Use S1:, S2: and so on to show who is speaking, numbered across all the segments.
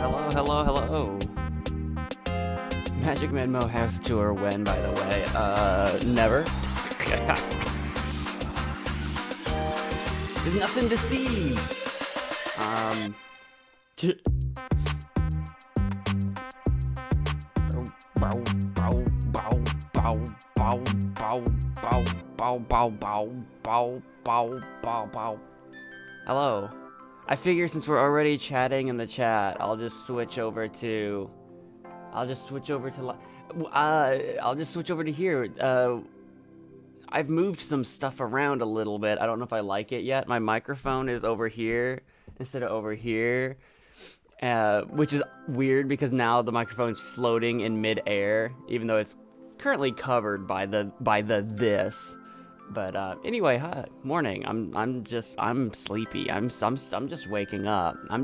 S1: Hello, hello, hello. MagicManMo house tour when, by the way? Never. There's nothing to see. Hello. I figure since we're already chatting in the chat, I'll just switch over to here. I've moved some stuff around a little bit. I don't know if I like it yet. My microphone is over here instead of over here, which is weird because now the microphone's floating in mid-air, even though it's currently covered by this. But anyway, hi, morning. I'm sleepy. I'm just waking up. I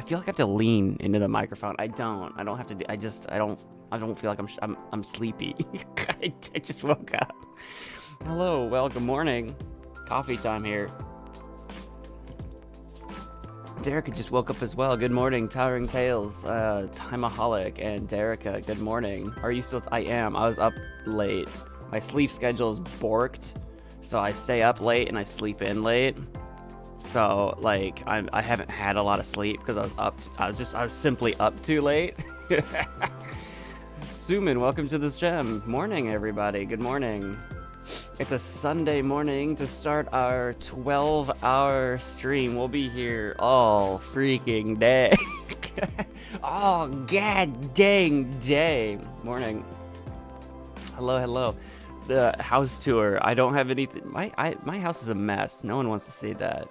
S1: feel like I have to lean into the microphone. I don't have to. I don't feel like I'm sleepy. I just woke up. Hello, well, good morning. Coffee time here. Derica just woke up as well. Good morning, Towering Tales, Timeaholic, and Derica. Good morning. Are you still? I am. I was up late. My sleep schedule is borked, so I stay up late and I sleep in late. So like I haven't had a lot of sleep because I was simply up too late. Suman, welcome to the stream. Morning, everybody. Good morning. It's a Sunday morning to start our 12-hour stream. We'll be here all freaking day. Oh, god dang day. Morning. Hello, hello. The house tour. I don't have anything. My house is a mess. No one wants to see that.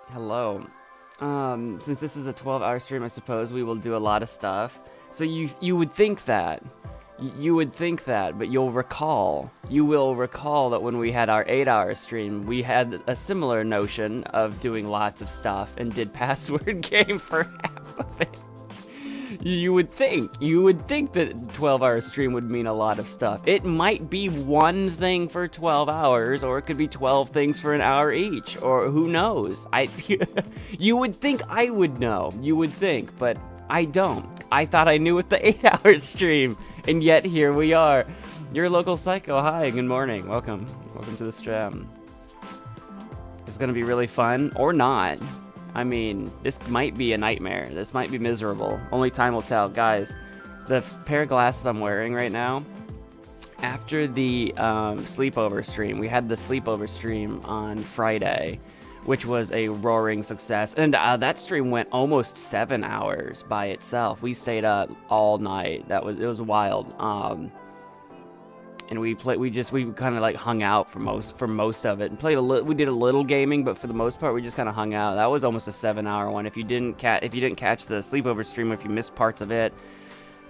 S1: Hello. Since this is a 12-hour stream, I suppose we will do a lot of stuff. So you would think that. You would think that, but you will recall that when we had our 8-hour stream, we had a similar notion of doing lots of stuff and did password game for half of it. You would think that 12-hour stream would mean a lot of stuff. It might be one thing for 12 hours, or it could be 12 things for an hour each, or who knows? You would think I would know. You would think, but I don't. I thought I knew with the 8-hour stream, and yet here we are. Your local psycho. Hi, good morning. Welcome to the stream. It's gonna be really fun, or not. I mean, this might be a nightmare. This might be miserable. Only time will tell. Guys, the pair of glasses I'm wearing right now, after the sleepover stream, we had the sleepover stream on Friday, which was a roaring success. And that stream went almost 7 hours by itself. We stayed up all night. It was wild. And we kind of like hung out for most of it and played we did a little gaming, but for the most part we just kind of hung out. That was almost a 7-hour one. If you didn't catch the sleepover stream, if you missed parts of it,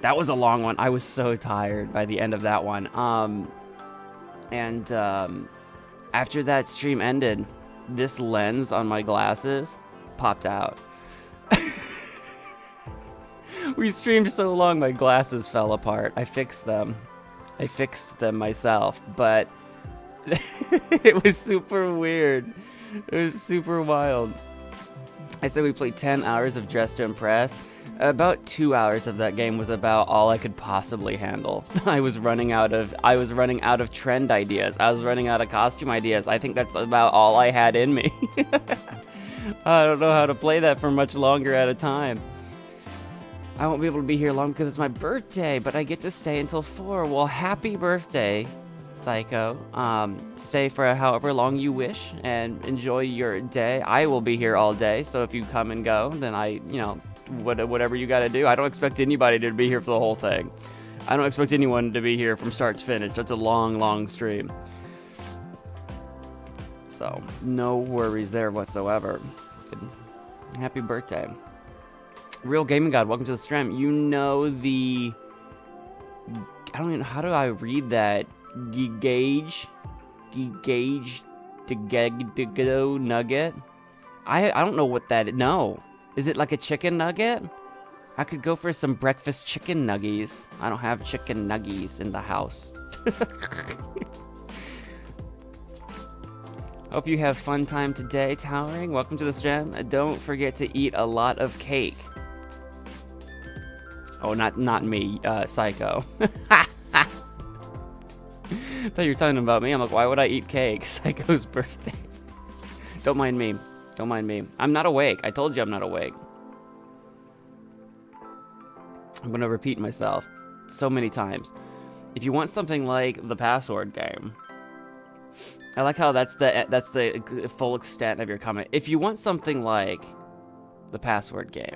S1: that was a long one. I was so tired by the end of that one. After that stream ended, this lens on my glasses popped out. We streamed so long my glasses fell apart. I fixed them myself, but it was super weird. It was super wild. I said we played 10 hours of Dress to Impress. About 2 hours of that game was about all I could possibly handle. I was running out of trend ideas. I was running out of costume ideas. I think that's about all I had in me. I don't know how to play that for much longer at a time. I won't be able to be here long because it's my birthday, but I get to stay until 4. Well, happy birthday, Psycho. Stay for however long you wish and enjoy your day. I will be here all day, so if you come and go, then whatever you gotta do. I don't expect anybody to be here for the whole thing. I don't expect anyone to be here from start to finish. That's a long, long stream. So, no worries there whatsoever. Happy birthday. Real Gaming God, welcome to the stream. You know the... I don't even know, how do I read that? Gigage nugget? I don't know what that is. No. Is it like a chicken nugget? I could go for some breakfast chicken nuggies. I don't have chicken nuggies in the house. Hope you have fun time today, Towering. Welcome to the stream. Don't forget to eat a lot of cake. Oh, not me, Psycho. I thought you were talking about me. I'm like, why would I eat cake? Psycho's birthday. Don't mind me. Don't mind me. I'm not awake. I told you I'm not awake. I'm gonna repeat myself so many times. If you want something like the password game, I like how that's the full extent of your comment. If you want something like the password game, ...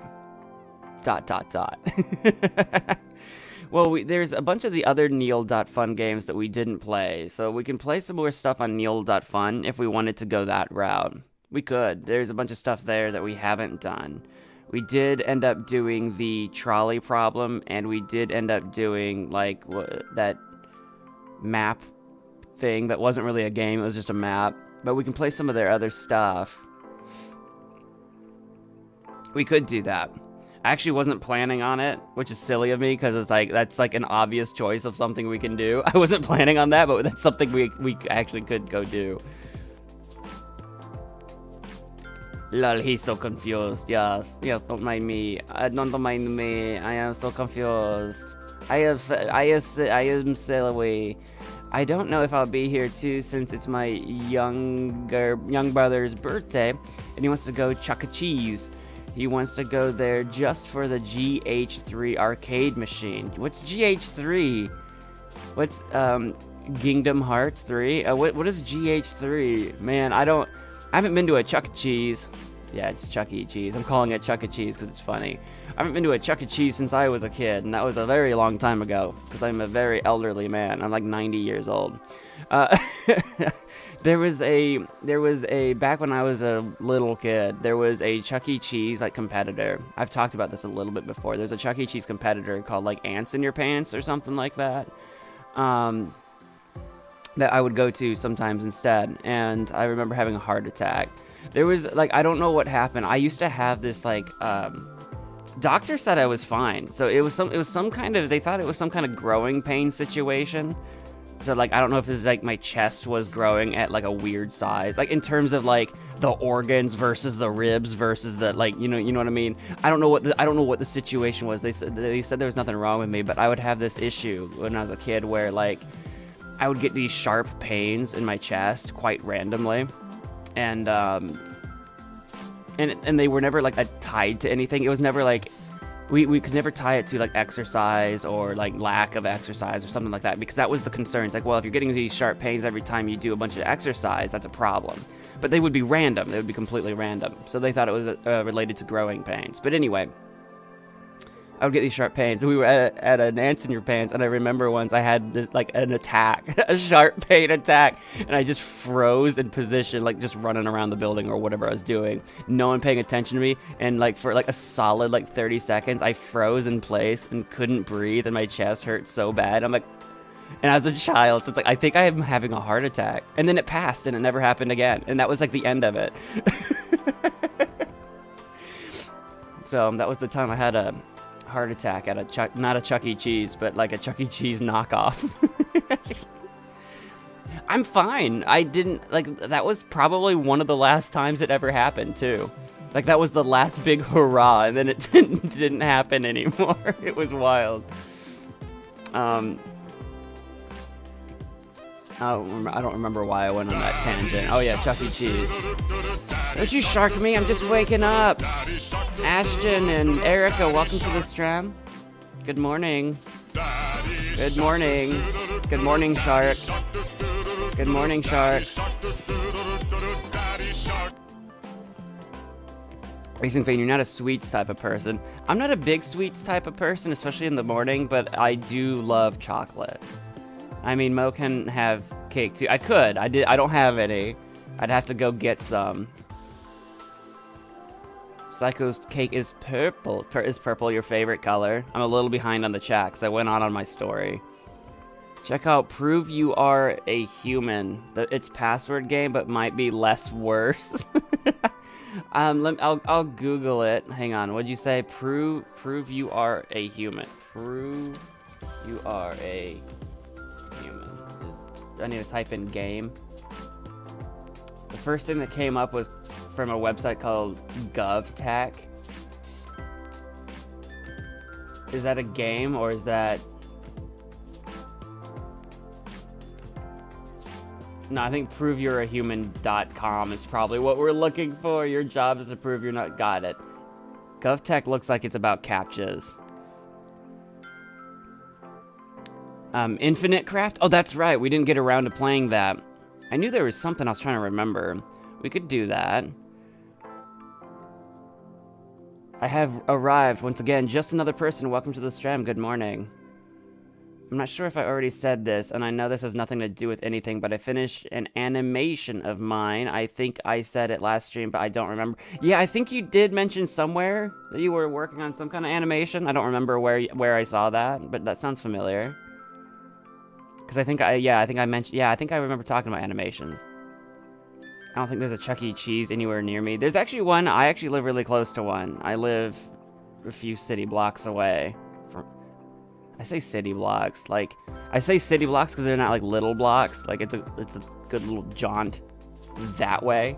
S1: Well, there's a bunch of the other Neil.fun games that we didn't play, so we can play some more stuff on Neil.fun if we wanted to go that route. We could. There's a bunch of stuff there that we haven't done. We did end up doing the trolley problem, and we did end up doing, like, that map thing that wasn't really a game, it was just a map. But we can play some of their other stuff. We could do that. I actually wasn't planning on it, which is silly of me, because it's like, that's like an obvious choice of something we can do. I wasn't planning on that, but that's something we actually could go do. Lol, he's so confused. Yes, don't mind me. Don't mind me. I am so confused. I am silly. I don't know if I'll be here too, since it's my young brother's birthday, and he wants to go Chuck E. Cheese. He wants to go there just for the GH3 arcade machine. What's GH3? What's Kingdom Hearts 3? What is GH3? Man, I haven't been to a Chuck E. Cheese. Yeah, it's Chuck E. Cheese. I'm calling it Chuck E. Cheese because it's funny. I haven't been to a Chuck E. Cheese since I was a kid, and that was a very long time ago, because I'm a very elderly man. I'm like 90 years old. There was a back when I was a little kid, there was a Chuck E. Cheese like competitor. I've talked about this a little bit before. There's a Chuck E. Cheese competitor called like Ants in Your Pants or something like that. That I would go to sometimes instead, and I remember having a heart attack. There was like, I don't know what happened. I used to have this like doctor said I was fine. So it was some kind of, they thought it was some kind of growing pain situation. So like, I don't know if it's like my chest was growing at like a weird size, like in terms of like the organs versus the ribs versus the, like, you know what I mean? I don't know what the situation was. They said there was nothing wrong with me, but I would have this issue when I was a kid where like I would get these sharp pains in my chest quite randomly, and they were never like tied to anything. It was never like we could never tie it to like exercise or like lack of exercise or something like that, because that was the concern. It's like, well, if you're getting these sharp pains every time you do a bunch of exercise, that's a problem. But they would be random. They would be completely random. So they thought it was related to growing pains. But anyway, I would get these sharp pains. We were at an Ants in Your Pants, and I remember once I had this like an attack, a sharp pain attack, and I just froze in position, like just running around the building or whatever I was doing, no one paying attention to me, and like for like a solid like 30 seconds, I froze in place and couldn't breathe, and my chest hurt so bad. I'm like, and I was a child, so it's like, I think I am having a heart attack, and then it passed, and it never happened again, and that was like the end of it. So that was the time I had a heart attack at not a Chuck E. Cheese, but like a Chuck E. Cheese knockoff. I'm fine. I didn't, like, that was probably one of the last times it ever happened too. Like that was the last big hurrah, and then it didn't happen anymore. It was wild. I don't remember why I went on that tangent. Oh yeah, Chuck E. Cheese. Don't you shark me, I'm just waking up. Ashton and Erica, welcome to the stream. Good morning. Good morning. Good morning, shark. Good morning, sharks. Racing Fan, you're not a sweets type of person. I'm not a big sweets type of person, especially in the morning, but I do love chocolate. I mean, Mo can have cake too. I could. I don't have any. I'd have to go get some. Psycho's cake is purple. Is purple your favorite color? I'm a little behind on the chat because I went on my story. Check out Prove You Are a Human. It's password game, but might be less worse. I'll Google it. Hang on. What'd you say? Prove you are a human. Prove you are a human. I need to type in game. The first thing that came up was from a website called GovTech. Is that a game or is that... No, I think ProveYou'reAHuman.com is probably what we're looking for. Your job is to prove you're not... Got it. GovTech looks like it's about CAPTCHAs. Infinite Craft? Oh, that's right. We didn't get around to playing that. I knew there was something I was trying to remember. We could do that. I have arrived. Once again, just another person. Welcome to the stream. Good morning. I'm not sure if I already said this, and I know this has nothing to do with anything, but I finished an animation of mine. I think I said it last stream, but I don't remember. Yeah, I think you did mention somewhere that you were working on some kind of animation. I don't remember where I saw that, but that sounds familiar. Because I think I remember talking about animations. I don't think there's a Chuck E. Cheese anywhere near me. There's actually one. I actually live really close to one. I live a few city blocks away from... I say city blocks, like, I say city blocks because they're not like little blocks. Like, it's a good little jaunt that way.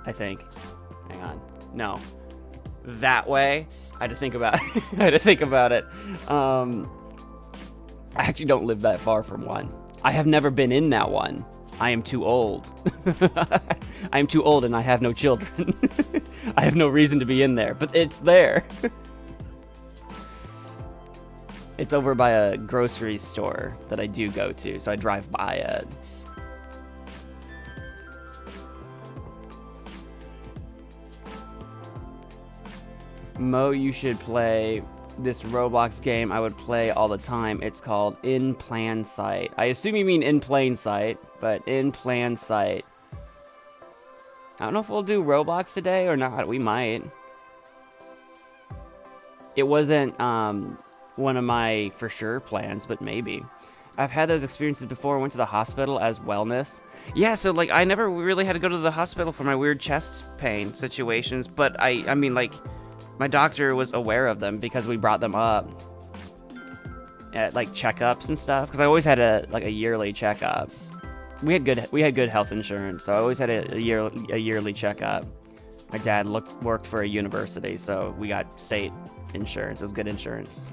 S1: I think. Hang on. No. That way. I had to think about it. I had to think about it. I actually don't live that far from one. I have never been in that one. I am too old. I am too old and I have no children. I have no reason to be in there, but it's there. It's over by a grocery store that I do go to, so I drive by it. Mo, you should play this Roblox game I would play all the time. It's called In Plain Sight. I assume you mean In Plain Sight, but In Plain Sight. I don't know if we'll do Roblox today or not. We might. It wasn't one of my for sure plans, but maybe. I've had those experiences before. I went to the hospital as wellness. Yeah, so like I never really had to go to the hospital for my weird chest pain situations, but I mean like my doctor was aware of them because we brought them up at like checkups and stuff. Because I always had a yearly checkup. We had good health insurance, so I always had a yearly checkup. My dad worked for a university, so we got state insurance. It was good insurance.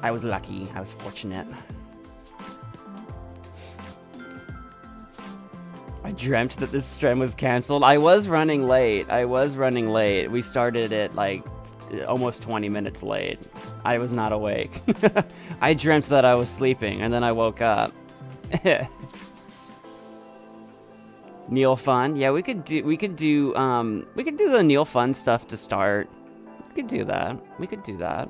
S1: I was lucky. I was fortunate. I dreamt that this stream was canceled. I was running late. We started it like almost 20 minutes late. I was not awake. I dreamt that I was sleeping and then I woke up. Neil Fun. Yeah, we could do the Neil Fun stuff to start. We could do that.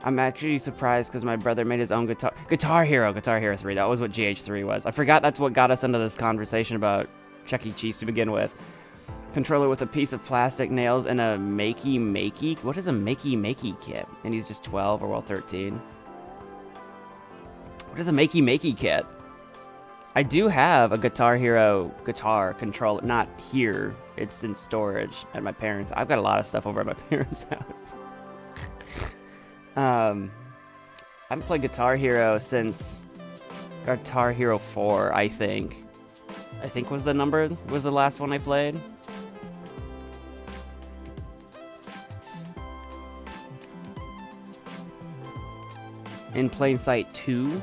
S1: I'm actually surprised because my brother made his own Guitar Hero 3. That was what GH3 was. I forgot that's what got us into this conversation about Chuck E. Cheese to begin with. Controller with a piece of plastic, nails, and a makey. What is a makey kit? And he's just 12 or 13. What is a makey kit? I do have a Guitar Hero guitar controller. Not here. It's in storage at my parents'. I've got a lot of stuff over at my parents' house. I haven't played Guitar Hero since Guitar Hero 4, I think. Was the last one I played. In Plain Sight 2.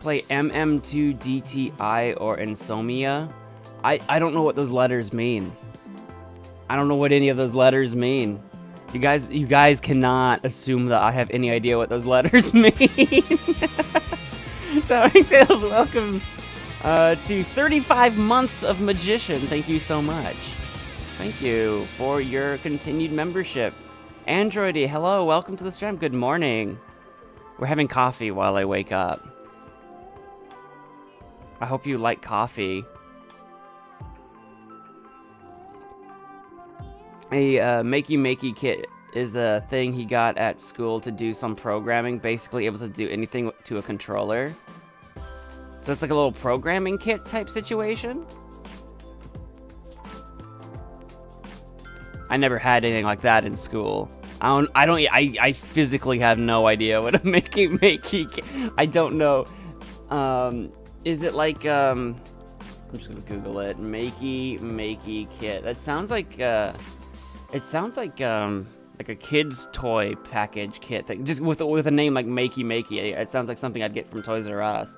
S1: Play MM2DTI or Insomnia. I don't know what those letters mean. I don't know what any of those letters mean. You guys cannot assume that I have any idea what those letters mean. Towering Tales, welcome to 35 months of Magician. Thank you so much. Thank you for your continued membership. Androidy, hello, welcome to the stream. Good morning. We're having coffee while I wake up. I hope you like coffee. A makey kit is a thing he got at school to do some programming, basically able to do anything to a controller. So it's like a little programming kit type situation. I never had anything like that in school. I physically have no idea what a makey. I don't know. Is it like, I'm just gonna Google it. Makey kit. That sounds like, it sounds like a kid's toy package kit thing. Just with a name like Makey. It sounds like something I'd get from Toys R Us.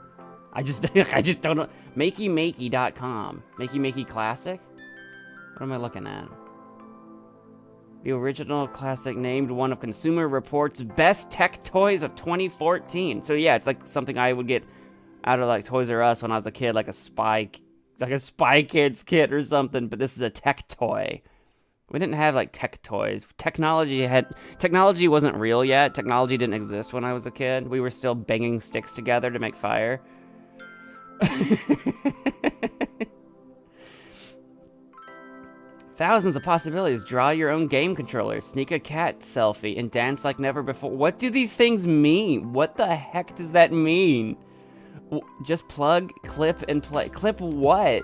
S1: I just don't know. Makey.com. Makey Classic? What am I looking at? The original classic named one of Consumer Reports' best tech toys of 2014. So yeah, it's like something I would get out of like Toys R Us when I was a kid, like a Spy Kids kit or something. But this is a tech toy. We didn't have like tech toys. Technology wasn't real yet. Technology didn't exist when I was a kid. We were still banging sticks together to make fire. Thousands of possibilities. Draw your own game controller, sneak a cat selfie, and dance like never before. What do these things mean? What the heck does that mean? Just plug, clip, and play. Clip what?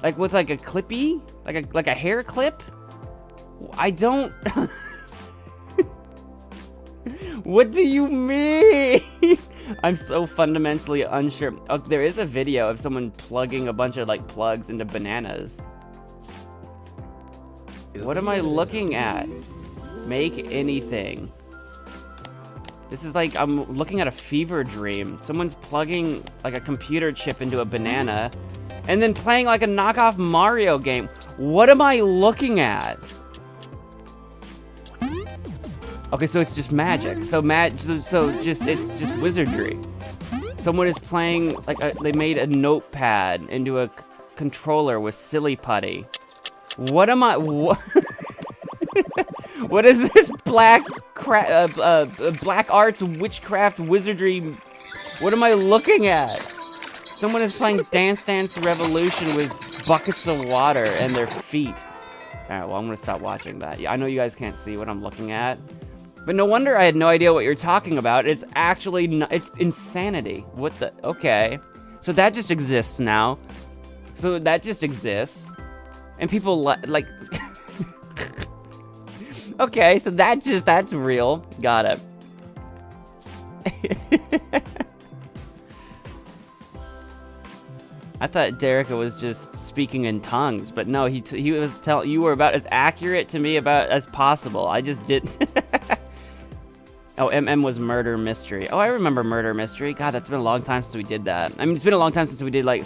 S1: Like with like a clippy? Like a hair clip? I don't... What do you mean? I'm so fundamentally unsure. Oh, there is a video of someone plugging a bunch of like plugs into bananas. What am I looking at? Make anything. This is like, I'm looking at a fever dream. Someone's plugging like a computer chip into a banana and then playing like a knockoff Mario game. What am I looking at? Okay, so it's just magic. So it's just wizardry. Someone is playing like they made a notepad into a controller with silly putty. What am I? What? What is this black arts witchcraft wizardry? What am I looking at? Someone is playing Dance Dance Revolution with buckets of water and their feet. All right, well I'm gonna stop watching that. Yeah, I know you guys can't see what I'm looking at, but no wonder I had no idea what you're talking about. It's actually it's insanity. What the? Okay, so that just exists now. So that just exists. And people like... Okay, so that's real. Got it. I thought Derica was just speaking in tongues, but no, he was telling you were about as accurate to me about as possible. I just didn't. Oh, MM was Murder Mystery. Oh, I remember Murder Mystery. God, that's been a long time since we did that. I mean, it's been a long time since we did like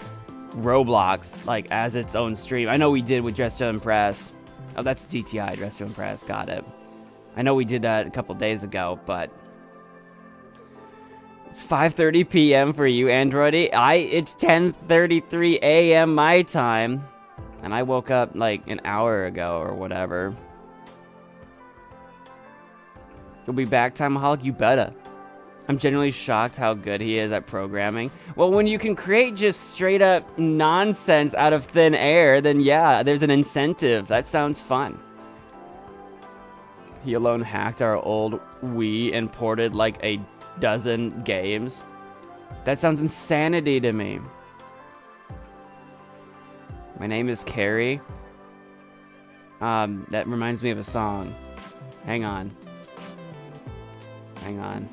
S1: Roblox, like, as its own stream. I know we did with Dress to Impress. Oh, that's DTI, Dress to Impress. Got it. I know we did that a couple days ago, but... It's 5:30 p.m. for you, Androidy. It's 10:33 a.m. my time. And I woke up, like, an hour ago or whatever. You'll be back, Timaholic? You better. I'm genuinely shocked how good he is at programming. Well, when you can create just straight up nonsense out of thin air, then yeah, there's an incentive. That sounds fun. He alone hacked our old Wii and ported like a dozen games. That sounds insanity to me. My name is Carrie. That reminds me of a song. Hang on. Hang on.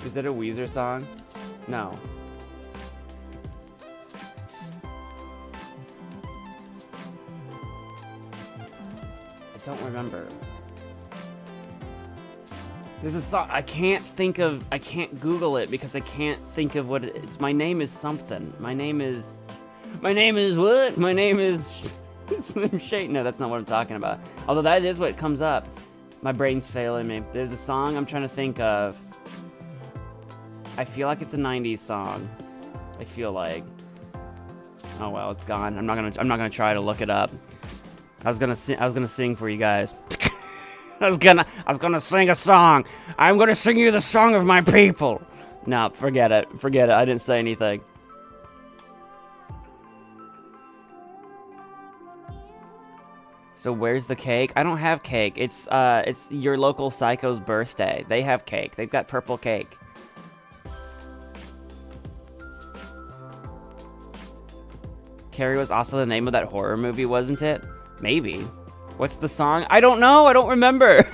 S1: Is it a Weezer song? No. I don't remember. There's a song I can't Google it because I can't think of what it's. My name is something. My name is what? My name is Slim Shady. No, that's not what I'm talking about. Although that is what comes up. My brain's failing me. There's a song I'm trying to think of. I feel like it's a 90s song. I feel like. Oh well, it's gone. I'm not gonna try to look it up. I was gonna sing for you guys. I was gonna sing a song. I'm gonna sing you the song of my people. No, forget it. Forget it. I didn't say anything. So where's the cake? I don't have cake. It's your local psycho's birthday. They have cake. They've got purple cake. Carrie was also the name of that horror movie, wasn't it? Maybe. What's the song? I don't know. I don't remember.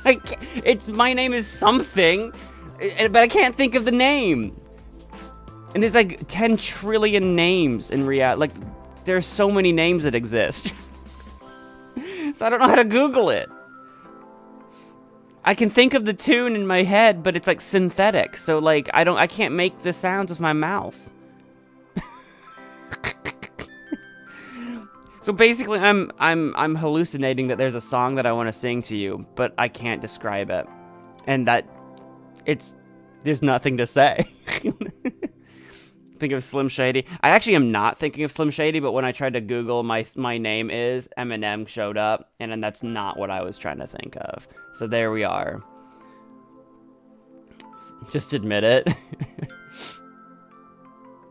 S1: It's My Name Is Something, but I can't think of the name. And there's like 10 trillion names in reality. Like, there's so many names that exist. So I don't know how to Google it. I can think of the tune in my head, but it's like synthetic. So like, I can't make the sounds with my mouth. So basically, I'm hallucinating that there's a song that I want to sing to you, but I can't describe it, and that there's nothing to say. Think of Slim Shady. I actually am not thinking of Slim Shady, but when I tried to Google my name is, Eminem showed up, and then that's not what I was trying to think of. So there we are. Just admit it.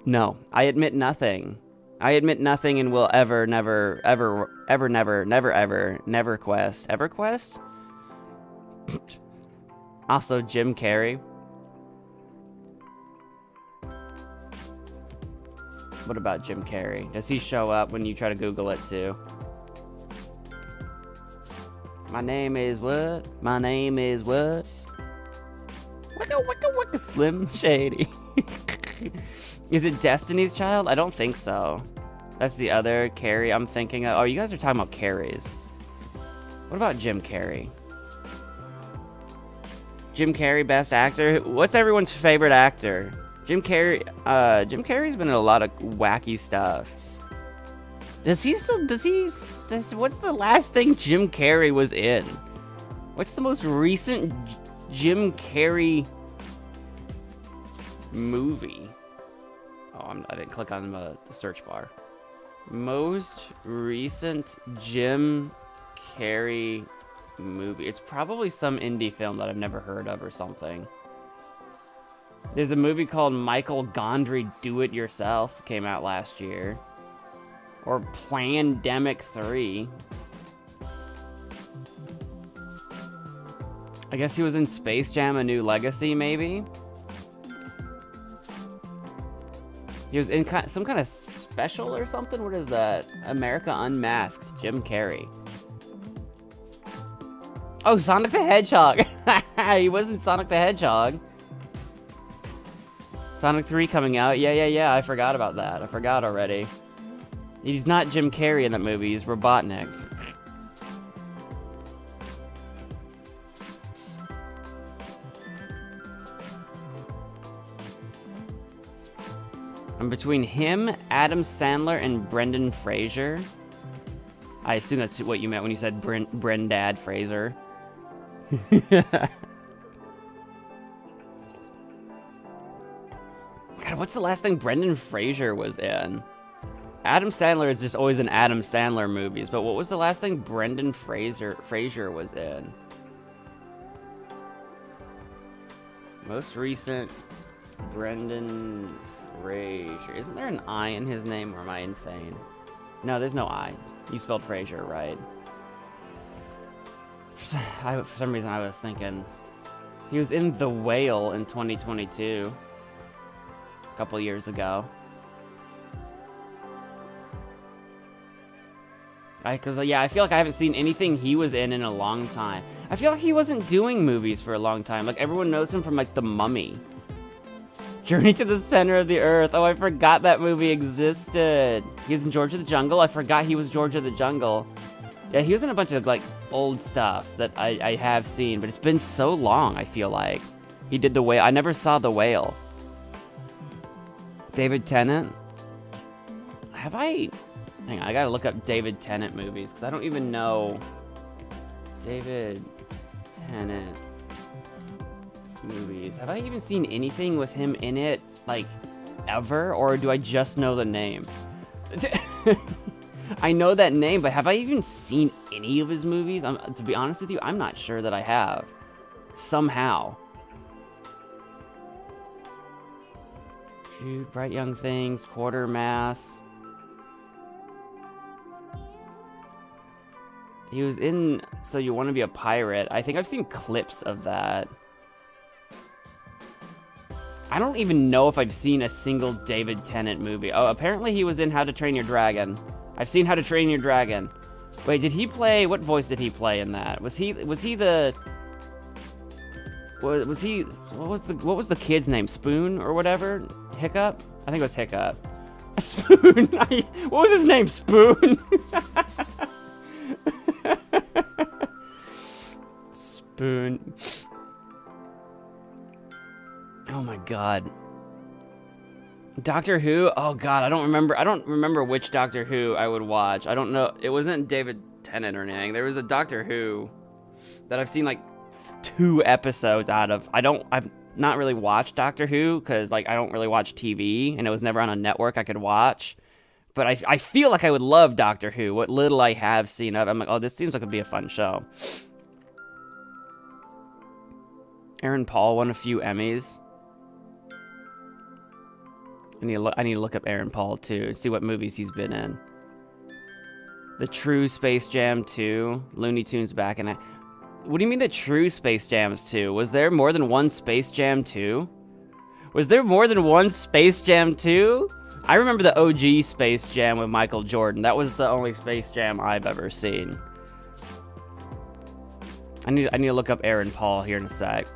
S1: No, I admit nothing. I admit nothing and will ever, never, ever, ever, never, never, ever, never quest. Ever quest? Also, Jim Carrey. What about Jim Carrey? Does he show up when you try to Google it too? My name is what? My name is what? Wicka, wicka, wicka, Slim Shady. Is it Destiny's Child? I don't think so. That's the other Carrey I'm thinking of. Oh, you guys are talking about Carreys. What about Jim Carrey? Jim Carrey, best actor? What's everyone's favorite actor? Jim Carrey, Jim Carrey's been in a lot of wacky stuff. What's the last thing Jim Carrey was in? What's the most recent Jim Carrey movie? Oh, I didn't click on the search bar. Most recent Jim Carrey movie. It's probably some indie film that I've never heard of or something. There's a movie called Michael Gondry Do It Yourself, came out last year. Or Plandemic 3. I guess he was in Space Jam: A New Legacy, maybe? He was in some kind of special or something? What is that? America Unmasked, Jim Carrey. Oh, Sonic the Hedgehog! He was in Sonic the Hedgehog. Sonic 3 coming out. Yeah, I forgot about that. I forgot already. He's not Jim Carrey in that movie, he's Robotnik. I'm between him, Adam Sandler, and Brendan Fraser. I assume that's what you meant when you said Brendad Fraser. God, what's the last thing Brendan Fraser was in? Adam Sandler is just always in Adam Sandler movies, but what was the last thing Brendan Fraser was in? Most recent Brendan Fraser. Isn't there an I in his name, or am I insane? No, there's no I. You spelled Fraser right. For some reason I was thinking he was in The Whale in 2022. A couple years ago. Because, yeah, I feel like I haven't seen anything he was in a long time. I feel like he wasn't doing movies for a long time. Like, everyone knows him from, like, The Mummy. Journey to the Center of the Earth. Oh, I forgot that movie existed. He was in George of the Jungle. I forgot he was George of the Jungle. Yeah, he was in a bunch of, like, old stuff that I have seen. But it's been so long, I feel like. He did The Whale. I never saw The Whale. David Tennant? Have I... Hang on, I gotta look up David Tennant movies, because I don't even know David Tennant movies. Have I even seen anything with him in it, like, ever? Or do I just know the name? I know that name, but have I even seen any of his movies? To be honest with you, I'm not sure that I have. Somehow. Jude, Bright Young Things, Quartermass. He was in So You Want to Be a Pirate. I think I've seen clips of that. I don't even know if I've seen a single David Tennant movie. Oh, apparently he was in How to Train Your Dragon. I've seen How to Train Your Dragon. Wait, did he play? What voice did he play in that? Was he the? Was he? What was the kid's name? Spoon or whatever? Hiccup? I think it was Hiccup. Spoon. What was his name? Spoon. Spoon. Oh my god. Doctor Who? Oh god, I don't remember which Doctor Who I would watch. I don't know. It wasn't David Tennant or anything. There was a Doctor Who that I've seen like 2 episodes out of. I've not really watched Doctor Who because like I don't really watch TV and it was never on a network I could watch. But I feel like I would love Doctor Who. What little I have seen of it, I'm like, oh, this seems like it'd be a fun show. Aaron Paul won a few Emmys. I need to look up Aaron Paul too, see what movies he's been in. The True Space Jam 2, Looney Tunes back in it. What do you mean the True Space Jams 2? Was there more than one Space Jam 2? Was there more than one Space Jam 2? I remember the OG Space Jam with Michael Jordan. That was the only Space Jam I've ever seen. I need to look up Aaron Paul here in a sec.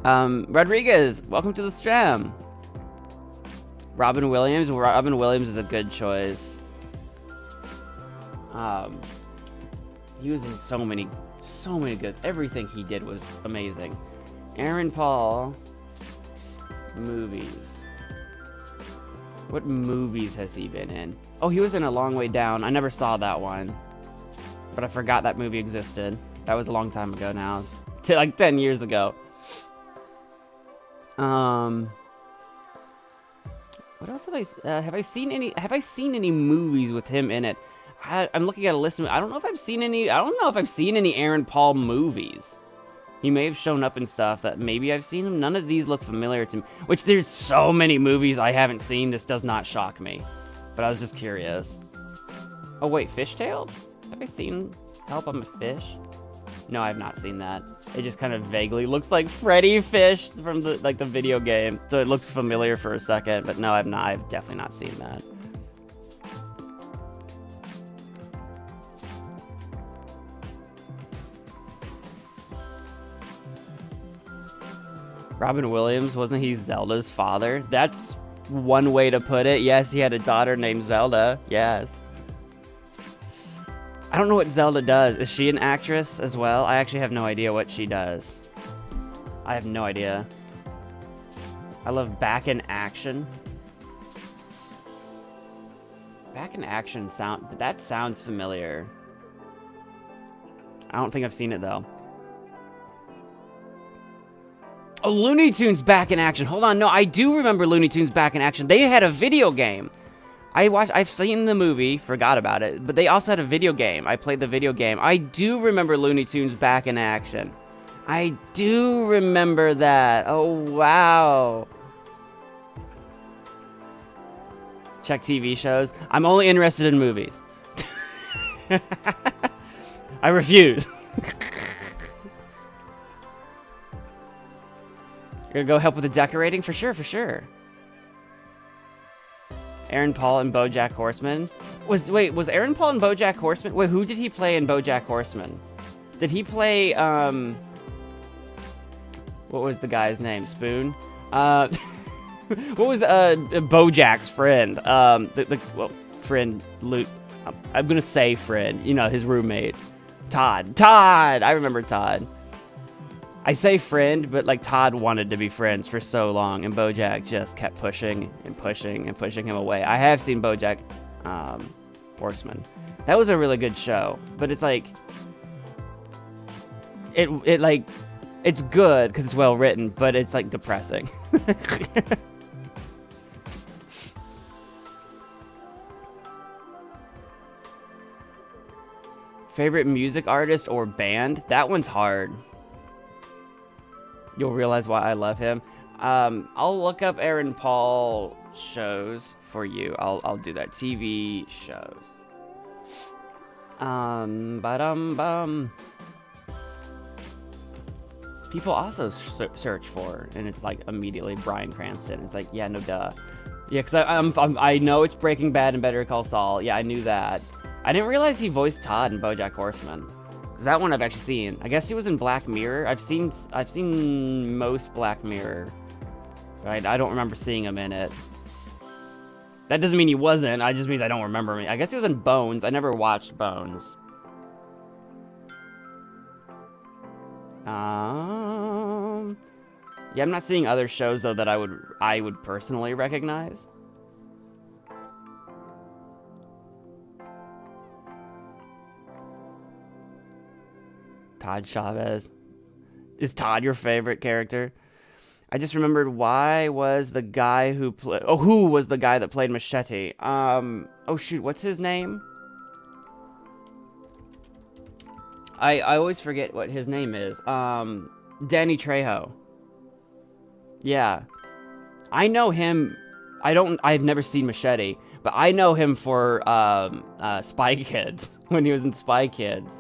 S1: Rodriguez, welcome to the stream. Robin Williams. Robin Williams is a good choice. He was in so many good. Everything he did was amazing. Aaron Paul movies. What movies has he been in? Oh, he was in A Long Way Down. I never saw that one, but I forgot that movie existed. That was a long time ago now, like 10 years ago. What else have I seen any movies with him in it? I'm looking at a list. I don't know if I've seen any Aaron Paul movies. He may have shown up in stuff that maybe I've seen him. None of these look familiar to me. Which there's so many movies I haven't seen. This does not shock me. But I was just curious. Oh wait, Fishtailed? Have I seen Help, I'm a Fish? No, I have not seen that. It just kind of vaguely looks like Freddy Fish from the video game. So it looked familiar for a second, but no, I've definitely not seen that. Robin Williams, wasn't he Zelda's father? That's one way to put it. Yes, he had a daughter named Zelda. Yes. I don't know what Zelda does. Is she an actress as well? I actually have no idea what she does. I have no idea. I love Back in Action. Back in Action that sounds familiar. I don't think I've seen it though. Oh, Looney Tunes Back in Action. Hold on, no, I do remember Looney Tunes Back in Action. They had a video game. I've seen the movie, forgot about it, but they also had a video game. I played the video game. I do remember Looney Tunes Back in Action. I do remember that. Oh, wow. Check TV shows. I'm only interested in movies. I refuse. You're gonna go help with the decorating? For sure, for sure. Aaron Paul and BoJack Horseman. Was Aaron Paul in BoJack Horseman? Wait, who did he play in BoJack Horseman? Did he play, what was the guy's name? Spoon? What was, BoJack's friend? Friend, Luke. I'm gonna say friend. You know, his roommate. Todd! I remember Todd. I say friend, but like Todd wanted to be friends for so long, and BoJack just kept pushing and pushing and pushing him away. I have seen BoJack Horseman. That was a really good show, but it's like it's good because it's well written, but it's like depressing. Favorite music artist or band? That one's hard. You'll realize why I love him. I'll look up Aaron Paul shows for you. I'll do that. TV shows. People also search for, and it's like immediately Bryan Cranston. It's like, yeah, no duh. Yeah, because I know it's Breaking Bad and Better Call Saul. Yeah, I knew that. I didn't realize he voiced Todd in BoJack Horseman. Cause that one I've actually seen. I guess he was in Black Mirror. I've seen most Black Mirror. Right? I don't remember seeing him in it. That doesn't mean he wasn't. It just means I don't remember him. I guess he was in Bones. I never watched Bones. Yeah, I'm not seeing other shows though that I would personally recognize. Todd Chavez. Is Todd your favorite character? I just remembered who was the guy that played Machete? Oh shoot, what's his name? I always forget what his name is. Danny Trejo. Yeah. I know him. I've never seen Machete, but I know him for Spy Kids, when he was in Spy Kids.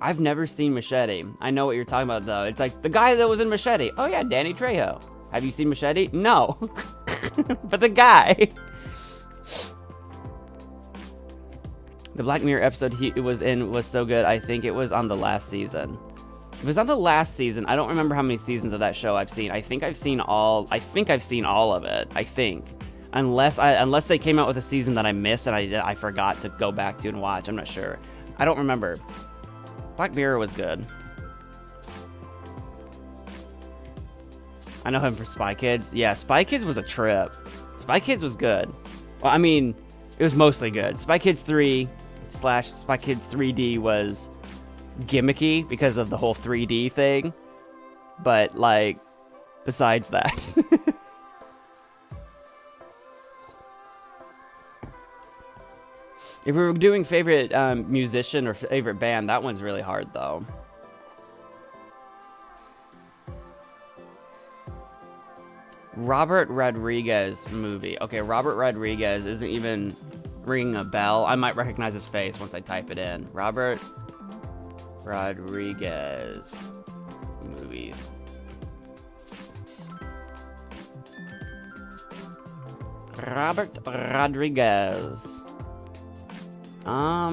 S1: I've never seen Machete. I know what you're talking about, though. It's like, the guy that was in Machete. Oh, yeah, Danny Trejo. Have you seen Machete? No. But the guy. The Black Mirror episode he was in was so good, I think it was on the last season. If it was on the last season, I don't remember how many seasons of that show I've seen. I think I've seen all of it. I think. Unless they came out with a season that I missed and I forgot to go back to and watch. I'm not sure. I don't remember. Black Mirror was good. I know him for Spy Kids. Yeah, Spy Kids was a trip. Spy Kids was good. Well, I mean, it was mostly good. Spy Kids 3 / Spy Kids 3D was gimmicky because of the whole 3D thing. But, like, besides that. If we were doing favorite musician or favorite band, that one's really hard, though. Robert Rodriguez movie. Okay, Robert Rodriguez isn't even ringing a bell. I might recognize his face once I type it in. Robert Rodriguez movies. Robert Rodriguez.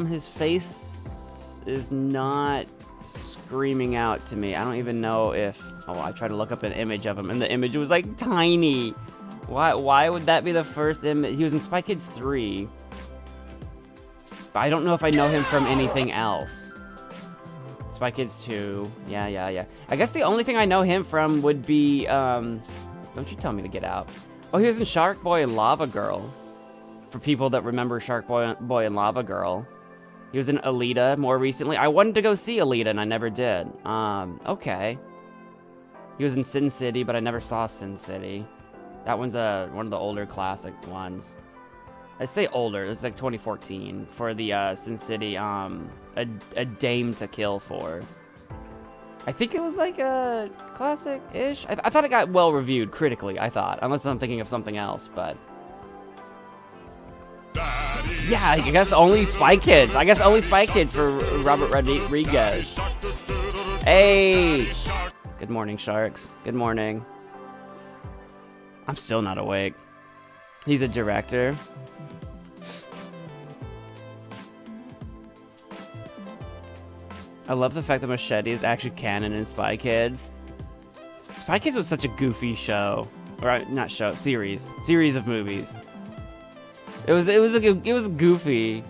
S1: His face is not screaming out to me. I don't even know if... Oh, I tried to look up an image of him, and the image was, like, tiny. Why would that be the first image? He was in Spy Kids 3. But I don't know if I know him from anything else. Spy Kids 2. Yeah. I guess the only thing I know him from would be, Don't you tell me to get out. Oh, he was in Shark Boy and Lava Girl. For people that remember Shark Boy and Lava Girl. He was in Alita more recently. I wanted to go see Alita, and I never did. Okay. He was in Sin City, but I never saw Sin City. That one's one of the older classic ones. I say older. It's like 2014 for the Sin City. A Dame to Kill For. I think it was like a classic-ish. I thought it got well reviewed critically. I thought, unless I'm thinking of something else, but. Yeah, I guess only Spy Kids. I guess only Spy Kids for Robert Rodriguez. Hey! Good morning, Sharks. Good morning. I'm still not awake. He's a director. I love the fact that Machete is actually canon in Spy Kids. Spy Kids was such a goofy show. Or, not show, series. Series of movies. It was goofy.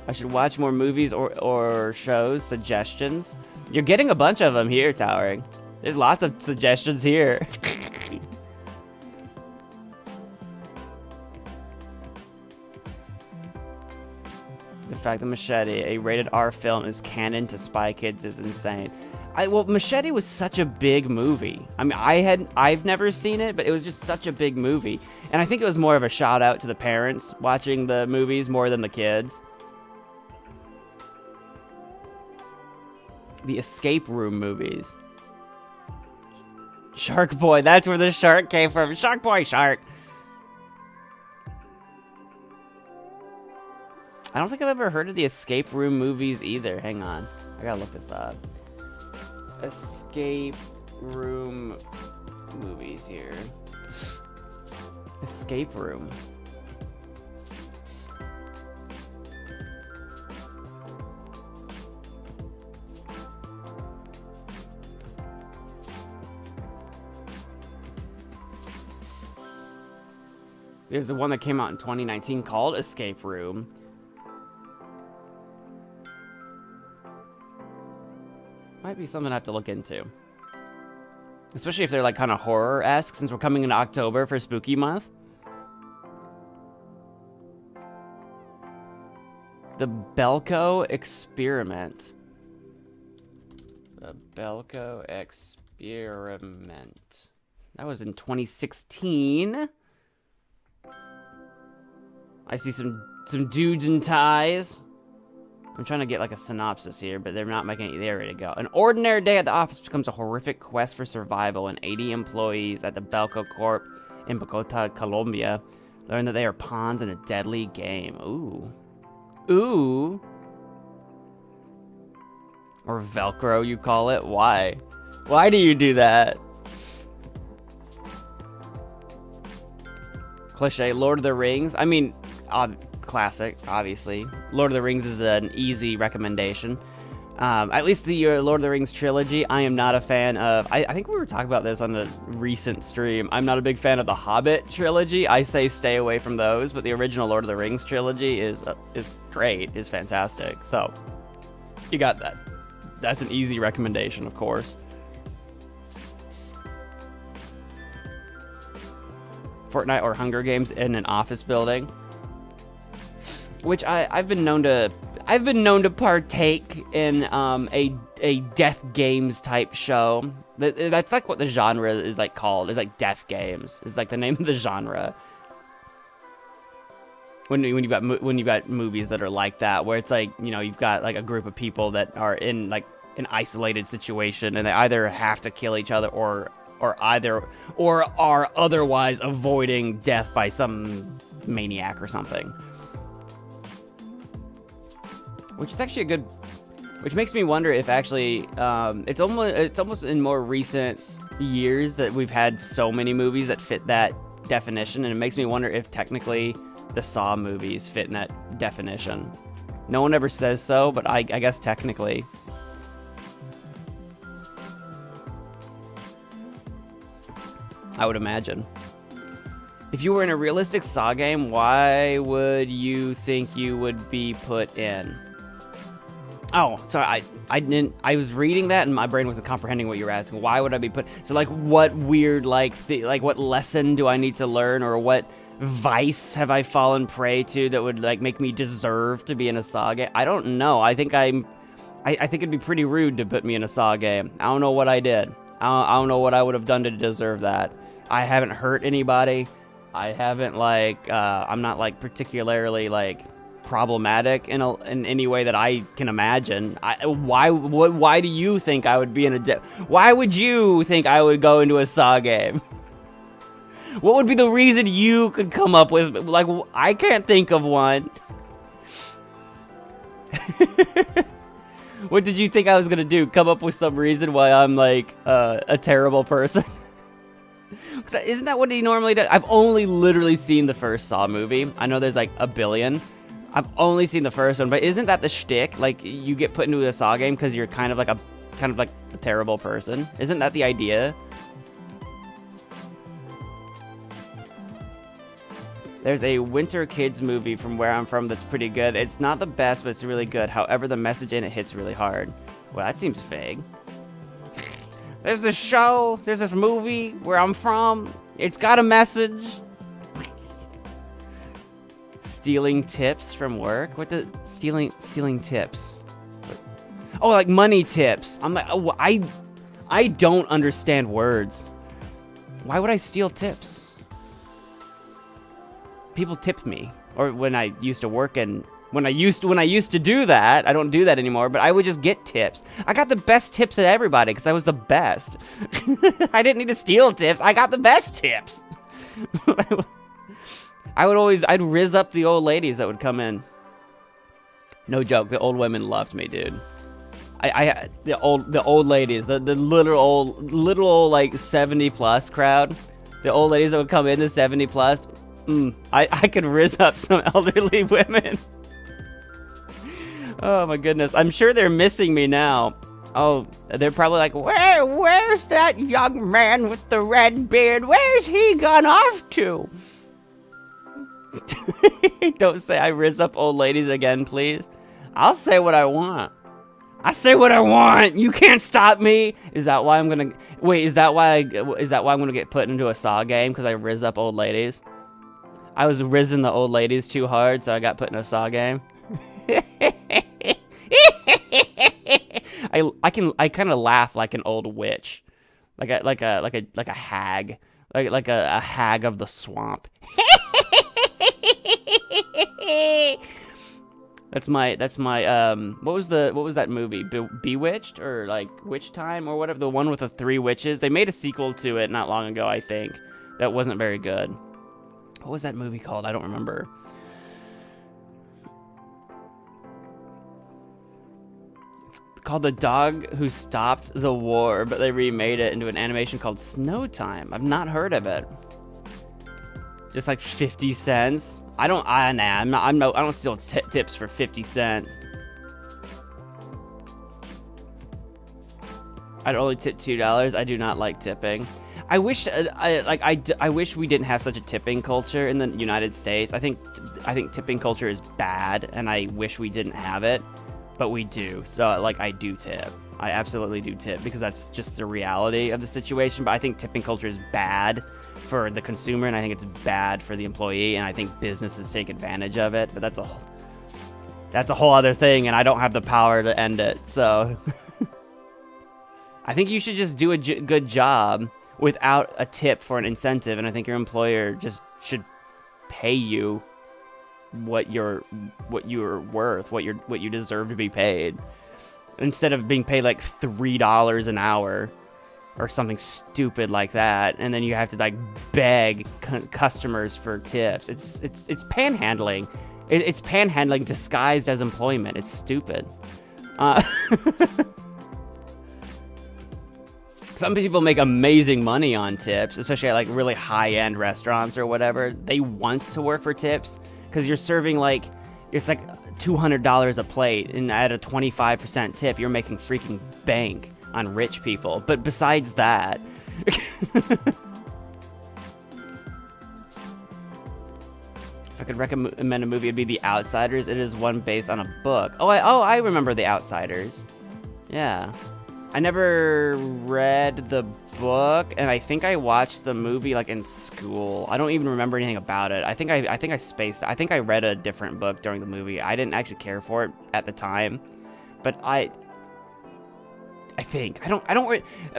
S1: I should watch more movies or shows. Suggestions. You're getting a bunch of them here, Towering. There's lots of suggestions here. The fact that Machete, a rated R film, is canon to Spy Kids is insane. Well, Machete was such a big movie. I mean, I've never seen it, but it was just such a big movie. And I think it was more of a shout out to the parents watching the movies more than the kids. The escape room movies. Shark Boy, that's where the shark came from. Shark Boy, shark. I don't think I've ever heard of the escape room movies either. Hang on. I gotta look this up. Escape room movies here. Escape room. There's the one that came out in 2019 called Escape Room. Might be something I have to look into. Especially if they're like kind of horror-esque, since we're coming into October for Spooky Month. The Belko Experiment. The Belko Experiment. That was in 2016. I see some dudes in ties. I'm trying to get like a synopsis here, but they're not making it. There we go. An ordinary day at the office becomes a horrific quest for survival, and 80 employees at the Belko Corp in Bogota, Colombia, learn that they are pawns in a deadly game. Ooh. Ooh. Or Velcro, you call it. Why? Why do you do that? Cliche, Lord of the Rings. I mean, classic, obviously. Lord of the Rings is an easy recommendation. At least the Lord of the Rings trilogy, I am not a fan of. I think we were talking about this on the recent stream. I'm not a big fan of the Hobbit trilogy. I say stay away from those, but the original Lord of the Rings trilogy is great, is fantastic. So, you got that. That's an easy recommendation, of course. Fortnite or Hunger Games in an office building, which I've been known to partake in a death games type show. That's like what the genre is like called. It's like death games. Is like the name of the genre. When you've got movies that are like that, where it's like, you know, you've got like a group of people that are in like an isolated situation, and they either have to kill each other or are otherwise avoiding death by some maniac or something. Which is actually a good, which makes me wonder if actually it's almost in more recent years that we've had so many movies that fit that definition, and it makes me wonder if technically the Saw movies fit in that definition. No one ever says so, but I guess technically. I would imagine. If you were in a realistic Saw game, why would you think you would be put in? Oh, sorry, I was reading that and my brain wasn't comprehending what you were asking. Why would I be put? So like what weird like what lesson do I need to learn, or what vice have I fallen prey to that would like make me deserve to be in a Saw game? I don't know. I think it'd be pretty rude to put me in a Saw game. I don't know what I did. I don't know what I would have done to deserve that. I haven't hurt anybody. I haven't like I'm not like particularly like problematic in any way that I can imagine. Why do you think I would be in a why would you think I would go into a Saw game? What would be the reason you could come up with? Like, I can't think of one. What did you think I was gonna do? Come up with some reason why I'm like a terrible person? Isn't that what he normally does? I've only literally seen the first Saw movie. I know there's like a billion. I've only seen the first one, but isn't that the shtick? Like, you get put into a Saw game because you're kind of like a terrible person. Isn't that the idea? There's a Winter Kids movie from where I'm from that's pretty good. It's not the best, but it's really good. However, the message in it hits really hard. Well, that seems vague. There's this show, there's this movie where I'm from. It's got a message. Stealing tips from work? What the stealing tips? Oh, like money tips. I'm like, oh, I don't understand words. Why would I steal tips? People tip me, or when I used to work and when I used to do that, I don't do that anymore, but I would just get tips. I got the best tips at everybody because I was the best. I didn't need to steal tips. I got the best tips. I'd rizz up the old ladies that would come in. No joke, the old women loved me, dude. The old ladies, the little old like 70 plus crowd. The old ladies that would come in, the 70 plus. I could rizz up some elderly women. Oh my goodness. I'm sure they're missing me now. Oh, they're probably like, where's that young man with the red beard? Where's he gone off to? Don't say I rizz up old ladies again, please. I'll say what I want. I say what I want. You can't stop me. Is that why I'm gonna wait? Is that why I'm gonna get put into a Saw game because I rizz up old ladies? I was rizzing the old ladies too hard, so I got put in a Saw game. I kind of laugh like an old witch, like a hag, like a hag of the swamp. That's my what was that movie? Bewitched or like Witch Time or whatever, the one with the 3 witches. They made a sequel to it not long ago, I think. That wasn't very good. What was that movie called? I don't remember. It's called The Dog Who Stopped the War, but they remade it into an animation called Snow Time. I've not heard of it. Just like 50 cents. I don't steal tips for 50 cents. I'd only tip $2. I do not like tipping. I wish I wish we didn't have such a tipping culture in the United States. I think tipping culture is bad, and I wish we didn't have it, but we do. So like I do tip. I absolutely do tip because that's just the reality of the situation. But I think tipping culture is bad for the consumer, and I think it's bad for the employee, and I think businesses take advantage of it. But that's a whole other thing, and I don't have the power to end it. So I think you should just do a good job without a tip for an incentive, and I think your employer just should pay you what you're worth, what you deserve to be paid, instead of being paid like $3 an hour or something stupid like that, and then you have to like beg customers for tips. It's panhandling. It's panhandling disguised as employment. It's stupid. Some people make amazing money on tips, especially at like really high-end restaurants or whatever. They want to work for tips because you're serving it's like $200 a plate, and at a 25% tip, you're making freaking bank on rich people. But besides that, if I could recommend a movie, it'd be The Outsiders. It is one based on a book. I remember The Outsiders. Yeah. I never read the book, and I think I watched the movie like in school. I don't even remember anything about it. I think I spaced. I think I read a different book during the movie. I didn't actually care for it at the time, but I think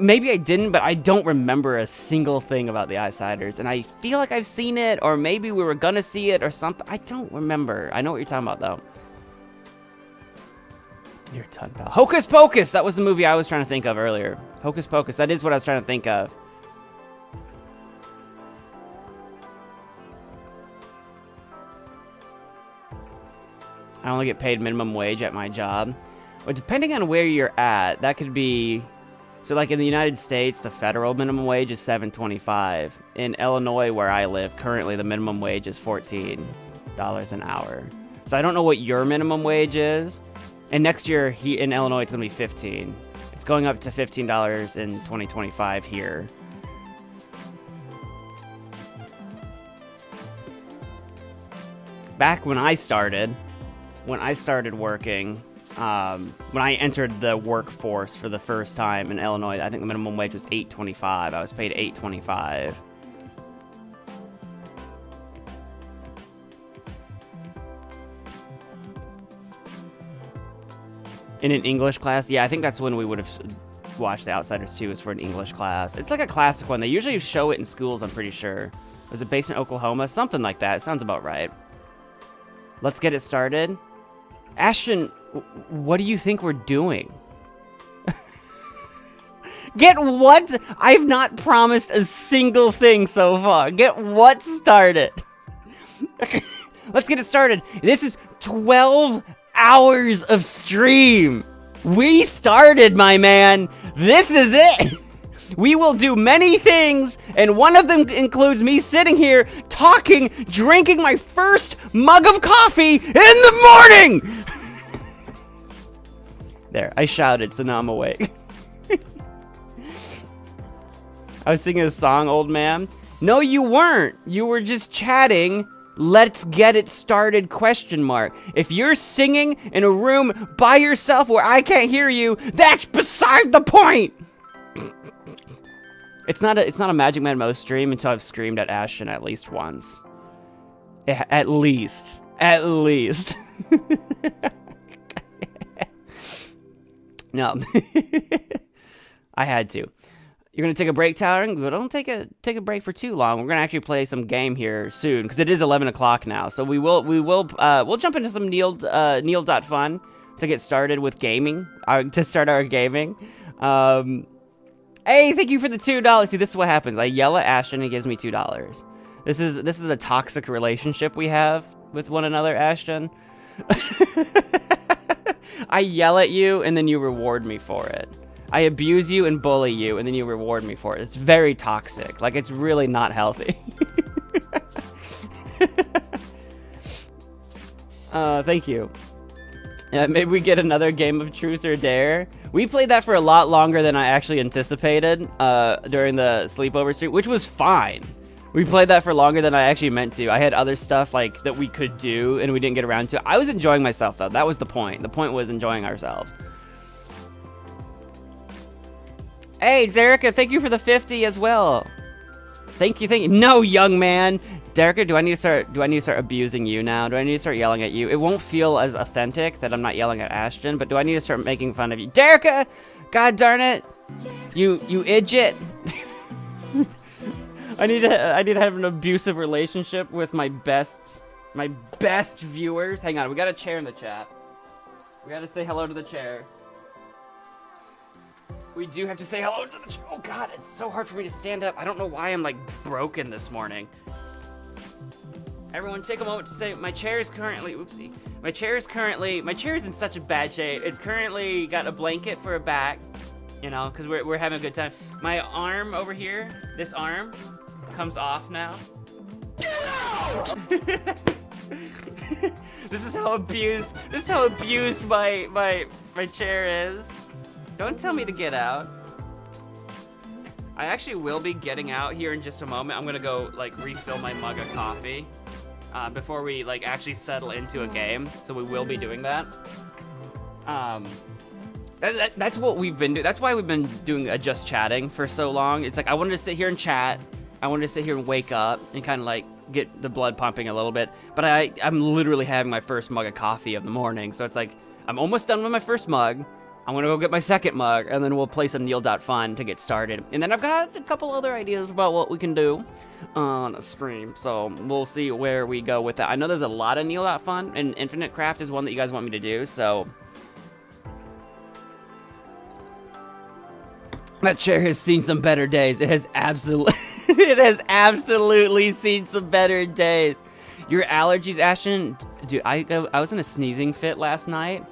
S1: maybe I didn't, but I don't remember a single thing about The Outsiders, and I feel like I've seen it, or maybe we were gonna see it or something. I don't remember. I know what you're talking about though. You're a ton, pal. Hocus Pocus! That was the movie I was trying to think of earlier. Hocus Pocus. That is what I was trying to think of. I only get paid minimum wage at my job. But depending on where you're at, that could be... So like in the United States, the federal minimum wage is $7.25. In Illinois, where I live, currently the minimum wage is $14 an hour. So I don't know what your minimum wage is. And next year, in Illinois, it's going to be $15. It's going up to $15 in 2025 here. Back when I started working, when I entered the workforce for the first time in Illinois, I think the minimum wage was $8.25. I was paid $8.25. In an English class? Yeah, I think that's when we would have watched The Outsiders 2, is for an English class. It's like a classic one. They usually show it in schools, I'm pretty sure. Was it based in Oklahoma? Something like that. It sounds about right. Let's get it started. Ashton, what do you think we're doing? Get what? I've not promised a single thing so far. Get what started? Let's get it started. This is 12 hours of stream. We started, my man. This is it. We will do many things, and one of them includes me sitting here, talking, drinking my first mug of coffee in the morning! There, I shouted, so now I'm awake. I was singing a song, old man. No, you weren't. You were just chatting. Let's get it started, question mark. If you're singing in a room by yourself where I can't hear you, that's beside the point. It's not a MagicManMo stream until I've screamed at Ashton at least once. At least. No. I had to. You're gonna take a break, Tyler? But don't take a break for too long. We're gonna actually play some game here soon because it is 11 o'clock now. So we'll jump into some Neil.fun to get started with gaming. To start our gaming. Hey, thank you for the $2. See, this is what happens. I yell at Ashton, and he gives me $2. This is a toxic relationship we have with one another, Ashton. I yell at you, and then you reward me for it. I abuse you and bully you, and then you reward me for it. It's very toxic. Like, it's really not healthy. Thank you. Maybe we get another game of Truth or Dare. We played that for a lot longer than I actually anticipated during the sleepover stream, which was fine. We played that for longer than I actually meant to. I had other stuff like that we could do, and we didn't get around to. I was enjoying myself, though. That was the point. The point was enjoying ourselves. Hey, Derica, thank you for the 50 as well. Thank you. No, young man. Derica, do I need to start abusing you now? Do I need to start yelling at you? It won't feel as authentic that I'm not yelling at Ashton, but do I need to start making fun of you? Derica! God darn it! You idiot! I need to have an abusive relationship with my best viewers. Hang on, we got a chair in the chat. We gotta say hello to the chair. We do have to say hello to the chair. Oh god, it's so hard for me to stand up. I don't know why I'm like broken this morning. Everyone take a moment to say my chair is currently, oopsie. My chair is in such a bad shape. It's currently got a blanket for a back, you know, because we're having a good time. My arm over here, this arm, comes off now. Get out! This is how abused my chair is. Don't tell me to get out. I actually will be getting out here in just a moment. I'm gonna go like refill my mug of coffee before we like actually settle into a game. So we will be doing that. That's what we've been doing. That's why we've been doing just chatting for so long. It's like I wanted to sit here and chat. I wanted to sit here and wake up and kind of like get the blood pumping a little bit. But I'm literally having my first mug of coffee of the morning. So it's like I'm almost done with my first mug. I'm gonna go get my second mug, and then we'll play some Neil.fun to get started. And then I've got a couple other ideas about what we can do on a stream, so we'll see where we go with that. I know there's a lot of Neil.fun, and Infinite Craft is one that you guys want me to do, so... That chair has seen some better days. It has absolutely... it has absolutely seen some better days. Your allergies, Ashton? Dude, I was in a sneezing fit last night.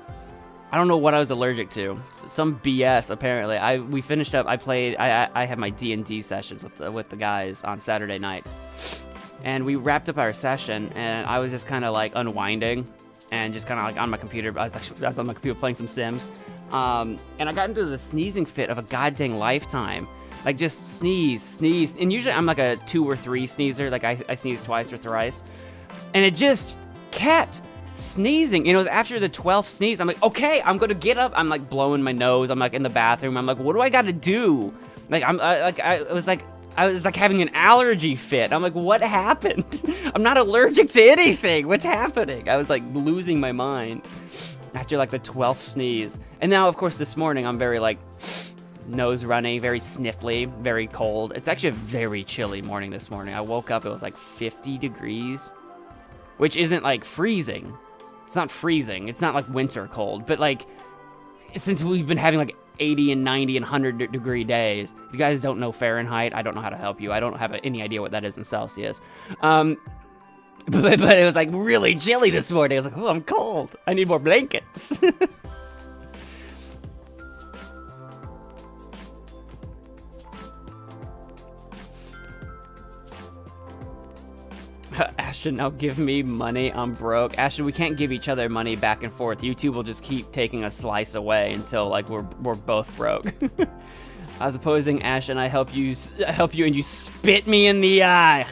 S1: I don't know what I was allergic to. Some BS, apparently. We finished up. I had my D&D sessions with the guys on Saturday nights, and we wrapped up our session. And I was just kind of like unwinding, and just kind of like on my computer. I was on my computer playing some Sims, and I got into the sneezing fit of a goddamn lifetime. Like just sneeze, and usually I'm like a 2 or 3 sneezer. Like I sneeze twice or thrice, and it just kept sneezing. And it was after the 12th sneeze. I'm like, okay, I'm gonna get up. I'm like blowing my nose. I'm like in the bathroom. I'm like, what do I gotta do? Like I was like having an allergy fit. I'm like, what happened? I'm not allergic to anything. What's happening? I was like losing my mind after like the 12th sneeze. And now, of course, this morning I'm very like nose runny, very sniffly, very cold. It's actually a very chilly morning this morning. I woke up, it was like 50 degrees, which isn't like freezing. It's not freezing. It's not like winter cold, but like since we've been having like 80 and 90 and 100 degree days, if you guys don't know Fahrenheit, I don't know how to help you. I don't have any idea what that is in Celsius. But it was like really chilly this morning. I was like, oh, I'm cold. I need more blankets. Ashton, now give me money. I'm broke. Ashton, we can't give each other money back and forth. YouTube will just keep taking a slice away until like we're both broke. I was opposing Ashton. I help you and you spit me in the eye.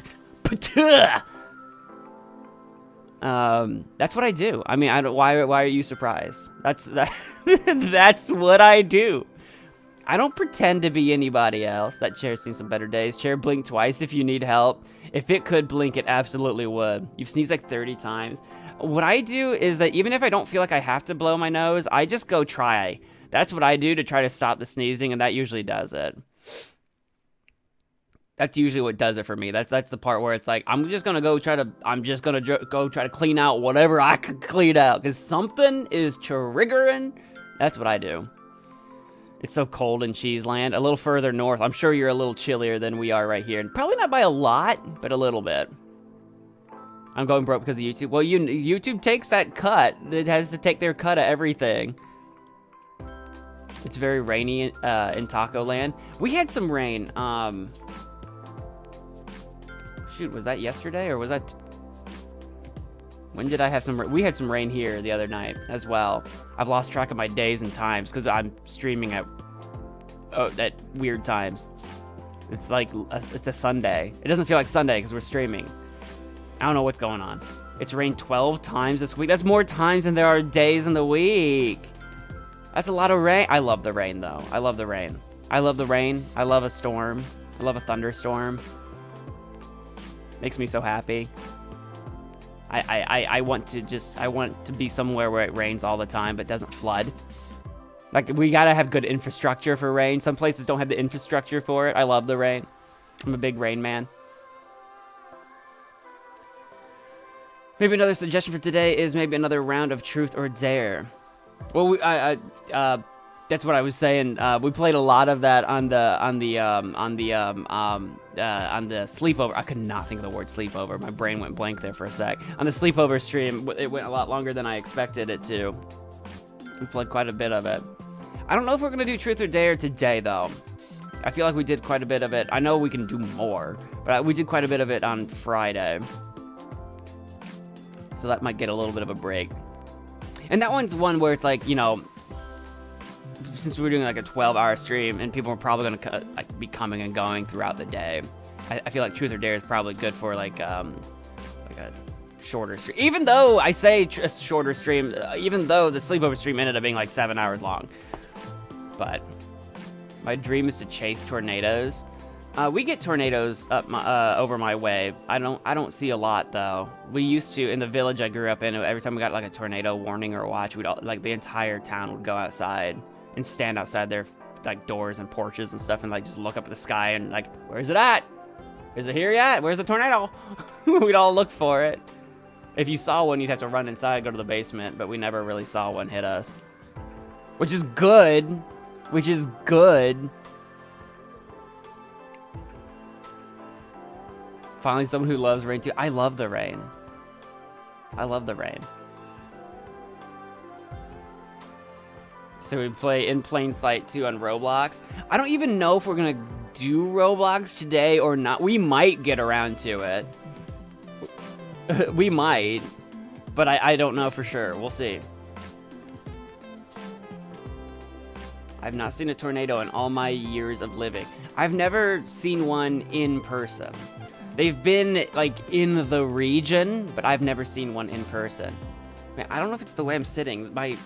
S1: That's what I do. I mean, why are you surprised? That's what I do. I don't pretend to be anybody else. That chair's seen some better days. Chair, blink twice if you need help. If it could blink, it absolutely would. You've sneezed like 30 times. What I do is that even if I don't feel like I have to blow my nose, I just go try. That's what I do to try to stop the sneezing, and that usually does it. That's usually what does it for me. That's the part where it's like, I'm just gonna go try to clean out whatever I could clean out, because something is triggering. That's what I do. It's so cold in Cheeseland. A little further north, I'm sure you're a little chillier than we are right here. And probably not by a lot, but a little bit. I'm going broke because of YouTube. Well, YouTube takes that cut. It has to take their cut of everything. It's very rainy in Taco Land. We had some rain. Shoot, was that yesterday or was that... When did I have some... We had some rain here the other night as well. I've lost track of my days and times because I'm streaming at weird times. It's like, it's a Sunday. It doesn't feel like Sunday because we're streaming. I don't know what's going on. It's rained 12 times this week. That's more times than there are days in the week. That's a lot of rain. I love the rain, though. I love the rain. I love the rain. I love a storm. I love a thunderstorm. Makes me so happy. I want to be somewhere where it rains all the time but doesn't flood. Like, we gotta have good infrastructure for rain. Some places don't have the infrastructure for it. I love the rain. I'm a big rain man. Maybe another suggestion for today is maybe another round of Truth or Dare. Well, that's what I was saying. We played a lot of that on the sleepover. I could not think of the word sleepover. My brain went blank there for a sec. On the sleepover stream, it went a lot longer than I expected it to. We played quite a bit of it. I don't know if we're gonna do Truth or Dare today, though. I feel like we did quite a bit of it. I know we can do more, but we did quite a bit of it on Friday. So that might get a little bit of a break. And that one's one where it's like, you know, since we were doing like a 12-hour stream and people are probably going to like be coming and going throughout the day, I feel like Truth or Dare is probably good for like a shorter stream. Even though I say a shorter stream, even though the sleepover stream ended up being like 7 hours long. But my dream is to chase tornadoes. We get tornadoes up over my way. I don't see a lot though. We used to in the village I grew up in. Every time we got like a tornado warning or watch, we'd all, like the entire town would go outside and stand outside their like doors and porches and stuff and like just look up at the sky and like, where's it at? Is it here yet? Where's the tornado? We'd all look for it. If you saw one, you'd have to run inside, go to the basement, but we never really saw one hit us. Which is good. Which is good. Finally, someone who loves rain too. I love the rain. I love the rain. So we play In Plain Sight 2 on Roblox. I don't even know if we're gonna do Roblox today or not. We might get around to it. We might, but I don't know for sure. We'll see. I've not seen a tornado in all my years of living. I've never seen one in person. They've been, like, in the region, but I've never seen one in person. Man, I don't know if it's the way I'm sitting. My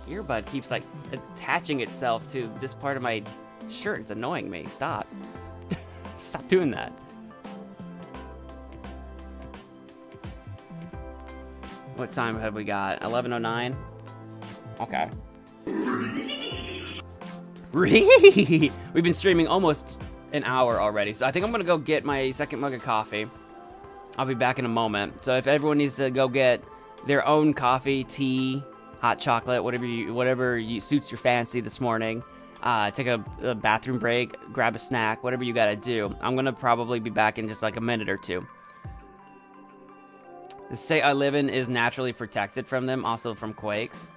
S1: earbud keeps, like, attaching itself to this part of my shirt. It's annoying me. Stop. Stop doing that. What time have we got? 11:09? Okay. We've been streaming almost an hour already, so I think I'm gonna go get my second mug of coffee. I'll be back in a moment. So if everyone needs to go get their own coffee, tea, hot chocolate, whatever suits your fancy this morning, take a bathroom break, grab a snack, whatever you gotta do. I'm gonna probably be back in just like a minute or two. The state I live in is naturally protected from them, also from quakes.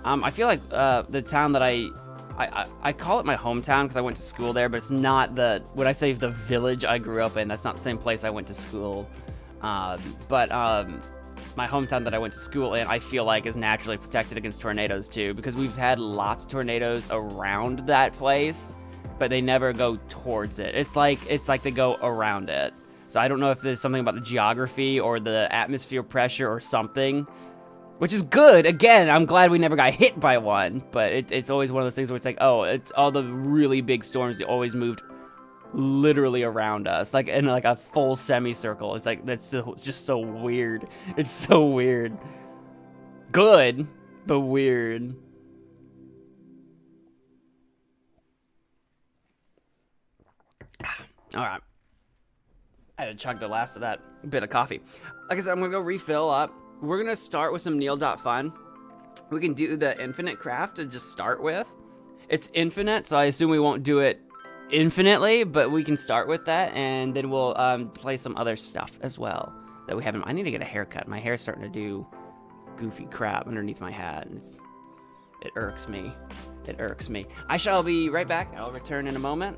S1: I feel like the town that I call it my hometown because I went to school there, but it's not when I say the village I grew up in, that's not the same place I went to school. But my hometown that I went to school in, I feel like is naturally protected against tornadoes too, because we've had lots of tornadoes around that place, but they never go towards it. It's like they go around it. So I don't know if there's something about the geography or the atmosphere pressure or something, which is good. Again, I'm glad we never got hit by one, but it's always one of those things where it's like, oh, it's all the really big storms always moved literally around us, like in like a full semicircle. It's like, it's just so weird. It's so weird. Good, but weird. All right. I had to chug the last of that bit of coffee. Like I said, I'm gonna go refill up. We're gonna start with some Neil.fun. We can do the infinite craft to just start with. It's infinite, so I assume we won't do it infinitely, but we can start with that, and then we'll play some other stuff as well that we haven't. I need to get a haircut. My hair's starting to do goofy crap underneath my hat, and it irks me. It irks me. I shall be right back. I'll return in a moment.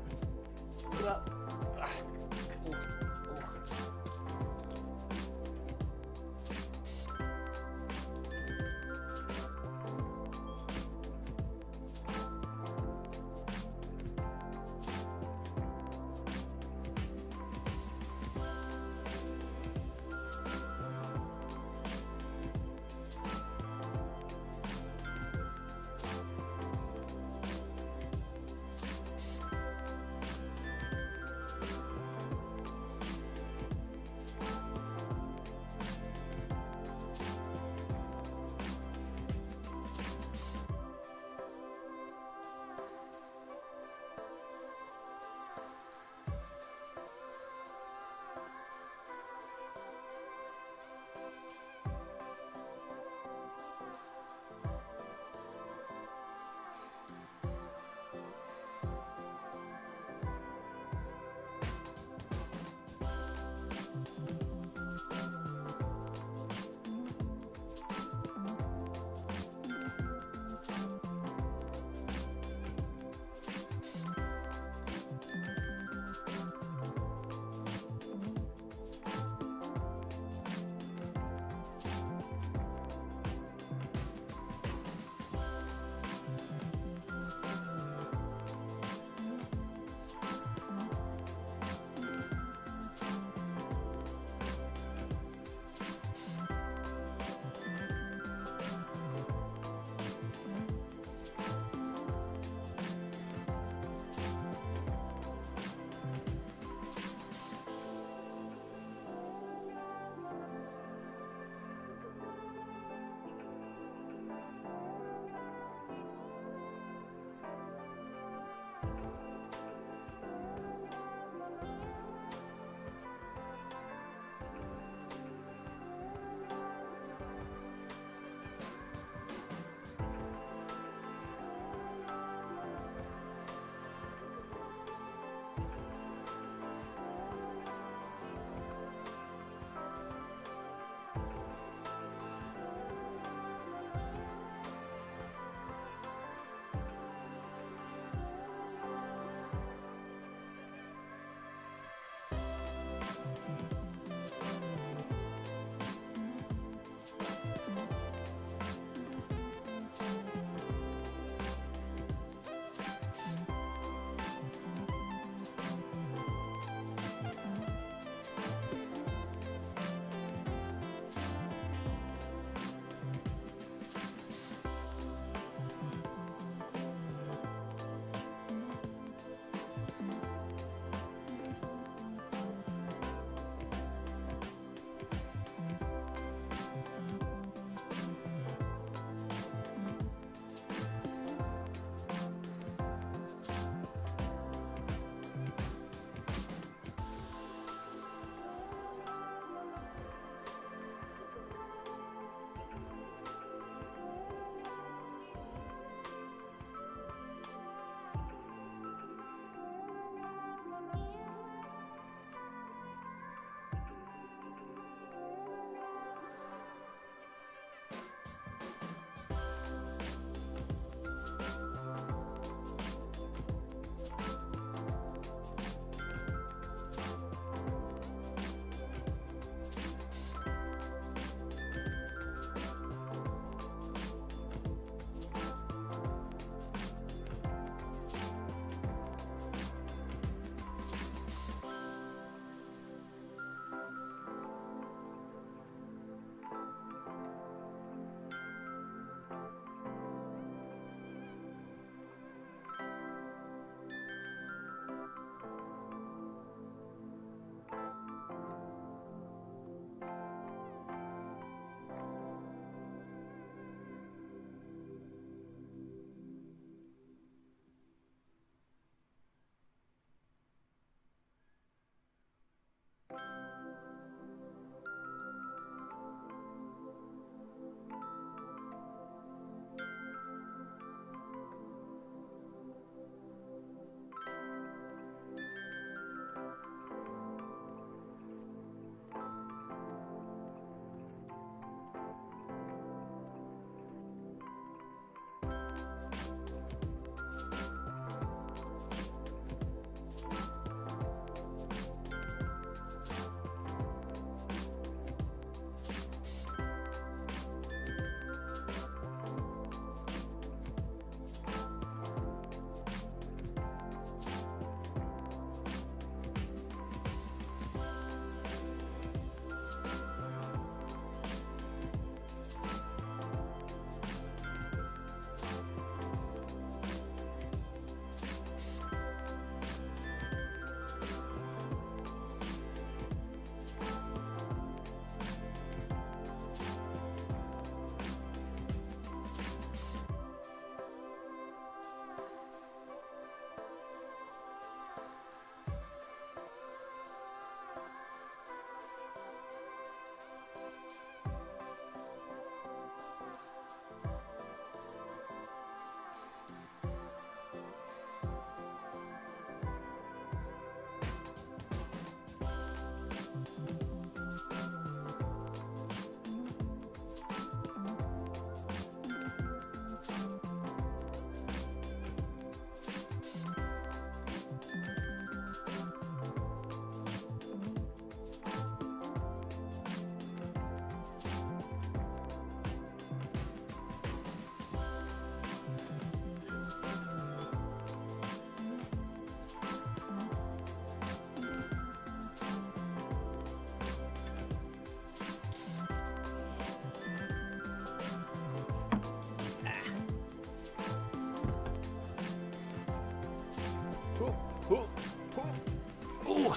S1: Ooh.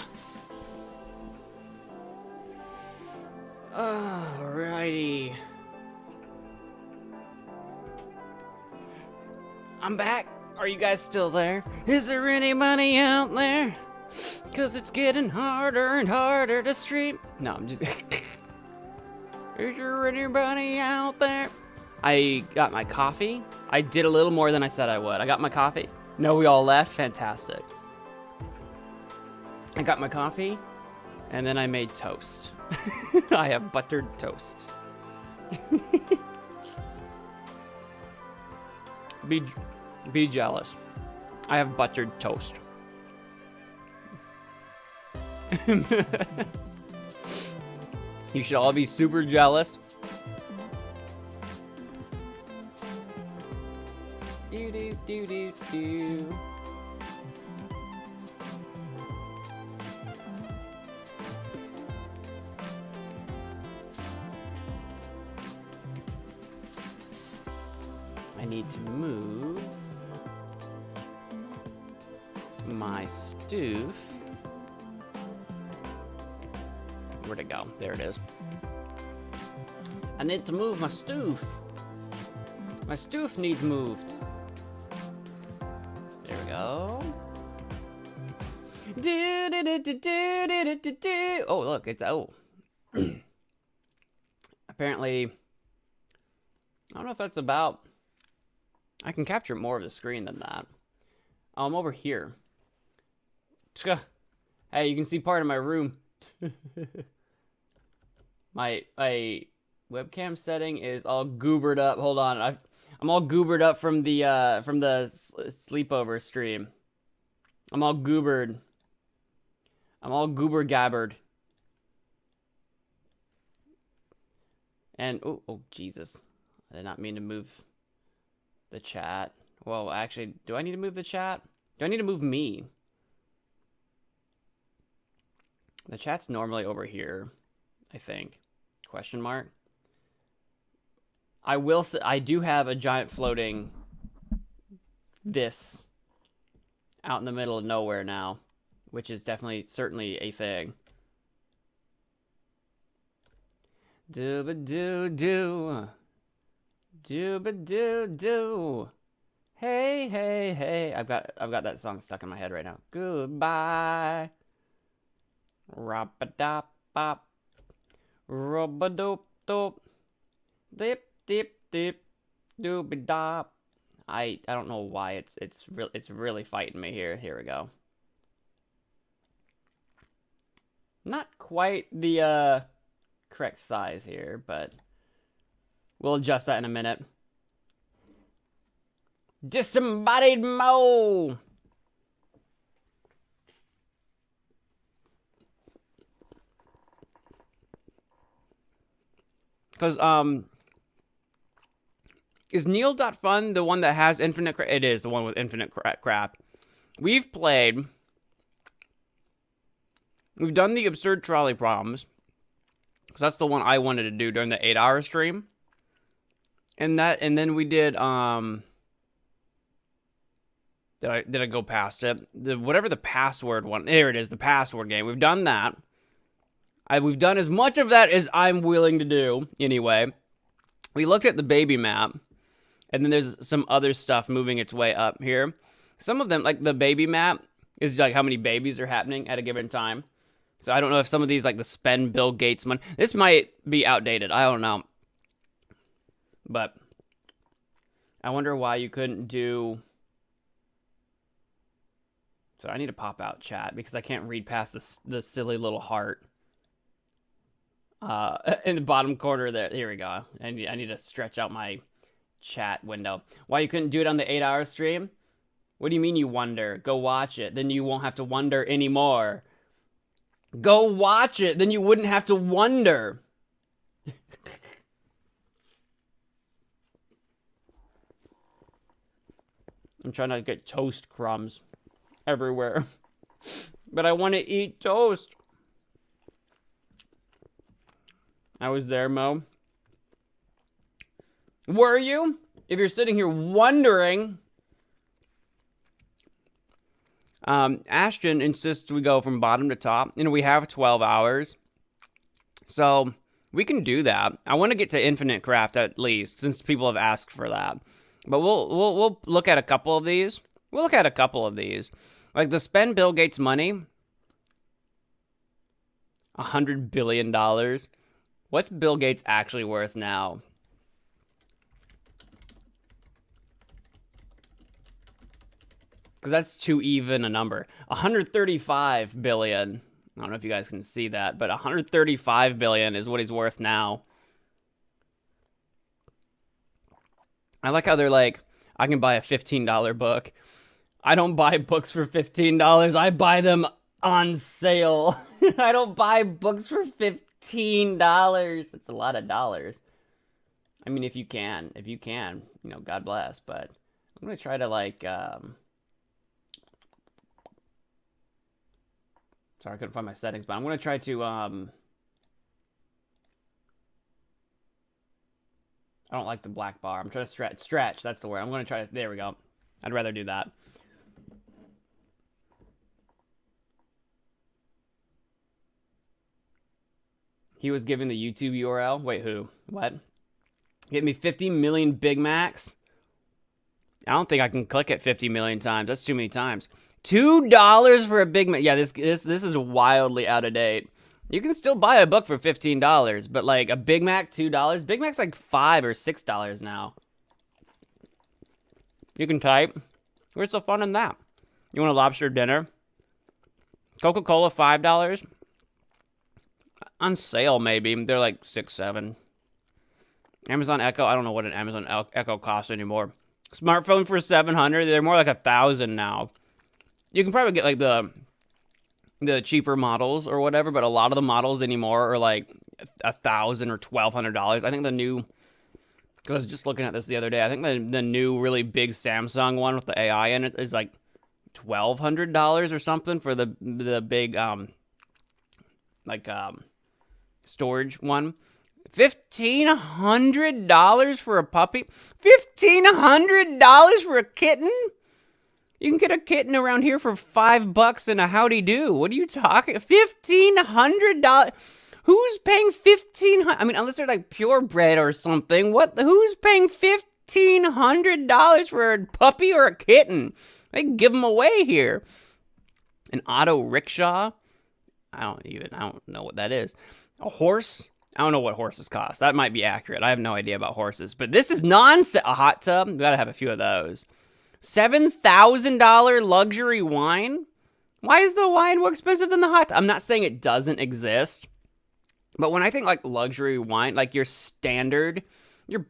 S1: Alrighty. I'm back. Are you guys still there? Is there anybody out there? Cause it's getting harder and harder to stream. No, I'm just... Is there anybody out there? I got my coffee. I did a little more than I said I would. I got my coffee. No, we all left. Fantastic. I got my coffee, and then I made toast. I have buttered toast. Be jealous. I have buttered toast. You should all be super jealous. Do do do do do. I need to move my stoof. Where'd it go? There it is. I need to move my stoof. My stoof needs moved. There we go. Do do do do do do do do. Oh, look, it's apparently, I don't know if that's about. I can capture more of the screen than that. I'm over here. Hey, you can see part of my room. my webcam setting is all goobered up. Hold on, I'm all goobered up from the sleepover stream. I'm all goobered. I'm all goober gabbered. And oh Jesus, I did not mean to move the chat. Well, actually, do I need to move the chat? Do I need to move me? The chat's normally over here, I think. Question mark. I will say, I do have a giant floating this out in the middle of nowhere now, which is definitely, certainly a thing. Do-ba-do-do. Do-ba-do-do. Hey, hey, hey. I've got that song stuck in my head right now. Goodbye. Rap-a-dop-bop. Rub-a-dope-dope. Dip-dip-dip. Dooby-dop. I don't know why it's really fighting me here. Here we go. Not quite the correct size here, but we'll adjust that in a minute. Disembodied Mo. Because is Neil.fun the one that has infinite crap? It is the one with infinite crap. We've done the absurd trolley problems. Because that's the one I wanted to do during the 8-hour stream. And then we did, did I go past it? Whatever the password one, there it is, the password game. We've done that. We've done as much of that as I'm willing to do, anyway. We looked at the baby map, and then there's some other stuff moving its way up here. Some of them, like the baby map, is like how many babies are happening at a given time. So I don't know if some of these, like the spend Bill Gates money, this might be outdated. I don't know. But I wonder why you couldn't do. So I need to pop out chat because I can't read past the silly little heart. In the bottom corner there. Here we go. I need to stretch out my chat window. Why you couldn't do it on the 8-hour stream? What do you mean you wonder? Go watch it. Then you won't have to wonder anymore. Go watch it. Then you wouldn't have to wonder. I'm trying to get toast crumbs everywhere. But I want to eat toast. I was there, Mo. Were you? If you're sitting here wondering, Ashton insists we go from bottom to top. We have 12 hours. So we can do that. I want to get to Infinite Craft at least, since people have asked for that. But we'll look at a couple of these. We'll look at a couple of these. Like the spend Bill Gates money. $100 billion. What's Bill Gates actually worth now? Because that's too even a number. 135 billion. I don't know if you guys can see that, but 135 billion is what he's worth now. I like how they're like, I can buy a $15 book. I don't buy books for $15. I buy them on sale. I don't buy books for $15. That's a lot of dollars. I mean, if you can, God bless. But I'm going to try to like, sorry, I couldn't find my settings, but I'm going to try to, I don't like the black bar. I'm trying to stretch, that's the word. I'm going to try, there we go. I'd rather do that. He was giving the YouTube URL. Wait, who? What? Get me 50 million Big Macs? I don't think I can click it 50 million times. That's too many times. $2 for a Big Mac. Yeah, this is wildly out of date. You can still buy a book for $15, but like a Big Mac, $2. Big Mac's like $5 or $6 now. You can type. Where's the fun in that? You want a lobster dinner? Coca-Cola, $5. On sale, maybe. They're like $6, $7. Amazon Echo. I don't know what an Amazon Echo costs anymore. Smartphone for $700. They're more like $1,000 now. You can probably get like the cheaper models or whatever, but a lot of the models anymore are like $1,000 or $1,200. I think the new, because I was just looking at this the other day, I think the new really big Samsung one with the AI in it is like $1,200 or something for the big storage one. $1,500 for a puppy? $1,500 for a kitten? You can get a kitten around here for $5 and a howdy do. What are you talking? $1,500? Who's paying $1,500? I mean, unless they're like purebred or something. Who's paying $1,500 for a puppy or a kitten? They can give them away here. An auto rickshaw? I don't know what that is. A horse? I don't know what horses cost. That might be accurate. I have no idea about horses. But this is nonsense. A hot tub? We gotta have a few of those. $7,000 luxury wine? Why is the wine more expensive than the hot tub? I'm not saying it doesn't exist. But when I think like luxury wine, like your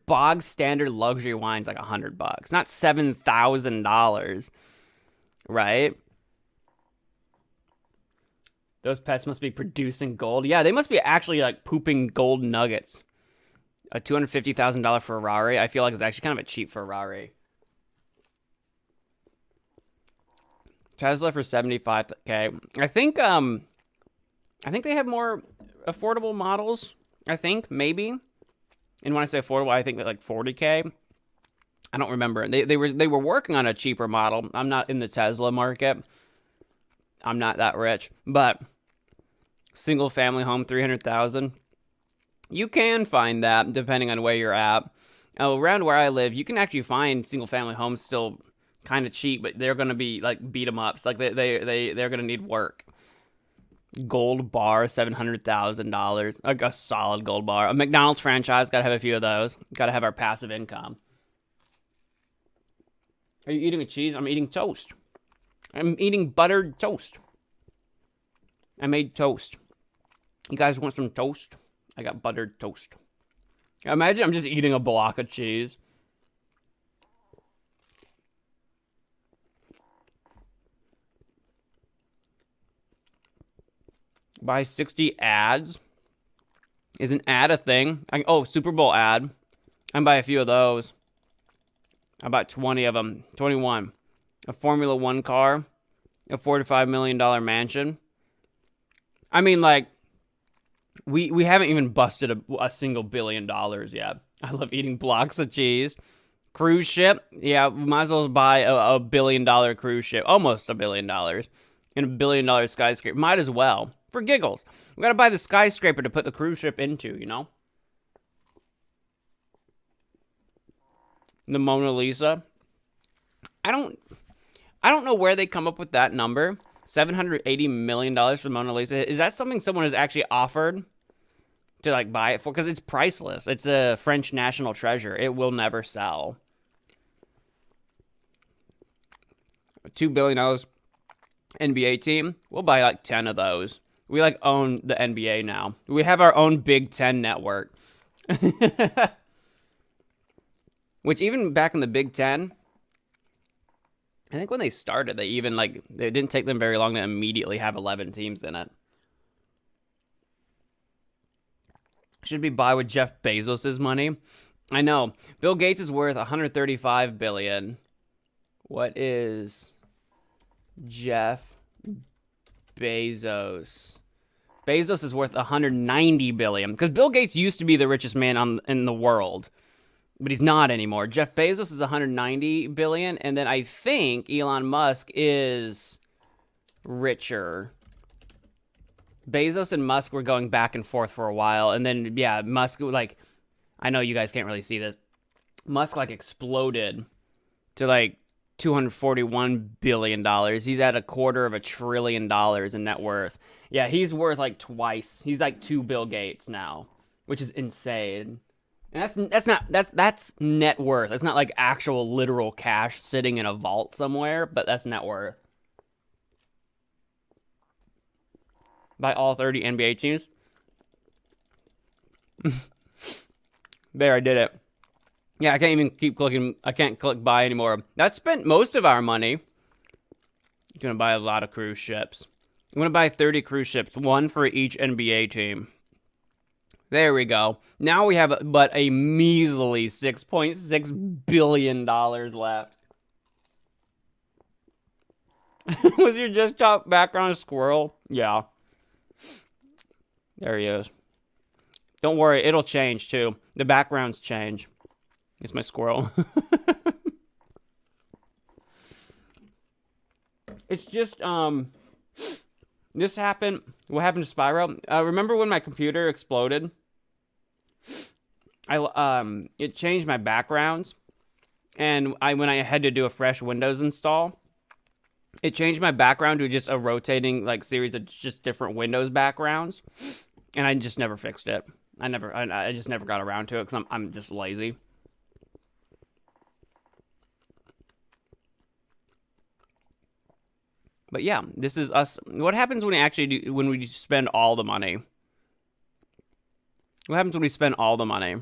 S1: bog standard luxury wine's like $100. Not $7,000. Right? Those pets must be producing gold. Yeah, they must be actually like pooping gold nuggets. A $250,000 Ferrari. I feel like it's actually kind of a cheap Ferrari. Tesla for $75K. I think they have more affordable models. I think maybe. And when I say affordable, I think that like $40K. I don't remember. They were working on a cheaper model. I'm not in the Tesla market. I'm not that rich, but single family home, $300,000. You can find that depending on where you're at. Around where I live, you can actually find single family homes still kind of cheap, but they're gonna be like beat 'em ups. Like they're gonna need work. Gold bar, $700,000. Like a solid gold bar. A McDonald's franchise, gotta have a few of those. Gotta have our passive income. Are you eating a cheese? I'm eating toast. I'm eating buttered toast. I made toast. You guys want some toast? I got buttered toast. Imagine I'm just eating a block of cheese. Buy 60 ads. Is an ad a thing? Super Bowl ad. I can buy a few of those. I bought 20 of them. 21. A Formula One car. A $45 million mansion. I mean, like, we haven't even busted a single $1 billion yet. I love eating blocks of cheese. Cruise ship? Yeah, we might as well buy a $1 billion cruise ship. Almost $1 billion. And $1 billion skyscraper. Might as well. For giggles. We gotta buy the skyscraper to put the cruise ship into, you know? The Mona Lisa. I don't know where they come up with that number. $780 million for the Mona Lisa. Is that something someone has actually offered to like buy it for? Because it's priceless. It's a French national treasure. It will never sell. $2 billion NBA team. We'll buy like 10 of those. We like own the NBA now. We have our own Big Ten network. Which even back in the Big Ten, I think when they started, they even like, it didn't take them very long to immediately have 11 teams in it. Should we buy with Jeff Bezos' money? I know. Bill Gates is worth $135 billion. What is Jeff Bezos? Bezos is worth $190 billion. Because Bill Gates used to be the richest man in the world. But he's not anymore. Jeff Bezos is $190 billion. And then I think Elon Musk is richer. Bezos and Musk were going back and forth for a while. And then, yeah, Musk, like, I know you guys can't really see this. Musk, like, exploded to, like, $241 billion. He's at $250 billion in net worth. Yeah, he's worth, like, twice. He's, like, 2 Bill Gates now, which is insane. And that's net worth. It's not, like, actual literal cash sitting in a vault somewhere, but that's net worth. By all 30 NBA teams. There, I did it. Yeah, I can't even keep clicking. I can't click buy anymore. That spent most of our money. I'm going to buy a lot of cruise ships. I'm going to buy 30 cruise ships, one for each NBA team. There we go. Now we have but a measly $6.6 billion left. Was your just top background a squirrel? Yeah. There he is. Don't worry, it'll change too. The backgrounds change. It's my squirrel. It's just, this happened. What happened to Spyro? Remember when my computer exploded? It changed my backgrounds. And when I had to do a fresh Windows install, it changed my background to just a rotating like series of just different Windows backgrounds. And I just never fixed it. I just never got around to it because I'm just lazy. But yeah, this is us. What happens when we spend all the money? What happens when we spend all the money?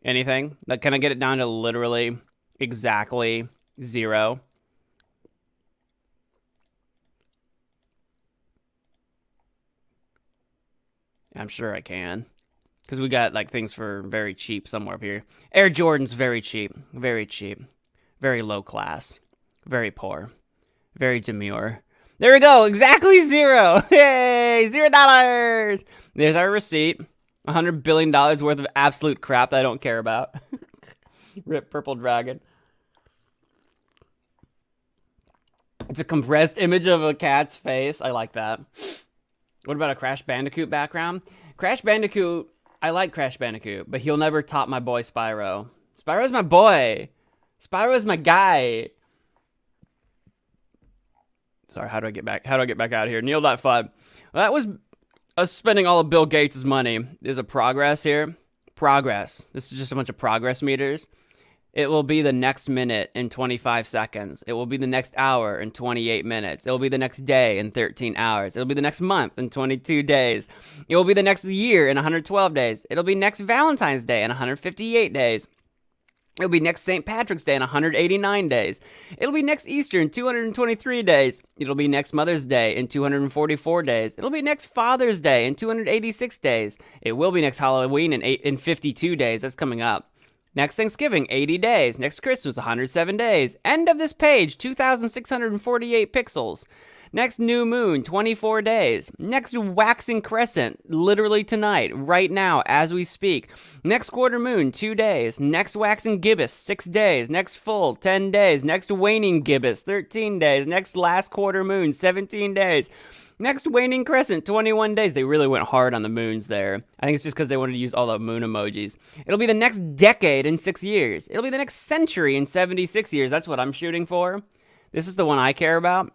S1: Anything? Like, can I get it down to literally exactly 0? I'm sure I can. Because we got, like, things for very cheap somewhere up here. Air Jordan's very cheap. Very cheap. Very low class. Very poor. Very demure. There we go. Exactly 0. Yay! $0. There's our receipt. $100 billion worth of absolute crap that I don't care about. Rip Purple Dragon. It's a compressed image of a cat's face. I like that. What about a Crash Bandicoot background? Crash Bandicoot, I like Crash Bandicoot, but he'll never top my boy Spyro. Spyro's my boy. Spyro's my guy. Sorry, how do I get back out of here? Neil.5. Well, that was us spending all of Bill Gates' money. There's a progress here. Progress. This is just a bunch of progress meters. It will be the next minute in 25 seconds. It will be the next hour in 28 minutes. It will be the next day in 13 hours. It will be the next month in 22 days. It will be the next year in 112 days. It'll be next Valentine's Day in 158 days. It'll be next St. Patrick's Day in 189 days. It'll be next Easter in 223 days. It'll be next Mother's Day in 244 days. It'll be next Father's Day in 286 days. It will be next Halloween in 52 days. That's coming up. Next Thanksgiving, 80 days. Next Christmas, 107 days. End of this page, 2,648 pixels. Next new moon, 24 days. Next waxing crescent, literally tonight, right now, as we speak. Next quarter moon, 2 days. Next waxing gibbous, 6 days. Next full, 10 days. Next waning gibbous, 13 days. Next last quarter moon, 17 days. Next waning crescent, 21 days. They really went hard on the moons there. I think it's just because they wanted to use all the moon emojis. It'll be the next decade in 6 years. It'll be the next century in 76 years. That's what I'm shooting for. This is the one I care about.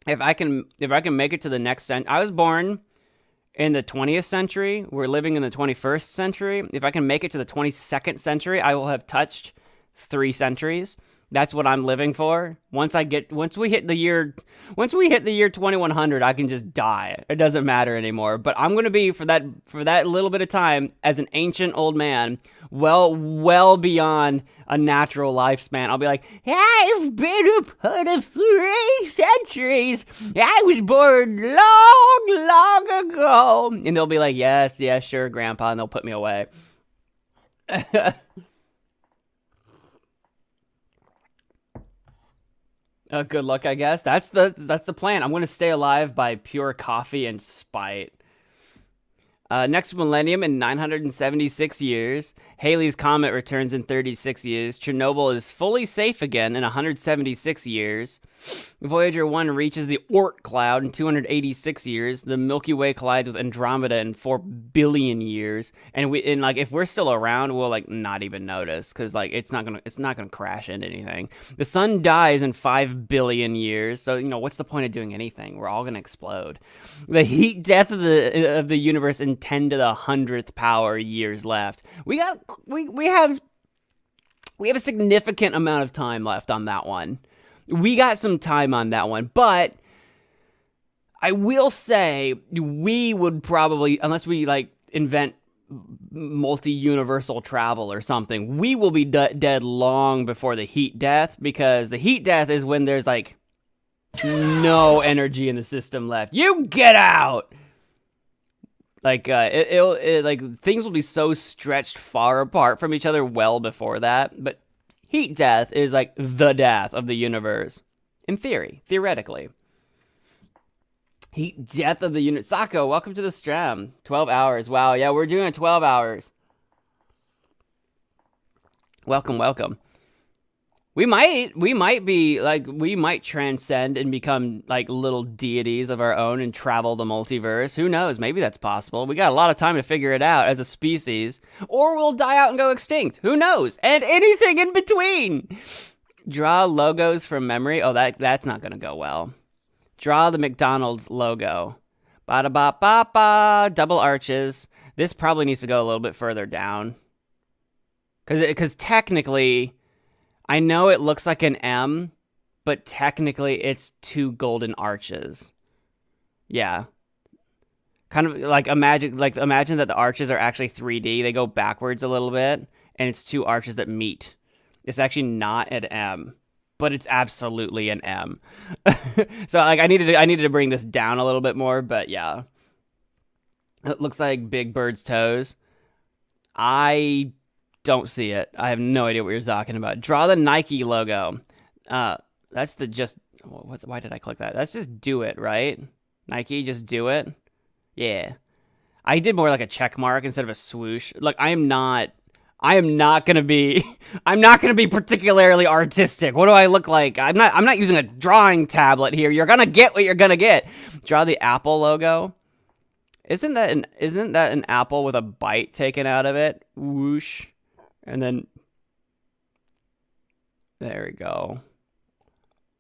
S1: If I can make it to the next century, I was born in the 20th century. We're living in the 21st century. If I can make it to the 22nd century, I will have touched 3 centuries. That's what I'm living for. Once we hit the year 2100, I can just die. It doesn't matter anymore. But I'm gonna be for that little bit of time as an ancient old man, well beyond a natural lifespan. I'll be like, I've been a part of 3 centuries. I was born long ago. And they'll be like, yes, sure, Grandpa, and they'll put me away. Good luck, I guess. That's the plan. I'm gonna stay alive by pure coffee and spite. Next millennium in 976 years. Halley's Comet returns in 36 years. Chernobyl is fully safe again in 176 years. Voyager 1 reaches the Oort cloud in 286 years. The Milky Way collides with Andromeda in 4 billion years. And if we're still around, we'll not even notice, because it's not gonna crash into anything. The sun dies in 5 billion years. So what's the point of doing anything? We're all gonna explode. The heat death of the universe in 10 to the 100th power years left. We have a significant amount of time left on that one. We got some time on that one, but I will say we would probably, unless we invent multi-universal travel or something, we will be dead long before the heat death, because the heat death is when there's no energy in the system left. You get out! Things will be so stretched far apart from each other well before that, but heat death is the death of the universe. In theoretically. Heat death of the universe. Sako, welcome to the stream. 12 hours. Wow, yeah, we're doing 12 hours. Welcome. We might transcend and become little deities of our own and travel the multiverse. Who knows? Maybe that's possible. We got a lot of time to figure it out as a species. Or we'll die out and go extinct. Who knows? And anything in between. Draw logos from memory. Oh, that's not going to go well. Draw the McDonald's logo. Ba-da-ba-ba-ba. Double arches. This probably needs to go a little bit further down. Because technically, I know it looks like an M, but technically it's 2 golden arches. Yeah. Kind of imagine that the arches are actually 3D. They go backwards a little bit, and it's 2 arches that meet. It's actually not an M, but it's absolutely an M. So I needed to bring this down a little bit more, but yeah. It looks like Big Bird's toes. I don't see it. I have no idea what you're talking about. Draw the Nike logo. That's the just... Why did I click that? That's just do it, right? Nike, just do it. Yeah. I did more like a check mark instead of a swoosh. Look, I am not gonna be particularly artistic. What do I look like? I'm not using a drawing tablet here. You're gonna get what you're gonna get. Draw the Apple logo. Isn't that an apple with a bite taken out of it? Whoosh. And then there we go.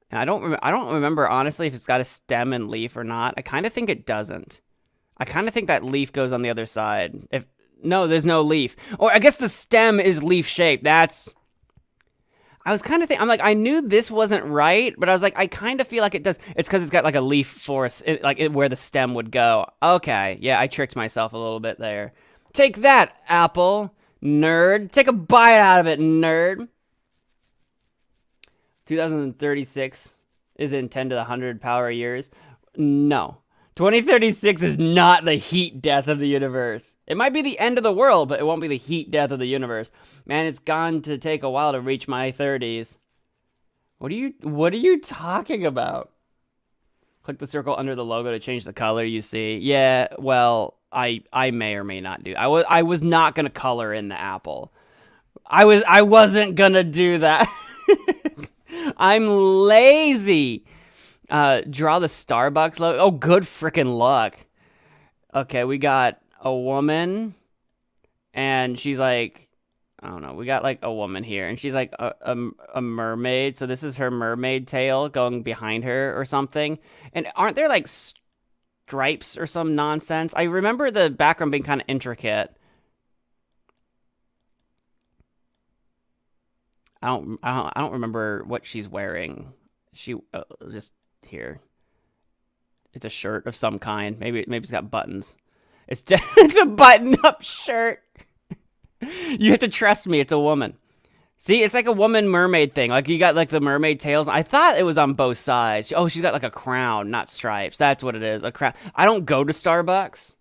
S1: And I don't remember honestly if it's got a stem and leaf or not. I kind of think it doesn't. I kind of think that leaf goes on the other side. No, there's no leaf. Or I guess the stem is leaf shaped. I was kind of thinking, I'm like, I knew this wasn't right, but I was like, I kind of feel like it does. It's because it's got like a leaf forest, where the stem would go. Okay, yeah, I tricked myself a little bit there. Take that, Apple, nerd. Take a bite out of it, nerd. 2036 is in 10 to the 100 power years. No. 2036 is not the heat death of the universe. It might be the end of the world, but it won't be the heat death of the universe. Man, it's gone to take a while to reach my 30s. What are you talking about? Click the circle under the logo to change the color you see. Yeah, well, I may or may not do. I was not gonna color in the apple. I wasn't gonna do that. I'm lazy. Draw the Starbucks logo. Oh, good freaking luck. Okay, we got a woman, and she's like, I don't know. We got like a woman here, and she's like a mermaid. So this is her mermaid tail going behind her or something. And aren't there like stripes or some nonsense? I remember the background being kind of intricate. I don't remember what she's wearing. She just here. It's a shirt of some kind. Maybe it's got buttons. It's a button-up shirt. You have to trust me. It's a woman. See, it's like a woman mermaid thing. Like you got like the mermaid tails. I thought it was on both sides. Oh, she's got like a crown, not stripes. That's what it is. A crown. I don't go to Starbucks.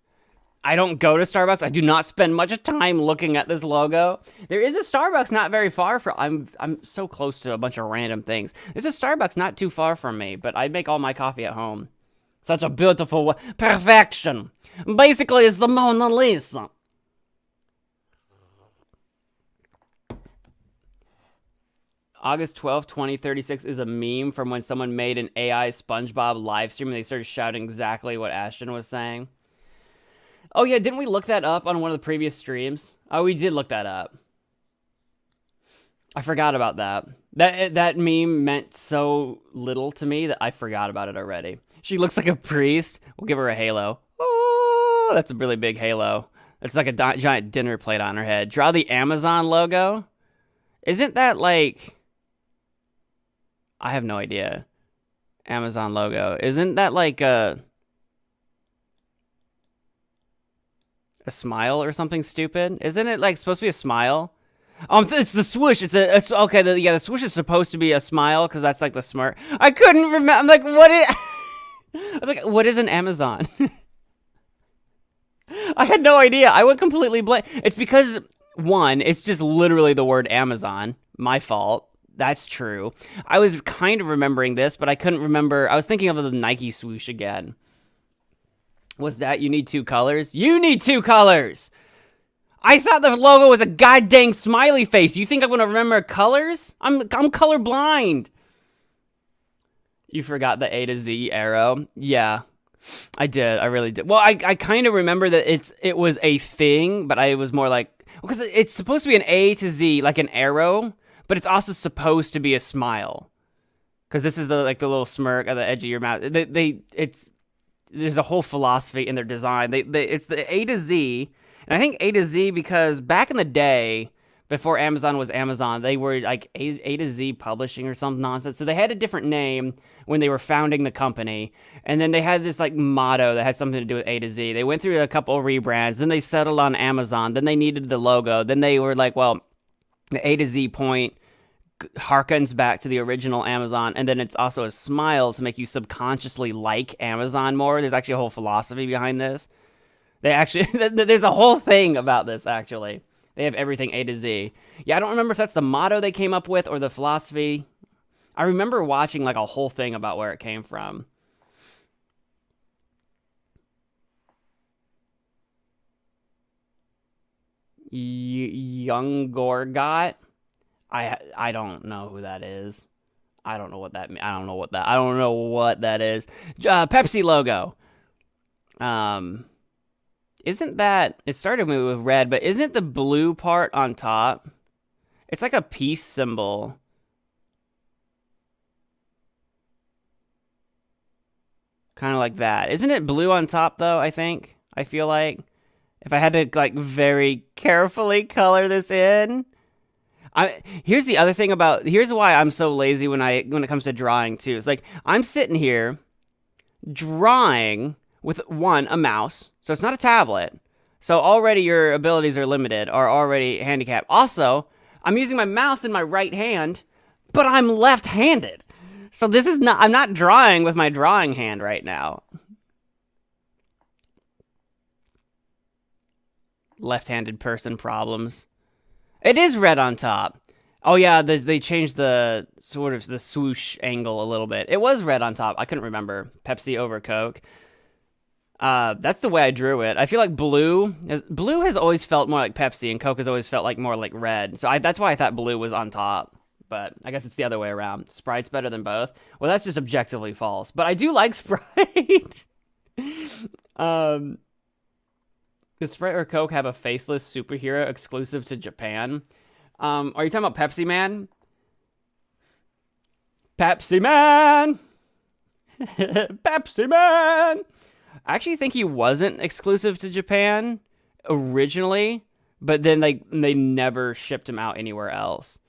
S1: I do not spend much time looking at this logo. There is a Starbucks not very far from. I'm so close to a bunch of random things. There's a Starbucks not too far from me, but I make all my coffee at home. Such a beautiful perfection. Basically, it's the Mona Lisa. August 12th, 2036 is a meme from when someone made an AI SpongeBob live stream and they started shouting exactly what Ashton was saying. Oh yeah, didn't we look that up on one of the previous streams? Oh, we did look that up. I forgot about that. That meme meant so little to me that I forgot about it already. She looks like a priest. We'll give her a halo. Oh, that's a really big halo. It's like a giant dinner plate on her head. Draw the Amazon logo. Isn't that like... I have no idea. Amazon logo. Isn't that like a smile or something stupid? Isn't it like supposed to be a smile? It's the swoosh. It's okay. The swoosh is supposed to be a smile because that's like the smirk. I couldn't remember. I'm like, what is? I was like, what is an Amazon? I had no idea. I would completely blame. It's because one, it's just literally the word Amazon. My fault. That's true. I was kind of remembering this, but I couldn't remember. I was thinking of the Nike swoosh again. Was that you need two colors? You need two colors! I thought the logo was a goddamn smiley face. You think I'm gonna remember colors? I'm colorblind. You forgot the A to Z arrow? Yeah, I did. I really did. Well, I kind of remember that it was a thing, but I was more like... Because it's supposed to be an A to Z, like an arrow, but it's also supposed to be a smile. Because this is the little smirk at the edge of your mouth. There's a whole philosophy in their design. It's the A to Z, and I think A to Z because back in the day, before Amazon was Amazon, they were like A to Z Publishing or some nonsense. So they had a different name when they were founding the company, and then they had this like motto that had something to do with A to Z. They went through a couple of rebrands, then they settled on Amazon, then they needed the logo, then they were like, well, the A to Z point harkens back to the original Amazon, and then it's also a smile to make you subconsciously like Amazon more. There's actually a whole philosophy behind this. There's a whole thing about this, actually. They have everything A to Z. Yeah, I don't remember if that's the motto they came up with or the philosophy. I remember watching like a whole thing about where it came from. Young Gorgot. I don't know who that is. I don't know what that means. I don't know what that is. Pepsi logo. Isn't that... It started with red, but isn't the blue part on top? It's like a peace symbol. Kind of like that. Isn't it blue on top, though, I think? I feel like. If I had to, like, very carefully color this in... Here's the other thing about... Here's why I'm so lazy when it comes to drawing, too. It's like, I'm sitting here drawing... with one, a mouse, so it's not a tablet. So already your abilities are limited, are already handicapped. Also, I'm using my mouse in my right hand, but I'm left-handed. So this is not, I'm not drawing with my drawing hand right now. Left-handed person problems. It is red on top. Oh yeah, they changed the sort of the swoosh angle a little bit. It was red on top. I couldn't remember. Pepsi over Coke. That's the way I drew it. I feel like blue has always felt more like Pepsi, and Coke has always felt like more like red. So that's why I thought blue was on top. But I guess it's the other way around. Sprite's better than both. Well, that's just objectively false. But I do like Sprite. Does Sprite or Coke have a faceless superhero exclusive to Japan? Are you talking about Pepsi Man? Pepsi Man! Pepsi Man! I actually think he wasn't exclusive to Japan originally, but then they never shipped him out anywhere else.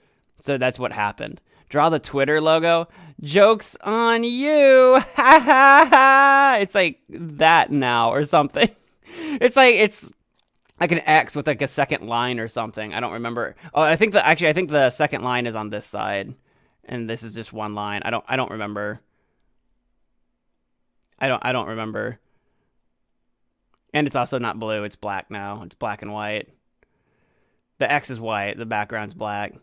S1: So that's what happened. Draw the Twitter logo. Joke's on you. Ha ha ha. It's like that now or something. It's like an X with like a second line or something. I don't remember. Oh, I think the second line is on this side, and this is just one line. I don't remember. I don't remember. And it's also not blue. It's black now. It's black and white. The X is white. The background's black.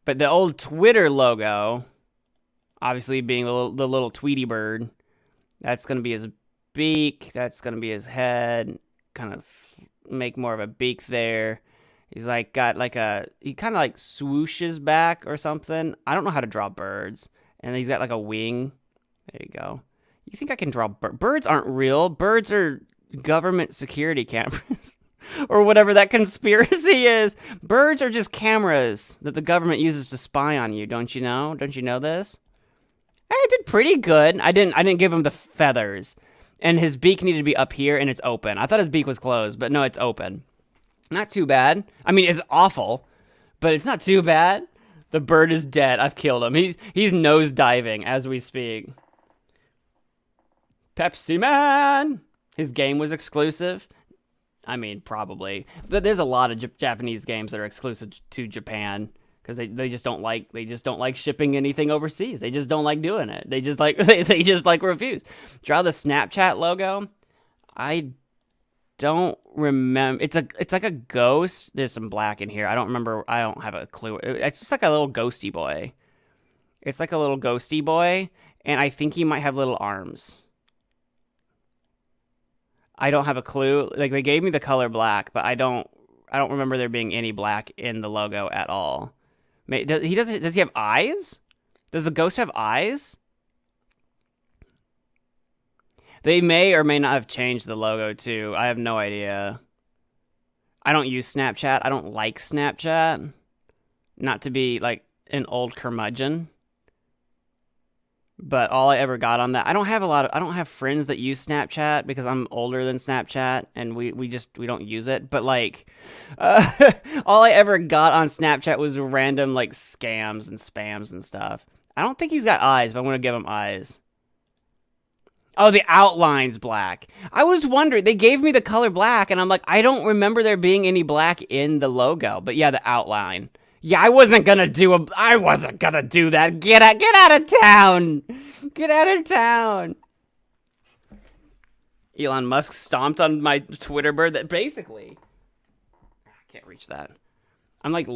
S1: But the old Twitter logo, obviously being the little Tweety bird, that's gonna be his beak. That's gonna be his head. Kind of make more of a beak there. He's like got like he kind of like swooshes back or something. I don't know how to draw birds. And he's got like a wing. There you go. You think I can draw birds? Aren't real. Birds are government security cameras or whatever that conspiracy is. Birds are just cameras that the government uses to spy on you. Don't you know? Don't you know this? I did pretty good. I didn't give him the feathers. And his beak needed to be up here, and it's open. I thought his beak was closed, but no, it's open. Not too bad. I mean, it's awful, but it's not too bad. The bird is dead. I've killed him. He's nose diving as we speak. Pepsi Man! His game was exclusive. I mean, probably. But there's a lot of Japanese games that are exclusive to Japan. Because they just don't like shipping anything overseas. They just don't like doing it. They just like refuse. Draw the Snapchat logo. I don't remember. It's like a ghost. There's some black in here. I don't remember. I don't have a clue. It's just like a little ghosty boy. It's like a little ghosty boy, and I think he might have little arms. I don't have a clue. Like they gave me the color black, but I don't remember there being any black in the logo at all. Does he have eyes? Does the ghost have eyes? They may or may not have changed the logo too. I have no idea. I don't use Snapchat. I don't like Snapchat. Not to be like an old curmudgeon. But all I ever got on that, I don't have friends that use Snapchat because I'm older than Snapchat and we don't use it. But like, all I ever got on Snapchat was random like scams and spams and stuff. I don't think he's got eyes, but I'm gonna give him eyes. Oh, the outline's black. I was wondering, they gave me the color black and I'm like, I don't remember there being any black in the logo. But yeah, the outline. Yeah, I wasn't gonna do that. Get out of town. Get out of town. Elon Musk stomped on my Twitter bird that basically, I can't reach that. I'm like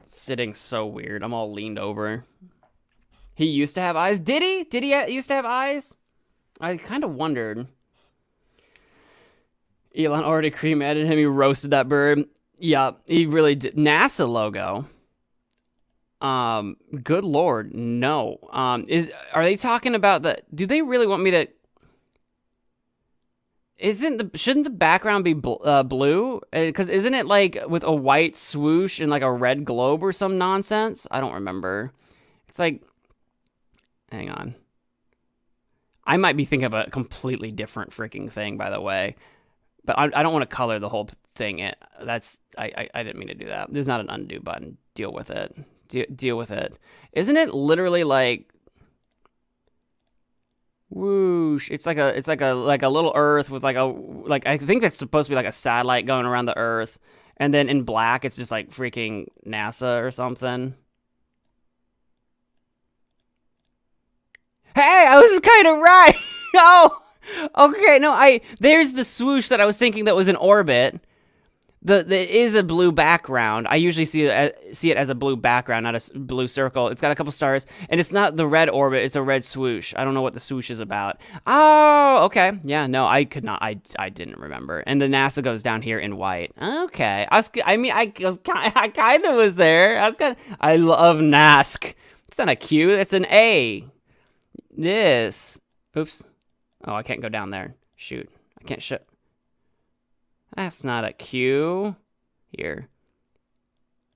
S1: sitting so weird. I'm all leaned over. He used to have eyes. Did he? Did he used to have eyes? I kind of wondered. Elon already cremated him. He roasted that bird. Yeah, he really did. NASA logo. Good Lord, no. Are they talking about do they really want me to? Shouldn't the background be blue? Because isn't it like with a white swoosh and like a red globe or some nonsense? I don't remember. It's like, hang on. I might be thinking of a completely different freaking thing, by the way. But I don't want to color the whole thing. I didn't mean to do that. There's not an undo button. Deal with it. Deal with it. Isn't it literally like whoosh? It's like a little Earth with like I think that's supposed to be like a satellite going around the Earth, and then in black it's just like freaking NASA or something. Hey, I was kind of right. Oh. Okay, no, there's the swoosh that I was thinking that was in orbit. It is a blue background. I usually see it as a blue background, not a blue circle. It's got a couple stars, and it's not the red orbit. It's a red swoosh. I don't know what the swoosh is about. Oh, okay. Yeah, no, I could not. I didn't remember. And the NASA goes down here in white. Okay. I kind of was there. I love NASC. It's not a Q. It's an A. This. Oops. Oh, I can't go down there. Shoot. I can't show. That's not a Q. Here.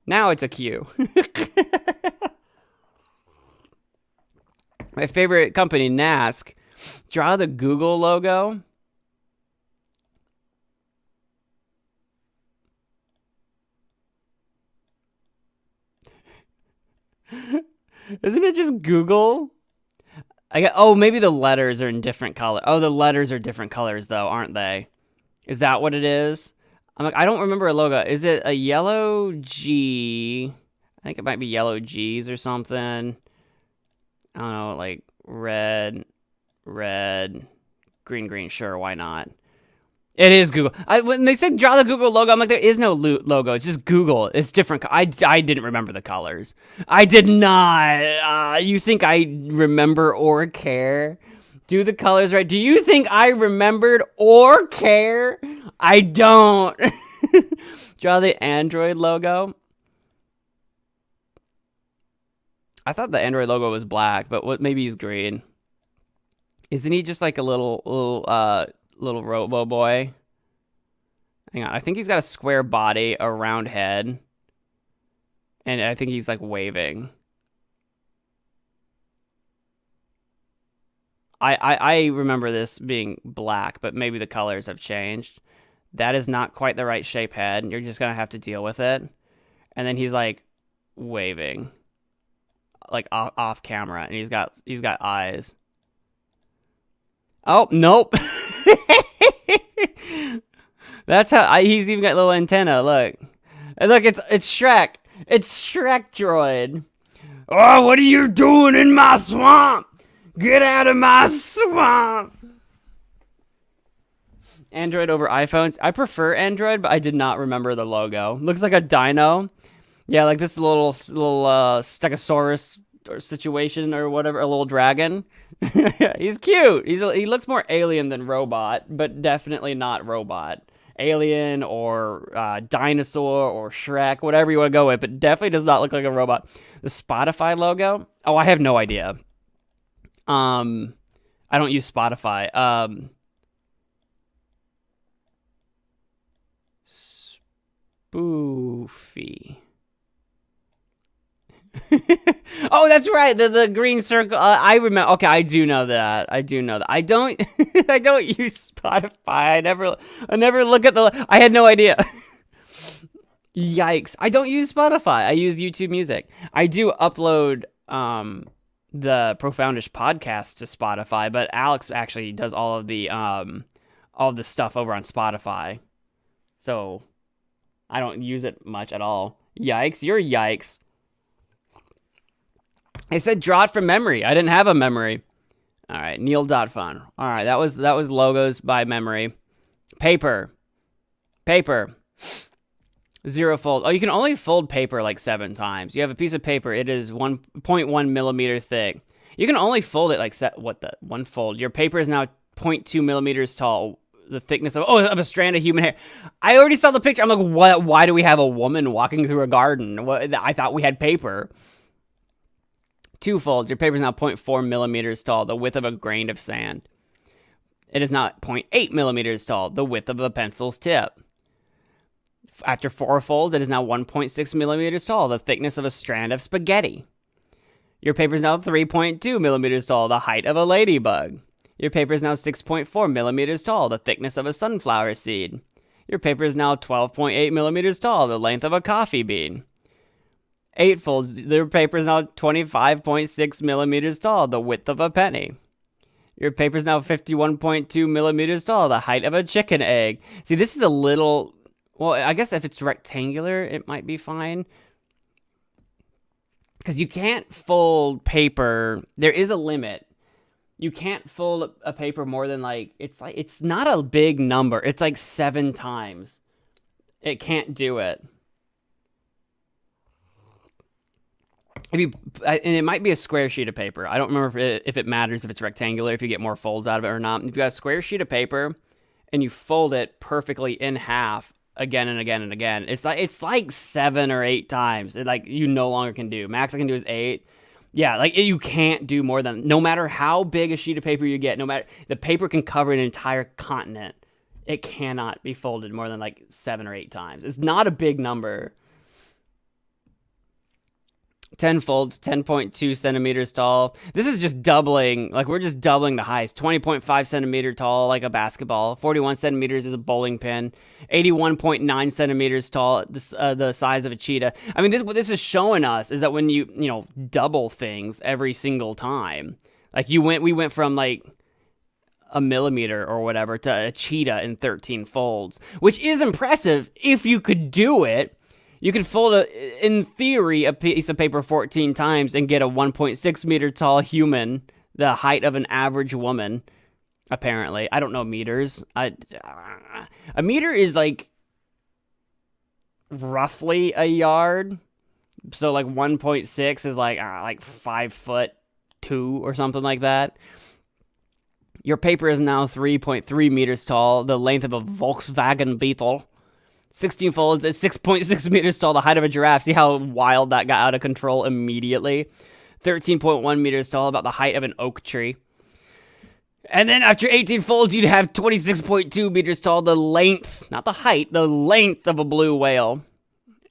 S1: Now it's a Q. My favorite company, NASC. Draw the Google logo. Isn't it just Google? Oh, maybe the letters are in different color. Oh, the letters are different colors, though, aren't they? Is that what it is? I'm like, I don't remember a logo. Is it a yellow G? I think it might be yellow G's or something. I don't know, like red, green. Sure, why not? It is Google. When they said draw the Google logo, I'm like, there is no logo. It's just Google. It's different. I didn't remember the colors. I did not. You think I remember or care? Do the colors right. Do you think I remembered or care? I don't. Draw the Android logo. I thought the Android logo was black, but maybe he's green. Isn't he just like a little robo boy? Hang on. I think he's got a square body, a round head. And I think he's like waving. I remember this being black, but maybe the colors have changed. That is not quite the right shape head. You're just going to have to deal with it. And then he's like waving. Like off camera. And he's got eyes. Oh, nope. That's how he's even got little antenna. Look. And look, it's Shrek. It's Shrek droid. Oh, what are you doing in my swamp? Get out of my swamp. Android over iPhones. I prefer Android, but I did not remember the logo. Looks like a dino. Yeah, like this little Stegosaurus or situation or whatever, a little dragon. He's cute. He looks more alien than robot, but definitely not robot. Alien or dinosaur or Shrek, whatever you want to go with, but definitely does not look like a robot. The Spotify logo? Oh, I have no idea. I don't use Spotify. Spoofy. Oh, that's right. The green circle. I remember. Okay, I do know that. I don't. I don't use Spotify. I never look at the. I had no idea. Yikes! I don't use Spotify. I use YouTube Music. I do upload the Profoundish podcast to Spotify, but Alex actually does all of the stuff over on Spotify. So I don't use it much at all. Yikes! You're yikes. I said draw it from memory. I didn't have a memory. All right, Neil.fun. All right, that was logos by memory. Paper. 0 fold. Oh, you can only fold paper like 7 times. You have a piece of paper. It is 1.1 millimeter thick. You can only fold it like one fold. Your paper is now 0.2 millimeters tall. The thickness of a strand of human hair. I already saw the picture. I'm like, what? Why do we have a woman walking through a garden? I thought we had paper. 2 folds. Your paper is now 0.4 millimeters tall, the width of a grain of sand. It is now 0.8 millimeters tall, the width of a pencil's tip. After 4 folds, it is now 1.6 millimeters tall, the thickness of a strand of spaghetti. Your paper is now 3.2 millimeters tall, the height of a ladybug. Your paper is now 6.4 millimeters tall, the thickness of a sunflower seed. Your paper is now 12.8 millimeters tall, the length of a coffee bean. 8 folds. Your paper is now 25.6 millimeters tall, the width of a penny. Your paper is now 51.2 millimeters tall, the height of a chicken egg. See, this is a little... Well, I guess if it's rectangular, it might be fine. Because you can't fold paper. There is a limit. You can't fold a paper more than it's not a big number. It's like 7 times. It can't do it. And it might be a square sheet of paper. I don't remember if it matters if it's rectangular, if you get more folds out of it or not. If you got a square sheet of paper and you fold it perfectly in half again and again and again, it's like 7 or 8 times. You no longer can do. Max I can do is 8. Yeah, you can't do more than, no matter how big a sheet of paper you get, no matter, the paper can cover an entire continent. It cannot be folded more than 7 or 8 times. It's not a big number. 10 folds, 10.2 centimeters tall. This is just doubling, we're just doubling the height. 20.5 centimeter tall, like a basketball. 41 centimeters is a bowling pin. 81.9 centimeters tall, the size of a cheetah. I mean, what this is showing us is that when you double things every single time, we went from a millimeter or whatever to a cheetah in 13 folds, which is impressive if you could do it. You could fold, in theory, a piece of paper 14 times and get a 1.6 meter tall human, the height of an average woman, apparently. I don't know meters. A meter is, roughly a yard. So, 1.6 is, 5'2" or something like that. Your paper is now 3.3 meters tall, the length of a Volkswagen Beetle. 16 folds at 6.6 meters tall, the height of a giraffe. See how wild that got out of control immediately? 13.1 meters tall, about the height of an oak tree. And then after 18 folds, you'd have 26.2 meters tall, the length, not the height, the length of a blue whale.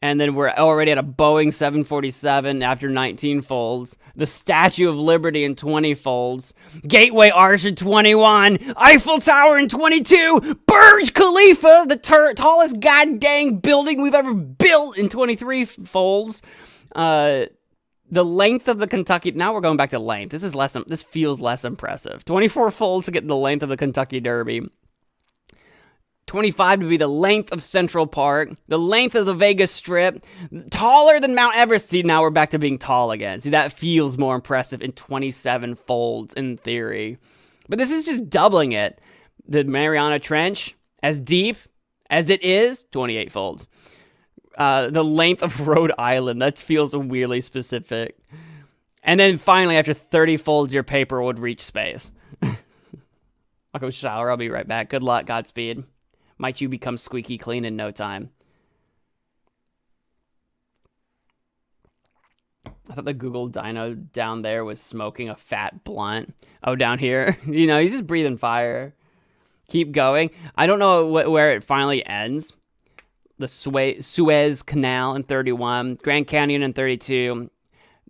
S1: And then we're already at a Boeing 747 after 19 folds. The Statue of Liberty in 20 folds. Gateway Arch in 21. Eiffel Tower in 22. Burj Khalifa, the tallest goddamn building we've ever built, in 23 folds. The length of the Kentucky... Now we're going back to length. This feels less impressive. 24 folds to get the length of the Kentucky Derby. 25 to be the length of Central Park, the length of the Vegas Strip, taller than Mount Everest. See, now we're back to being tall again. See, that feels more impressive in 27 folds in theory. But this is just doubling it. The Mariana Trench, as deep as it is, 28 folds. The length of Rhode Island, that feels weirdly specific. And then finally, after 30 folds, your paper would reach space. I'll go shower. I'll be right back. Good luck. Godspeed. Might you become squeaky clean in no time? I thought the Google Dino down there was smoking a fat blunt. Oh, down here? He's just breathing fire. Keep going. I don't know where it finally ends. The Suez Canal in 31. Grand Canyon in 32.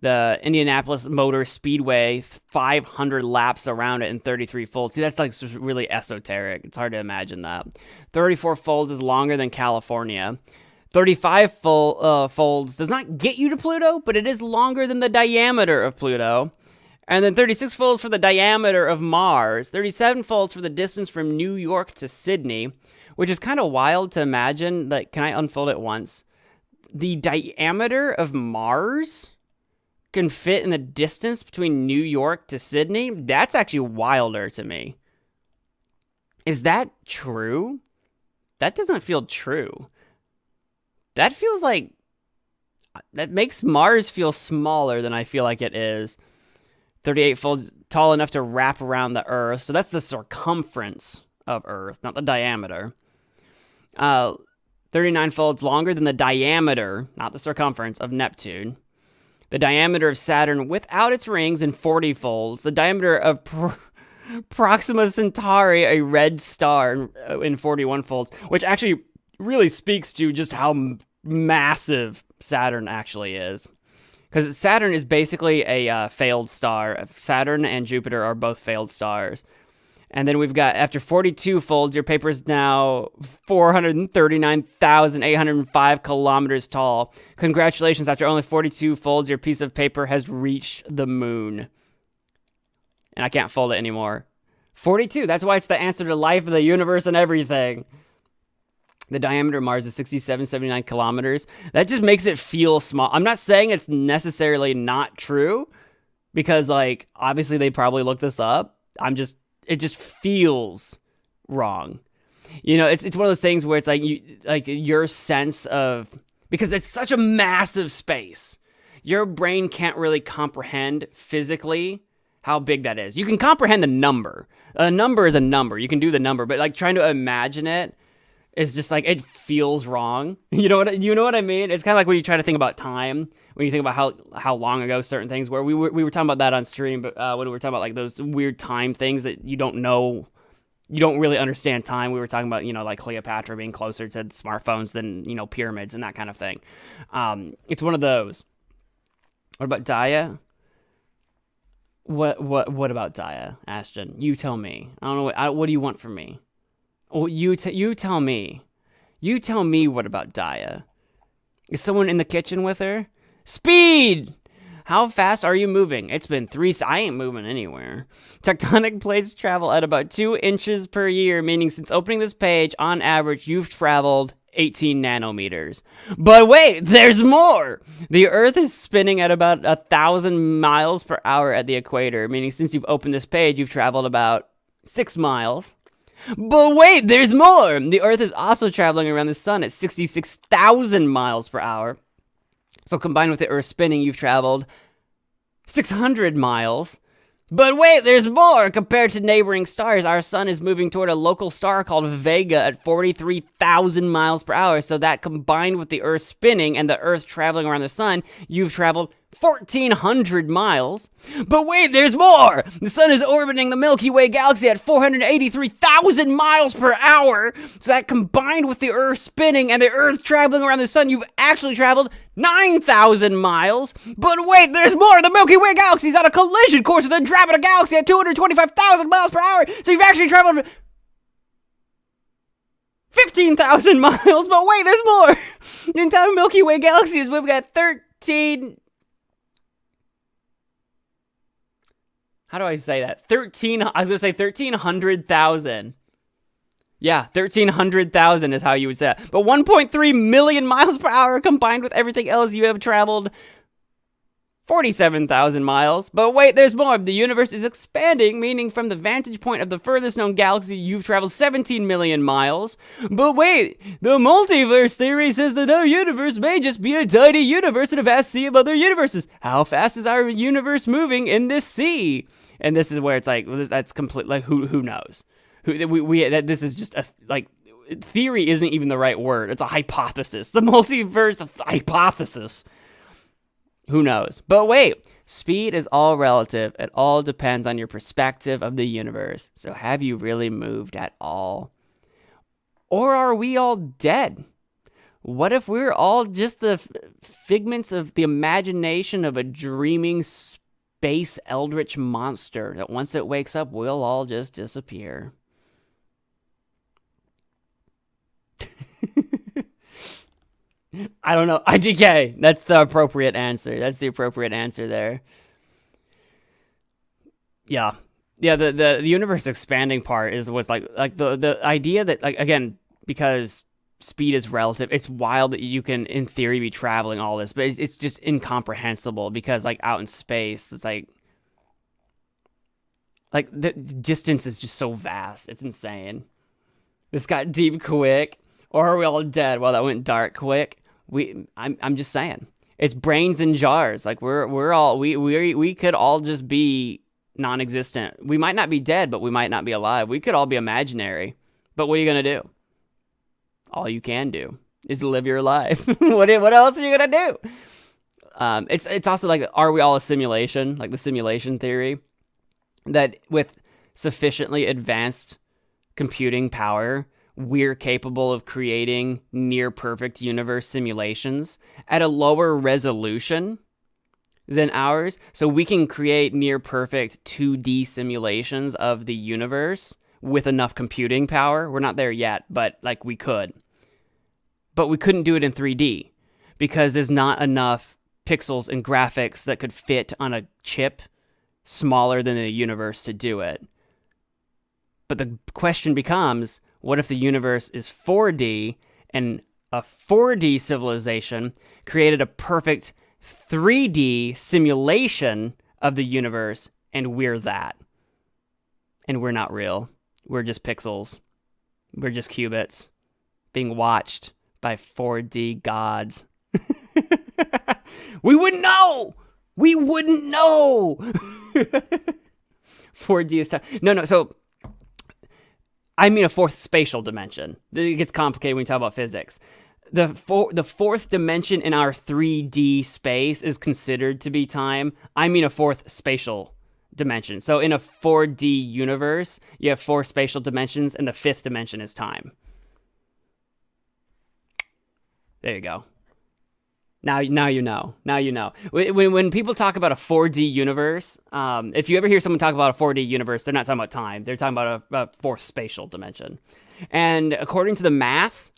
S1: The Indianapolis Motor Speedway, 500 laps around it in 33 folds. See, that's really esoteric. It's hard to imagine that. 34 folds is longer than California. 35 folds does not get you to Pluto, but it is longer than the diameter of Pluto. And then 36 folds for the diameter of Mars. 37 folds for the distance from New York to Sydney, which is kind of wild to imagine. Can I unfold it once? The diameter of Mars can fit in the distance between New York to Sydney. That's actually wilder to me. Is that true? That doesn't feel true. That feels that makes Mars feel smaller than I feel like it is. 38 folds, tall enough to wrap around the Earth. So that's the circumference of Earth, not the diameter. 39 folds, longer than the diameter, not the circumference, of Neptune. The diameter of Saturn without its rings in 40 folds. The diameter of Proxima Centauri, a red star, in 41 folds, which actually really speaks to just how massive Saturn actually is. Because Saturn is basically a failed star. Saturn and Jupiter are both failed stars. And then we've got, after 42 folds, your paper is now 439,805 kilometers tall. Congratulations, after only 42 folds, your piece of paper has reached the moon. And I can't fold it anymore. 42, that's why it's the answer to life, the universe, and everything. The diameter of Mars is 79 kilometers. That just makes it feel small. I'm not saying it's necessarily not true, because, obviously they probably looked this up. It just feels wrong. You know, it's one of those things where it's like your sense of, because it's such a massive space, your brain can't really comprehend physically how big that is. You can comprehend the number. A number is a number. You can do the number, but like trying to imagine it is just like, it feels wrong. You know what I mean? It's kind of like when you try to think about time, when you think about how long ago certain things were. We were talking about that on stream, but when we were talking about like those weird time things that you don't know, you don't really understand time. We were talking about, like Cleopatra being closer to smartphones than, pyramids and that kind of thing. It's one of those. What about Daya? What about Daya, Ashton? You tell me. I don't know. What do you want from me? Oh, you tell me. You tell me what about Daya. Is someone in the kitchen with her? Speed! How fast are you moving? It's been 3... I ain't moving anywhere. Tectonic plates travel at about 2 inches per year, meaning since opening this page, on average, you've traveled 18 nanometers. But wait, there's more! The Earth is spinning at about 1,000 miles per hour at the equator, meaning since you've opened this page, you've traveled about 6 miles. But wait, there's more! The Earth is also traveling around the sun at 66,000 miles per hour. So combined with the Earth spinning, you've traveled 600 miles. But wait, there's more! Compared to neighboring stars, our sun is moving toward a local star called Vega at 43,000 miles per hour. So that combined with the Earth spinning and the Earth traveling around the sun, you've traveled 1,400 miles. But wait, there's more! The sun is orbiting the Milky Way galaxy at 483,000 miles per hour. So that combined with the Earth spinning and the Earth traveling around the sun, you've actually traveled 9,000 miles. But wait, there's more! The Milky Way galaxy is on a collision course with Andromeda galaxy at 225,000 miles per hour. So you've actually traveled 15,000 miles. But wait, there's more! The entire Milky Way galaxy is moving at 13... How do I say that? I was going to say 1,300,000. Yeah, 1,300,000 is how you would say it. But 1.3 million miles per hour combined with everything else, you have traveled 47,000 miles. But wait, there's more. The universe is expanding, meaning from the vantage point of the furthest known galaxy, you've traveled 17 million miles. But wait, the multiverse theory says that our universe may just be a tiny universe in a vast sea of other universes. How fast is our universe moving in this sea? And this is where it's like, that's complete, like, who knows? This is just theory isn't even the right word. It's a hypothesis. The multiverse hypothesis. Who knows? But wait, speed is all relative. It all depends on your perspective of the universe. So have you really moved at all? Or are we all dead? What if we're all just the figments of the imagination of a dreaming space eldritch monster that once it wakes up, we'll all just disappear? I don't know. IDK. That's the appropriate answer. That's the appropriate answer there. Yeah. Yeah, the universe expanding part was like the idea that, like, again, because speed is relative, it's wild that you can in theory be traveling all this, but it's just incomprehensible because, like, out in space, it's like the distance is just so vast. It's insane. This got deep quick. Or are we all dead? Well, that went dark quick. I'm just saying, it's brains in jars. Like we could all just be non-existent. We might not be dead, but we might not be alive. We could all be imaginary. But what are you gonna do? All you can do is live your life. What else are you gonna do? It's also like, are we all a simulation? Like the simulation theory, that with sufficiently advanced computing power, we're capable of creating near-perfect universe simulations at a lower resolution than ours. So we can create near-perfect 2D simulations of the universe with enough computing power. We're not there yet, but, like, we could. But we couldn't do it in 3D because there's not enough pixels and graphics that could fit on a chip smaller than the universe to do it. But the question becomes, what if the universe is 4D and a 4D civilization created a perfect 3D simulation of the universe, and we're that? And we're not real. We're just pixels. We're just qubits being watched by 4D gods. We wouldn't know. We wouldn't know. 4D is time. No. So I mean a fourth spatial dimension. It gets complicated when we talk about physics. The fourth dimension in our 3D space is considered to be time. I mean a fourth spatial dimension. So in a 4D universe, you have 4 spatial dimensions, and the 5th dimension is time. There you go. Now you know. Now you know. When people talk about a 4D universe, if you ever hear someone talk about a 4D universe, they're not talking about time. They're talking about a fourth spatial dimension. And according to the math,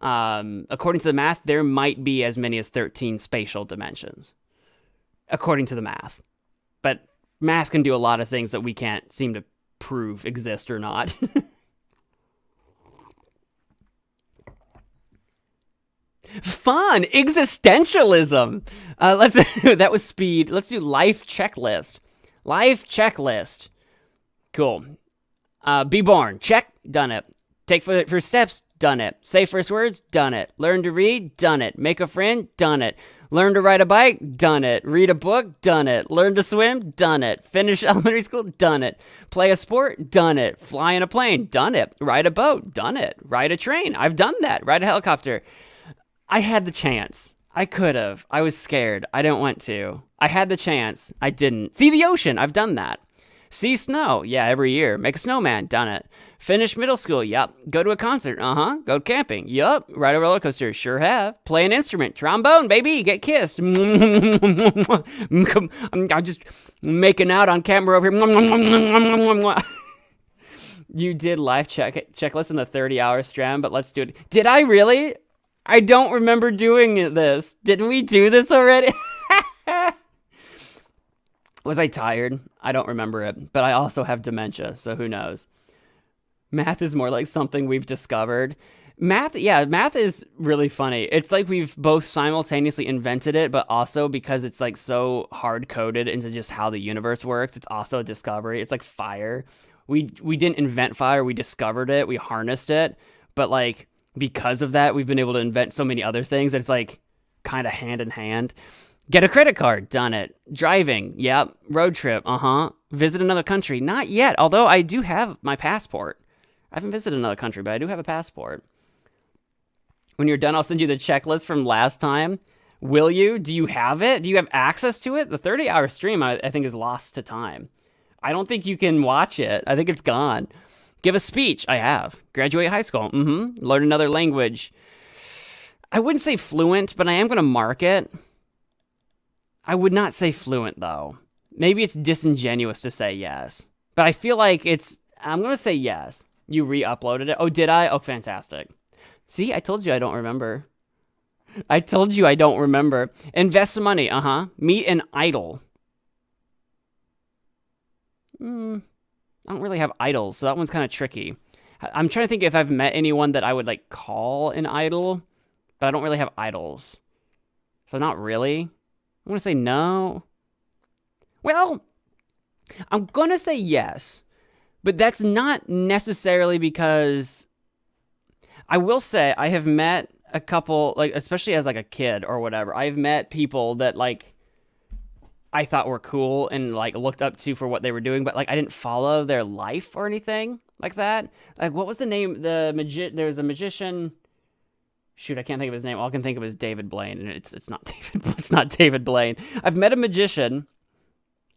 S1: there might be as many as 13 spatial dimensions. According to the math. But math can do a lot of things that we can't seem to prove exist or not. Fun existentialism. That was speed. Let's do life checklist. Cool. Be born. Check. Done it. Take first steps. Done it. Say first words. Done it. Learn to read. Done it. Make a friend. Done it. Learn to ride a bike. Done it. Read a book. Done it. Learn to swim. Done it. Finish elementary school. Done it. Play a sport. Done it. Fly in a plane. Done it. Ride a boat. Done it. Ride a train. I've done that. Ride a helicopter. I had the chance. I could have. I was scared. I didn't want to. I had the chance. I didn't. See the ocean. I've done that. See snow. Yeah, every year. Make a snowman. Done it. Finish middle school. Yup. Go to a concert. Go camping. Yup. Ride a roller coaster. Sure have. Play an instrument. Trombone, baby. Get kissed. I'm just making out on camera over here. You did life checklist in the 30-hour strand, but let's do it. Did I really? I don't remember doing this. Did we do this already? Was I tired? I don't remember it. But I also have dementia, so who knows? Math is more like something we've discovered. Math is really funny. It's like we've both simultaneously invented it, but also because it's like so hard-coded into just how the universe works, it's also a discovery. It's like fire. We didn't invent fire, we discovered it, we harnessed it, but like because of that, we've been able to invent so many other things that it's like kind of hand in hand. Get a credit card. Done it. Driving. Yep. Road trip. Visit another country. Not yet, although I do have my passport. I haven't visited another country, but I do have a passport. When you're done, I'll send you the checklist from last time. Will you? Do you have it? Do you have access to it? The 30-hour stream, I think, is lost to time. I don't think you can watch it. I think it's gone. Give a speech. I have. Graduate high school. Learn another language. I wouldn't say fluent, but I am going to mark it. I would not say fluent, though. Maybe it's disingenuous to say yes. But I feel like I'm going to say yes. You re-uploaded it. Oh, did I? Oh, fantastic. See, I told you I don't remember. Invest some money. Meet an idol. I don't really have idols, so that one's kind of tricky. I'm trying to think if I've met anyone that I would like call an idol, but I don't really have idols. So not really. I'm going to say no. Well, I'm going to say yes, but that's not necessarily because I will say I have met a couple, like especially as like a kid or whatever, I've met people that like I thought were cool and like looked up to for what they were doing, but like I didn't follow their life or anything like that. Like what was the name? There was a magician. Shoot, I can't think of his name. All I can think of is David Blaine, and it's not David. It's not David Blaine. I've met a magician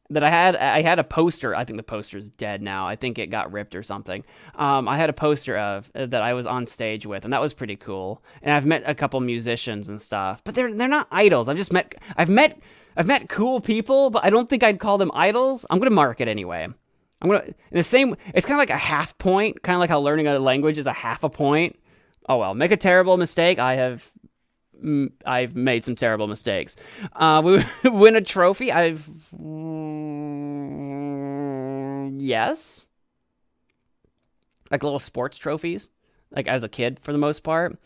S1: that I had a poster. I think the poster's dead now. I think it got ripped or something. I had a poster of that I was on stage with, and that was pretty cool. And I've met a couple musicians and stuff, but they're not idols. I've met cool people, but I don't think I'd call them idols. I'm gonna mark it anyway. It's kind of like a half point, kind of like how learning a language is a half a point. Oh well, make a terrible mistake. I've made some terrible mistakes. We win a trophy. Yes. Like little sports trophies, like as a kid for the most part.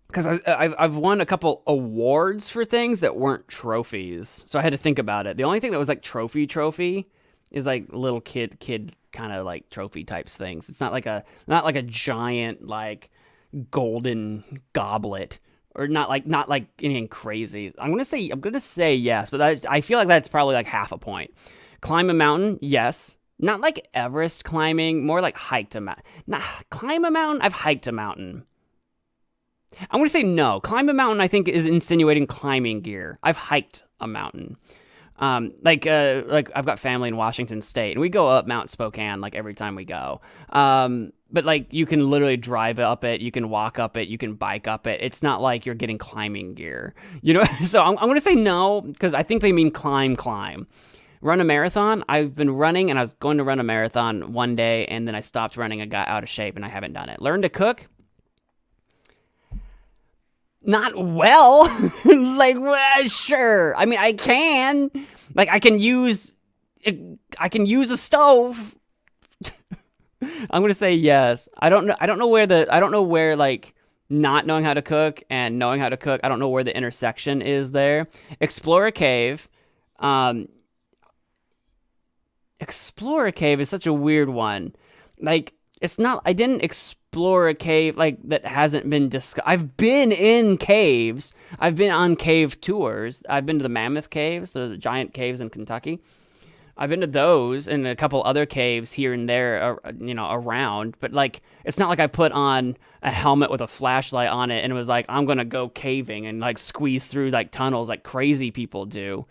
S1: Because I've won a couple awards for things that weren't trophies. So I had to think about it. The only thing that was like trophy is like little kid kind of like trophy types things. It's not like a giant like golden goblet, or not like anything crazy. I'm gonna say yes, but I feel like that's probably like half a point. Climb a mountain, yes. Not like Everest climbing, more like hiked a mountain. Not climb a mountain. I've hiked a mountain. I'm gonna say no. Climb a mountain, I think, is insinuating climbing gear. I've hiked a mountain. Like I've got family in Washington State, and we go up Mount Spokane like every time we go. But like you can literally drive up it, you can walk up it, you can bike up it. It's not like you're getting climbing gear, you know. So I'm gonna say no because I think they mean climb. Run a marathon. I've been running, and I was going to run a marathon one day, and then I stopped running. I got out of shape, and I haven't done it. Learn to cook. Not well. Like, well, sure. I mean, I can. Like, I can use a stove. I'm gonna say yes. I don't know where like not knowing how to cook and knowing how to cook. I don't know where the intersection is there. Explore a cave. Explore a cave is such a weird one. Like, it's not. I didn't explore a cave like that hasn't been discussed. I've been in caves. I've been on cave tours. I've been to the Mammoth Caves, the giant caves in Kentucky. I've been to those and a couple other caves here and there, around. But like, it's not like I put on a helmet with a flashlight on it and it was like, I'm gonna go caving and like squeeze through like tunnels like crazy people do.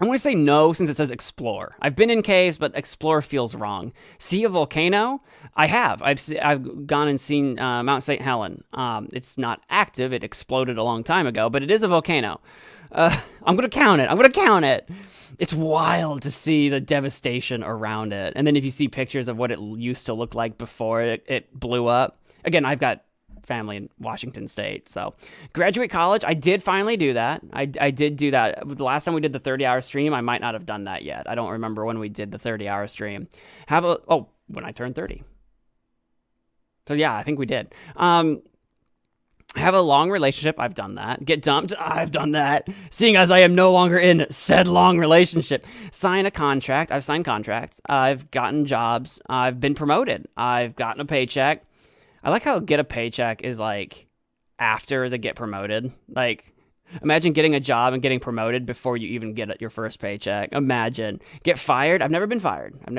S1: I'm going to say no since it says explore. I've been in caves, but explore feels wrong. See a volcano? I have. I've gone and seen Mount St. Helen. It's not active. It exploded a long time ago, but it is a volcano. I'm going to count it. It's wild to see the devastation around it. And then if you see pictures of what it used to look like before it blew up. Again, I've got family in Washington State. So graduate college, I did finally do that. I did do that. The last time we did the 30-hour stream, I might not have done that yet. I don't remember when we did the 30-hour stream. When I turned 30. So yeah, I think we did. Have a long relationship. I've done that. Get dumped. I've done that. Seeing as I am no longer in said long relationship. Sign a contract. I've signed contracts. I've gotten jobs. I've been promoted. I've gotten a paycheck. I like how get a paycheck is like after the get promoted. Like, imagine getting a job and getting promoted before you even get your first paycheck. Imagine. Get fired. I've never been fired. I'm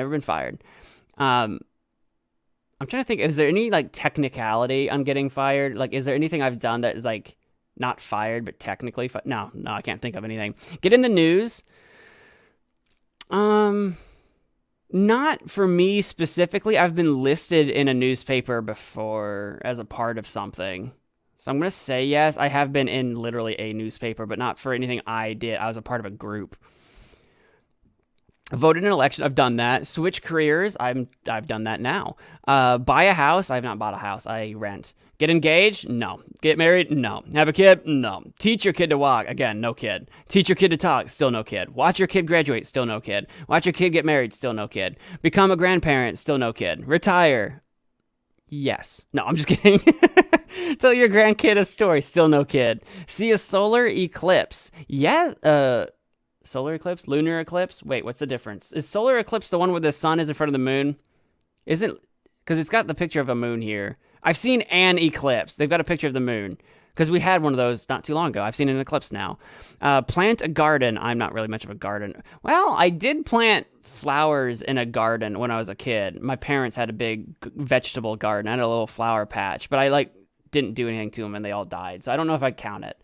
S1: trying to think, is there any like technicality on getting fired? Like, is there anything I've done that is like not fired, but technically No, I can't think of anything. Get in the news. Not for me specifically. I've been listed in a newspaper before as a part of something. So I'm going to say yes. I have been in literally a newspaper, but not for anything I did. I was a part of a group. Voted in an election. I've done that. Switch careers. I've done that now. Buy a house. I've not bought a house. I rent. Get engaged? No. Get married? No. Have a kid? No. Teach your kid to walk? Again, no kid. Teach your kid to talk? Still no kid. Watch your kid graduate? Still no kid. Watch your kid get married? Still no kid. Become a grandparent? Still no kid. Retire? Yes. No, I'm just kidding. Tell your grandkid a story? Still no kid. See a solar eclipse? Yeah. Solar eclipse? Lunar eclipse? Wait, what's the difference? Is solar eclipse the one where the sun is in front of the moon? Isn't... Because it's got the picture of a moon here. I've seen an eclipse. They've got a picture of the moon. Because we had one of those not too long ago. I've seen an eclipse now. Plant a garden. I'm not really much of a garden. Well, I did plant flowers in a garden when I was a kid. My parents had a big vegetable garden. I had a little flower patch. But I didn't do anything to them and they all died. So I don't know if I'd count it.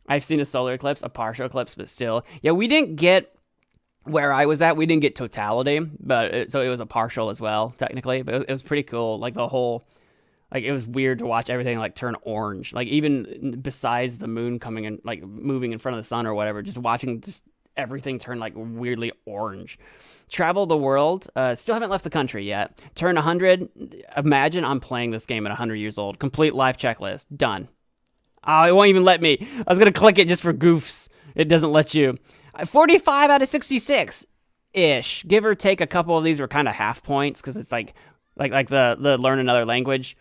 S1: I've seen a solar eclipse, a partial eclipse, but still. Yeah, we didn't get... Where I was at, we didn't get totality, so it was a partial as well, technically. But it was pretty cool. Like the whole, like it was weird to watch everything like turn orange. Like even besides the moon coming in, like moving in front of the sun or whatever, just watching just everything turn like weirdly orange. Travel the world. Still haven't left the country yet. Turn 100. Imagine I'm playing this game at 100 years old. Complete life checklist. Done. Oh, it won't even let me. I was gonna click it just for goofs. It doesn't let you. 45 out of 66-ish. Give or take, a couple of these were kind of half points because it's like the learn another language.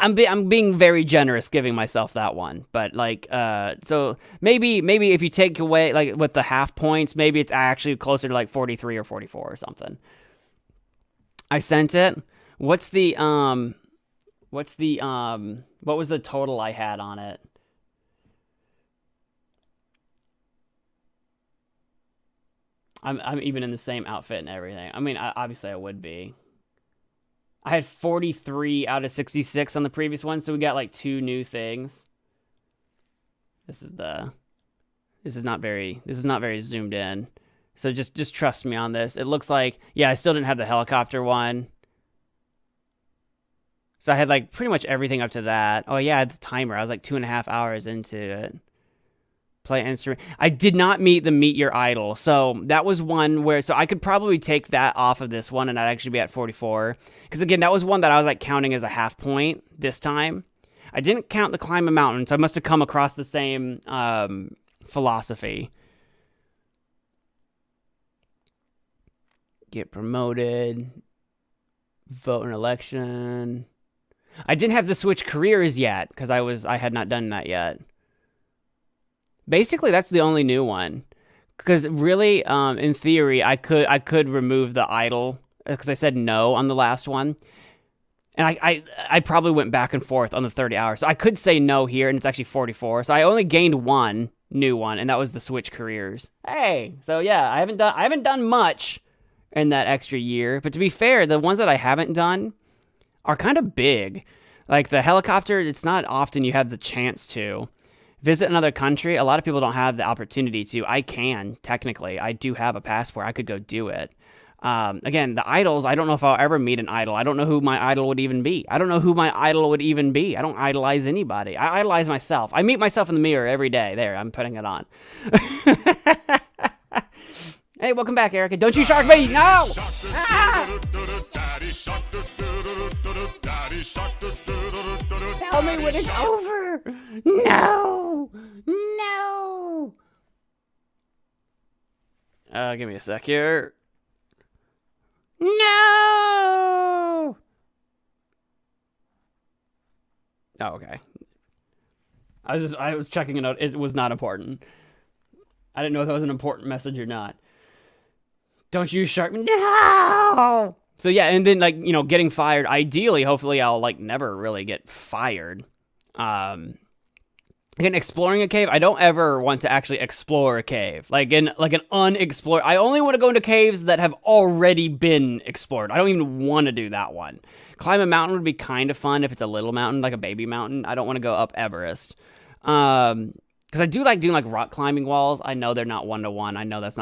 S1: I'm being very generous giving myself that one, but like so maybe if you take away like with the half points, maybe it's actually closer to like 43 or 44 or something. I sent it. What's the what was the total I had on it? I'm even in the same outfit and everything. I mean, obviously I would be. I had 43 out of 66 on the previous one, so we got like 2 new things. This is not very zoomed in. So just trust me on this. It looks like, yeah, I still didn't have the helicopter one. So I had like pretty much everything up to that. Oh yeah, I had the timer. I was like 2.5 hours into it. Play instrument. I did not meet your idol. So that was one where, so I could probably take that off of this one and I'd actually be at 44. Because again, that was one that I was like counting as a half point this time. I didn't count the climb a mountain, so I must have come across the same philosophy. Get promoted. Vote in election. I didn't have to switch careers yet because I had not done that yet. Basically, that's the only new one. Because really, in theory, I could remove the idol because I said no on the last one. And I probably went back and forth on the 30 hours. So I could say no here, and it's actually 44. So I only gained one new one, and that was the switch careers. Hey, so yeah, I haven't done much in that extra year. But to be fair, the ones that I haven't done are kind of big. Like the helicopter, it's not often you have the chance to visit another country. A lot of people don't have the opportunity to. I can, technically. I do have a passport. I could go do it. Again, the idols, I don't know if I'll ever meet an idol. I don't know who my idol would even be. I don't idolize anybody. I idolize myself. I meet myself in the mirror every day. There, I'm putting it on. Hey, welcome back, Erica. Don't you shark me! No! Ah! Tell me when it's over! No! No! Give me a sec here. No! Oh, okay. I was checking a note. It was not important. I didn't know if that was an important message or not. Don't use shark. No! So yeah, and then like, getting fired. Ideally, hopefully I'll like never really get fired. Again, exploring a cave, I don't ever want to actually explore a cave. Like an unexplored. I only want to go into caves that have already been explored. I don't even want to do that one. Climb a mountain would be kind of fun if it's a little mountain, like a baby mountain. I don't want to go up Everest. Because I do like doing like rock climbing walls. I know they're not 1-to-1. I know that's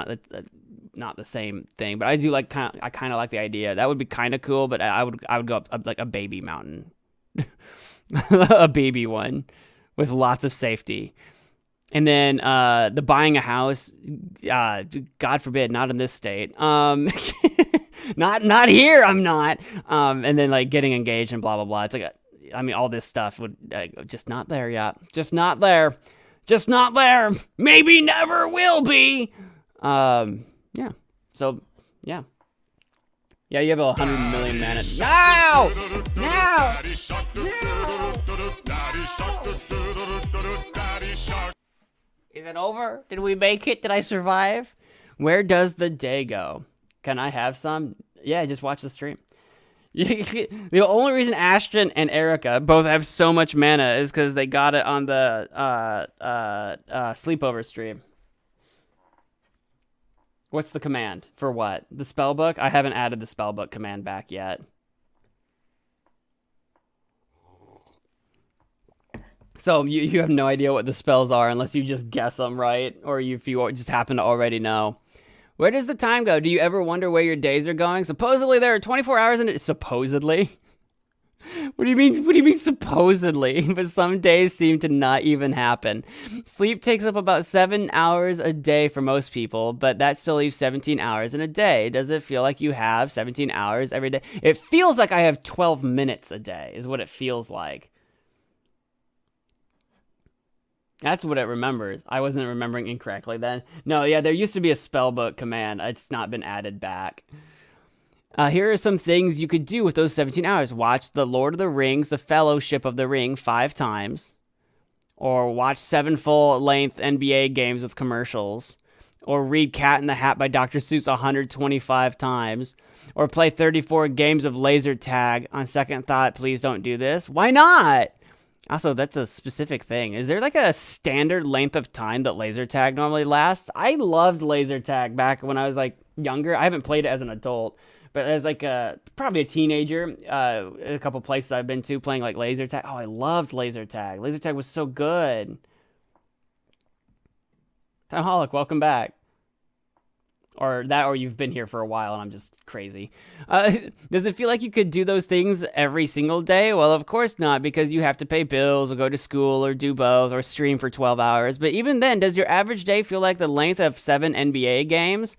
S1: not the same thing, but I do like I kind of like the idea. That would be kind of cool, but I would go up like a baby mountain. A baby one with lots of safety. And then the buying a house, God forbid, not in this state. Not here, I'm not. And then like getting engaged and blah blah blah. It's like all this stuff would just not there yet. Just not there. Just not there. Maybe never will be. Yeah. So, yeah. Yeah, you have 100 million mana. No! No! No! Is it over? Did we make it? Did I survive? Where does the day go? Can I have some? Yeah, just watch the stream. The only reason Ashton and Erica both have so much mana is because they got it on the sleepover stream. What's the command? For what? The spellbook? I haven't added the spellbook command back yet. So you have no idea what the spells are unless you just guess them, right? Or if you just happen to already know. Where does the time go? Do you ever wonder where your days are going? Supposedly there are 24 hours in it. Supposedly? What do you mean? What do you mean supposedly? But some days seem to not even happen. Sleep takes up about 7 hours a day for most people, but that still leaves 17 hours in a day. Does it feel like you have 17 hours every day? It feels like I have 12 minutes a day is what it feels like. That's what it remembers. I wasn't remembering incorrectly then. No, yeah, there used to be a spellbook command. It's not been added back. Here are some things you could do with those 17 hours. Watch The Lord of the Rings, The Fellowship of the Ring 5 times. Or watch 7 full-length NBA games with commercials. Or read Cat in the Hat by Dr. Seuss 125 times. Or play 34 games of laser tag. On second thought, please don't do this. Why not? Also, that's a specific thing. Is there like a standard length of time that laser tag normally lasts? I loved laser tag back when I was like younger. I haven't played it as an adult, but as like probably a teenager, a couple places I've been to playing like laser tag. Oh, I loved laser tag. Laser tag was so good. Timeholic, welcome back. Or that, or you've been here for a while and I'm just crazy. Does it feel like you could do those things every single day? Well, of course not, because you have to pay bills or go to school or do both or stream for 12 hours. But even then, does your average day feel like the length of 7 NBA games?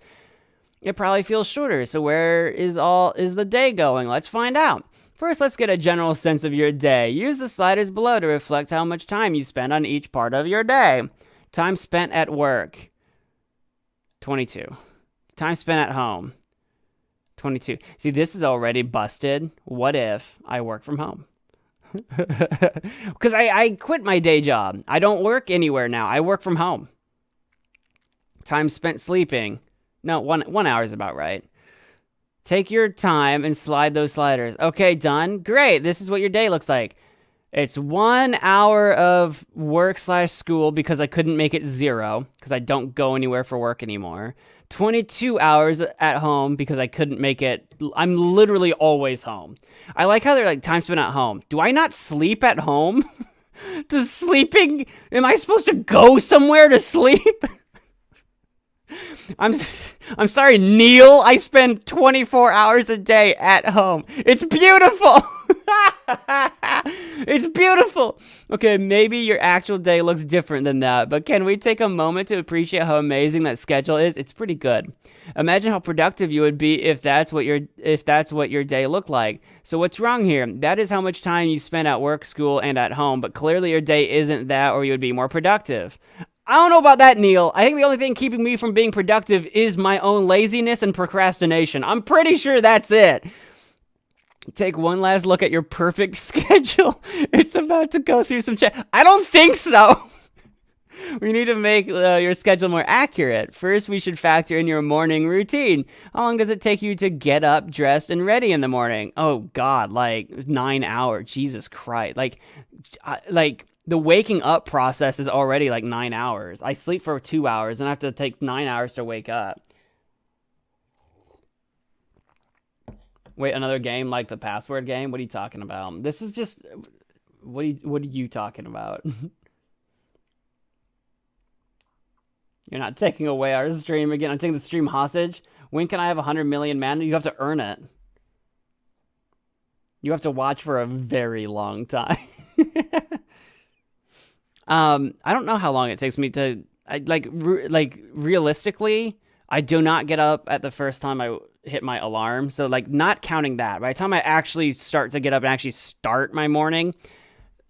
S1: It probably feels shorter. So where is the day going? Let's find out. First, let's get a general sense of your day. Use the sliders below to reflect how much time you spend on each part of your day. Time spent at work, 22. Time spent at home, 22. See, this is already busted. What if I work from home? Because I quit my day job. I don't work anywhere now. I work from home. Time spent sleeping. No, 1 hour is about right. Take your time and slide those sliders. Okay, done. Great. This is what your day looks like. It's 1 hour of work/school because I couldn't make it 0 because I don't go anywhere for work anymore. 22 hours at home because I couldn't make it. I'm literally always home. I like how they're like time spent at home. Do I not sleep at home? Does sleeping, am I supposed to go somewhere to sleep? I'm sorry, Neil. I spend 24 hours a day at home. It's beautiful. It's beautiful. Okay, maybe your actual day looks different than that, but can we take a moment to appreciate how amazing that schedule is? It's pretty good. Imagine how productive you would be if that's what your day looked like. So what's wrong here? That is how much time you spend at work, school, and at home, but clearly your day isn't that, or you would be more productive. I don't know about that, Neil. I think the only thing keeping me from being productive is my own laziness and procrastination. I'm pretty sure that's it. Take one last look at your perfect schedule. It's about to go through some check. I don't think so. We need to make your schedule more accurate. First, we should factor in your morning routine. How long does it take you to get up, dressed, and ready in the morning? Oh, God, like 9 hours. Jesus Christ. Like the waking up process is already like 9 hours. I sleep for 2 hours and I have to take 9 hours to wake up. Wait, another game like the password game? What are you talking about? This is just... What are you talking about? You're not taking away our stream again. I'm taking the stream hostage. When can I have 100 million mana? You have to earn it. You have to watch for a very long time. I don't know how long it takes me to... realistically, I do not get up at the first time I hit my alarm. So, like, not counting that. By the time I actually start to get up and actually start my morning,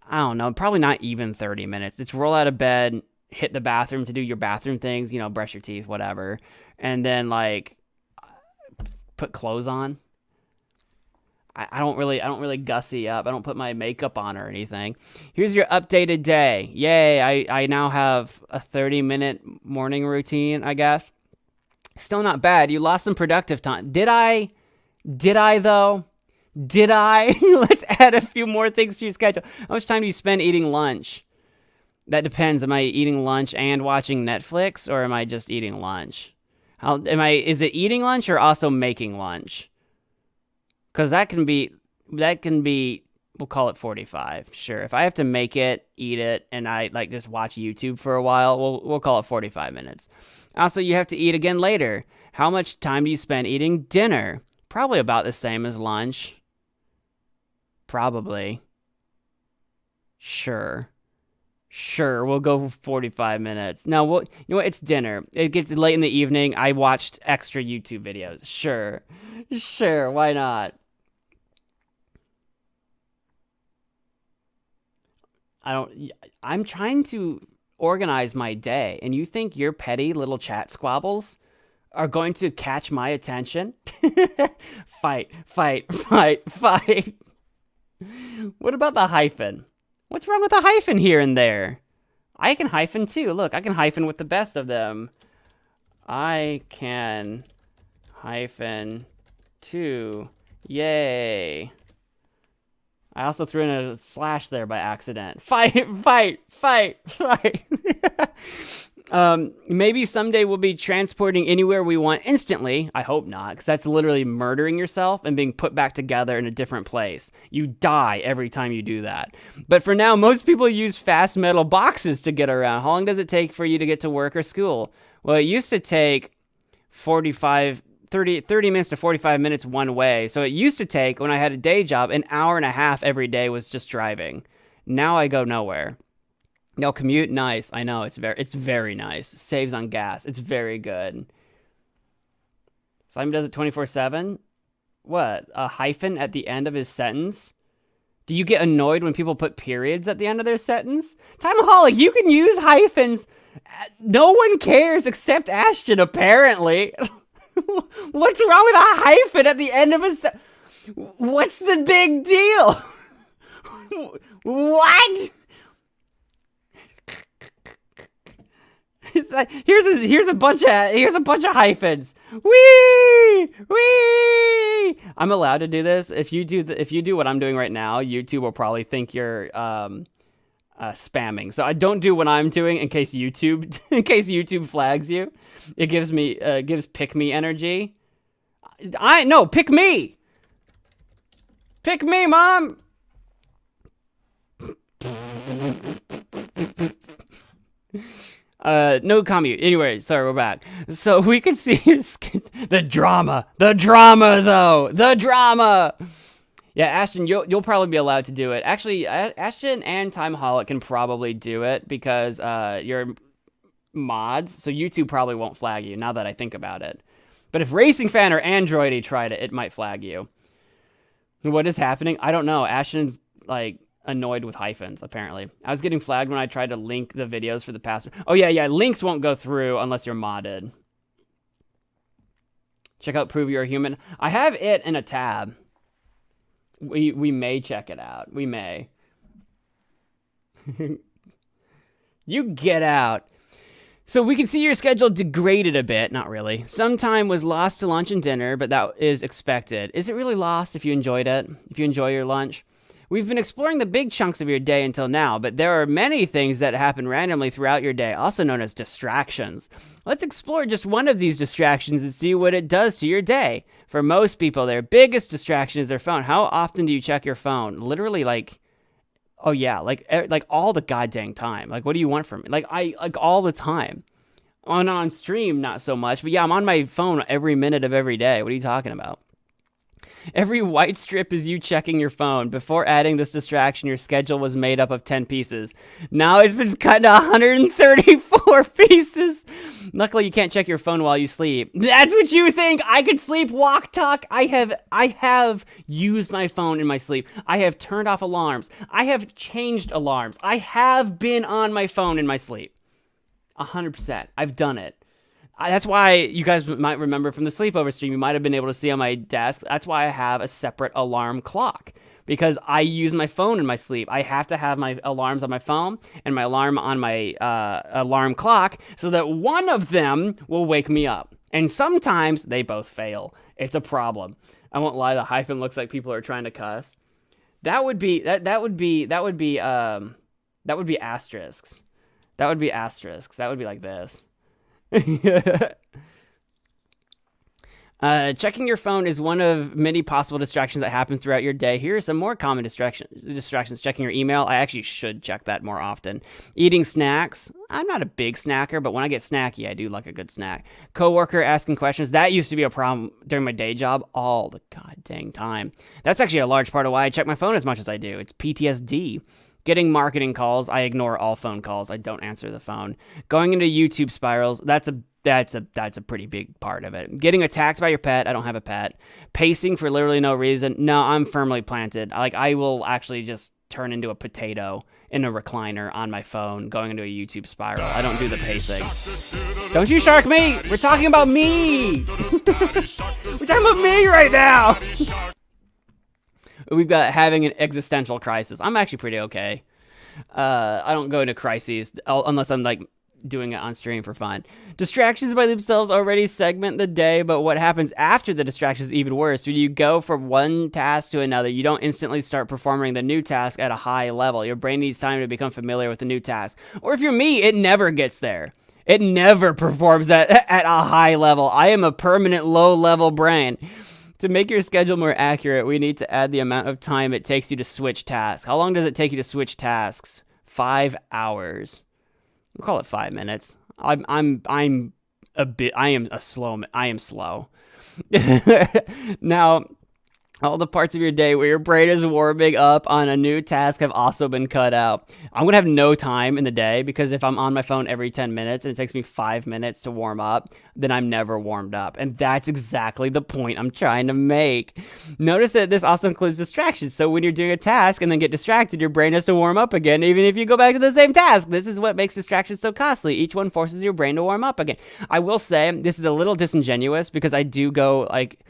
S1: I don't know, probably not even 30 minutes. It's roll out of bed, hit the bathroom to do your bathroom things, you know, brush your teeth, whatever. And then, like, put clothes on. I don't really gussy up. I don't put my makeup on or anything. Here's your updated day. Yay, I now have a 30-minute morning routine, I guess. Still not bad. You lost some productive time. Did I though? Did I? Let's add a few more things to your schedule. How much time do you spend eating lunch? That depends. Am I eating lunch and watching Netflix, or am I just eating lunch? Is it eating lunch or also making lunch? Because that can be, we'll call it 45. Sure. If I have to make it, eat it, and I like just watch YouTube for a while, we'll call it 45 minutes. Also, you have to eat again later. How much time do you spend eating dinner? Probably about the same as lunch. Probably. Sure, we'll go 45 minutes. No, you know what? It's dinner. It gets late in the evening. I watched extra YouTube videos. Sure, why not? I'm trying to organize my day, and you think your petty little chat squabbles are going to catch my attention. Fight, fight, fight, fight. What about the hyphen? What's wrong with the hyphen here and there? I can hyphen too. Look, I can hyphen with the best of them. I can hyphen too. Yay. I also threw in a slash there by accident. Fight, fight, fight, fight. Maybe someday we'll be transporting anywhere we want instantly. I hope not, because that's literally murdering yourself and being put back together in a different place. You die every time you do that. But for now, most people use fast metal boxes to get around. How long does it take for you to get to work or school? Well, it used to take 30 minutes to 45 minutes one way. So it used to take, when I had a day job, an hour and a half every day was just driving. Now I go nowhere. No, commute, nice. I know, it's very nice. It saves on gas. It's very good. Simon does it 24/7? What? A hyphen at the end of his sentence? Do you get annoyed when people put periods at the end of their sentence? Timeaholic, you can use hyphens. No one cares except Ashton, apparently. What's wrong with a hyphen at the end of a sentence? What's the big deal? What? It's like, here's a bunch of hyphens. Wee! Wee! I'm allowed to do this. If you do what I'm doing right now, YouTube will probably think you're spamming. So I don't do what I'm doing in case YouTube flags you. It gives pick me energy. No, pick me. Pick me, Mom. No commute. Anyway, sorry, we're back. So we can see the drama though. The drama. Yeah, Ashton, you'll probably be allowed to do it. Actually, Ashton and Timeaholic can probably do it because you're mods, so YouTube probably won't flag you now that I think about it. But if Racing Fan or Androidy tried it, it might flag you. What is happening? I don't know. Ashton's like annoyed with hyphens, apparently. I was getting flagged when I tried to link the videos for the password. Oh yeah, links won't go through unless you're modded. Check out Prove You're a Human. I have it in a tab. We may check it out. We may. You get out. So we can see your schedule degraded a bit. Not really. Some time was lost to lunch and dinner, but that is expected. Is it really lost if you enjoyed it? If you enjoy your lunch? We've been exploring the big chunks of your day until now, but there are many things that happen randomly throughout your day, also known as distractions. Let's explore just one of these distractions and see what it does to your day. For most people, their biggest distraction is their phone. How often do you check your phone? Literally, like, oh yeah, like all the goddamn time. Like, what do you want from me? Like all the time. On stream, not so much, but yeah, I'm on my phone every minute of every day. What are you talking about? Every white strip is you checking your phone. Before adding this distraction, your schedule was made up of 10 pieces. Now it's been cut to 134 pieces. Luckily, you can't check your phone while you sleep. That's what you think. I could sleep, walk, talk. I have used my phone in my sleep. I have turned off alarms. I have changed alarms. I have been on my phone in my sleep. 100%. I've done it. That's why you guys might remember from the sleepover stream, you might have been able to see on my desk. That's why I have a separate alarm clock, because I use my phone in my sleep. I have to have my alarms on my phone and my alarm on my alarm clock so that one of them will wake me up. And sometimes they both fail. It's a problem. I won't lie. The hyphen looks like people are trying to cuss. That would be asterisks. That would be asterisks. That would be like this. Checking your phone is one of many possible distractions that happen throughout your day. Here are some more common distractions. Checking your email. I actually should check that more often. Eating snacks. I'm not a big snacker, but when I get snacky, I do like a good snack. Coworker asking questions. That used to be a problem during my day job all the god dang time. That's actually a large part of why I check my phone as much as I do. It's PTSD. Getting marketing calls. I ignore all phone calls. I don't answer the phone. Going into YouTube spirals. That's a pretty big part of it. Getting attacked by your pet. I don't have a pet. Pacing for literally no reason. No, I'm firmly planted. Like, I will actually just turn into a potato in a recliner on my phone going into a YouTube spiral. I don't do the pacing. Don't you shark me! We're talking about me! We're talking about me right now! We've got having an existential crisis. I'm actually pretty okay. I don't go into crises unless I'm like doing it on stream for fun. Distractions by themselves already segment the day, but what happens after the distraction is even worse. When you go from one task to another, you don't instantly start performing the new task at a high level. Your brain needs time to become familiar with the new task. Or if you're me, it never gets there. It never performs at a high level. I am a permanent low-level brain. To make your schedule more accurate, we need to add the amount of time it takes you to switch tasks. How long does it take you to switch tasks? 5 hours. We'll call it 5 minutes. I am slow. Now, all the parts of your day where your brain is warming up on a new task have also been cut out. I'm going to have no time in the day because if I'm on my phone every 10 minutes and it takes me 5 minutes to warm up, then I'm never warmed up. And that's exactly the point I'm trying to make. Notice that this also includes distractions. So when you're doing a task and then get distracted, your brain has to warm up again, even if you go back to the same task. This is what makes distractions so costly. Each one forces your brain to warm up again. I will say this is a little disingenuous because I do go like,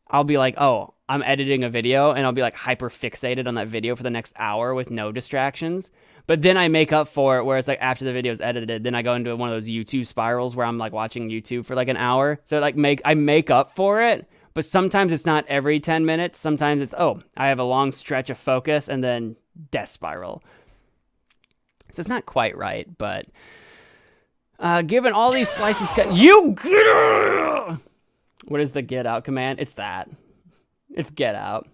S1: I'll be like, oh, I'm editing a video and I'll be like hyper fixated on that video for the next hour with no distractions. But then I make up for it where it's like after the video's edited, then I go into one of those YouTube spirals where I'm like watching YouTube for like an hour. So like I make up for it, but sometimes it's not every 10 minutes. Sometimes it's, oh, I have a long stretch of focus and then death spiral. So it's not quite right, but given all these slices cut, what is the get out command? It's that. It's get out.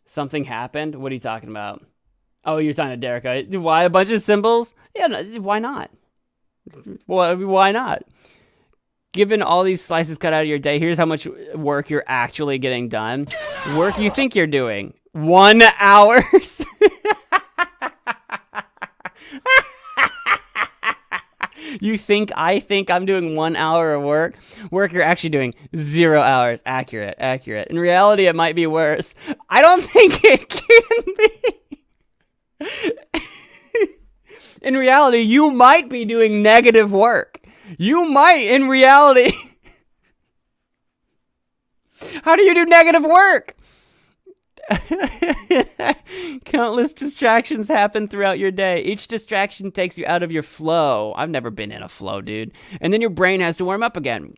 S1: Something happened? What are you talking about? Oh, you're talking to Derica. Why a bunch of symbols? Yeah, no, why not? Why not? Given all these slices cut out of your day, here's how much work you're actually getting done. Work you think you're doing. 1 hour. I think I'm doing 1 hour of work. Work you're actually doing 0 hours. Accurate. In reality, it might be worse. I don't think it can be. In reality, you might be doing negative work. You might, in reality. How do you do negative work? Countless distractions happen throughout your day. Each distraction takes you out of your flow. I've never been in a flow, dude. And then your brain has to warm up again.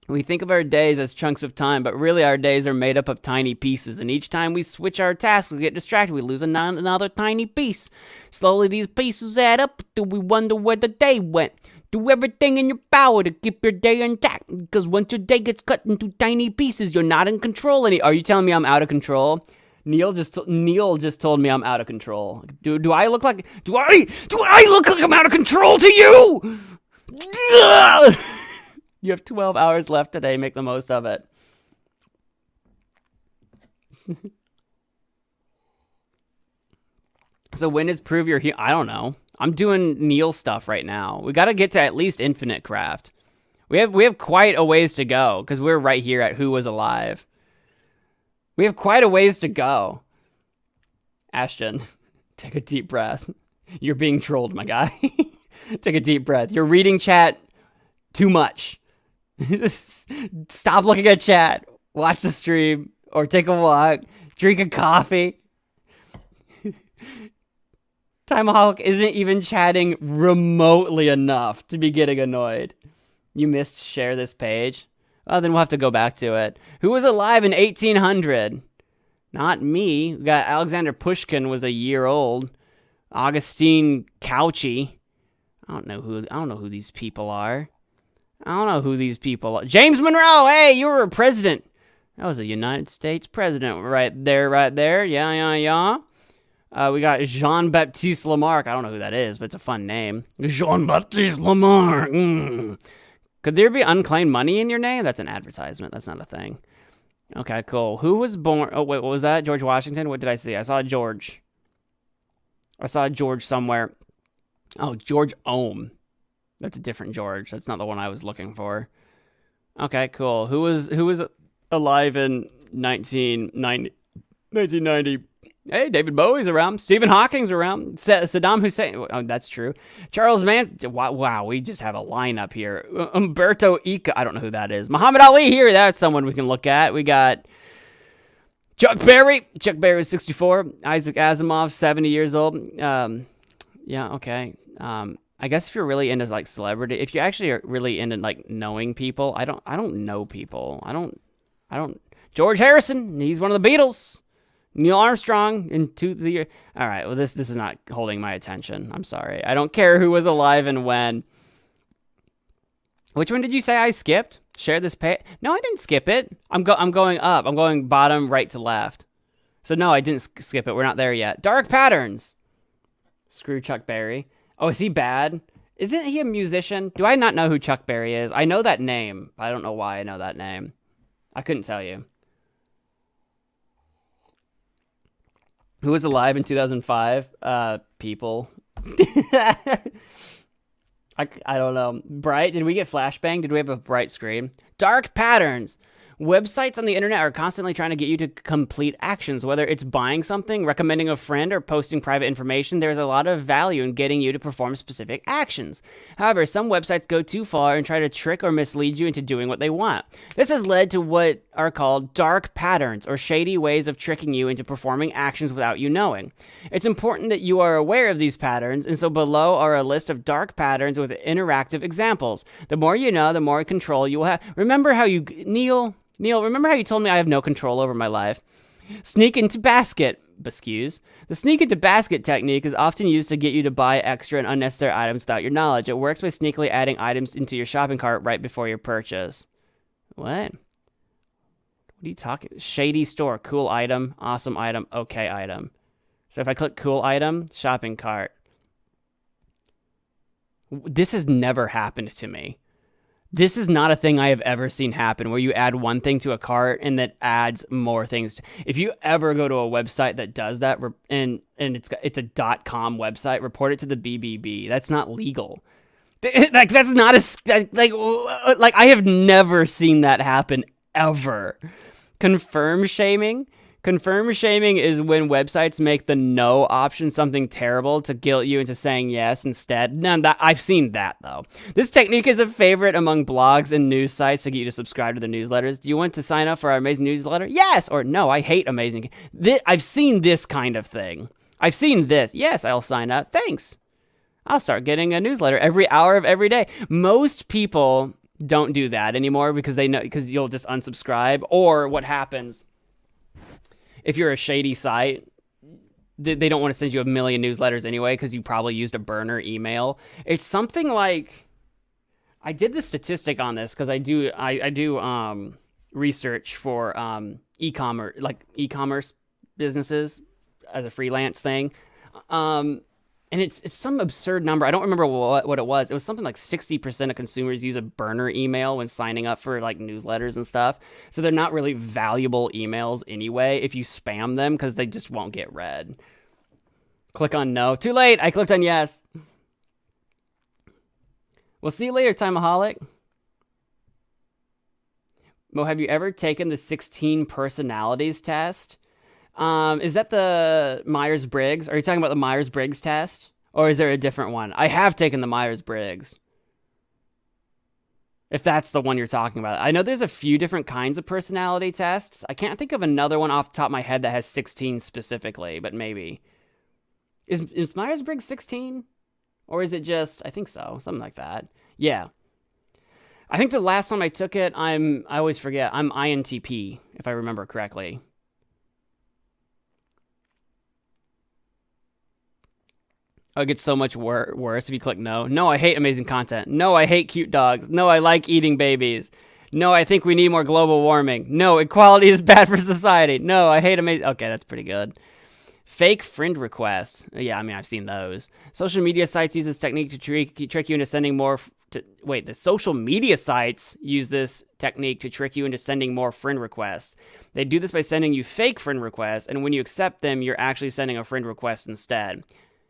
S1: We think of our days as chunks of time, but really our days are made up of tiny pieces. And each time we switch our task, we get distracted. We lose another tiny piece. Slowly these pieces add up till we wonder where the day went. Do everything in your power to keep your day intact. Because once your day gets cut into tiny pieces, you're not in control any. Are you telling me I'm out of control? Neil just told me I'm out of control. Do I look like I'm out of control to you? You have 12 hours left today. Make the most of it. So when is prove you're here? I don't know. I'm doing Neil stuff right now. We got to get to at least Infinite Craft. We have quite a ways to go because we're right here at Who Was Alive. We have quite a ways to go. Ashton, take a deep breath. You're being trolled, my guy. Take a deep breath. You're reading chat too much. Stop looking at chat. Watch the stream or take a walk. Drink a coffee. Timahawk isn't even chatting remotely enough to be getting annoyed. You missed share this page? Oh, then we'll have to go back to it. Who was alive in 1800? Not me. We got Alexander Pushkin was a year old. Augustine Cauchy. I don't know who these people are. James Monroe. Hey, you were a president. That was a United States president right there. Yeah. We got Jean-Baptiste Lamarck. I don't know who that is, but it's a fun name. Jean-Baptiste Lamarck. Could there be unclaimed money in your name? That's an advertisement. That's not a thing. Okay, cool. Who was born? Oh, wait, what was that? George Washington? What did I see? I saw George somewhere. Oh, George Ohm. That's a different George. That's not the one I was looking for. Okay, cool. Who was alive in 1990? Hey, David Bowie's around. Stephen Hawking's around. Saddam Hussein. Oh, that's true. Charles Manson. Wow, we just have a lineup here. Umberto Eco. I don't know who that is. Muhammad Ali here. That's someone we can look at. We got Chuck Berry. Chuck Berry is 64. Isaac Asimov, 70 years old. Yeah, okay. I guess if you're really into like celebrity, if you actually are really into like knowing people, I don't know people. I don't. George Harrison. He's one of the Beatles. Neil Armstrong into the year. All right, well, this is not holding my attention. I'm sorry. I don't care who was alive and when. Which one did you say I skipped? Share this page. No, I didn't skip it. I'm going up. I'm going bottom right to left. So no, I didn't skip it. We're not there yet. Dark Patterns. Screw Chuck Berry. Oh, is he bad? Isn't he a musician? Do I not know who Chuck Berry is? I know that name, but I don't know why I know that name. I couldn't tell you. Who was alive in 2005? People. I don't know. Bright? Did we get flashbang? Did we have a bright screen? Dark Patterns. Websites on the internet are constantly trying to get you to complete actions, whether it's buying something, recommending a friend, or posting private information. There's a lot of value in getting you to perform specific actions. However, some websites go too far and try to trick or mislead you into doing what they want. This has led to what are called dark patterns, or shady ways of tricking you into performing actions without you knowing. It's important that you are aware of these patterns, and so below are a list of dark patterns with interactive examples. The more you know, the more control you will have. Remember how you... Neil, remember how you told me I have no control over my life? Sneak into basket. Excuse. The sneak into basket technique is often used to get you to buy extra and unnecessary items without your knowledge. It works by sneakily adding items into your shopping cart right before your purchase. What? What are you talking? Shady store. Cool item. Awesome item. Okay item. So if I click cool item, shopping cart. This has never happened to me. This is not a thing I have ever seen happen where you add one thing to a cart and that adds more things. If you ever go to a website that does that and it's a .com website, report it to the BBB. That's not legal. Like that's not like I have never seen that happen ever. Confirm shaming. Confirm shaming is when websites make the no option something terrible to guilt you into saying yes instead. I've seen that, though. This technique is a favorite among blogs and news sites to get you to subscribe to the newsletters. Do you want to sign up for our amazing newsletter? Yes! Or no, I hate amazing. I've seen this kind of thing. I've seen this. Yes, I'll sign up. Thanks. I'll start getting a newsletter every hour of every day. Most people don't do that anymore because they know, because you'll just unsubscribe. Or what happens... If you're a shady site, they don't want to send you a million newsletters anyway because you probably used a burner email. It's something like, I did the statistic on this because I do research for e-commerce businesses as a freelance thing. And it's some absurd number. I don't remember what it was. It was something like 60% of consumers use a burner email when signing up for like newsletters and stuff. So they're not really valuable emails anyway if you spam them because they just won't get read. Click on no. Too late. I clicked on yes. We'll see you later, Timeaholic. Mo, have you ever taken the 16 personalities test? Is that the Myers-Briggs? Are you talking about the Myers-Briggs test? Or is there a different one? I have taken the Myers-Briggs. If that's the one you're talking about. I know there's a few different kinds of personality tests. I can't think of another one off the top of my head that has 16 specifically, but maybe. Is Myers-Briggs 16? Or is it just... I think so. Something like that. Yeah. I think the last time I took it, I always forget. I'm INTP, if I remember correctly. Oh, it gets so much worse if you click no. No, I hate amazing content. No, I hate cute dogs. No, I like eating babies. No, I think we need more global warming. No, equality is bad for society. No, I hate amazing... Okay, that's pretty good. Fake friend requests. Yeah, I mean, I've seen those. Social media sites use this technique to trick you into sending more... the social media sites use this technique to trick you into sending more friend requests. They do this by sending you fake friend requests, and when you accept them, you're actually sending a friend request instead.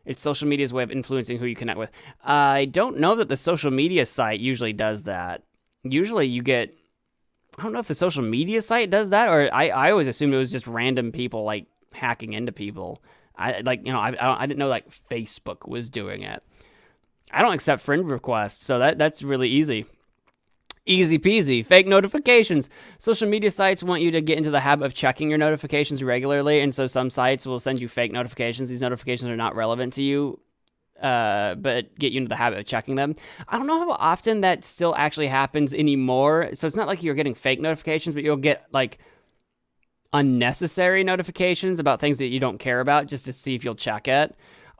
S1: It's social media's way of influencing who you connect with. I don't know that the social media site usually does that. Usually you I don't know if the social media site does that, or I always assumed it was just random people, like hacking into people. I didn't know like Facebook was doing it. I don't accept friend requests, so that's really easy. Easy peasy. Fake notifications. Social media sites want you to get into the habit of checking your notifications regularly, and so some sites will send you fake notifications. These notifications are not relevant to you, but get you into the habit of checking them. I don't know how often that still actually happens anymore. So it's not like you're getting fake notifications, but you'll get like unnecessary notifications about things that you don't care about just to see if you'll check it.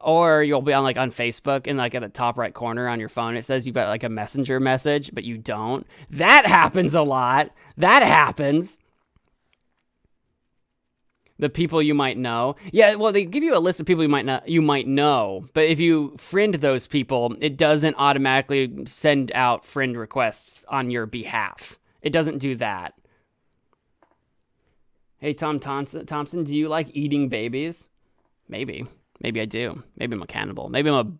S1: Or you'll be on Facebook and like at the top right corner on your phone, it says you've got like a messenger message, but you don't. That happens a lot. That happens. The people you might know. Yeah, well, they give you a list of people you might know, but if you friend those people, it doesn't automatically send out friend requests on your behalf. It doesn't do that. Hey, Tom Thompson, do you like eating babies? Maybe I do. Maybe I'm a cannibal. Maybe I'm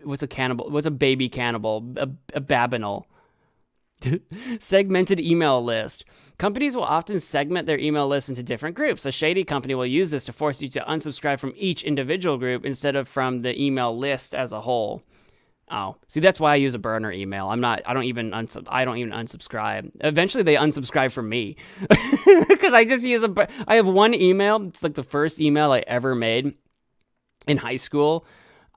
S1: what's a cannibal? What's a baby cannibal? A babinal. Segmented email list. Companies will often segment their email list into different groups. A shady company will use this to force you to unsubscribe from each individual group instead of from the email list as a whole. Oh, see, that's why I use a burner email. I don't even unsubscribe. Eventually, they unsubscribe from me because I just use I have one email. It's like the first email I ever made in high school.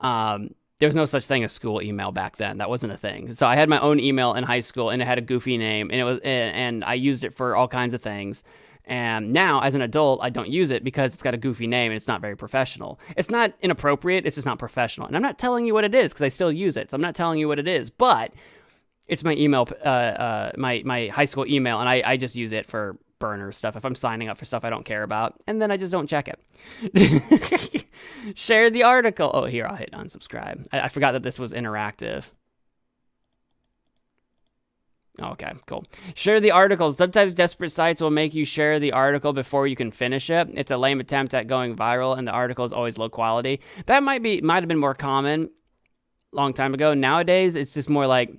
S1: There was no such thing as school email back then. That wasn't a thing. So I had my own email in high school, and it had a goofy name, and I used it for all kinds of things. And now, as an adult, I don't use it because it's got a goofy name and it's not very professional. It's not inappropriate, it's just not professional. And I'm not telling you what it is because I still use it. So I'm not telling you what it is, but it's my email, my high school email, and I just use it for burner stuff if I'm signing up for stuff I don't care about, and then I just don't check it. Share the article. Oh, here, I'll hit unsubscribe. I forgot that this was interactive. Okay, cool. Share the article. Sometimes desperate sites will make you share the article before you can finish it. It's a lame attempt at going viral, and the article is always low quality. That might have been more common a long time ago. Nowadays, it's just more like,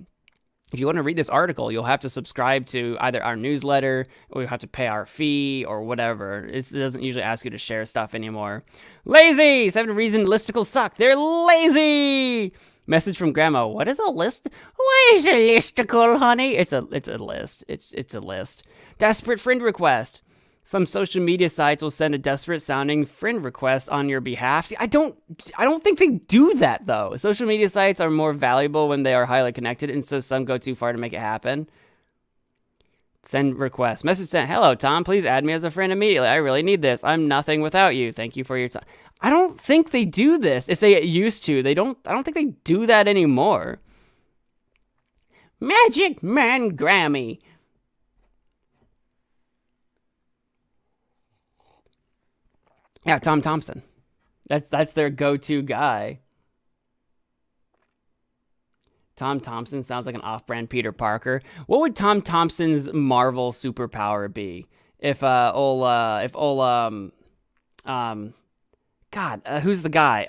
S1: if you want to read this article, you'll have to subscribe to either our newsletter, or you'll have to pay our fee, or whatever. It doesn't usually ask you to share stuff anymore. Lazy! 7 reasons listicles suck. They're lazy! Message from grandma. What is a list? What is a listicle, honey? It's a list. It's a list. Desperate friend request. Some social media sites will send a desperate sounding friend request on your behalf. See, I don't think they do that though. Social media sites are more valuable when they are highly connected, and so some go too far to make it happen. Send request. Message sent. Hello, Tom. Please add me as a friend immediately. I really need this. I'm nothing without you. Thank you for your time. I don't think they do this. If they used to, I don't think they do that anymore. Magic Man Grammy. Yeah, Tom Thompson. That's their go-to guy. Tom Thompson sounds like an off-brand Peter Parker. What would Tom Thompson's Marvel superpower be? If who's the guy?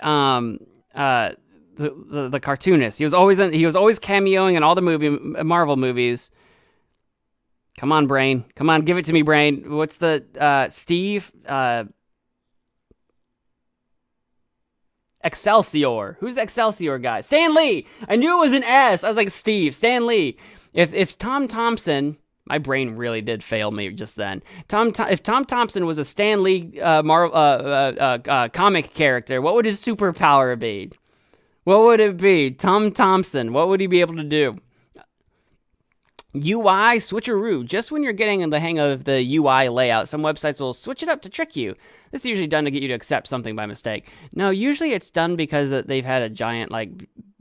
S1: The cartoonist. He was always cameoing in all the Marvel movies. Come on, brain. Come on, give it to me, brain. What's the Steve? Excelsior. Who's Excelsior guy? Stan Lee. I knew it was an S. I was like, Steve. Stan Lee. If Tom Thompson, my brain really did fail me just then. If Tom Thompson was a Stan Lee comic character, what would his superpower be? What would it be? Tom Thompson. What would he be able to do? UI switcheroo. Just when you're getting the hang of the UI layout, some websites will switch it up to trick you. This is usually done to get you to accept something by mistake. No, usually it's done because they've had a giant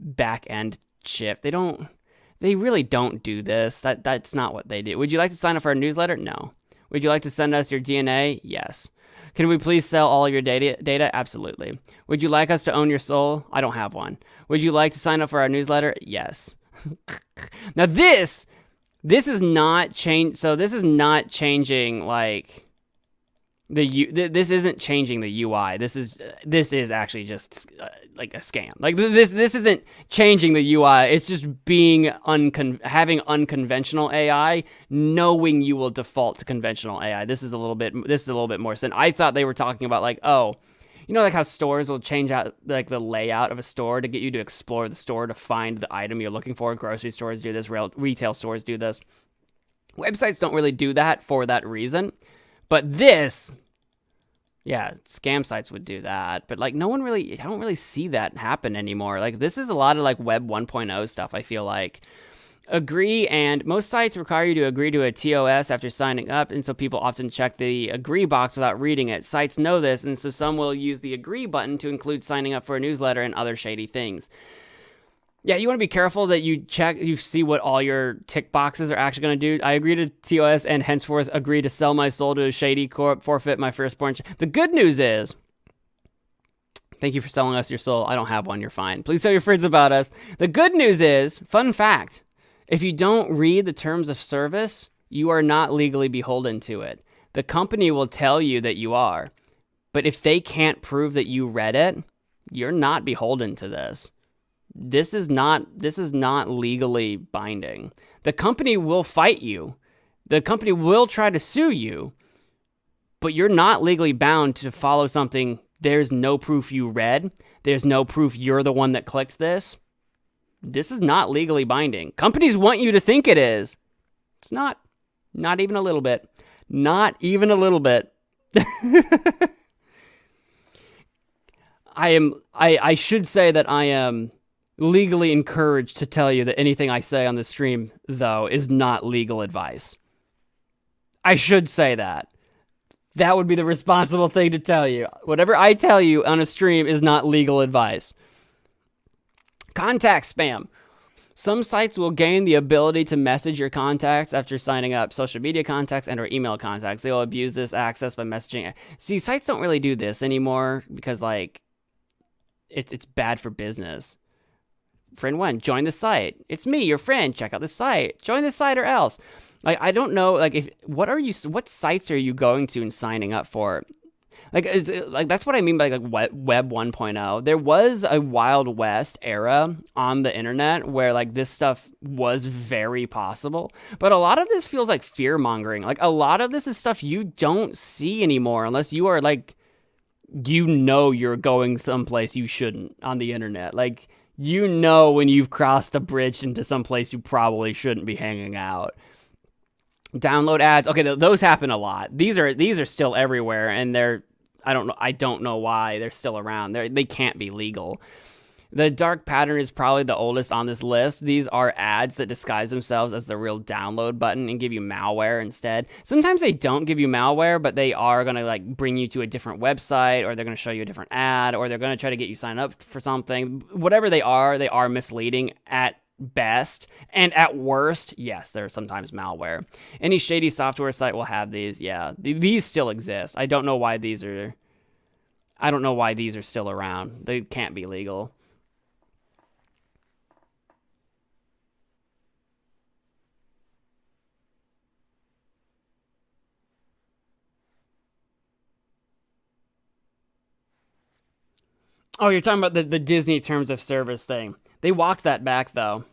S1: back end shift. They really don't do this. That's not what they do. Would you like to sign up for our newsletter? No. Would you like to send us your DNA? Yes. Can we please sell all your data? Absolutely. Would you like us to own your soul? I don't have one. Would you like to sign up for our newsletter? Yes. Now this is not change. So this is not changing This isn't changing the UI. This is actually just like a scam. Like this isn't changing the UI. It's just being having unconventional AI, knowing you will default to conventional AI. This is a little bit more sense. I thought they were talking about like, oh, you know, like how stores will change out like the layout of a store to get you to explore the store to find the item you're looking for. Grocery stores do this. Retail stores do this. Websites don't really do that for that reason. But this, yeah, scam sites would do that. But like I don't really see that happen anymore. Like this is a lot of like Web 1.0 stuff, I feel like. Agree, and most sites require you to agree to a TOS after signing up, and so people often check the agree box without reading it. Sites know this, and so some will use the agree button to include signing up for a newsletter and other shady things. Yeah, you want to be careful that you see what all your tick boxes are actually going to do. I agree to TOS and henceforth agree to sell my soul to a shady corp, forfeit my firstborn. The good news is, thank you for selling us your soul. I don't have one, you're fine. Please tell your friends about us. The good news is, fun fact, if you don't read the terms of service, you are not legally beholden to it. The company will tell you that you are, but if they can't prove that you read it, you're not beholden to this. This is not legally binding. The company will fight you. The company will try to sue you, but you're not legally bound to follow something. There's no proof you read. There's no proof you're the one that clicked this. This is not legally binding. Companies want you to think it is. It's not. Not even a little bit. Not even a little bit. I should say that I am legally encouraged to tell you that anything I say on the stream, though, is not legal advice. I should say that. That would be the responsible thing to tell you. Whatever I tell you on a stream is not legal advice. Contact spam. Some sites will gain the ability to message your contacts after signing up, social media contacts and or email contacts. They will abuse this access by messaging. See, sites don't really do this anymore because, like, it's bad for business. Friend one, join the site. It's me, your friend. Check out the site. Join the site or else. Like, I don't know. Like, what sites are you going to and signing up for? Like, that's what I mean by like Web 1.0. There was a Wild West era on the internet where like this stuff was very possible, but a lot of this feels like fear mongering. Like a lot of this is stuff you don't see anymore unless you are like, you know, you're going someplace you shouldn't on the internet. Like, you know, when you've crossed a bridge into some place you probably shouldn't be hanging out. Download ads. Okay, those happen a lot. These are still everywhere, and I don't know why they're still around. They can't be legal. The dark pattern is probably the oldest on this list. These are ads that disguise themselves as the real download button and give you malware instead. Sometimes they don't give you malware, but they are going to like bring you to a different website, or they're going to show you a different ad, or they're going to try to get you signed up for something. Whatever they are misleading at best, and at worst, yes, they're sometimes malware. Any shady software site will have these. Yeah, these still exist. I don't know why these are still around. They can't be legal. Oh, you're talking about the Disney terms of service thing. They walked that back though,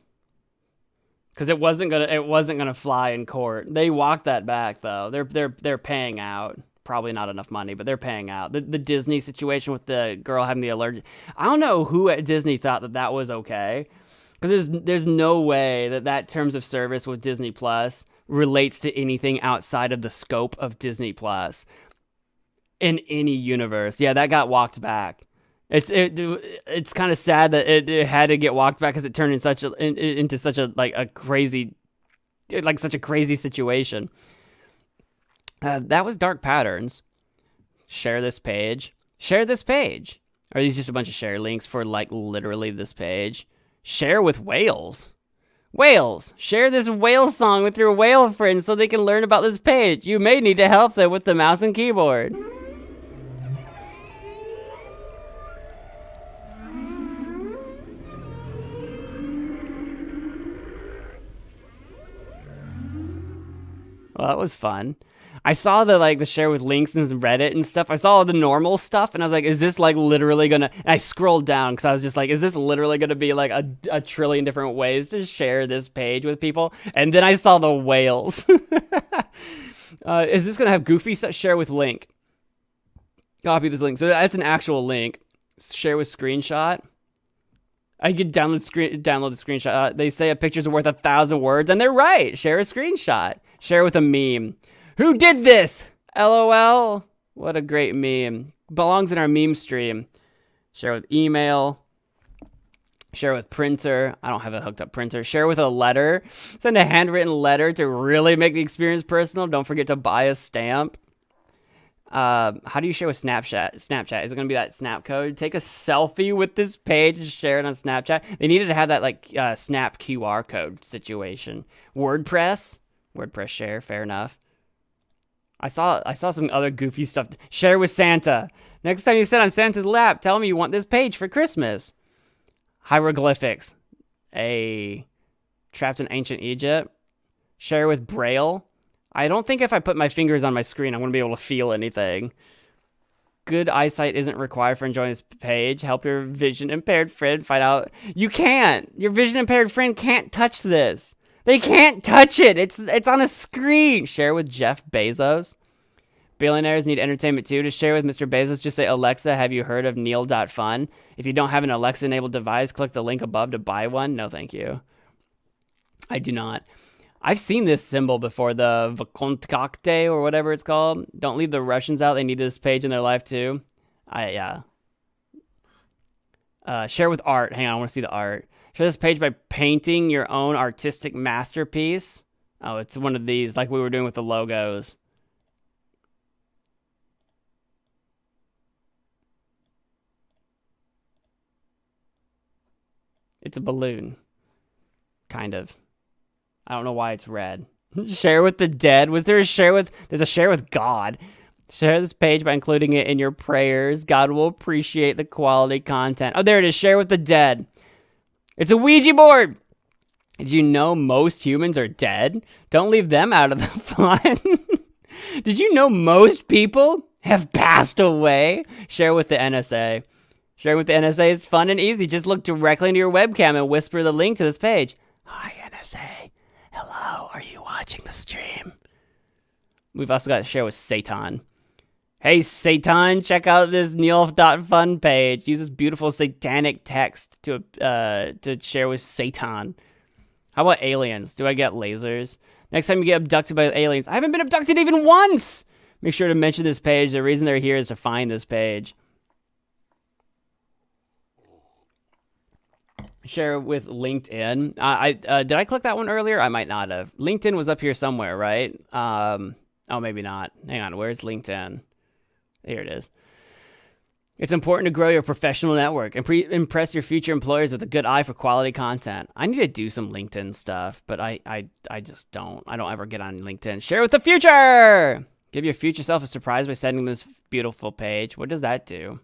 S1: because it wasn't gonna fly in court. They walked that back though. They're paying out. Probably not enough money, but they're paying out. The Disney situation with the girl having the allergic. I don't know who at Disney thought that was okay, because there's no way that terms of service with Disney Plus relates to anything outside of the scope of Disney Plus in any universe. Yeah, that got walked back. It's kind of sad that it had to get walked back because it turned into such a crazy situation. That was Dark Patterns. Share this page. Share this page. Are these just a bunch of share links for like literally this page? Share with whales. Whales, share this whale song with your whale friends so they can learn about this page. You may need to help them with the mouse and keyboard. Well, that was fun. I saw the share with links and Reddit and stuff. I saw all the normal stuff, and I was like, is this like literally gonna? And I scrolled down because I was just like, is this literally gonna be like a trillion different ways to share this page with people? And then I saw the whales. Is this gonna have goofy stuff? Share with link. Copy this link. So that's an actual link. Share with screenshot. I could download the screenshot. They say a picture's worth 1,000 words, and they're right. Share a screenshot. Share with a meme. Who did this? LOL. What a great meme. Belongs in our meme stream. Share with email. Share with printer. I don't have a hooked up printer. Share with a letter. Send a handwritten letter to really make the experience personal. Don't forget to buy a stamp. How do you share with Snapchat? Is it going to be that snap code? Take a selfie with this page and share it on Snapchat. They needed to have that like snap QR code situation. WordPress share, fair enough. I saw some other goofy stuff. Share with Santa. Next time you sit on Santa's lap, tell him you want this page for Christmas. Hieroglyphics. Trapped in ancient Egypt. Share with Braille. I don't think if I put my fingers on my screen, I'm going to be able to feel anything. Good eyesight isn't required for enjoying this page. Help your vision impaired friend find out. You can't. Your vision impaired friend can't touch this. They can't touch it. It's on a screen. Share with Jeff Bezos. Billionaires need entertainment too. To share with Mr. Bezos, just say, Alexa, have you heard of Neil.fun? If you don't have an Alexa-enabled device, click the link above to buy one. No, thank you. I do not. I've seen this symbol before, the Vkontakte or whatever it's called. Don't leave the Russians out. They need this page in their life too. Yeah. Share with art. Hang on, I want to see the art. Share this page by painting your own artistic masterpiece. Oh, it's one of these, like we were doing with the logos. It's a balloon. Kind of. I don't know why it's red. Share with the dead. Was there a share with... There's a share with God. Share this page by including it in your prayers. God will appreciate the quality content. Oh, there it is. Share with the dead. It's a Ouija board. Did you know most humans are dead? Don't leave them out of the fun. Did you know most people have passed away? Share with the NSA. Sharing with the NSA is fun and easy. Just look directly into your webcam and whisper the link to this page. Hi, NSA. Hello, are you watching the stream? We've also got to share with Satan. Hey, Satan, check out this Neil.fun page. Use this beautiful satanic text to share with Satan. How about aliens? Do I get lasers? Next time you get abducted by aliens. I haven't been abducted even once! Make sure to mention this page. The reason they're here is to find this page. Share with LinkedIn. Did I click that one earlier? I might not have. LinkedIn was up here somewhere, right? Oh, maybe not. Hang on. Where's LinkedIn? Here it is. It's important to grow your professional network and impress your future employers with a good eye for quality content. I need to do some LinkedIn stuff, but I just don't. I don't ever get on LinkedIn. Share with the future. Give your future self a surprise by sending this beautiful page. What does that do?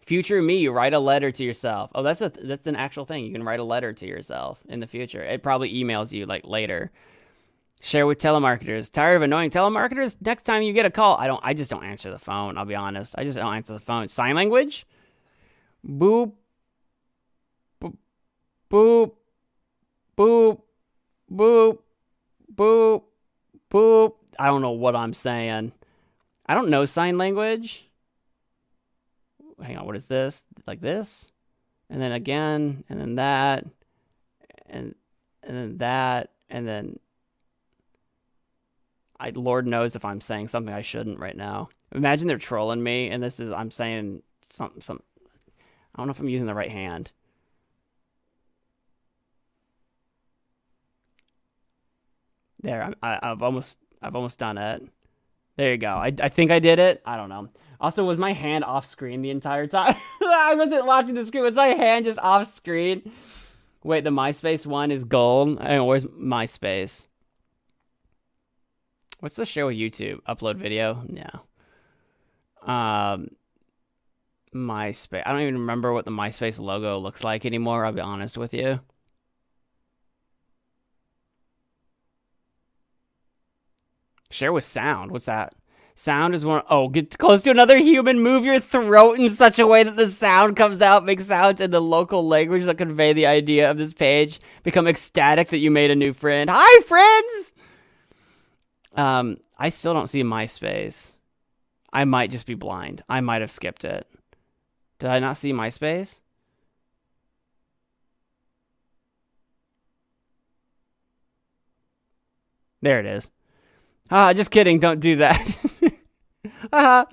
S1: Future me, write a letter to yourself. Oh, that's an actual thing. You can write a letter to yourself in the future. It probably emails you like later. Share with telemarketers. Tired of annoying telemarketers? Next time you get a call, I just don't answer the phone. I'll be honest. I just don't answer the phone. Sign language? Boop. Boop. Boop. Boop. Boop. Boop. Boop. I don't know what I'm saying. I don't know sign language. Hang on, what is this? Like this? And then again, and then that, and then that, and then Lord knows if I'm saying something I shouldn't right now. Imagine they're trolling me, and I'm saying some. I don't know if I'm using the right hand. There, I've almost done it. There you go. I think I did it. I don't know. Also, was my hand off screen the entire time? I wasn't watching the screen. Was my hand just off screen? Wait, the MySpace one is gold. I don't know, where's MySpace? What's the show with YouTube? Upload video? No. MySpace. I don't even remember what the MySpace logo looks like anymore. I'll be honest with you. Share with sound. What's that? Sound is one. Oh, get close to another human. Move your throat in such a way that the sound comes out. Make sounds in the local language that convey the idea of this page. Become ecstatic that you made a new friend. Hi, friends! I still don't see MySpace. I might just be blind. I might have skipped it. Did I not see MySpace? There it is. Ah, just kidding. Don't do that. Haha.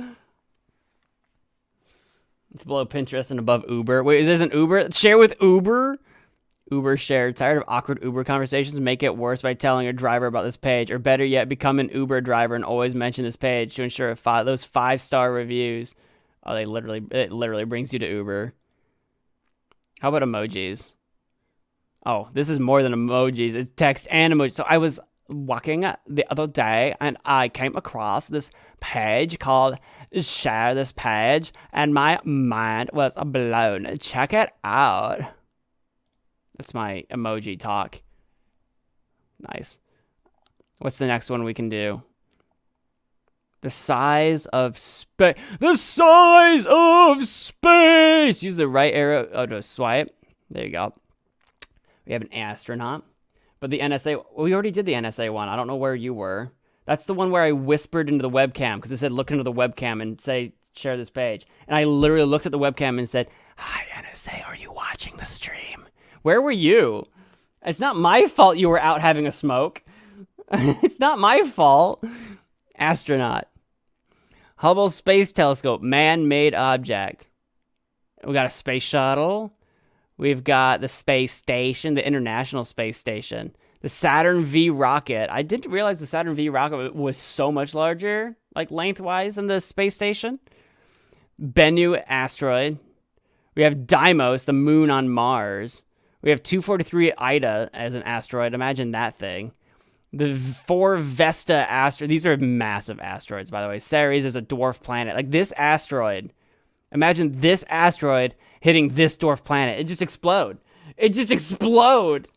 S1: It's below Pinterest and above Uber. Wait, there's an Uber? Share with Uber? Uber share. Tired of awkward Uber conversations? Make it worse by telling your driver about this page. Or better yet, become an Uber driver and always mention this page to ensure those 5-star reviews. Oh, it literally brings you to Uber. How about emojis? Oh, this is more than emojis. It's text and emojis. So I was walking the other day and I came across this page called Share This Page and my mind was blown. Check it out. That's my emoji talk. Nice. What's the next one we can do? The size of space. The size of space! Use the right arrow to swipe. There you go. We have an astronaut. But the NSA, we already did the NSA one. I don't know where you were. That's the one where I whispered into the webcam because it said look into the webcam and say share this page. And I literally looked at the webcam and said, hi NSA, are you watching the stream? Where were you? It's not my fault you were out having a smoke. It's not my fault. Astronaut. Hubble Space Telescope, man-made object. We got a space shuttle. We've got the space station, the International Space Station. The Saturn V rocket. I didn't realize the Saturn V rocket was so much larger, like lengthwise, than the space station. Bennu asteroid. We have Deimos, the moon on Mars. We have 243 Ida as an asteroid. Imagine that thing. The 4 Vesta asteroid. These are massive asteroids, by the way. Ceres is a dwarf planet. Like this asteroid. Imagine this asteroid hitting this dwarf planet. It just explode. It just explode.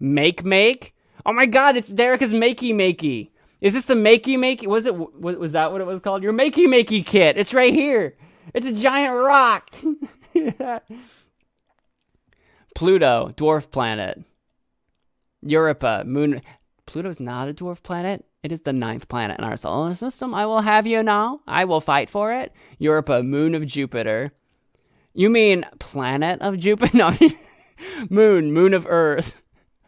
S1: Make. Oh my God, it's Derica's Makey. Is this the Makey? Was that what it was called? Your Makey kit. It's right here. It's a giant rock. Pluto, dwarf planet. Europa, moon. Pluto's not a dwarf planet. It is the 9th planet in our solar system. I will have you know. I will fight for it. Europa, moon of Jupiter. You mean planet of Jupiter? No. Moon of Earth.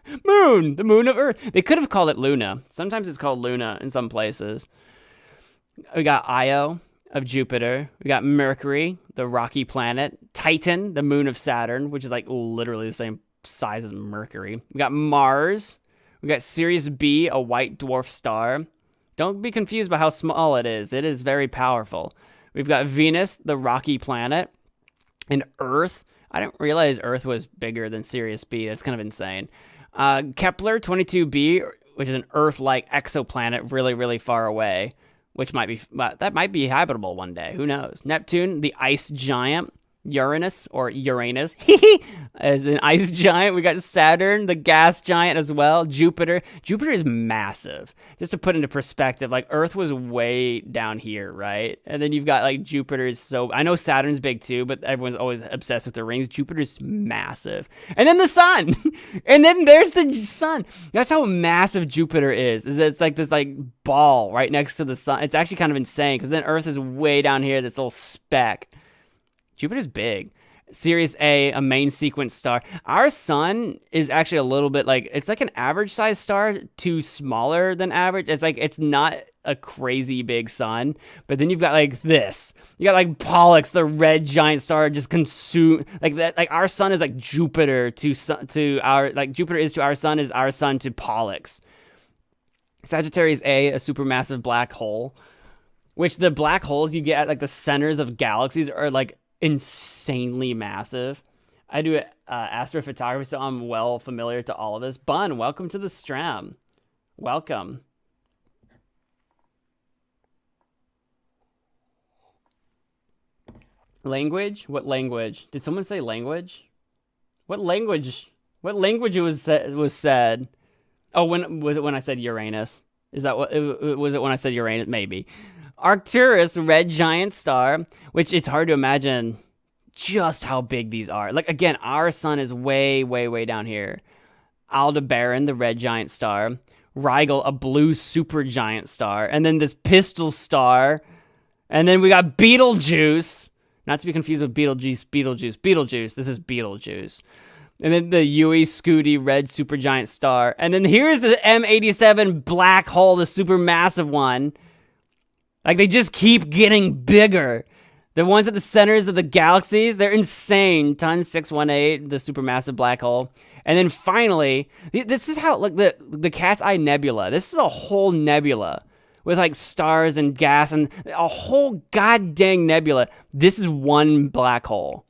S1: The moon of Earth. They could have called it Luna. Sometimes it's called Luna in some places. We got Io of Jupiter. We got Mercury, the rocky planet. Titan, the moon of Saturn, which is like literally the same size as Mercury. We got Mars. We got Sirius B, a white dwarf star. Don't be confused by how small it is. It is very powerful. We've got Venus, the rocky planet. And Earth. I didn't realize Earth was bigger than Sirius B. That's kind of insane. Kepler 22b, which is an Earth-like exoplanet really, really far away, which might be, that might be habitable one day. Who knows? Neptune, the ice giant. Uranus, as an ice giant. We got Saturn, the gas giant as well. Jupiter is massive. Just to put into perspective, like Earth was way down here, right? And then you've got like Jupiter is so, I know Saturn's big too, but everyone's always obsessed with the rings. Jupiter's massive. And then the sun. And then there's the sun. That's how massive Jupiter is it's like this like ball right next to the sun. It's actually kind of insane because then Earth is way down here, this little speck. Jupiter's big. Sirius A, a main sequence star. Our sun is actually a little bit like, it's like an average size star to smaller than average. It's like, it's not a crazy big sun, but then you've got like this. You got like Pollux, the red giant star just consume like that. Like our sun is like Jupiter to our, like Jupiter is to our sun is our sun to Pollux. Sagittarius A, a supermassive black hole, which the black holes you get at like the centers of galaxies are like insanely massive. I do astrophotography, so I'm well familiar to all of this. Bun, welcome to the stream. Welcome. Language? What language? Did someone say language? What language? What language was said? Oh, when was it when I said Uranus? Is that what was it when I said Uranus? Maybe. Arcturus, red giant star, which it's hard to imagine just how big these are. Like again, our sun is way, way, way down here. Aldebaran, the red giant star. Rigel, a blue supergiant star. And then this pistol star. And then we got Betelgeuse. Not to be confused with Beetlejuice. This is Betelgeuse. And then the Yui Scooty red supergiant star. And then here's the M87 black hole, the supermassive one. Like, they just keep getting bigger. The ones at the centers of the galaxies, they're insane. Ton 618, the supermassive black hole. And then finally, this is how, like, the Cat's Eye Nebula. This is a whole nebula with, like, stars and gas and a whole goddamn nebula. This is one black hole.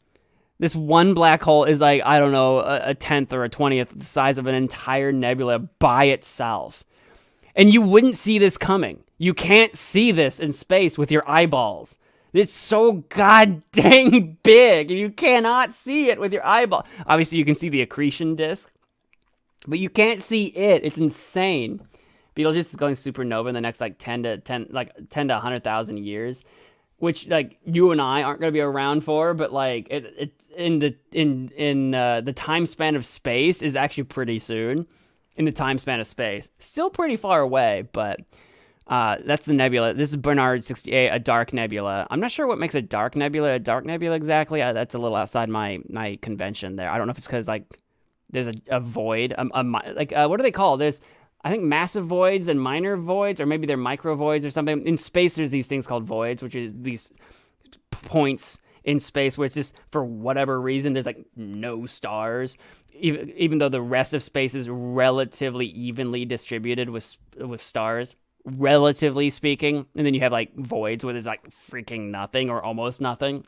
S1: This one black hole is like, I don't know, a 10th or a 20th the size of an entire nebula by itself. And you wouldn't see this coming. You can't see this in space with your eyeballs. It's so goddamn big, and you cannot see it with your eyeball. Obviously, you can see the accretion disk, but you can't see it. It's insane. Betelgeuse is going supernova in the next like 10 to 100,000 years, which like you and I aren't going to be around for, but like it's in the time span of space is actually pretty soon. In the time span of space, still pretty far away, but that's the nebula. This is Bernard 68, a dark nebula. I'm not sure what makes a dark nebula exactly. That's a little outside my convention there. I don't know if it's because like there's a void, what do they call? There's I think massive voids and minor voids, or maybe they're micro voids or something. In space, there's these things called voids, which is these points in space where it's just for whatever reason there's like no stars, even though the rest of space is relatively evenly distributed with stars, relatively speaking. And then you have like voids where there's like freaking nothing or almost nothing.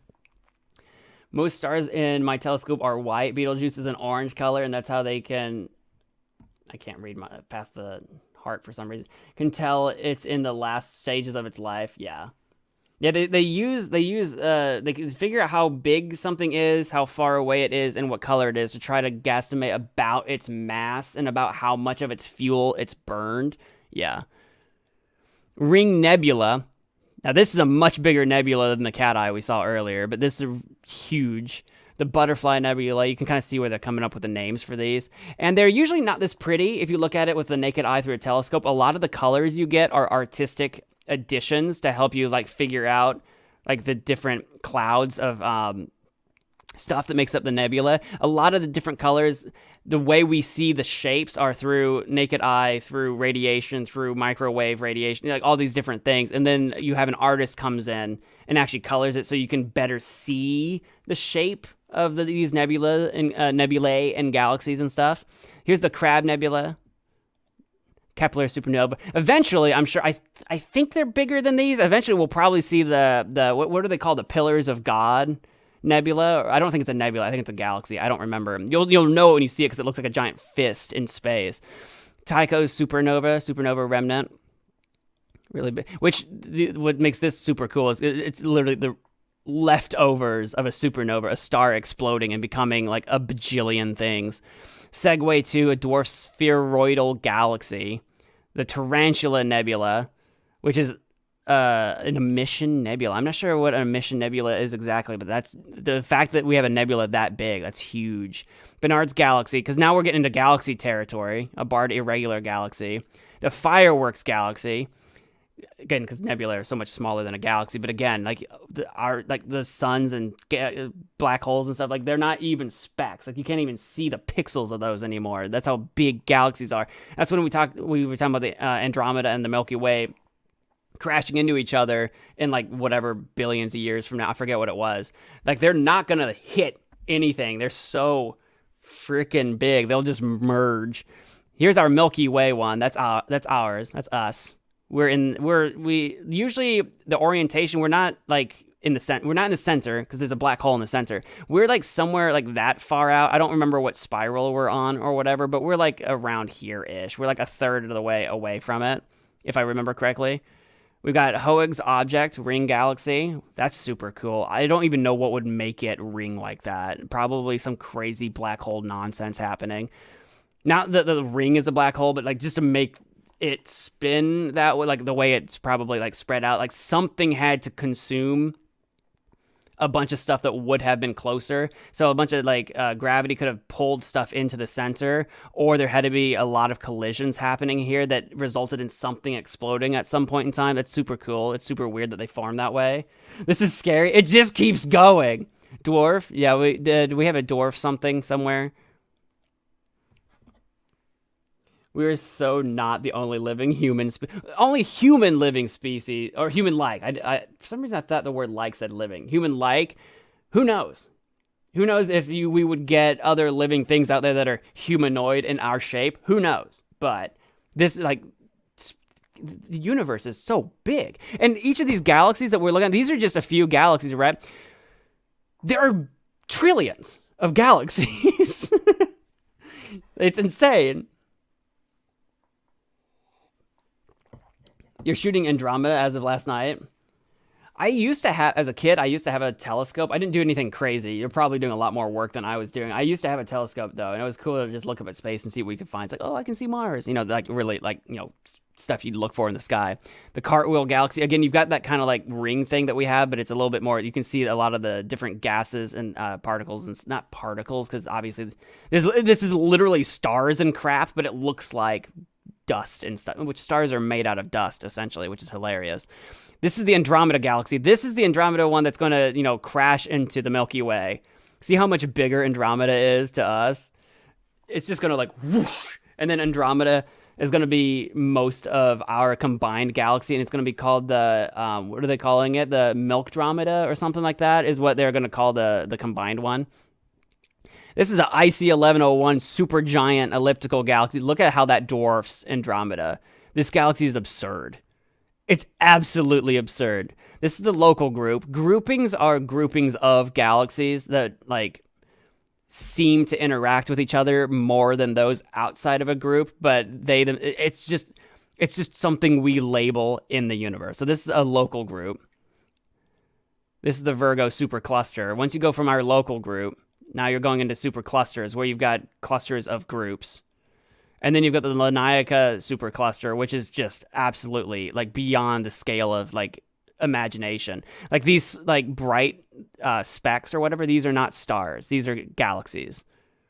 S1: Most stars in my telescope are white. Betelgeuse is an orange color, and that's how they can. I can't read past the heart for some reason. Can tell it's in the last stages of its life. Yeah. They can figure out how big something is, how far away it is, and what color it is to try to guesstimate about its mass and about how much of its fuel it's burned. Yeah. Ring Nebula. Now this is a much bigger nebula than the Cat Eye we saw earlier, but this is huge. The Butterfly Nebula, you can kind of see where they're coming up with the names for these. And they're usually not this pretty if you look at it with the naked eye through a telescope. A lot of the colors you get are artistic additions to help you like figure out like the different clouds of stuff that makes up the nebula. A lot of the different colors, the way we see the shapes are through naked eye, through radiation, through microwave radiation, like all these different things. And then you have an artist comes in and actually colors it so you can better see the shape of these nebulae and galaxies and stuff. Here's the Crab Nebula, Kepler supernova. Eventually, I'm sure, I think they're bigger than these. Eventually, we'll probably see the what are they called? The Pillars of God Nebula. I don't think it's a nebula. I think it's a galaxy. I don't remember. You'll know when you see it because it looks like a giant fist in space. Tycho's supernova remnant. Really big. What makes this super cool is it's literally the leftovers of a supernova, a star exploding and becoming like a bajillion things. Segue to a dwarf spheroidal galaxy, the Tarantula Nebula, which is an emission nebula. I'm not sure what an emission nebula is exactly, but that's the fact that we have a nebula that big. That's huge. Barnard's Galaxy, because now we're getting into galaxy territory. A barred irregular galaxy. The Fireworks Galaxy. Again, because nebulae are so much smaller than a galaxy, but again, like the suns and black holes and stuff, like they're not even specks. Like you can't even see the pixels of those anymore. That's how big galaxies are. That's when we were talking about the Andromeda and the Milky Way crashing into each other in like whatever billions of years from now. I forget what it was. Like they're not gonna hit anything. They're so freaking big. They'll just merge. Here's our Milky Way one. That's ours. That's us. We usually the orientation, we're not like in the center. We're not in the center because there's a black hole in the center. We're like somewhere like that far out. I don't remember what spiral we're on or whatever, but we're like around here-ish. We're like a third of the way away from it, if I remember correctly. We've got Hoeg's Object, Ring Galaxy. That's super cool. I don't even know what would make it ring like that. Probably some crazy black hole nonsense happening. Not that the ring is a black hole, but like just to make it spin that way, like the way it's probably like spread out. Like something had to consume a bunch of stuff that would have been closer. So a bunch of like gravity could have pulled stuff into the center, or there had to be a lot of collisions happening here that resulted in something exploding at some point in time. That's super cool. It's super weird that they formed that way. This is scary. It just keeps going. Dwarf? Yeah, we have a dwarf something somewhere. We are so not the only living human, only human living species, or human-like. For some reason, I thought the word "like" said living. Human-like. Who knows? Who knows if we would get other living things out there that are humanoid in our shape? Who knows? But this, like, the universe is so big, and each of these galaxies that we're looking at, these are just a few galaxies, right? There are trillions of galaxies. It's insane. You're shooting Andromeda as of last night. As a kid, I used to have a telescope. I didn't do anything crazy. You're probably doing a lot more work than I was doing. I used to have a telescope, though, and it was cool to just look up at space and see what we could find. It's like, oh, I can see Mars. You know, like really, like, you know, stuff you'd look for in the sky. The Cartwheel Galaxy, again, you've got that kind of like ring thing that we have, but it's a little bit more, you can see a lot of the different gases and particles, and not particles, because obviously this is literally stars and crap, but it looks like dust and stuff, which stars are made out of dust, essentially, which is hilarious. This is the Andromeda Galaxy. This is the Andromeda one that's going to, you know, crash into the Milky Way. See how much bigger Andromeda is to us? It's just going to like whoosh, and then Andromeda is going to be most of our combined galaxy, and it's going to be called the, what are they calling it? The Milkdromeda or something like that is what they're going to call the combined one. This is the IC 1101 supergiant elliptical galaxy. Look at how that dwarfs Andromeda. This galaxy is absurd. It's absolutely absurd. This is the local group. Groupings are groupings of galaxies that, like, seem to interact with each other more than those outside of a group, but it's just something we label in the universe. So this is a local group. This is the Virgo supercluster. Once you go from our local group, now you're going into superclusters, where you've got clusters of groups. And then you've got the Laniaca supercluster, which is just absolutely, like, beyond the scale of, like, imagination. Like, these, like, bright specks or whatever, these are not stars. These are galaxies.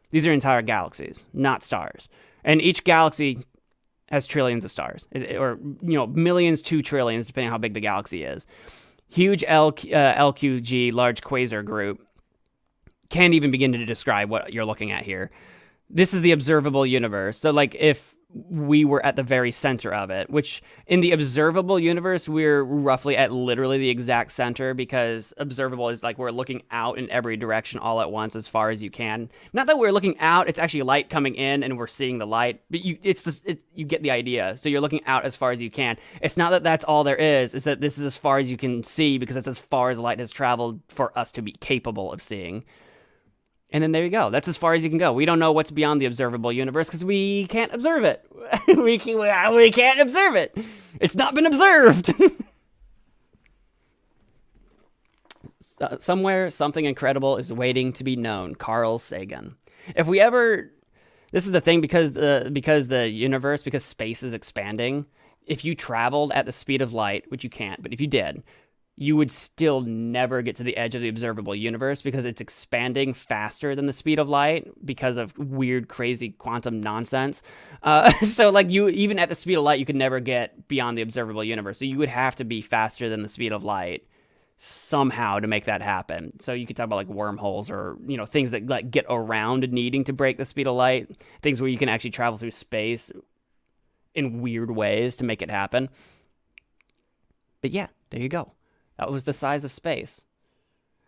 S1: These are entire galaxies, not stars. And each galaxy has trillions of stars. Or, you know, millions to trillions, depending on how big the galaxy is. Huge LQG, large quasar group. Can't even begin to describe what you're looking at here. This is the observable universe. So, like, if we were at the very center of it, which in the observable universe, we're roughly at literally the exact center, because observable is like we're looking out in every direction all at once as far as you can. Not that we're looking out, it's actually light coming in and we're seeing the light, but you get the idea. So you're looking out as far as you can. It's not that that's all there is, it's that this is as far as you can see, because that's as far as light has traveled for us to be capable of seeing. And then there you go. That's as far as you can go. We don't know what's beyond the observable universe because we can't observe it. we can't observe it. It's not been observed. Somewhere, something incredible is waiting to be known. Carl Sagan. If we ever... This is the thing, because the universe, because space is expanding, if you traveled at the speed of light, which you can't, but if you did... you would still never get to the edge of the observable universe, because it's expanding faster than the speed of light because of weird, crazy quantum nonsense. So, like, you even at the speed of light, you could never get beyond the observable universe. So you would have to be faster than the speed of light somehow to make that happen. So you could talk about, like, wormholes, or, you know, things that, like, get around needing to break the speed of light, things where you can actually travel through space in weird ways to make it happen. But yeah, there you go. That was the size of space.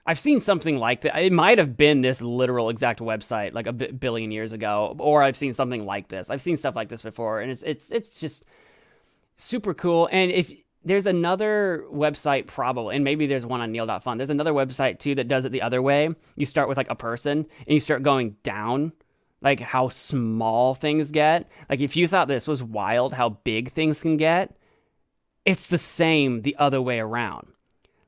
S1: I've seen something like that. It might have been this literal exact website like a billion years ago, or I've seen something like this. I've seen stuff like this before, and it's just super cool. And if there's another website, probably, and maybe there's one on Neil.fun. There's another website too that does it the other way. You start with like a person, and you start going down, like how small things get. Like if you thought this was wild, how big things can get, it's the same the other way around.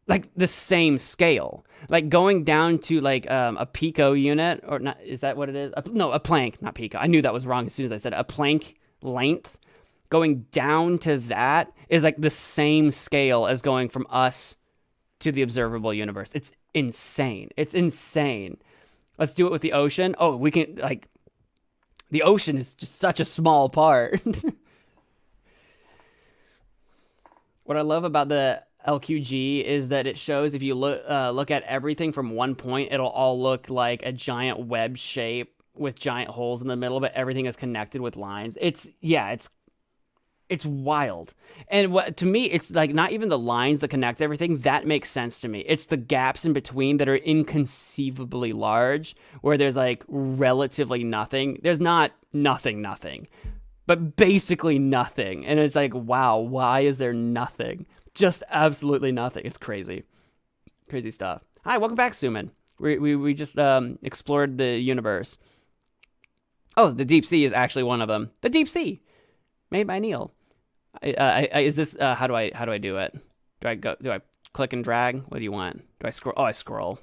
S1: Like the same scale, like going down to like a pico unit, or not, is that what it is? No, a plank, not pico. I knew that was wrong as soon as I said it. A plank length, Going down to that is like the same scale as going from us to the observable universe. It's insane. It's insane. Let's do it with the ocean. Oh, we can, like, the ocean is just such a small part. What I love about the LQG is that it shows if you look at everything from one point, it'll all look like a giant web shape with giant holes in the middle, but everything is connected with lines. It's wild. And what to me, it's like not even the lines that connect everything that makes sense to me. It's the gaps in between that are inconceivably large, where there's like relatively nothing. There's not nothing, but basically nothing. And it's like, wow, why is there nothing? Just absolutely nothing. It's crazy. Crazy stuff. Hi, welcome back, Suman. We just explored the universe. Oh, the deep sea is actually one of them. The deep sea, made by Neil. Is this how do I do it? Do I click and drag? What do you want? Do I scroll? Oh, I scroll.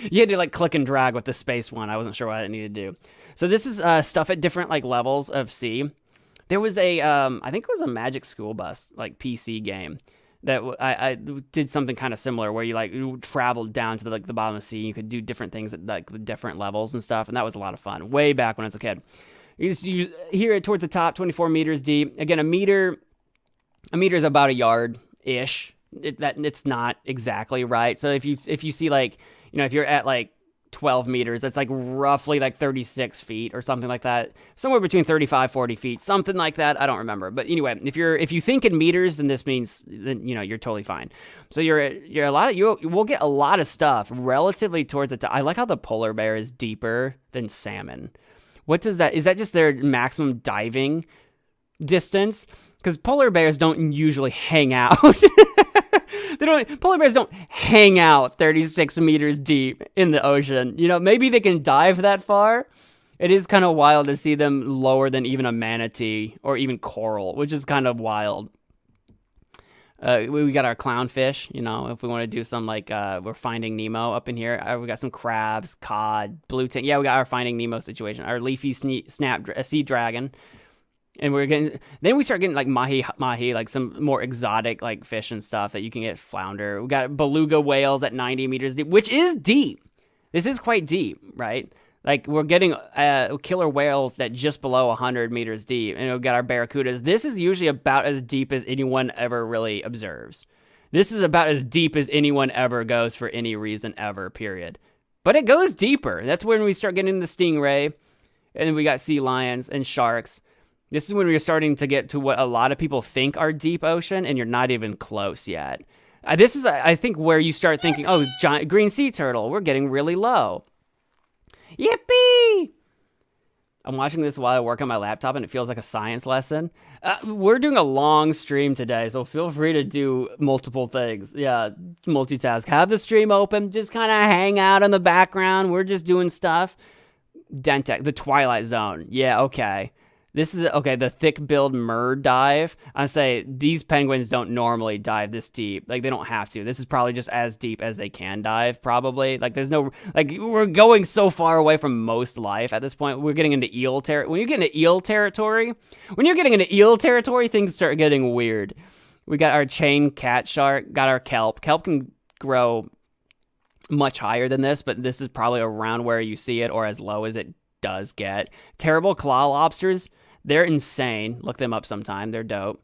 S1: You had to like click and drag with the space one. I wasn't sure what I needed to do. So this is stuff at different like levels of sea. There was a I think it was a Magic School Bus like PC game that I did something kind of similar where you traveled down to the bottom of the sea. You could do different things at like the different levels and stuff, and that was a lot of fun. Way back when I was a kid. You hear it towards the top, 24 meters deep. Again, a meter is about a yard ish. It's not exactly right. So if you see like, if you're at like 12 meters, that's like roughly like 36 feet or something like that. Somewhere between 35, 40 feet, something like that. I don't remember. But anyway, if you think in meters, then this means you're totally fine. So we'll get a lot of stuff relatively towards the top. I like how the polar bear is deeper than salmon. What does that? Is that just their maximum diving distance? Because polar bears don't usually hang out. Polar bears don't hang out 36 meters deep in the ocean. Maybe they can dive that far. It is kind of wild to see them lower than even a manatee or even coral, which is kind of wild. We got our clownfish, if we want to do some like, we're Finding Nemo up in here. We got some crabs, cod, blue tang. Yeah, we got our Finding Nemo situation, our leafy sea dragon. And then we start getting like mahi, like some more exotic like fish and stuff that you can get. Flounder. We got beluga whales at 90 meters deep, which is deep. This is quite deep, right? Like we're getting killer whales at just below 100 meters deep, and we've got our barracudas. This is usually about as deep as anyone ever really observes. This is about as deep as anyone ever goes for any reason ever, period. But it goes deeper. That's when we start getting the stingray, and then we got sea lions and sharks. This is when we're starting to get to what a lot of people think are deep ocean, and you're not even close yet. This is, I think, where you start thinking, oh, giant green sea turtle, we're getting really low. Yippee! I'm watching this while I work on my laptop, and it feels like a science lesson. We're doing a long stream today, so feel free to do multiple things. Yeah, multitask. Have the stream open. Just kind of hang out in the background. We're just doing stuff. Dentec, the Twilight Zone. Yeah, okay. This is, okay, the thick-billed mer dive. I say these penguins don't normally dive this deep. Like, they don't have to. This is probably just as deep as they can dive, probably. Like, there's no, like, we're going so far away from most life at this point. We're getting into eel territory. When you get into eel territory, things start getting weird. We got our chain cat shark, got our kelp. Kelp can grow much higher than this, but this is probably around where you see it or as low as it does get. Terrible claw lobsters. They're insane. Look them up sometime. They're dope.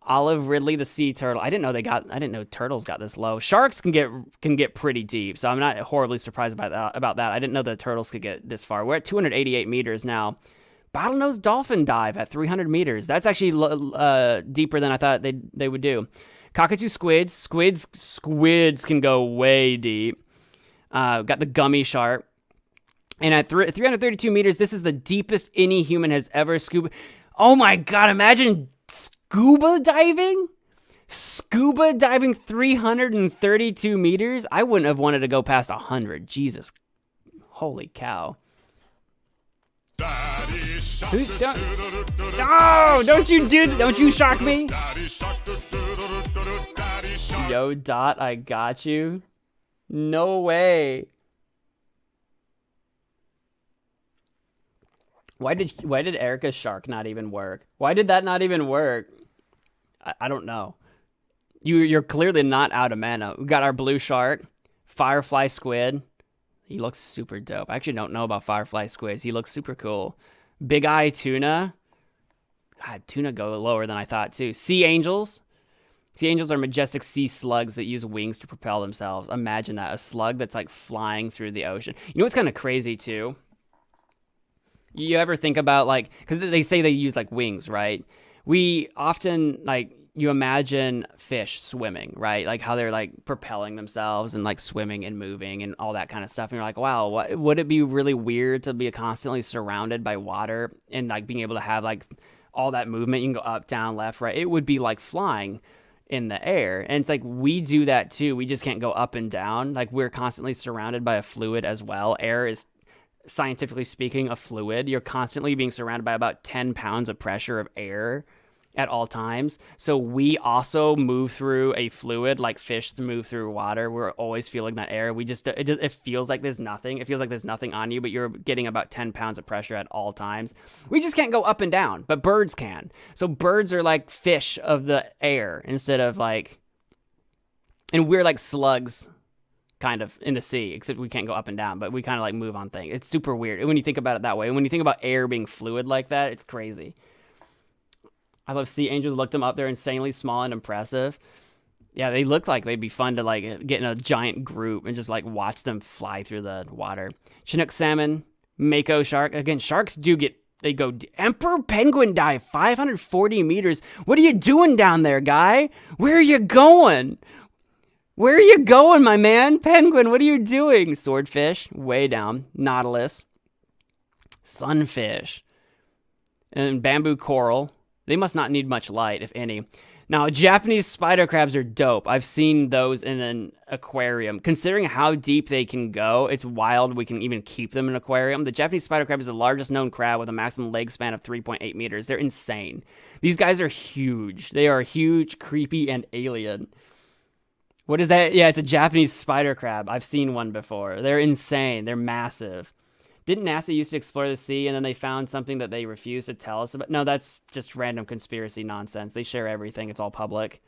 S1: Olive Ridley, the sea turtle. I didn't know turtles got this low. Sharks can get pretty deep, so I'm not horribly surprised about that. I didn't know that turtles could get this far. We're at 288 meters now. Bottlenose dolphin dive at 300 meters. That's actually deeper than I thought they would do. Cockatoo squids. Squids can go way deep. Got the gummy shark. And at 332 meters, this is the deepest any human has ever scuba. Oh my God, imagine scuba diving? Scuba diving 332 meters? I wouldn't have wanted to go past 100. Jesus. Holy cow. Don't you shock me? Yo, Dot, I got you. No way. Why did Erica's shark not even work? Why did that not even work? I don't know. You're clearly not out of mana. We got our blue shark, firefly squid. He looks super dope. I actually don't know about firefly squids. He looks super cool. Big eye tuna. God, tuna go lower than I thought too. Sea angels. Sea angels are majestic sea slugs that use wings to propel themselves. Imagine that, a slug that's like flying through the ocean. You know what's kind of crazy too? You ever think about like, because they say they use like wings, right? We often like, you imagine fish swimming, right? Like how they're like propelling themselves and like swimming and moving and all that kind of stuff. And you're like, wow, would it be really weird to be constantly surrounded by water and like being able to have like all that movement? You can go up, down, left, right. It would be like flying in the air. And it's like we do that too. We just can't go up and down. Like we're constantly surrounded by a fluid as well. Air is, scientifically speaking, a fluid. You're constantly being surrounded by about 10 pounds of pressure of air at all times. So we also move through a fluid like fish move through water. We're always feeling that air. It feels like there's nothing. It feels like there's nothing on you, but you're getting about 10 pounds of pressure at all times. We just can't go up and down, but birds can. So birds are like fish of the air instead of like, and we're like slugs kind of in the sea, except we can't go up and down, but we kind of like move on things. It's super weird when you think about it that way. When you think about air being fluid like that, it's crazy. I love sea angels. Look them up. They're insanely small and impressive. Yeah, they look like they'd be fun to like get in a giant group and just like watch them fly through the water. Chinook salmon, mako shark. Again, sharks they go. Emperor penguin dive 540 meters. What are you doing down there, guy? Where are you going? Where are you going, my man? Penguin, what are you doing? Swordfish, way down. Nautilus, sunfish, and bamboo coral. They must not need much light, if any. Now, Japanese spider crabs are dope. I've seen those in an aquarium. Considering how deep they can go, it's wild we can even keep them in an aquarium. The Japanese spider crab is the largest known crab with a maximum leg span of 3.8 meters. They're insane. These guys are huge. They are huge, creepy, and alien. What is that? Yeah, it's a Japanese spider crab. I've seen one before. They're insane. They're massive. Didn't NASA used to explore the sea and then they found something that they refused to tell us about? No, that's just random conspiracy nonsense. They share everything. It's all public.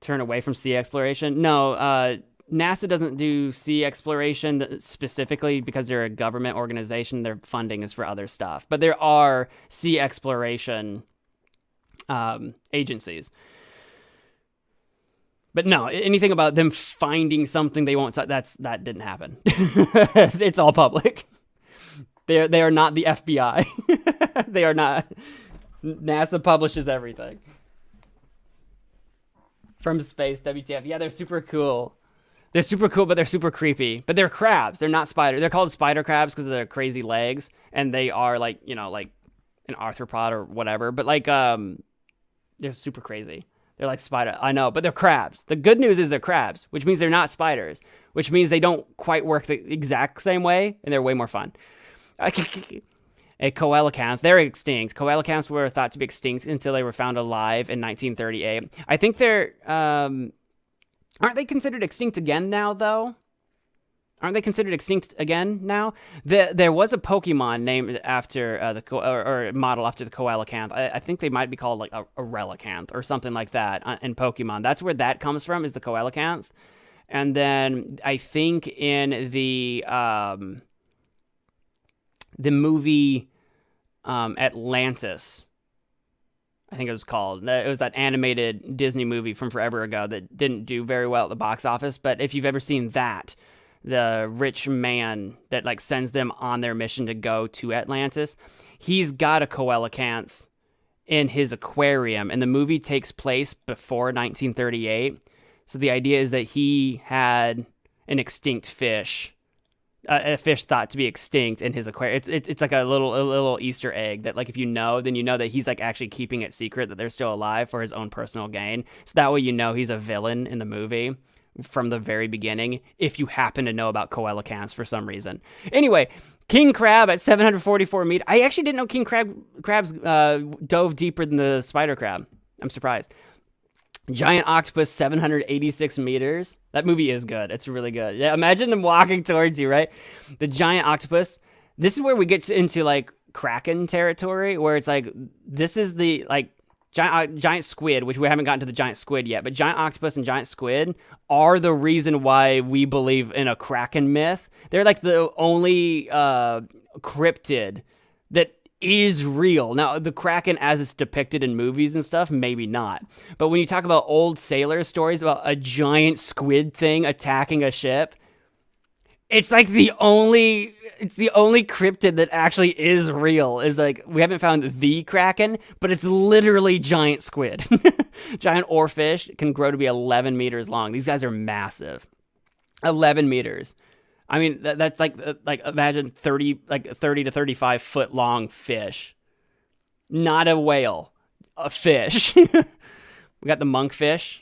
S1: Turn away from sea exploration? No, NASA doesn't do sea exploration specifically because they're a government organization. Their funding is for other stuff. But there are sea exploration agencies. But no, anything about them finding something they won't, that didn't happen. It's all public. They are not the FBI. They are not. NASA publishes everything. From space, WTF. Yeah, they're super cool. They're super cool, but they're super creepy. But they're crabs. They're not spiders. They're called spider crabs because of their crazy legs. And they are like, like an arthropod or whatever. But like, they're super crazy. They're like spider. I know, but they're crabs. The good news is they're crabs, which means they're not spiders, which means they don't quite work the exact same way, and they're way more fun. A coelacanth. They're extinct. Coelacanths were thought to be extinct until they were found alive in 1938. I think they're... aren't they considered extinct again now, though? Aren't they considered extinct again now? There was a Pokemon named after or model after the coelacanth. I think they might be called like a relicanth or something like that in Pokemon. That's where that comes from, is the coelacanth. And then I think in the movie Atlantis, I think it was called. It was that animated Disney movie from forever ago that didn't do very well at the box office. But if you've ever seen that, the rich man that like sends them on their mission to go to Atlantis, he's got a coelacanth in his aquarium, and the movie takes place before 1938. So the idea is that he had an extinct fish, a fish thought to be extinct in his aquarium. It's like a little Easter egg that like if you know, then you know that he's like actually keeping it secret that they're still alive for his own personal gain. So that way you know he's a villain in the movie from the very beginning, if you happen to know about coelacanths for some reason. Anyway, king crab at 744 meters. I actually didn't know king crabs dove deeper than the spider crab. I'm surprised. Giant octopus, 786 meters. That movie is good. It's really good. Yeah, imagine them walking towards you, right? The giant octopus, This is where we get into like Kraken territory, where it's like this is the like giant squid, which we haven't gotten to the giant squid yet, but giant octopus and giant squid are the reason why we believe in a Kraken myth. They're like the only cryptid that is real. Now, the Kraken as it's depicted in movies and stuff, maybe not. But when you talk about old sailor stories about a giant squid thing attacking a ship, it's like the only cryptid that actually is real. Is like we haven't found the Kraken, but it's literally giant squid. Giant oarfish can grow to be 11 meters long. These guys are massive. 11 meters. I mean, that's like imagine 30 to 35 foot long fish. Not a whale, a fish. We got the monkfish,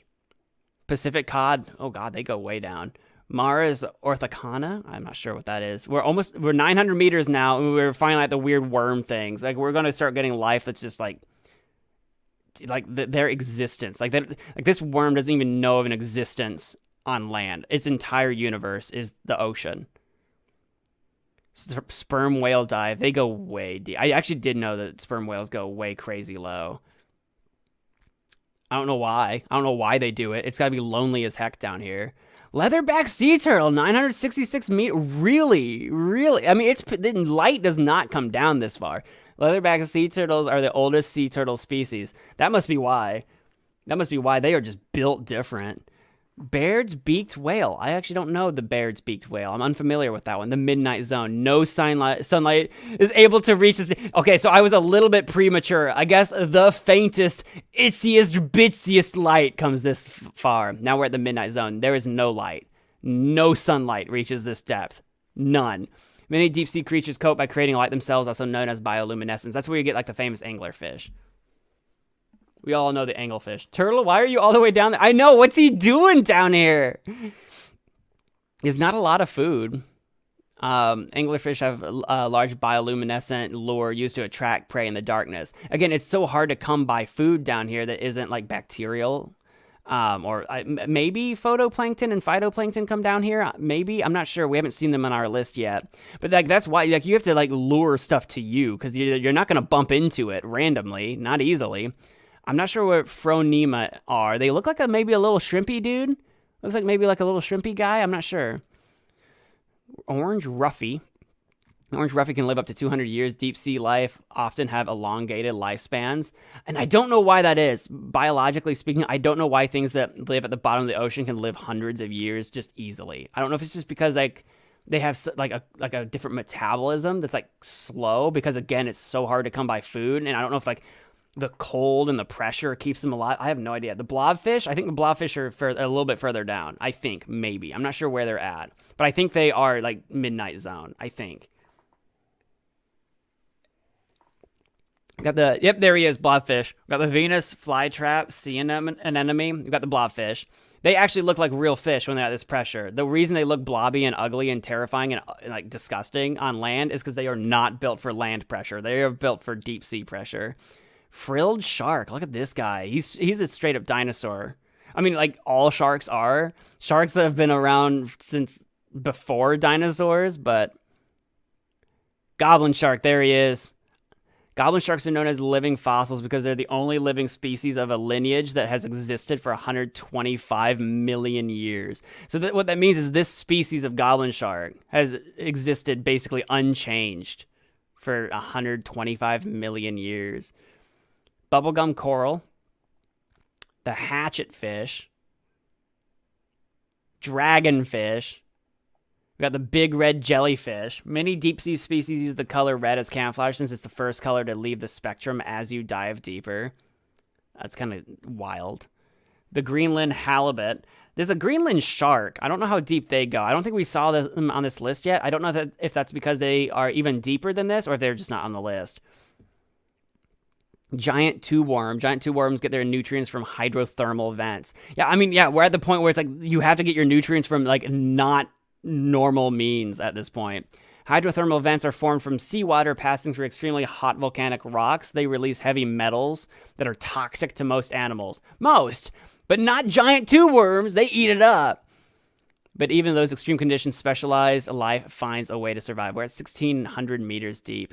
S1: Pacific cod. Oh God, they go way down. Mara's orthicana. I'm not sure what that is. We're 900 meters now, and we're finally at the weird worm things. Like we're gonna start getting life that's just like their existence. Like this worm doesn't even know of an existence on land. Its entire universe is the ocean. Sperm whale dive. They go way deep. I actually did know that sperm whales go way crazy low. I don't know why. I don't know why they do it. It's gotta be lonely as heck down here. Leatherback sea turtle, 966 meters. Really, really. I mean, the light does not come down this far. Leatherback sea turtles are the oldest sea turtle species. That must be why. That must be why they are just built different. Baird's beaked whale. I actually don't know the Baird's beaked whale. I'm unfamiliar with that one. The midnight zone. No sunlight is able to reach this. Okay, so I was a little bit premature. I guess the faintest, itziest, bitsiest light comes this far. Now we're at the midnight zone. There is no light. No sunlight reaches this depth. None. Many deep sea creatures cope by creating light themselves, also known as bioluminescence. That's where you get like the famous anglerfish. We all know the anglefish. Turtle, why are you all the way down there? I know, what's he doing down here? There's not a lot of food. Anglerfish have a large bioluminescent lure used to attract prey in the darkness. Again, it's so hard to come by food down here that isn't like bacterial. Maybe photoplankton and phytoplankton come down here. Maybe, I'm not sure. We haven't seen them on our list yet. But like that's why like you have to like lure stuff to you because you're not going to bump into it randomly, not easily. I'm not sure what Phronema are. They look like maybe a little shrimpy dude. Looks like maybe like a little shrimpy guy. I'm not sure. Orange Ruffy. Orange Ruffy can live up to 200 years. Deep sea life often have elongated lifespans. And I don't know why that is. Biologically speaking, I don't know why things that live at the bottom of the ocean can live hundreds of years just easily. I don't know if it's just because like they have like a different metabolism that's like slow because again, it's so hard to come by food. And I don't know if like the cold and the pressure keeps them alive. I have no idea. The blobfish, I think the blobfish are a little bit further down. I think, maybe. I'm not sure where they're at. But I think they are, like, midnight zone. I think. Got the, yep, there he is, blobfish. Got the Venus flytrap sea anemone. We've got the blobfish. They actually look like real fish when they're at this pressure. The reason they look blobby and ugly and terrifying and like disgusting on land is because they are not built for land pressure. They are built for deep sea pressure. Frilled shark. Look at this guy. He's a straight up dinosaur. I mean, like all sharks are. Sharks have been around since before dinosaurs, but goblin shark, there he is. Goblin sharks are known as living fossils because they're the only living species of a lineage that has existed for 125 million years. So what that means is this species of goblin shark has existed basically unchanged for 125 million years. Bubblegum coral, the hatchet fish, dragonfish. We got the big red jellyfish. Many deep sea species use the color red as camouflage since it's the first color to leave the spectrum as you dive deeper. That's kind of wild. The Greenland halibut. There's a Greenland shark. I don't know how deep they go. I don't think we saw them on this list yet. I don't know if that's because they are even deeper than this or if they're just not on the list. Giant tube worm. Giant tube worms get their nutrients from hydrothermal vents. Yeah, I mean, yeah, we're at the point where it's like you have to get your nutrients from like not normal means at this point. Hydrothermal vents are formed from seawater passing through extremely hot volcanic rocks. They release heavy metals that are toxic to most animals. Most, but not giant tube worms. They eat it up. But even those extreme conditions, specialized life finds a way to survive. We're at 1,600 meters deep.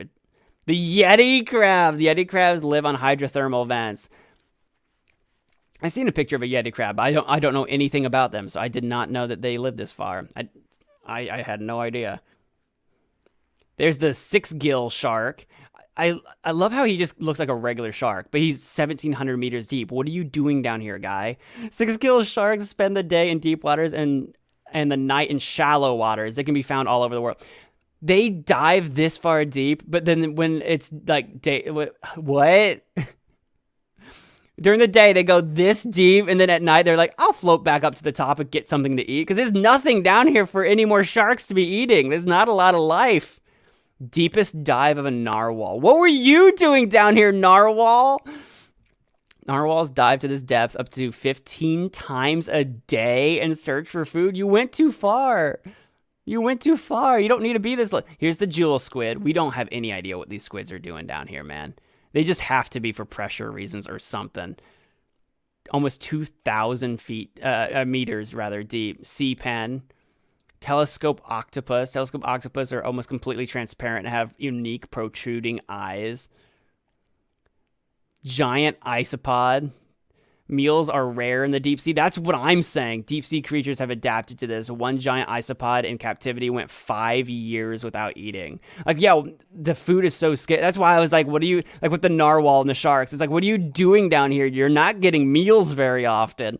S1: The Yeti crab. The Yeti crabs live on hydrothermal vents. I've seen a picture of a Yeti crab. I don't know anything about them, so I did not know that they lived this far. I had no idea. There's the six-gill shark. I love how he just looks like a regular shark, but he's 1,700 meters deep. What are you doing down here, guy? Six-gill sharks spend the day in deep waters and the night in shallow waters. They can be found all over the world. They dive this far deep, but then when it's like day, what? During the day, they go this deep, and then at night, they're like, I'll float back up to the top and get something to eat, because there's nothing down here for any more sharks to be eating. There's not a lot of life. Deepest dive of a narwhal. What were you doing down here, narwhal? Narwhals dive to this depth up to 15 times a day and search for food. You went too far. You went too far. You don't need to be this. Here's the jewel squid. We don't have any idea what these squids are doing down here, man. They just have to be for pressure reasons or something. Almost 2,000 meters rather deep. Sea pen. Telescope octopus. Telescope octopus are almost completely transparent and have unique protruding eyes. Giant isopod. Meals are rare in the deep sea. That's what I'm saying. Deep sea creatures have adapted to this. One giant isopod in captivity went 5 years without eating. Like, yeah, the food is so scarce. That's why I was like, what are you, like with the narwhal and the sharks, it's like, what are you doing down here? You're not getting meals very often.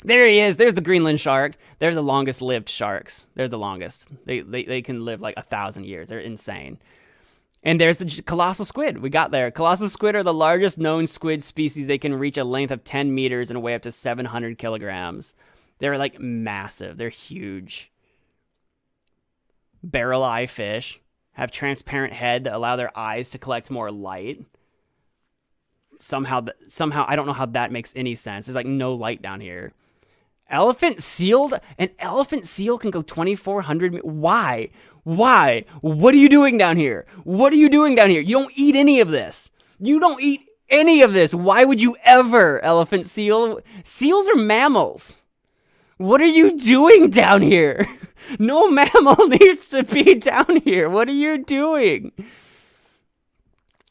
S1: There he is. There's the Greenland shark. They're the longest lived sharks. They're the longest. They can live like 1,000 years. They're insane. And there's the colossal squid. We got there. Colossal squid are the largest known squid species. They can reach a length of 10 meters and weigh up to 700 kilograms. They're like massive. They're huge. Barrel eye fish have transparent head that allow their eyes to collect more light. Somehow, I don't know how that makes any sense. There's like no light down here. Elephant seal? An elephant seal can go 2,400. Why? Why? What are you doing down here? What are you doing down here? You don't eat any of this. You don't eat any of this. Why would you ever, elephant seal? Seals are mammals. What are you doing down here? No mammal needs to be down here. What are you doing?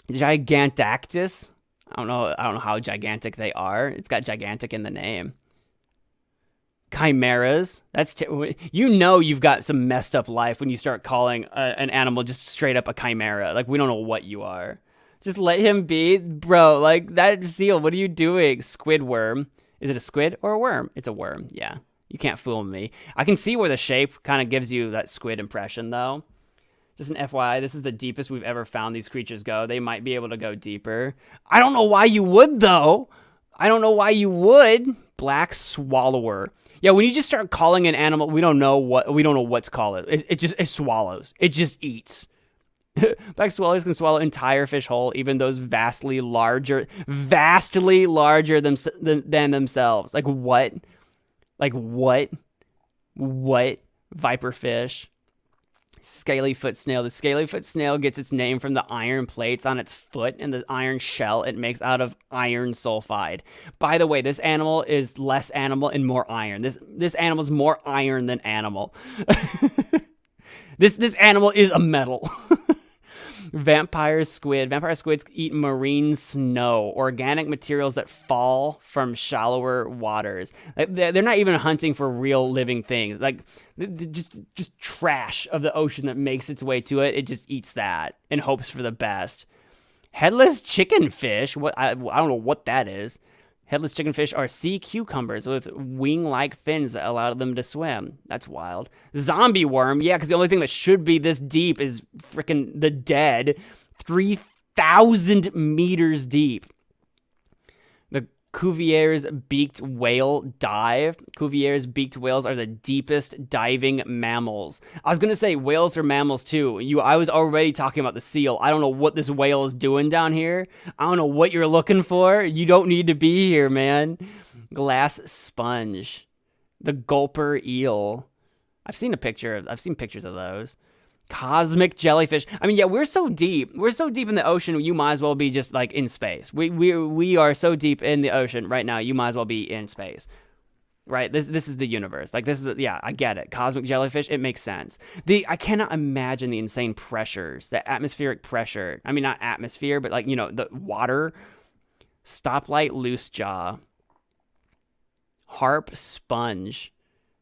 S1: Gigantactus? I don't know how gigantic they are. It's got gigantic in the name. Chimeras. You know you've got some messed up life when you start calling an animal just straight up a chimera. Like, we don't know what you are. Just let him be. Bro, like, that seal, what are you doing? Squid worm. Is it a squid or a worm? It's a worm, yeah. You can't fool me. I can see where the shape kind of gives you that squid impression, though. Just an FYI, this is the deepest we've ever found these creatures go. They might be able to go deeper. I don't know why you would, though. I don't know why you would. Black swallower. Yeah, when you just start calling an animal, we don't know what to call it. It swallows. It just eats. Black swallows can swallow entire fish whole, even those vastly larger than themselves. Like what? Like what? What? Viperfish. Scalyfoot snail. The scalyfoot snail gets its name from the iron plates on its foot and the iron shell it makes out of iron sulfide. By the way, this animal is less animal and more iron. This animal is more iron than animal. This animal is a metal. Vampire squid. Vampire squids eat marine snow, organic materials that fall from shallower waters. They're not even hunting for real living things. Like just trash of the ocean that makes its way to it. It just eats that and hopes for the best. Headless chickenfish. I don't know what that is. Headless chickenfish are sea cucumbers with wing-like fins that allow them to swim. That's wild. Zombie worm. Yeah, because the only thing that should be this deep is freaking the dead. 3,000 meters deep. The Cuvier's beaked whale dive. Cuvier's beaked whales are the deepest diving mammals. I was going to say whales are mammals too. I was already talking about the seal. I don't know what this whale is doing down here. I don't know what you're looking for. You don't need to be here, man. Glass sponge. The gulper eel. I've seen pictures of those. Cosmic jellyfish. I mean, yeah, we're so deep in the ocean, you might as well be just like in space. We are so deep in the ocean right now, you might as well be in space. right? This is the universe. Like this is yeah, I get it. Cosmic jellyfish, it makes sense. I cannot imagine the insane pressures, the atmospheric pressure. I mean, not atmosphere, but like the water. Stoplight loose jaw, harp sponge.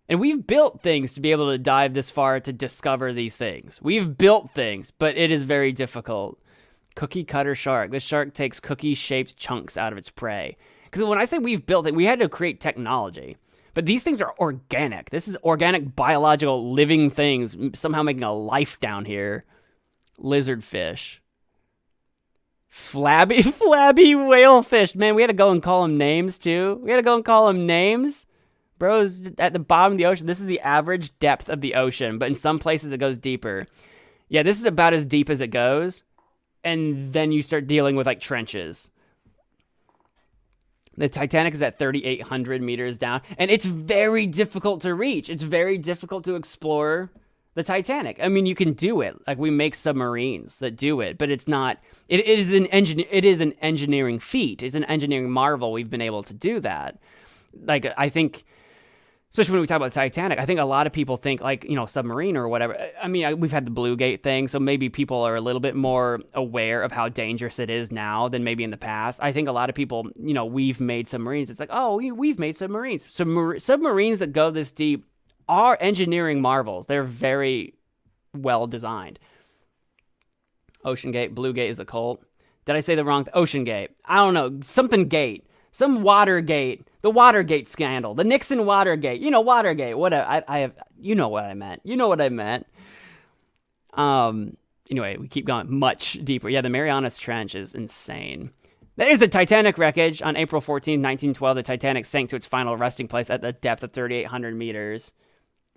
S1: And we've built things to be able to dive this far to discover these things. We've built things, but it is very difficult. Cookie cutter shark. This shark takes cookie-shaped chunks out of its prey. Because when I say we've built it, we had to create technology. But these things are organic. This is organic, biological, living things somehow making a life down here. Lizardfish. Flabby whalefish. Man, we had to go and call them names, too. We had to go and call them names. Bros, at the bottom of the ocean, this is the average depth of the ocean, but in some places it goes deeper. Yeah, this is about as deep as it goes, and then you start dealing with, like, trenches. The Titanic is at 3,800 meters down, and it's very difficult to reach. It's very difficult to explore the Titanic. I mean, you can do it. Like, we make submarines that do it, but it's not... It is an engineering feat. It's an engineering marvel we've been able to do that. Like, I think... Especially when we talk about the Titanic, I think a lot of people think, like, submarine or whatever. I mean, we've had the Blue Gate thing, so maybe people are a little bit more aware of how dangerous it is now than maybe in the past. I think a lot of people, we've made submarines. It's like, oh, we've made submarines. Submarines that go this deep are engineering marvels. They're very well designed. Ocean Gate, Blue Gate is a cult. Did I say the wrong Ocean Gate? I don't know. Something gate. Some Watergate. The Watergate scandal. The Nixon Watergate. Watergate. What I have. You know what I meant. Anyway, we keep going much deeper. Yeah, the Marianas Trench is insane. There's the Titanic wreckage. On April 14, 1912, the Titanic sank to its final resting place at the depth of 3,800 meters.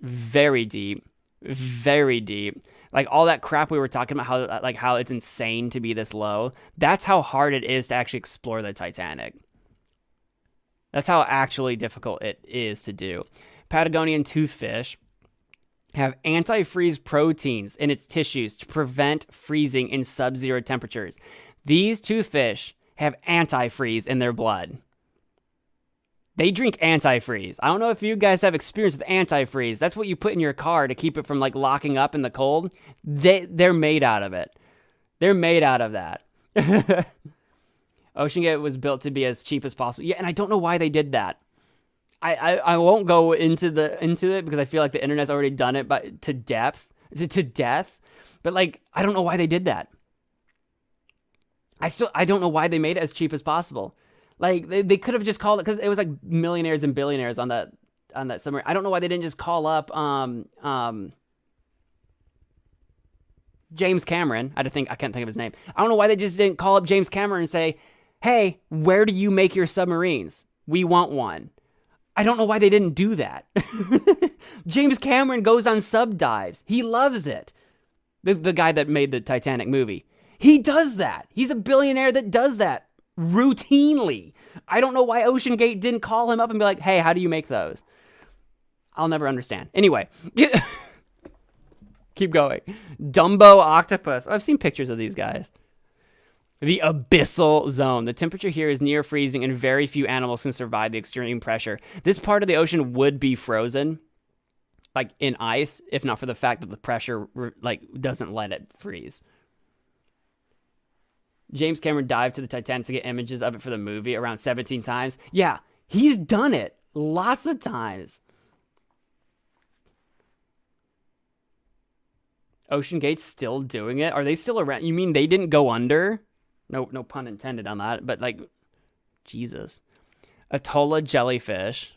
S1: Very deep. Very deep. Like, all that crap we were talking about, how it's insane to be this low. That's how hard it is to actually explore the Titanic. That's how actually difficult it is to do. Patagonian toothfish have antifreeze proteins in its tissues to prevent freezing in sub-zero temperatures. These toothfish have antifreeze in their blood. They drink antifreeze. I don't know if you guys have experience with antifreeze. That's what you put in your car to keep it from, like, locking up in the cold. They're made out of it. They're made out of that. Ocean Gate was built to be as cheap as possible. Yeah, and I don't know why they did that. I won't go into it because I feel like the internet's already done it to death. But, like, I don't know why they did that. I don't know why they made it as cheap as possible. Like, they could have just called it, because it was like millionaires and billionaires on that submarine. I don't know why they didn't just call up James Cameron. I can't think of his name. I don't know why they just didn't call up James Cameron and say, hey, where do you make your submarines? We want one. I don't know why they didn't do that. James Cameron goes on sub dives. He loves it. The guy that made the Titanic movie. He does that. He's a billionaire that does that routinely. I don't know why Ocean Gate didn't call him up and be like, hey, how do you make those? I'll never understand. Anyway. Keep going. Dumbo octopus. I've seen pictures of these guys. The abyssal zone. The temperature here is near freezing and very few animals can survive the extreme pressure. This part of the ocean would be frozen, like in ice, if not for the fact that the pressure doesn't let it freeze. James Cameron dived to the Titanic to get images of it for the movie around 17 times. Yeah, he's done it lots of times. Ocean Gate's still doing it? Are they still around? You mean they didn't go under? No pun intended on that, but like, Jesus. Atolla jellyfish.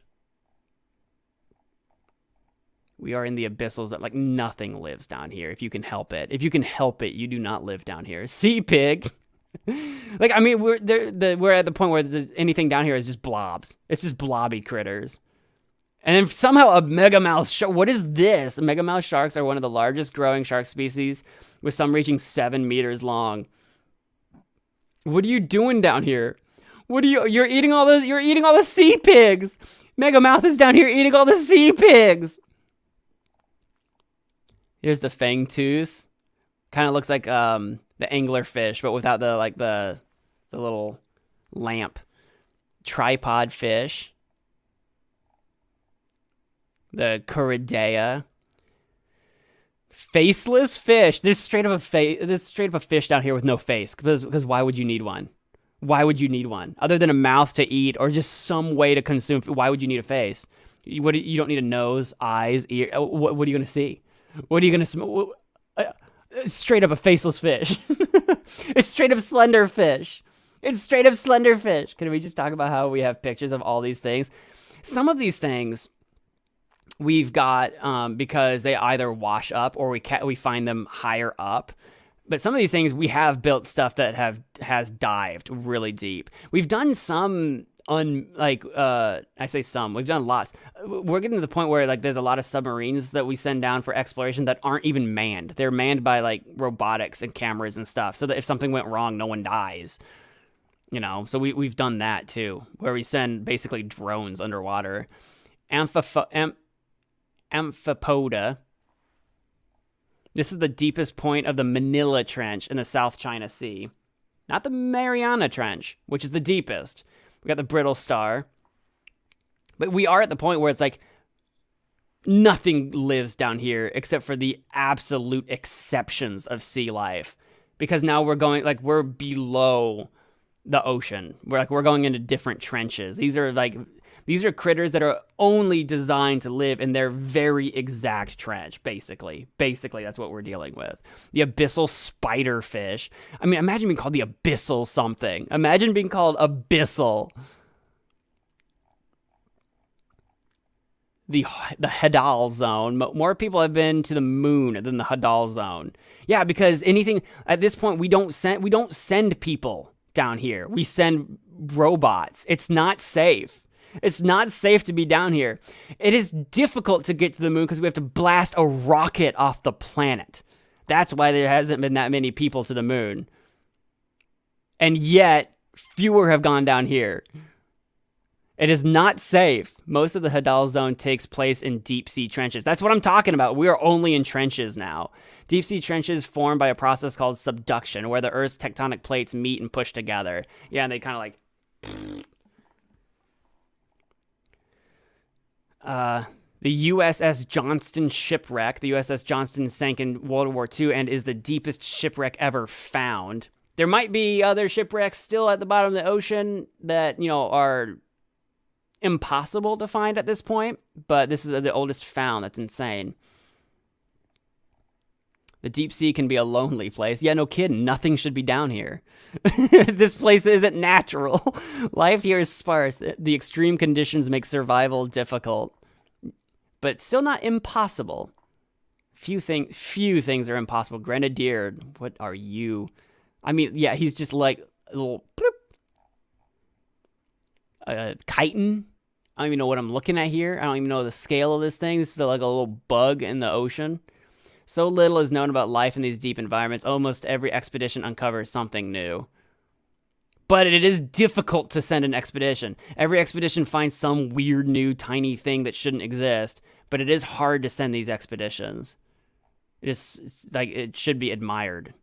S1: We are in the abyssals that, like, nothing lives down here if you can help it. If you can help it, you do not live down here. Sea pig. Like, I mean, we're at the point where anything down here is just blobs. It's just blobby critters. And then somehow a megamouth shark. What is this? Megamouth sharks are one of the largest growing shark species, with some reaching 7 meters long. What are you doing down here? You're eating all the sea pigs. Megamouth is down here eating all the sea pigs. Here's the fang tooth. Kind of looks like the anglerfish, but without the little lamp. Tripod fish. The Corridea. Faceless fish. There's straight up a fish down here with no face. Because why would you need one? Why would you need one? Other than a mouth to eat or just some way to consume, why would you need a face? You don't need a nose, eyes, ear. What are you going to see? What are you going to smell? Straight up a faceless fish. It's straight up slender fish. It's straight up slender fish. Can we just talk about how we have pictures of all these things? Some of these things we've got because they either wash up or we find them higher up. But some of these things we have built stuff that has dived really deep. We've done some I say some. We've done lots. We're getting to the point where like there's a lot of submarines that we send down for exploration that aren't even manned. They're manned by like robotics and cameras and stuff, so that if something went wrong, no one dies. You know, so we've done that too, where we send basically drones underwater. Amphipoda. This is the deepest point of the Manila Trench in the South China Sea. Not the Mariana Trench, which is the deepest. We got the Brittle Star. But we are at the point where it's like nothing lives down here except for the absolute exceptions of sea life. Because now we're below the ocean. We're going into different trenches. These are critters that are only designed to live in their very exact trench, basically. Basically, that's what we're dealing with. The abyssal spiderfish. I mean, imagine being called the abyssal something. Imagine being called abyssal. The Hadal Zone. More people have been to the moon than the Hadal Zone. Yeah, because anything at this point we don't send people down here. We send robots. It's not safe. It's not safe to be down here. It is difficult to get to the moon because we have to blast a rocket off the planet. That's why there hasn't been that many people to the moon. And yet, fewer have gone down here. It is not safe. Most of the Hadal Zone takes place in deep sea trenches. That's what I'm talking about. We are only in trenches now. Deep sea trenches formed by a process called subduction, where the Earth's tectonic plates meet and push together. Yeah, and they kind of like... the USS Johnston shipwreck. The USS Johnston sank in World War II and is the deepest shipwreck ever found. There might be other shipwrecks still at the bottom of the ocean that, are impossible to find at this point, but this is the oldest found. That's insane. The deep sea can be a lonely place. Yeah, no kidding. Nothing should be down here. This place isn't natural. Life here is sparse. The extreme conditions make survival difficult, but still not impossible. Few things are impossible. Grenadier, what are you? I mean, yeah, he's just like a little chitin. I don't even know what I'm looking at here. I don't even know the scale of this thing. This is like a little bug in the ocean. So little is known about life in these deep environments. Almost every expedition uncovers something new. But it is difficult to send an expedition. Every expedition finds some weird new tiny thing that shouldn't exist, but it is hard to send these expeditions. It should be admired.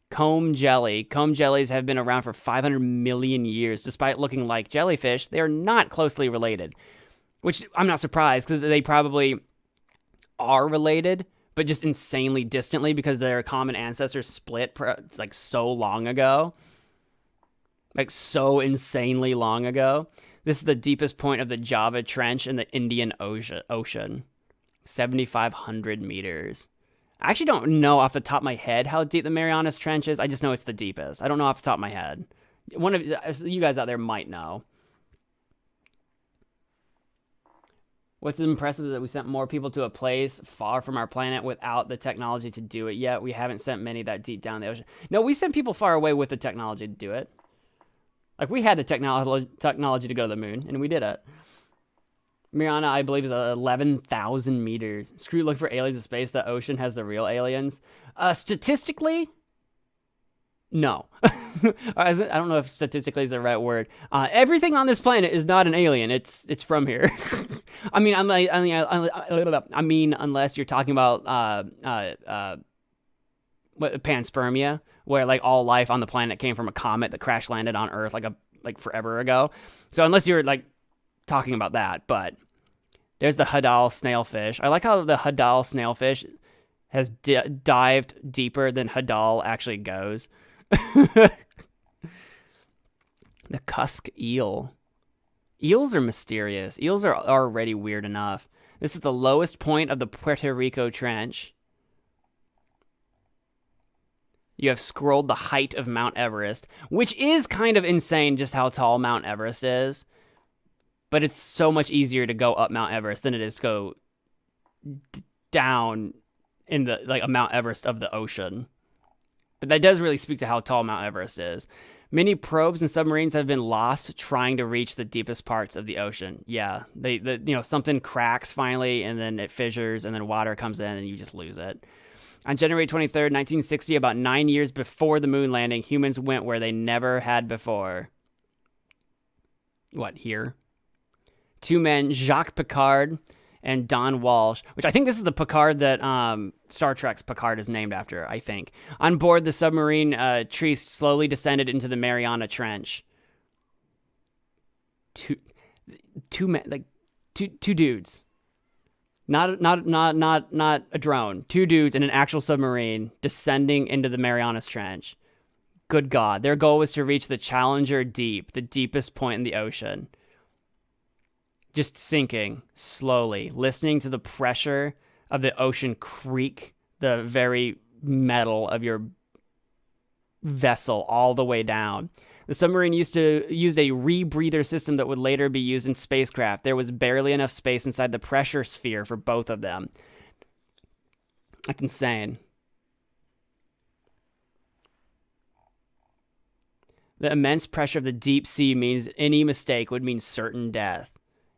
S1: Comb jelly. Comb jellies have been around for 500 million years. Despite looking like jellyfish, they are not closely related. Which I'm not surprised, because they probably are related, but just insanely distantly because their common ancestors split like so long ago. Like so insanely long ago. This is the deepest point of the Java Trench in the Indian Ocean. 7,500 meters. I actually don't know off the top of my head how deep the Marianas Trench is. I just know it's the deepest. I don't know off the top of my head. One of you guys out there might know. What's impressive is that we sent more people to a place far from our planet without the technology to do it yet. We haven't sent many that deep down the ocean. No, we sent people far away with the technology to do it. Like, we had the technology to go to the moon, and we did it. Mariana, I believe, is 11,000 meters. Screw look for aliens in space. The ocean has the real aliens. Statistically, no. I don't know if statistically is the right word. Everything on this planet is not an alien. It's from here. I mean, unless you're talking about panspermia, where like all life on the planet came from a comet that crash landed on Earth like forever ago. So unless you're like talking about that, but There's the Hadal snailfish. I like how the Hadal snailfish has dived deeper than Hadal actually goes. The cusk eel. Eels are mysterious. Eels are already weird enough. This is the lowest point of the Puerto Rico Trench. You have scrolled the height of Mount Everest, which is kind of insane just how tall Mount Everest is. But it's so much easier to go up Mount Everest than it is to go down in the like a Mount Everest of the ocean. But that does really speak to how tall Mount Everest is. Many probes and submarines have been lost trying to reach the deepest parts of the ocean. Yeah, something cracks finally, and then it fissures, and then water comes in, and you just lose it. On January 23rd, 1960, about 9 years before the moon landing, humans went where they never had before. What, here? Two men, Jacques Piccard and Don Walsh, which I think this is the Picard that Star Trek's Picard is named after, I think. On board the submarine, Treese slowly descended into the Mariana Trench. Two dudes. Not a drone. Two dudes in an actual submarine descending into the Marianas Trench. Good God. Their goal was to reach the Challenger Deep, the deepest point in the ocean. Just sinking slowly, listening to the pressure of the ocean creak the very metal of your vessel all the way down. The submarine used a rebreather system that would later be used in spacecraft. There was barely enough space inside the pressure sphere for both of them. That's insane. The immense pressure of the deep sea means any mistake would mean certain death.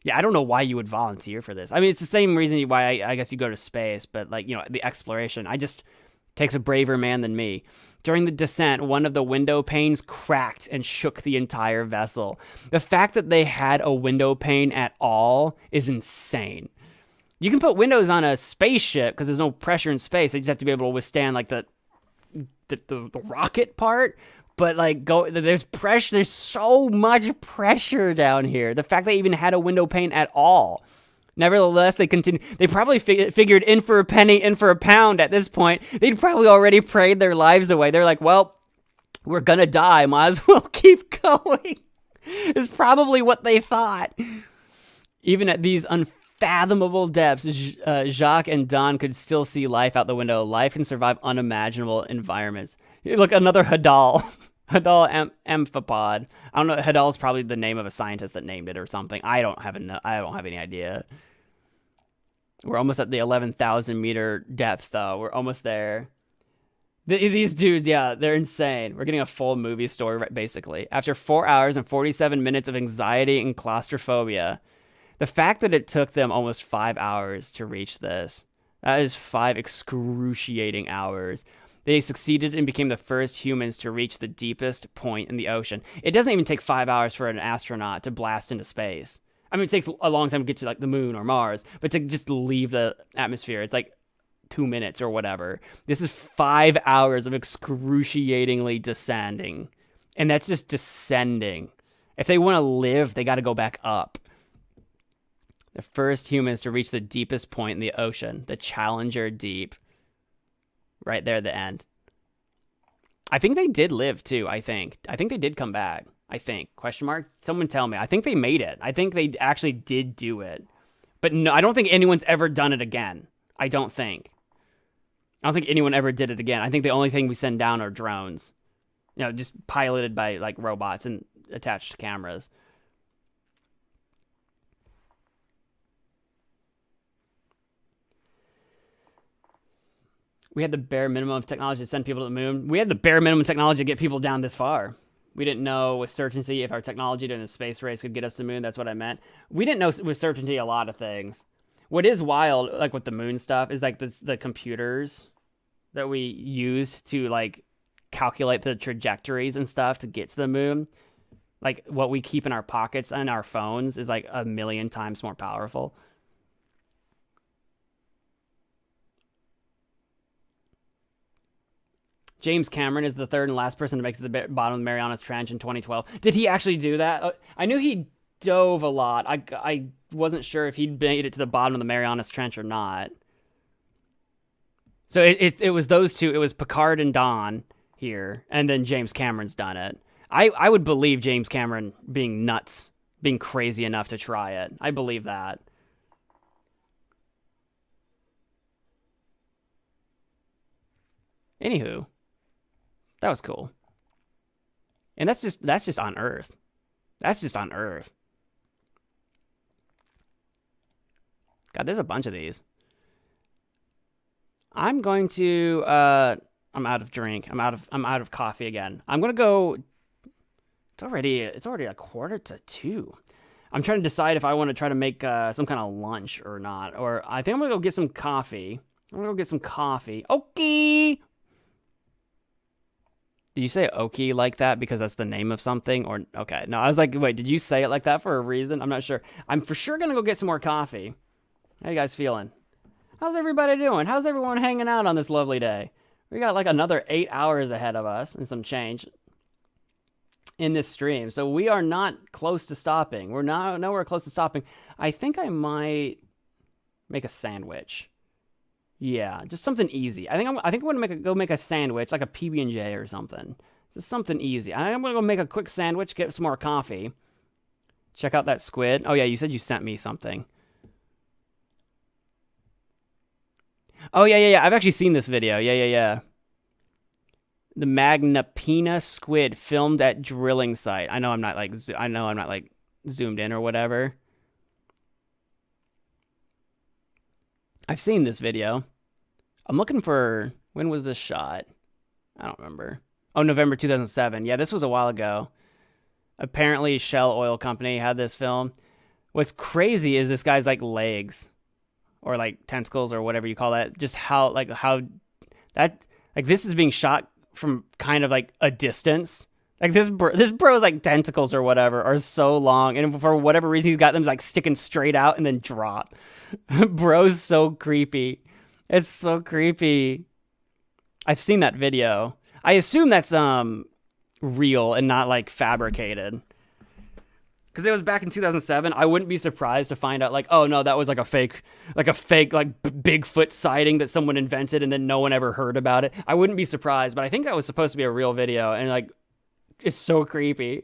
S1: Yeah, I don't know why you would volunteer for this. I mean, it's the same reason why I guess you go to space, but the exploration. Takes a braver man than me. During the descent, one of the window panes cracked and shook the entire vessel. The fact that they had a window pane at all is insane. You can put windows on a spaceship because there's no pressure in space. They just have to be able to withstand the rocket part. But there's pressure. There's so much pressure down here. The fact they even had a window pane at all. Nevertheless, they continue. They probably figured in for a penny, in for a pound at this point. They'd probably already prayed their lives away. They're like, well, we're gonna die. Might as well keep going. Is probably what they thought. Even at these unfathomable depths, Jacques and Don could still see life out the window. Life can survive unimaginable environments. Look, another Hadal. Hadal amphipod. I don't know. Hadal's probably the name of a scientist that named it or something. I don't have any idea. We're almost at the 11,000 meter depth, though. We're almost there. These dudes, yeah, they're insane. We're getting a full movie story, basically. After 4 hours and 47 minutes of anxiety and claustrophobia, the fact that it took them almost 5 hours to reach this, that is 5 excruciating hours. They succeeded and became the first humans to reach the deepest point in the ocean. It doesn't even take 5 hours for an astronaut to blast into space. I mean, it takes a long time to get to the moon or Mars, but to just leave the atmosphere, it's 2 minutes or whatever. This is 5 hours of excruciatingly descending. And that's just descending. If they want to live, they got to go back up. The first humans to reach the deepest point in the ocean, the Challenger Deep. Right there at the end. I think they did live too, I think they did come back. I think. Question mark? Someone tell me. I think they made it. I think they actually did do it. But no, I don't think anyone's ever done it again. I don't think anyone ever did it again. I think the only thing we send down are drones. Just piloted by robots and attached to cameras. We had the bare minimum of technology to send people to the moon. We had the bare minimum technology to get people down this far. We didn't know with certainty if our technology during the space race could get us to the moon. That's what I meant. We didn't know with certainty a lot of things. What is wild, with the moon stuff, is the computers that we used to calculate the trajectories and stuff to get to the moon. What we keep in our pockets and our phones is 1,000,000 times more powerful. James Cameron is the third and last person to make it to the bottom of the Marianas Trench in 2012. Did he actually do that? I knew he dove a lot. I wasn't sure if he'd made it to the bottom of the Marianas Trench or not. So it was those two. It was Picard and Don here, and then James Cameron's done it. I would believe James Cameron being nuts, being crazy enough to try it. I believe that. Anywho, that was cool. And that's just on Earth. That's just on Earth. God, there's a bunch of these. I'm going to I'm out of drink. I'm out of coffee again. I'm gonna go. It's already 1:45. I'm trying to decide if I want to try to make some kind of lunch or not. Or I think I'm gonna go get some coffee. Okay. Did you say Okie like that because that's the name of something? Or okay. No, I was like, wait, did you say it like that for a reason? I'm not sure. I'm for sure gonna go get some more coffee. How you guys feeling? How's everybody doing? How's everyone hanging out on this lovely day? We got like another 8 hours ahead of us and some change in this stream. So we are not close to stopping. We're nowhere close to stopping. I think I might make a sandwich. Yeah, just something easy. I think I'm gonna go make a sandwich, like a PB&J or something. Just something easy. I'm gonna go make a quick sandwich, get some more coffee. Check out that squid. Oh yeah, you said you sent me something. Oh yeah. I've actually seen this video. Yeah. The Magnapina squid filmed at drilling site. I know I'm not like zoomed in or whatever. I've seen this video. I'm looking for, when was this shot? I don't remember. Oh, November 2007. Yeah, this was a while ago. Apparently Shell Oil Company had this film. What's crazy is this guy's like legs or like tentacles or whatever you call that. Just how that, like this is being shot from kind of like a distance. Like this bro's like tentacles or whatever are so long. And for whatever reason, he's got them like sticking straight out and then drop. Bro's so creepy. It's so creepy. I've seen that video. I assume that's real and not like fabricated. Because it was back in 2007. I wouldn't be surprised to find out like, oh no, that was like a fake like Bigfoot sighting that someone invented and then no one ever heard about it. I wouldn't be surprised, but I think that was supposed to be a real video and like it's so creepy.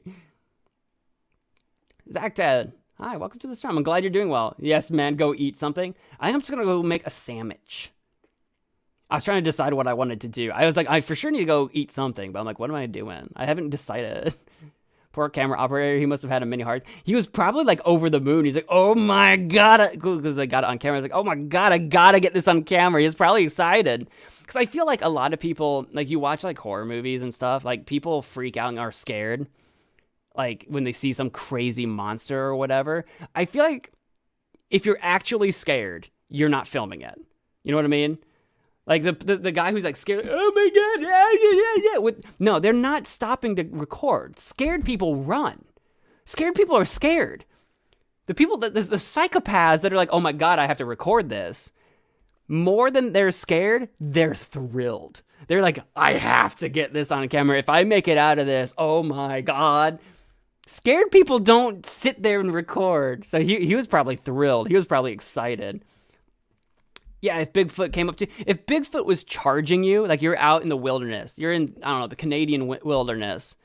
S1: Zach Ted. Hi, welcome to the stream. I'm glad you're doing well. Yes, man, go eat something. I think I'm just going to go make a sandwich. I was trying to decide what I wanted to do. I was like, I for sure need to go eat something, but I'm like, what am I doing? I haven't decided. Poor camera operator, he must have had a mini heart. He was probably like over the moon. He's like, oh my God. Because I got it on camera. I was like, oh my God, I got to get this on camera. He was probably excited. Because I feel like a lot of people, like you watch like horror movies and stuff, like people freak out and are scared. Like when they see some crazy monster or whatever. I feel like if you're actually scared, you're not filming it. You know what I mean? Like the guy who's like scared, oh my God, yeah. No, they're not stopping to record. Scared people run. Scared people are scared. The people, the psychopaths that are like, oh my God, I have to record this. More than they're scared, they're thrilled. They're like, I have to get this on camera. If I make it out of this, oh my God. Scared people don't sit there and record. So he was probably thrilled. He was probably excited. Yeah, if Bigfoot came up to you, if Bigfoot was charging you, like you're out in the wilderness, you're in, I don't know, the Canadian wilderness.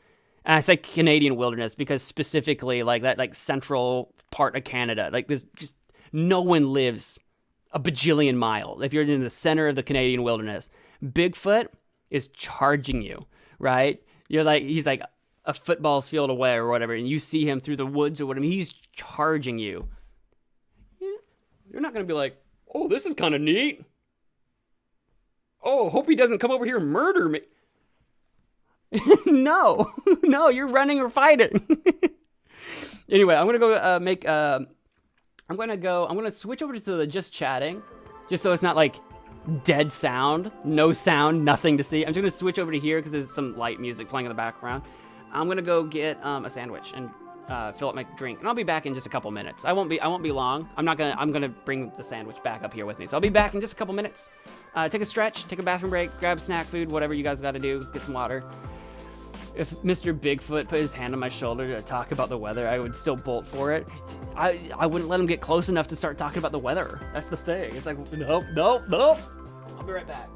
S1: And I say Canadian wilderness because specifically like that, like central part of Canada, like there's just no one lives a bajillion miles. If you're in the center of the Canadian wilderness, Bigfoot is charging you, right? You're like, he's like a football's field away or whatever, and you see him through the woods or whatever, he's charging you. You're not going to be like, oh, this is kind of neat. Oh, hope he doesn't come over here and murder me. No, you're running or fighting. Anyway, I'm going to go I'm going to switch over to the just chatting, just so it's not like dead sound, no sound, nothing to see. I'm just going to switch over to here because there's some light music playing in the background. I'm going to go get a sandwich and fill up my drink, and I'll be back in just a couple minutes. I won't be long. I'm going to bring the sandwich back up here with me. So I'll be back in just a couple minutes. Take a stretch, take a bathroom break, grab snack food, whatever you guys got to do, get some water. if Mr. Bigfoot put his hand on my shoulder to talk about the weather, I would still bolt for it. I wouldn't let him get close enough to start talking about the weather. That's the thing. It's like, nope, nope, nope. I'll be right back.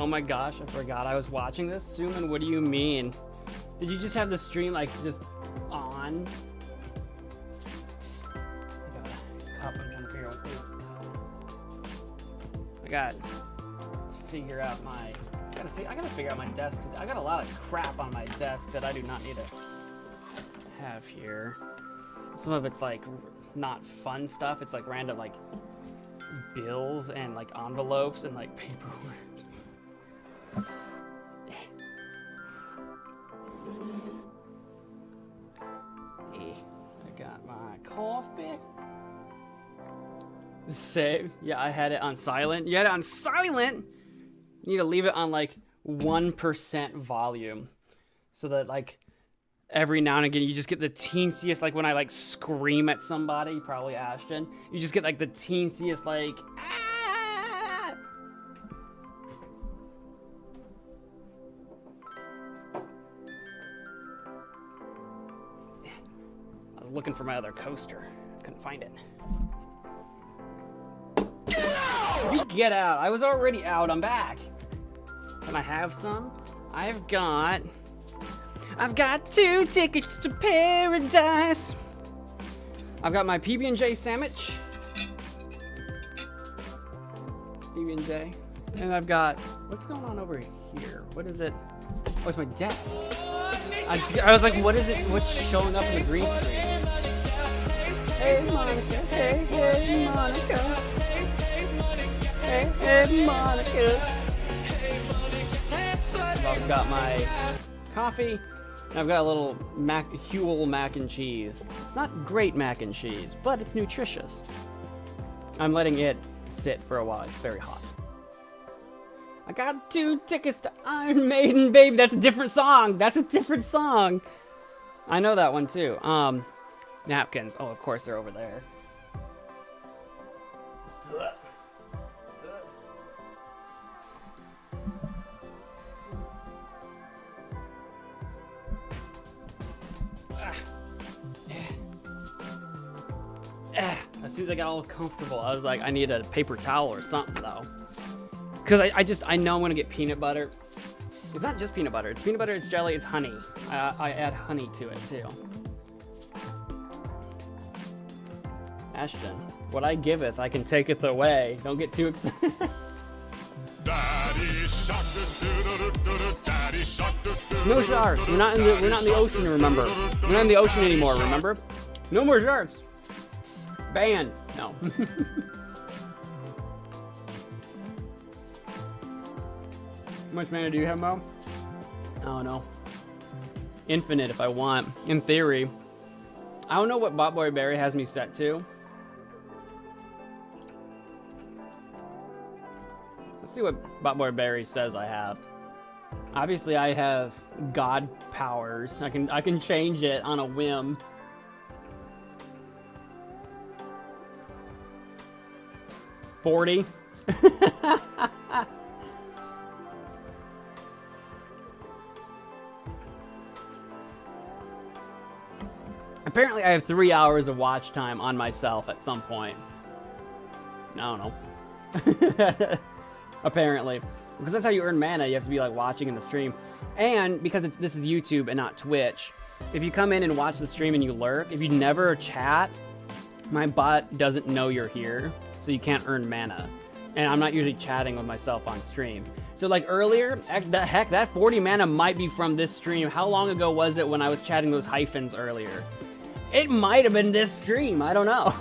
S2: Oh my gosh, I forgot I was watching this. Suman, what do you mean? Did you just have the stream like just on? I got a cup. I'm trying to figure out what this is. I got to figure out my. I gotta figure out my desk. I got a lot of crap on my desk that I do not need to have here. Some of it's like not fun stuff. It's like random like bills and like envelopes and like paperwork. I got my coffee. Save. Yeah, I had it on silent. You had it on silent? You need to leave it on like 1% volume. So that like every now and again you just get the teensiest, like when I like scream at somebody, probably Ashton, you just get like the teensiest like ah! I was looking for my other coaster. Couldn't find it. Get out! You get out. I was already out. I'm back. Can I have some? I've got 2 tickets to paradise. I've got my PB&J sandwich. PB&J. And I've got, what's going on over here? What is it? Oh, it's my desk. I was like, what is it? What's showing up in the green screen? Hey, Monica. Hey, hey, Monica. Hey, hey, Monica. I've got my coffee. And I've got a little Huel mac and cheese. It's not great mac and cheese, but it's nutritious. I'm letting it sit for a while. It's very hot. I got 2 tickets to Iron Maiden, baby. That's a different song. That's a different song. I know that one too. Napkins. Oh, of course they're over there. As soon as I got all comfortable, I was like, I need a paper towel or something though. Because I know I'm gonna get peanut butter. It's not just peanut butter, it's peanut butter, it's jelly, it's honey. I add honey to it too. Ashton, what I giveth, I can taketh away. Don't get too excited. No sharks. We're not in the ocean, remember? We're not in the ocean anymore, remember? No more sharks. Banned. No. How much mana do you have, Mo? I don't know. Infinite if I want. In theory. I don't know what Botboy Berry has me set to. Let's see what Botboy Berry says I have. Obviously I have God powers. I can change it on a whim. $40. Apparently I have 3 hours of watch time on myself at some point. I don't know. Apparently. Because that's how you earn mana. You have to be like watching in the stream. And because this is YouTube and not Twitch, if you come in and watch the stream and you lurk, if you never chat, my bot doesn't know you're here. So you can't earn mana. And I'm not usually chatting with myself on stream. So like earlier, that 40 mana might be from this stream. How long ago was it when I was chatting those hyphens earlier? It might have been this stream, I don't know.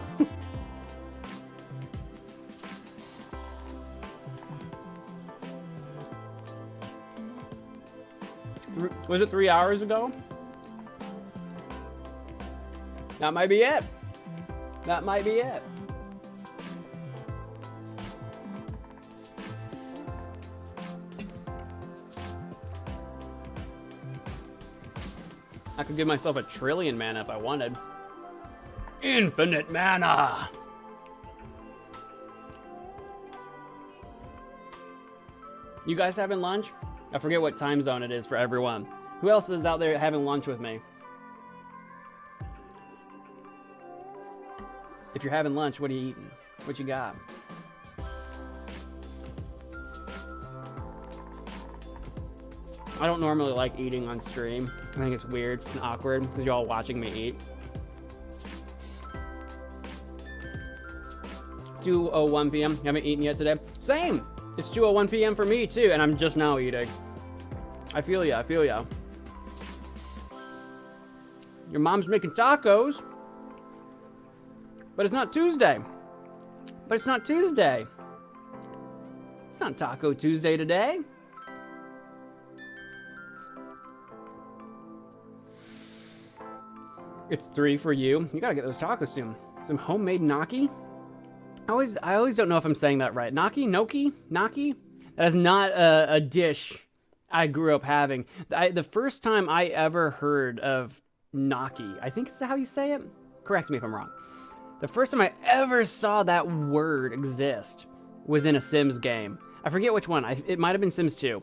S2: Was it 3 hours ago? That might be it. That might be it. I could give myself a trillion mana if I wanted. Infinite mana! You guys having lunch? I forget what time zone it is for everyone. Who else is out there having lunch with me? If you're having lunch, what are you eating? What you got? I don't normally like eating on stream. I think it's weird and awkward because you're all watching me eat. 2:01 p.m. Haven't eaten yet today. Same. It's 2:01 p.m. for me too, and I'm just now eating. I feel ya. I feel ya. Your mom's making tacos, but it's not Tuesday. But it's not Tuesday. It's not Taco Tuesday today. It's 3 for you. You gotta get those tacos soon. Some homemade gnocchi. I always don't know if I'm saying that right. Gnocchi? Gnocchi? Gnocchi? That is not a dish I grew up having. The first time I ever heard of gnocchi, I think is how you say it. Correct me if I'm wrong. The first time I ever saw that word exist was in a Sims game. I forget which one. It might have been Sims 2.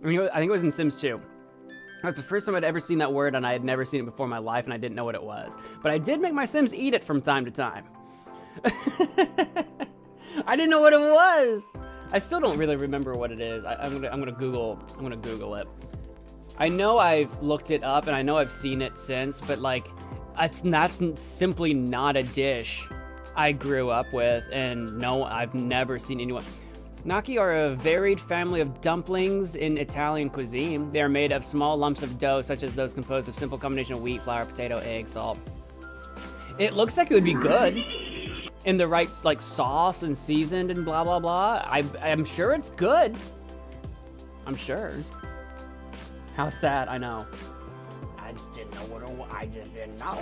S2: I think it was in Sims 2. That was the first time I'd ever seen that word, and I had never seen it before in my life, and I didn't know what it was. But I did make my Sims eat it from time to time. I didn't know what it was. I still don't really remember what it is. I'm gonna Google it. I know I've looked it up, and I know I've seen it since, but like, that's simply not a dish I grew up with, and no, I've never seen anyone. Gnocchi are a varied family of dumplings in Italian cuisine. They are made of small lumps of dough, such as those composed of simple combination of wheat, flour, potato, egg, salt. It looks like it would be good in the right like sauce and seasoned and blah blah blah. I'm sure it's good. I'm sure. How sad, I know. I just didn't know what it was. I just didn't know.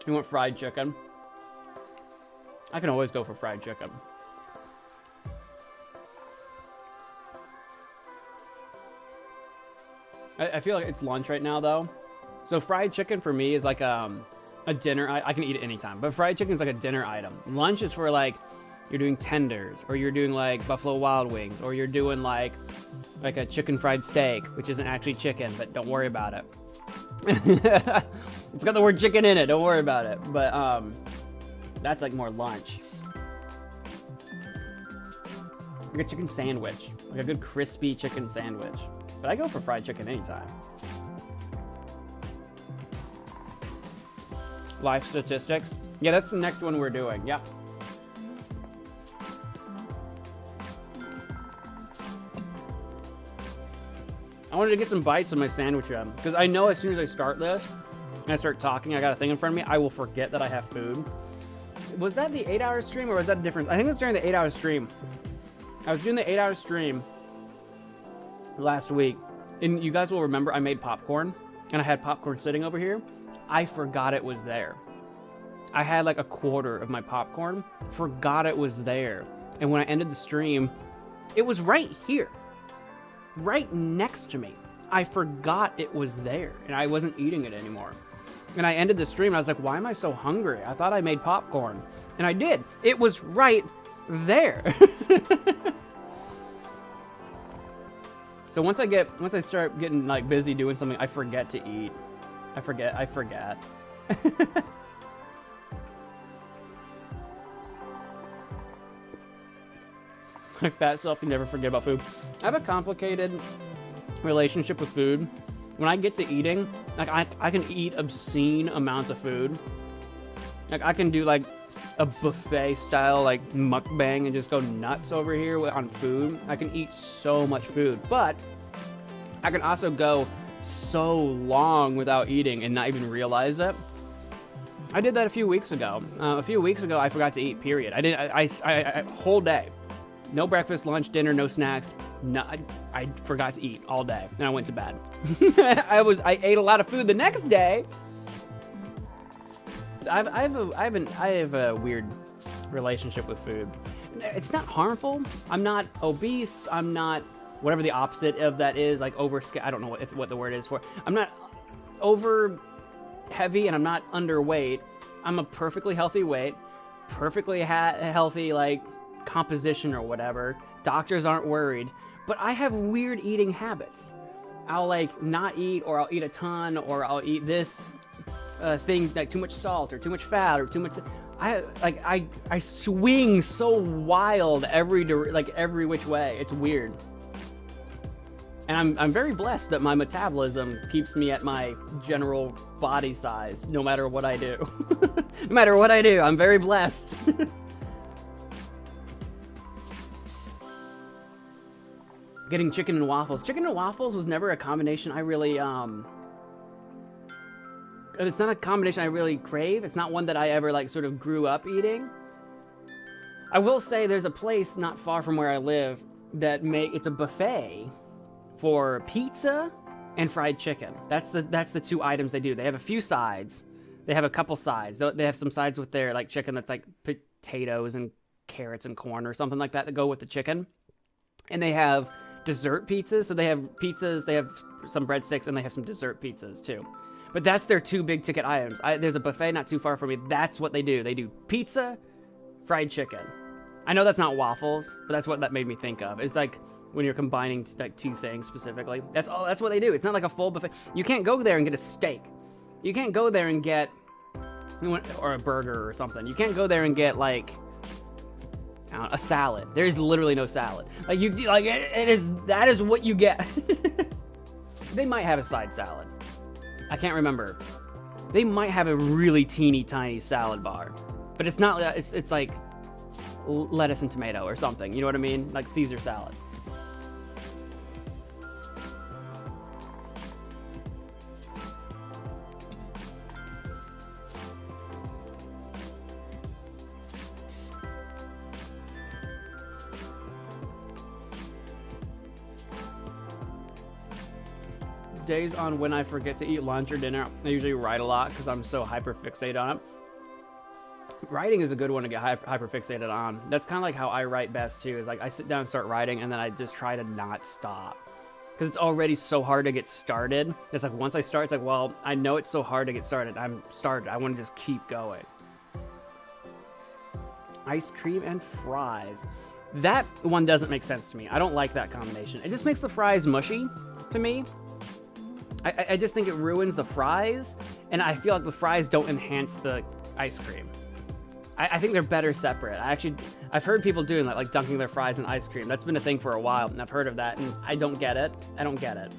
S2: You want fried chicken? I can always go for fried chicken. I feel like it's lunch right now, though. So fried chicken for me is like a dinner. I can eat it anytime, but fried chicken is like a dinner item. Lunch is for like, you're doing tenders, or you're doing like Buffalo Wild Wings, or you're doing like a chicken fried steak, which isn't actually chicken, but don't worry about it. It's got the word chicken in it, don't worry about it. But that's like more lunch. Like a chicken sandwich, like a good crispy chicken sandwich. But I go for fried chicken anytime. Life statistics. Yeah, that's the next one we're doing. Yep. I wanted to get some bites of my sandwich in, because I know as soon as I start this, and I start talking, I got a thing in front of me, I will forget that I have food. Was that the 8-hour stream, or was that different? I think it was during the 8-hour stream. I was doing the 8-hour stream last week, and you guys will remember I made popcorn, and I had popcorn sitting over here. I forgot it was there. I had like a quarter of my popcorn, forgot it was there, and when I ended the stream, it was right here, right next to me. I forgot it was there, and I wasn't eating it anymore. And I ended the stream, and I was like, why am I so hungry? I thought I made popcorn, and I did. It was right there. So once I start getting like busy doing something, I forget to eat. I forget. My fat self can never forget about food. I have a complicated relationship with food. When I get to eating, like I can eat obscene amounts of food. Like I can do like a buffet style like mukbang and just go nuts over here on food. I can eat so much food, but I can also go so long without eating and not even realize it. I did that a few weeks ago. A few weeks ago, I forgot to eat, period. I whole day. No breakfast, lunch, dinner, no snacks. No, I forgot to eat all day, and I went to bed. I ate a lot of food the next day. I have a weird relationship with food. It's not harmful. I'm not obese. I'm not whatever the opposite of that is, like I don't know what the word is for. I'm not over heavy, and I'm not underweight. I'm a perfectly healthy weight, perfectly healthy like composition or whatever. Doctors aren't worried, but I have weird eating habits. I'll like not eat, or I'll eat a ton, or I'll eat this thing like too much salt or too much fat or too much. I swing so wild every which way. It's weird. And I'm very blessed that my metabolism keeps me at my general body size no matter what I do. No matter what I do, I'm very blessed. Getting chicken and waffles. Chicken and waffles was never a combination I really it's not a combination I really crave. It's not one that I ever like sort of grew up eating. I will say there's a place not far from where I live that it's a buffet for pizza and fried chicken. That's the two items they do. They have a few sides. They have a couple sides. They have some sides with their like chicken that's like potatoes and carrots and corn or something like that go with the chicken. And they have dessert pizzas. So they have pizzas, they have some breadsticks, and they have some dessert pizzas too. But that's their two big ticket items. There's a buffet not too far from me. That's what they do. They do pizza, fried chicken. I know that's not waffles, but that's what that made me think of. It's like when you're combining like two things specifically. That's what they do. It's not like a full buffet. You can't go there and get a steak. You can't go there and get or a burger or something. You can't go there and get like a salad. There is literally no salad. Like that is what you get. They might have a side salad. I can't remember. They might have a really teeny tiny salad bar, but it's not. It's like lettuce and tomato or something. You know what I mean? Like Caesar salad. Days on when I forget to eat lunch or dinner, I usually write a lot because I'm so hyper-fixated on it. Writing is a good one to get hyper-fixated on. That's kind of like how I write best too, is like I sit down and start writing and then I just try to not stop. Because it's already so hard to get started. It's like once I start, it's like, well, I know it's so hard to get started. I'm started. I want to just keep going. Ice cream and fries. That one doesn't make sense to me. I don't like that combination. It just makes the fries mushy to me. I just think it ruins the fries, and I feel like the fries don't enhance the ice cream. I think they're better separate. I've heard people doing that, like dunking their fries in ice cream. That's been a thing for a while, and I've heard of that, and I don't get it. I don't get it.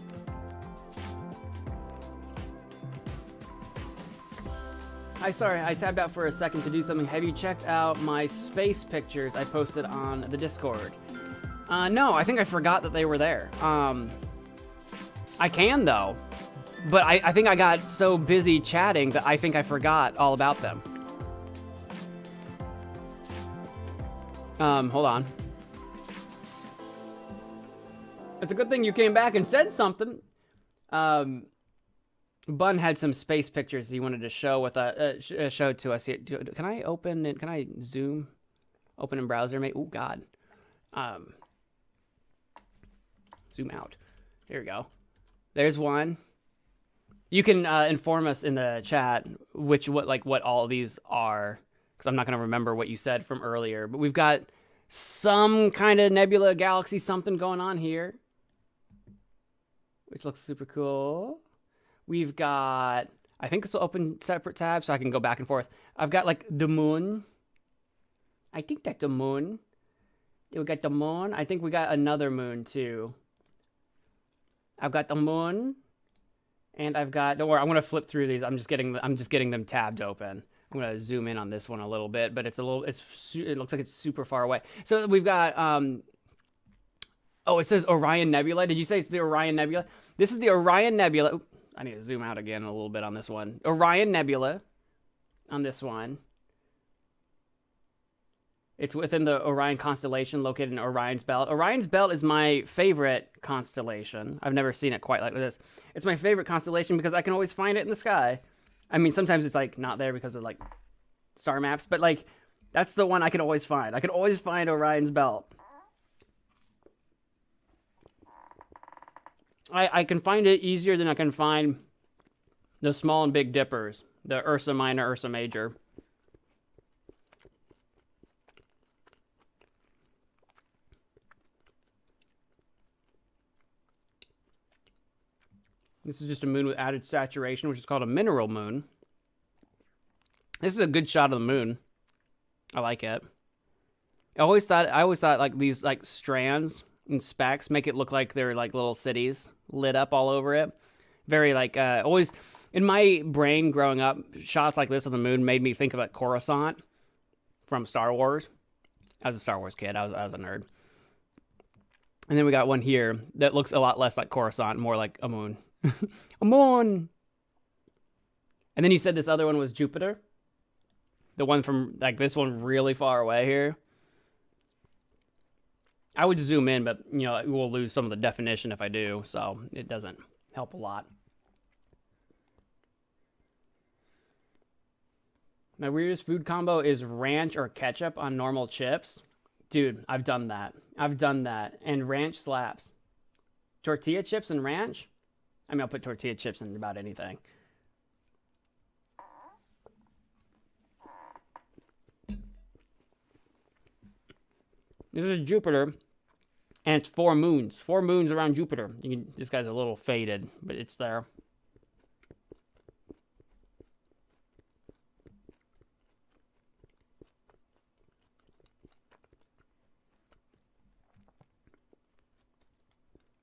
S2: Sorry, I tabbed out for a second to do something. Have you checked out my space pictures I posted on the Discord? No, I think I forgot that they were there. I can, though. But I think I got so busy chatting that I think I forgot all about them. Hold on. It's a good thing you came back and said something. Bun had some space pictures he wanted to show show to us. Can I open it? Can I zoom? Open in browser, mate. Oh God. Zoom out. There we go. There's one. You can inform us in the chat what all of these are, because I'm not going to remember what you said from earlier. But we've got some kind of nebula galaxy something going on here, which looks super cool. We've got, I think this will open separate tabs so I can go back and forth. I've got like the moon. I think that's the moon. We got the moon. I think we got another moon too. I've got the moon, and I've got. Don't worry, I'm gonna flip through these. I'm just getting them tabbed open. I'm gonna zoom in on this one a little bit, but it looks like it's super far away. So we've got. Oh, it says Orion Nebula. Did you say it's the Orion Nebula? This is the Orion Nebula. Oop, I need to zoom out again a little bit on this one. Orion Nebula, on this one. It's within the Orion constellation, located in Orion's Belt. Orion's Belt is my favorite constellation. I've never seen it quite like this. It's my favorite constellation because I can always find it in the sky. I mean, sometimes it's like not there because of like star maps, but like that's the one I can always find. I can always find Orion's Belt. I can find it easier than I can find the small and big dippers, the Ursa Minor, Ursa Major. This is just a moon with added saturation, which is called a mineral moon. This is a good shot of the moon. I like it. I always thought like these like strands and specks make it look like they're like little cities lit up all over it. Very like always in my brain growing up, shots like this of the moon made me think of like Coruscant from Star Wars. I was a Star Wars kid. I was a nerd. And then we got one here that looks a lot less like Coruscant, more like a moon. A moon. And then you said this other one was Jupiter. The one from like this one really far away here. I would zoom in, but you know, we'll lose some of the definition if I do, so it doesn't help a lot. My weirdest food combo is ranch or ketchup on normal chips. Dude, I've done that. And ranch slaps. Tortilla chips and ranch? I mean, I'll put tortilla chips in about anything. This is Jupiter, and it's 4 moons. 4 moons around Jupiter. This guy's a little faded, but it's there.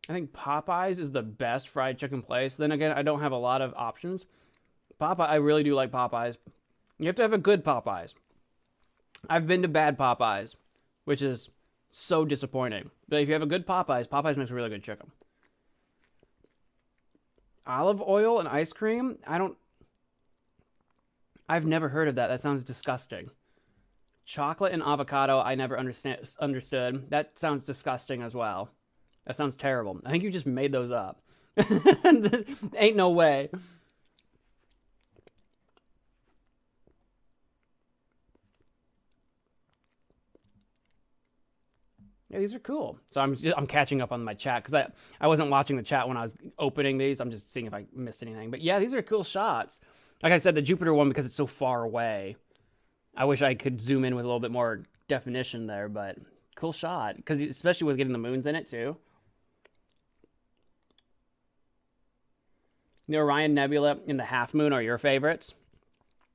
S2: I think Popeyes is the best fried chicken place. Then again, I don't have a lot of options. I really do like Popeyes. You have to have a good Popeyes. I've been to bad Popeyes, which is so disappointing. But if you have a good Popeyes, Popeyes makes a really good chicken. Olive oil and ice cream? I've never heard of that. That sounds disgusting. Chocolate and avocado, I never understood. That sounds disgusting as well. That sounds terrible. I think you just made those up. Ain't no way. Yeah, these are cool. So I'm catching up on my chat because I wasn't watching the chat when I was opening these. I'm just seeing if I missed anything. But yeah, these are cool shots. Like I said, the Jupiter one, because it's so far away, I wish I could zoom in with a little bit more definition there, but cool shot. Because especially with getting the moons in it too. The Orion Nebula and the Half Moon are your favorites.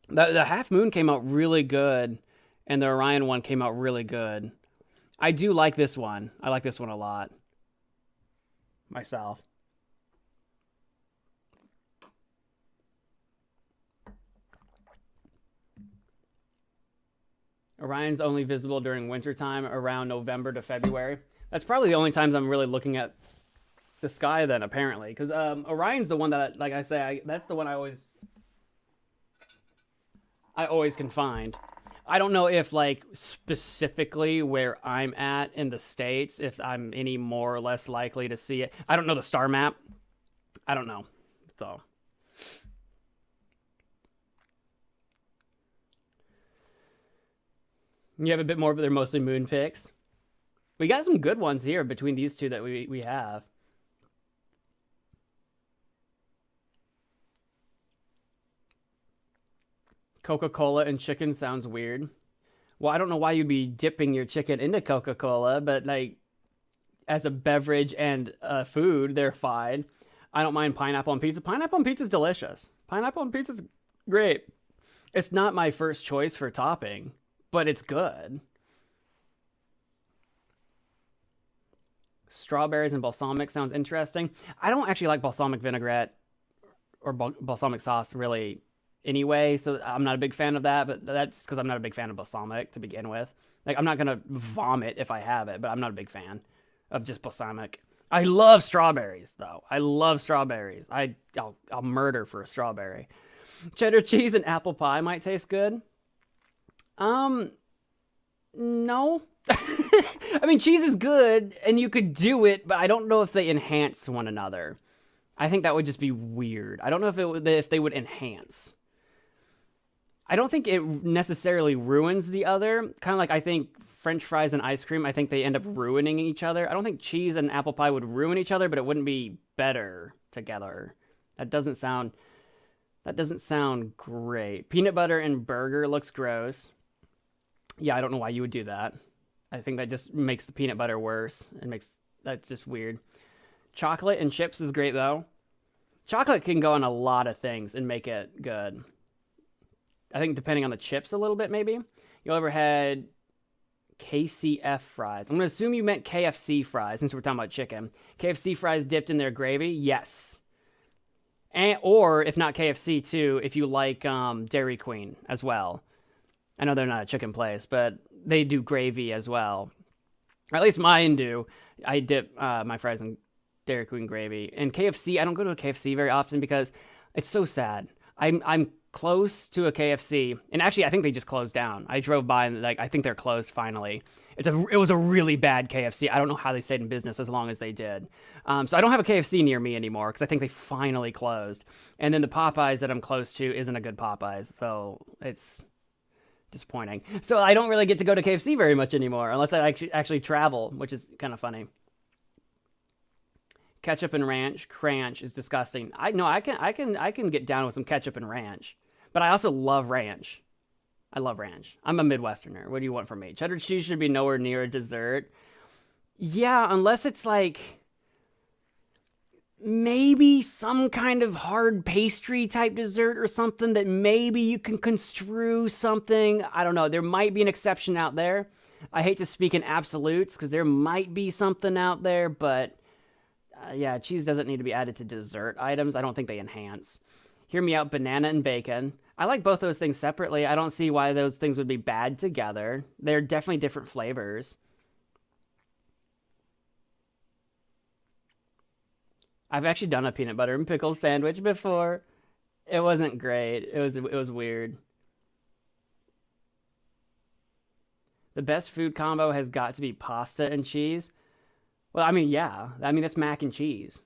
S2: The Half Moon came out really good, and the Orion one came out really good. I do like this one. I like this one a lot. Myself. Orion's only visible during wintertime around November to February. That's probably the only times I'm really looking at the sky then, apparently. Because Orion's the one that, like I say, that's the one I always can find. I don't know if, like, specifically where I'm at in the States, if I'm any more or less likely to see it. I don't know the star map. I don't know. So. You have a bit more, but they're mostly moon pics. We got some good ones here between these two that we have. Coca-Cola and chicken sounds weird. Well, I don't know why you'd be dipping your chicken into Coca-Cola, but like as a beverage and food, they're fine. I don't mind pineapple on pizza. Pineapple on pizza is delicious. Pineapple on pizza is great. It's not my first choice for topping, but it's good. Strawberries and balsamic sounds interesting. I don't actually like balsamic vinaigrette or balsamic sauce really anyway, so I'm not a big fan of that, but that's because I'm not a big fan of balsamic to begin with. Like, I'm not going to vomit if I have it, but I'm not a big fan of just balsamic. I love strawberries, though. I love strawberries. I'll murder for a strawberry. Cheddar cheese and apple pie might taste good. No. I mean, cheese is good, and you could do it, but I don't know if they enhance one another. I think that would just be weird. I don't know if they would enhance. I don't think it necessarily ruins the other. Kind of like I think French fries and ice cream, I think they end up ruining each other. I don't think cheese and apple pie would ruin each other, but it wouldn't be better together. That doesn't sound great. Peanut butter and burger looks gross. Yeah, I don't know why you would do that. I think that just makes the peanut butter worse. That's just weird. Chocolate and chips is great though. Chocolate can go on a lot of things and make it good. I think depending on the chips a little bit, maybe. You ever had KCF fries? I'm gonna assume you meant KFC fries since we're talking about chicken. KFC fries dipped in their gravy? Yes. And, or if not KFC too, if you like Dairy Queen as well. I know they're not a chicken place, but they do gravy as well. Or at least mine do. I dip my fries in Dairy Queen gravy. And KFC, I don't go to a KFC very often because it's so sad. I'm close to a KFC, and actually I think they just closed down. I drove by and I think they're closed finally. It was a really bad KFC. I don't know how they stayed in business as long as they did. So I don't have a KFC near me anymore because I think they finally closed. And then the Popeyes that I'm close to isn't a good Popeyes, so it's disappointing. So I don't really get to go to KFC very much anymore unless I actually travel, which is kind of funny. Ketchup and ranch, cranch is disgusting. I can get down with some ketchup and ranch, but I also love ranch. I love ranch. I'm a Midwesterner. What do you want from me? Cheddar cheese should be nowhere near a dessert. Yeah, unless it's like maybe some kind of hard pastry type dessert or something that maybe you can construe something. I don't know. There might be an exception out there. I hate to speak in absolutes because there might be something out there, but yeah, cheese doesn't need to be added to dessert items. I don't think they enhance. Hear me out, banana and bacon. I like both those things separately. I don't see why those things would be bad together. They're definitely different flavors. I've actually done a peanut butter and pickle sandwich before. It wasn't great. It was weird. The best food combo has got to be pasta and cheese. Well, I mean, yeah. I mean, that's mac and cheese.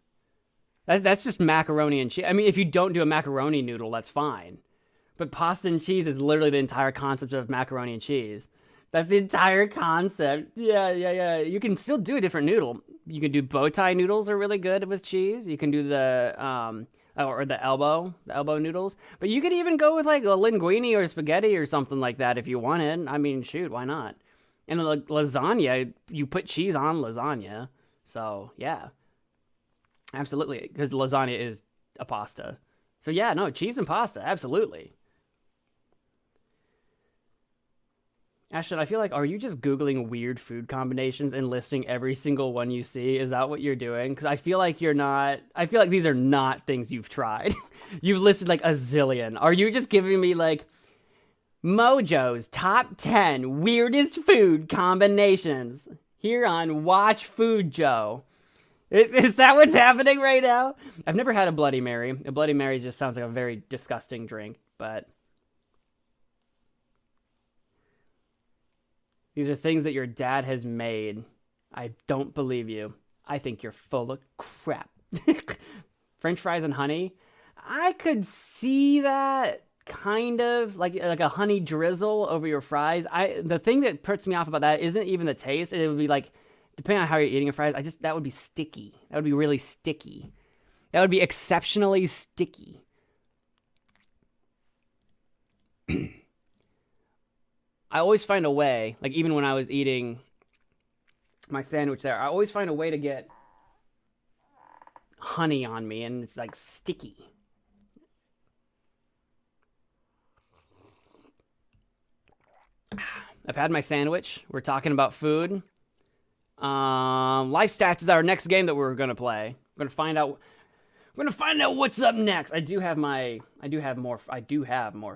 S2: That's just macaroni and cheese. I mean, if you don't do a macaroni noodle, that's fine. But pasta and cheese is literally the entire concept of macaroni and cheese. That's the entire concept. Yeah. You can still do a different noodle. You can do bow tie noodles are really good with cheese. You can do the or the elbow noodles. But you could even go with like a linguine or spaghetti or something like that if you wanted. I mean, shoot, why not? And lasagna, you put cheese on lasagna. So, yeah. Absolutely, because lasagna is a pasta. So, yeah, no, cheese and pasta, absolutely. Ashton, I feel like, are you just Googling weird food combinations and listing every single one you see? Is that what you're doing? Because I feel like you're not. I feel like these are not things you've tried. You've listed like a zillion. Are you just giving me like Mojo's top 10 weirdest food combinations here on Watch Food Joe? Is that what's happening right now? I've never had a Bloody Mary. A Bloody Mary just sounds like a very disgusting drink, but these are things that your dad has made. I don't believe you. I think you're full of crap. French fries and honey? I could see that kind of like a honey drizzle over your fries. The thing that puts me off about that isn't even the taste. It would be like, depending on how you're eating your fries, that would be sticky. That would be really sticky. That would be exceptionally sticky. I always find a way, like even when I was eating my sandwich there, I always find a way to get honey on me, and it's like sticky. I've had my sandwich. We're talking about food. Life Stats is our next game that we're gonna play. We're gonna find out. We're gonna find out what's up next. I do have more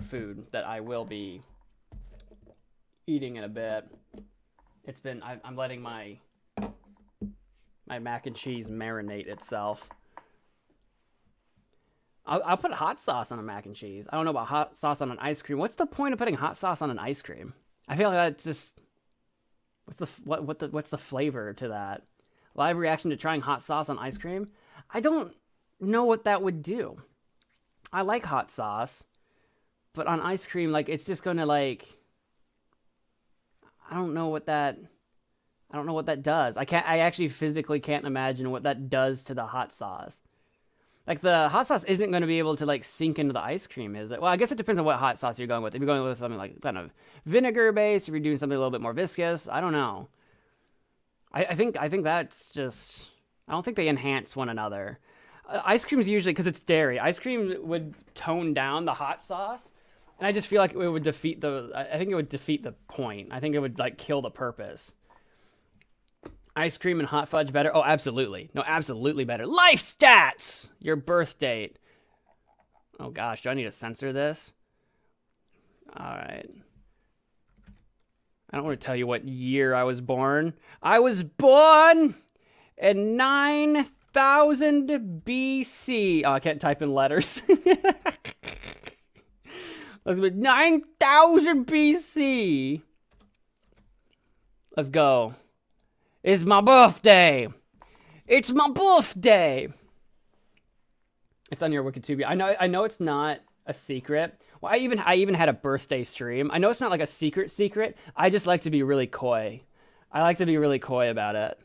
S2: food that I will be eating in a bit. I'm letting my mac and cheese marinate itself. I'll put hot sauce on a mac and cheese. I don't know about hot sauce on an ice cream. What's the point of putting hot sauce on an ice cream? I feel like that's just what's the flavor to that? Live reaction to trying hot sauce on ice cream? I don't know what that would do. I like hot sauce, but on ice cream, like it's just gonna like I don't know what that does. I actually physically can't imagine what that does to the hot sauce. Like the hot sauce isn't going to be able to like sink into the ice cream, is it? Well, I guess it depends on what hot sauce you're going with. If you're going with something like kind of vinegar based, if you're doing something a little bit more viscous, I don't know. I think that's just, I don't think they enhance one another. Ice cream's usually, because it's dairy, ice cream would tone down the hot sauce And I just feel like it would defeat I think it would defeat the point. I think it would like kill the purpose. Ice cream and hot fudge better? Oh, absolutely. No, absolutely better. Life stats! Your birth date. Oh gosh, do I need to censor this? Alright. I don't want to tell you what year I was born. I was born in 9000 BC. Oh, I can't type in letters. Let's go. 9000 BC. Let's go. It's my birthday. It's my birthday. It's on your Wikitubia. I know it's not a secret. Well, I even had a birthday stream. I know it's not like a secret. I just like to be really coy. I like to be really coy about it.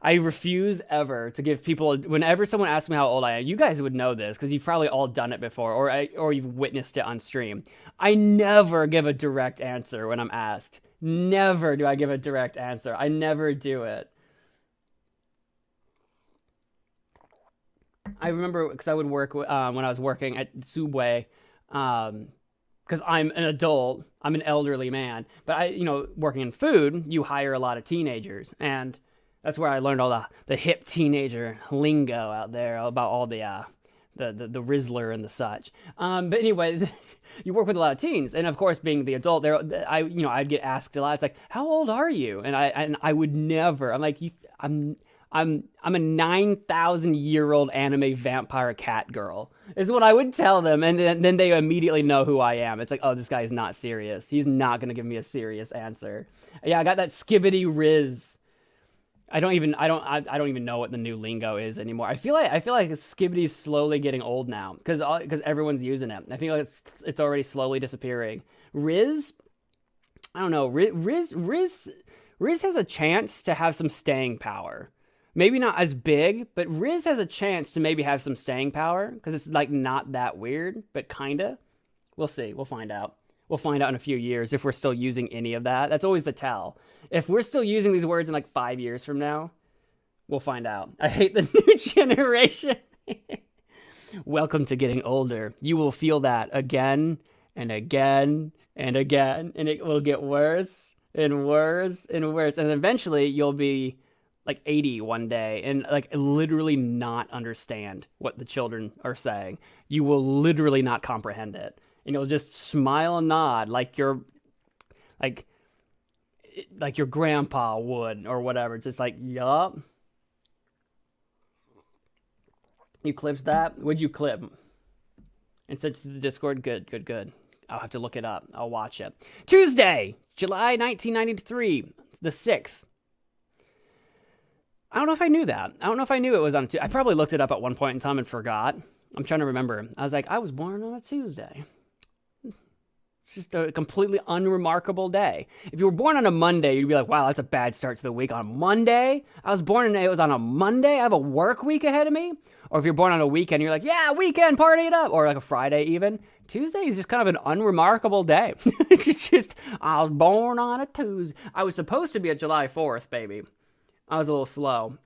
S2: I refuse ever to give people, whenever someone asks me how old I am, you guys would know this because you've probably all done it before or you've witnessed it on stream. I never give a direct answer when I'm asked. Never do I give a direct answer. I never do it. I remember because I would work when I was working at Subway, because I'm an adult, I'm an elderly man, but working in food, you hire a lot of teenagers, and that's where I learned all the hip teenager lingo out there about all the Rizzler and the such. But anyway, you work with a lot of teens, and of course, being the adult, I'd get asked a lot. It's like, how old are you? And I would never. I'm like, I'm a 9,000-year-old anime vampire cat girl, is what I would tell them, and then they immediately know who I am. It's like, oh, this guy is not serious. He's not gonna give me a serious answer. Yeah, I got that skibbity Riz. I don't even know what the new lingo is anymore. I feel like Skibbity's slowly getting old now because everyone's using it. I feel like it's already slowly disappearing. Riz, I don't know. Riz has a chance to have some staying power. Maybe not as big, but Riz has a chance to maybe have some staying power because it's like not that weird, but kinda. We'll see. We'll find out. We'll find out in a few years if we're still using any of that. That's always the tell. If we're still using these words in like 5 years from now, we'll find out. I hate the new generation. Welcome to getting older. You will feel that again and again and again, and it will get worse and worse and worse. And eventually you'll be like 80 one day and like literally not understand what the children are saying. You will literally not comprehend it. And you'll just smile and nod like your grandpa would or whatever. It's just like, yup. You clipped that? What'd you clip? And sent to the Discord? Good. I'll have to look it up. I'll watch it. Tuesday, July 1993, the 6th. I don't know if I knew that. I don't know if I knew it was on Tuesday. I probably looked it up at one point in time and forgot. I'm trying to remember. I was like, I was born on a Tuesday. It's just a completely unremarkable day. If you were born on a Monday, you'd be like, wow, that's a bad start to the week. On Monday? I was born and it was on a Monday? I have a work week ahead of me? Or if you're born on a weekend, you're like, yeah, weekend, party it up. Or like a Friday even. Tuesday is just kind of an unremarkable day. It's just, I was born on a Tuesday. I was supposed to be a July 4th, baby. I was a little slow.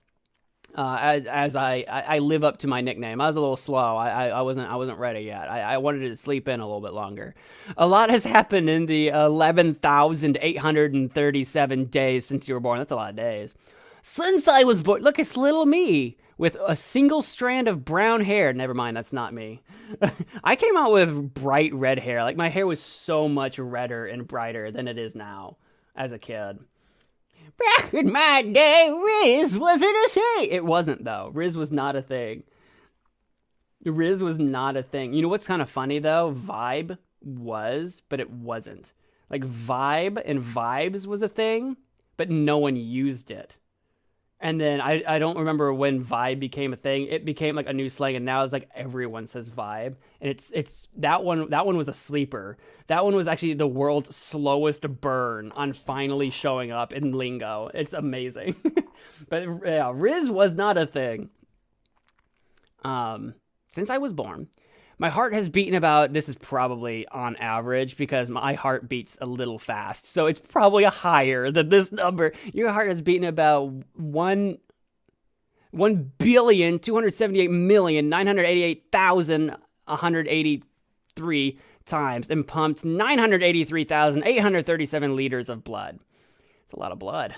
S2: As I live up to my nickname. I was a little slow. I wasn't ready yet. I wanted to sleep in a little bit longer. A lot has happened in the 11,837 days since you were born. That's a lot of days. Since I was born, look, it's little me with a single strand of brown hair. Never mind, that's not me. I came out with bright red hair. Like my hair was so much redder and brighter than it is now as a kid. Back in my day, Riz wasn't a thing. It wasn't, though. Riz was not a thing. Riz was not a thing. You know what's kind of funny, though? Vibe was, but it wasn't. Like, Vibe and Vibes was a thing, but no one used it. And then I don't remember when Vibe became a thing. It became like a new slang, and now it's like everyone says Vibe. And it's that one was a sleeper. That one was actually the world's slowest burn on finally showing up in lingo. It's amazing. But yeah, Riz was not a thing. Since I was born. My heart has beaten about, this is probably on average because my heart beats a little fast. So it's probably higher than this number. Your heart has beaten about 1,278,988,182 3 times and pumped 983,837 liters of blood. It's a lot of blood.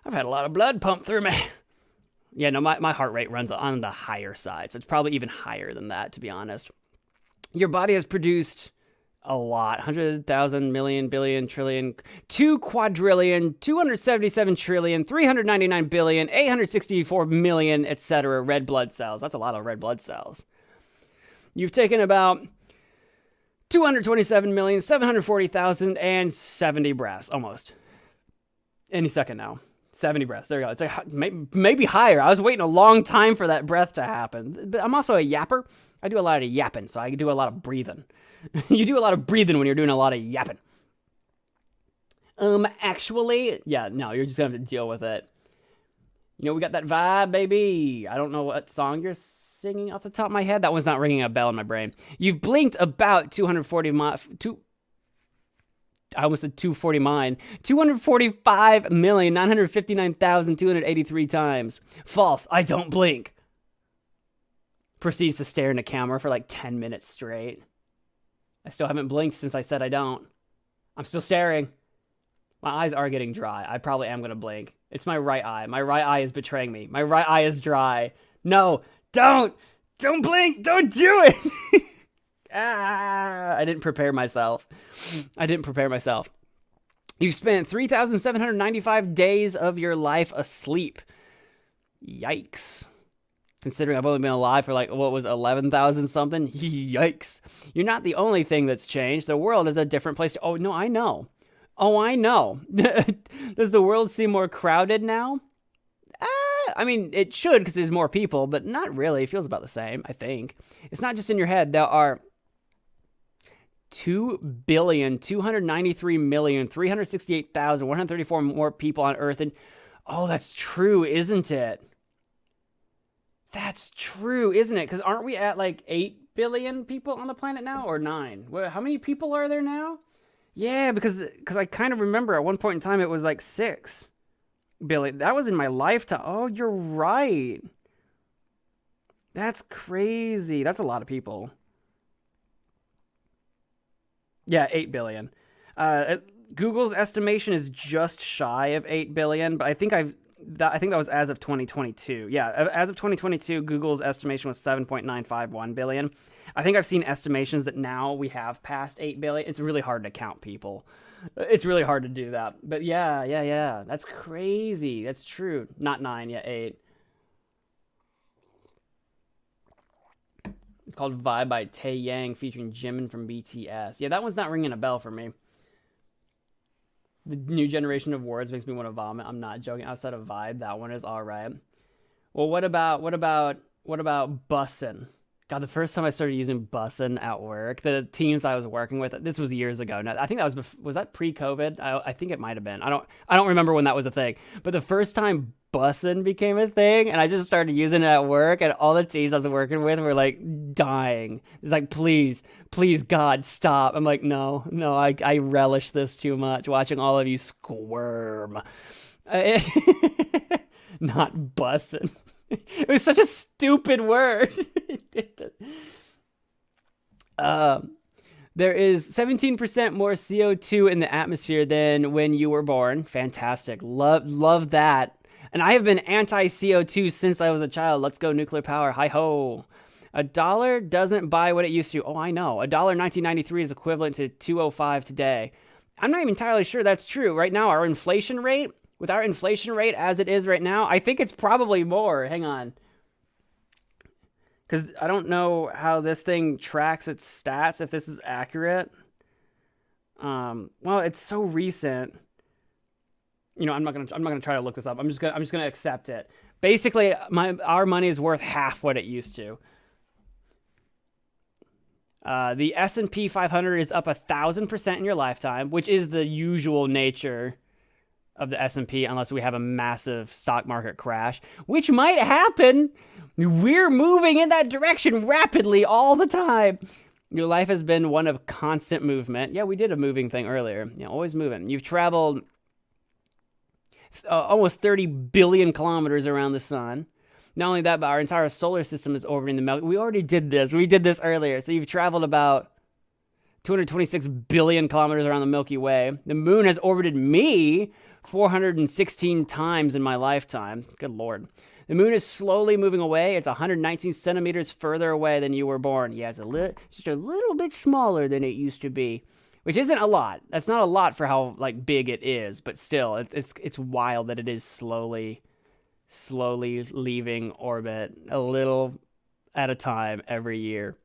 S2: I've had a lot of blood pumped through me. Yeah, no, my heart rate runs on the higher side, so it's probably even higher than that, to be honest. Your body has produced a lot. 100,000, million, billion, trillion, 2 quadrillion, 277 trillion, 399 billion, 864 million, etc. red blood cells. That's a lot of red blood cells. You've taken about 227,740,070 breaths, almost. Any second now. 70 breaths. There you go. It's like maybe higher. I was waiting a long time for that breath to happen. But I'm also a yapper. I do a lot of yapping, so I do a lot of breathing. You do a lot of breathing when you're doing a lot of yapping. Actually, yeah, no, you're just gonna have to deal with it. You know, we got that vibe, baby. I don't know what song you're singing off the top of my head. That one's not ringing a bell in my brain. You've blinked about 245,959,283 times. False. I don't blink. Proceeds to stare in the camera for like 10 minutes straight. I still haven't blinked since I said I don't. I'm still staring. My eyes are getting dry. I probably am going to blink. It's my right eye. My right eye is betraying me. My right eye is dry. No, don't blink. Don't do it. I didn't prepare myself. You've spent 3,795 days of your life asleep. Yikes. Considering I've only been alive for 11,000 something. Yikes. You're not the only thing that's changed. The world is a different place. Oh, no, I know. Does the world seem more crowded now? I mean, it should because there's more people, but not really. It feels about the same, I think. It's not just in your head. There are 2,293,368,134 more people on Earth. And oh, that's true, isn't it? That's true, isn't it? Because aren't we at 8 billion people on the planet now? Or 9? How many people are there now? Yeah, because I kind of remember at one point in time it was 6 billion. That was in my lifetime. Oh, you're right. That's crazy. That's a lot of people. Yeah, 8 billion. Google's estimation is just shy of 8 billion, but I think that was as of 2022. Yeah, as of 2022, Google's estimation was 7.951 billion. I think I've seen estimations that now we have passed 8 billion. It's really hard to count people. It's really hard to do that. But yeah. That's crazy. That's true. Not 9, yeah, 8. It's called Vibe by Tae Yang featuring Jimin from BTS. Yeah, that one's not ringing a bell for me. The new generation of words makes me want to vomit. I'm not joking. Outside of Vibe, that one is all right. Well, what about bussin'? God, the first time I started using bussin' at work, the teams I was working with, this was years ago. Now, I think that was that pre-COVID? I think it might have been. I don't remember when that was a thing. But the first time bussin' became a thing, and I just started using it at work, and all the teams I was working with were dying. It's please, God, stop. I'm no, I relish this too much, watching all of you squirm. Not bussin'. It was such a stupid word. There is 17% more CO2 in the atmosphere than when you were born. Fantastic. Love that. And I have been anti-CO2 since I was a child. Let's go nuclear power. Hi-ho. $1 doesn't buy what it used to. Oh, I know. $1 in 1993 is equivalent to $2.05 today. I'm not even entirely sure that's true. Right now, with our inflation rate as it is right now, I think it's probably more. Hang on. Because I don't know how this thing tracks its stats, if this is accurate. Well, it's so recent. I'm not gonna try to look this up. I'm just gonna accept it. Basically, our money is worth half what it used to. The S&P 500 is up 1,000% in your lifetime, which is the usual nature of the S&P, unless we have a massive stock market crash, which might happen. We're moving in that direction rapidly all the time. Your life has been one of constant movement. Yeah, we did a moving thing earlier. Always moving. You've traveled almost 30 billion kilometers around the sun. Not only that, but our entire solar system is orbiting the Milky Way. We already did this. We did this earlier. So you've traveled about 226 billion kilometers around the Milky Way. The moon has orbited me 416 times in my lifetime. Good Lord. The moon is slowly moving away. It's 119 centimeters further away than you were born. Yeah, it's just a little bit smaller than it used to be, which isn't a lot. That's not a lot for how like big it is, but still, it's wild that it is slowly leaving orbit a little at a time every year.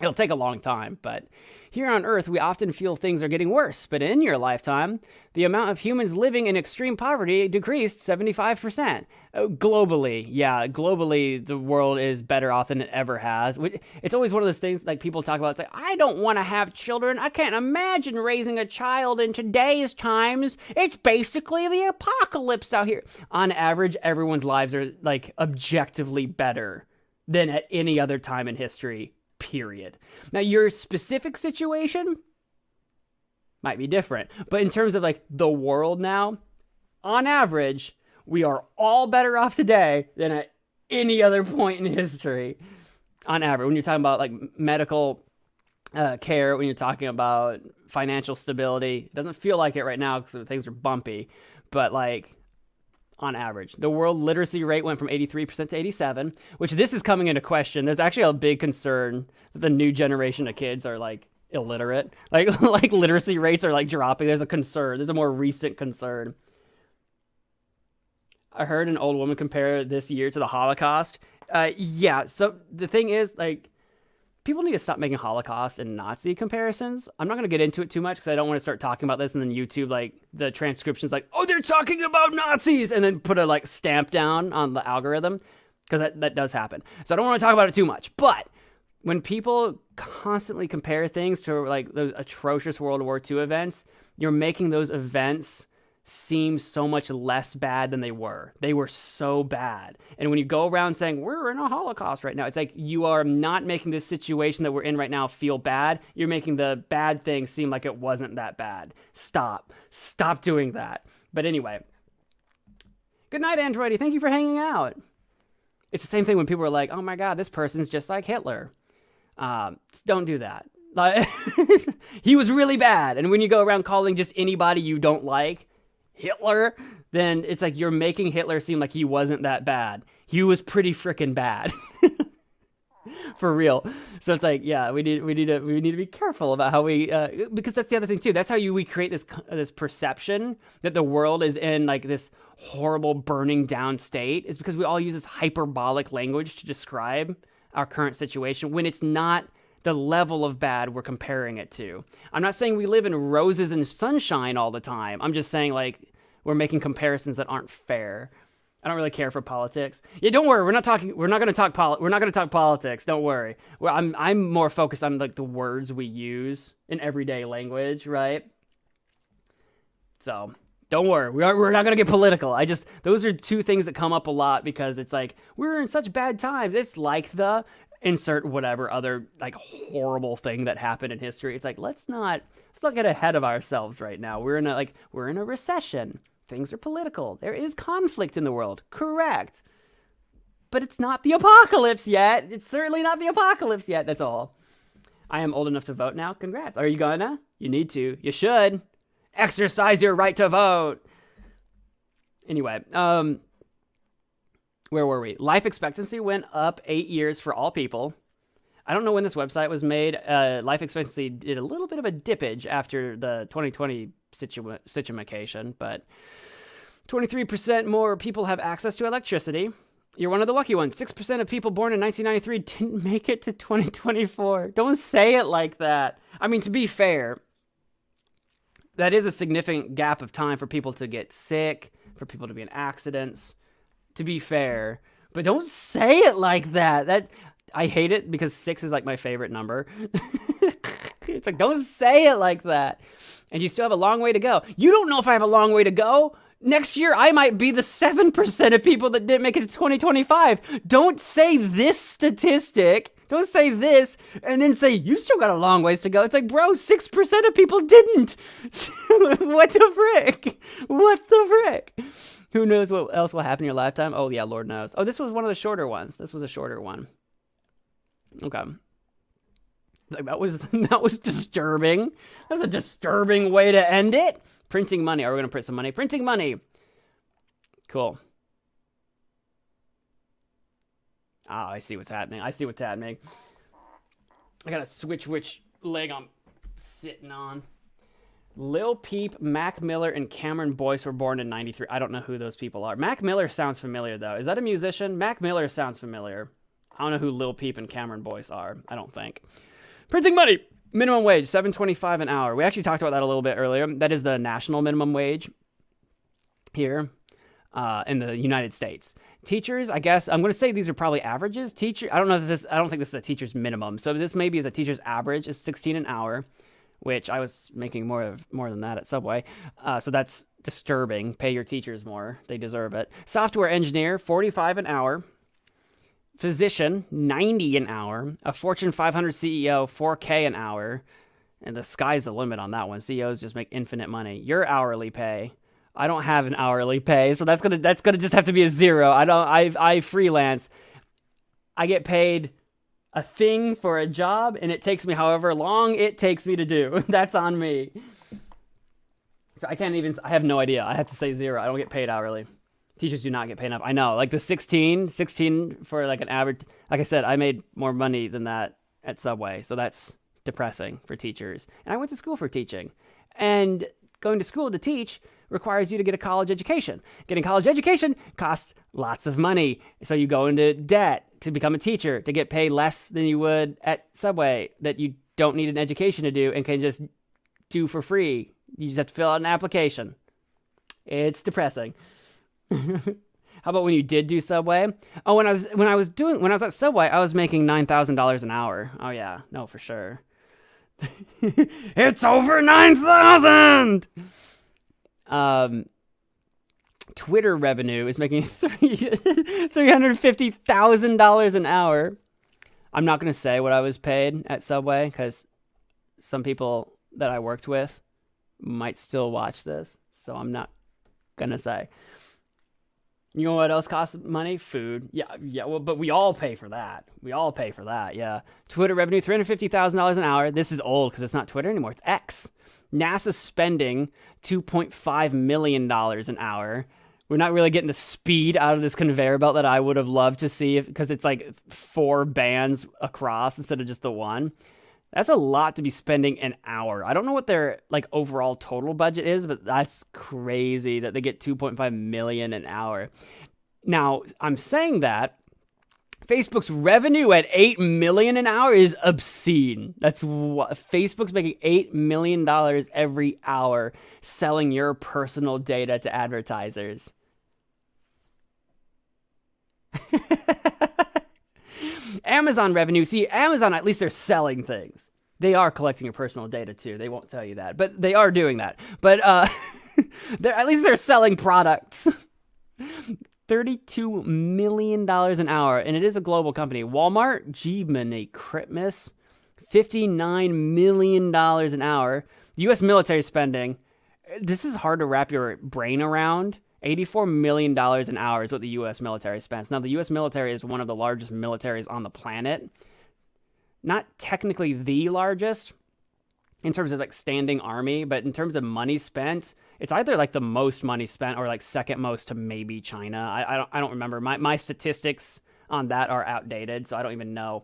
S2: It'll take a long time, but here on Earth, we often feel things are getting worse. But in your lifetime, the amount of humans living in extreme poverty decreased 75%. Globally, yeah, globally, the world is better off than it ever has. It's always one of those things like people talk about. It's like, I don't want to have children. I can't imagine raising a child in today's times. It's basically the apocalypse out here. On average, everyone's lives are like objectively better than at any other time in history. Period. Now, your specific situation might be different, but in terms of like the world now, on average, we are all better off today than at any other point in history. On average, when you're talking about like medical care, when you're talking about financial stability, it doesn't feel like it right now because things are bumpy, but like on average, the world literacy rate went from 83% to 87%, which this is coming into question. There's actually a big concern that the new generation of kids are like illiterate. Like literacy rates are like dropping. There's a concern. There's a more recent concern. I heard an old woman compare this year to the Holocaust. Yeah, so the thing is, like, people need to stop making Holocaust and Nazi comparisons. I'm not going to get into it too much because I don't want to start talking about this and then YouTube, like, the transcription's like, oh, they're talking about Nazis, and then put a, like, stamp down on the algorithm, because that does happen. So I don't want to talk about it too much. But when people constantly compare things to, like, those atrocious World War II events, you're making those events seem so much less bad than they were. They were so bad. And when you go around saying, we're in a Holocaust right now, it's like you are not making this situation that we're in right now feel bad. You're making the bad thing seem like it wasn't that bad. Stop doing that. But anyway, good night, Androidy. Thank you for hanging out. It's the same thing when people are like, oh my God, this person's just like Hitler. Don't do that. Like, he was really bad. And when you go around calling just anybody you don't like Hitler, then it's like you're making Hitler seem like he wasn't that bad. He was pretty freaking bad. For real. So it's like, yeah, we need to be careful about how we because that's the other thing too. That's how we create this perception that the world is in like this horrible burning down state, is because we all use this hyperbolic language to describe our current situation when it's not the level of bad we're comparing it to. I'm not saying we live in roses and sunshine all the time. I'm just saying, like, we're making comparisons that aren't fair. I don't really care for politics. Yeah, don't worry. We're not going to talk politics. Don't worry. I'm more focused on like the words we use in everyday language, right? So don't worry. We're not going to get political. Those are two things that come up a lot because it's like, we're in such bad times. It's like the insert whatever other like horrible thing that happened in history. It's like, let's not get ahead of ourselves right now. We're in a recession. Things are political. There is conflict in the world. Correct. But it's not the apocalypse yet. It's certainly not the apocalypse yet. That's all. I am old enough to vote now. Congrats. Are you gonna? You need to. You should. Exercise your right to vote. Anyway, where were we? Life expectancy went up 8 years for all people. I don't know when this website was made. Life expectancy did a little bit of a dippage after the 2020 situation, but 23% more people have access to electricity. You're one of the lucky ones. 6% of people born in 1993 didn't make it to 2024. Don't say it like that. I mean, to be fair, that is a significant gap of time for people to get sick, for people to be in accidents. To be fair, but don't say it like that. I hate it because 6 is like my favorite number. It's like, don't say it like that. And you still have a long way to go. You don't know if I have a long way to go. Next year, I might be the 7% of people that didn't make it to 2025. Don't say this statistic. Don't say this and then say, you still got a long ways to go. It's like, bro, 6% of people didn't. What the frick? What the frick? Who knows what else will happen in your lifetime? Oh, yeah, Lord knows. Oh, this was one of the shorter ones. This was a shorter one. Okay. Like that was that was disturbing. That was a disturbing way to end it. Printing money. Are we gonna print some money? Printing money. Cool. Oh, I see what's happening. I see what's happening. I gotta switch which leg I'm sitting on. Lil Peep, Mac Miller, and Cameron Boyce were born in 93. I don't know who those people are. Mac Miller sounds familiar, though. Is that a musician? Mac Miller sounds familiar. I don't know who Lil Peep and Cameron Boyce are. I don't think. Printing money. Minimum wage, $7.25 an hour. We actually talked about that a little bit earlier. That is the national minimum wage here in the United States. Teachers, I guess, I'm going to say these are probably averages. I don't think this is a teacher's minimum. So this maybe is a teacher's average is $16 an hour, which I was making more than that at Subway. So that's disturbing. Pay your teachers more. They deserve it. Software engineer, $45 an hour. Physician, $90 an hour. A Fortune 500 CEO, $4K an hour. And the sky's the limit on that one. CEOs just make infinite money. Your hourly pay. I don't have an hourly pay, so that's gonna just have to be a zero. I freelance. I get paid a thing for a job, and it takes me however long it takes me to do. That's on me. So I have no idea. I have to say zero. I don't get paid hourly. Teachers do not get paid enough. I know, like the 16 for like an average. Like I said, I made more money than that at Subway, so that's depressing for teachers. And I went to school for teaching, and going to school to teach requires you to get a college education. Getting college education costs lots of money. So you go into debt to become a teacher, to get paid less than you would at Subway that you don't need an education to do and can just do for free. You just have to fill out an application. It's depressing. How about when you did do Subway? Oh, when I was at Subway, I was making $9,000 an hour. Oh yeah, no, for sure. It's over 9,000. Twitter revenue is making $350,000 an hour. I'm not going to say what I was paid at Subway because some people that I worked with might still watch this, so I'm not going to say. You know what else costs money? Food. Yeah. Well, but we all pay for that. Yeah. Twitter revenue, $350,000 an hour. This is old because it's not Twitter anymore. It's X. NASA spending $2.5 million an hour. We're not really getting the speed out of this conveyor belt that I would have loved to see because it's like 4 bands across instead of just the one. That's a lot to be spending an hour. I don't know what their like overall total budget is, but that's crazy that they get $2.5 million an hour. Now, I'm saying that Facebook's revenue at $8 million an hour is obscene. That's what Facebook's making $8 million every hour selling your personal data to advertisers. Amazon revenue. See, Amazon, at least they're selling things. They are collecting your personal data too. They won't tell you that, but they are doing that. But at least they're selling products. $32 million an hour, and it is a global company. Walmart, Jiminy Christmas, $59 million an hour. U.S. military spending, this is hard to wrap your brain around. $84 million an hour is what the U.S. military spends. Now, the U.S. military is one of the largest militaries on the planet. Not technically the largest in terms of like standing army, but in terms of money spent, it's either like the most money spent or like second most to maybe China. I don't remember. My statistics on that are outdated, so I don't even know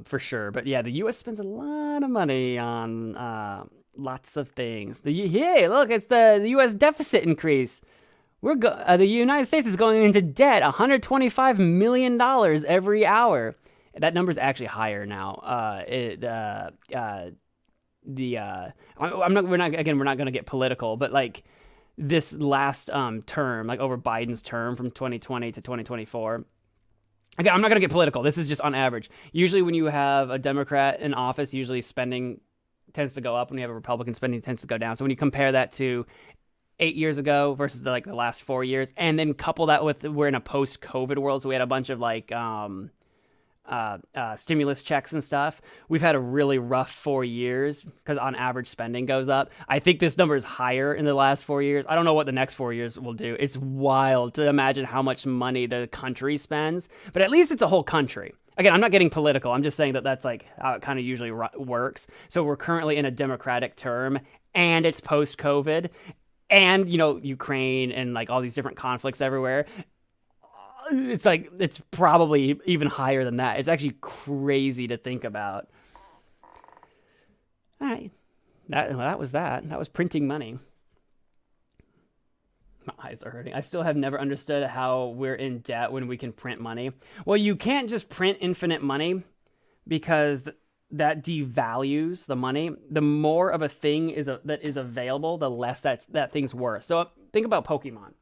S2: for sure. But yeah, the U.S. spends a lot of money on lots of things. Hey, look, it's the U.S. deficit increase. The United States is going into debt, $125 million every hour. That number's actually higher now. We're not going to get political, but like this last term, like over Biden's term from 2020 to 2024. Again, I'm not going to get political. This is just on average. Usually when you have a Democrat in office, usually spending tends to go up. When you have a Republican, spending tends to go down. So when you compare that to 8 years ago versus the last 4 years, and then couple that with we're in a post-COVID world, so we had a bunch of stimulus checks and stuff. We've had a really rough 4 years because on average spending goes up. I think this number is higher in the last 4 years. I don't know what the next 4 years will do. It's wild to imagine how much money the country spends, but at least it's a whole country. Again, I'm not getting political. I'm just saying that that's like how it kind of usually works. So we're currently in a democratic term, and it's post-COVID, and Ukraine and like all these different conflicts everywhere. It's like it's probably even higher than that. It's actually crazy to think about. All right, that was that. That was printing money. My eyes are hurting. I still have never understood how we're in debt when we can print money. Well, you can't just print infinite money because that devalues the money. The more of a thing that is available, the less that thing's worth. So think about Pokemon.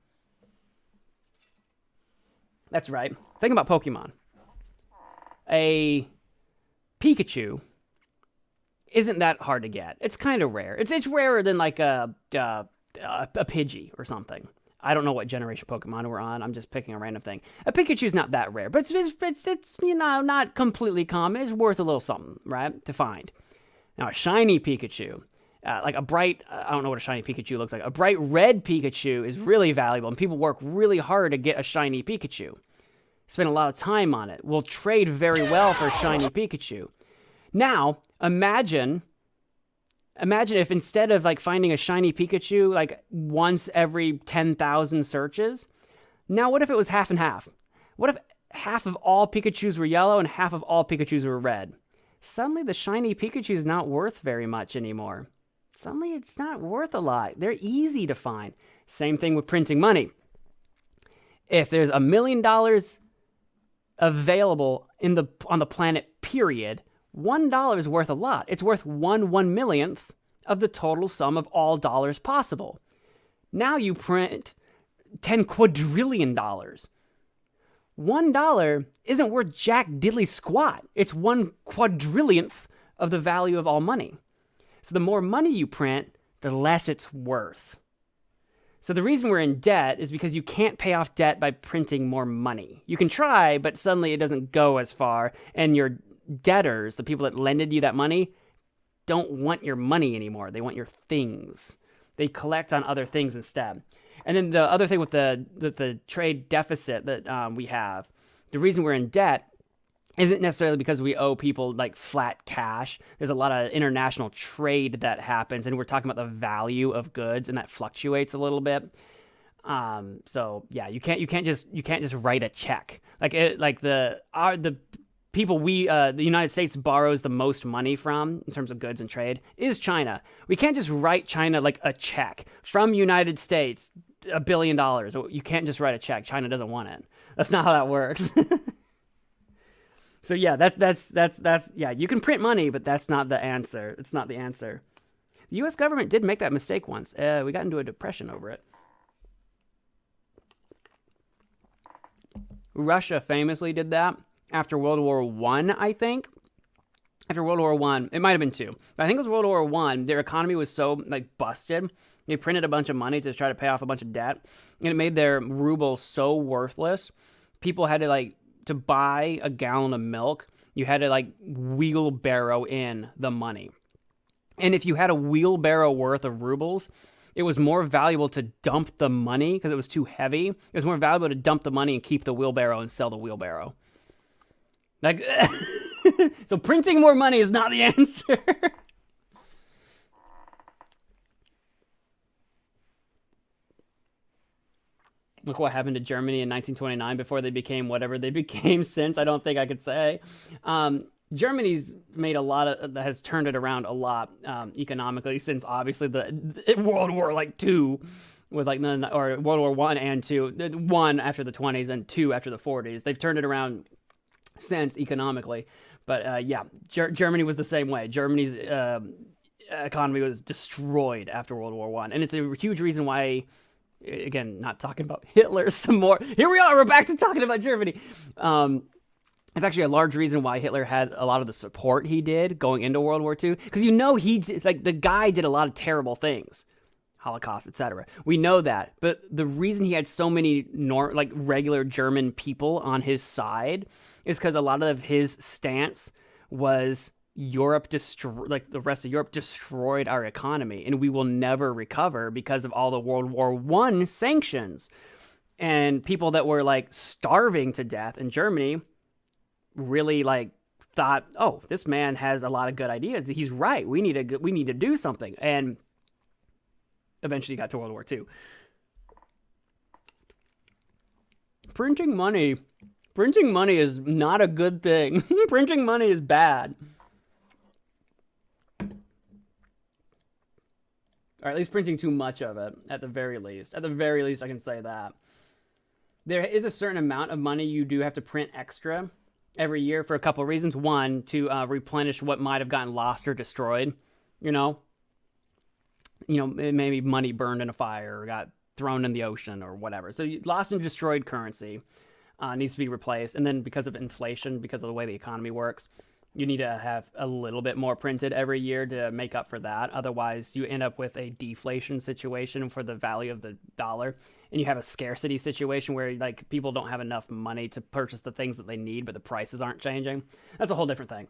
S2: That's right. Think about Pokemon. A Pikachu isn't that hard to get. It's kind of rare. It's rarer than like a Pidgey or something. I don't know what generation Pokemon we're on. I'm just picking a random thing. A Pikachu's not that rare, but it's not completely common. It's worth a little something, right, to find. Now a shiny Pikachu, like a bright, I don't know what a shiny Pikachu looks like. A bright red Pikachu is really valuable, and people work really hard to get a shiny Pikachu. Spend a lot of time on it. Will trade very well for a shiny Pikachu. Now imagine if instead of like finding a shiny Pikachu like once every 10,000 searches, now what if it was half and half? What if half of all Pikachus were yellow and half of all Pikachus were red? Suddenly the shiny Pikachu is not worth very much anymore. Suddenly it's not worth a lot. They're easy to find. Same thing with printing money. If there's $1 million available on the planet, period, $1 is worth a lot. It's worth 1/1,000,000th of the total sum of all dollars possible. Now you print $10 quadrillion. $1 isn't worth jack diddly squat. It's 1/quadrillionth of the value of all money. So the more money you print, the less it's worth. So the reason we're in debt is because you can't pay off debt by printing more money. You can try, but suddenly it doesn't go as far, and your debtors, the people that lended you that money, don't want your money anymore. They want your things. They collect on other things instead. And then the other thing with the trade deficit that we have, the reason we're in debt isn't necessarily because we owe people like flat cash. There's a lot of international trade that happens, and we're talking about the value of goods, and that fluctuates a little bit. So yeah, you can't just write a check. The people the United States borrows the most money from in terms of goods and trade is China. We can't just write China like a check from United States, $1 billion. You can't just write a check. China doesn't want it. That's not how that works. So yeah, that's yeah, you can print money, but that's not the answer. It's not the answer. The US government did make that mistake once. We got into a depression over it. Russia famously did that after World War I, I think. After World War I, it might have been two, but I think it was World War I. Their economy was so like busted. They printed a bunch of money to try to pay off a bunch of debt, and it made their ruble so worthless. People had to buy a gallon of milk, you had to like wheelbarrow in the money. And if you had a wheelbarrow worth of rubles, it was more valuable to dump the money because it was too heavy. It was more valuable to dump the money and keep the wheelbarrow and sell the wheelbarrow. Like, so printing more money is not the answer. Look what happened to Germany in 1929 before they became whatever they became since. I don't think I could say. Germany's made has turned it around a lot economically since obviously the World War II with or World War I and II. One after the 20s and two after the 40s. They've turned it around since economically. But yeah, Germany was the same way. Germany's economy was destroyed after World War I. And it's a huge reason why... Again, not talking about Hitler some more. Here we are. We're back to talking about Germany. It's actually a large reason why Hitler had a lot of the support he did going into World War II. Because the guy did a lot of terrible things. Holocaust, etc. We know that. But the reason he had so many regular German people on his side is because a lot of his stance was... the rest of Europe destroyed our economy, and we will never recover because of all the World War I sanctions. And people that were like starving to death in Germany really like thought, oh, this man has a lot of good ideas. He's right. We need to do something. And eventually got to World War II. Printing money is not a good thing. Printing money is bad. Or at least printing too much of it, at the very least. At the very least, I can say that. There is a certain amount of money you do have to print extra every year for a couple of reasons. One, to replenish what might have gotten lost or destroyed. You know, maybe money burned in a fire or got thrown in the ocean or whatever. So lost and destroyed currency needs to be replaced. And then because of inflation, because of the way the economy works, you need to have a little bit more printed every year to make up for that. Otherwise, you end up with a deflation situation for the value of the dollar. And you have a scarcity situation where like people don't have enough money to purchase the things that they need, but the prices aren't changing. That's a whole different thing.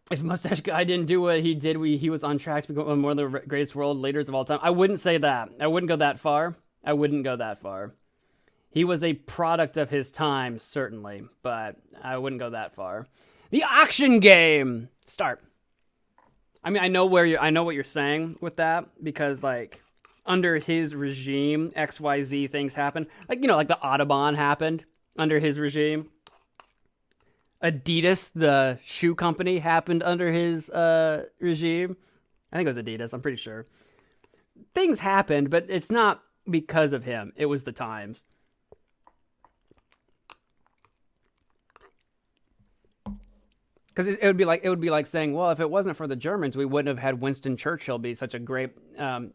S2: If Mustache Guy didn't do what he did, he was on track to become one of the greatest world leaders of all time. I wouldn't say that. I wouldn't go that far. He was a product of his time, certainly, but I wouldn't go that far. The auction game. Start. I mean, I know what you're saying with that, because like under his regime, XYZ things happened. Like, like the Audubon happened under his regime. Adidas, the shoe company, happened under his regime. I think it was Adidas, I'm pretty sure. Things happened, but it's not because of him. It was the times. Because it would be like saying, well, if it wasn't for the Germans, we wouldn't have had Winston Churchill be such a great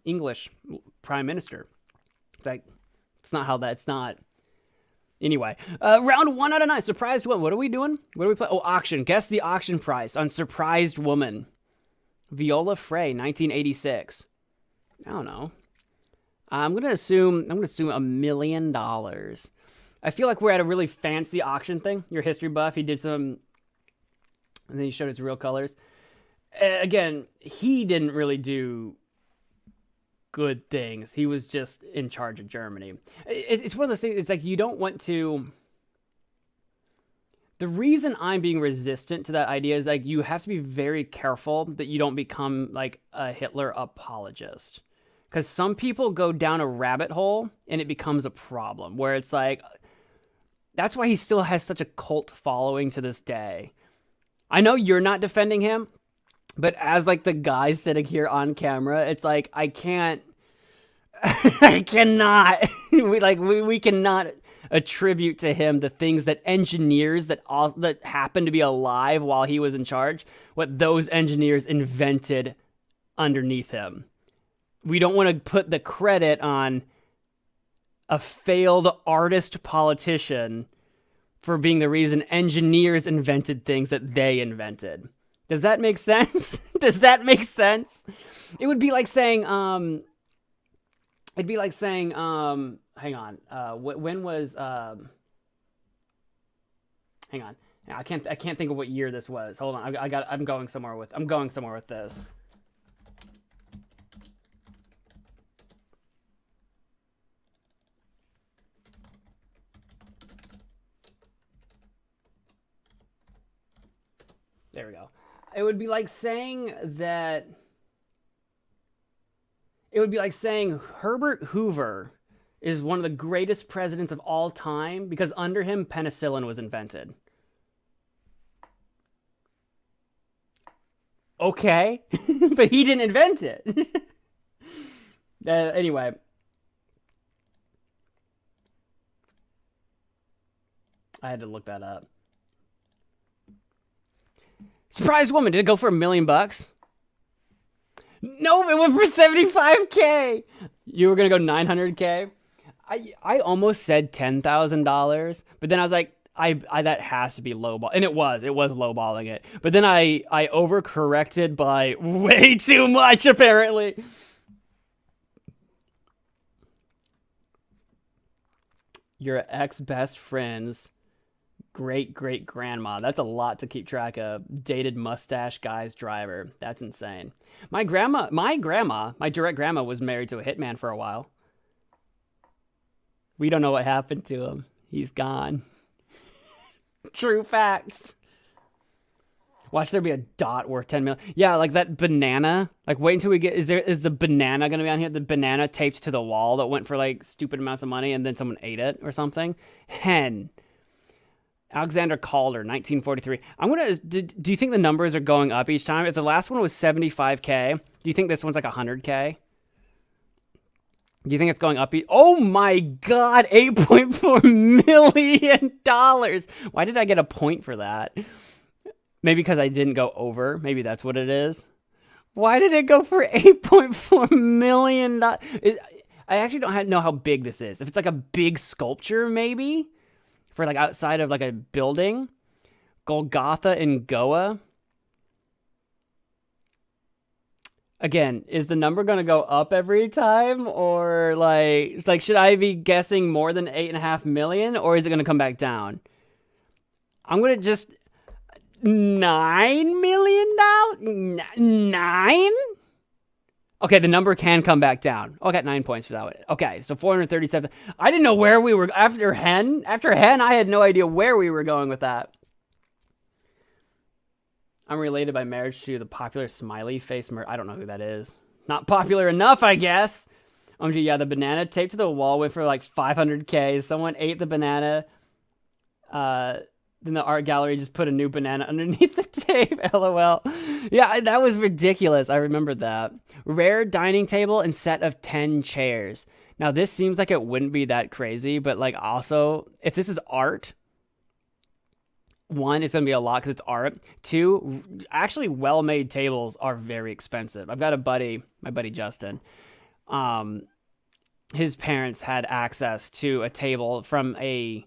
S2: English prime minister. It's like, it's not how that. It's not. Anyway, round 1 out of 9. Surprised woman. What are we doing? What do we play? Oh, auction. Guess the auction price on Surprised Woman. Viola Frey, 1986. I don't know. I'm gonna assume $1 million. I feel like we're at a really fancy auction thing. Your history buff. He did some, and then he showed his real colors. Again, he didn't really do good things. He was just in charge of Germany. It's one of those things. It's like you don't want to. The reason I'm being resistant to that idea is like you have to be very careful that you don't become like a Hitler apologist. Because some people go down a rabbit hole and it becomes a problem where it's like, that's why he still has such a cult following to this day. I know you're not defending him, but as like the guy sitting here on camera, it's like, I can't, I cannot, we cannot attribute to him the things that engineers that happened to be alive while he was in charge, what those engineers invented underneath him. We don't want to put the credit on a failed artist politician for being the reason engineers invented things that they invented. Does that make sense? Does that make sense? It would be like saying, hang on. When was, hang on. I can't think of what year this was. Hold on. I'm going somewhere with this. There we go. It would be like saying Herbert Hoover is one of the greatest presidents of all time because under him penicillin was invented. Okay, but he didn't invent it. Anyway. I had to look that up. Surprised Woman, did it go for $1 million? No, it went for $75K. You were gonna go $900K. I almost said $10,000, but then I was like, I that has to be lowball, and it was lowballing it. But then I overcorrected by way too much apparently. Your ex-best friend's great-great-grandma. That's a lot to keep track of. Dated mustache guy's driver. That's insane. My direct grandma was married to a hitman for a while. We don't know what happened to him. He's gone. True facts. Watch there be a dot worth 10 million. Yeah, like that banana. Like wait until we get, is the banana gonna be on here? The banana taped to the wall that went for like stupid amounts of money and then someone ate it or something. Hen. Alexander Calder, 1943. Do you think the numbers are going up each time? If the last one was 75K, do you think this one's like 100K? Do you think it's going up? Oh my God, $8.4 million. Why did I get a point for that? Maybe because I didn't go over. Maybe that's what it is. Why did it go for $8.4 million? I actually don't know how big this is. If it's like a big sculpture, maybe for like outside of like a building. Golgotha in Goa. Again, is the number going to go up every time, or like should I be guessing more than 8.5 million, or is it going to come back down? I'm going to just $9 million? 9? Okay, the number can come back down. Oh, I got 9 points for that one. Okay, so 437. I didn't know where we were after Hen. After Hen, I had no idea where we were going with that. I'm related by marriage to the popular smiley face. I don't know who that is. Not popular enough, I guess. OMG, yeah, the banana taped to the wall went for like 500K. Someone ate the banana. Then the art gallery just put a new banana underneath the tape. LOL. Yeah, that was ridiculous. I remembered that. Rare dining table and set of 10 chairs. Now, this seems like it wouldn't be that crazy, but like also, if this is art, one, it's going to be a lot because it's art. Two, actually well-made tables are very expensive. I've got a buddy, my buddy Justin. His parents had access to a table from a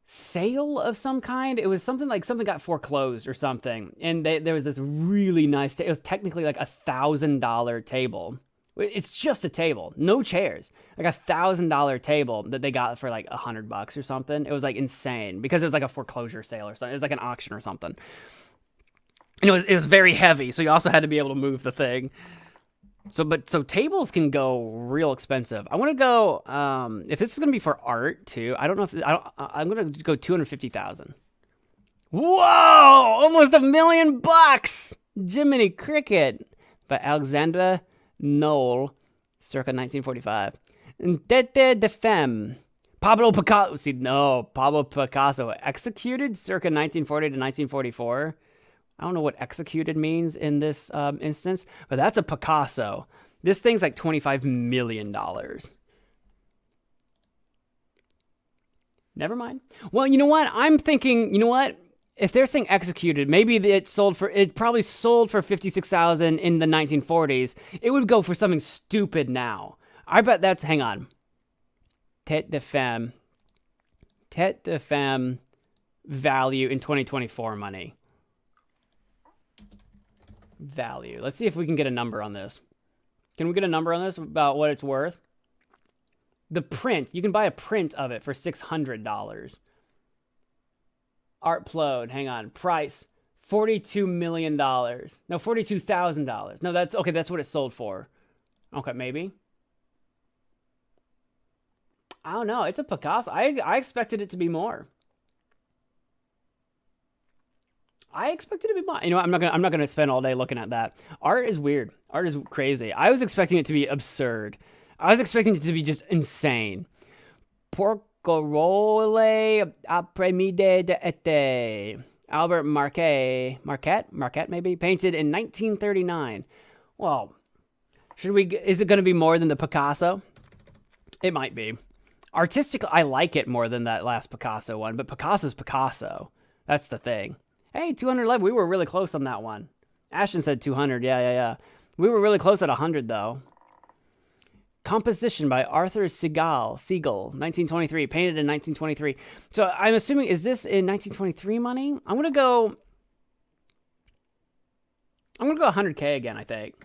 S2: sale of some kind. It was something like something got foreclosed or something. And there was this really nice, it was technically like $1,000 table. It's just a table, no chairs, like $1,000 table that they got for like $100 or something. It was like insane because it was like a foreclosure sale or something. It was like an auction or something. And it was very heavy. So you also had to be able to move the thing. So tables can go real expensive. I want to go, if this is going to be for art too, I don't know if, I'm going to go 250,000. Whoa! Almost $1 million! Jiminy Cricket by Alexandra Knoll, circa 1945. Tete de Femme. Pablo Picasso, executed circa 1940 to 1944. I don't know what executed means in this instance, but that's a Picasso. This thing's like $25 million. Never mind. Well, you know what? I'm thinking, you know what? If they're saying executed, maybe it probably sold for 56,000 in the 1940s. It would go for something stupid now. I bet that's, hang on. Tete de Femme value in 2024 money. Value. Let's see if we can get a number on this. Can we get a number on this about what it's worth? The print, you can buy a print of it for $600. Art Plode, hang on. Price, $42 million. No, $42,000. No, that's what it sold for. Okay, maybe. I don't know. It's a Picasso. I expected it to be more. I expected it to be more. You know, I'm not gonna spend all day looking at that. Art is weird. Art is crazy. I was expecting it to be absurd. I was expecting it to be just insane. Porcorole apremide de ete. Albert Marquette maybe, painted in 1939. Well, is it going to be more than the Picasso? It might be. Artistic, I like it more than that last Picasso one, but Picasso's Picasso. That's the thing. Hey, 211, we were really close on that one. Ashton said 200, yeah. We were really close at 100 though. Composition by Arthur Siegel, 1923, painted in 1923. So I'm assuming, is this in 1923 money? I'm gonna go 100K again, I think.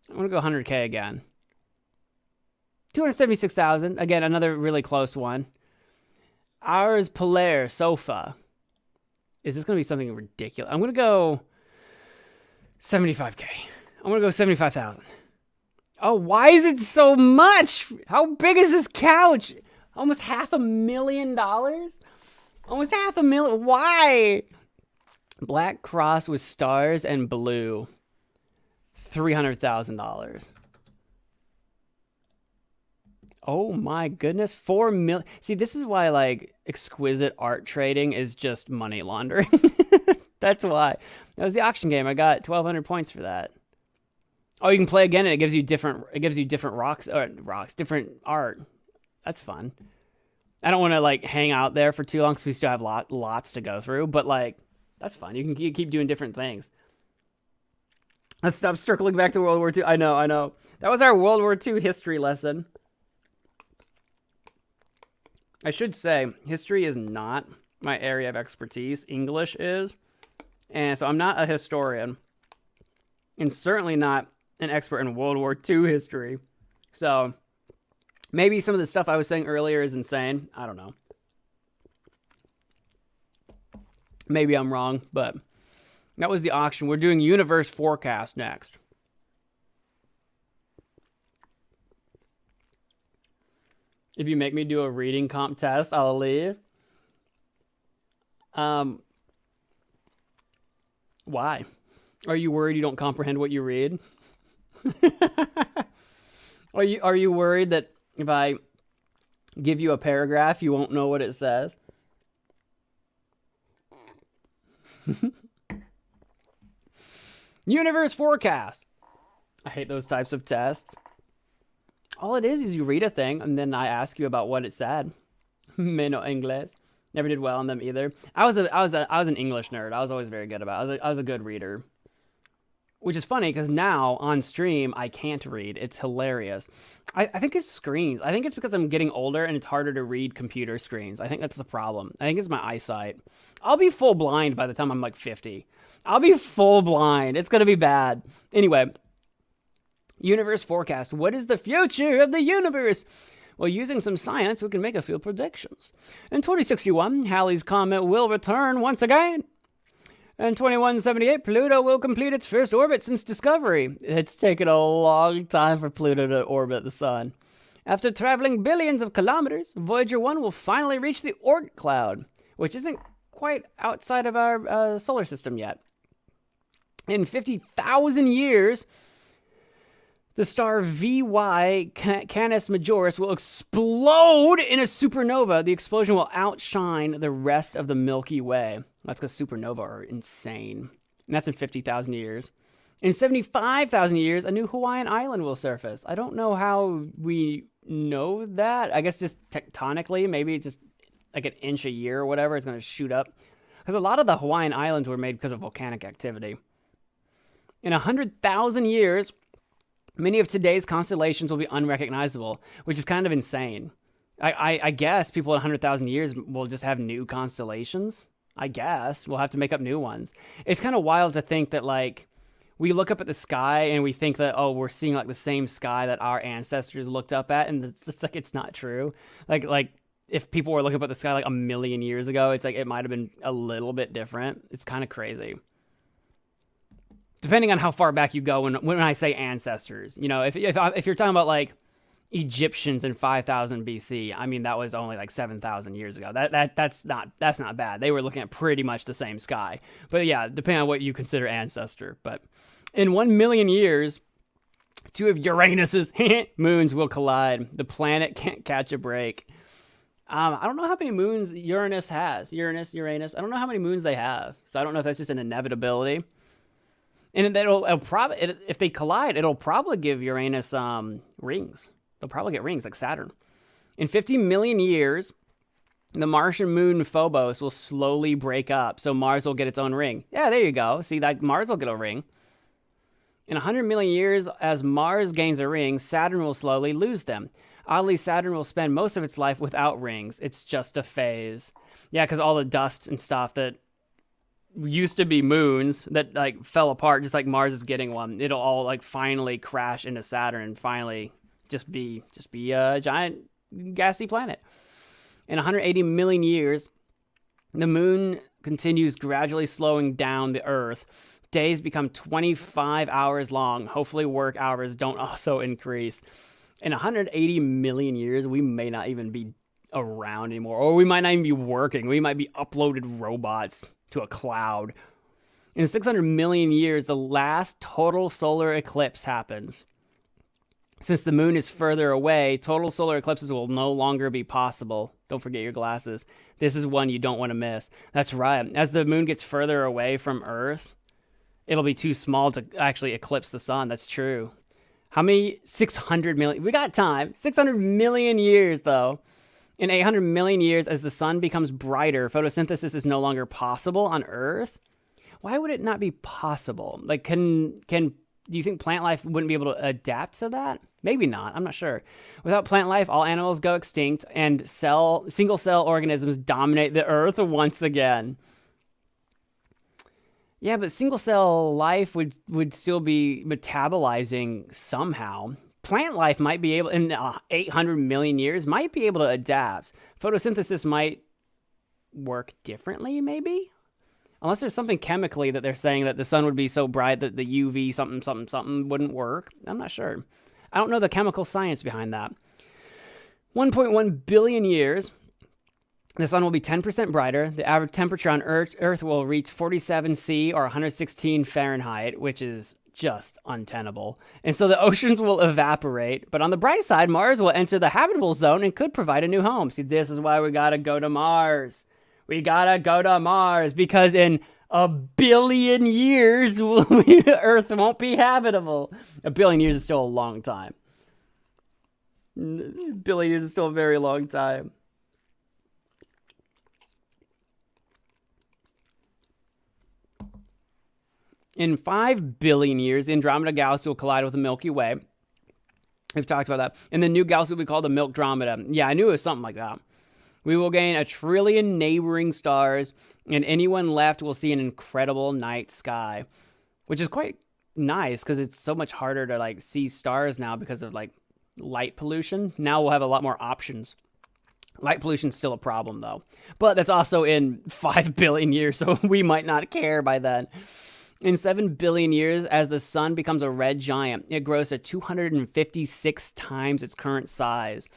S2: I'm gonna go 100K again. 276,000, again, another really close one. Ars Polaire sofa. Is this going to be something ridiculous? I'm going to go 75K. I'm going to go 75,000. Oh, why is it so much? How big is this couch? Almost $500,000? Almost $500,000. Why? Black cross with stars and blue. $300,000. Oh my goodness, 4 million. See, this is why like exquisite art trading is just money laundering. That's why. That was the auction game. I got 1,200 points for that. Oh, you can play again, and it gives you different. It gives you different different art. That's fun. I don't want to like hang out there for too long because we still have lots to go through. But like, that's fun. You can keep doing different things. Let's stop circling back to World War II. I know. That was our World War II history lesson. I should say, history is not my area of expertise. English is. And so I'm not a historian. And certainly not an expert in World War II history. So maybe some of the stuff I was saying earlier is insane. I don't know. Maybe I'm wrong, but that was the auction. We're doing universe forecast next. If you make me do a reading comp test, I'll leave. Why? Are you worried you don't comprehend what you read? Are you worried that if I give you a paragraph, you won't know what it says? Universe forecast. I hate those types of tests. All it is you read a thing, and then I ask you about what it said. Me no English. Never did well on them either. I was an English nerd. I was always very good about it. I was a good reader. Which is funny, because now, on stream, I can't read. It's hilarious. I think it's screens. I think it's because I'm getting older, and it's harder to read computer screens. I think that's the problem. I think it's my eyesight. I'll be full blind by the time I'm like 50. I'll be full blind. It's going to be bad. Anyway. Universe forecast. What is the future of the universe? Well, using some science, we can make a few predictions. In 2061, Halley's Comet will return once again. In 2178, Pluto will complete its first orbit since discovery. It's taken a long time for Pluto to orbit the sun. After traveling billions of kilometers, Voyager 1 will finally reach the Oort cloud, which isn't quite outside of our solar system yet. In 50,000 years, the star VY Canis Majoris will explode in a supernova. The explosion will outshine the rest of the Milky Way. That's because supernovae are insane. And that's in 50,000 years. In 75,000 years, a new Hawaiian island will surface. I don't know how we know that. I guess just tectonically, maybe just like an inch a year or whatever, it's going to shoot up. Because a lot of the Hawaiian islands were made because of volcanic activity. In 100,000 years, many of today's constellations will be unrecognizable, which is kind of insane. I guess people in 100,000 years will just have new constellations. I guess we'll have to make up new ones. It's kind of wild to think that, like, we look up at the sky and we think that, oh, we're seeing like the same sky that our ancestors looked up at, and it's like it's not true. Like if people were looking up at the sky like a million years ago, it's like it might have been a little bit different. It's kind of crazy. Depending on how far back you go, when I say ancestors, you know, if you're talking about like Egyptians in 5000 BC, I mean that was only like 7,000 years ago. That's not bad. They were looking at pretty much the same sky. But yeah, depending on what you consider ancestor. But in 1 million years, two of Uranus's moons will collide. The planet can't catch a break. I don't know how many moons Uranus has. Uranus. I don't know how many moons they have. So I don't know if that's just an inevitability. And it'll probably, if they collide, it'll probably give Uranus rings. They'll probably get rings like Saturn. In 50 million years, the Martian moon Phobos will slowly break up, so Mars will get its own ring. Yeah, there you go. See, like Mars will get a ring. In 100 million years, as Mars gains a ring, Saturn will slowly lose them. Oddly, Saturn will spend most of its life without rings. It's just a phase. Yeah, because all the dust and stuff that used to be moons that like fell apart, just like Mars is getting one. It'll all like finally crash into Saturn and finally just be a giant gassy planet. In 180 million years, the moon continues gradually slowing down the Earth. Days become 25 hours long. Hopefully work hours don't also increase. In 180 million years, we may not even be around anymore, or we might not even be working. We might be uploaded robots to a cloud. In 600 million years, the last total solar eclipse happens. Since the moon is further away, total solar eclipses will no longer be possible. Don't forget your glasses. This is one you don't want to miss. That's right. As the moon gets further away from Earth, it'll be too small to actually eclipse the sun. That's true. How many? 600 million. We got time. 600 million years, though. In 800 million years, as the sun becomes brighter, photosynthesis is no longer possible on Earth. Why would it not be possible? Like, do you think plant life wouldn't be able to adapt to that? Maybe not. I'm not sure. Without plant life, all animals go extinct, and single-cell organisms dominate the Earth once again. Yeah, but single-cell life would still be metabolizing somehow. Plant life might be able, in 800 million years, might be able to adapt. Photosynthesis might work differently, maybe? Unless there's something chemically that they're saying that the sun would be so bright that the UV something wouldn't work. I'm not sure. I don't know the chemical science behind that. 1.1 billion years, the sun will be 10% brighter. The average temperature on Earth will reach 47 C or 116 Fahrenheit, which is just untenable. And so the oceans will evaporate. But on the bright side, Mars will enter the habitable zone and could provide a new home. See, this is why we gotta go to Mars. We gotta go to Mars, because in a billion years, Earth won't be habitable. A billion years is still a long time. A billion years is still a very long time. In 5 billion years, the Andromeda Galaxy will collide with the Milky Way. We've talked about that. And the new galaxy will be called the Milkdromeda. Yeah, I knew it was something like that. We will gain 1 trillion neighboring stars, and anyone left will see an incredible night sky, which is quite nice because it's so much harder to like see stars now because of like light pollution. Now we'll have a lot more options. Light pollution's still a problem though, but that's also in 5 billion years, so we might not care by then. In 7 billion years, as the sun becomes a red giant, it grows to 256 times its current size.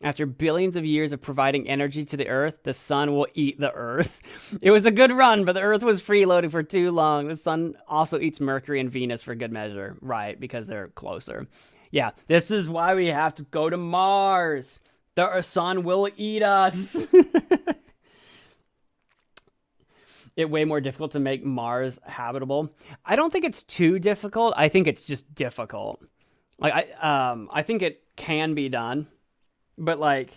S2: After billions of years of providing energy to the Earth, the sun will eat the Earth. It was a good run, but the Earth was freeloading for too long. The sun also eats Mercury and Venus for good measure. Right, because they're closer. Yeah, this is why we have to go to Mars. The sun will eat us. It's way more difficult to make Mars habitable. I don't think it's too difficult. I think it's just difficult. Like I think it can be done. But, like,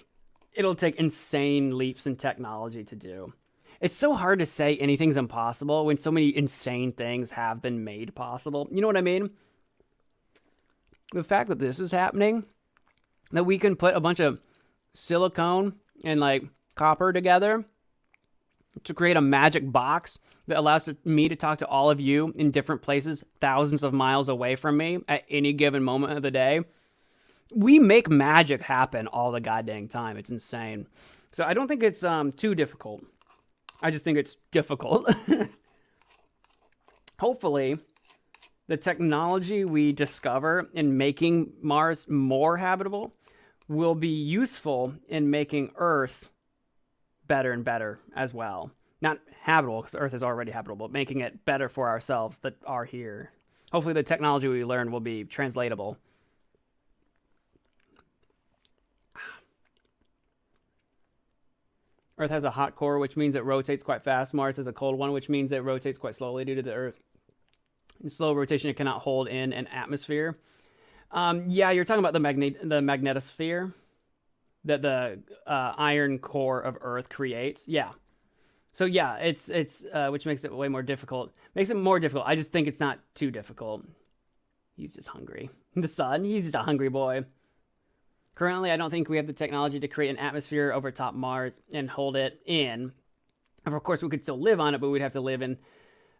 S2: it'll take insane leaps in technology to do. It's so hard to say anything's impossible when so many insane things have been made possible. You know what I mean? The fact that this is happening, that we can put a bunch of silicone and, like, copper together to create a magic box that allows me to talk to all of you in different places, thousands of miles away from me at any given moment of the day. We make magic happen all the goddamn time. It's insane. So I don't think it's too difficult. I just think it's difficult. Hopefully, the technology we discover in making Mars more habitable will be useful in making Earth better and better as well. Not habitable, because Earth is already habitable, but making it better for ourselves that are here. Hopefully the technology we learn will be translatable. Earth has a hot core, which means it rotates quite fast. Mars has a cold one, which means it rotates quite slowly due to the Earth. In slow rotation, it cannot hold in an atmosphere. Yeah, you're talking about the magnetosphere that the iron core of Earth creates. Yeah. So yeah, it's which makes it way more difficult. Makes it more difficult. I just think it's not too difficult. He's just hungry. The sun, he's just a hungry boy. Currently, I don't think we have the technology to create an atmosphere over top Mars and hold it in. And of course, we could still live on it, but we'd have to live in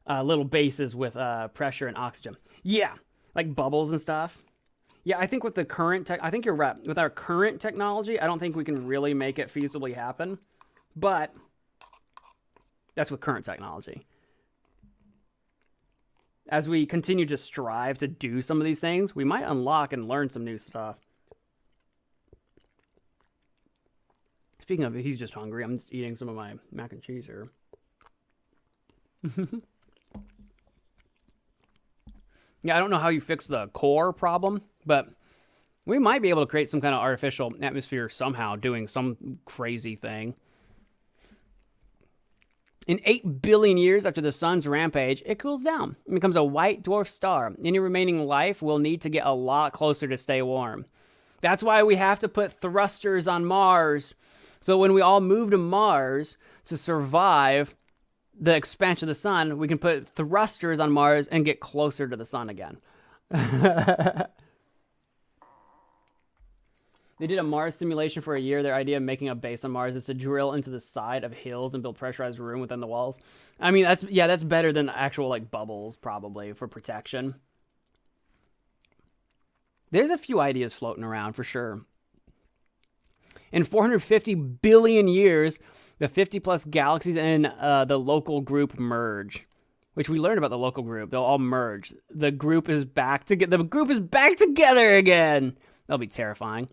S2: little bases with pressure and oxygen. Yeah, like bubbles and stuff. Yeah, I think with the current tech, I think you're right. With our current technology, I don't think we can really make it feasibly happen. But that's with current technology. As we continue to strive to do some of these things, we might unlock and learn some new stuff. Speaking of, he's just hungry. I'm just eating some of my mac and cheese here. Yeah, I don't know how you fix the core problem, but we might be able to create some kind of artificial atmosphere somehow, doing some crazy thing. In 8 billion years after the sun's rampage, it cools down and becomes a white dwarf star. Any remaining life will need to get a lot closer to stay warm. That's why we have to put thrusters on Mars. So when we all move to Mars to survive the expansion of the sun, we can put thrusters on Mars and get closer to the sun again. They did a Mars simulation for a year. Their idea of making a base on Mars is to drill into the side of hills and build pressurized room within the walls. I mean, that's better than actual like bubbles probably for protection. There's a few ideas floating around for sure. In 450 billion years, the 50 plus galaxies in the local group merge, which we learned about the local group. They'll all merge. The group is back together. The group is back together again. That'll be terrifying.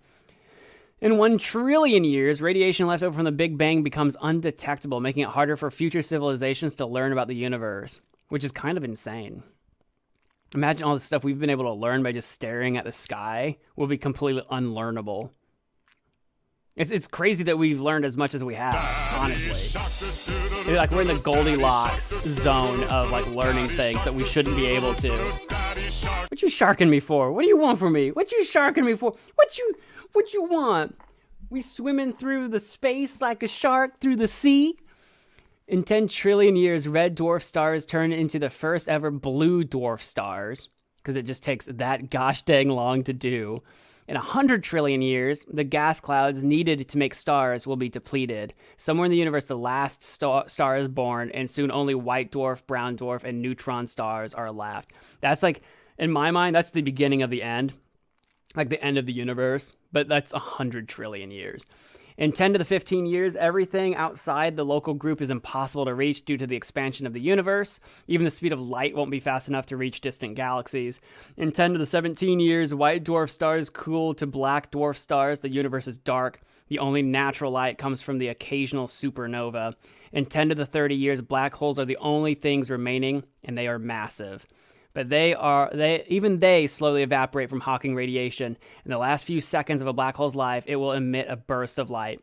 S2: In 1 trillion years, radiation left over from the Big Bang becomes undetectable, making it harder for future civilizations to learn about the universe, which is kind of insane. Imagine all the stuff we've been able to learn by just staring at the sky will be completely unlearnable. It's crazy that we've learned as much as we have, honestly. Like we're in the Goldilocks zone of like learning things that we shouldn't be able to. What you sharking me for? What do you want from me? What you sharking me for? What you want? We swimming through the space like a shark through the sea? In 10 trillion years, red dwarf stars turn into the first ever blue dwarf stars, because it just takes that gosh dang long to do. In 100 trillion years, the gas clouds needed to make stars will be depleted. Somewhere in the universe, the last star is born, and soon only white dwarf, brown dwarf, and neutron stars are left. That's like, in my mind, that's the beginning of the end. Like the end of the universe, but that's 100 trillion years. In 10 to the 15 years, everything outside the local group is impossible to reach due to the expansion of the universe. Even the speed of light won't be fast enough to reach distant galaxies. In 10 to the 17 years, white dwarf stars cool to black dwarf stars. The universe is dark. The only natural light comes from the occasional supernova. In 10 to the 30 years, black holes are the only things remaining, and they are massive. But even they slowly evaporate from Hawking radiation. In the last few seconds of a black hole's life, it will emit a burst of light,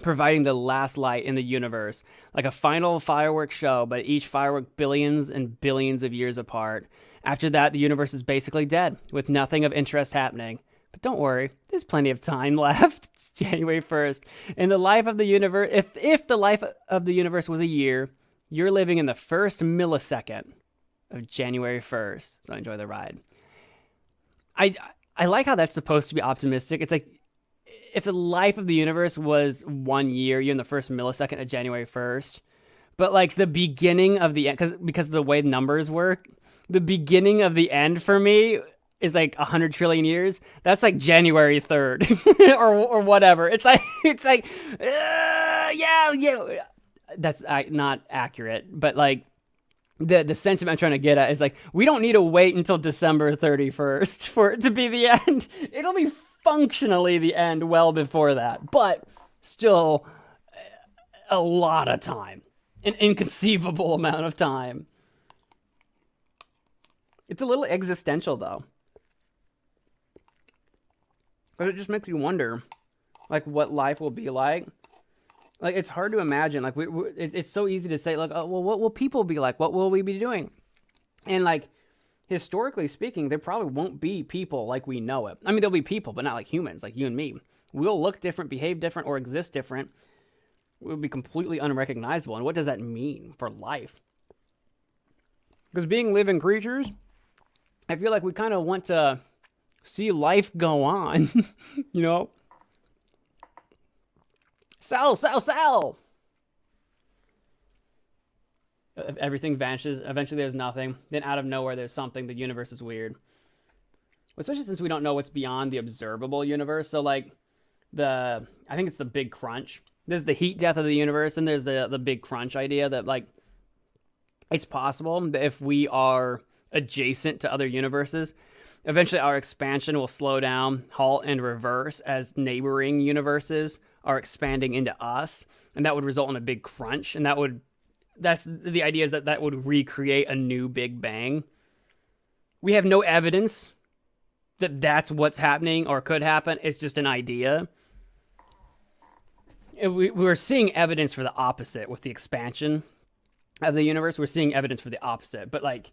S2: providing the last light in the universe, like a final fireworks show, but each firework billions and billions of years apart. After that, the universe is basically dead, with nothing of interest happening. But don't worry, there's plenty of time left. January 1st. In the life of the universe, if the life of the universe was a year, you're living in the first millisecond of January 1st. So enjoy the ride. I like how that's supposed to be optimistic. It's like if the life of the universe was 1 year, you're in the first millisecond of January 1st. But like the beginning of the end, because of the way numbers work, the beginning of the end for me is like 100 trillion years. That's like January 3rd or whatever. It's like yeah. That's not accurate, but like the sentiment I'm trying to get at is like, we don't need to wait until December 31st for it to be the end. It'll be functionally the end well before that, but still a lot of time, an inconceivable amount of time. It's a little existential though, because it just makes you wonder like what life will be like. Like, it's hard to imagine. Like, it's so easy to say, like, oh, well, what will people be like? What will we be doing? And, like, historically speaking, there probably won't be people like we know it. I mean, there'll be people, but not like humans, like you and me. We'll look different, behave different, or exist different. We'll be completely unrecognizable. And what does that mean for life? Because being living creatures, I feel like we kind of want to see life go on, you know? Sell! Everything vanishes. Eventually there's nothing. Then out of nowhere there's something. The universe is weird. especially since we don't know what's beyond the observable universe. So like I think it's the Big Crunch. There's the heat death of the universe, and there's the Big Crunch idea that like it's possible that if we are adjacent to other universes, eventually our expansion will slow down, halt, and reverse as neighboring universes are expanding into us, and that would result in a big crunch, and that's the idea, is that would recreate a new Big Bang. We have no evidence that that's what's happening or could happen. It's just an idea. We're seeing evidence for the opposite with the expansion of the universe. We're seeing evidence for the opposite, but like,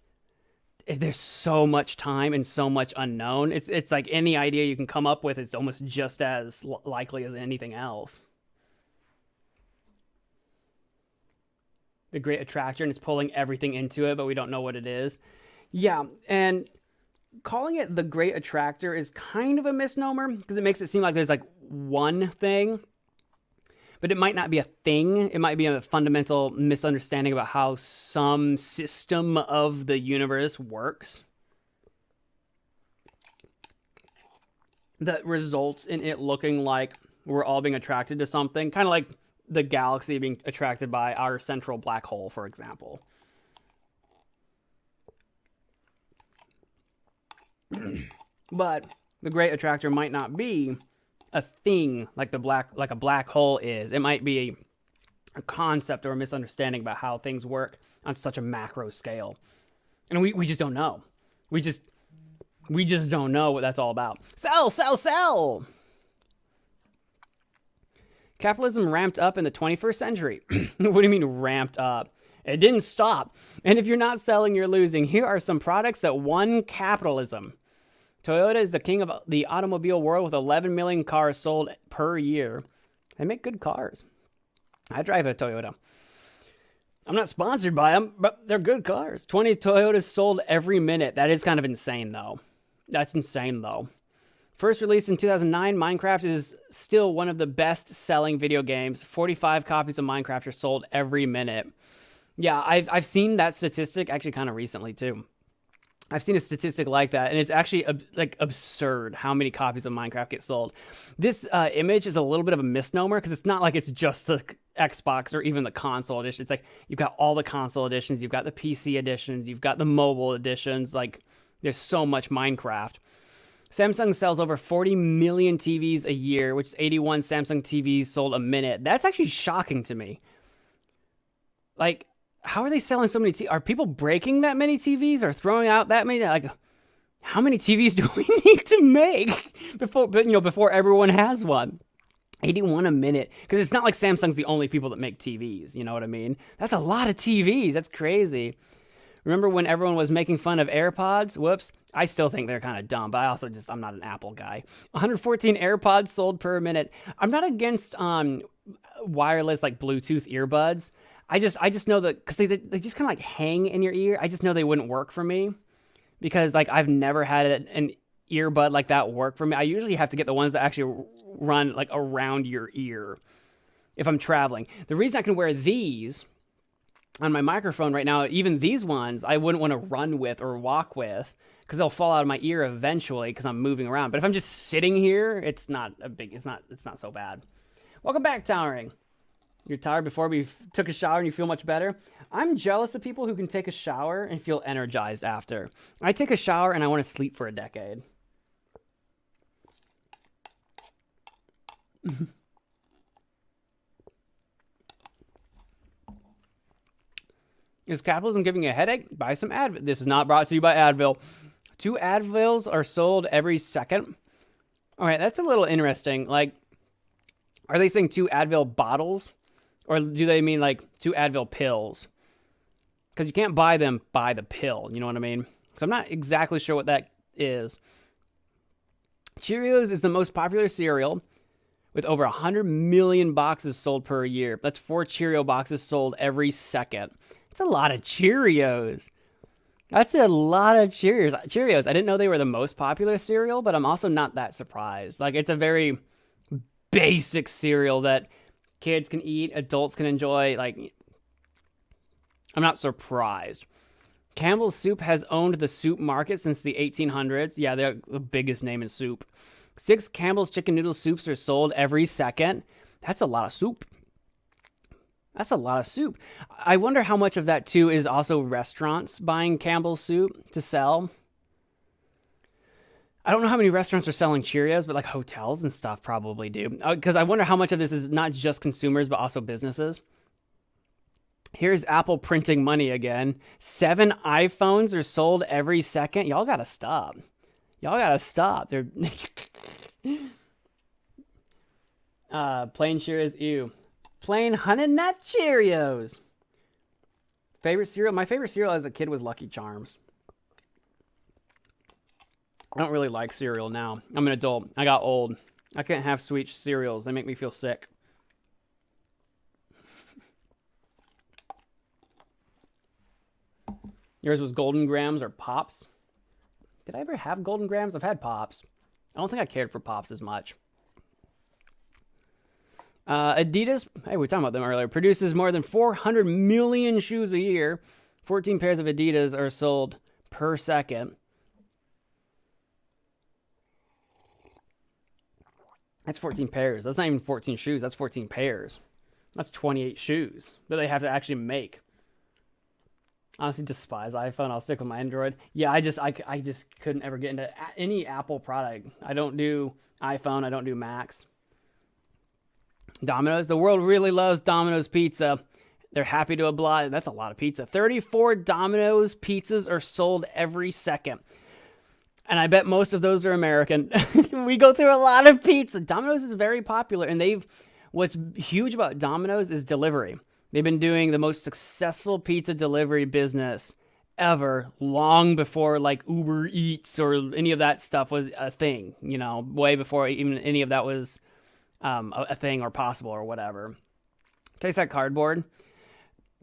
S2: if there's so much time and so much unknown, it's like any idea you can come up with is almost just as likely as anything else. The Great Attractor, and it's pulling everything into it, but we don't know what it is. Yeah, and calling it the Great Attractor is kind of a misnomer because it makes it seem like there's like one thing, but it might not be a thing. It might be a fundamental misunderstanding about how some system of the universe works that results in it looking like we're all being attracted to something, kind of like the galaxy being attracted by our central black hole, for example. But the Great Attractor might not be a thing like a black hole is. It might be a concept or a misunderstanding about how things work on such a macro scale, and we just don't know. We just don't know what that's all about. Sell. Capitalism ramped up in the 21st century. What do you mean ramped up? It didn't stop. And if you're not selling, you're losing. Here are some products that won capitalism. Toyota is the king of the automobile world with 11 million cars sold per year. They make good cars. I drive a Toyota. I'm not sponsored by them, but they're good cars. 20 Toyotas sold every minute. That is kind of insane, though. That's insane, though. First released in 2009, Minecraft is still one of the best-selling video games. 45 copies of Minecraft are sold every minute. Yeah, I've seen that statistic actually kind of recently, too. I've seen a statistic like that, and it's actually like absurd how many copies of Minecraft get sold. This image is a little bit of a misnomer because it's not like it's just the Xbox or even the console edition. It's like you've got all the console editions, you've got the PC editions, you've got the mobile editions. Like, there's so much Minecraft. Samsung sells over 40 million TVs a year, which is 81 Samsung TVs sold a minute. That's actually shocking to me. Like, how are they selling so many TVs? Are people breaking that many TVs or throwing out that many? Like, how many TVs do we need to make before everyone has one? 81 a minute. Because it's not like Samsung's the only people that make TVs. You know what I mean? That's a lot of TVs. That's crazy. Remember when everyone was making fun of AirPods? Whoops. I still think they're kind of dumb, but I'm not an Apple guy. 114 AirPods sold per minute. I'm not against wireless, like Bluetooth earbuds. I just know that because they just kind of like hang in your ear. I just know they wouldn't work for me because like I've never had an earbud like that work for me. I usually have to get the ones that actually run like around your ear if I'm traveling. The reason I can wear these on my microphone right now, even these ones, I wouldn't want to run with or walk with because they'll fall out of my ear eventually because I'm moving around. But if I'm just sitting here, it's not so bad. Welcome back, Towering. You're tired before we took a shower and you feel much better? I'm jealous of people who can take a shower and feel energized after. I take a shower and I want to sleep for a decade. Is capitalism giving you a headache? Buy some Advil. This is not brought to you by Advil. 2 Advils are sold every second. All right, that's a little interesting. Like, are they saying 2 Advil bottles? Or do they mean like 2 Advil pills? Because you can't buy them by the pill. You know what I mean? So I'm not exactly sure what that is. Cheerios is the most popular cereal with over 100 million boxes sold per year. That's 4 Cheerio boxes sold every second. It's a lot of Cheerios. That's a lot of Cheerios. I didn't know they were the most popular cereal, but I'm also not that surprised. Like, it's a very basic cereal that kids can eat, adults can enjoy. Like, I'm not surprised. Campbell's Soup has owned the soup market since the 1800s. Yeah, they're the biggest name in soup. 6 Campbell's chicken noodle soups are sold every second. That's a lot of soup. That's a lot of soup. I wonder how much of that, too, is also restaurants buying Campbell's Soup to sell. I don't know how many restaurants are selling Cheerios, but like hotels and stuff probably do. Because I wonder how much of this is not just consumers, but also businesses. Here's Apple printing money again. 7 iPhones are sold every second. Y'all gotta stop. Y'all gotta stop. They're plain Cheerios, ew. Plain Honey Nut Cheerios. Favorite cereal? My favorite cereal as a kid was Lucky Charms. I don't really like cereal now. I'm an adult. I got old. I can't have sweet cereals. They make me feel sick. Yours was Golden Grams or Pops? Did I ever have Golden Grams? I've had Pops. I don't think I cared for Pops as much. Adidas, hey, we were talking about them earlier, produces more than 400 million shoes a year. 14 pairs of Adidas are sold per second. That's 14 pairs. That's not even 14 shoes. That's 14 pairs. That's 28 shoes that they have to actually make. Honestly, despise iPhone. I'll stick with my Android. Yeah, I just couldn't ever get into any Apple product. I don't do iPhone. I don't do Macs. Domino's. The world really loves Domino's pizza. They're happy to oblige. That's a lot of pizza. 34 Domino's pizzas are sold every second. And I bet most of those are American. We go through a lot of pizza. Domino's is very popular. And what's huge about Domino's is delivery. They've been doing the most successful pizza delivery business ever, long before like Uber Eats or any of that stuff was a thing, you know, way before even any of that was a thing or possible or whatever. Tastes like cardboard.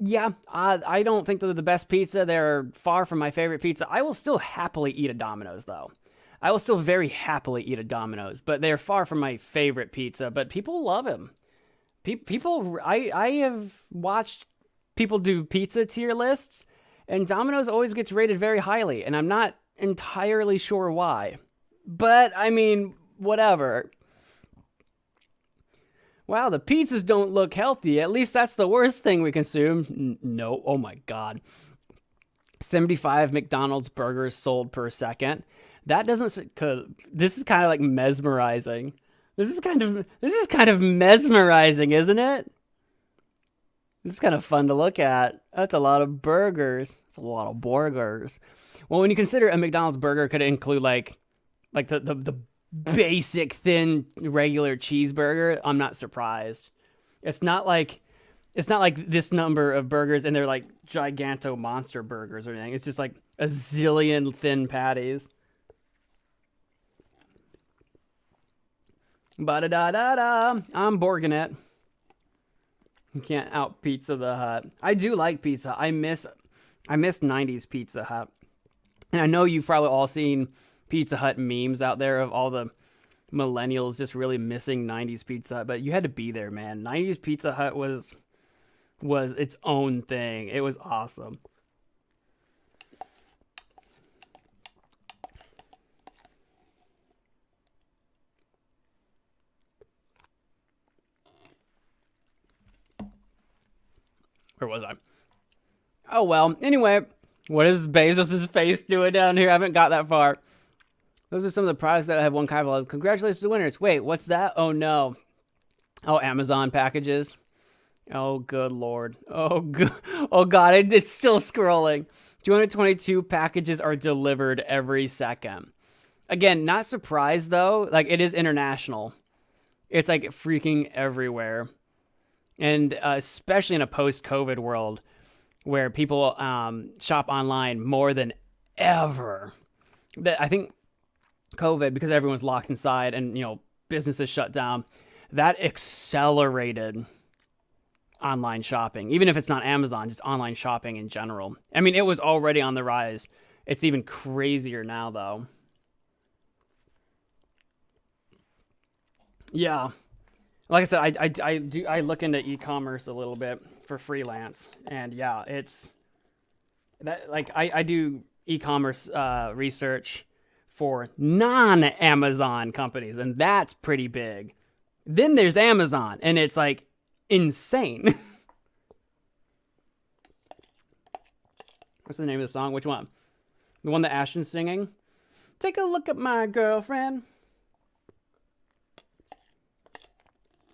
S2: Yeah, I don't think they're the best pizza. They're far from my favorite pizza. I will still happily eat a Domino's, though. I will still very happily eat a Domino's, but they're far from my favorite pizza. But people love him. I have watched people do pizza tier lists, and Domino's always gets rated very highly, and I'm not entirely sure why. But, I mean, whatever. Wow, the pizzas don't look healthy. At least that's the worst thing we consume. No, oh my God. 75 McDonald's burgers sold per second. That doesn't, cause this is kind of like mesmerizing. This is kind of mesmerizing, isn't it? This is kind of fun to look at. That's a lot of burgers. That's a lot of burgers. Well, when you consider a McDonald's burger could include like the basic thin regular cheeseburger, I'm not surprised. It's not like this number of burgers and they're like giganto monster burgers or anything. It's just like a zillion thin patties. Ba-da-da-da-da. I'm borging it. You can't out Pizza the Hut. I do like pizza. I miss 90s Pizza Hut. And I know you've probably all seen Pizza Hut memes out there of all the millennials just really missing 90s Pizza Hut, but you had to be there, man. 90s Pizza Hut was its own thing. It was awesome. Where was I? Oh well. Anyway, what is Bezos' face doing down here? I haven't got that far. Those are some of the products that have won Kaival. Congratulations to the winners. Wait, what's that? Oh no. Oh, Amazon packages. Oh, good Lord. Oh, God. It's still scrolling. 222 packages are delivered every second. Again, not surprised though. Like, it is international. It's like freaking everywhere. And especially in a post-COVID world where people shop online more than ever. I think COVID, because everyone's locked inside and, you know, businesses shut down, that accelerated online shopping. Even if it's not Amazon, just online shopping in general. I mean, it was already on the rise. It's even crazier now, though. Yeah. Like I said, I look into e-commerce a little bit for freelance, and yeah, it's That like I do e-commerce research for non-Amazon companies, and that's pretty big. Then there's Amazon, and it's like insane. What's the name of the song? Which one? The one that Ashton's singing? Take a look at my girlfriend.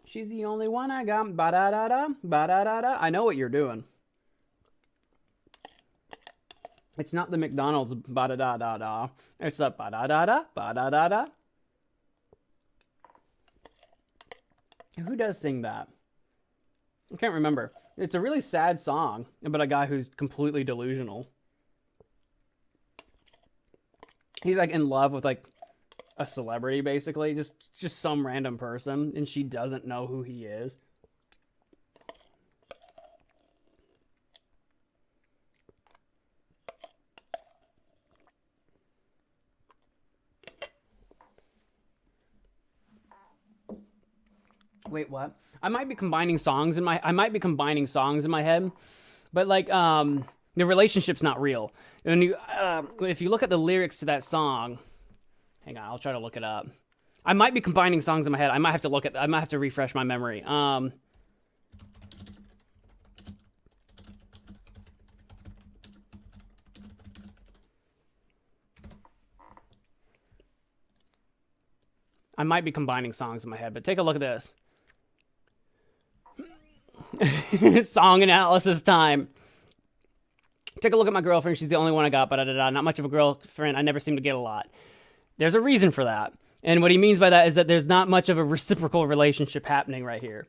S2: She's the only one I got. Ba-da-da-da, ba-da-da-da. I know what you're doing. It's not the McDonald's ba-da-da-da-da. It's the ba-da-da-da, ba-da-da-da. Who does sing that? I can't remember. It's a really sad song about a guy who's completely delusional. He's like in love with like a celebrity, basically, just some random person, and she doesn't know who he is. Wait, what? I might be combining songs in my head, but like the relationship's not real. And you if you look at the lyrics to that song, hang on, I'll try to look it up. I might be combining songs in my head. I might have to refresh my memory. I might be combining songs in my head, but take a look at this. Song analysis time. Take a look at my girlfriend. She's the only one I got, but not much of a girlfriend. I never seem to get a lot. There's a reason for that. And what he means by that is that there's not much of a reciprocal relationship happening right here.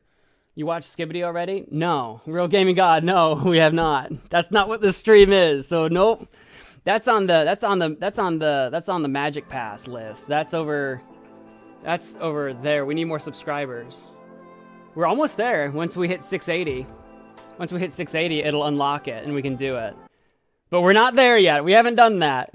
S2: You watched Skibbity already? No. Real Gaming God? No, we have not. That's not what this stream is. So nope. That's on the Magic Pass list. That's over there. We need more subscribers. We're almost there. Once we hit 680, it'll unlock it and we can do it. But we're not there yet. We haven't done that.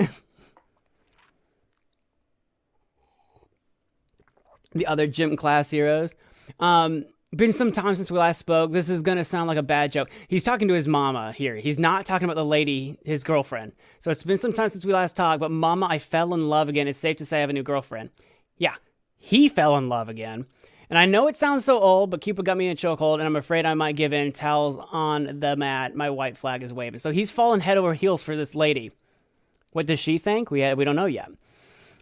S2: The other gym class heroes. Been some time since we last spoke. This is going to sound like a bad joke. He's talking to his mama here. He's not talking about the lady, his girlfriend. So it's been some time since we last talked, but mama, I fell in love again. It's safe to say I have a new girlfriend. Yeah, he fell in love again. And I know it sounds so old, but Cupid got me in a chokehold, and I'm afraid I might give in. Towels on the mat. My white flag is waving. So he's fallen head over heels for this lady. What does she think? We don't know yet.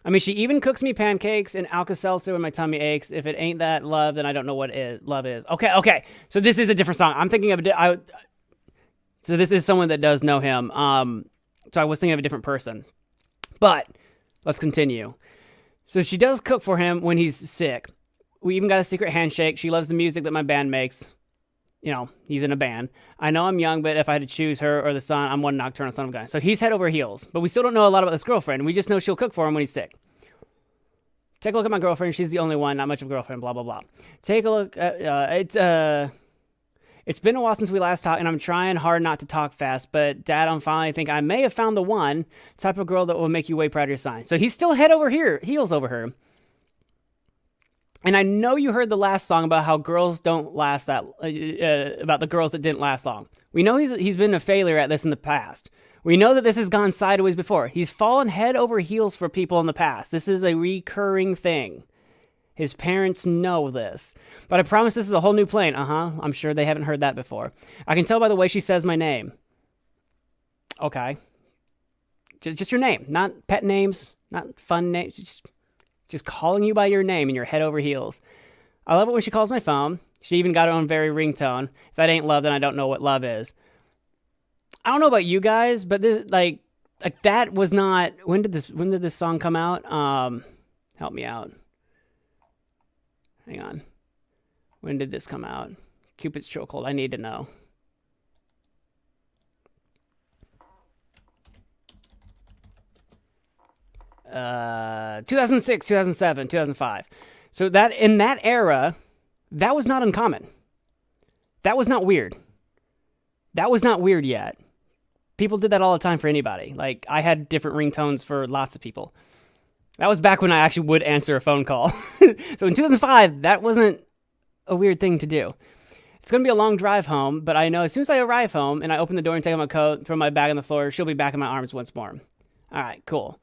S2: I mean, she even cooks me pancakes and Alka-Seltzer when my tummy aches. If it ain't that love, then I don't know what love is. Okay. So this is a different song. I'm thinking of so this is someone that does know him. So I was thinking of a different person. But let's continue. So she does cook for him when he's sick. We even got a secret handshake. She loves the music that my band makes. You know, he's in a band. I know I'm young, but if I had to choose her or the sun, I'm one nocturnal son of a gun. So he's head over heels. But we still don't know a lot about this girlfriend. We just know she'll cook for him when he's sick. Take a look at my girlfriend. She's the only one. Not much of a girlfriend. Blah, blah, blah. Take a look at... It's been a while since we last talked, and I'm trying hard not to talk fast, but Dad, I'm finally think I may have found the one type of girl that will make you way proud of your sign. So he's still head over heels over her. And I know you heard the last song about how girls don't last that, about the girls that didn't last long. We know he's been a failure at this in the past. We know that this has gone sideways before. He's fallen head over heels for people in the past. This is a recurring thing. His parents know this. But I promise this is a whole new plane. I'm sure they haven't heard that before. I can tell by the way she says my name. Okay. Just your name. Not pet names. Not fun names. Just calling you by your name and you're head over heels. I love it when she calls my phone. She even got her own very ringtone. If that ain't love, then I don't know what love is. I don't know about you guys, but this like that was not. When did this song come out? Help me out. Hang on. When did this come out? Cupid's chokehold. I need to know. Uh, 2006, 2007, 2005. So that in that era, that was not uncommon. That was not weird. That was not weird yet. People did that all the time for anybody. Like, I had different ringtones for lots of people. That was back when I actually would answer a phone call. So in 2005, that wasn't a weird thing to do. It's going to be a long drive home, but I know as soon as I arrive home and I open the door and take off my coat, throw my bag on the floor, she'll be back in my arms once more. All right, cool.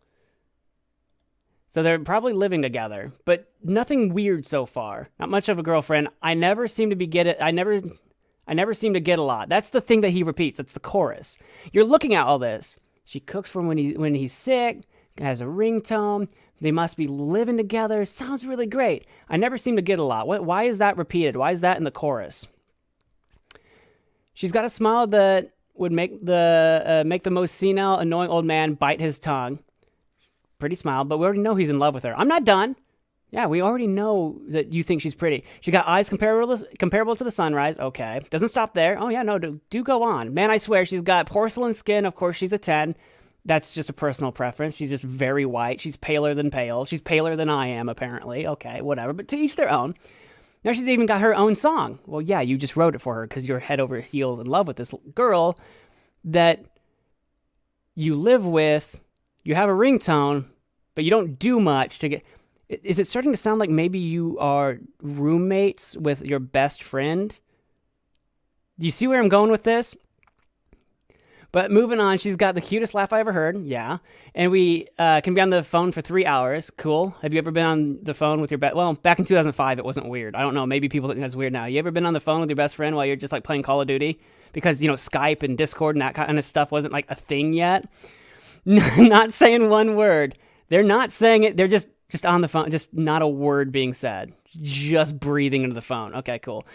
S2: So they're probably living together, but nothing weird so far. Not much of a girlfriend. I never seem to seem to get a lot. That's the thing that he repeats. That's the chorus. You're looking at all this. She cooks for him when he's sick, has a ringtone. They must be living together. Sounds really great. I never seem to get a lot. Why is that repeated? Why is that in the chorus? She's got a smile that would make the most senile, annoying old man bite his tongue. Pretty smile, but we already know he's in love with her. I'm not done. Yeah, we already know that you think she's pretty. She got eyes comparable to the sunrise. Okay. Doesn't stop there. Oh, yeah, no, do go on. Man, I swear, she's got porcelain skin. Of course, she's a 10. That's just a personal preference. She's just very white. She's paler than pale. She's paler than I am, apparently. Okay, whatever. But to each their own. Now she's even got her own song. Well, yeah, you just wrote it for her because you're head over heels in love with this girl that you live with. You have a ringtone, but you don't do much to get... Is it starting to sound like maybe you are roommates with your best friend? Do you see where I'm going with this? But moving on, she's got the cutest laugh I ever heard. Yeah. And we can be on the phone for 3 hours. Cool. Have you ever been on the phone with your best... Well, back in 2005, it wasn't weird. I don't know. Maybe people think that's weird now. You ever been on the phone with your best friend while you're just like playing Call of Duty? Because, you know, Skype and Discord and that kind of stuff wasn't like a thing yet. Not saying one word. They're not saying it. They're just on the phone. Just not a word being said. Just breathing into the phone. Okay, cool.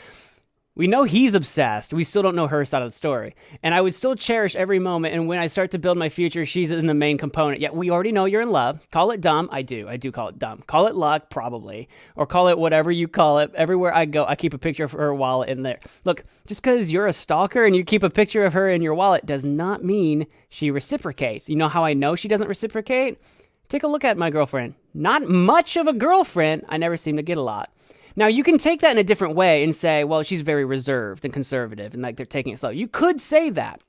S2: We know he's obsessed. We still don't know her side of the story. And I would still cherish every moment. And when I start to build my future, she's in the main component. Yet we already know you're in love. Call it dumb. I do call it dumb. Call it luck, probably. Or call it whatever you call it. Everywhere I go, I keep a picture of her wallet in there. Look, just because you're a stalker and you keep a picture of her in your wallet does not mean she reciprocates. You know how I know she doesn't reciprocate? Take a look at my girlfriend. Not much of a girlfriend. I never seem to get a lot. Now, you can take that in a different way and say, well, she's very reserved and conservative and like they're taking it slow. You could say that.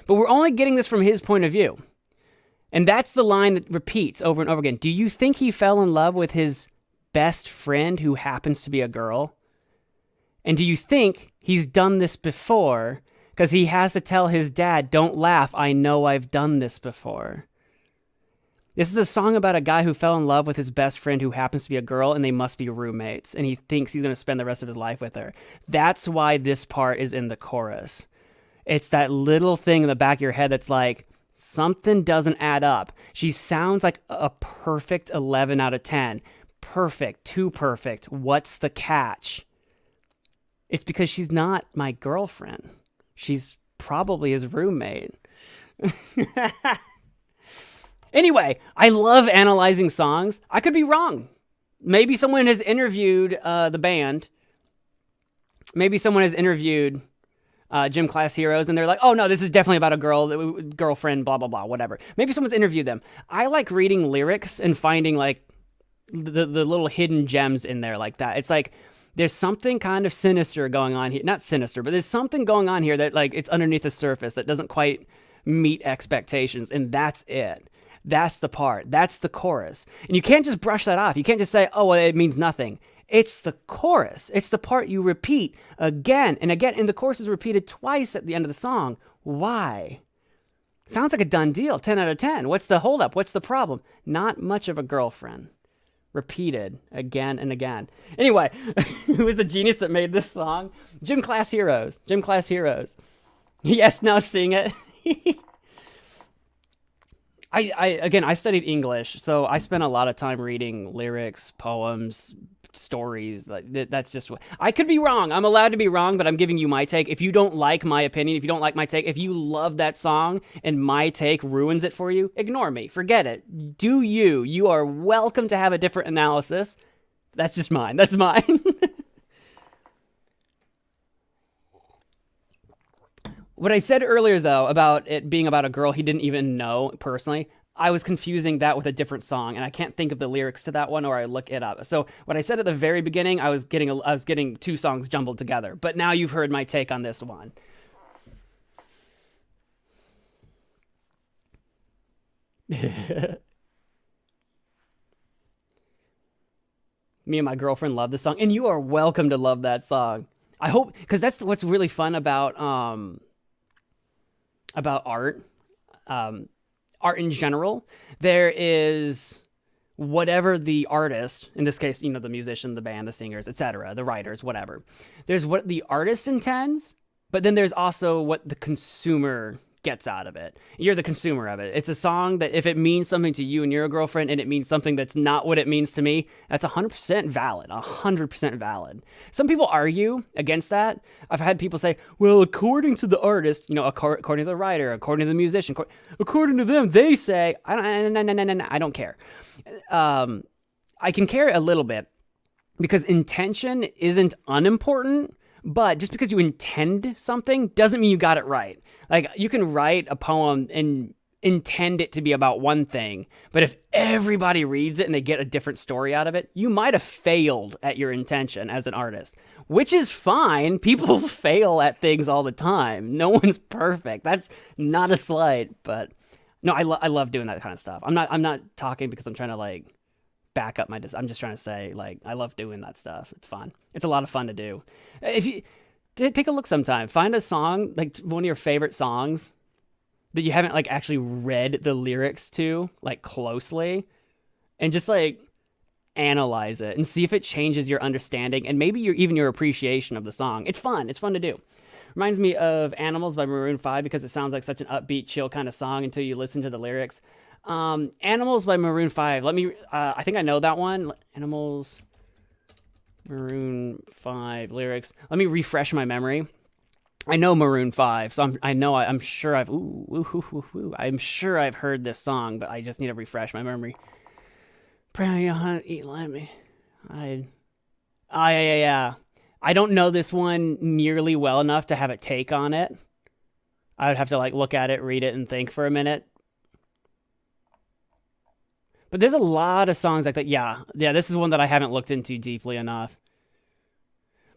S2: But we're only getting this from his point of view. And that's the line that repeats over and over again. Do you think he fell in love with his best friend who happens to be a girl? And do you think he's done this before because he has to tell his dad, don't laugh, I know I've done this before? This is a song about a guy who fell in love with his best friend who happens to be a girl, and they must be roommates, and he thinks he's going to spend the rest of his life with her. That's why this part is in the chorus. It's that little thing in the back of your head that's like, something doesn't add up. She sounds like a perfect 11 out of 10. Perfect, too perfect. What's the catch? It's because she's not my girlfriend. She's probably his roommate. Anyway, I love analyzing songs. I could be wrong. Maybe someone has interviewed the band. Maybe someone has interviewed Gym Class Heroes, and they're like, oh, no, this is definitely about a girlfriend, blah, blah, blah, whatever. Maybe someone's interviewed them. I like reading lyrics and finding, like, the little hidden gems in there like that. It's like there's something kind of sinister going on here. Not sinister, but there's something going on here that, like, it's underneath the surface that doesn't quite meet expectations, and that's it. That's the part. That's the chorus. And you can't just brush that off. You can't just say, oh, well, it means nothing. It's the chorus. It's the part you repeat again and again. And the chorus is repeated twice at the end of the song. Why? Sounds like a done deal. 10 out of 10. What's the holdup? What's the problem? Not much of a girlfriend. Repeated again and again. Anyway, who was the genius that made this song? Gym Class Heroes. Gym Class Heroes. Yes, now sing it. I studied English, so I spent a lot of time reading lyrics, poems, stories. Like that's just what I could be wrong. I'm allowed to be wrong, but I'm giving you my take. If you don't like my opinion, if you don't like my take, if you love that song and my take ruins it for you, ignore me. Forget it. Do you? You are welcome to have a different analysis. That's just mine. That's mine. What I said earlier, though, about it being about a girl he didn't even know personally, I was confusing that with a different song, and I can't think of the lyrics to that one, or I look it up. So what I said at the very beginning, I was getting two songs jumbled together. But now you've heard my take on this one. Me and my girlfriend love this song, and you are welcome to love that song. I hope, because that's what's really fun about art, art in general. There is whatever the artist, in this case, the musician, the band, the singers, etc., the writers, whatever. There's what the artist intends, but then there's also what the consumer gets out of it. You're the consumer of it. It's a song that if it means something to you and your girlfriend and it means something that's not what it means to me, that's 100% valid. 100% valid. Some people argue against that. I've had people say, well, according to the artist, according to the writer, according to the musician, according to them, they say, I don't care. I can care a little bit because intention isn't unimportant, but just because you intend something doesn't mean you got it right. Like, you can write a poem and intend it to be about one thing, but if everybody reads it and they get a different story out of it, you might have failed at your intention as an artist, which is fine. People fail at things all the time. No one's perfect. That's not a slight, but no, I love doing that kind of stuff. I'm not talking because I'm trying to like back up I'm just trying to say, like, I love doing that stuff. It's fun. It's a lot of fun to do. If you take a look sometime, find a song, like one of your favorite songs that you haven't like actually read the lyrics to like closely, and just like analyze it and see if it changes your understanding and maybe even your appreciation of the song. It's fun. It's fun to do. Reminds me of Animals by Maroon 5 because it sounds like such an upbeat, chill kind of song until you listen to the lyrics. Animals by Maroon 5. I think I know that one. Animals, Maroon 5 lyrics. Let me refresh my memory. I know Maroon 5, so I'm sure I'm sure I've heard this song, but I just need to refresh my memory. Brownie, hunt, eat, let me. Yeah. I don't know this one nearly well enough to have a take on it. I would have to like look at it, read it, and think for a minute. But there's a lot of songs like that. Yeah, this is one that I haven't looked into deeply enough.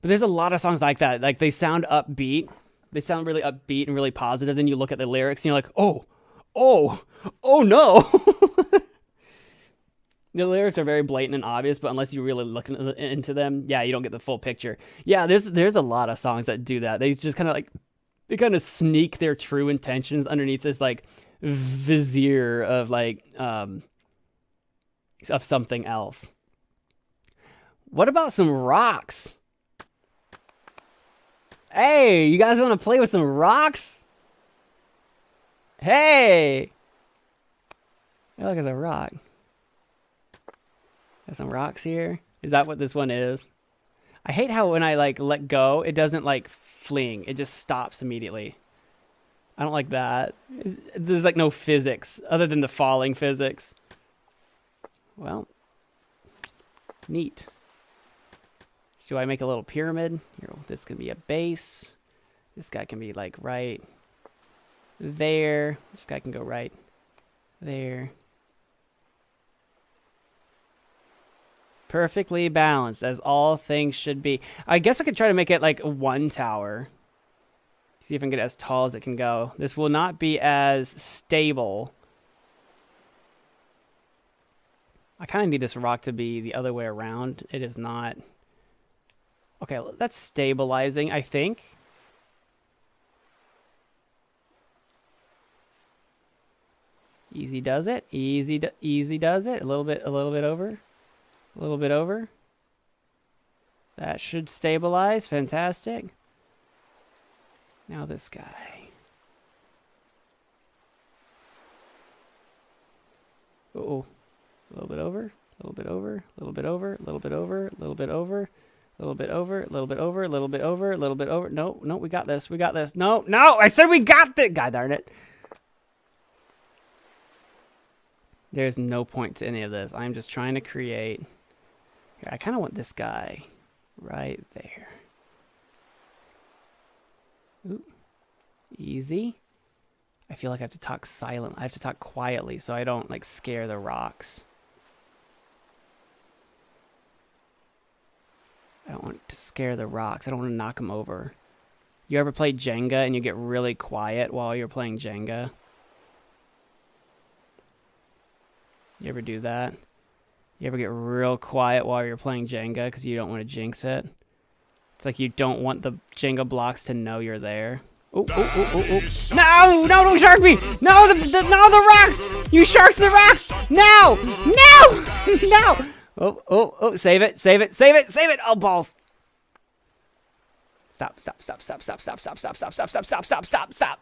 S2: But there's a lot of songs like that. Like, they sound upbeat. They sound really upbeat and really positive. Then you look at the lyrics and you're like, oh no. The lyrics are very blatant and obvious, but unless you really look into them, yeah, you don't get the full picture. Yeah, there's a lot of songs that do that. They just kind of sneak their true intentions underneath this like vizier of like of something else. What about some rocks? Hey, you guys want to play with some rocks? Hey! Oh, look, there's a rock. Got some rocks here. Is that what this one is? I hate how when I like let go, it doesn't like fling. It just stops immediately. I don't like that. There's like no physics other than the falling physics. Well, neat. Do I make a little pyramid? Here, this can be a base. This guy can be like right there. This guy can go right there. Perfectly balanced, as all things should be. I guess I could try to make it like one tower. See if I can get as tall as it can go. This will not be as stable. I kind of need this rock to be the other way around. It is not. Okay, that's stabilizing, I think. Easy does it. Easy does it. A little bit over. A little bit over. That should stabilize. Fantastic. Now this guy. Uh-oh. A little bit over. A little bit over. A little bit over. A little bit over. A little bit over. A little bit over. A little bit over. A little bit over. A little bit over. No, we got this. We got this. No. I said we got this. God darn it. There's no point to any of this. I'm just trying to create. Here, I kind of want this guy right there. Ooh. Easy. I feel like I have to talk silent. I have to talk quietly so I don't like scare the rocks. I don't want to scare the rocks. I don't want to knock them over. You ever play Jenga and you get really quiet while you're playing Jenga? You ever do that? You ever get real quiet while you're playing Jenga because you don't want to jinx it? It's like you don't want the Jenga blocks to know you're there. Oh, oh, oh, oh, oh. No, no, don't shark me! No, no, the rocks! You sharked the rocks! No! No! No! Oh, oh, oh, save it, save it, save it, save it! Oh, balls. Stop, stop, stop, stop, stop, stop, stop, stop, stop, stop, stop, stop, stop, stop, stop.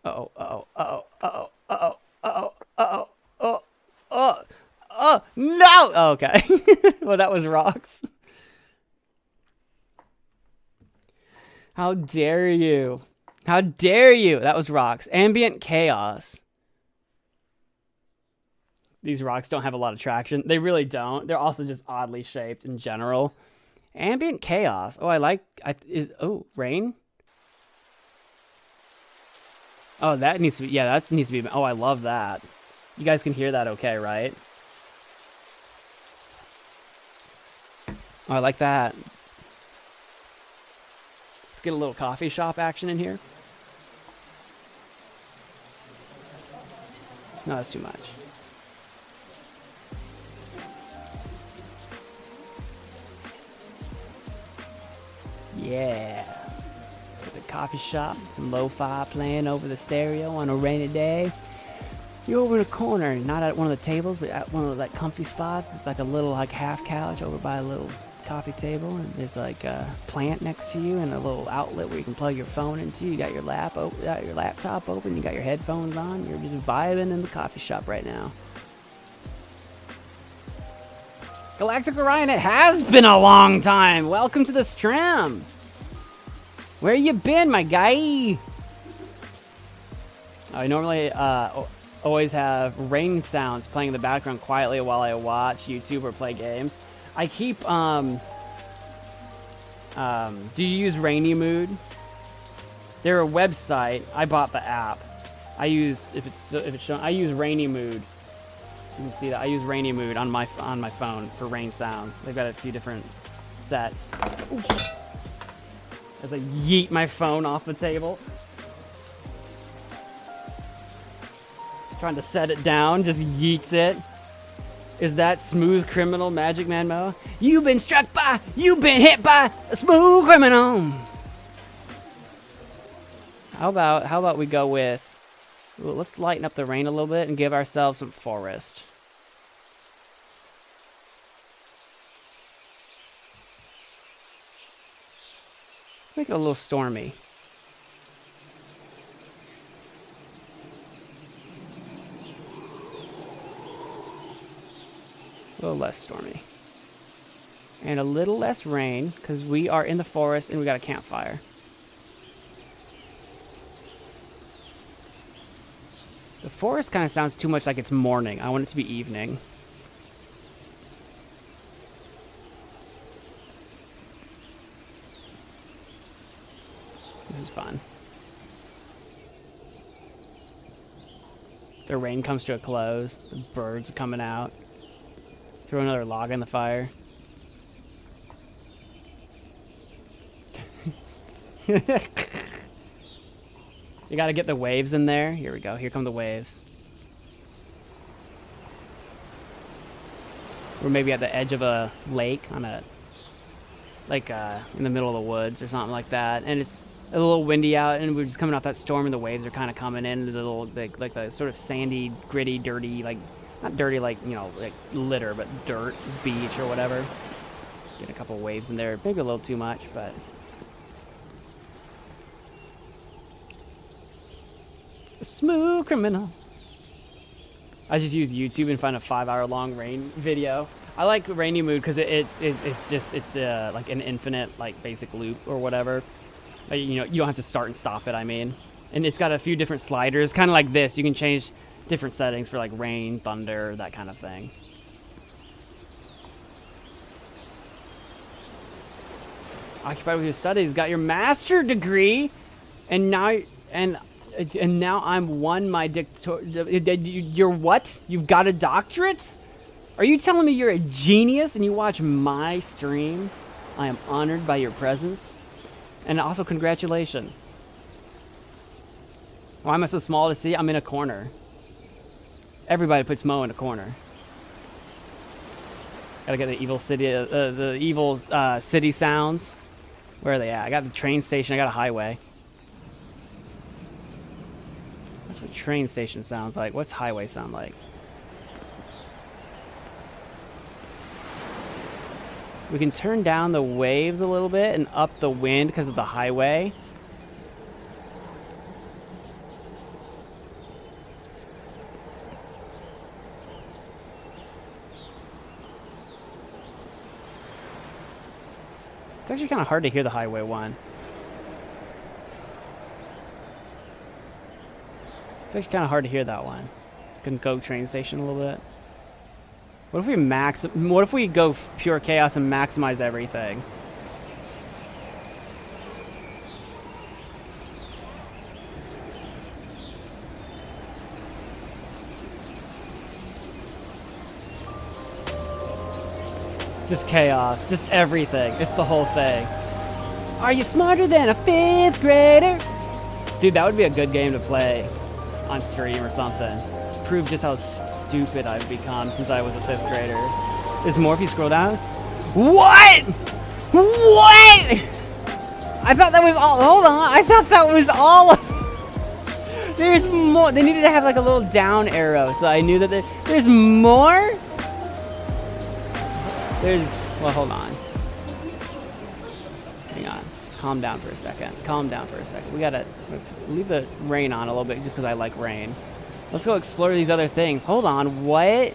S2: Uh-oh, uh-oh, uh-oh, uh-oh, uh-oh, uh-oh, uh-oh, oh, oh, oh, no! Oh, okay. Well, that was rocks. How dare you? How dare you? That was rocks. Ambient chaos. These rocks don't have a lot of traction. They really don't. They're also just oddly shaped in general. Ambient chaos. Oh, oh, rain? Oh, that needs to be, yeah, that needs to be, oh, I love that. You guys can hear that okay, right? Oh, I like that. Let's get a little coffee shop action in here. No, that's too much. Yeah. At the coffee shop, some lo-fi playing over the stereo on a rainy day. You're over in a corner, not at one of the tables, but at one of the comfy spots. It's like a little half couch over by a little coffee table, and there's like a plant next to you and a little outlet where you can plug your phone into. You got your laptop open, you got your headphones on. You're just vibing in the coffee shop right now. Galactic Orion, it has been a long time. Welcome to the stream. Where you been, my guy? I normally always have rain sounds playing in the background quietly while I watch YouTube or play games. I keep, do you use Rainy Mood? They're a website. I bought the app. I use, if it's shown, I use Rainy Mood. You can see that I use Rainy Mood on my phone for rain sounds. They've got a few different sets. Ooh. As I yeet my phone off the table. Trying to set it down, just yeets it. Is that smooth criminal MagicManMo? You've been hit by a smooth criminal. How about we go with, well, let's lighten up the rain a little bit and give ourselves some forest. Let's make it a little stormy. A little less stormy. And a little less rain, because we are in the forest and we got a campfire. The forest kind of sounds too much like it's morning. I want it to be evening. This is fun. The rain comes to a close. The birds are coming out. Throw another log in the fire. You gotta get the waves in there. Here we go. Here come the waves. We're maybe at the edge of a lake on a, like in the middle of the woods or something like that. And it's a little windy out, and we're just coming off that storm, and the waves are kind of coming in. The little like the sort of sandy, gritty, dirty, like not dirty like, you know, like litter, but dirt beach or whatever. Get a couple waves in there. Maybe a little too much, but. A smooth criminal. I just use YouTube and find a 5-hour-long rain video. I like Rainy Mood because it's like an infinite like basic loop or whatever. Like, you know, you don't have to start and stop it. I mean, and it's got a few different sliders, kind of like this. You can change different settings for like rain, thunder, that kind of thing. Occupied with your studies, got your master degree, and now I'm you're what? You've got a doctorate? Are you telling me you're a genius and you watch my stream? I am honored by your presence. And also, congratulations. Why am I so small to see? I'm in a corner. Everybody puts Mo in a corner. Gotta get the evil city sounds. Where are they at? I got the train station. I got a highway. That's what train station sounds like. What's highway sound like? We can turn down the waves a little bit and up the wind because of the highway. It's actually kind of hard to hear the highway one. It's actually kind of hard to hear that one. Can go train station a little bit. What if we go pure chaos and maximize everything? Just chaos, just everything. It's the whole thing. Are you smarter than a 5th grader? Dude, that would be a good game to play on stream or something. Prove just how stupid I've become since I was a 5th grader. There's more if you scroll down. What? What? I thought that was all. Hold on. I thought that was all. There's more. They needed to have like a little down arrow, so I knew that there's more. Well, hold on. Hang on. Calm down for a second. Calm down for a second. We gotta leave the rain on a little bit just because I like rain. Let's go explore these other things. Hold on. What?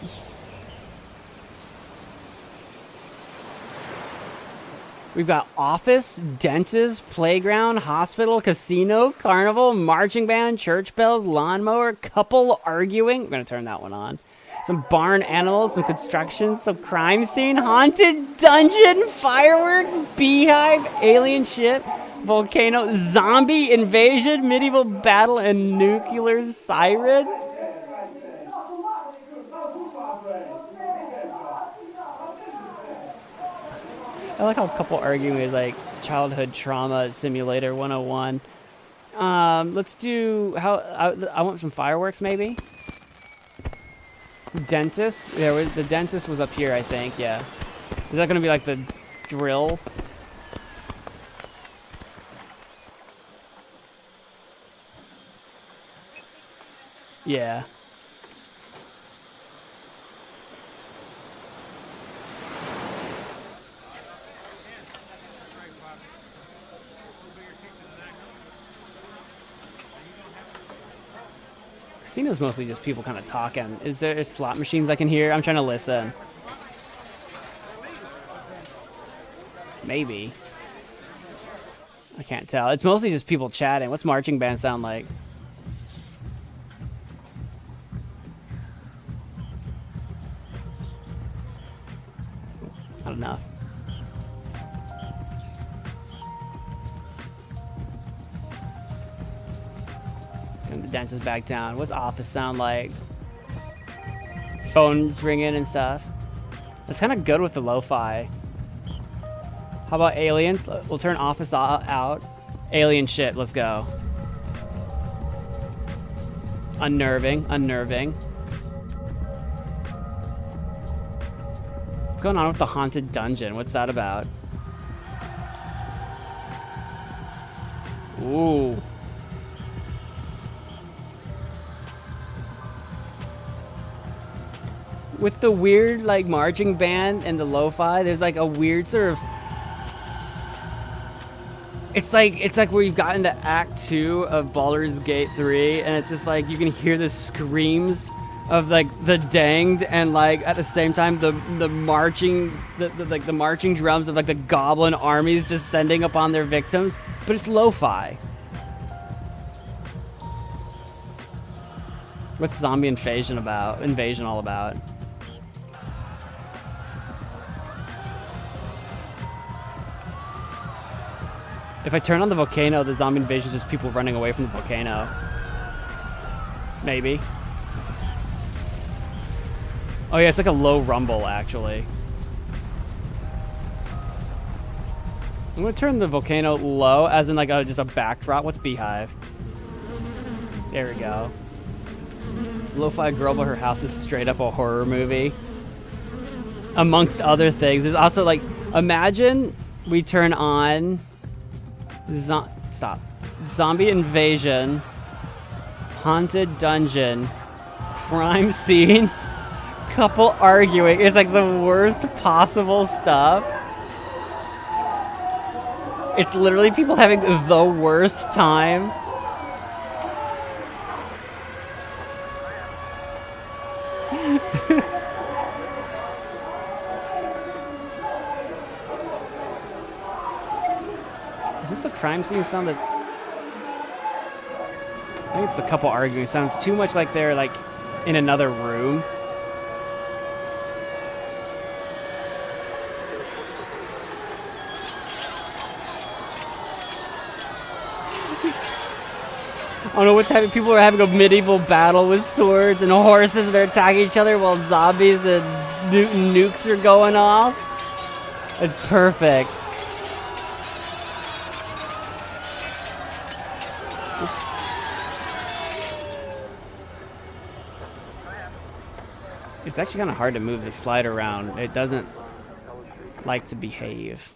S2: We've got office, dentist, playground, hospital, casino, carnival, marching band, church bells, lawnmower, couple arguing. I'm gonna turn that one on. Some barn animals, some construction, some crime scene, haunted dungeon, fireworks, beehive, alien ship, volcano, zombie invasion, medieval battle, and nuclear siren. I like how couple arguing is like childhood trauma simulator 101. Let's do I want some fireworks maybe. Dentist? The dentist was up here, I think, yeah. Is that gonna be like the drill? Yeah. Casino's mostly just people kind of talking. Is there slot machines I can hear? I'm trying to listen. Maybe. I can't tell. It's mostly just people chatting. What's marching band sound like? Not enough. The dentist back down. What's office sound like? Phones ringing and stuff. That's kind of good with the lo-fi. How about aliens? We'll turn office out. Alien shit. Let's go. Unnerving. Unnerving. What's going on with the haunted dungeon? What's that about? Ooh. With the weird like marching band and the lo-fi, there's like a weird sort of it's like where you've gotten to Act 2 of Baldur's Gate 3 and it's just like you can hear the screams of like the danged and like at the same time the marching the marching drums of like the goblin armies descending upon their victims, but it's lo-fi. What's zombie invasion all about? If I turn on the volcano, the zombie invasion is just people running away from the volcano. Maybe. Oh yeah, it's like a low rumble, actually. I'm gonna turn the volcano low, as in like just a backdrop. What's beehive? There we go. Lo-fi girl, but her house is straight up a horror movie. amongst other things. There's also like, imagine we turn on zombie invasion, haunted dungeon, crime scene, couple arguing. It's like the worst possible stuff. It's literally people having the worst time. Is this the crime scene sound that's... I think it's the couple arguing. It sounds too much like they're like in another room. I don't know what's happening. People are having a medieval battle with swords and horses. They're attacking each other while zombies and nukes are going off. It's perfect. It's actually kind of hard to move the slide around. It doesn't like to behave.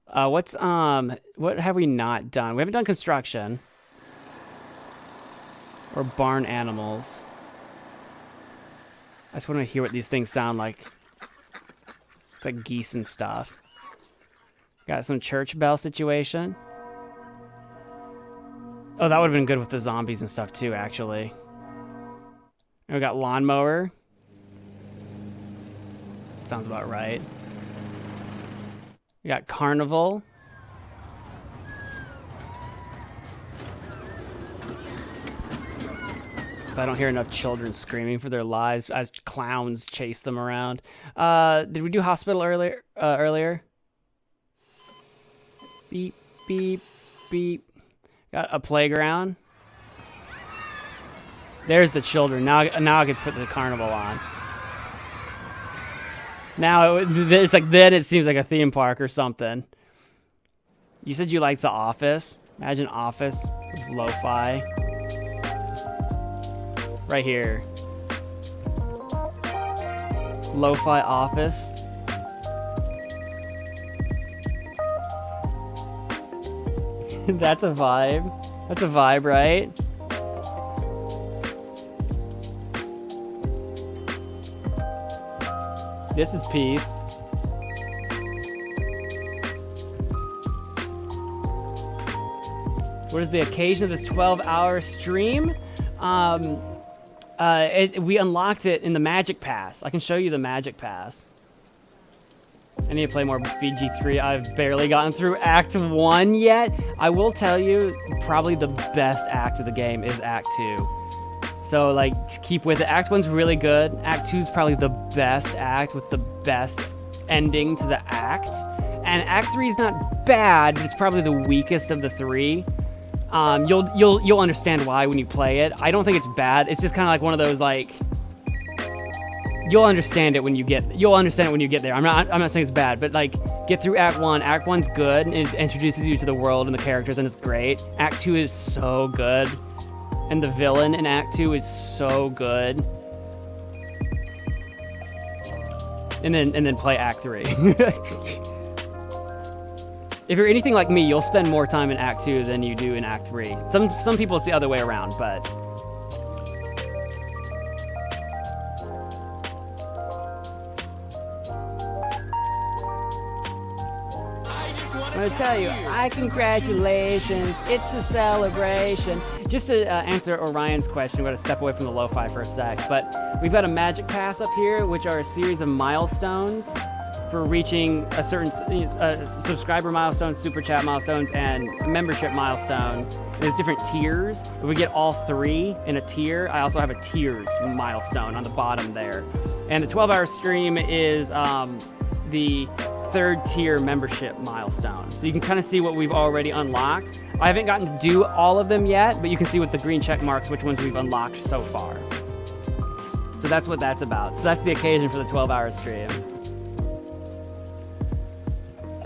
S2: What have we not done? We haven't done construction. Or barn animals. I just want to hear what these things sound like. It's like geese and stuff. Got some church bell situation. Oh, that would have been good with the zombies and stuff too, actually. And we got lawnmower. Sounds about right. We got carnival. So I don't hear enough children screaming for their lives as clowns chase them around. Did we do hospital earlier? Beep, beep, beep. Got a playground. There's the children. Now I could put the carnival on. Now it's like, then it seems like a theme park or something. You said you liked The Office. Imagine Office with lo-fi. Right here. Lo-fi Office. That's a vibe. That's a vibe, right? This is peace. What is the occasion of this 12-hour stream? We unlocked it in the Magic Pass. I can show you the Magic Pass. I need to play more BG3. I've barely gotten through Act 1 yet. I will tell you, probably the best act of the game is Act 2. So, like, keep with it. Act 1's really good. Act 2's probably the best act with the best ending to the act. And Act 3's not bad, but it's probably the weakest of the three. You'll understand why when you play it. I don't think it's bad. It's just kind of like one of those, like, you'll understand it when you get there. I'm not saying it's bad, but like, get through Act 1. Act 1's good and it introduces you to the world and the characters and it's great. Act 2 is so good. And the villain in Act 2 is so good. And then play Act 3. If you're anything like me, you'll spend more time in Act 2 than you do in Act 3. Some people it's the other way around, but... I'm gonna tell you, congratulations, it's a celebration. Just to answer Orion's question, we're gonna step away from the lo-fi for a sec, but we've got a Magic Pass up here, which are a series of milestones for reaching a certain subscriber milestones, super chat milestones, and membership milestones. There's different tiers. If we get all three in a tier, I also have a tiers milestone on the bottom there. And the 12-hour stream is the third tier membership milestone. So you can kind of see what we've already unlocked. I haven't gotten to do all of them yet, but you can see with the green check marks which ones we've unlocked so far. So that's what that's about. So that's the occasion for the 12-hour stream.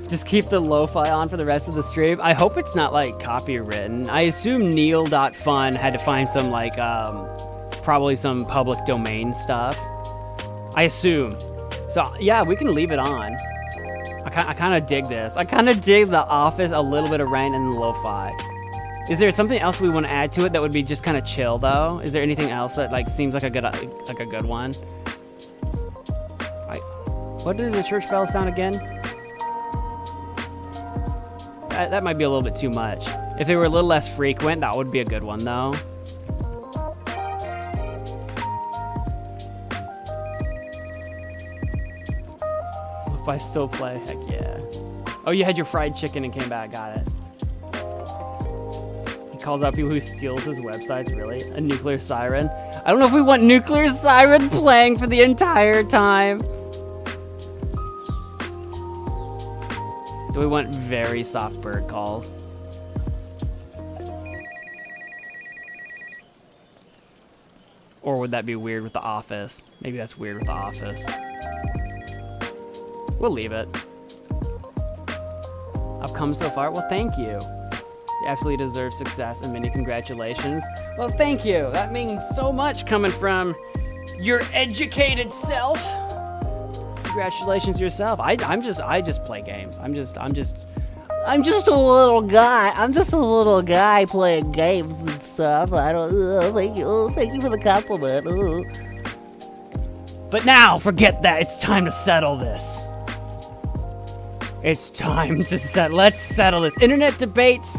S2: Just keep the lo-fi on for the rest of the stream. I hope it's not like copywritten. I assume Neil.fun had to find some probably some public domain stuff. I assume. So yeah, we can leave it on. I kind of dig this. I kind of dig The Office, a little bit of Rain, and lo-fi. Is there something else we want to add to it that would be just kind of chill though? Is there anything else that like seems like a good one? What did the church bells sound again? That might be a little bit too much. If they were a little less frequent, that would be a good one though. If I still play, heck yeah. Oh, you had your fried chicken and came back, got it. He calls out people who steals his websites, really? A nuclear siren? I don't know if we want nuclear siren playing for the entire time. Do we want very soft bird calls? Or would that be weird with The Office? Maybe that's weird with The Office. We'll leave it. I've come so far. Well, thank you. You absolutely deserve success and many congratulations. Well, thank you. That means so much coming from your educated self. Congratulations yourself. I just play games. I'm just a little guy. I'm just a little guy playing games and stuff. I don't. Thank you for the compliment. But now, forget that. It's time to settle this. It's time to let's settle this. Internet debates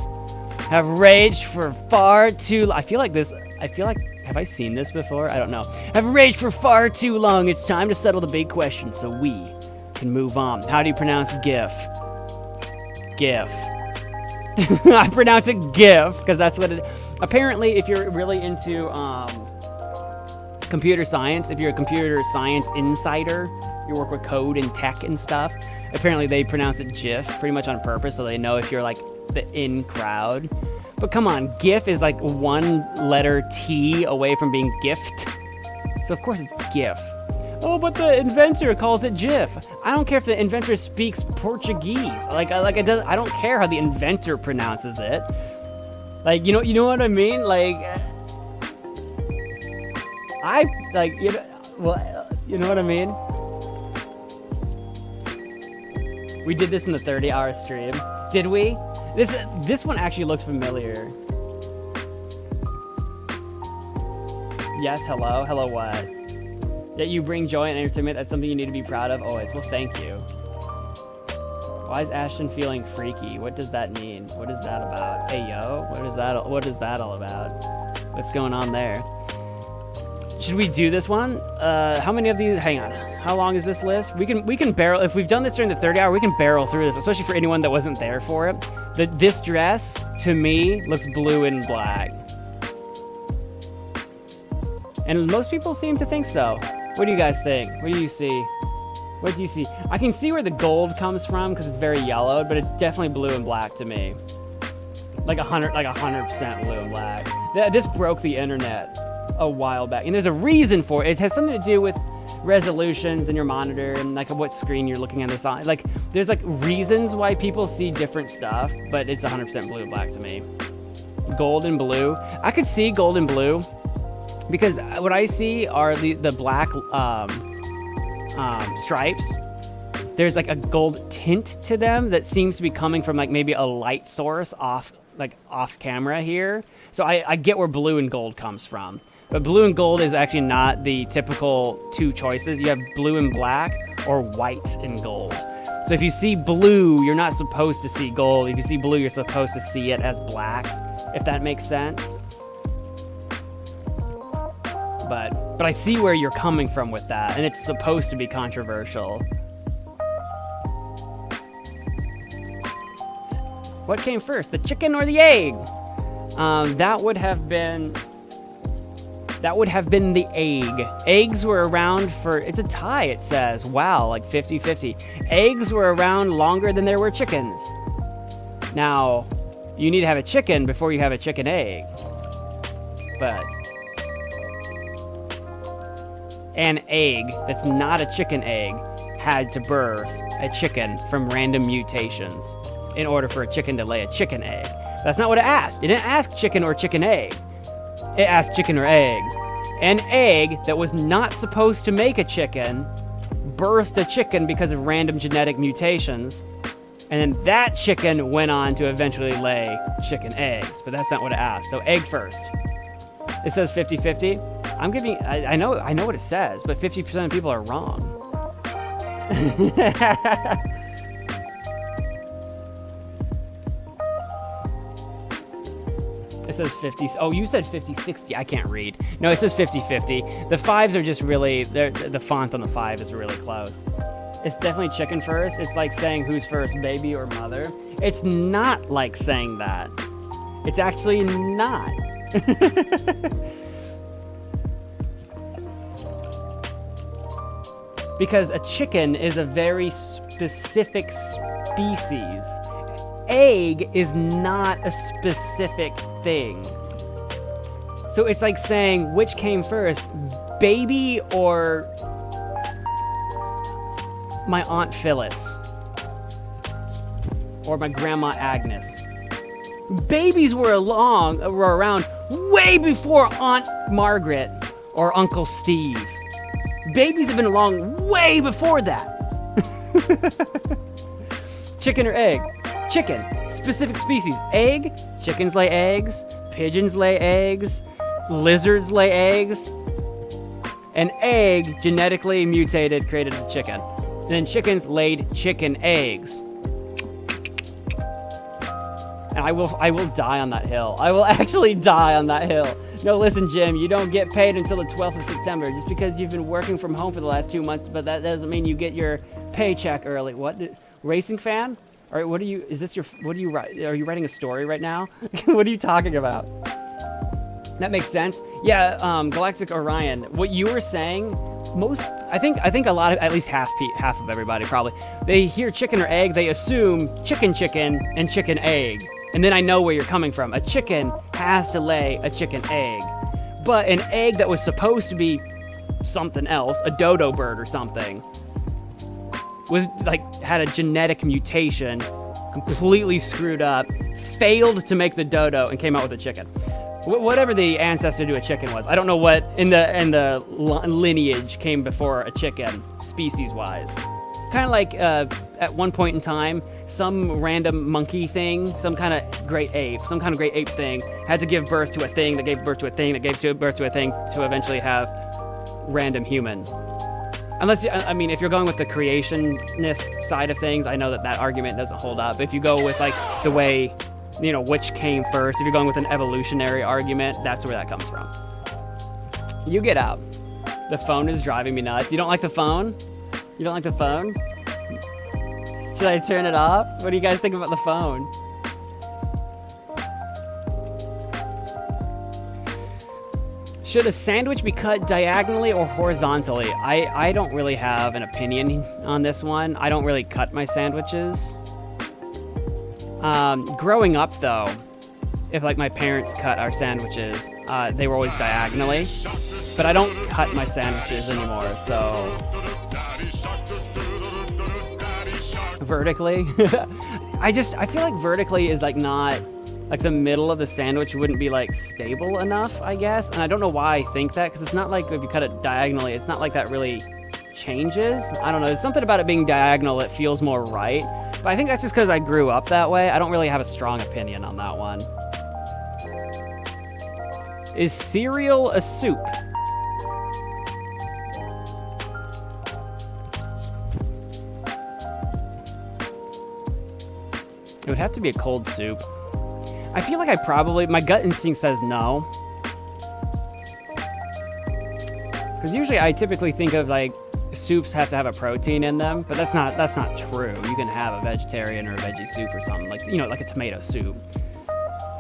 S2: have raged for far too. I feel like, have I seen this before? I don't know. Have raged for far too long. It's time to settle the big question so we can move on. How do you pronounce GIF? GIF. I pronounce it GIF because that's what it. Apparently, if you're really into computer science, if you're a computer science insider, you work with code and tech and stuff. Apparently, they pronounce it GIF pretty much on purpose, so they know if you're like the in crowd. But come on, GIF is like one letter T away from being gift. So of course it's GIF. Oh, but the inventor calls it GIF. I don't care if the inventor speaks Portuguese. It does. I don't care how the inventor pronounces it. Like, you know what I mean? Like, you know what I mean? We did this in the 30-hour stream. Did we? This one actually looks familiar. Yes, hello? Hello what? That you bring joy and entertainment, that's something you need to be proud of always. Well, thank you. Why is Ashton feeling freaky? What does that mean? What is that about? Hey, yo, what is that all about? What's going on there? Should we do this one? How many of these? Hang on. How long is this list? We can barrel. If we've done this during the 30 hour, we can barrel through this, especially for anyone that wasn't there for it. This dress, to me, looks blue and black. And most people seem to think so. What do you guys think? What do you see? What do you see? I can see where the gold comes from because it's very yellowed, but it's definitely blue and black to me. Like 100% blue and black. This broke the internet a while back, and there's a reason for it. It has something to do with resolutions in your monitor and like what screen you're looking at this on. Like, there's like reasons why people see different stuff, but it's 100% blue and black to me. Gold and blue. I could see gold and blue because what I see are the black stripes. There's like a gold tint to them that seems to be coming from like maybe a light source off camera here. So I get where blue and gold comes from. But blue and gold is actually not the typical two choices. You have blue and black or white and gold. So if you see blue, you're not supposed to see gold. If you see blue, you're supposed to see it as black, if that makes sense. But I see where you're coming from with that, and it's supposed to be controversial. What came first, the chicken or the egg? That would have been the egg. Eggs were around for, it's a tie, it says. Wow, like 50-50. Eggs were around longer than there were chickens. Now, you need to have a chicken before you have a chicken egg. But an egg that's not a chicken egg had to birth a chicken from random mutations in order for a chicken to lay a chicken egg. That's not what it asked. It didn't ask chicken or chicken egg. It asked chicken or egg. An egg that was not supposed to make a chicken birthed a chicken because of random genetic mutations. And then that chicken went on to eventually lay chicken eggs. But that's not what it asked. So egg first. It says 50-50. I'm giving... I know what it says, but 50% of people are wrong. It says 50. Oh, you said 50-60. I can't read. No, it says 50-50. The fives are just really... The font on the 5 is really close. It's definitely chicken first. It's like saying who's first, baby or mother. It's not like saying that. It's actually not. Because a chicken is a very specific species. Egg is not a specific thing. So it's like saying which came first, baby or my Aunt Phyllis or my Grandma Agnes. Babies were around way before Aunt Margaret or Uncle Steve. Babies have been along way before that. Chicken or egg? Chicken, specific species. Egg, chickens lay eggs, pigeons lay eggs, lizards lay eggs. An egg genetically mutated, created a chicken. And then chickens laid chicken eggs. And I will die on that hill. I will actually die on that hill. No, listen, Jim, you don't get paid until the 12th of September. Just because you've been working from home for the last 2 months, but that doesn't mean you get your paycheck early. What? Racing fan? All right, what are you, is this your, what are you, are you writing a story right now? What are you talking about? That makes sense. Yeah, Galactic Orion, what you were saying, I think a lot of, at least half of everybody probably, they hear chicken or egg, they assume chicken and chicken egg. And then I know where you're coming from. A chicken has to lay a chicken egg. But an egg that was supposed to be something else, a dodo bird or something, was like, had a genetic mutation, completely screwed up, failed to make the dodo, and came out with a chicken. Whatever the ancestor to a chicken was. I don't know what in the lineage came before a chicken, species-wise. Kind of like at one point in time, some random monkey thing, some kind of great ape thing had to give birth to a thing that gave birth to a thing that gave birth to a thing to eventually have random humans. Unless, I mean, if you're going with the creationist side of things, I know that argument doesn't hold up. If you go with like the way, you know, which came first, if you're going with an evolutionary argument, that's where that comes from. You get out. The phone is driving me nuts. You don't like the phone? You don't like the phone? Should I turn it off? What do you guys think about the phone? Should a sandwich be cut diagonally or horizontally? I don't really have an opinion on this one. I don't really cut my sandwiches. Growing up, though, if like my parents cut our sandwiches, they were always diagonally. But I don't cut my sandwiches anymore, so... Vertically? I feel like vertically is like not... Like the middle of the sandwich wouldn't be like stable enough, I guess. And I don't know why I think that, because it's not like if you cut it diagonally, it's not like that really changes. I don't know, there's something about it being diagonal that feels more right. But I think that's just because I grew up that way. I don't really have a strong opinion on that one. Is cereal a soup? It would have to be a cold soup. I feel like my gut instinct says no. Because usually I typically think of like, soups have to have a protein in them, but that's not true. You can have a vegetarian or a veggie soup or something, like, you know, like a tomato soup.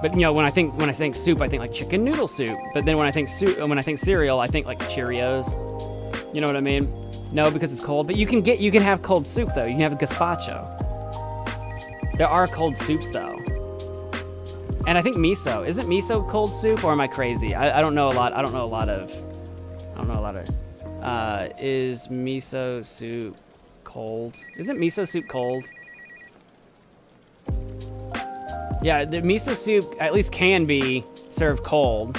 S2: But you know, when I think soup, I think like chicken noodle soup. But then when I think cereal, I think like Cheerios. You know what I mean? No, because it's cold. But you can have cold soup though. You can have a gazpacho. There are cold soups though. And I think miso. Isn't miso cold soup, or am I crazy? I don't know a lot. I don't know a lot of. Is miso soup cold? Isn't miso soup cold? Yeah, the miso soup at least can be served cold.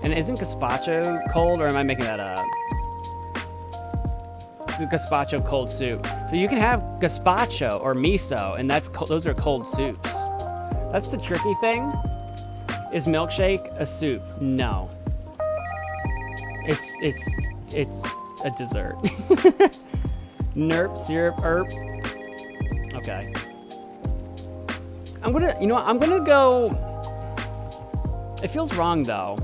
S2: And isn't gazpacho cold, or am I making that up? gazpacho cold soup. So you can have gazpacho or miso, and those are cold soups. That's the tricky thing. Is milkshake a soup? No. It's a dessert. Nerp, syrup, herb. Okay. I'm gonna go. It feels wrong though.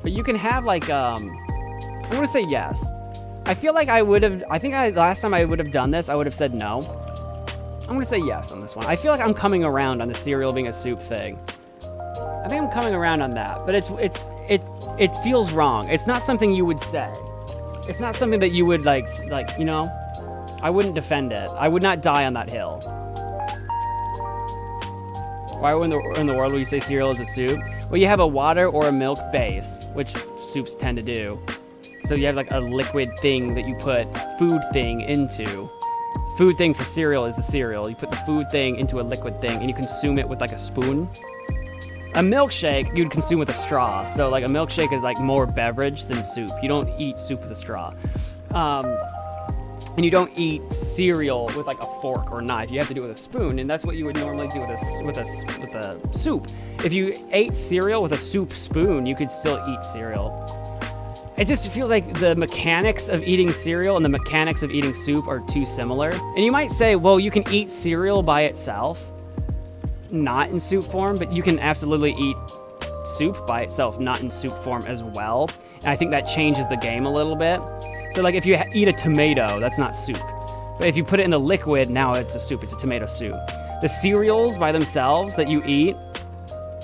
S2: But you can have like I'm gonna say yes. I feel like last time I would have done this, I would have said no. I'm gonna say yes on this one. I feel like I'm coming around on the cereal being a soup thing. I think I'm coming around on that, but it feels wrong. It's not something you would say. It's not something that you would like, you know, I wouldn't defend it. I would not die on that hill. Why in the world would you say cereal is a soup? Well, you have a water or a milk base, which soups tend to do. So you have like a liquid thing that you put food thing into. Food thing for cereal is the cereal. You put the food thing into a liquid thing and you consume it with like a spoon. A milkshake you'd consume with a straw. So like a milkshake is like more beverage than soup. You don't eat soup with a straw. And you don't eat cereal with like a fork or knife. You have to do it with a spoon, and that's what you would normally do with a soup. If you ate cereal with a soup spoon, you could still eat cereal. It just feels like the mechanics of eating cereal and the mechanics of eating soup are too similar. And you might say, well, you can eat cereal by itself, not in soup form, but you can absolutely eat soup by itself, not in soup form as well. And I think that changes the game a little bit. So like if you eat a tomato, that's not soup. But if you put it in the liquid, now it's a soup, it's a tomato soup. The cereals by themselves that you eat,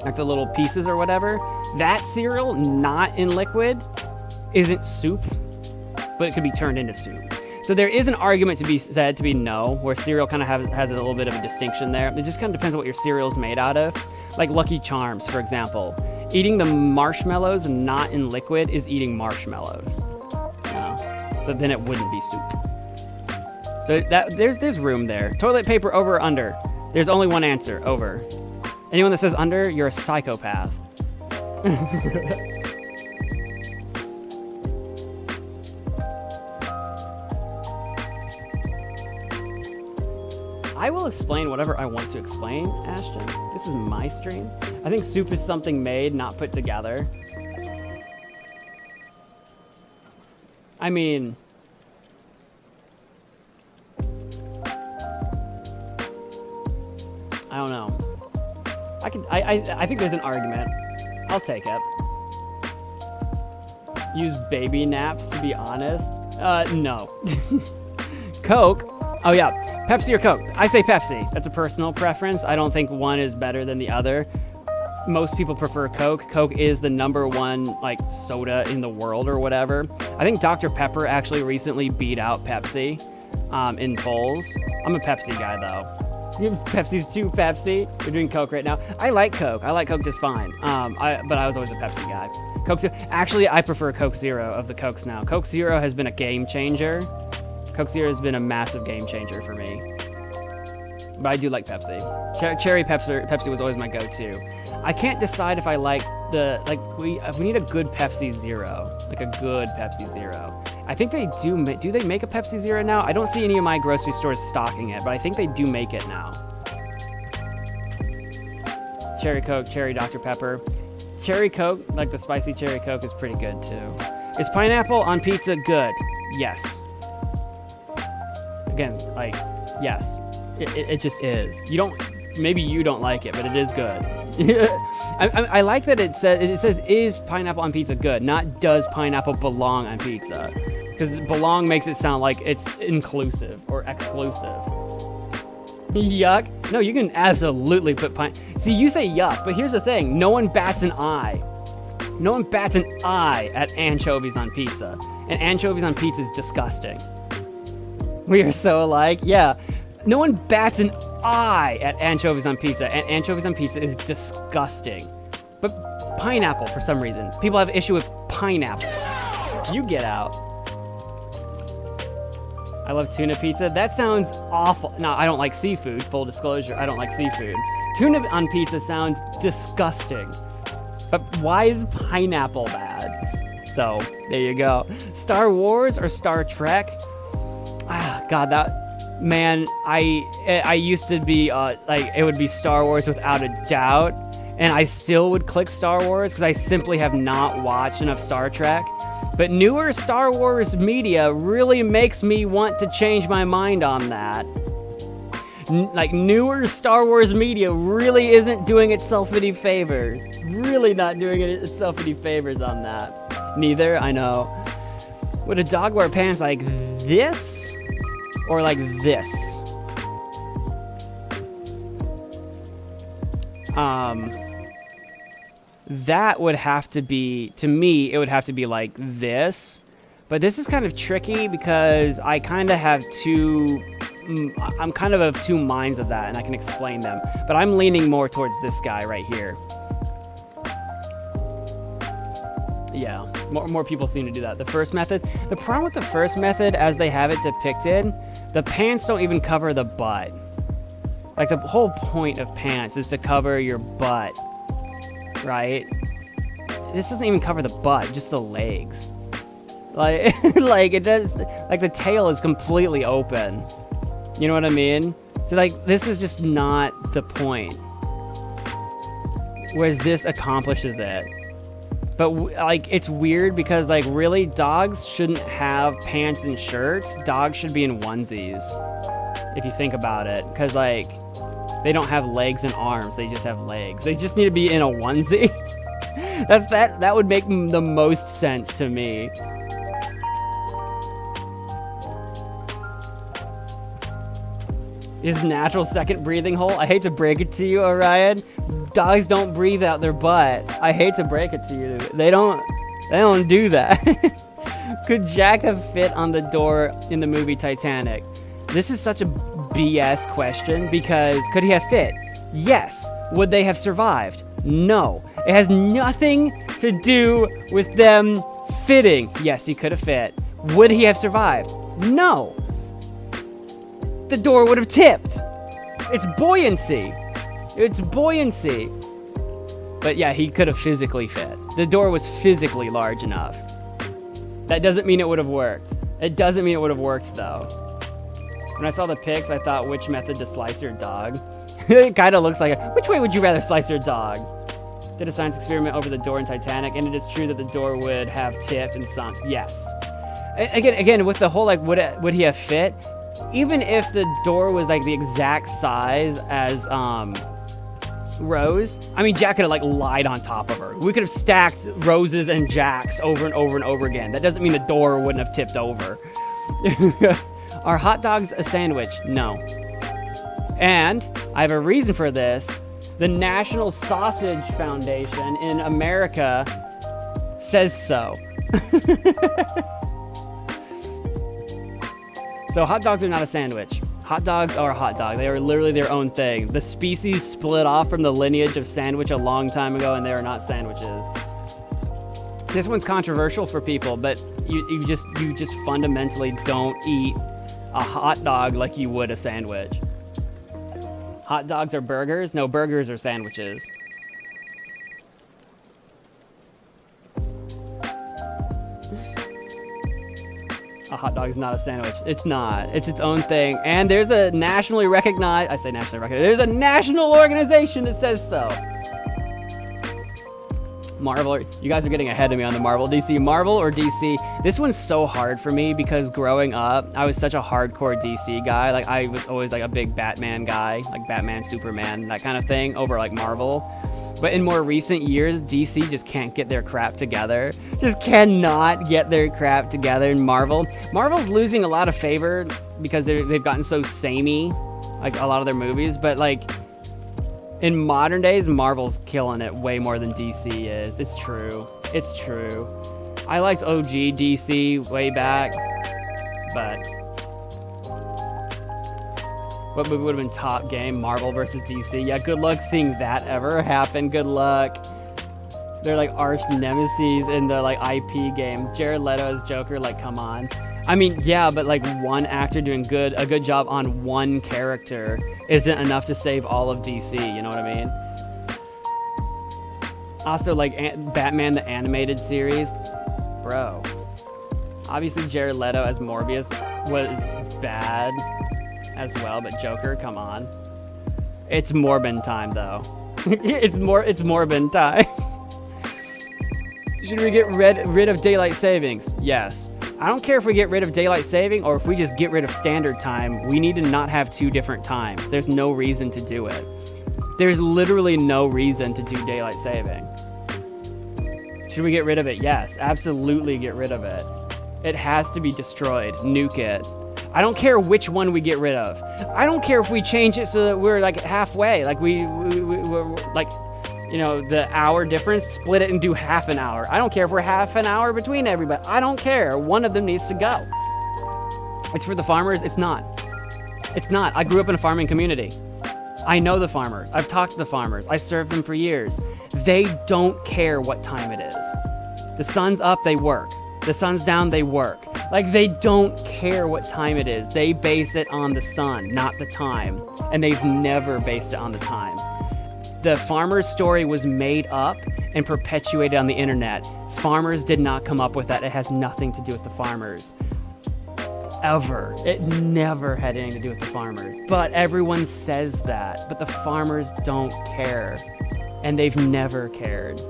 S2: like the little pieces or whatever, that cereal, not in liquid, isn't soup, but it could be turned into soup. So there is an argument to be said to be no, where cereal kind of has a little bit of a distinction there. It just kind of depends on what your cereal is made out of. Like Lucky Charms, for example. Eating the marshmallows not in liquid is eating marshmallows. So then it wouldn't be soup. So there's room there. Toilet paper over or under? There's only one answer, over. Anyone that says under, you're a psychopath. I will explain whatever I want to explain, Ashton. This is my stream. I think soup is something made, not put together. I mean, I don't know. I think there's an argument. I'll take it. Use baby naps, to be honest. No. Coke. Oh yeah, Pepsi or Coke? I say Pepsi. That's a personal preference. I don't think one is better than the other. Most people prefer Coke. Coke is the #1 like soda in the world or whatever. I think Dr. Pepper actually recently beat out Pepsi in polls. I'm a Pepsi guy though. Pepsi's too Pepsi. We're doing Coke right now. I like Coke. I like Coke just fine. But I was always a Pepsi guy. Coke Zero. Actually, I prefer Coke Zero of the Cokes now. Coke Zero has been a game changer. Coke Zero has been a massive game changer for me. But I do like Pepsi. Cherry Pepsi was always my go-to. I can't decide if I like we need a good Pepsi Zero, like a good Pepsi Zero. I think they do. Do they make a Pepsi Zero now? I don't see any of my grocery stores stocking it, but I think they do make it now. Cherry Coke, Cherry Dr. Pepper. Cherry Coke, like the spicy Cherry Coke, is pretty good too. Is pineapple on pizza good? Yes. Again, like, yes. It just is. Maybe you don't like it, but it is good. I like that it says is pineapple on pizza good, not does pineapple belong on pizza, because belong makes it sound like it's inclusive or exclusive. Yuck. No, you can absolutely put see, you say yuck, but here's the thing, no one bats an eye. No one bats an eye at anchovies on pizza, and anchovies on pizza is disgusting. We are so alike. Yeah. No one bats an eye at anchovies on pizza, and anchovies on pizza is disgusting. But pineapple, for some reason. People have issue with pineapple. You get out. I love tuna pizza. That sounds awful. No, I don't like seafood. Full disclosure, I don't like seafood. Tuna on pizza sounds disgusting. But why is pineapple bad? So, there you go. Star Wars or Star Trek? God, that man, I used to be like it would be Star Wars without a doubt, and I still would click Star Wars because I simply have not watched enough Star Trek. But newer Star Wars media really makes me want to change my mind on that. Like, newer Star Wars media really isn't doing itself any favors. Really not doing itself any favors on that. Neither, I know. Would a dog wear pants like this? Or like this? That would have to be, to me, it would have to be like this. But this is kind of tricky because I kind of have I'm kind of two minds of that, and I can explain them. But I'm leaning more towards this guy right here. Yeah, more people seem to do that. The first method, the problem with the first method as they have it depicted, the pants don't even cover the butt. Like, the whole point of pants is to cover your butt, right? This doesn't even cover the butt, just the legs. Like, like it does, like the tail is completely open. You know what I mean? So like, this is just not the point. Whereas this accomplishes it. But like, it's weird because like, really, dogs shouldn't have pants and shirts. Dogs should be in onesies, if you think about it. Because like, they don't have legs and arms. They just have legs. They just need to be in a onesie. That would make the most sense to me. His natural second breathing hole. I hate to break it to you, Orion. Dogs don't breathe out their butt. I hate to break it to you. They don't do that. Could Jack have fit on the door in the movie Titanic? This is such a BS question because could he have fit? Yes. Would they have survived? No. It has nothing to do with them fitting. Yes, he could have fit. Would he have survived? No. The door would have tipped. It's buoyancy. It's buoyancy. But yeah, he could have physically fit. The door was physically large enough. That doesn't mean it would have worked. It doesn't mean it would have worked, though. When I saw the pics, I thought, which method to slice your dog? It kind of looks like which way would you rather slice your dog? Did a science experiment over the door in Titanic, and it is true that the door would have tipped and sunk. Yes. Again, with the whole, like, would he have fit? Even if the door was like the exact size as Rose, I mean, Jack could have like lied on top of her. We could have stacked Roses and Jacks over and over and over again. That doesn't mean the door wouldn't have tipped over. Are hot dogs a sandwich? No. And I have a reason for this. The National Sausage Foundation in America says so. So hot dogs are not a sandwich. Hot dogs are a hot dog. They are literally their own thing. The species split off from the lineage of sandwich a long time ago, and they are not sandwiches. This one's controversial for people, but you just fundamentally don't eat a hot dog like you would a sandwich. Hot dogs are burgers? No, burgers are sandwiches. A hot dog is not a sandwich. It's not. It's its own thing. And there's a nationally recognized, I say nationally recognized, there's a national organization that says so. Marvel, you guys are getting ahead of me on the Marvel. DC, Marvel or DC? This one's so hard for me because growing up, I was such a hardcore DC guy. Like, I was always like a big Batman guy, like Batman, Superman, that kind of thing over like Marvel. But in more recent years, DC just can't get their crap together. Just cannot get their crap together in Marvel. Marvel's losing a lot of favor because they've gotten so samey, like a lot of their movies. But like in modern days, Marvel's killing it way more than DC is. It's true. It's true. I liked OG DC way back, but what movie would have been top game? Marvel versus DC. Yeah, good luck seeing that ever happen. Good luck. They're like arch nemesis in the like IP game. Jared Leto as Joker, like, come on. I mean, yeah, but like one actor doing a good job on one character isn't enough to save all of DC. You know what I mean? Also, like Batman the animated series, bro. Obviously, Jared Leto as Morbius was bad as well, but Joker, come on. It's Morbin time, though. it's Morbin time. Should we get rid of daylight savings? Yes. I don't care if we get rid of daylight saving or if we just get rid of standard time. We need to not have two different times. There's no reason to do it. There's literally no reason to do daylight saving. Should we get rid of it? Yes, absolutely get rid of it. It has to be destroyed. Nuke it. I don't care which one we get rid of. I don't care if we change it so that we're like halfway. Like we're like, you know, the hour difference, split it and do half an hour. I don't care if we're half an hour between everybody. I don't care. One of them needs to go. It's for the farmers. It's not. It's not. I grew up in a farming community. I know the farmers. I've talked to the farmers. I served them for years. They don't care what time it is. The sun's up, they work. The sun's down, they work. Like, they don't care what time it is. They base it on the sun, not the time. And they've never based it on the time. The farmer's story was made up and perpetuated on the internet. Farmers did not come up with that. It has nothing to do with the farmers. Ever. It never had anything to do with the farmers. But everyone says that. But the farmers don't care. And they've never cared.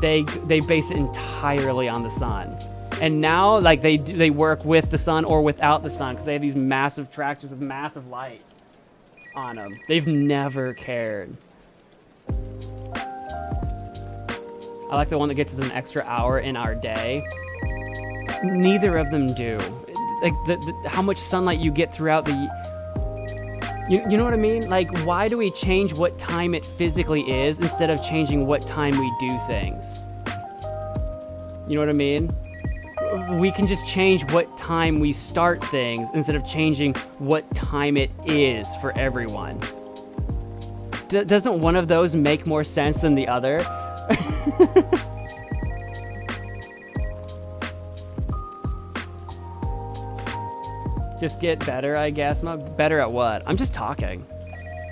S2: They base it entirely on the sun. And now, like, they work with the sun or without the sun because they have these massive tractors with massive lights on them. They've never cared. I like the one that gets us an extra hour in our day. Neither of them do. Like, how much sunlight you get throughout the... You know what I mean? Like, why do we change what time it physically is instead of changing what time we do things? You know what I mean? We can just change what time we start things instead of changing what time it is for everyone. Doesn't one of those make more sense than the other? Just get better, I guess. Better at what? I'm just talking.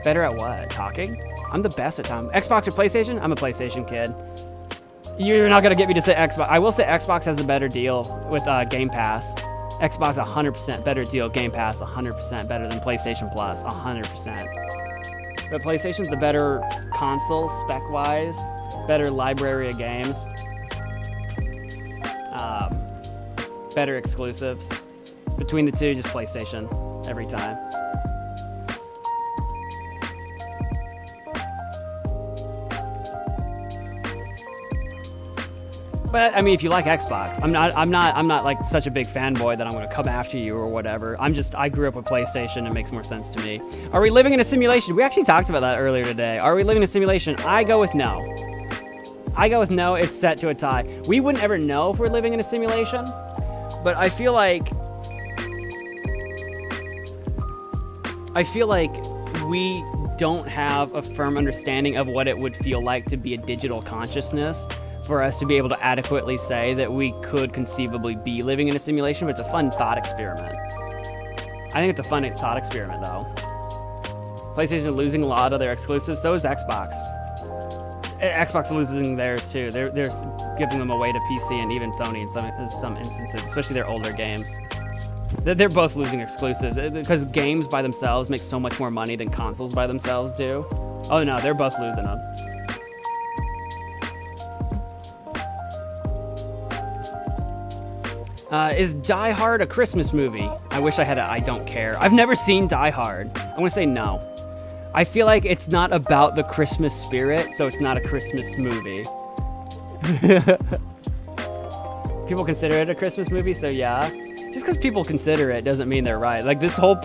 S2: Better at what? Talking? I'm the best at time. Xbox or PlayStation? I'm a PlayStation kid. You're not going to get me to say Xbox. I will say Xbox has a better deal with Game Pass. Xbox 100% better deal. Game Pass 100% better than PlayStation Plus. 100%. But PlayStation's the better console, spec-wise. Better library of games. Better exclusives. Between the two, just PlayStation every time. But I mean, if you like Xbox, I'm not like such a big fanboy that I'm going to come after you or whatever. I grew up with PlayStation. It makes more sense to me. Are we living in a simulation? We actually talked about that earlier today. Are we living in a simulation? I go with no. I go with no. It's set to a tie. We wouldn't ever know if we're living in a simulation, but I feel like we don't have a firm understanding of what it would feel like to be a digital consciousness for us to be able to adequately say that we could conceivably be living in a simulation, but it's a fun thought experiment. I think it's a fun thought experiment, though. PlayStation is losing a lot of their exclusives, so is Xbox. Xbox is losing theirs, too. They're giving them away to PC and even Sony in some instances, especially their older games. They're both losing exclusives because games by themselves make so much more money than consoles by themselves do. Oh no, they're both losing them. Is Die Hard a Christmas movie? I wish I had I don't care. I've never seen Die Hard. I'm gonna say no. I feel like it's not about the Christmas spirit, so it's not a Christmas movie. People consider it a Christmas movie, so yeah. Just because people consider it doesn't mean they're right. Like, the whole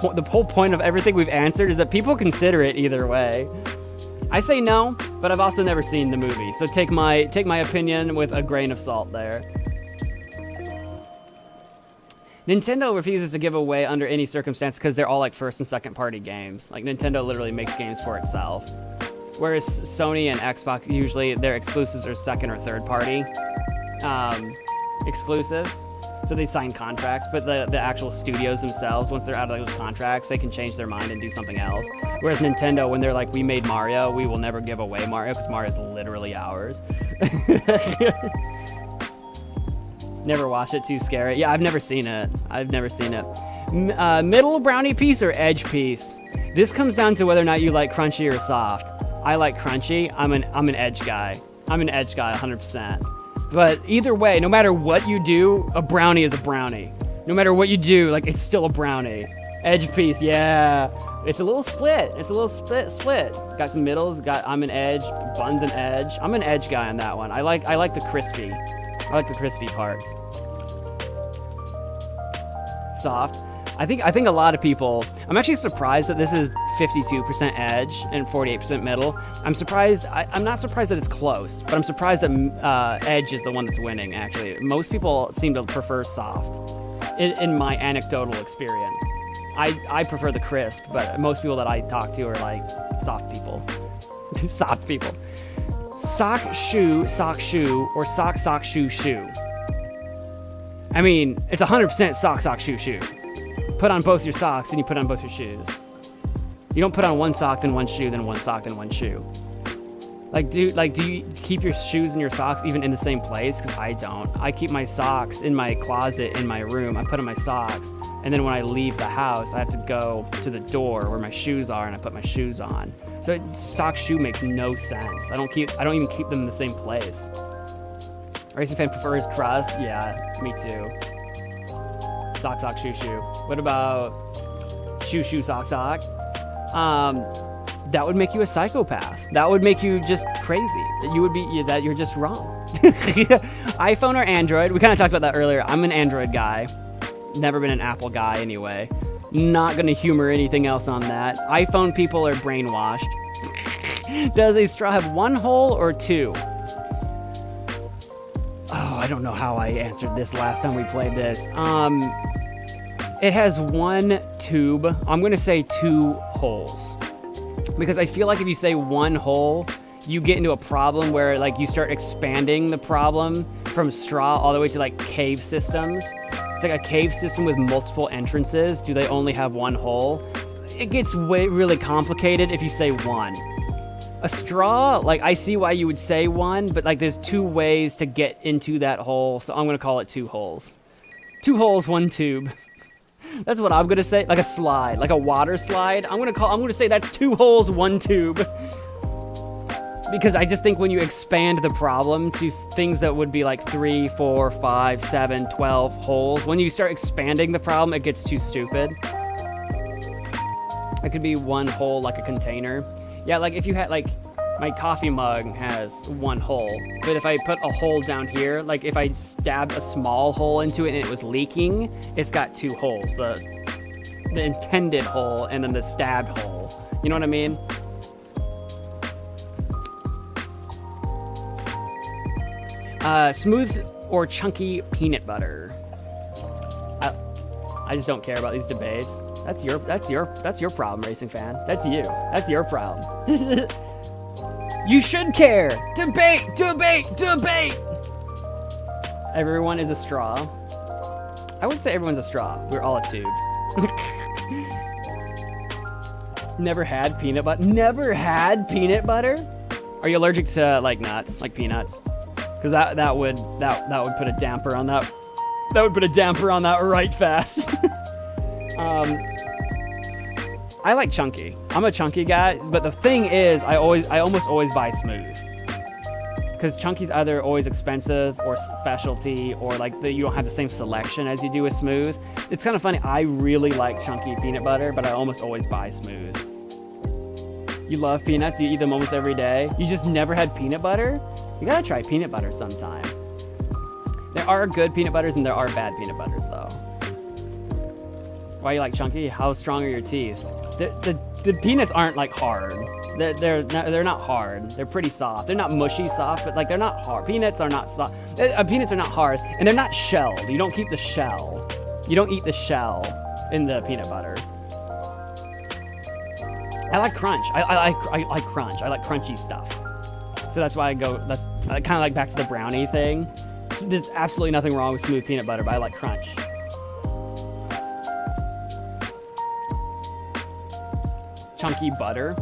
S2: point of everything we've answered is that people consider it either way. I say no, but I've also never seen the movie, so take my opinion with a grain of salt there. Nintendo refuses to give away under any circumstance because they're all like first and second party games. Like, Nintendo literally makes games for itself. Whereas Sony and Xbox, usually their exclusives are second or third party exclusives. So they sign contracts, but the actual studios themselves, once they're out of those contracts, they can change their mind and do something else. Whereas Nintendo, when they're like, we made Mario, we will never give away Mario because Mario's literally ours. Never watched it, too scary. Yeah, I've never seen it. Middle brownie piece or edge piece? This comes down to whether or not you like crunchy or soft. I like crunchy. I'm an edge guy. I'm an edge guy 100%. But either way, no matter what you do, a brownie is a brownie. No matter what you do, like, it's still a brownie. Edge piece, yeah. It's a little split. It's a little split. Got some middles. I'm an edge. Bun's an edge. I'm an edge guy on that one. I like the crispy. I like the crispy parts. Soft. I think a lot of people. I'm actually surprised that this is 52% edge and 48% middle. I'm surprised. I'm not surprised that it's close, but I'm surprised that edge is the one that's winning. Actually, most people seem to prefer soft. In my anecdotal experience. I prefer the crisp, but most people that I talk to are like soft people. Soft people. Sock, shoe, or sock, shoe. I mean, it's 100% sock, shoe. Put on both your socks and you put on both your shoes. You don't put on one sock, then one shoe, then one sock, then one shoe. Do you keep your shoes and your socks even in the same place? Because I don't. I keep my socks in my closet in my room. I put on my socks, and then when I leave the house, I have to go to the door where my shoes are, and I put my shoes on. So sock shoe makes no sense. I don't even keep them in the same place. Racing fan prefers crust. Yeah, me too. Sock, shoe. What about shoe, sock? That would make you a psychopath. That would make you just crazy. That you're just wrong. iPhone or Android? We kind of talked about that earlier. I'm an Android guy. Never been an Apple guy anyway. Not gonna humor anything else on that. iPhone people are brainwashed. Does a straw have one hole or two? Oh, I don't know how I answered this last time we played this. It has one tube. I'm gonna say 2 holes. Because I feel like if you say one hole, you get into a problem where like you start expanding the problem from straw all the way to like cave systems. It's like a cave system with multiple entrances. Do they only have one hole? It gets really complicated if you say one. A straw, like I see why you would say one, but like there's 2 ways to get into that hole, so I'm gonna call it 2 holes. 2 holes, 1 tube. That's what I'm gonna say. Like a slide, like a water slide. I'm gonna say that's 2 holes, 1 tube. Because I just think when you expand the problem to things that would be like 3, 4, 5, 7, 12 holes, when you start expanding the problem, it gets too stupid. It could be 1 hole like a container. Yeah, like if you had like my coffee mug has 1 hole, but if I put a hole down here, like if I stabbed a small hole into it and it was leaking, it's got 2 holes. The intended hole and then the stabbed hole. You know what I mean? Smooth or chunky peanut butter? I just don't care about these debates. That's your problem, racing fan. That's you. That's your problem. You should care. Debate. Everyone is a straw. I would say everyone's a straw. We're all a tube. Never had peanut butter. Never had peanut butter? Are you allergic to like nuts, like peanuts? Because that would put a damper on that. That would put a damper on that right fast. I like chunky. I'm a chunky guy, but the thing is, I almost always buy smooth. Because chunky's either always expensive or specialty, or like you don't have the same selection as you do with smooth. It's kind of funny. I really like chunky peanut butter, but I almost always buy smooth. You love peanuts. You eat them almost every day. You just never had peanut butter? You gotta try peanut butter sometime. There are good peanut butters and there are bad peanut butters, though. Why you like chunky? How strong are your teeth? The peanuts aren't like hard. They're not hard. They're pretty soft. They're not mushy soft, but like they're not hard. Peanuts are not soft. Peanuts are not hard, and they're not shelled. You don't keep the shell. You don't eat the shell in the peanut butter. I like crunch. I like crunch. I like crunchy stuff. So that's why I go. That's kind of like back to the brownie thing. There's absolutely nothing wrong with smooth peanut butter, but I like crunch. Chunky butter.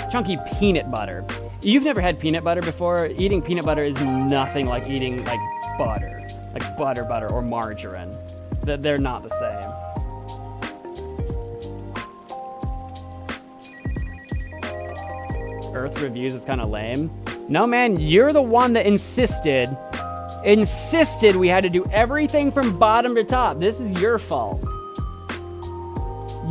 S2: Chunky peanut butter. You've never had peanut butter before? Eating peanut butter is nothing like eating like butter. Like butter or margarine. They're not the same. Earth reviews is kind of lame. No, man, you're the one that insisted we had to do everything from bottom to top. This is your fault.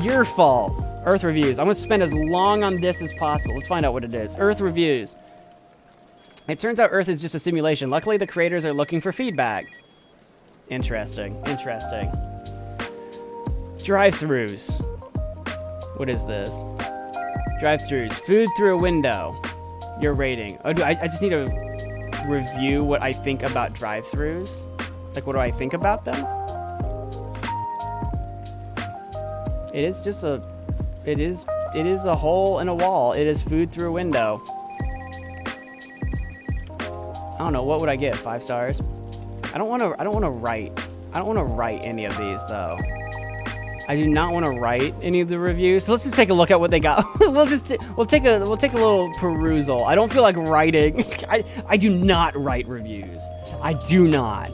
S2: Your fault. Earth reviews. I'm going to spend as long on this as possible. Let's find out what it is. Earth reviews. It turns out Earth is just a simulation. Luckily, the creators are looking for feedback. Interesting. Interesting. Drive-thrus. What is this? Drive-thrus. Food through a window. Your rating. Oh, I just need to review what I think about drive-thrus. Like, what do I think about them? It is just a... It is a hole in a wall. It is food through a window. I don't know. What would I get? 5 stars? I don't want to write. I don't want to write any of these, though. I do not want to write any of the reviews. So let's just take a look at what they got. we'll take a little perusal. I don't feel like writing. I do not write reviews. I do not.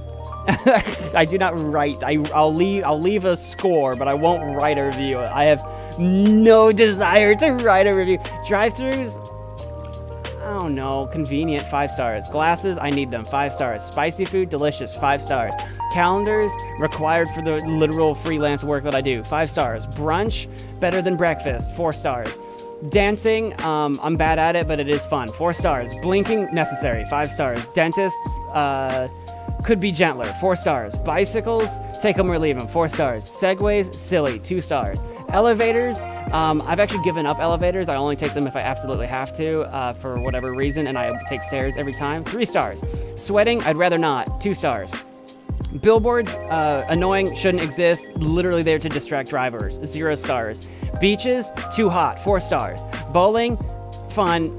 S2: I do not write. I'll leave a score, but I won't write a review. I have no desire to write a review. Drive-thrus, I don't know. Convenient, 5 stars. Glasses, I need them, 5 stars. Spicy food, delicious, 5 stars. Calendars, required for the literal freelance work that I do, 5 stars. Brunch, better than breakfast, 4 stars. Dancing, I'm bad at it, but it is fun, 4 stars. Blinking, necessary, 5 stars. Dentists, could be gentler, 4 stars. Bicycles, take them or leave them, 4 stars. Segways, silly, 2 stars. Elevators, I've actually given up elevators. I only take them if I absolutely have to, for whatever reason, and I take stairs every time, 3 stars. Sweating, I'd rather not, 2 stars. Billboards, annoying, shouldn't exist, literally there to distract drivers, 0 stars. Beaches, too hot, 4 stars. Bowling, fun,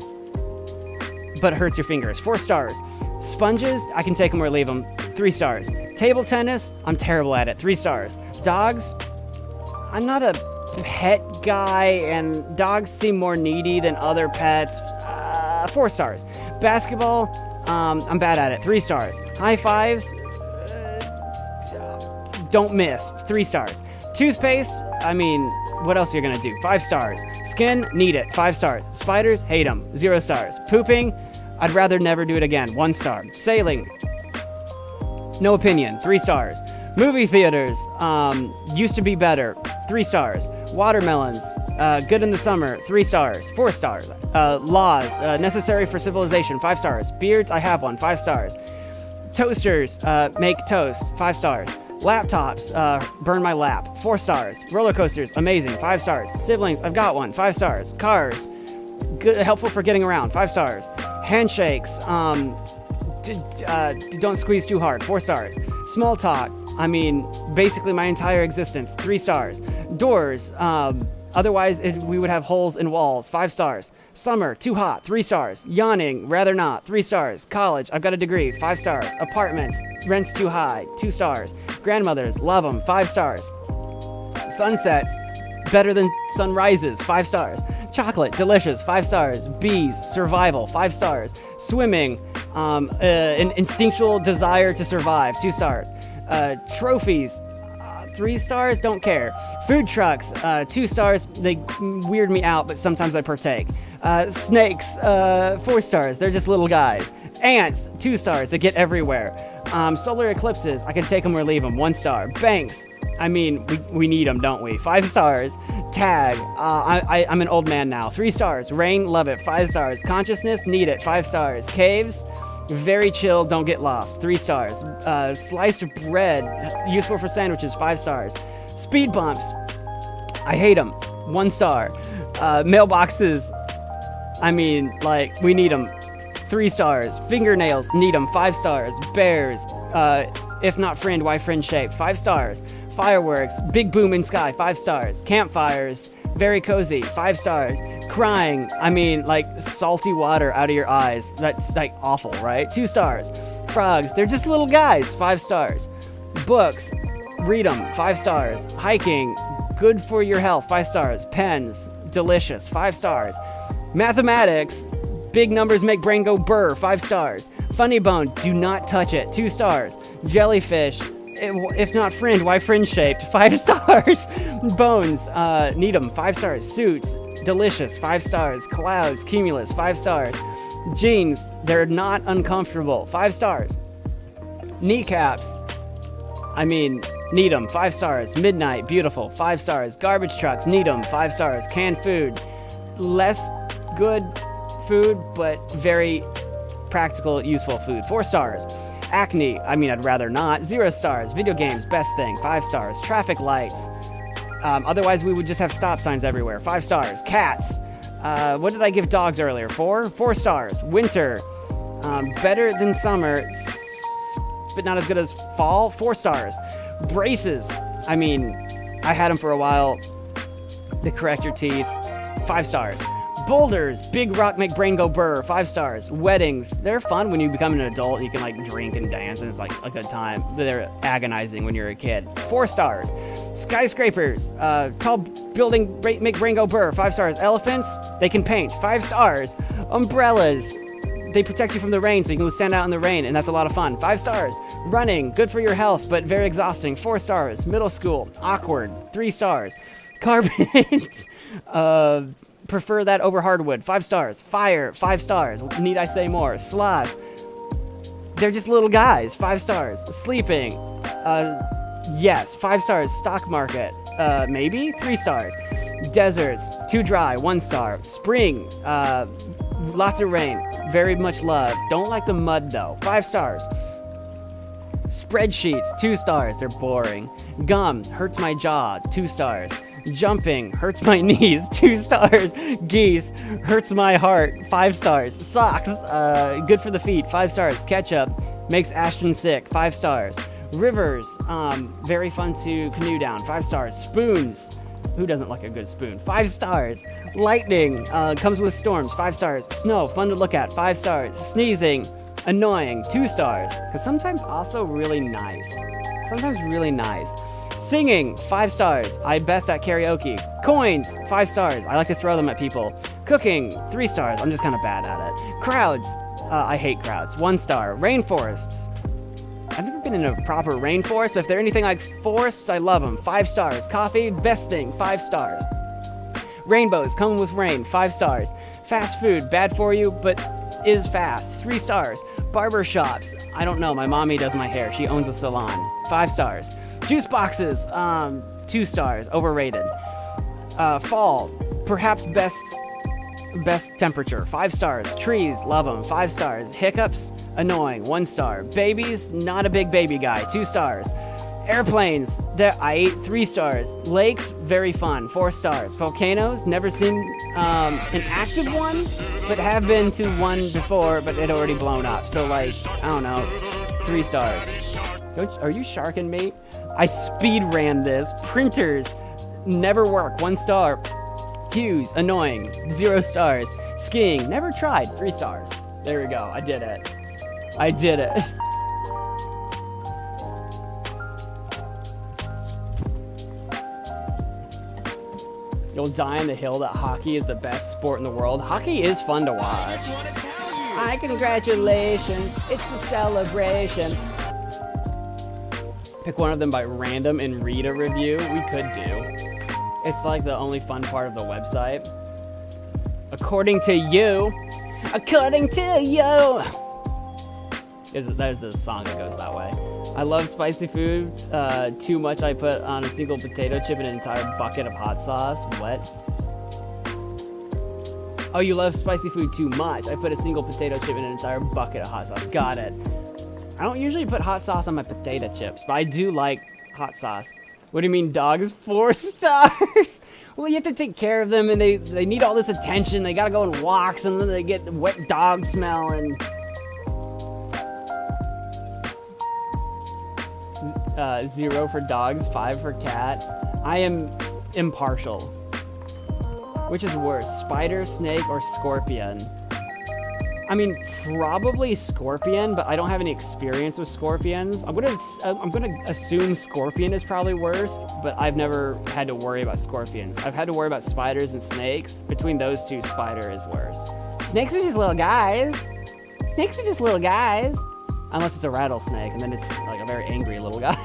S2: but hurts your fingers, 4 stars. Sponges, I can take them or leave them, 3 stars. Table tennis, I'm terrible at it, 3 stars. Dogs, I'm not a pet guy, and dogs seem more needy than other pets, 4 stars. Basketball, I'm bad at it, 3 stars. High fives, don't miss, 3 stars. Toothpaste, I mean, what else are you gonna do? 5 stars. Skin, need it, 5 stars. Spiders, hate them, 0 stars. Pooping, I'd rather never do it again, 1 star. Sailing, no opinion, 3 stars. Movie theaters, used to be better, 3 stars. Watermelons, good in the summer, 3 stars, 4 stars. Laws, necessary for civilization, 5 stars. Beards, I have one, 5 stars. Toasters, make toast, 5 stars. Laptops, burn my lap, 4 stars. Roller coasters, amazing, 5 stars. Siblings, I've got one, 5 stars. Cars, good, helpful for getting around, 5 stars. Handshakes, don't squeeze too hard, 4 stars. Small talk, I mean, basically my entire existence, 3 stars. Doors, otherwise we would have holes in walls, 5 stars. Summer, too hot, 3 stars. Yawning, rather not, 3 stars. College, I've got a degree, 5 stars. Apartments, rent's too high, 2 stars. Grandmothers, love them, 5 stars. Sunsets, better than sunrises, 5 stars. Chocolate, delicious, 5 stars. Bees, survival, 5 stars. Swimming, an instinctual desire to survive, 2 stars. Trophies, 3 stars, don't care. Food trucks, 2 stars, they weird me out, but sometimes I partake. Snakes, 4 stars, they're just little guys. Ants, 2 stars, they get everywhere. Solar eclipses, I can take them or leave them, 1 star. Banks, I mean, we need them, don't we? 5 stars. Tag, I'm an old man now, 3 stars. Rain, love it, 5 stars. Consciousness, need it, 5 stars. Caves, very chill, don't get lost, 3 stars. Sliced bread, useful for sandwiches, 5 stars. Speed bumps, I hate them, 1 star. Mailboxes, I mean, like, we need them, 3 stars. Fingernails, need them, 5 stars. Bears, if not friend, why friend shaped, 5 stars. Fireworks, big boom in sky, 5 stars. Campfires, very cozy, 5 stars. Crying, I mean, like, salty water out of your eyes. That's, like, awful, right? 2 stars. Frogs, they're just little guys, 5 stars. Books, read them, 5 stars. Hiking, good for your health, 5 stars. Pens, delicious, 5 stars. Mathematics, big numbers make brain go burr, 5 stars. Funny bone, do not touch it, 2 stars. Jellyfish, if not friend, why friend shaped, 5 stars. Bones, need them, 5 stars. Suits, delicious, 5 stars. Clouds, cumulus, 5 stars. Jeans, they're not uncomfortable, 5 stars. Kneecaps, I mean, need 'em, 5 stars. Midnight, beautiful, 5 stars. Garbage trucks, need 'em, 5 stars. Canned food, less good food, but very practical, useful food, 4 stars. Acne, I mean, I'd rather not, 0 stars. Video games, best thing, 5 stars. Traffic lights, otherwise we would just have stop signs everywhere, 5 stars. Cats, what did I give dogs earlier? 4 stars. Winter, better than summer, but not as good as fall, 4 stars. Braces, I mean, I had them for a while. They correct your teeth, 5 stars. Boulders, big rock make brain go burr, 5 stars. Weddings, they're fun when you become an adult and you can like drink and dance and it's like a good time. They're agonizing when you're a kid, 4 stars. Skyscrapers, tall building make brain go burr, 5 stars. Elephants, they can paint, 5 stars. Umbrellas, they protect you from the rain so you can stand out in the rain and that's a lot of fun, 5 stars. Running, good for your health but very exhausting, 4 stars. Middle school, awkward, 3 stars. Carpet, prefer that over hardwood, 5 stars. Fire, 5 stars. Need I say more? Sloths, they're just little guys, 5 stars. Sleeping, yes, 5 stars. Stock market, maybe 3 stars. Deserts, too dry, 1 star. Spring, lots of rain, very much love. Don't like the mud though, 5 stars. Spreadsheets, 2 stars, they're boring. Gum, hurts my jaw, 2 stars. Jumping, hurts my knees, 2 stars. Geese, hurts my heart, 5 stars. Socks, good for the feet, 5 stars. Ketchup, makes Ashton sick, 5 stars. Rivers, very fun to canoe down, 5 stars. Spoons, who doesn't like a good spoon, 5 stars. Lightning, comes with storms, 5 stars. Snow, fun to look at, 5 stars. Sneezing, annoying, 2 stars. Because sometimes also really nice. Sometimes really nice. Singing, 5 stars. I'm best at karaoke. Coins, 5 stars. I like to throw them at people. Cooking, 3 stars. I'm just kind of bad at it. Crowds, I hate crowds, 1 star. Rainforests, I've never been in a proper rainforest, but if they're anything like forests, I love them, 5 stars. Coffee, best thing, 5 stars. Rainbows, come with rain, 5 stars. Fast food, bad for you, but is fast, 3 stars. Barber shops, I don't know, my mommy does my hair, she owns a salon, 5 stars. Juice boxes, 2 stars, overrated. Fall, perhaps best temperature, 5 stars. Trees, love them, 5 stars. Hiccups, annoying, 1 star. Babies, not a big baby guy, 2 stars. Airplanes, I ate 3 stars. Lakes, very fun, 4 stars. Volcanoes, never seen an active one, but have been to one before, but it already blown up. So like, I don't know, 3 stars. Are you sharking me? I speed ran this. Printers, never work, 1 star. Queues, annoying, 0 stars. Skiing, never tried, 3 stars. There we go, I did it. I did it. You'll die on the hill that hockey is the best sport in the world. Hockey is fun to watch. Hi, congratulations, it's a celebration. Pick one of them by random and read a review. We could do. It's like the only fun part of the website. According to you. According to you. There's a song that goes that way. I love spicy food too much. I put on a single potato chip and an entire bucket of hot sauce. What? Oh, you love spicy food too much. I put a single potato chip and an entire bucket of hot sauce. Got it. I don't usually put hot sauce on my potato chips, but I do like hot sauce. What do you mean dogs 4 stars? Well, you have to take care of them and they need all this attention. They gotta go on walks and then they get the wet dog smell and... 0 for dogs, 5 for cats. I am impartial. Which is worse, spider, snake, or scorpion? I mean, probably scorpion, but I don't have any experience with scorpions. I'm gonna assume scorpion is probably worse, but I've never had to worry about scorpions. I've had to worry about spiders and snakes. Between those two, spider is worse. Snakes are just little guys. Snakes are just little guys. Unless it's a rattlesnake, and then it's like a very angry little guy.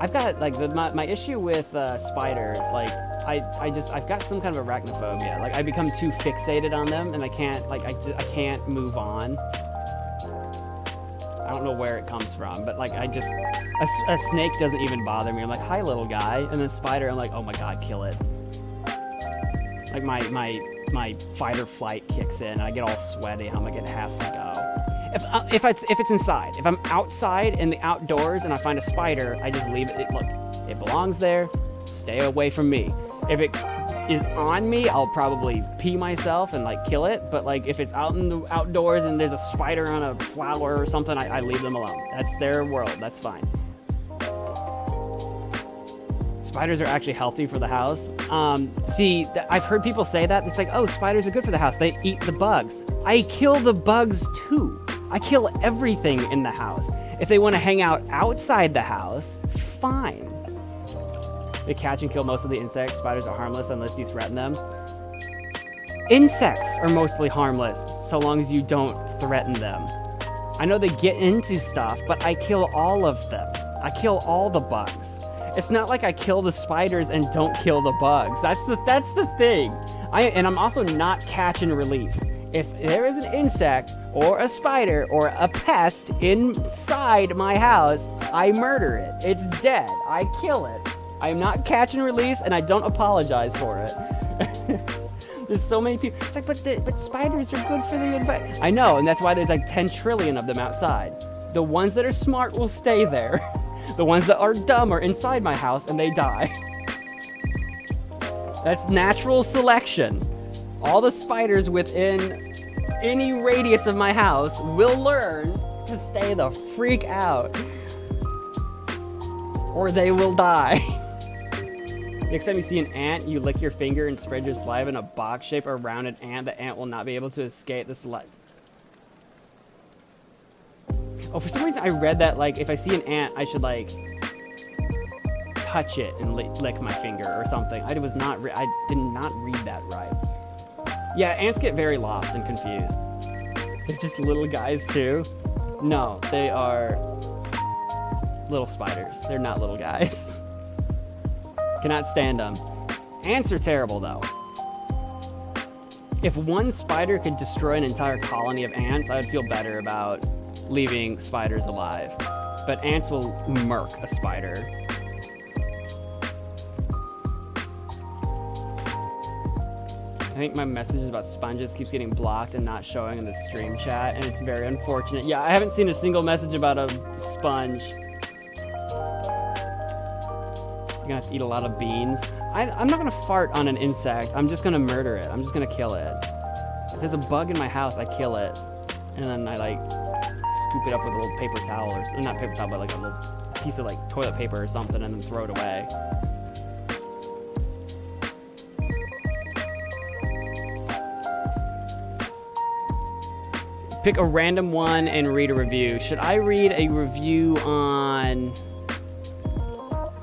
S2: I've got like my issue with spiders. Like I've got some kind of arachnophobia. Like I become too fixated on them, and I can't can't move on. I don't know where it comes from, but like a snake doesn't even bother me. I'm like, hi little guy, and then spider, I'm like, oh my god, kill it. Like my fight or flight kicks in, and I get all sweaty. I'm like, it has to go. If it's inside, if I'm outside in the outdoors and I find a spider, I just leave it. Look, it belongs there. Stay away from me. If it is on me, I'll probably pee myself and like kill it. But like if it's out in the outdoors and there's a spider on a flower or something, I leave them alone. That's their world. That's fine. Spiders are actually healthy for the house. See, I've heard people say that. It's like, oh, spiders are good for the house. They eat the bugs. I kill the bugs too. I kill everything in the house. If they want to hang out outside the house, fine. They catch and kill most of the insects. Spiders are harmless unless you threaten them. Insects are mostly harmless so long as you don't threaten them. I know they get into stuff, but I kill all of them. I kill all the bugs. It's not like I kill the spiders and don't kill the bugs. That's the thing. And I'm also not catch and release. If there is an insect or a spider or a pest inside my house, I murder it. It's dead. I kill it. I am not catch and release, and I don't apologize for it. There's so many people. It's like, but spiders are good for the environment. I know, and that's why there's like 10 trillion of them outside. The ones that are smart will stay there. The ones that are dumb are inside my house, and they die. That's natural selection. All the spiders within any radius of my house will learn to stay the freak out, or they will die. Next time you see an ant, you lick your finger and spread your saliva in a box shape around an ant. The ant will not be able to escape the saliva. Oh, for some reason I read that, like, if I see an ant, I should, like, touch it and lick my finger or something. I did not read that right. Yeah, ants get very lost and confused. They're just little guys, too. No, they are little spiders. They're not little guys. Cannot stand them. Ants are terrible, though. If one spider could destroy an entire colony of ants, I would feel better about leaving spiders alive. But ants will murk a spider. I think my messages about sponges keeps getting blocked and not showing in the stream chat, and it's very unfortunate. Yeah, I haven't seen a single message about a sponge. You're gonna have to eat a lot of beans. I'm not gonna fart on an insect. I'm just gonna murder it. I'm just gonna kill it. If there's a bug in my house, I kill it. And then I like scoop it up with a little paper towel, or not paper towel, but like a little piece of like toilet paper or something, and then throw it away. Pick a random one and read a review. Should I read a review on...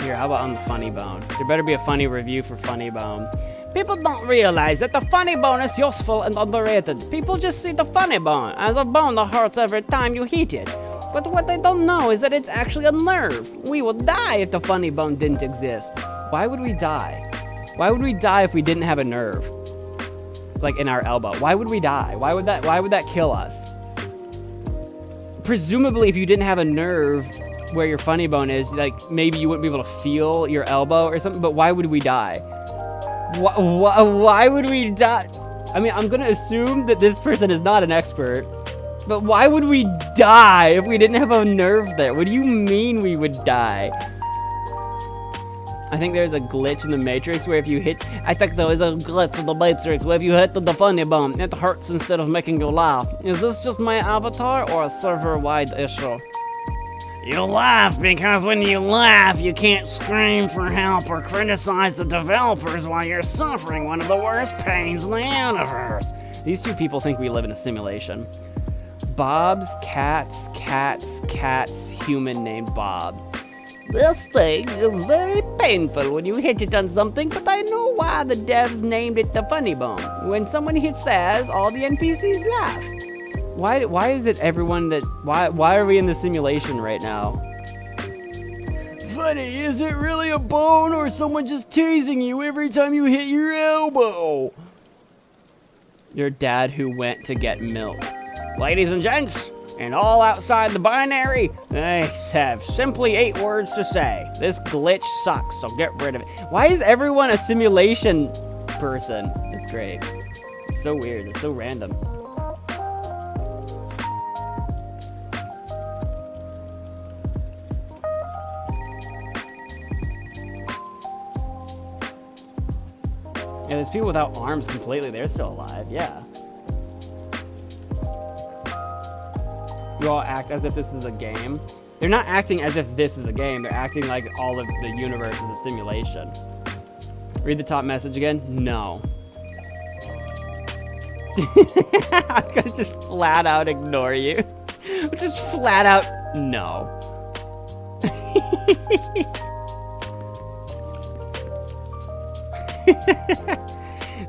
S2: Here, how about on the Funny Bone? There better be a funny review for Funny Bone. People don't realize that the funny bone is useful and underrated. People just see the funny bone as a bone that hurts every time you hit it. But what they don't know is that it's actually a nerve. We would die if the funny bone didn't exist. Why would we die? Why would we die if we didn't have a nerve? Like in our elbow. Why would we die? Why would that kill us? Presumably if you didn't have a nerve where your funny bone is, like maybe you wouldn't be able to feel your elbow or something, but why would we die? Why would we die? I mean, I'm gonna assume that this person is not an expert, but why would we die if we didn't have a nerve there? What do you mean we would die? I think there's a glitch in the Matrix where if you hit... I think there is a glitch in the Matrix where if you hit the funny bone, it hurts instead of making you laugh. Is this just my avatar or a server-wide issue? You laugh because when you laugh, you can't scream for help or criticize the developers while you're suffering one of the worst pains in the universe. These two people think we live in a simulation. Bob's cats, human named Bob. This thing is very painful when you hit it on something, but I know why the devs named it the funny bone. When someone hits theirs, all the NPCs laugh. Why is it everyone that... Why are we in the simulation right now? funny. Is it really a bone or someone just teasing you every time you hit your elbow? Your dad who went to get milk. Ladies and gents, and all outside the binary, I have simply 8 words to say. This glitch sucks, so get rid of it. Why is everyone a simulation person? It's great. It's so weird. It's so random. Yeah, there's people without arms completely. They're still alive. Yeah. You all act as if this is a game. They're not acting as if this is a game. They're acting like all of the universe is a simulation. Read the top message again? No. I'm gonna just flat out ignore you. Just flat out no.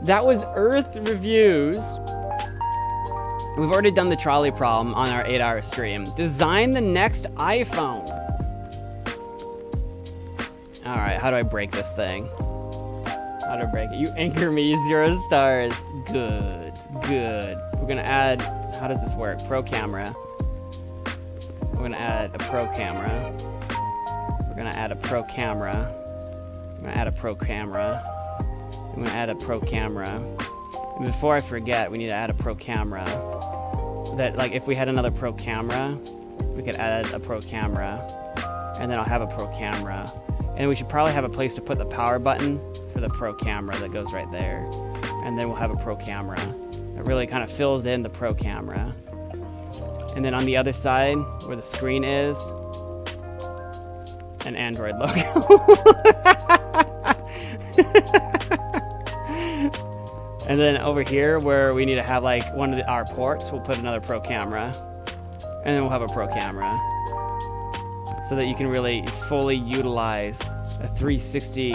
S2: That was Earth Reviews. We've already done the trolley problem on our 8-hour stream. Design the next iPhone. All right, how do I break this thing? How do I break it? You anchor me 0 stars. Good, good. We're gonna add, how does this work? Pro camera. We're gonna add a pro camera. We're gonna add a pro camera. We're gonna add a pro camera. I'm gonna add a pro camera. And before I forget, we need to add a pro camera. That, like, if we had another pro camera, we could add a pro camera. And then I'll have a pro camera. And we should probably have a place to put the power button for the pro camera that goes right there. And then we'll have a pro camera. It really kind of fills in the pro camera. And then on the other side, where the screen is, an Android logo. And then over here, where we need to have like one of our ports, we'll put another pro camera. And then we'll have a pro camera. So that you can really fully utilize a 360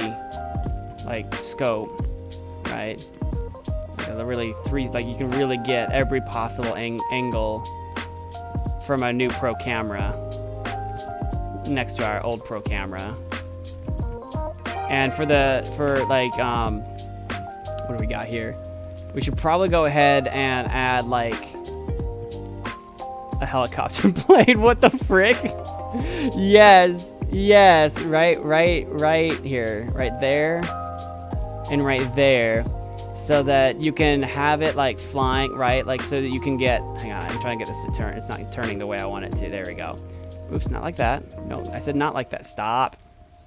S2: like scope, right? You can really get every possible angle from a new pro camera next to our old pro camera. And what do we got here? We should probably go ahead and add like a helicopter blade. What the frick? Yes, right here, right there, and right there, so that you can have it like flying, right? Like so that you can get, hang on, I'm trying to get this to turn. It's not turning the way I want it to. There we go. Oops, not like that. No, I said not like that. Stop.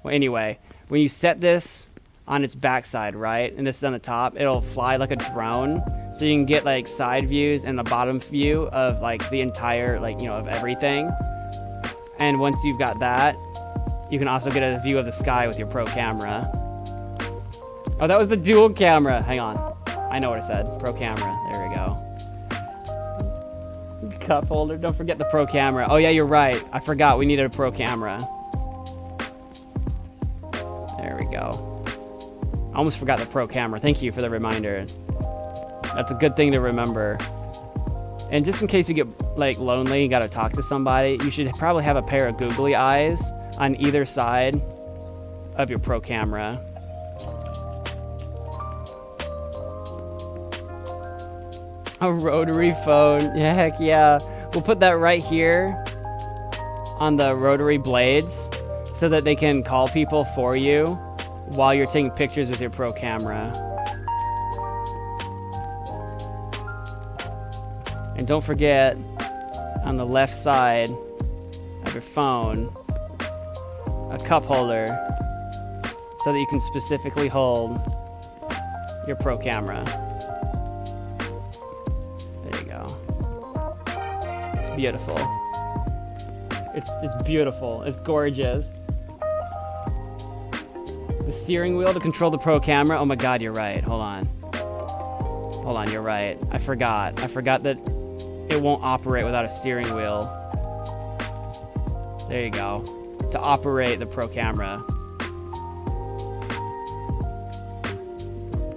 S2: Well, anyway, when you set this on its backside, right, and this is on the top, it'll fly like a drone, so you can get like side views and the bottom view of like the entire, like, you know, of everything. And once you've got that, you can also get a view of the sky with your pro camera. Oh, that was the dual camera. Hang on, I know what I said. Pro camera. There we go. Cup holder. Don't forget the pro camera. Oh yeah, you're right. I forgot we needed a pro camera. There we go. I almost forgot the pro camera. Thank you for the reminder. That's a good thing to remember. And just in case you get like lonely, you gotta talk to somebody, you should probably have a pair of googly eyes on either side of your pro camera. A rotary phone. Yeah, heck yeah. We'll put that right here on the rotary blades so that they can call people for you while you're taking pictures with your pro camera. And don't forget, on the left side of your phone, a cup holder so that you can specifically hold your pro camera. There you go. It's beautiful. It's beautiful. It's gorgeous. The steering wheel to control the pro camera. Oh my god, you're right. Hold on, you're right. I forgot that it won't operate without a steering wheel. There you go. To operate the pro camera.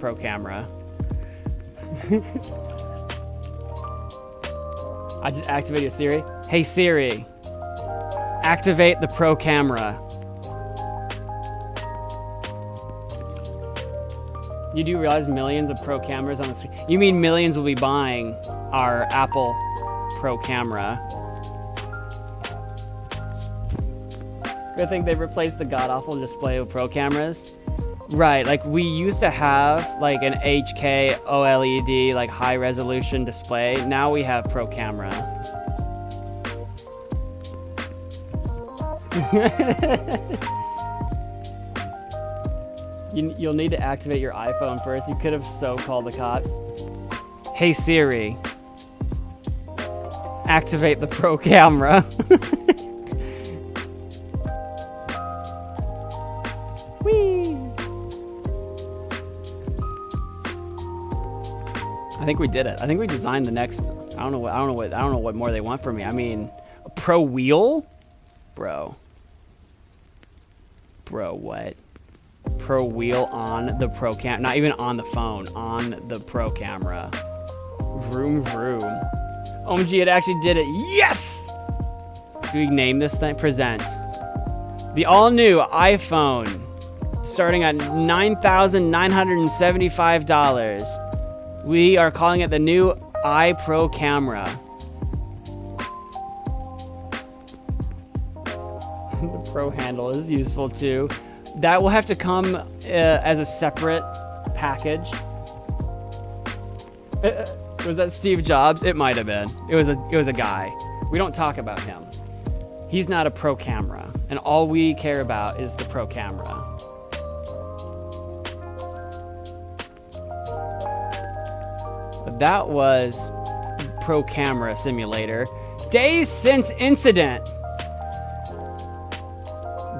S2: Pro camera. I just activated Siri. Hey Siri, activate the pro camera. You do realize millions of Pro cameras on the screen? You mean millions will be buying our Apple Pro camera? I think they replaced the god-awful display of Pro cameras. Right, like we used to have like an HK OLED, like high resolution display. Now we have Pro camera. You'll need to activate your iPhone first. You could have so called the cops. Hey Siri, activate the Pro camera. Whee! I think we did it. I think we designed the next. I don't know what more they want from me. I mean, a Pro wheel, bro. Bro, what? Pro wheel on the Pro cam, not even on the phone, on the Pro camera. Vroom vroom. OMG, it actually did it. Yes! Do we name this thing? Present. The all-new iPhone, starting at $9,975. We are calling it the new iPro camera. The Pro handle is useful too. That will have to come as a separate package. Was that Steve Jobs? It might have been. It was a guy. We don't talk about him. He's not a Pro camera, and all we care about is the Pro camera. But that was Pro camera simulator. Days since incident.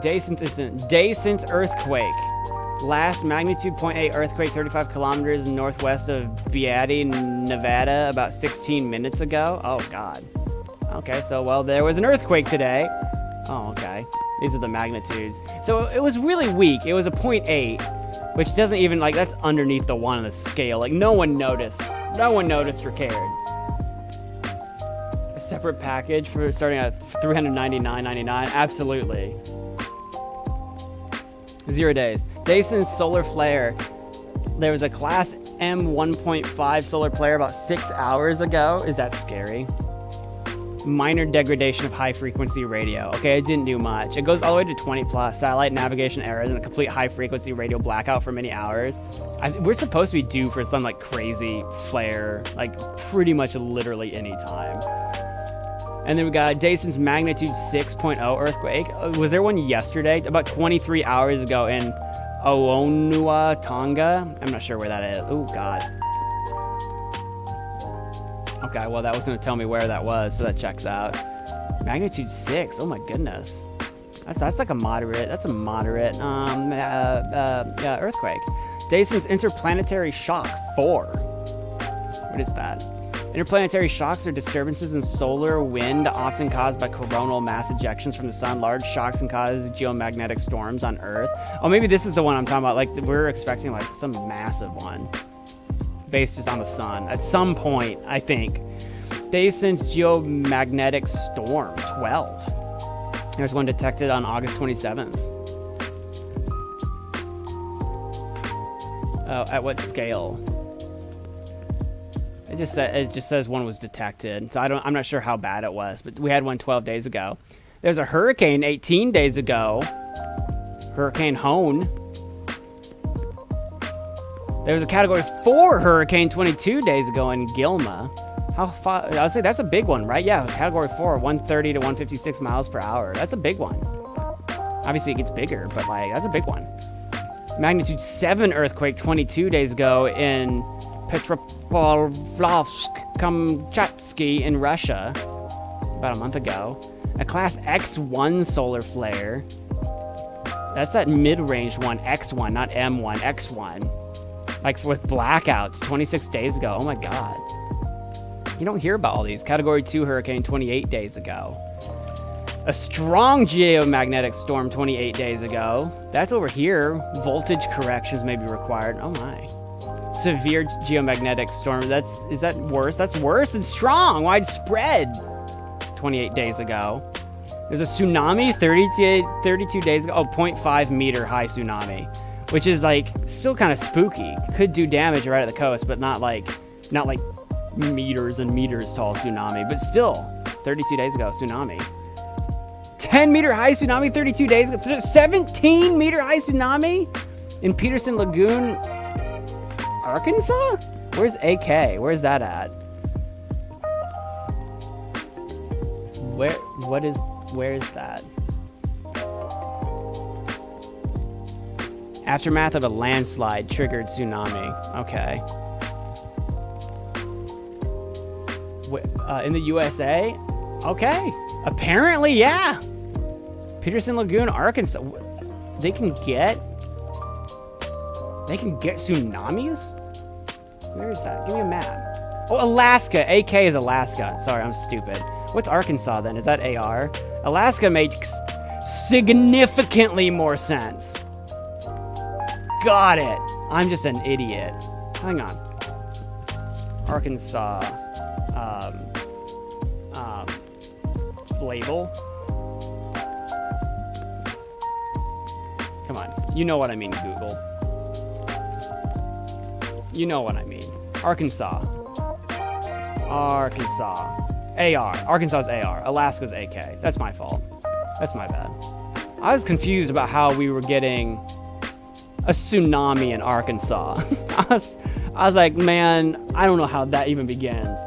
S2: Day since earthquake. Last magnitude 0.8 earthquake 35 kilometers northwest of Beatty, Nevada, about 16 minutes ago. Oh, God. Okay, so, well, there was an earthquake today. Oh, okay. These are the magnitudes. So it was really weak. It was a 0.8, which doesn't even, like, that's underneath the 1 on the scale. Like, no one noticed. No one noticed or cared. A separate package for starting at $399.99? Absolutely. 0 days. Days since solar flare. There was a class M 1.5 solar flare about 6 hours ago. Is that scary? Minor degradation of high frequency radio. Okay, it didn't do much. It goes all the way to 20 plus. Satellite navigation errors and a complete high frequency radio blackout for many hours. We're supposed to be due for some like crazy flare, like pretty much literally any time. And then we got a day since magnitude 6.0 earthquake. Was there one yesterday? About 23 hours ago in Oonua, Tonga. I'm not sure where that is. Oh, God. Okay, well, that was going to tell me where that was, so that checks out. Magnitude 6. Oh, my goodness. That's like a moderate. That's a moderate earthquake. Day since interplanetary shock 4. What is that? Interplanetary shocks are disturbances in solar wind often caused by coronal mass ejections from the sun. Large shocks can cause geomagnetic storms on Earth. Oh, maybe this is the one I'm talking about. Like, we're expecting like some massive one based just on the sun at some point, I think. Days since geomagnetic storm 12. There's one detected on August 27th. Oh, at what scale? It just says one was detected. So I'm not sure how bad it was, but we had one 12 days ago. There's a hurricane 18 days ago. Hurricane Hone. There was a category 4 hurricane 22 days ago in Gilma. How far? I would say that's a big one, right? Yeah, category 4, 130 to 156 miles per hour. That's a big one. Obviously it gets bigger, but like that's a big one. Magnitude 7 earthquake 22 days ago in Petropavlovsk-Kamchatsky in Russia, about a month ago. A class X1 solar flare. That's that mid-range one, X1, not M1, X1. Like with blackouts, 26 days ago. Oh my God. You don't hear about all these. Category 2 hurricane 28 days ago. A strong geomagnetic storm 28 days ago. That's over here. Voltage corrections may be required. Oh my. Severe geomagnetic storm. Is that worse? That's worse than strong. Widespread. 28 days ago. There's a tsunami 32 days ago. Oh, 0.5 meter high tsunami. which is like still kind of spooky. Could do damage right at the coast, but not like meters and meters tall tsunami. But still, 32 days ago, tsunami. 10-meter high tsunami 32 days ago. 17-meter high tsunami in Peterson Lagoon, Arkansas? Where's AK? Where's that at? Where is that? Aftermath of a landslide triggered tsunami. Okay. In the USA? Okay. Apparently, yeah. Peterson Lagoon, Arkansas. They can get tsunamis? Where is that? Give me a map. Oh, Alaska. AK is Alaska. Sorry, I'm stupid. What's Arkansas then? Is that AR? Alaska makes significantly more sense. Got it. I'm just an idiot. Hang on. Arkansas. Label. Come on. You know what I mean, Google. You know what I mean. Arkansas. AR. Arkansas's AR. Alaska's AK. That's my fault. That's my bad. I was confused about how we were getting a tsunami in Arkansas. I was like, man, I don't know how that even begins.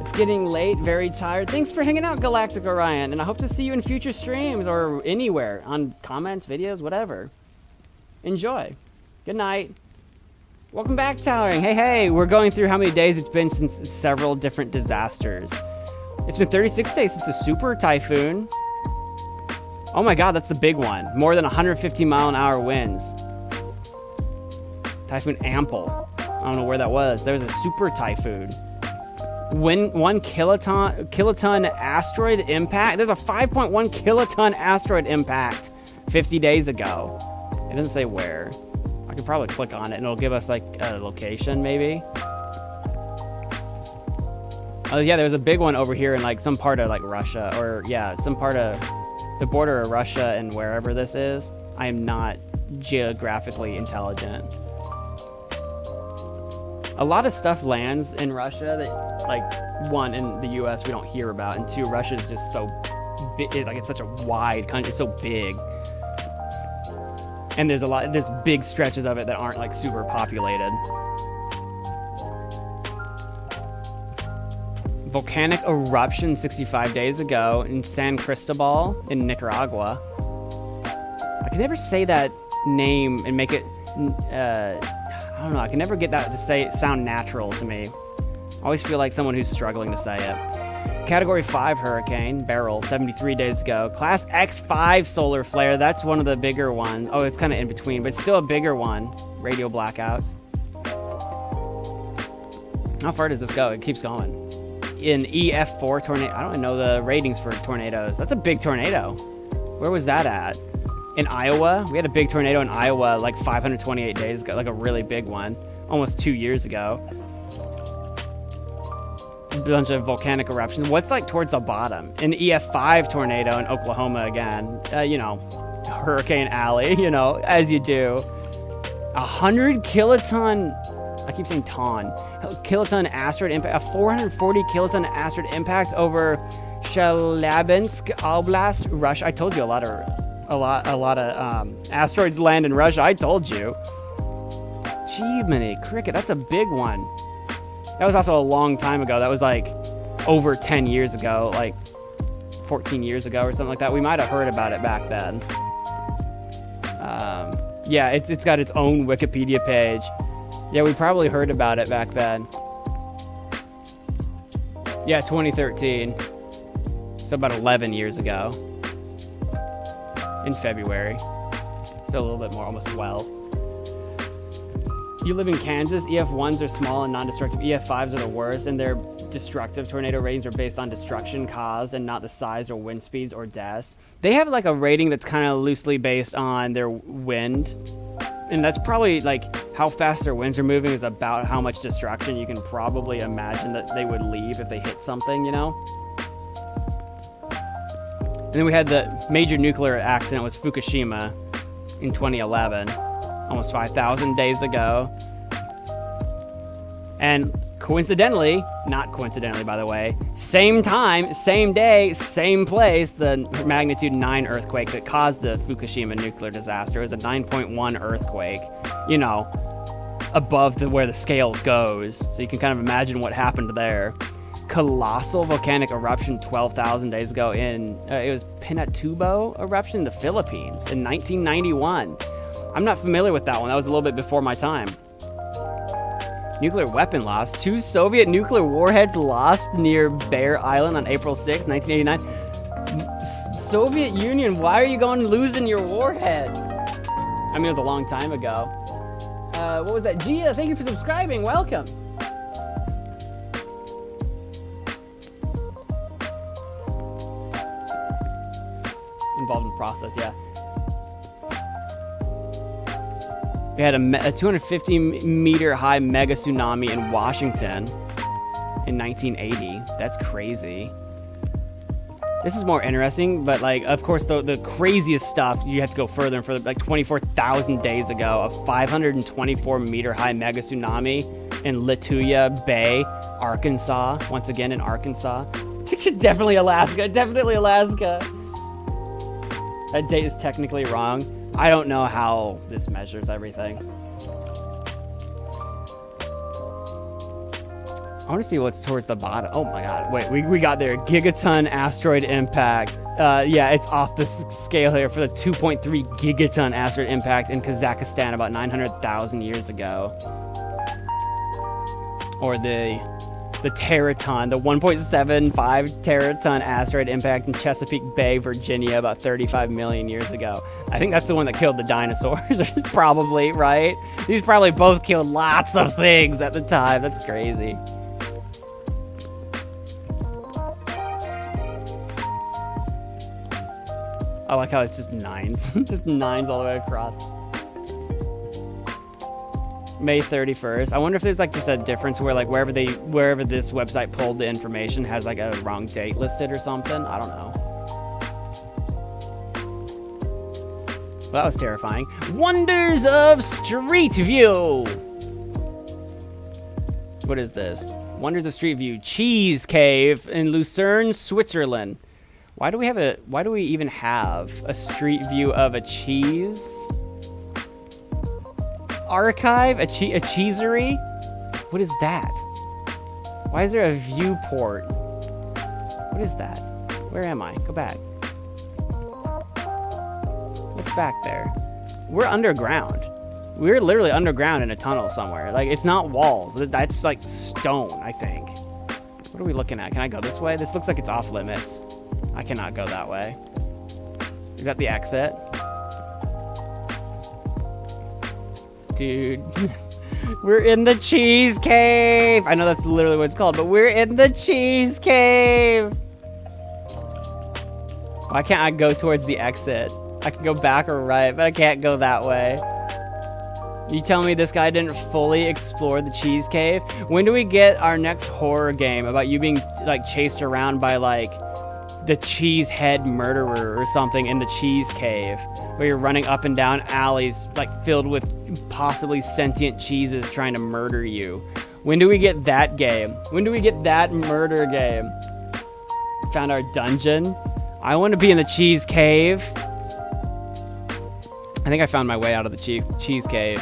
S2: It's getting late, very tired. Thanks for hanging out, Galactic Orion, and I hope to see you in future streams or anywhere on comments, videos, whatever. Enjoy. Good night. Welcome back, Towering. Hey, we're going through how many days it's been since several different disasters. It's been 36 days since a super typhoon. Oh my god, that's the big one. More than 150-mile-an-hour winds. Typhoon Ample. I don't know where that was. There was a super typhoon. When 1 kiloton asteroid impact. There's a 5.1 kiloton asteroid impact 50 days ago. It doesn't say where. I could probably click on it and it'll give us like a location maybe. Oh yeah, there's a big one over here in like some part of like Russia, or yeah, some part of the border of Russia and wherever this is. I am not geographically intelligent. A lot of stuff lands in Russia that, like, one, in the US we don't hear about, and two, Russia's just so big, like it's such a wide country, it's so big. And there's big stretches of it that aren't like super populated. Volcanic eruption 65 days ago in San Cristobal in Nicaragua. I can never say that name and make it, I don't know, I can never get that to sound natural to me. I always feel like someone who's struggling to say it. Category 5 hurricane, Beryl, 73 days ago. Class X5 solar flare, that's one of the bigger ones. Oh, it's kind of in between, but still a bigger one. Radio blackouts. How far does this go? It keeps going. In EF4 tornado, I don't know the ratings for tornadoes. That's a big tornado. Where was that at? In Iowa? We had a big tornado in Iowa like 528 days ago, like a really big one, almost 2 years ago. A bunch of volcanic eruptions. What's like towards the bottom? An EF5 tornado in Oklahoma again. You know, Hurricane Alley, you know, as you do. 100 kiloton, I keep saying kiloton asteroid impact, a 440 kiloton asteroid impact over Chelyabinsk Oblast, Russia. I told you a lot of asteroids land in Russia. I told you. Gee, cricket, that's a big one. That was also a long time ago. That was like over 10 years ago, like 14 years ago or something like that. We might have heard about it back then. Yeah, it's got its own Wikipedia page. Yeah, we probably heard about it back then. Yeah, 2013. So about 11 years ago. In February. So a little bit more, almost 12. You live in Kansas. EF1s are small and non-destructive. EF5s are the worst, and their destructive tornado ratings are based on destruction caused and not the size or wind speeds or deaths. They have like a rating that's kind of loosely based on their wind, and that's probably like how fast their winds are moving is about how much destruction you can probably imagine that they would leave if they hit something, you know? And then we had the major nuclear accident was Fukushima in 2011, almost 5,000 days ago. And coincidentally, not coincidentally by the way, same time, same day, same place, the magnitude 9 earthquake that caused the Fukushima nuclear disaster. It was a 9.1 earthquake, you know, above where the scale goes. So you can kind of imagine what happened there. Colossal volcanic eruption 12,000 days ago it was Pinatubo eruption in the Philippines in 1991. I'm not familiar with that one. That was a little bit before my time. Nuclear weapon loss. 2 Soviet nuclear warheads lost near Bear Island on April 6, 1989. Soviet Union, why are you going losing your warheads? I mean, it was a long time ago. What was that? Gia, thank you for subscribing. Welcome. Involved in the process, yeah. We had a 250 meter high mega tsunami in Washington in 1980. That's crazy. This is more interesting, but like, of course, the craziest stuff, you have to go further and further. Like 24,000 days ago, a 524 meter high mega tsunami in Lituya Bay, Arkansas. Once again in Arkansas. Definitely Alaska. Definitely Alaska. That date is technically wrong. I don't know how this measures everything. I want to see what's towards the bottom. Oh my god. Wait, we got there. Gigaton asteroid impact. Yeah, it's off the scale here for the 2.3 gigaton asteroid impact in Kazakhstan about 900,000 years ago. Or the teraton, the 1.75 teraton asteroid impact in Chesapeake Bay, Virginia, about 35 million years ago. I think that's the one that killed the dinosaurs, probably, right? These probably both killed lots of things at the time. That's crazy. I like how it's just 9s. Just 9s all the way across. May 31st. I wonder if there's like just a difference where like wherever this website pulled the information has like a wrong date listed or something. I don't know. Well, that was terrifying. Wonders of Street View. What is this? Wonders of Street View. Cheese Cave in Lucerne, Switzerland. Why do we even have a street view of a cheese archive? A cheesery? What is that? Why is there a viewport? What is that? Where am I? Go back. What's back there? We're underground. We're literally underground in a tunnel somewhere. Like, it's not walls. That's like stone, I think. What are we looking at? Can I go this way? This looks like it's off limits. I cannot go that way. Is that the exit? Dude. We're in the cheese cave. I know that's literally what it's called, but we're in the cheese cave. Why can't I go towards the exit? I can go back or right, but I can't go that way. You tell me this guy didn't fully explore the cheese cave? When do we get our next horror game about you being like chased around by like the cheese head murderer or something in the cheese cave, where you're running up and down alleys like filled with possibly sentient cheeses trying to murder you? When do we get that game? When do we get that murder game? Found our dungeon. I want to be in the cheese cave. I think I found my way out of the cheese cave.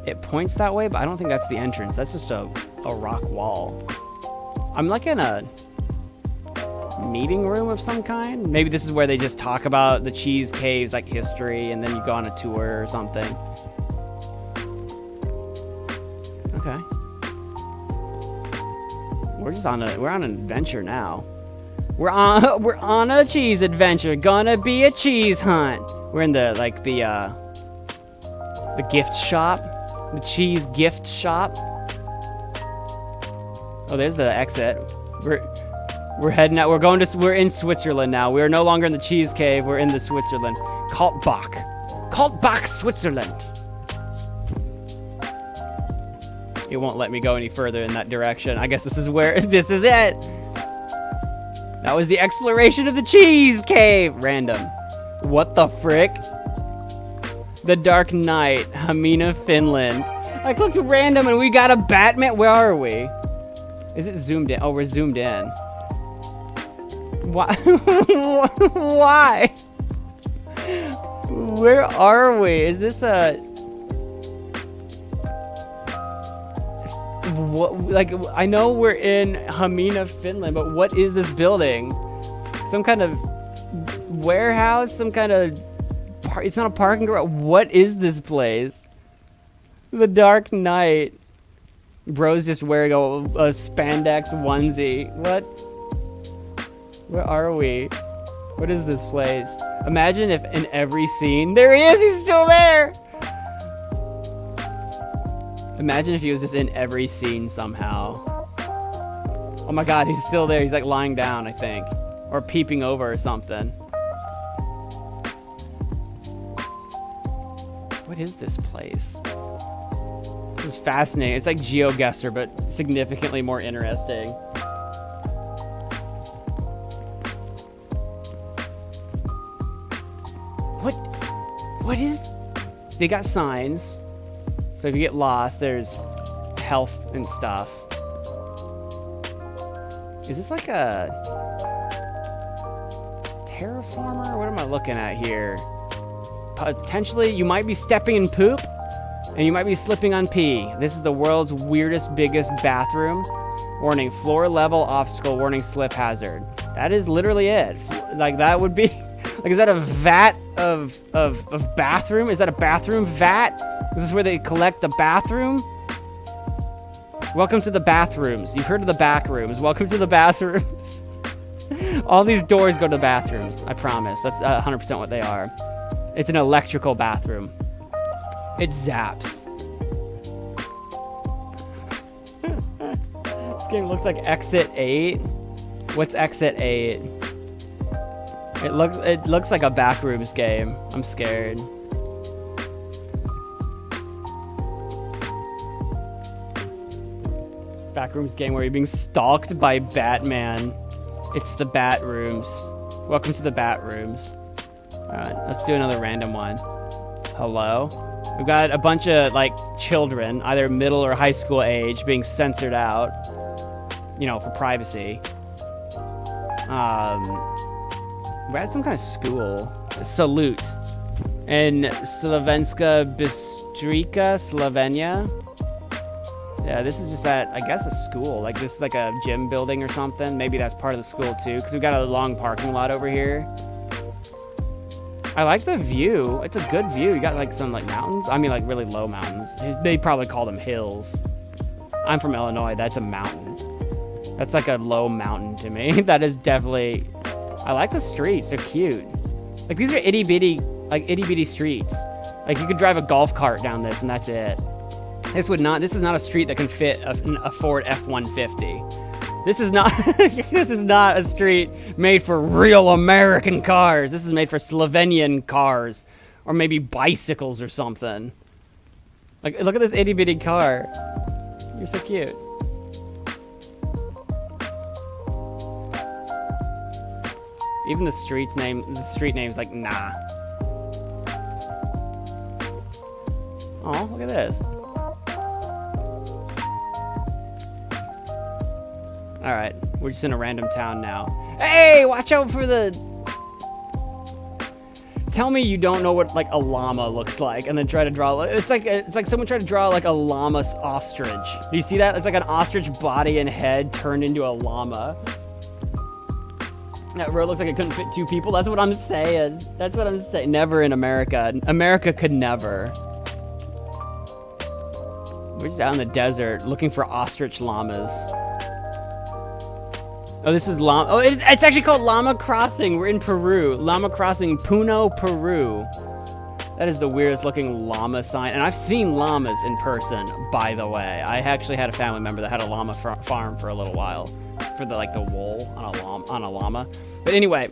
S2: It points that way, but I don't think that's the entrance. That's just a rock wall. I'm like in a meeting room of some kind. Maybe this is where they just talk about the cheese caves, like history, and then you go on a tour or something. Okay. We're on an adventure now. We're on a cheese adventure. Gonna be a cheese hunt. We're in the gift shop, the cheese gift shop. Oh, there's the exit. We're heading out. We're in Switzerland now. We are no longer in the cheese cave. We're in the Switzerland. Kaltbach, Switzerland. It won't let me go any further in that direction. I guess this is it. That was the exploration of the cheese cave. Random. What the frick? The Dark Knight, Hamina, Finland. I clicked random and we got a Batman. Where are we? Is it zoomed in? Oh, we're zoomed in. Why? Why? Where are we? Is this a... What, like, I know we're in Hamina, Finland, but what is this building? Some kind of warehouse? Some kind of... It's not a parking garage. What is this place? The Dark Knight. Bro's just wearing a spandex onesie. What? Where are we? What is this place? Imagine if in every scene... There he is! He's still there! Imagine if he was just in every scene somehow. Oh my god, he's still there. He's like lying down, I think. Or peeping over or something. What is this place? This is fascinating. It's like GeoGuessr, but significantly more interesting. What is... They got signs. So if you get lost, there's health and stuff. Is this like a terraformer? What am I looking at here? Potentially, you might be stepping in poop, and you might be slipping on pee. This is the world's weirdest, biggest bathroom. Warning, floor level obstacle, warning, slip hazard. That is literally it. Like, that would be... Like, is that a vat of bathroom? Is that a bathroom vat? This is where they collect the bathroom? Welcome to the bathrooms. You've heard of the back rooms. Welcome to the bathrooms. All these doors go to the bathrooms, I promise. That's 100% what they are. It's an electrical bathroom. It zaps. This game looks like Exit 8. What's Exit 8? It looks like a backrooms game. I'm scared. Backrooms game where you're being stalked by Batman. It's the Bat Rooms. Welcome to the Bat Rooms. Alright, let's do another random one. Hello? We've got a bunch of, like, children, either middle or high school age, being censored out. You know, for privacy. We're at some kind of school. Salute. In Slovenska Bystrica, Slovenia. Yeah, this is just at, I guess, a school. Like, this is like a gym building or something. Maybe that's part of the school, too, because we've got a long parking lot over here. I like the view. It's a good view. You got, like, some, like, mountains. I mean, like, really low mountains. They probably call them hills. I'm from Illinois. That's a mountain. That's like a low mountain to me. That is definitely... I like the streets. They're cute. Like, these are itty-bitty streets. Like, you could drive a golf cart down this, and that's it. This is not a street that can fit a Ford F-150. This is not, this is not a street made for real American cars. This is made for Slovenian cars. Or maybe bicycles or something. Like, look at this itty-bitty car. You're so cute. Even the street name's like, nah. Oh, look at this. Alright, we're just in a random town now. Hey, watch out for the... Tell me you don't know what, like, a llama looks like, and then try to draw... It's like someone tried to draw, like, a llama ostrich. Do you see that? It's like an ostrich body and head turned into a llama. That road looks like it couldn't fit two people. That's what I'm saying. That's what I'm saying. Never in America. America could never. We're just out in the desert looking for ostrich llamas. Oh, this is llama. Oh, it's actually called Llama Crossing. We're in Peru. Llama Crossing, Puno, Peru. That is the weirdest looking llama sign. And I've seen llamas in person, by the way. I actually had a family member that had a llama farm for a little while. For the, like, the wool on a llama. But anyway.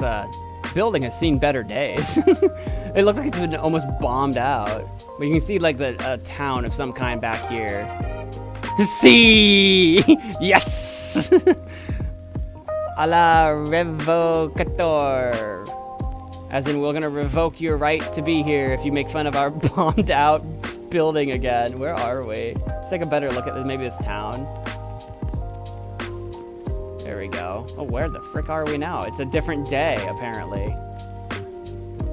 S2: This building has seen better days. It looks like it's been almost bombed out. But you can see, like, a town of some kind back here. See, yes. A la revocator. As in, we're gonna revoke your right to be here if you make fun of our bombed out building again. Where are we? Let's take a better look at maybe this town. There we go. Oh, where the frick are we now? It's a different day, apparently.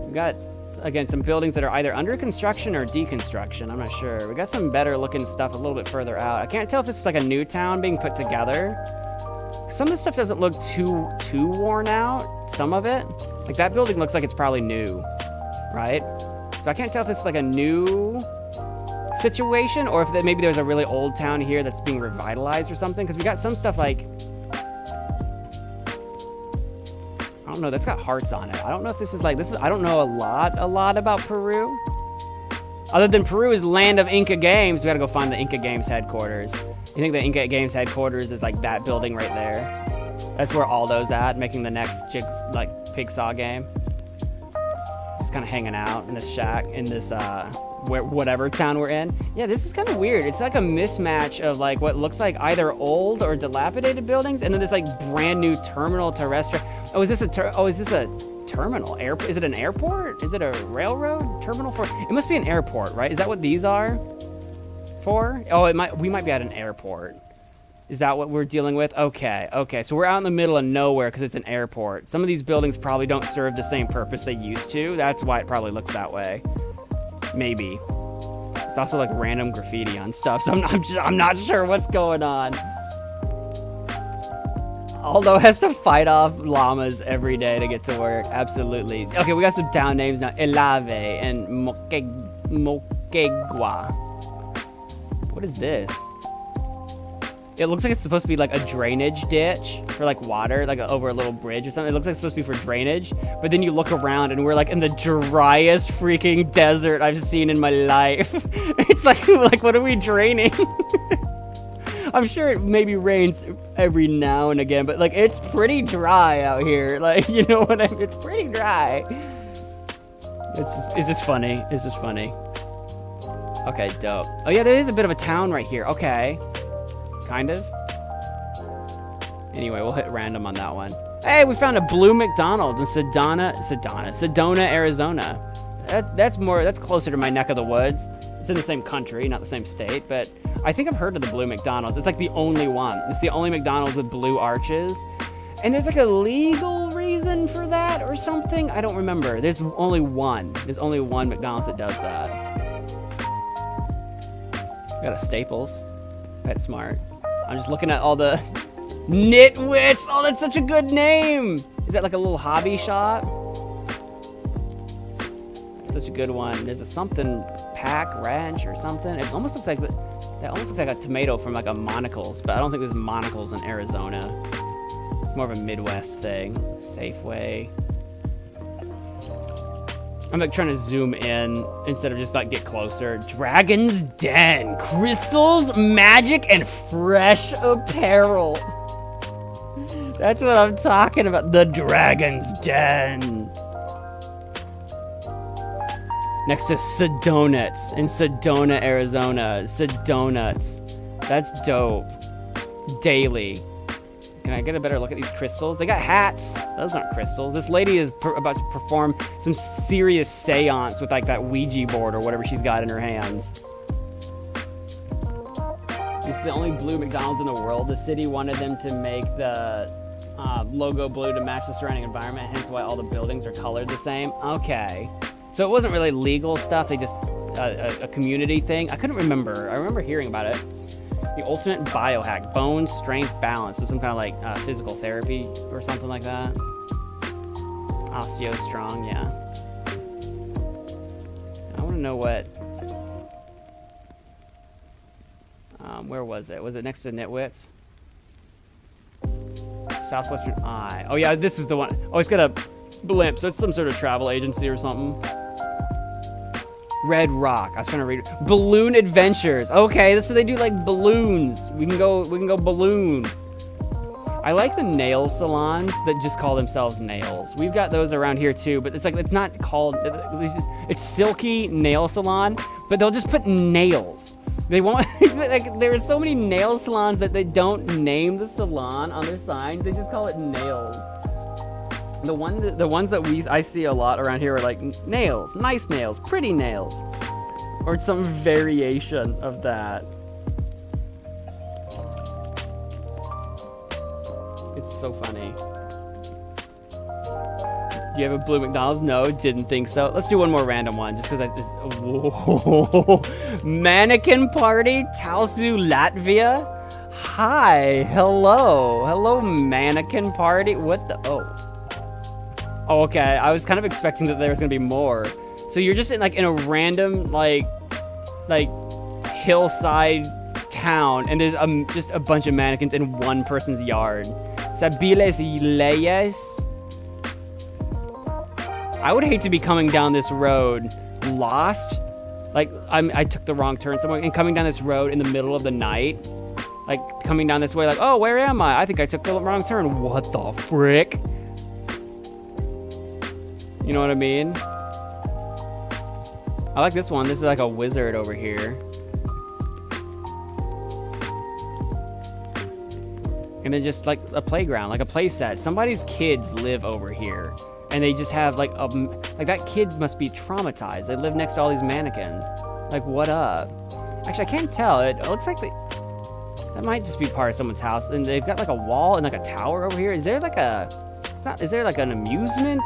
S2: We've got, again, some buildings that are either under construction or deconstruction. I'm not sure. We got some better looking stuff a little bit further out. I can't tell if it's like a new town being put together. Some of this stuff doesn't look too worn out. Some of it. Like, that building looks like it's probably new, right? So I can't tell if it's like a new situation or if maybe there's a really old town here that's being revitalized or something. Because we got some stuff like, I don't know, that's got hearts on it. I don't know if this is, I don't know a lot about Peru. Other than Peru is land of Inca Games, we gotta go find the Inca Games headquarters. You think the Inca Games headquarters is like that building right there? That's where Aldo's at, making the next Pigsaw game. Just kind of hanging out in this shack, in this, whatever town we're in. Yeah, this is kind of weird. It's like a mismatch of like what looks like either old or dilapidated buildings, and then this like brand new terminal terrestrial. Oh, is this a terminal? Is it an airport? Is it a railroad terminal for? It must be an airport, right? Is that what these are for? Oh, we might be at an airport. Is that what we're dealing with? Okay. So we're out in the middle of nowhere because it's an airport. Some of these buildings probably don't serve the same purpose they used to. That's why it probably looks that way. Maybe. It's also like random graffiti on stuff, so I'm not sure what's going on. Aldo has to fight off llamas every day to get to work. Absolutely. Okay, we got some town names now. Elave and Moquegua. What is this? It looks like it's supposed to be like a drainage ditch for like water, like over a little bridge or something. It looks like it's supposed to be for drainage, but then you look around and we're like in the driest freaking desert I've seen in my life. It's like what are we draining? I'm sure it maybe rains every now and again, but like it's pretty dry out here. Like, you know what I mean? It's pretty dry. It's just funny. It's just funny. Okay, dope. Oh yeah, there is a bit of a town right here. Okay. Kind of. Anyway, we'll hit random on that one. Hey, we found a blue McDonald's in Sedona, Arizona. That's closer to my neck of the woods. It's in the same country, not the same state, but I think I've heard of the blue McDonald's. It's like the only one. It's the only McDonald's with blue arches. And there's like a legal reason for that or something. I don't remember. There's only one. There's only one McDonald's that does that. We got a Staples. PetSmart. I'm just looking at all the Nitwits. Oh, that's such a good name. Is that like a little hobby shop? That's such a good one. There's a something Pack Ranch or something. It almost looks like that almost looks like a tomato from like a Monocle's, but I don't think there's Monocle's in Arizona. It's more of a Midwest thing. Safeway. I'm like trying to zoom in instead of just like get closer. Dragon's Den. Crystals, magic, and fresh apparel. That's what I'm talking about. The Dragon's Den. Next to Sedonuts in Sedona, Arizona. Sedonuts. That's dope. Daily. Can I get a better look at these crystals? They got hats. Those aren't crystals. This lady is about to perform some serious seance with like that Ouija board or whatever she's got in her hands. It's the only blue McDonald's in the world. The city wanted them to make the logo blue to match the surrounding environment, hence why all the buildings are colored the same. Okay. So it wasn't really legal stuff. They just, a community thing. I couldn't remember. I remember hearing about it. The ultimate biohack, bone strength balance. So some kind of like physical therapy or something like that. Osteo strong, yeah. I want to know what. Where was it? Was it next to Nitwits? Southwestern Eye. Oh yeah, this is the one. Oh, it's got a blimp, so it's some sort of travel agency or something. Red Rock. I was trying to read it. Balloon Adventures. Okay, so they do like balloons. We can go balloon. I like the nail salons that just call themselves nails. We've got those around here too, but it's not called, it's Silky Nail Salon, but they'll just put nails. They won't, like, there are so many nail salons that they don't name the salon on their signs. They just call it nails. The ones that I see a lot around here are like nails, nice nails, pretty nails, or some variation of that. It's so funny. Do you have a blue McDonald's? No, didn't think so. Let's do one more random one, just because whoa. Mannequin party, Tausu, Latvia. Hi, hello, mannequin party. What the? Oh, okay. I was kind of expecting that there was gonna be more. So you're just in a random like hillside town, and there's just a bunch of mannequins in one person's yard. Sabiles Leyes. I would hate to be coming down this road lost. Like, I took the wrong turn somewhere, and coming down this road in the middle of the night. Like, coming down this way, like, oh, where am I? I think I took the wrong turn. What the frick? You know what I mean? I like this one. This is like a wizard over here. And then just like a playground, like a play set. Somebody's kids live over here. And they just have like that kid must be traumatized. They live next to all these mannequins. Like, what up? Actually, I can't tell. It looks like that might just be part of someone's house. And they've got like a wall and like a tower over here. Is there like is there like an amusement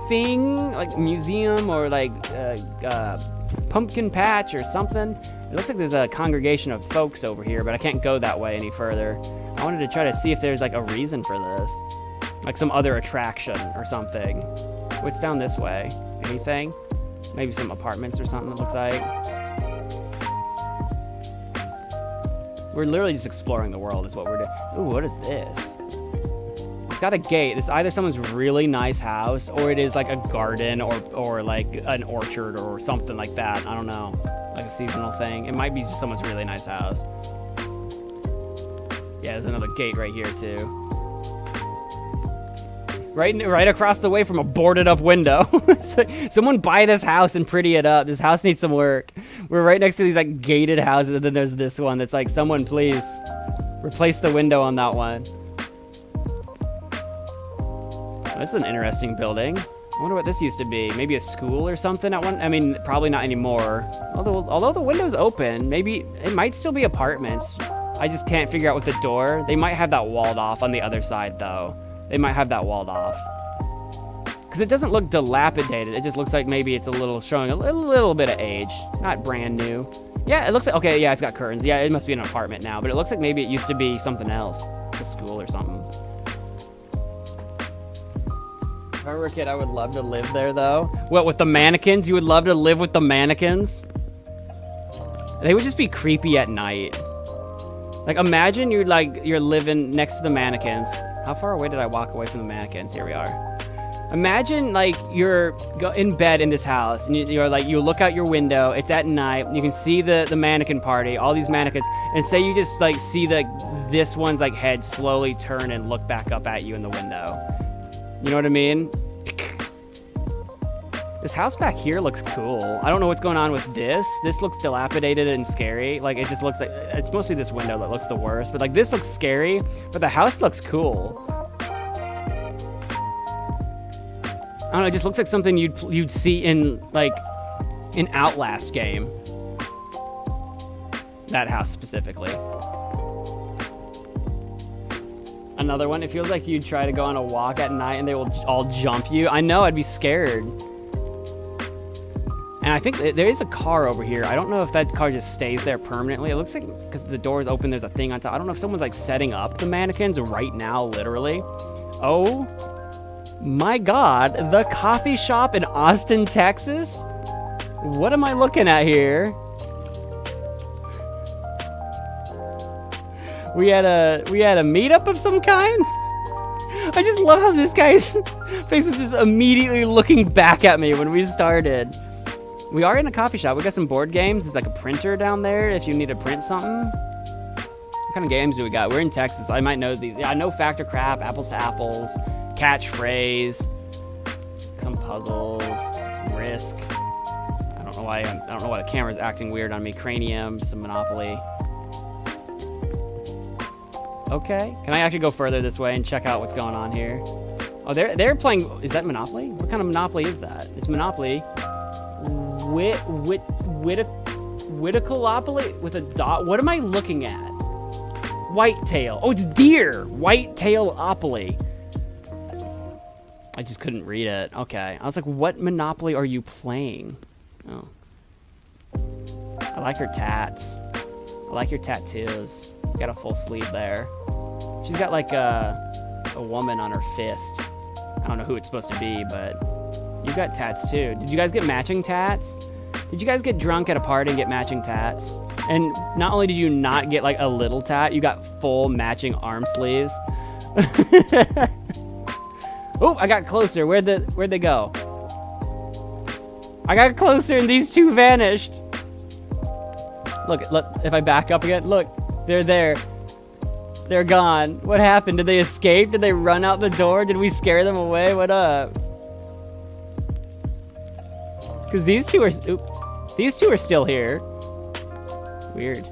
S2: thing? Like museum or like pumpkin patch or something? It looks like there's a congregation of folks over here, but I can't go that way any further. I wanted to try to see if there's like a reason for this. Like some other attraction or something. What's down this way? Anything? Maybe some apartments or something, it looks like. We're literally just exploring the world is what we're doing. Ooh, what is this? It's got a gate. It's either someone's really nice house or it is like a garden or like an orchard or something like that. I don't know. Like a seasonal thing. It might be just someone's really nice house. Yeah, there's another gate right here too. Right across the way from a boarded up window. Like, someone buy this house and pretty it up. This house needs some work. We're right next to these like gated houses, and then there's this one that's like, someone please replace the window on that one. Oh, this is an interesting building. I wonder what this used to be. Maybe a school or something at one. I mean, probably not anymore. Although the window's open, maybe it might still be apartments. I just can't figure out with the door. They might have that walled off on the other side though. They might have that walled off. Because it doesn't look dilapidated. It just looks like maybe it's showing a little bit of age. Not brand new. Yeah, it looks like, okay, yeah, it's got curtains. Yeah, it must be an apartment now. But it looks like maybe it used to be something else. A school or something. If I were a kid, I would love to live there, though. What, with the mannequins? You would love to live with the mannequins? They would just be creepy at night. Like, imagine you're living next to the mannequins. How far away did I walk away from the mannequins? Here we are. Imagine like you're in bed in this house and you're like, you look out your window, it's at night, you can see the mannequin party, all these mannequins, and say you just like see this one's like head slowly turn and look back up at you in the window. You know what I mean? This house back here looks cool. I don't know what's going on with this. This looks dilapidated and scary. Like, it just looks like, it's mostly this window that looks the worst. But, like, this looks scary, but the house looks cool. I don't know, it just looks like something you'd see in, like, an Outlast game. That house specifically. Another one, it feels like you'd try to go on a walk at night and they will all jump you. I know, I'd be scared. And I think there is a car over here. I don't know if that car just stays there permanently. It looks like, because the door is open, there's a thing on top. I don't know if someone's like setting up the mannequins right now, literally. Oh my God, the coffee shop in Austin, Texas? What am I looking at here? We had a meetup of some kind? I just love how this guy's face was just immediately looking back at me when we started. We are in a coffee shop. We got some board games. There's like a printer down there if you need to print something. What kind of games do we got? We're in Texas. I might know these. Yeah, I know Fact or Crap, Apples to Apples, Catchphrase, some puzzles, Risk. I know why. I don't know why the camera's acting weird on me. Cranium, some Monopoly. Okay. Can I actually go further this way and check out what's going on here? Oh, they're playing. Is that Monopoly? What kind of Monopoly is that? It's Monopoly. Whitacolopoly with a dot. What am I looking at? Whitetail. Oh, it's deer. Whitetail-opoly. I just couldn't read it. Okay. I was like, what Monopoly are you playing? Oh. I like her tats. I like your tattoos. You got a full sleeve there. She's got like a woman on her fist. I don't know who it's supposed to be, but you got tats too. Did you guys get matching tats? Did you guys get drunk at a party and get matching tats? And not only did you not get like a little tat, you got full matching arm sleeves. Oh, I got closer. Where'd they go? I got closer and these two vanished. Look, if I back up again, look, they're there. They're gone. What happened? Did they escape? Did they run out the door? Did we scare them away? What up? Because these two are still here. Weird.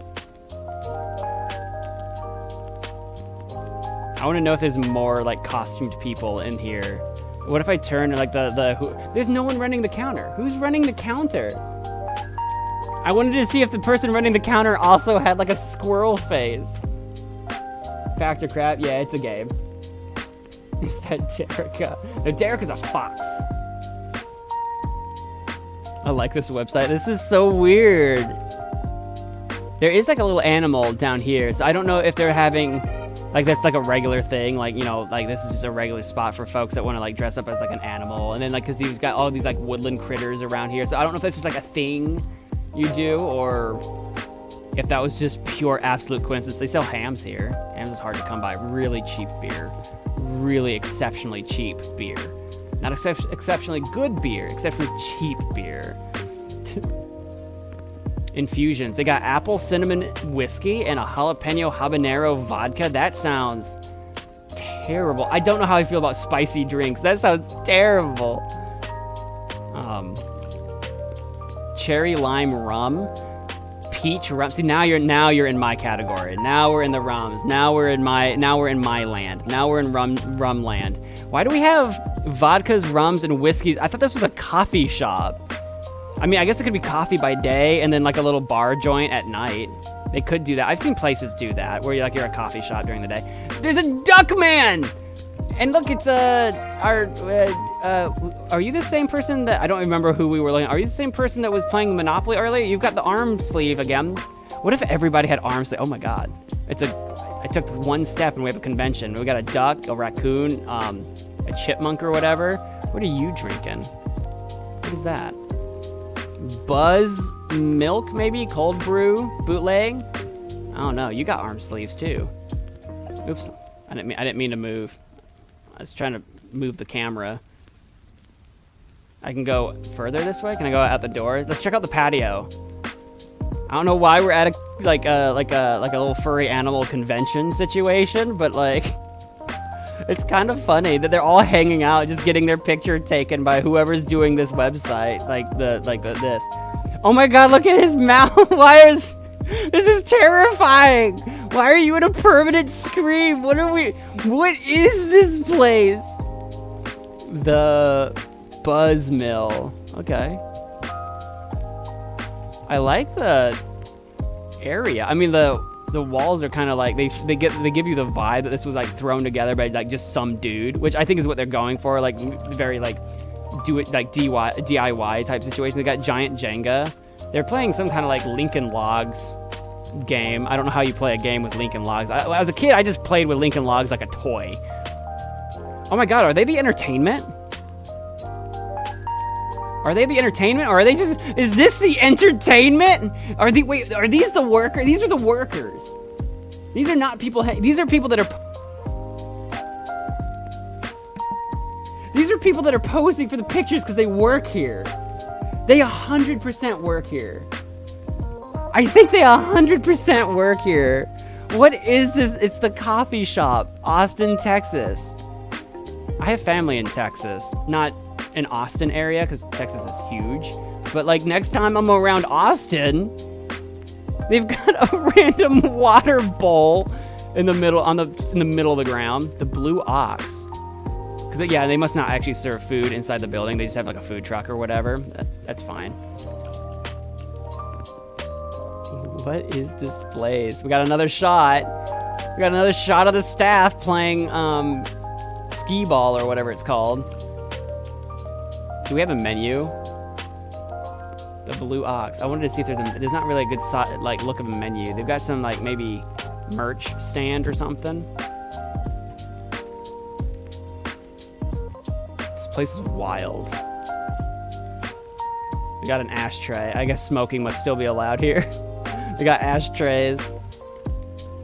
S2: I want to know if there's more like costumed people in here. What if I turn and like there's no one running the counter. Who's running the counter? I wanted to see if the person running the counter also had like a squirrel face. Factor crap. Yeah, it's a game. Is that Derica? No, Derica's a fox. I like this website. This is so weird. There is like a little animal down here, so I don't know if they're having like that's like a regular thing, like, you know, like this is just a regular spot for folks that want to like dress up as like an animal, and then like because he's got all these like woodland critters around here, so I don't know if that's just like a thing you do or if that was just pure absolute coincidence. They sell hams here. Hams is hard to come by. Really cheap beer, really exceptionally cheap beer. Not exceptionally good beer, exceptionally cheap beer. Infusions. They got apple cinnamon whiskey and a jalapeno habanero vodka. That sounds terrible. I don't know how I feel about spicy drinks. That sounds terrible. Cherry lime rum, peach rum. See, now you're in my category. Now we're in the rums. Now we're in my land. Now we're in rum land. Why do we have vodkas, rums, and whiskeys? I thought this was a coffee shop. I mean, I guess it could be coffee by day and then like a little bar joint at night. They could do that. I've seen places do that where you're a coffee shop during the day. There's a duck man! And look, it's are you the same person that, I don't remember who we were looking at. Are you the same person that was playing Monopoly earlier? You've got the arm sleeve again. What if everybody had arm sleeve? Oh my God. I took one step and we have a convention. We got a duck, a raccoon, a chipmunk or whatever. What are you drinking? What is that? Buzz milk, maybe? Cold brew? Bootleg? I don't know. You got arm sleeves too. Oops. I didn't mean to move. I was trying to move the camera. I can go further this way? Can I go out the door? Let's check out the patio. I don't know why we're at a little furry animal convention situation, but like it's kind of funny that they're all hanging out, just getting their picture taken by whoever's doing this website, this. Oh my God, look at his mouth. This is terrifying. Why are you in a permanent scream? What is this place? The Buzz Mill. Okay. I like the area. I mean, the walls are kind of like they give you the vibe that this was like thrown together by like just some dude, which I think is what they're going for, like very like do it like DIY type situation. They got giant Jenga. They're playing some kind of like Lincoln Logs game. I don't know how you play a game with Lincoln Logs. As a kid, I just played with Lincoln Logs like a toy. Oh my God, are they the entertainment? Are they the entertainment, or are they just? Is this the entertainment? Are these the workers? These are the workers. These are not people. These are people that are. These are people that are posing for the pictures because they work here. They 100% work here. I think they 100% work here. What is this? It's the coffee shop, Austin, Texas. I have family in Texas, not in Austin area because Texas is huge, but like next time I'm around Austin, they've got a random water bowl in the middle in the middle of the ground. The Blue Ox. Because yeah, they must not actually serve food inside the building. They just have like a food truck or whatever. That's fine. What is this place? We got another shot. We got another shot of the staff playing skee ball or whatever it's called. Do we have a menu? The Blue Ox. I wanted to see if there's not really a good like look of a menu. They've got some like maybe merch stand or something. This place is wild. We got an ashtray. I guess smoking must still be allowed here. We got ashtrays.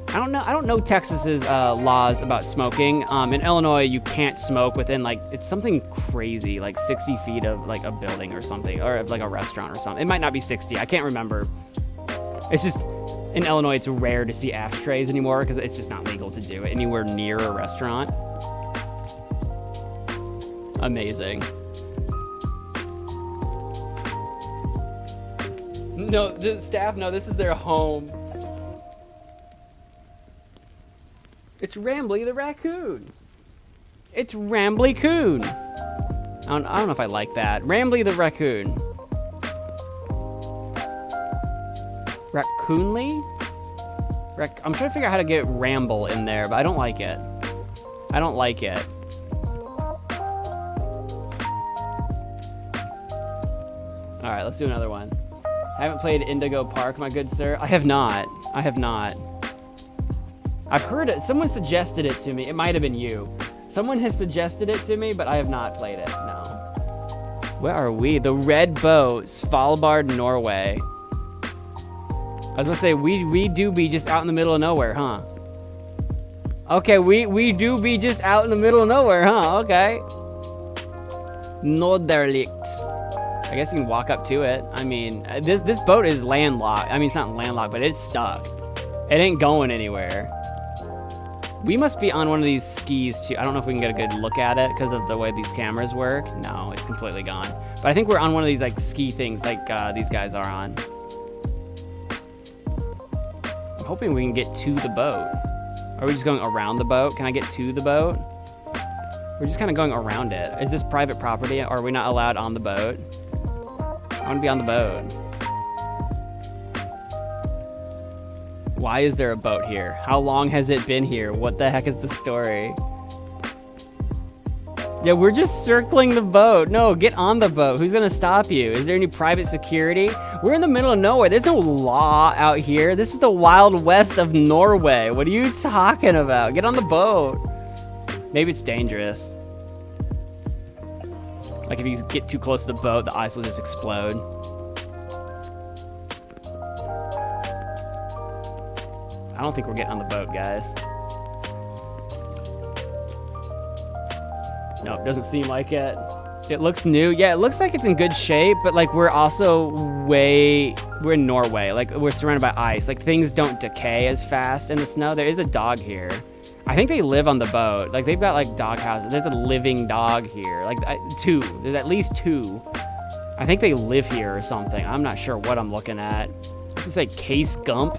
S2: I don't know Texas's laws about smoking. In Illinois, you can't smoke within like, it's something crazy, like 60 feet of like a building or something, or like a restaurant or something. It might not be 60. I can't remember. It's just, in Illinois, it's rare to see ashtrays anymore because it's just not legal to do it anywhere near a restaurant. Amazing. No, the staff, no, this is their home. It's Rambly the raccoon. It's Rambly Coon. I don't know if I like that. Rambly the raccoon. Raccoonly? I'm trying to figure out how to get Ramble in there, but I don't like it. I don't like it. Alright, let's do another one. I haven't played Indigo Park, my good sir. I have not. I have not. I've heard it. Someone suggested it to me. It might have been you. Someone has suggested it to me, but I have not played it. No. Where are we? The Red Boat, Svalbard, Norway. I was gonna say, we do be just out in the middle of nowhere, huh? Okay, we do be just out in the middle of nowhere, huh? Okay. Norderlicht. I guess you can walk up to it. I mean, this boat is landlocked. I mean, it's not landlocked, but it's stuck. It ain't going anywhere. We must be on one of these skis too. I don't know if we can get a good look at it because of the way these cameras work. No, it's completely gone. But I think we're on one of these like ski things like these guys are on. I'm hoping we can get to the boat. Are we just going around the boat? Can I get to the boat? We're just kind of going around it. Is this private property? Or are we not allowed on the boat? I want to be on the boat. Why is there a boat here? How long has it been here? What the heck is the story? Yeah, we're just circling the boat. No, get on the boat. Who's gonna stop you? Is there any private security? We're in the middle of nowhere. There's no law out here. This is the Wild West of Norway. What are you talking about? Get on the boat. Maybe it's dangerous. Like if you get too close to the boat, the ice will just explode. I don't think we're getting on the boat, guys. Nope, doesn't seem like it. It looks new. Yeah, it looks like it's in good shape, but like we're in Norway. Like we're surrounded by ice. Like things don't decay as fast in the snow. There is a dog here. I think they live on the boat. Like they've got like dog houses. There's a living dog here. Like two. There's at least two. I think they live here or something. I'm not sure what I'm looking at. This is like Case Gump.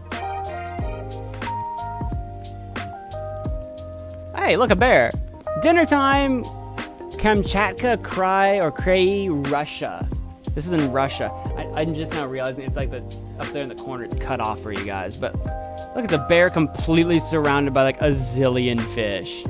S2: Hey, look, a bear. Dinner time. Kamchatka, Krai, Russia. This is in Russia. I'm just now realizing it's like up there in the corner. It's cut off for you guys. But look at the bear completely surrounded by like a zillion fish.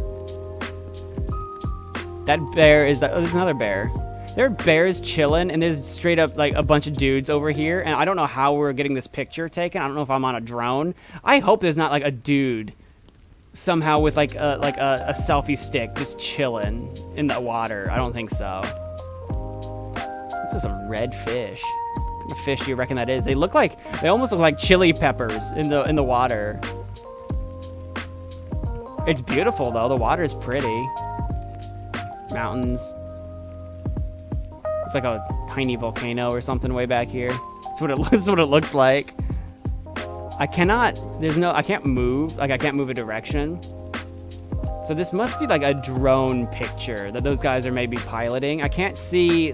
S2: That bear is like, oh, there's another bear. There are bears chilling, and there's straight up like a bunch of dudes over here. And I don't know how we're getting this picture taken. I don't know if I'm on a drone. I hope there's not like a dude somehow with like a selfie stick just chilling in the water. I don't think so. This is a red fish. What kind of fish do you reckon that is? They almost look like chili peppers in the water. It's beautiful though. The water is pretty. Mountains. It's like a tiny volcano or something way back here. That's what it looks like. I can't move. Like I can't move a direction. So this must be like a drone picture that those guys are maybe piloting. I can't see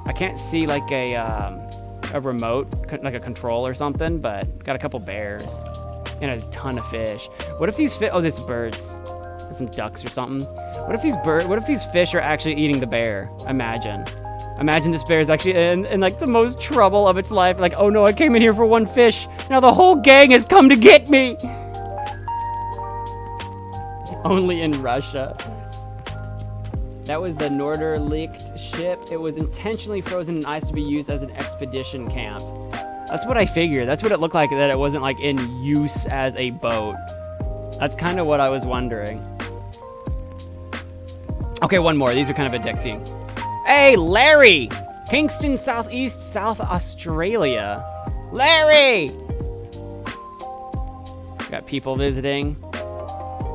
S2: I can't see like a remote, like a control or something, but got a couple bears and a ton of fish. What if these oh, this birds, some ducks or something. What if these fish are actually eating the bear? Imagine this bear is actually in like the most trouble of its life. Like, oh no, I came in here for one fish. Now the whole gang has come to get me. Only in Russia. That was the Norderlicht ship. It was intentionally frozen in ice to be used as an expedition camp. That's what I figured. That's what it looked like, that it wasn't like in use as a boat. That's kind of what I was wondering. Okay, one more. These are kind of addicting. Hey, Larry! Kingston, Southeast, South Australia. Larry! Got people visiting.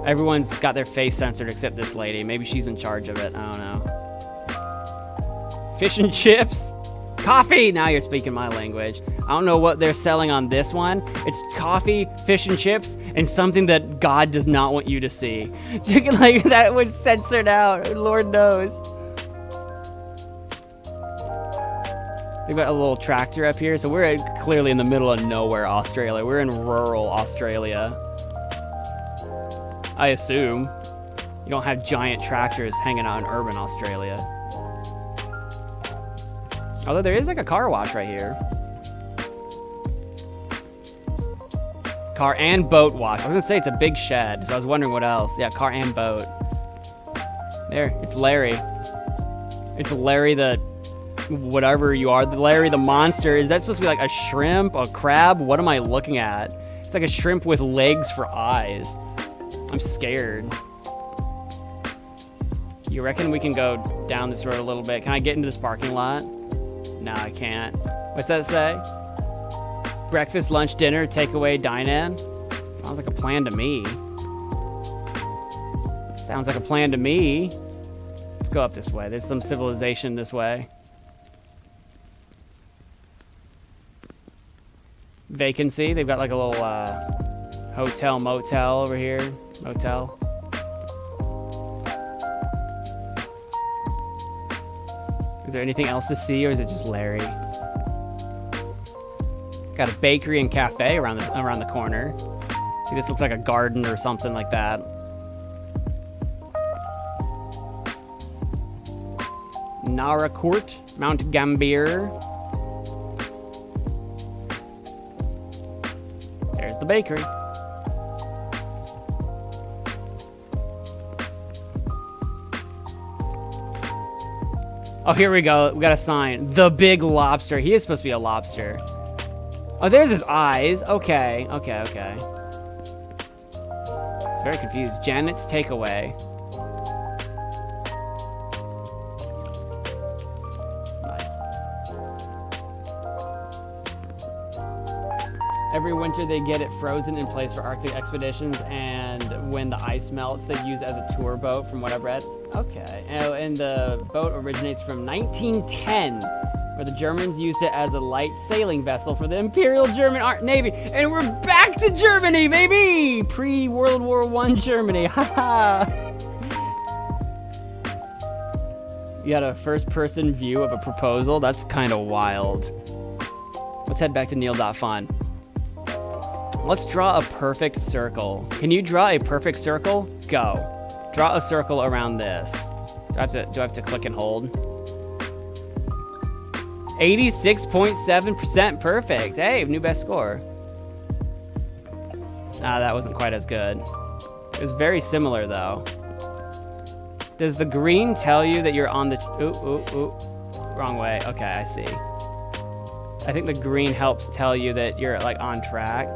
S2: Everyone's got their face censored except this lady. Maybe she's in charge of it. I don't know. Fish and chips. Coffee! Now you're speaking my language. I don't know what they're selling on this one. It's coffee, fish and chips, and something that God does not want you to see. Like, that was censored out. Lord knows. We've got a little tractor up here. So we're clearly in the middle of nowhere, Australia. We're in rural Australia. I assume. You don't have giant tractors hanging out in urban Australia. Although there is like a car wash right here. Car and boat wash. I was gonna say it's a big shed, so I was wondering what else. Yeah, car and boat. There, it's Larry. It's Larry the whatever you are. Larry the monster. Is that supposed to be like a shrimp, a crab? What am I looking at? It's like a shrimp with legs for eyes. I'm scared. You reckon we can go down this road a little bit? Can I get into this parking lot? No, I can't. What's that say? Breakfast, lunch, dinner, takeaway, dine-in? Sounds like a plan to me. Sounds like a plan to me. Let's go up this way. There's some civilization this way. Vacancy. They've got like a little hotel, motel over here. Motel. Is there anything else to see, or is it just Larry? Got a bakery and cafe around the corner. See, this looks like a garden or something like that. Nara Court, Mount Gambier. There's the bakery. Oh, here we go. We got a sign. The Big Lobster. He is supposed to be a lobster. Oh, there's his eyes. Okay. It's very confused. Janet's Takeaway. Nice. Every winter they get it frozen in place for Arctic expeditions, and when the ice melts, they use it as a tour boat, from what I've read. Okay. And the boat originates from 1910. Where the Germans used it as a light sailing vessel for the Imperial German Navy. And we're back to Germany, baby! Pre-World War I Germany, haha! You got a first-person view of a proposal? That's kind of wild. Let's head back to Neil.fun. Let's draw a perfect circle. Can you draw a perfect circle? Go. Draw a circle around this. Do I have to click and hold? 86.7% perfect. Hey, new best score. Ah, that wasn't quite as good. It was very similar, though. Does the green tell you that you're on the... Ooh. Wrong way. Okay, I see. I think the green helps tell you that you're, like, on track.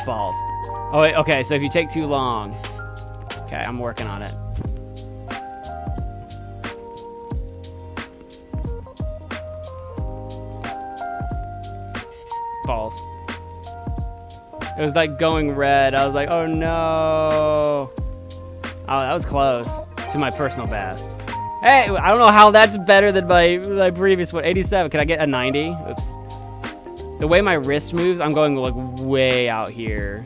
S2: Balls. Oh, wait, okay, so if you take too long... Okay, I'm working on it. Balls. It was like going red. I was like, oh no. Oh, that was close to my personal best. Hey, I don't know how that's better than my previous one. 87. Can I get a 90? Oops. The way my wrist moves, I'm going like way out here.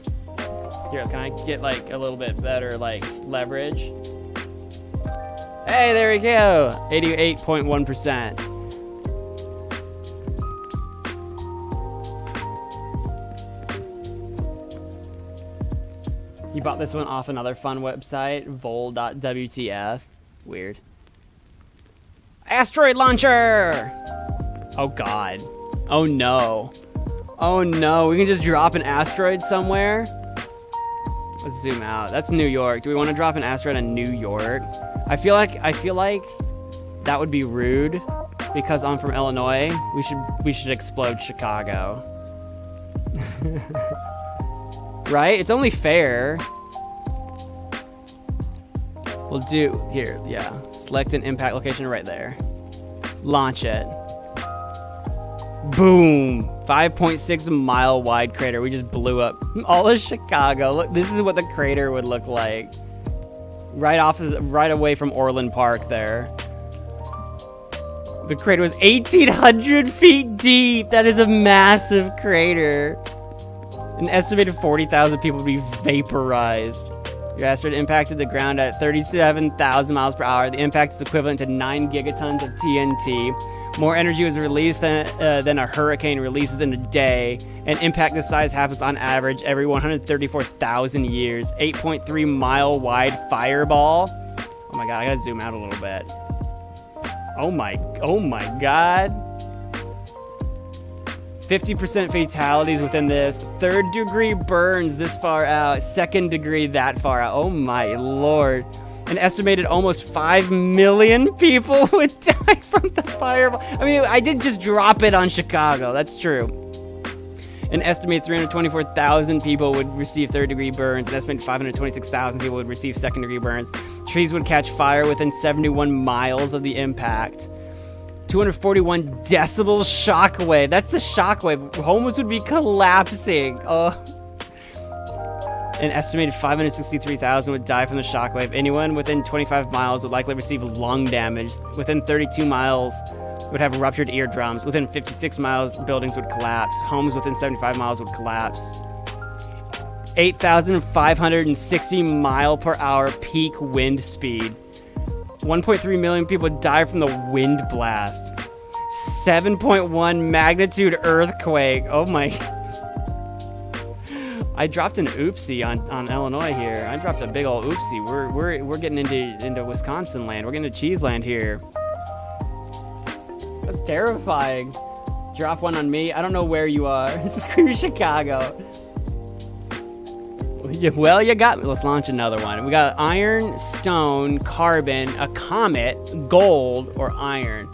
S2: Here, can I get like a little bit better like leverage? Hey, there we go. 88.1%. He bought this one off another fun website, vol.wtf. Weird. Asteroid launcher! Oh god. Oh no. Oh no, we can just drop an asteroid somewhere? Let's zoom out. That's New York. Do we want to drop an asteroid on New York? I feel like that would be rude because I'm from Illinois. We should explode Chicago. Right? It's only fair. We'll do here, yeah. Select an impact location right there. Launch it. Boom! 5.6 mile wide crater. We just blew up all of Chicago. Look, this is what the crater would look like. Right away from Orland Park there. The crater was 1,800 feet deep. That is a massive crater. An estimated 40,000 people would be vaporized. Your asteroid impacted the ground at 37,000 miles per hour. The impact is equivalent to 9 gigatons of TNT. More energy was released than a hurricane releases in a day. An impact this size happens on average every 134,000 years. 8.3 mile wide fireball. Oh my god, I gotta zoom out a little bit. Oh my god. 50% fatalities within this. 3rd degree burns this far out. 2nd degree that far out. Oh my lord. An estimated almost 5 million people would die from the fireball. I mean, I did just drop it on Chicago. That's true. An estimated 324,000 people would receive 3rd degree burns. An estimated 526,000 people would receive 2nd degree burns. Trees would catch fire within 71 miles of the impact. 241 decibel shockwave. That's the shockwave. Homes would be collapsing. Oh. An estimated 563,000 would die from the shockwave. Anyone within 25 miles would likely receive lung damage. Within 32 miles would have ruptured eardrums. Within 56 miles, buildings would collapse. Homes within 75 miles would collapse. 8,560 mile per hour peak wind speed. 1.3 million people die from the wind blast. 7.1 magnitude earthquake. Oh my. I dropped an oopsie on Illinois here. I dropped a big old oopsie. We're getting into Wisconsin land. We're getting to cheese land here. That's terrifying. Drop one on me. I don't know where you are. Screw Chicago. Well, you got me. Let's launch another one. We got iron, stone, carbon, a comet, gold, or iron.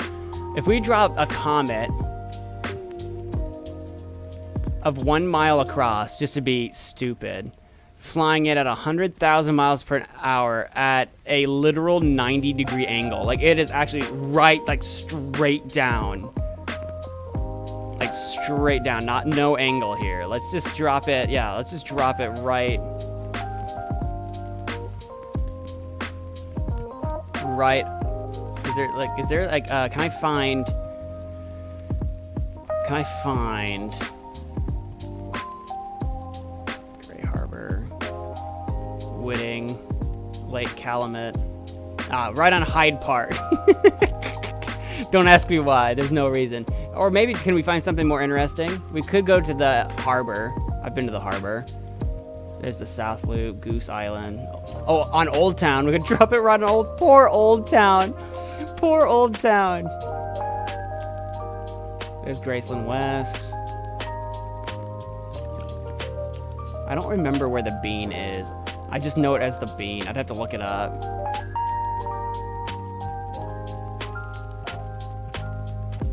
S2: If we drop a comet of 1 mile across, just to be stupid, flying it at 100,000 miles per hour at a literal 90-degree angle. Like, it is actually right, like, straight down. Like, straight down, no angle here. Let's just drop it, yeah, let's just drop it right is there like can I find Gray Harbor, Whitting, Lake Calumet, right on Hyde Park. Don't ask me why, there's no reason. Or maybe, can we find something more interesting? We could go to the harbor. I've been to the harbor. There's the South Loop, Goose Island. Oh, on Old Town. We could drop it right on poor Old Town. Poor Old Town. There's Graceland West. I don't remember where the Bean is. I just know it as the Bean. I'd have to look it up.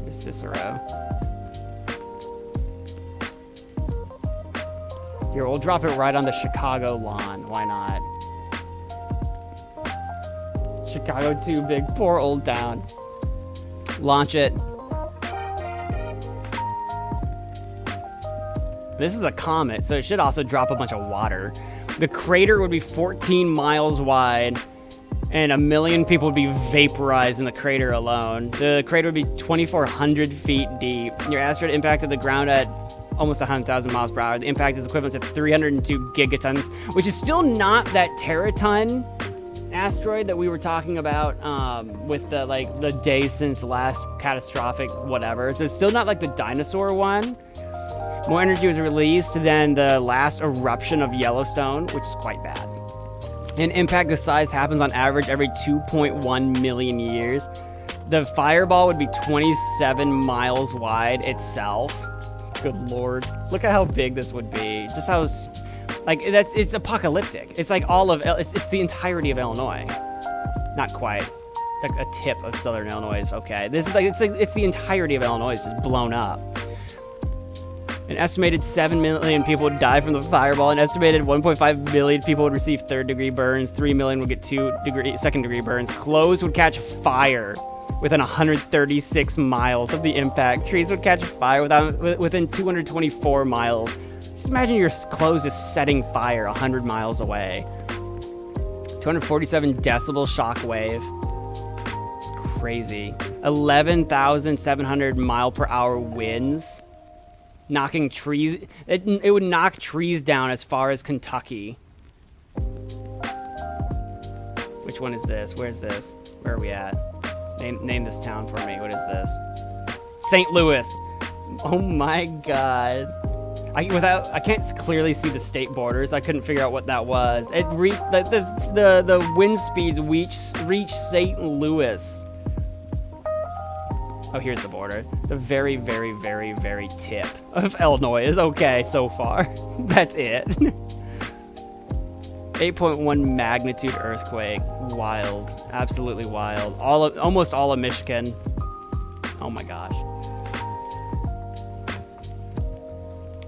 S2: There's Cicero. Here, we'll drop it right on the Chicago lawn. Why not? Chicago too big. Poor Old Town. Launch it. This is a comet, so it should also drop a bunch of water. The crater would be 14 miles wide, and 1 million people would be vaporized in the crater alone. The crater would be 2,400 feet deep. Your asteroid impacted the ground at almost 100,000 miles per hour. The impact is equivalent to 302 gigatons, which is still not that teraton. asteroid that we were talking about with the like the day since last catastrophic whatever. So it's still not like the dinosaur one. More energy was released than the last eruption of Yellowstone, which is quite bad. An impact this size happens on average every 2.1 million years. The fireball would be 27 miles wide itself. Good lord. Look at how big this would be. Just how, like, it's apocalyptic. It's like all of, it's the entirety of Illinois. Not quite. Like a tip of southern Illinois is okay. This is like, it's the entirety of Illinois is just blown up. An estimated 7 million people would die from the fireball. An estimated 1.5 million people would receive third-degree burns. 3 million would get second-degree burns. Clothes would catch fire within 136 miles of the impact. Trees would catch fire within 224 miles. Just imagine your clothes just setting fire 100 miles away. 247 decibel shock wave. It's crazy. 11,700 mile per hour winds. Knocking trees. It would knock trees down as far as Kentucky. Which one is this? Where's this? Where are we at? Name this town for me. What is this? St. Louis. Oh my god. I can't clearly see the state borders. I couldn't figure out what that was. The wind speeds reach St. Louis. Oh, here's the border. The very, very, very, very tip of Illinois is okay so far. That's it. 8.1 magnitude earthquake. Wild. Absolutely wild. Almost all of Michigan. Oh my gosh.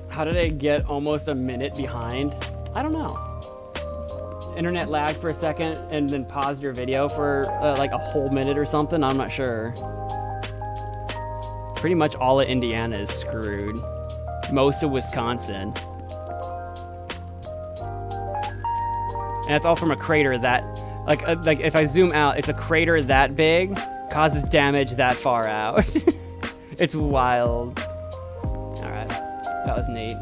S2: How did I get almost a minute behind? I don't know. Internet lagged for a second and then paused your video for like a whole minute or something. I'm not sure. Pretty much all of Indiana is screwed. Most of Wisconsin. And that's all from a crater that, like if I zoom out, it's a crater that big, causes damage that far out. It's wild. All right, that was neat.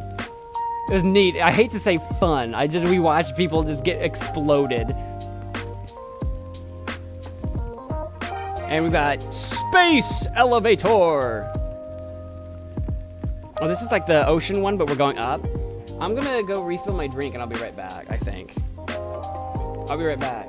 S2: It was neat. I hate to say fun. We watched people just get exploded. And we got space elevator. Oh, this is like the ocean one, but we're going up. I'm gonna go refill my drink and I'll be right back, I think. I'll be right back.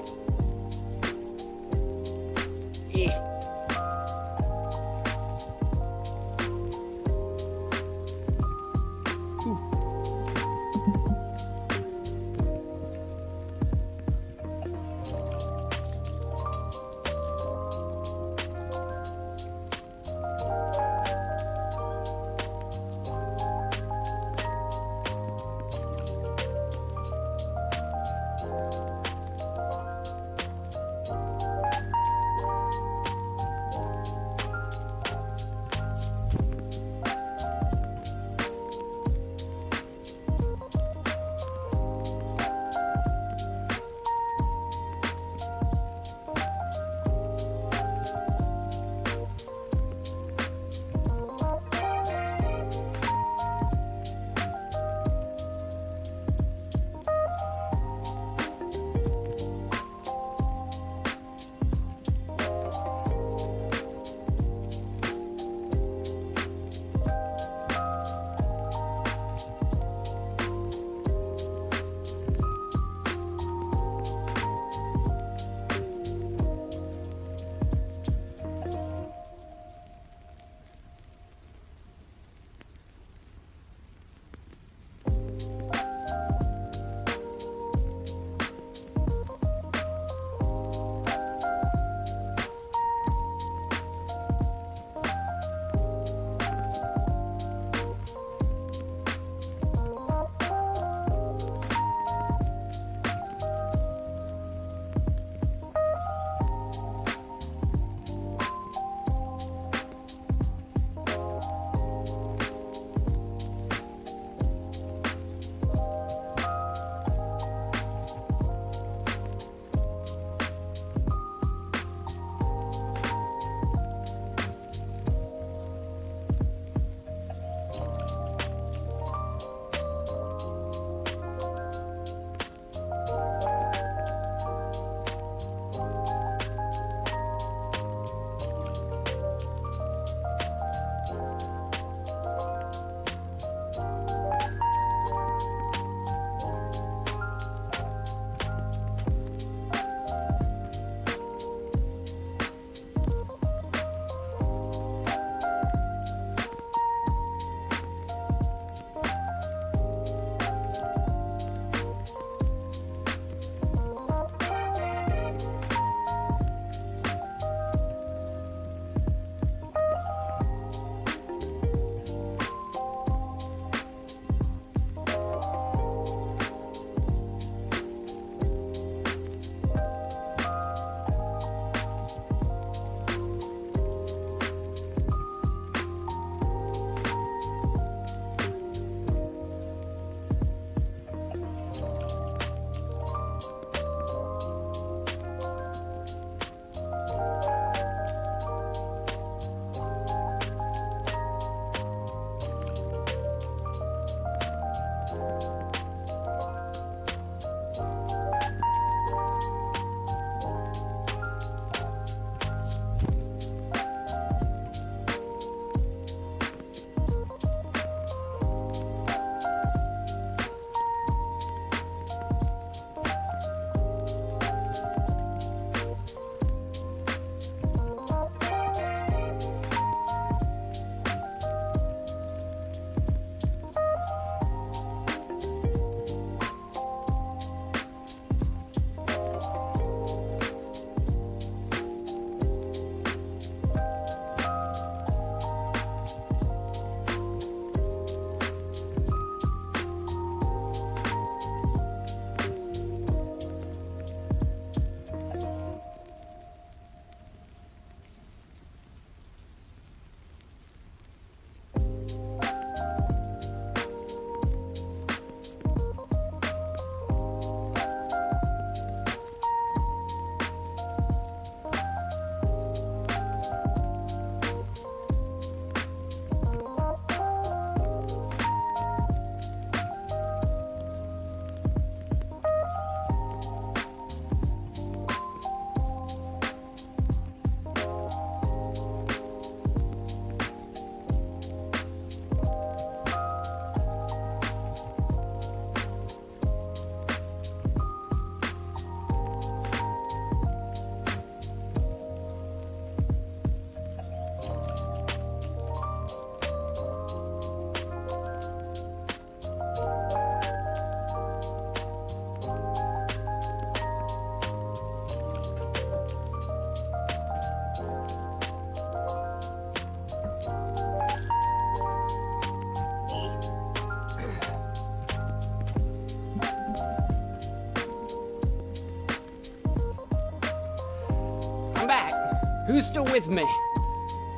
S2: Who's still with me?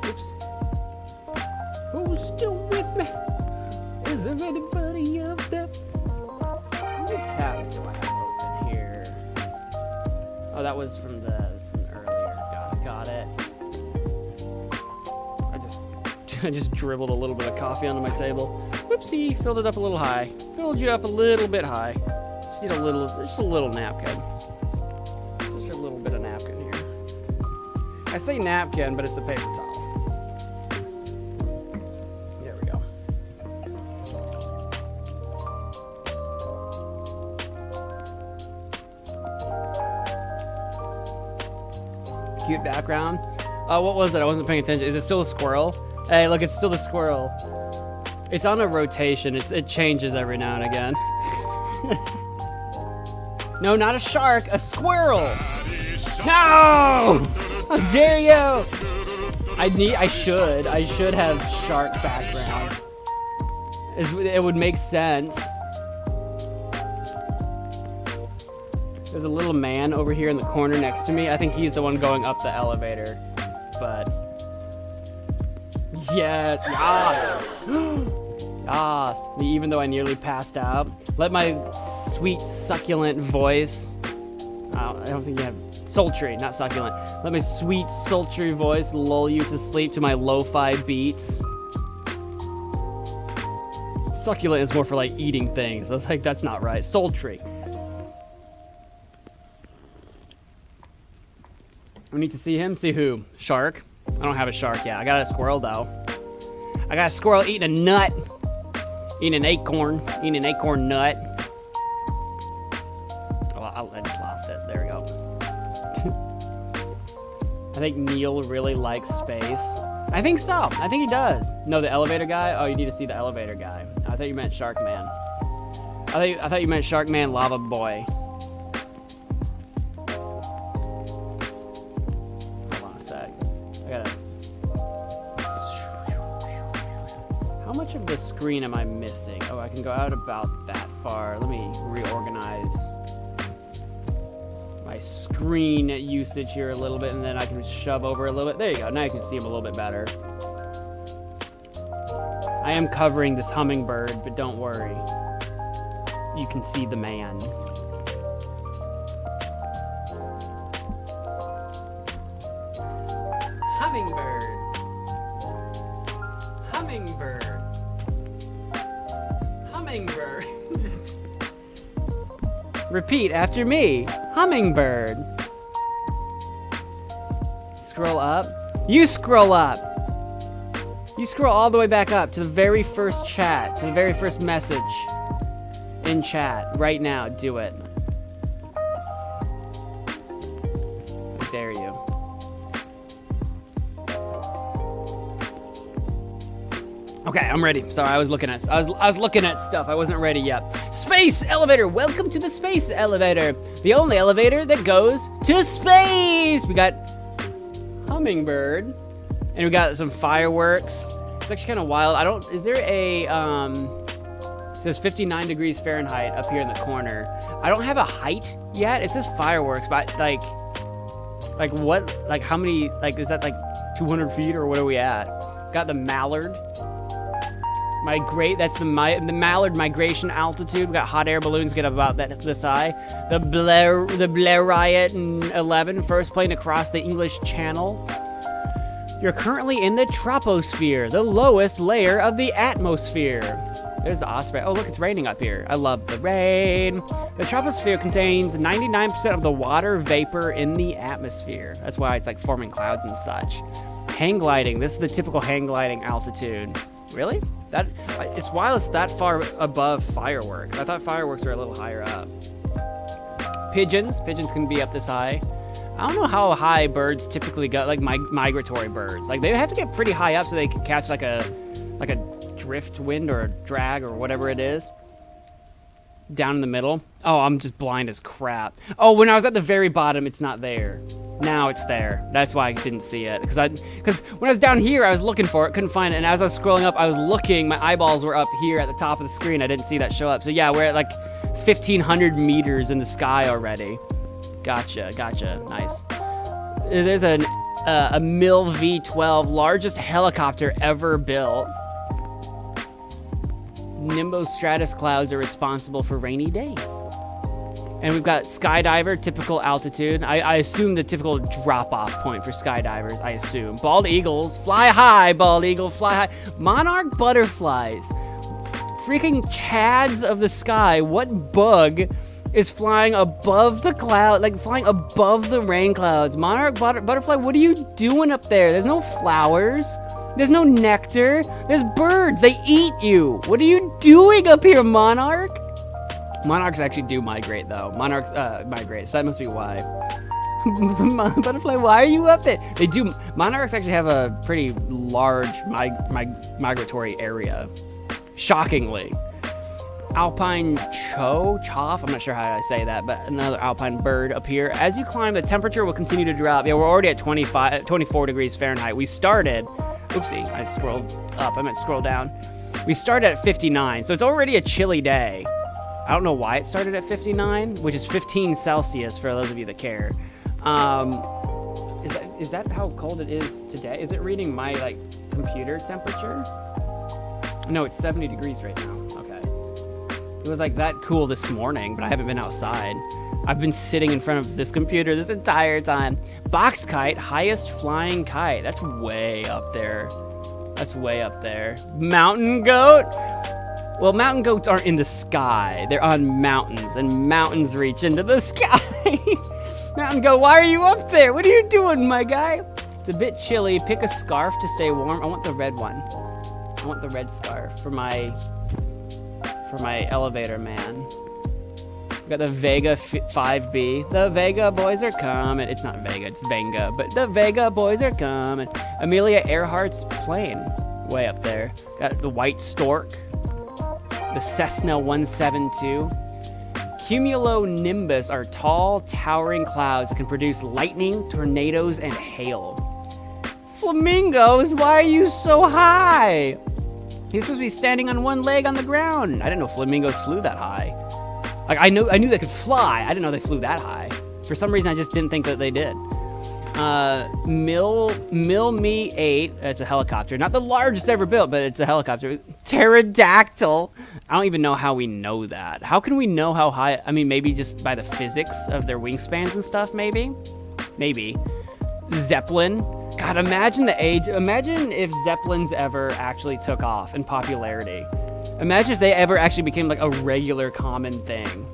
S2: Oops. Who's still with me? Is there anybody out there? How many tabs do I have open here? Oh, that was from earlier. Got it. I just dribbled a little bit of coffee onto my table. Whoopsie, filled it up a little high. Filled you up a little bit high. Just need just a little napkin. Just a little bit of napkin here. I say napkin, but it's a paper towel. There we go. Cute background. What was it? I wasn't paying attention. Is it still a squirrel? Hey, look, it's still the squirrel. It's on a rotation. It changes every now and again. No, not a shark, a squirrel. No! How dare you? I should have shark background. It would make sense. There's a little man over here in the corner next to me. I think he's the one going up the elevator. But yeah, yes. Even though I nearly passed out, let my sweet succulent voice. I don't think you have sultry, not succulent. Let my sweet sultry voice lull you to sleep to my lo-fi beats. Succulent is more for like eating things. I was like, that's not right. Sultry. We need to see him. See who? Shark? I don't have a shark yet. I got a squirrel though. I got a squirrel eating a nut. Eating an acorn. Eating an acorn nut. Oh, I just lost it. There we go. I think Neil really likes space. I think so. I think he does. No, the elevator guy? Oh, you need to see the elevator guy. I thought you meant Shark Man. I thought you meant Shark Man Lava Boy. How much of the screen am I missing? Oh, I can go out about that far. Let me reorganize my screen usage here a little bit, and then I can shove over a little bit. There you go. Now you can see him a little bit better. I am covering this hummingbird, but don't worry. You can see the man. Hummingbird. Hummingbird. Hummingbird. Repeat after me. Hummingbird. Scroll up. You scroll up. You scroll all the way back up to the very first chat, to the very first message in chat. Right now, do it. I dare you. Okay, I'm ready. Sorry, I was looking at stuff. I wasn't ready yet. Space elevator. Welcome to the space elevator. The only elevator that goes to space. We got hummingbird, and we got some fireworks. It's actually kind of wild. Is there a it says 59 degrees Fahrenheit up here in the corner. I don't have a height yet. It says fireworks, but like what? Like how many? Like is that like 200 feet or what are we at? Got the mallard. That's the mallard migration altitude. We got hot air balloons get about this high. The Blair Riot in 11, first plane across the English Channel. You're currently in the troposphere, the lowest layer of the atmosphere. There's the osprey. Oh, look, it's raining up here. I love the rain. The troposphere contains 99% of the water vapor in the atmosphere. That's why it's like forming clouds and such. Hang gliding. This is the typical hang gliding altitude. Really? It's wild it's that far above fireworks. I thought fireworks were a little higher up. Pigeons can be up this high. I don't know how high birds typically go, like migratory birds. Like they have to get pretty high up so they can catch like a drift wind or a drag or whatever it is. Down in the middle. Oh, I'm just blind as crap. Oh, when I was at the very bottom, it's not there. Now it's there. That's why I didn't see it. Because when I was down here, I was looking for it, couldn't find it. And as I was scrolling up, I was looking. My eyeballs were up here at the top of the screen. I didn't see that show up. So yeah, we're at like 1,500 meters in the sky already. Gotcha. Nice. There's an a MIL V12, largest helicopter ever built. Nimbus stratus clouds are responsible for rainy days. And we've got skydiver, typical altitude. I assume the typical drop-off point for skydivers, I assume. Bald eagles, fly high, bald eagle, fly high. Monarch butterflies. Freaking chads of the sky. What bug is flying above the cloud, like flying above the rain clouds? Monarch butterfly, what are you doing up there? There's no flowers. There's no nectar. There's birds. They eat you. What are you doing up here, Monarch? Monarchs actually do migrate, though. Monarchs migrate, so that must be why. Butterfly, why are you up there? They do. Monarchs actually have a pretty large migratory area. Shockingly. Alpine chough, I'm not sure how I say that, but another alpine bird up here. As you climb, the temperature will continue to drop. Yeah, we're already at 24 degrees Fahrenheit. We started, oopsie, I scrolled up, I meant scroll down. We started at 59, so it's already a chilly day. I don't know why it started at 59, which is 15 Celsius for those of you that care. Is that how cold it is today? Is it reading my, like, computer temperature? No, it's 70 degrees right now. Okay. It was like that cool this morning, but I haven't been outside. I've been sitting in front of this computer this entire time. Box kite, highest flying kite. That's way up there. That's way up there. Mountain goat? Well, mountain goats aren't in the sky. They're on mountains, and mountains reach into the sky. Mountain goat, why are you up there? What are you doing, my guy? It's a bit chilly. Pick a scarf to stay warm. I want the red one. I want the red scarf for my elevator man. We got the Vega 5B. The Vega boys are coming. It's not Vega, it's Venga, but the Vega boys are coming. Amelia Earhart's plane, way up there. Got the white stork. The Cessna 172. Cumulonimbus are tall, towering clouds that can produce lightning, tornadoes, and hail. Flamingos, why are you so high? You're supposed to be standing on one leg on the ground. I didn't know flamingos flew that high. Like I knew they could fly. I didn't know they flew that high. For some reason, I just didn't think that they did. Me 8. It's a helicopter, not the largest ever built, but it's a helicopter. Pterodactyl. I don't even know how we know that. How can we know how high? I mean, maybe just by the physics of their wingspans and stuff. Maybe. Zeppelin. God, imagine the age. Imagine if Zeppelins ever actually took off in popularity. Imagine if they ever actually became like a regular common thing.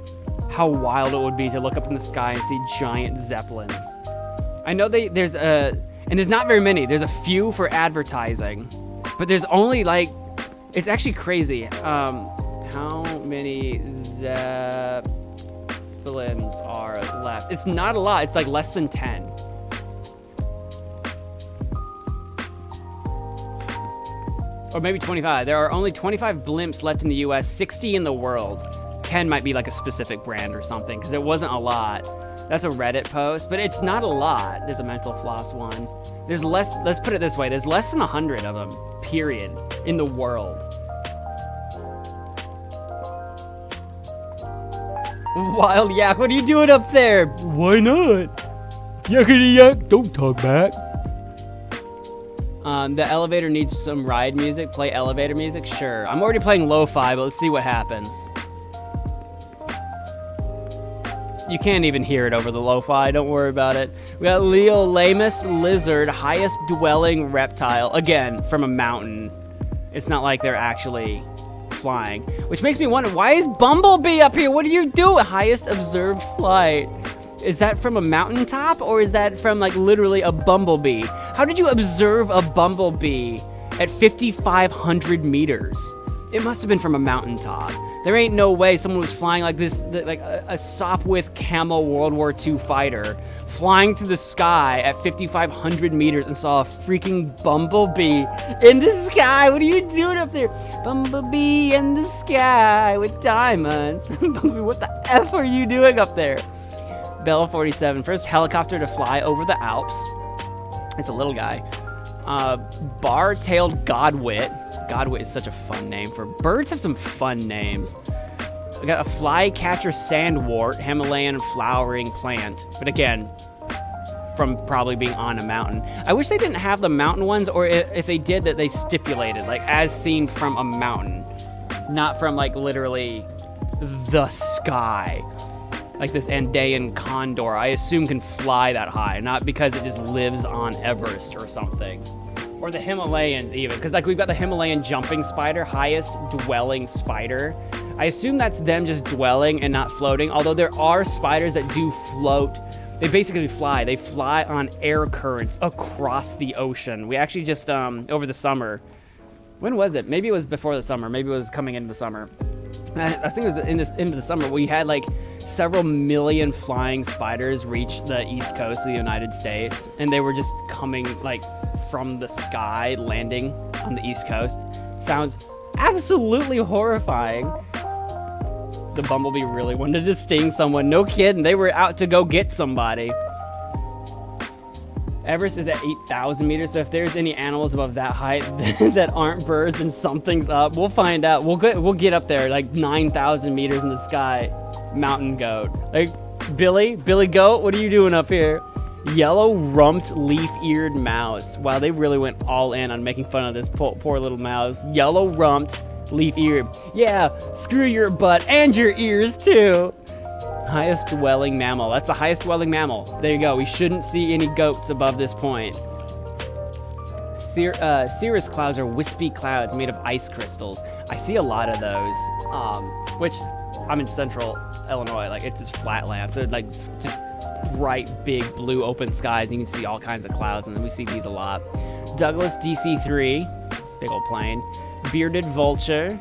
S2: How wild it would be to look up in the sky and see giant Zeppelins. I know there's not very many. There's a few for advertising, but there's only like, it's actually crazy. How many Zeppelins are left? It's not a lot. It's like less than 10. Or maybe 25. There are only 25 blimps left in the US, 60 in the world. 10 might be like a specific brand or something, because it wasn't a lot. That's a Reddit post, but it's not a lot. There's a mental floss one. There's less, let's put it this way, there's less than 100 of them, period, in the world. Wild yak, what are you doing up there? Why not? Yakety yak, don't talk back. The elevator needs some ride music. Play elevator music? Sure. I'm already playing lo-fi, but let's see what happens. You can't even hear it over the lo-fi. Don't worry about it. We got Leolamus lizard, highest dwelling reptile. Again, from a mountain. It's not like they're actually flying. Which makes me wonder, why is Bumblebee up here? What do you do? Highest observed flight. Is that from a mountaintop, or is that from like literally a bumblebee? How did you observe a bumblebee at 5,500 meters? It must have been from a mountaintop. There ain't no way someone was flying like this, like a Sopwith Camel World War II fighter, flying through the sky at 5,500 meters and saw a freaking bumblebee in the sky. What are you doing up there? Bumblebee in the sky with diamonds. Bumblebee, what the F are you doing up there? Bell 47, first helicopter to fly over the Alps. It's a little guy. Bar-tailed godwit. Godwit is such a fun name for birds. Have some fun names. We got a flycatcher sandwort, Himalayan flowering plant. But again, from probably being on a mountain. I wish they didn't have the mountain ones, or if they did, that they stipulated, like, as seen from a mountain, not from, like, literally the sky. Like this Andean condor, I assume can fly that high, not because it just lives on Everest or something. Or the Himalayas even, because like we've got the Himalayan jumping spider, highest dwelling spider. I assume that's them just dwelling and not floating, although there are spiders that do float. They basically fly. They fly on air currents across the ocean. We actually just, over the summer, when was it? Maybe it was before the summer. Maybe it was coming into the summer. I think it was into the summer. We had like several million flying spiders reach the east coast of the United States, and they were just coming like from the sky, landing on the east coast. Sounds absolutely horrifying. The bumblebee really wanted to sting someone. No kidding. They were out to go get somebody. Everest is at 8,000 meters, so if there's any animals above that height that aren't birds, then something's up. We'll find out. We'll get up there, like 9,000 meters in the sky. Mountain goat. Like, Billy Goat, what are you doing up here? Yellow rumped leaf-eared mouse. Wow, they really went all in on making fun of this poor little mouse. Yellow rumped leaf-eared. Yeah, screw your butt and your ears too. Highest dwelling mammal. That's the highest dwelling mammal. There you go. We shouldn't see any goats above this point. Cirrus clouds are wispy clouds made of ice crystals. I see a lot of those, which I'm in central Illinois. Like, it's just flat land. So, like, just bright, big, blue, open skies. And you can see all kinds of clouds, and then we see these a lot. Douglas DC-3, big old plane. Bearded vulture.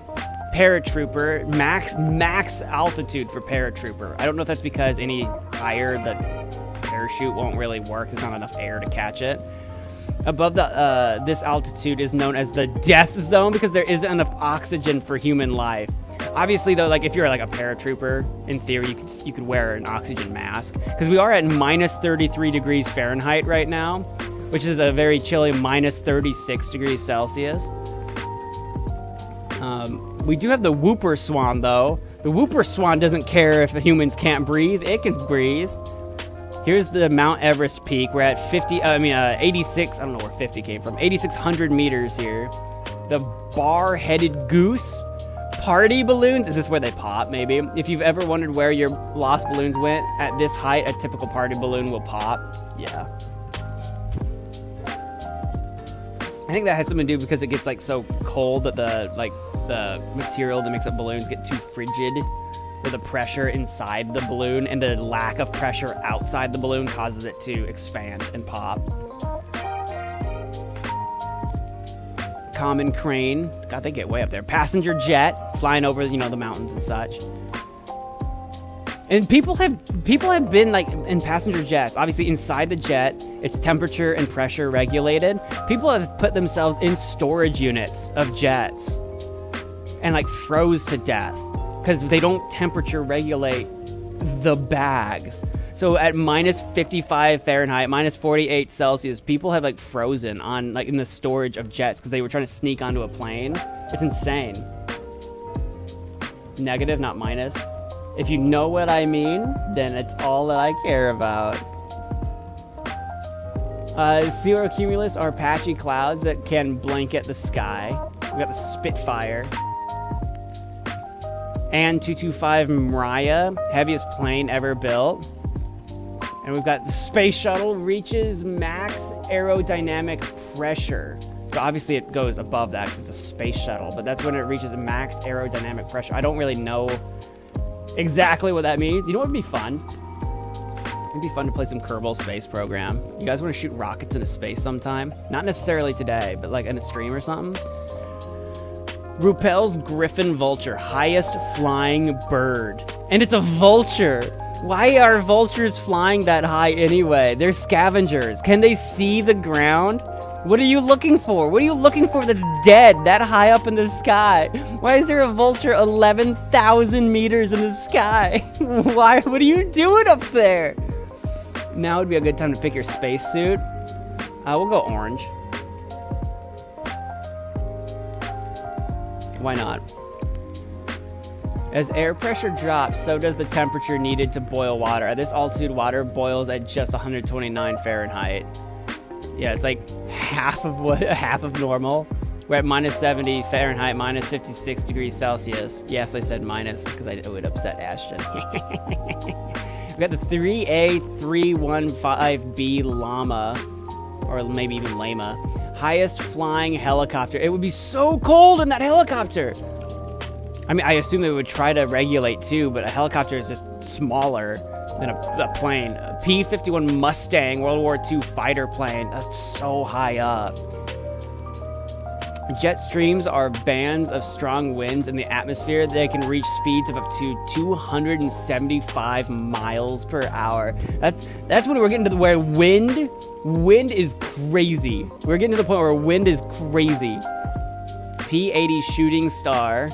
S2: Paratrooper, max altitude for paratrooper. I don't know if that's because any higher the parachute won't really work. There's not enough air to catch it. Above this altitude is known as the death zone because there isn't enough oxygen for human life. Obviously, though, like if you're like a paratrooper, in theory, you could wear an oxygen mask because we are at minus 33 degrees Fahrenheit right now, which is a very chilly minus 36 degrees Celsius. We do have the whooper swan, though. The whooper swan doesn't care if humans can't breathe. It can breathe. Here's the Mount Everest peak. We're at 86, I don't know where 50 came from, 8,600 meters here. The bar-headed goose. Party balloons. Is this where they pop, maybe? If you've ever wondered where your lost balloons went, at this height, a typical party balloon will pop. Yeah. I think that has something to do because it gets like so cold that the material that makes up balloons get too frigid, where the pressure inside the balloon and the lack of pressure outside the balloon causes it to expand and pop. Common crane. God, they get way up there. Passenger jet, flying over, the mountains and such. And people have been like in passenger jets. Obviously, inside the jet, it's temperature and pressure regulated. People have put themselves in storage units of jets and like froze to death because they don't temperature regulate the bags. So at minus 55 Fahrenheit, minus 48 Celsius, people have like frozen on like in the storage of jets because they were trying to sneak onto a plane. It's insane. Negative, not minus. If you know what I mean, then it's all that I care about. Cirrocumulus are patchy clouds that can blanket the sky. We got the Spitfire. And 225 Mariah, heaviest plane ever built. And we've got the space shuttle reaches max aerodynamic pressure. So obviously it goes above that because it's a space shuttle, but that's when it reaches the max aerodynamic pressure. I don't really know exactly what that means. You know what would be fun? It'd be fun to play some Kerbal Space Program. You guys want to shoot rockets into space sometime? Not necessarily today, but like in a stream or something. Ruppel's Griffin Vulture, highest flying bird. And it's a vulture. Why are vultures flying that high anyway? They're scavengers. Can they see the ground? What are you looking for? What are you looking for that's dead that high up in the sky? Why is there a vulture 11,000 meters in the sky? Why? What are you doing up there? Now would be a good time to pick your spacesuit. We'll go orange. Why not? As air pressure drops, so does the temperature needed to boil water. At this altitude, water boils at just 129 Fahrenheit. Yeah, it's like half of normal. We're at minus 70 Fahrenheit, minus 56 degrees Celsius. Yes, I said minus because it would upset Ashton. We got the 3A315B Llama, or maybe even Lama. Highest flying helicopter. It would be so cold in that helicopter. I mean, I assume they would try to regulate too, but a helicopter is just smaller than a plane. A P-51 Mustang, World War II fighter plane. That's so high up. Jet streams are bands of strong winds in the atmosphere. They can reach speeds of up to 275 miles per hour. That's when we're getting to where wind is crazy. We're getting to the point where wind is crazy. P-80 Shooting Star.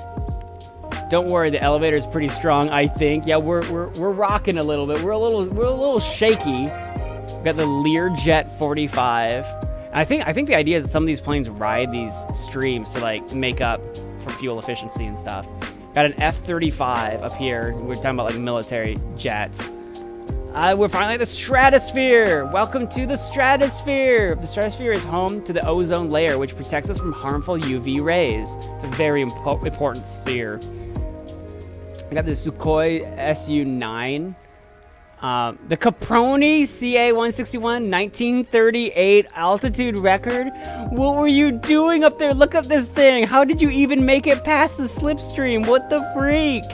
S2: Don't worry, the elevator is pretty strong, I think. Yeah, we're rocking a little bit. We're a little shaky. We got the Learjet 45. I think the idea is that some of these planes ride these streams to like make up for fuel efficiency and stuff. Got an F-35 up here. We're talking about like military jets. We're finally at the stratosphere. Welcome to the stratosphere. The stratosphere is home to the ozone layer, which protects us from harmful UV rays. It's a very important sphere. I got the Sukhoi Su-9. The Caproni CA-161 1938 altitude record. What were you doing up there? Look at this thing. How did you even make it past the slipstream? What the freak?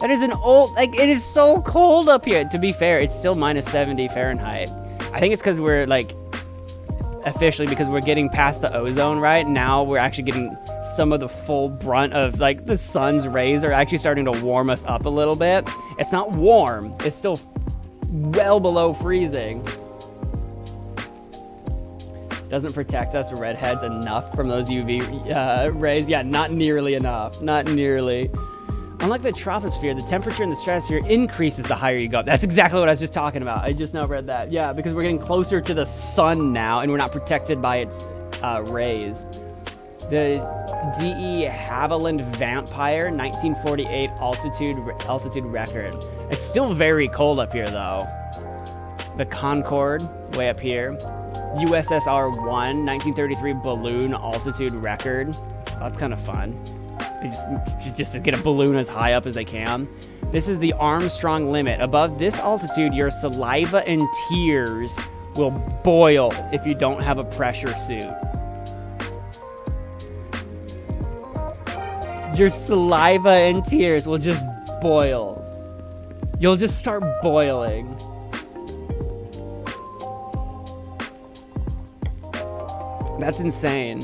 S2: That is an old, like, it is so cold up here. To be fair, it's still minus 70 Fahrenheit. I think it's because we're like, officially because we're getting past the ozone right now. We're actually getting some of the full brunt of like the sun's rays are actually starting to warm us up a little bit. It's not warm. It's still well below freezing. Doesn't protect us redheads enough from those UV rays. Yeah, not nearly enough. Not nearly. Unlike the troposphere, the temperature in the stratosphere increases the higher you go up. That's exactly what I was just talking about. I just now read that. Yeah, because we're getting closer to the sun now, and we're not protected by its rays. The D.E. Haviland Vampire 1948 altitude record. It's still very cold up here, though. The Concorde, way up here. USSR 1 1933 balloon altitude record. Oh, that's kind of fun. Just to get a balloon as high up as they can. This is the Armstrong limit. Above this altitude, your saliva and tears will boil if you don't have a pressure suit. Your saliva and tears will just boil. You'll just start boiling. That's insane.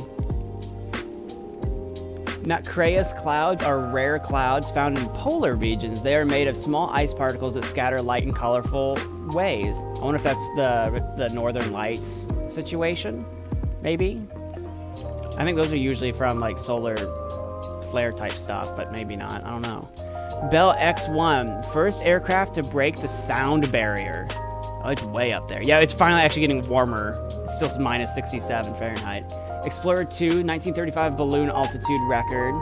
S2: Nutcraeus clouds are rare clouds found in polar regions. They are made of small ice particles that scatter light in colorful ways. I wonder if that's the Northern Lights situation, maybe? I think those are usually from like solar flare type stuff, but maybe not. I don't know. Bell X-1, first aircraft to break the sound barrier. Oh, it's way up there. Yeah, it's finally actually getting warmer. It's still minus 67 Fahrenheit. Explorer 2, 1935 balloon altitude record.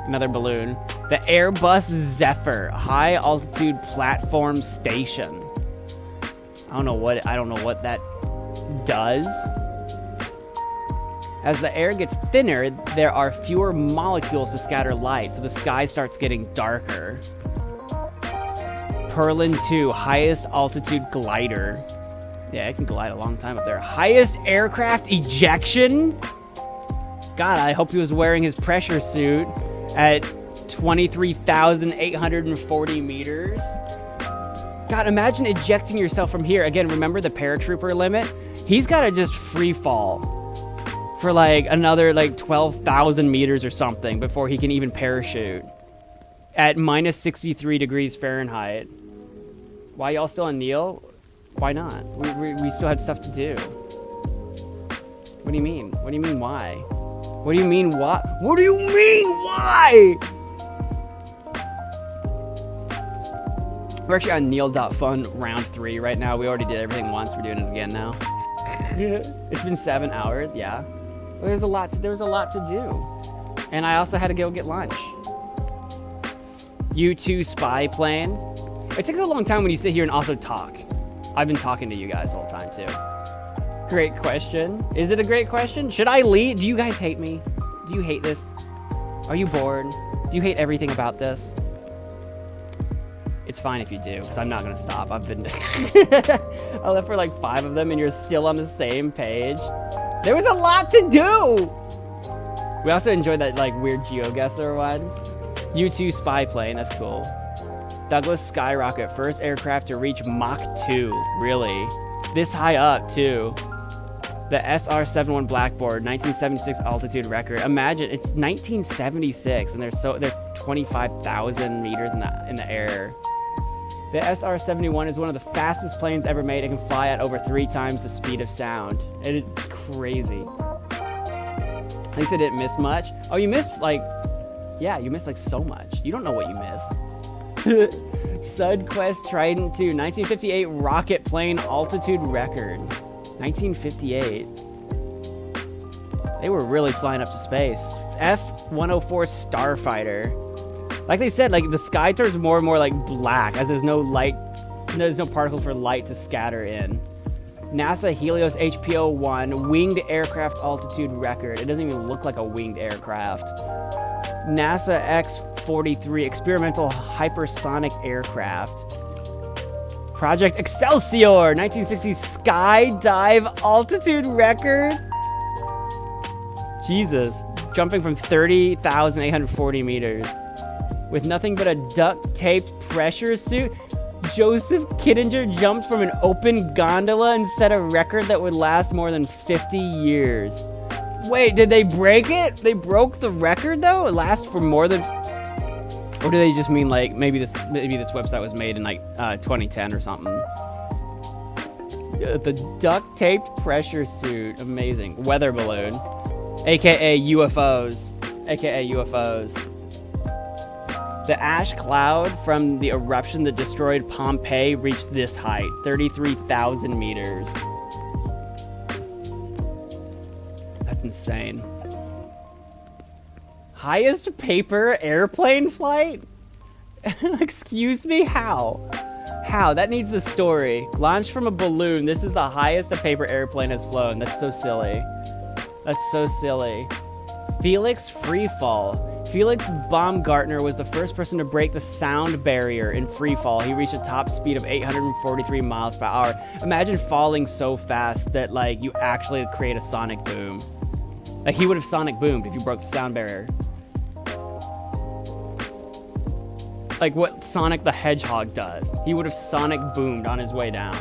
S2: Another balloon. The Airbus Zephyr, high altitude platform station. I don't know what that does. As the air gets thinner, there are fewer molecules to scatter light, so the sky starts getting darker. Perlin 2, highest altitude glider. Yeah, it can glide a long time up there. Highest aircraft ejection? God, I hope he was wearing his pressure suit at 23,840 meters. God, imagine ejecting yourself from here. Again, remember the paratrooper limit? He's got to just free fall for like another like 12,000 meters or something before he can even parachute at minus 63 degrees Fahrenheit. Why y'all still on Neil? Why not? We still had stuff to do. What do you mean? What do you mean why? What do you mean why? What do you mean why? We're actually on Neil.fun round 3 right now. We already did everything once. We're doing it again now. It's been 7 hours, yeah. Well, there was a lot to do. And I also had to go get lunch. U-2 spy plane. It takes a long time when you sit here and also talk. I've been talking to you guys the whole time too. Great question. Is it a great question? Should I lead? Do you guys hate me? Do you hate this? Are you bored? Do you hate everything about this? It's fine if you do, because I'm not gonna stop. I've been I left for like 5 of them and you're still on the same page. There was a lot to do! We also enjoyed that like weird GeoGuessr one. U-2 spy plane, that's cool. Douglas Skyrocket, first aircraft to reach Mach 2. Really? This high up too. The SR-71 Blackboard, 1976 altitude record. Imagine, it's 1976 and they're 25,000 meters in the air. The SR-71 is one of the fastest planes ever made. It can fly at over 3 times the speed of sound. And it's crazy. At least I didn't miss much. Oh, you missed like, yeah, you missed like so much. You don't know what you missed. SudQuest Trident 2, 1958 rocket plane altitude record. 1958. They were really flying up to space. F-104 Starfighter. Like they said, like the sky turns more and more like black as there's no light, there's no particle for light to scatter in. NASA Helios HPO-1 winged aircraft altitude record. It doesn't even look like a winged aircraft. NASA X-43 experimental hypersonic aircraft. Project Excelsior 1960 skydive altitude record. Jesus, jumping from 30,840 meters. With nothing but a duct-taped pressure suit, Joseph Kittinger jumped from an open gondola and set a record that would last more than 50 years. Wait, did they break it? They broke the record though? It lasts for more than... Or do they just mean like, maybe this website was made in like 2010 or something? The duct-taped pressure suit, amazing. Weather balloon, AKA UFOs, AKA UFOs. The ash cloud from the eruption that destroyed Pompeii reached this height, 33,000 meters. That's insane. Highest paper airplane flight? Excuse me, how? How? That needs the story. Launched from a balloon, this is the highest a paper airplane has flown. That's so silly. That's so silly. Felix Freefall. Felix Baumgartner was the first person to break the sound barrier in freefall. He reached a top speed of 843 miles per hour. Imagine falling so fast that like you actually create a sonic boom. Like he would have sonic boomed if you broke the sound barrier. Like what Sonic the Hedgehog does. He would have sonic boomed on his way down.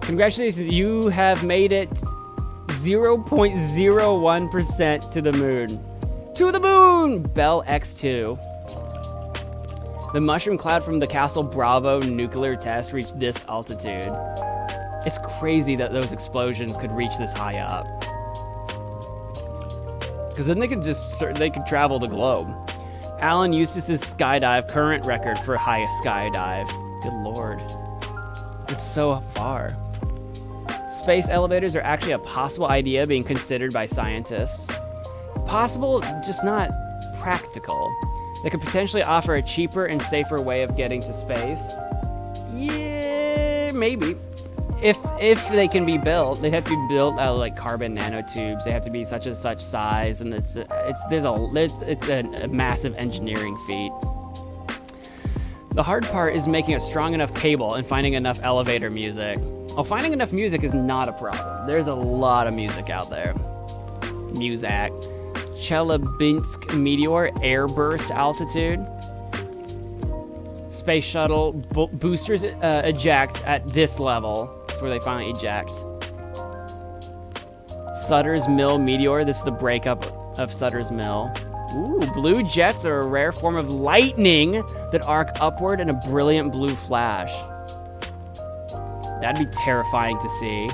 S2: Congratulations, you have made it 0.01% to the moon. To the moon! Bell X2. The mushroom cloud from the Castle Bravo nuclear test reached this altitude. It's crazy that those explosions could reach this high up. Because then they could travel the globe. Alan Eustace's skydive, current record for highest skydive. Good lord. It's so far. Space elevators are actually a possible idea being considered by scientists. Possible, just not practical. They could potentially offer a cheaper and safer way of getting to space. Yeah, maybe. If they can be built, they'd have to be built out of like carbon nanotubes. They have to be such and such size, and it's a massive engineering feat. The hard part is making a strong enough cable and finding enough elevator music. Oh, finding enough music is not a problem. There's a lot of music out there. Muzak. Chelyabinsk meteor airburst altitude. Space shuttle boosters eject at this level. That's where they finally eject. Sutter's Mill meteor. This is the breakup of Sutter's Mill. Ooh, blue jets are a rare form of lightning that arc upward in a brilliant blue flash. That'd be terrifying to see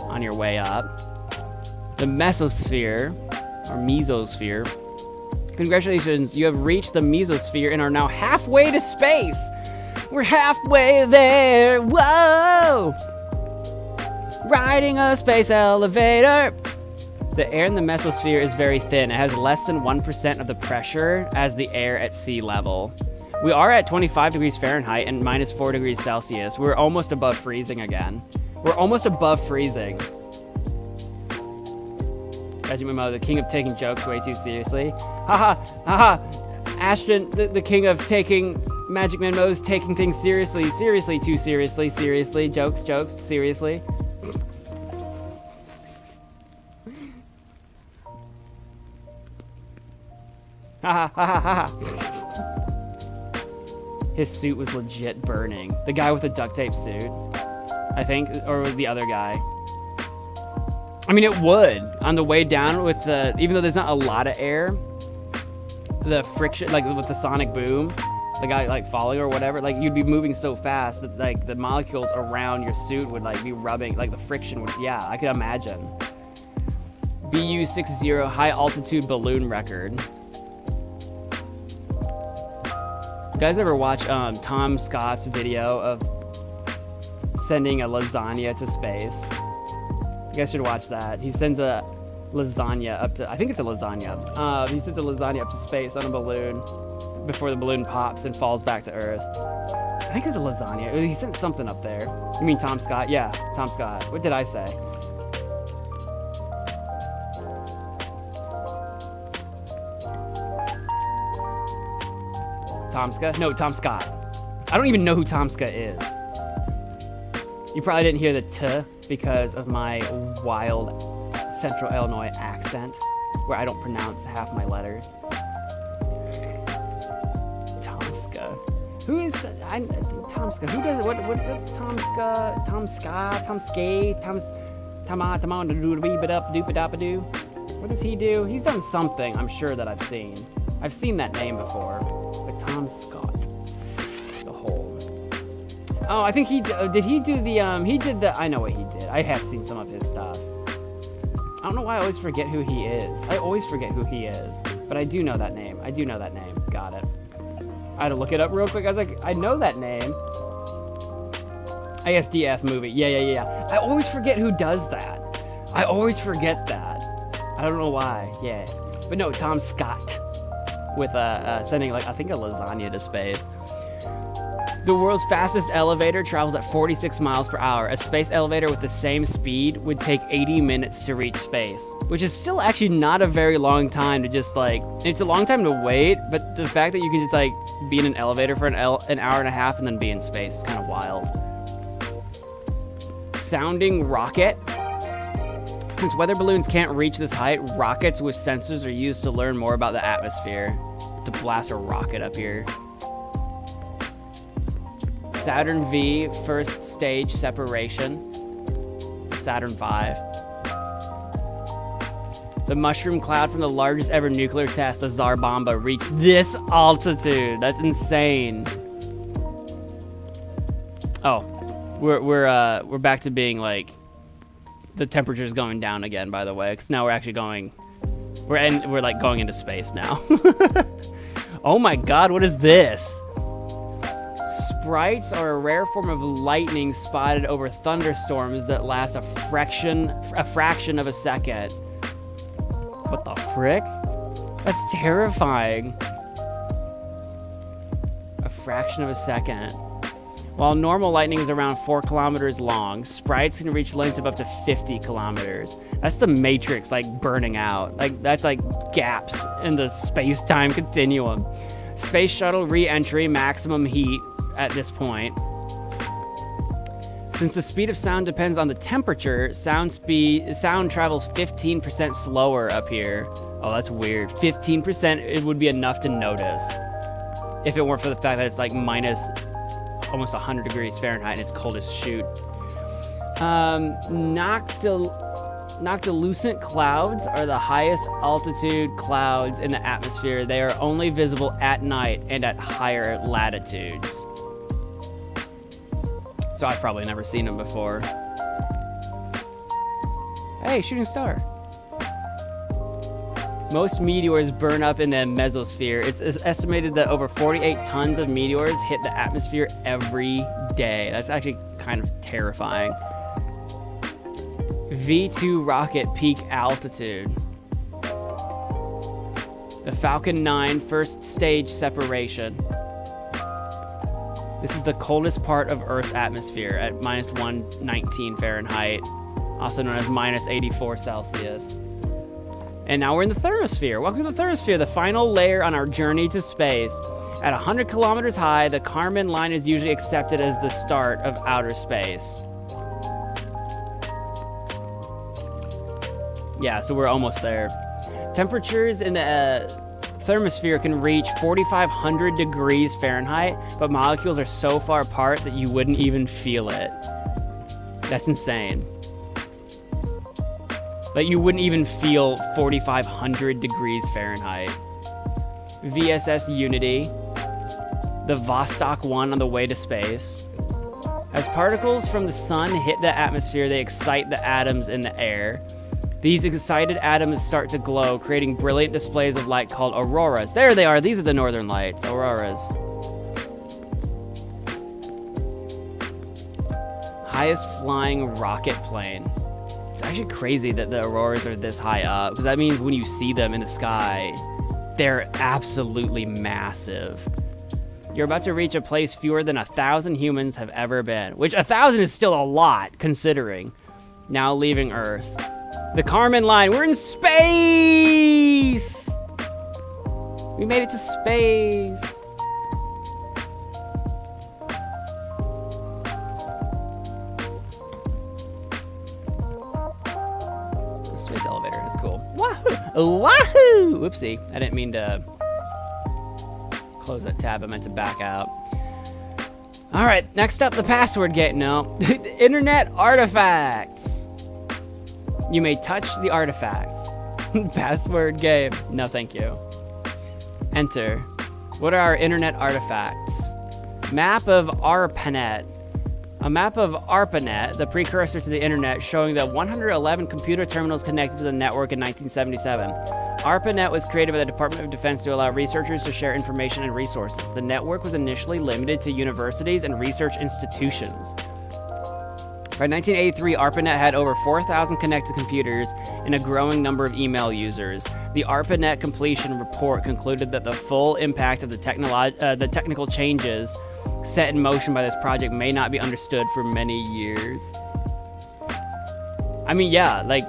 S2: on your way up. The mesosphere, or mesosphere. Congratulations, you have reached the mesosphere and are now halfway to space. We're halfway there, whoa! Riding a space elevator. The air in the mesosphere is very thin. It has less than 1% of the pressure as the air at sea level. We are at 25 degrees Fahrenheit and minus 4 degrees Celsius. We're almost above freezing again. We're almost above freezing. MagicManMo, the king of taking jokes way too seriously. Haha, haha. Ashton, the king of taking MagicManMo's taking things seriously, seriously, too seriously, seriously. Jokes, jokes, seriously. Haha, haha, haha. His suit was legit burning. The guy with the duct tape suit, I think, or the other guy. I mean, it would on the way down with the, even though there's not a lot of air, the friction, like with the sonic boom, the guy like falling or whatever, like you'd be moving so fast that like the molecules around your suit would like be rubbing, like the friction would, yeah, I could imagine. BU-60 high altitude balloon record. You guys ever watch Tom Scott's video of sending a lasagna to space? You guys should watch that. He sends a lasagna up to, I think it's a lasagna. He sends a lasagna up to space on a balloon before the balloon pops and falls back to Earth. I think it's a lasagna. He sent something up there. You mean Tom Scott? Yeah, Tom Scott. What did I say? Tomska? No, Tom Scott. I don't even know who Tomska is. You probably didn't hear the T because of my wild Central Illinois accent, where I don't pronounce half my letters. Tomska. Who is the, Tomska? Who does, what does Tomska, Tomska, what does he do? He's done something, I'm sure, that I've seen. I've seen that name before, but Tom Scott. The whole. Oh, I think he did he do the I know what he did. I have seen some of his stuff. I don't know why I always forget who he is. I always forget who he is, but I do know that name. I do know that name. Got it. I had to look it up real quick. I was like, I know that name. ASDF movie. Yeah. I always forget who does that. I always forget that. I don't know why. Yeah. But no, Tom Scott. With sending, like, I think a lasagna to space. The world's fastest elevator travels at 46 miles per hour. A space elevator with the same speed would take 80 minutes to reach space, which is still actually not a very long time to just, like, it's a long time to wait, but the fact that you can just, like, be in an elevator for an hour and a half and then be in space is kind of wild. Sounding rocket. Since weather balloons can't reach this height, rockets with sensors are used to learn more about the atmosphere. To blast a rocket up here. Saturn V, first stage separation. Saturn V. The mushroom cloud from the largest ever nuclear test, the Tsar Bomba, reached this altitude. That's insane. Oh, we're back to being like, the temperature's going down again, by the way, because now we're actually going, we're like going into space now. Oh my god, what is this? Sprites are a rare form of lightning spotted over thunderstorms that last a fraction of a second. What the frick? That's terrifying. A fraction of a second. While normal lightning is around 4 kilometers long, sprites can reach lengths of up to 50 kilometers. That's the Matrix, like, burning out. Like, that's like gaps in the space-time continuum. Space shuttle re-entry, maximum heat at this point. Since the speed of sound depends on the temperature, sound travels 15% slower up here. Oh, that's weird. 15%, it would be enough to notice. If it weren't for the fact that it's like minus almost 100 degrees Fahrenheit and it's cold as shoot. Noctilucent clouds are the highest altitude clouds in the atmosphere. They are only visible at night and at higher latitudes. So I've probably never seen them before. Hey, shooting star. Most meteors burn up in the mesosphere. It's estimated that over 48 tons of meteors hit the atmosphere every day. That's actually kind of terrifying. V2 rocket peak altitude. The Falcon 9 first stage separation. This is the coldest part of Earth's atmosphere at minus 119 Fahrenheit, also known as minus 84 Celsius. And now we're in the thermosphere. Welcome to the thermosphere, the final layer on our journey to space. At 100 kilometers high, the Kármán line is usually accepted as the start of outer space. Yeah, so we're almost there. Temperatures in the thermosphere can reach 4,500 degrees Fahrenheit, but molecules are so far apart that you wouldn't even feel it. That's insane. Like, you wouldn't even feel 4,500 degrees Fahrenheit. VSS Unity, the Vostok 1 on the way to space. As particles from the sun hit the atmosphere, they excite the atoms in the air. These excited atoms start to glow, creating brilliant displays of light called auroras. There they are. These are the northern lights, auroras. Highest flying rocket plane. It's actually crazy that the auroras are this high up, because that means when you see them in the sky, they're absolutely massive. You're about to reach a place fewer than 1,000 humans have ever been, which 1,000 is still a lot, considering. Now leaving Earth. The Kármán line, we're in space! We made it to space. The space elevator is cool. Wahoo! Wahoo! Whoopsie, I didn't mean to close that tab, I meant to back out. All right, next up, the password gate. No, internet artifacts. You may touch the artifacts. Password game. No, thank you. Enter. What are our internet artifacts? Map of ARPANET. A map of ARPANET, the precursor to the internet, showing the 111 computer terminals connected to the network in 1977. ARPANET was created by the Department of Defense to allow researchers to share information and resources. The network was initially limited to universities and research institutions. By 1983, ARPANET had over 4,000 connected computers and a growing number of email users. The ARPANET completion report concluded that the full impact of the technical changes set in motion by this project may not be understood for many years. I mean, yeah, like,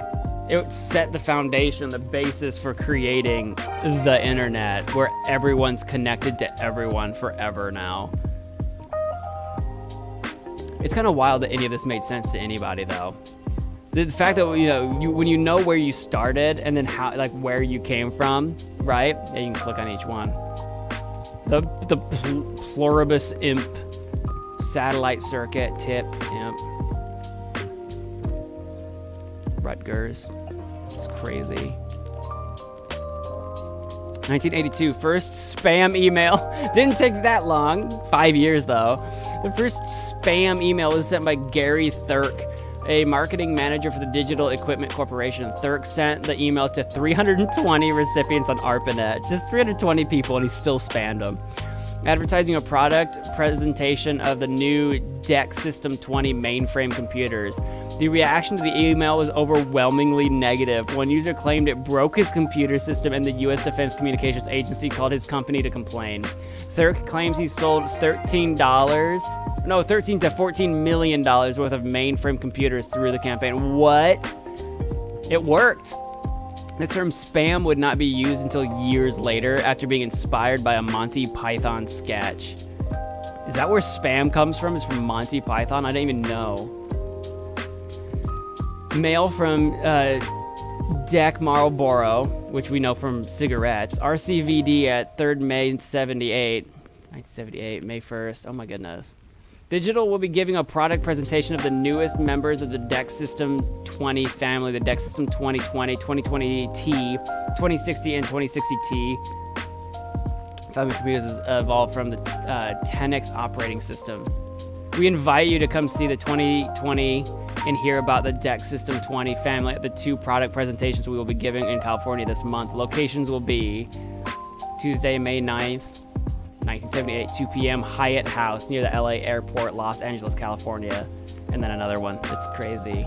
S2: it set the foundation, the basis for creating the internet, where everyone's connected to everyone forever now. It's kind of wild that any of this made sense to anybody, though. The fact that, you know, when you know where you started and then how, like, where you came from, right? Yeah, you can click on each one. The pluribus imp, satellite circuit, tip, imp. Rutgers. It's crazy. 1982, first spam email. Didn't take that long. 5 years, though. The first spam email was sent by Gary Thurk, a marketing manager for the Digital Equipment Corporation. Thurk sent the email to 320 recipients on ARPANET. Just 320 people, and he still spammed them. Advertising a product presentation of the new DEC System 20 mainframe computers. The reaction to the email was overwhelmingly negative. One user claimed it broke his computer system, and the U.S. Defense Communications Agency called his company to complain. Thurk claims he sold $13 to $14 million worth of mainframe computers through the campaign. What? It worked. The term spam would not be used until years later, after being inspired by a Monty Python sketch. Is that where spam comes from? Is from Monty Python? I didn't even know. Mail from DEC Marlboro, which we know from cigarettes. RCVD at 3rd May 1978, May 1st. Oh my goodness. Digital will be giving a product presentation of the newest members of the DEC System 20 family, the DEC System 2020, 2020T, 2060, and 2060T. Family computers evolved from the 10X operating system. We invite you to come see the 2020 and hear about the DEC System 20 family at the 2 product presentations we will be giving in California this month. Locations will be Tuesday, May 9th, 1978, 2 p.m. Hyatt House near the LA Airport, Los Angeles, California. And then another one. It's crazy.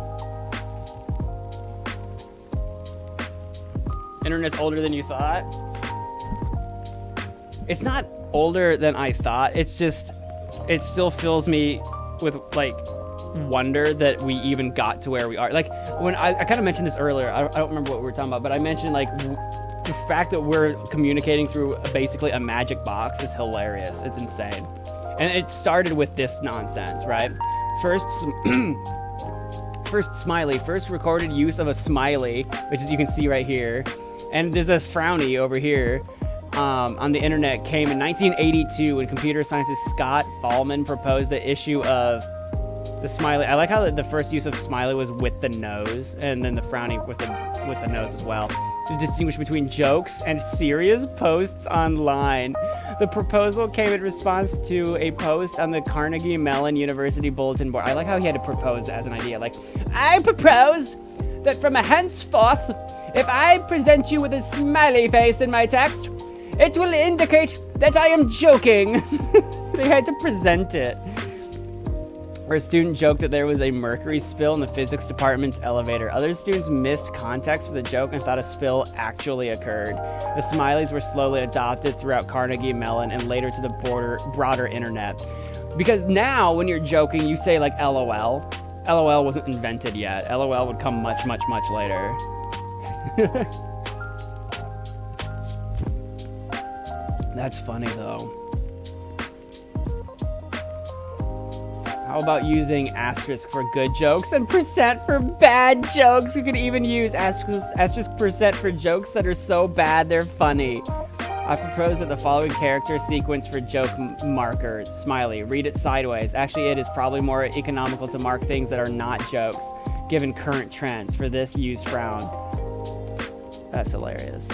S2: Internet's older than you thought. It's not older than I thought. It's just it still fills me with like wonder that we even got to where we are. Like when I kind of mentioned this earlier, I don't remember what we were talking about, but I mentioned like the fact that we're communicating through basically a magic box is hilarious. It's insane. And it started with this nonsense, right? First smiley, first recorded use of a smiley, which is you can see right here. And there's a frowny over here on the internet came in 1982 when computer scientist Scott Fahlman proposed the issue of the smiley. I like how the first use of smiley was with the nose, and then the frowny with the nose as well, to distinguish between jokes and serious posts online. The proposal came in response to a post on the Carnegie Mellon University bulletin board. I like how he had to propose as an idea. Like, I propose that from henceforth, if I present you with a smiley face in my text, it will indicate that I am joking. They had to present it. Where a student joked that there was a mercury spill in the physics department's elevator. Other students missed context for the joke and thought a spill actually occurred. The smileys were slowly adopted throughout Carnegie Mellon and later to the broader internet. Because now, when you're joking, you say like LOL. LOL wasn't invented yet. LOL would come much, much, much later. That's funny though. How about using asterisk for good jokes and percent for bad jokes? We could even use asterisk percent for jokes that are so bad they're funny. I propose that the following character sequence for joke markers. Smiley, read it sideways. Actually, it is probably more economical to mark things that are not jokes, given current trends. For this, use frown. That's hilarious.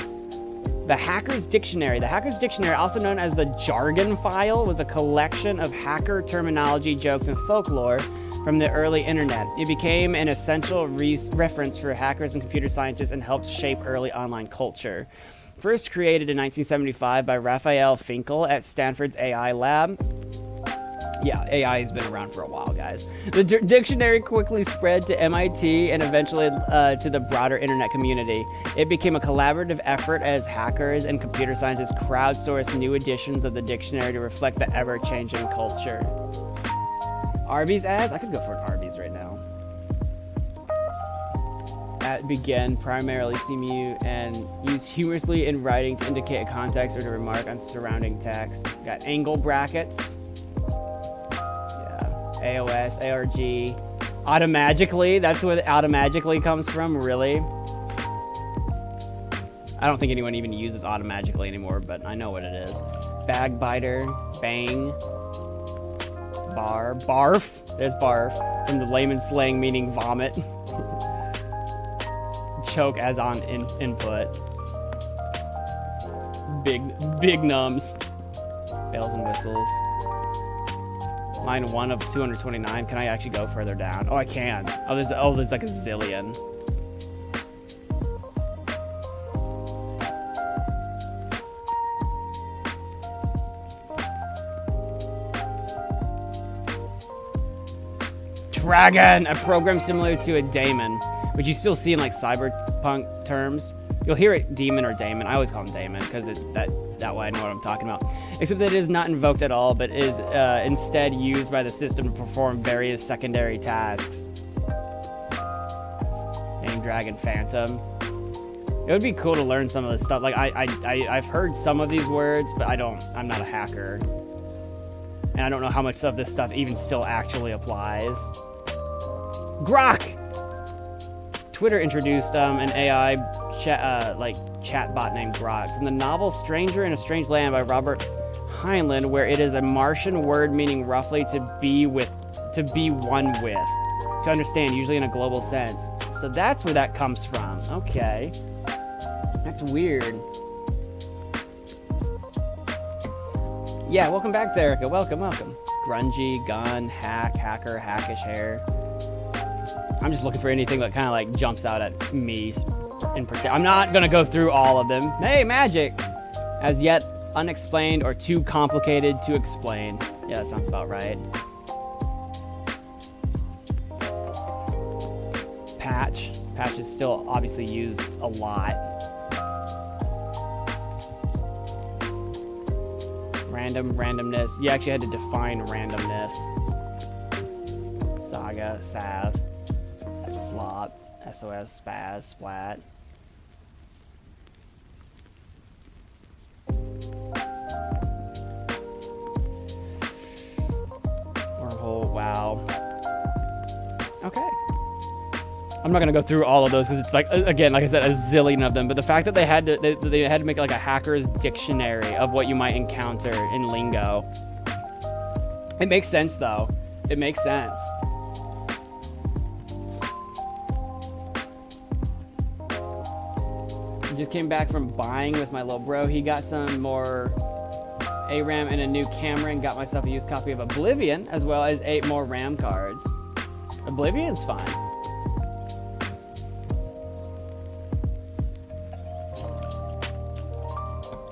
S2: The Hacker's Dictionary. The Hacker's Dictionary, also known as the Jargon File, was a collection of hacker terminology, jokes, and folklore from the early internet. It became an essential reference for hackers and computer scientists and helped shape early online culture. First created in 1975 by Raphael Finkel at Stanford's AI lab. Yeah, AI has been around for a while, guys. The dictionary quickly spread to MIT and eventually to the broader internet community. It became a collaborative effort as hackers and computer scientists crowdsourced new editions of the dictionary to reflect the ever-changing culture. Arby's ads? I could go for an Arby's right now. At begin, primarily CMU, and used humorously in writing to indicate a context or to remark on surrounding text. Got angle brackets. AOS, ARG, Automagically. That's where the Automagically comes from, really. I don't think anyone even uses Automagically anymore, but I know what it is. Bagbiter, bang, bar, barf. There's barf, from the layman slang meaning vomit. Choke as on input. Big nums. Bells and whistles. Line 1 of 229. Can I actually go further down? Oh, I can. Oh, there's like a zillion. Dragon, a program similar to a daemon, which you still see in like cyberpunk terms. You'll hear it demon or daemon. I always call him daemon because that way I know what I'm talking about. Except that it is not invoked at all, but is instead used by the system to perform various secondary tasks. Name Dragon Phantom. It would be cool to learn some of this stuff. Like I've heard some of these words, but I'm not a hacker. And I don't know how much of this stuff even still actually applies. Grok! Twitter introduced an AI chatbot named Grok from the novel Stranger in a Strange Land by Robert Heinlein, where it is a Martian word meaning roughly to be one with, to understand, usually in a global sense. So that's where that comes from. Okay. That's weird. Yeah, welcome back, Erica. Welcome. Grungy, gun, hack, hacker, hackish hair. I'm just looking for anything that kind of like jumps out at me in particular. I'm not going to go through all of them. Hey, magic! As yet unexplained or too complicated to explain. Yeah, that sounds about right. Patch. Patch is still obviously used a lot. randomness. You actually had to define randomness. Saga, Sav, Slop, SOS, Spaz, Splat. Wormhole, wow. Okay. I'm not gonna go through all of those because it's like, again, like I said, a zillion of them. But the fact that they had to make like a hacker's dictionary of what you might encounter in lingo. It makes sense though. It makes sense. I just came back from buying with my little bro. He got some more ARAM and a new camera and got myself a used copy of Oblivion, as well as 8 more RAM cards. Oblivion's fine.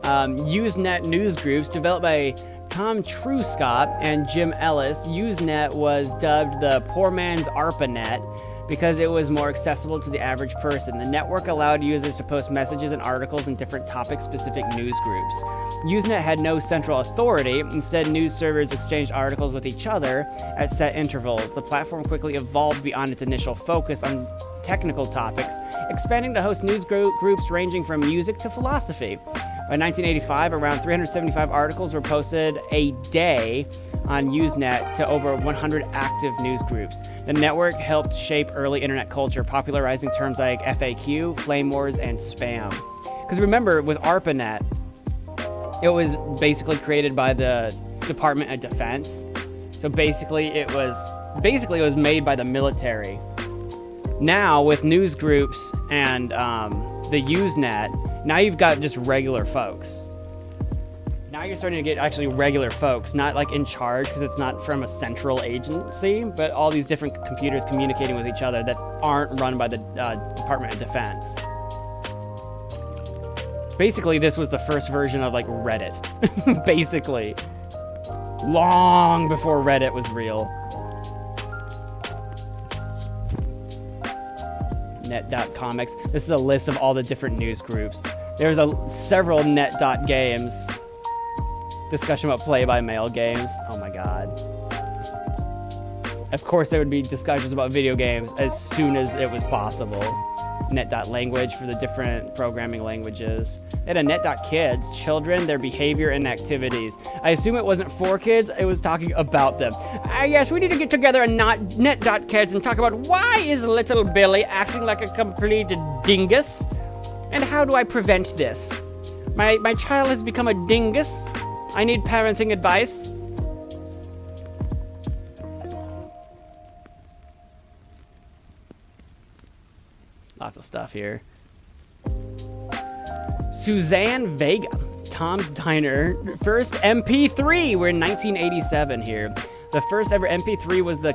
S2: Usenet news groups developed by Tom Truscott and Jim Ellis. Usenet was dubbed the poor man's ARPANET because it was more accessible to the average person. The network allowed users to post messages and articles in different topic-specific news groups. Usenet had no central authority. Instead, news servers exchanged articles with each other at set intervals. The platform quickly evolved beyond its initial focus on technical topics, expanding to host news groups ranging from music to philosophy. By 1985, around 375 articles were posted a day on Usenet to over 100 active news groups. The network helped shape early internet culture, popularizing terms like FAQ, flame wars, and spam. Because remember, with ARPANET, it was basically created by the Department of Defense. So basically it was made by the military. Now with news groups and the Usenet, now you've got just regular folks. Now you're starting to get actually regular folks, not like in charge because it's not from a central agency, but all these different computers communicating with each other that aren't run by the Department of Defense. Basically, this was the first version of like Reddit. Basically. Long before Reddit was real. Net.comics. This is a list of all the different news groups. There's several net.games. Discussion about play-by-mail games. Oh my god. Of course there would be discussions about video games as soon as it was possible. Net.language for the different programming languages. They had a net.kids, children, their behavior and activities. I assume it wasn't for kids, it was talking about them. Yes, we need to get together and not net.kids and talk about why is little Billy acting like a complete dingus? And how do I prevent this? My child has become a dingus. I need parenting advice. Lots of stuff here. Suzanne Vega, Tom's Diner. First MP3. We're in 1987 here. The first ever MP3 was the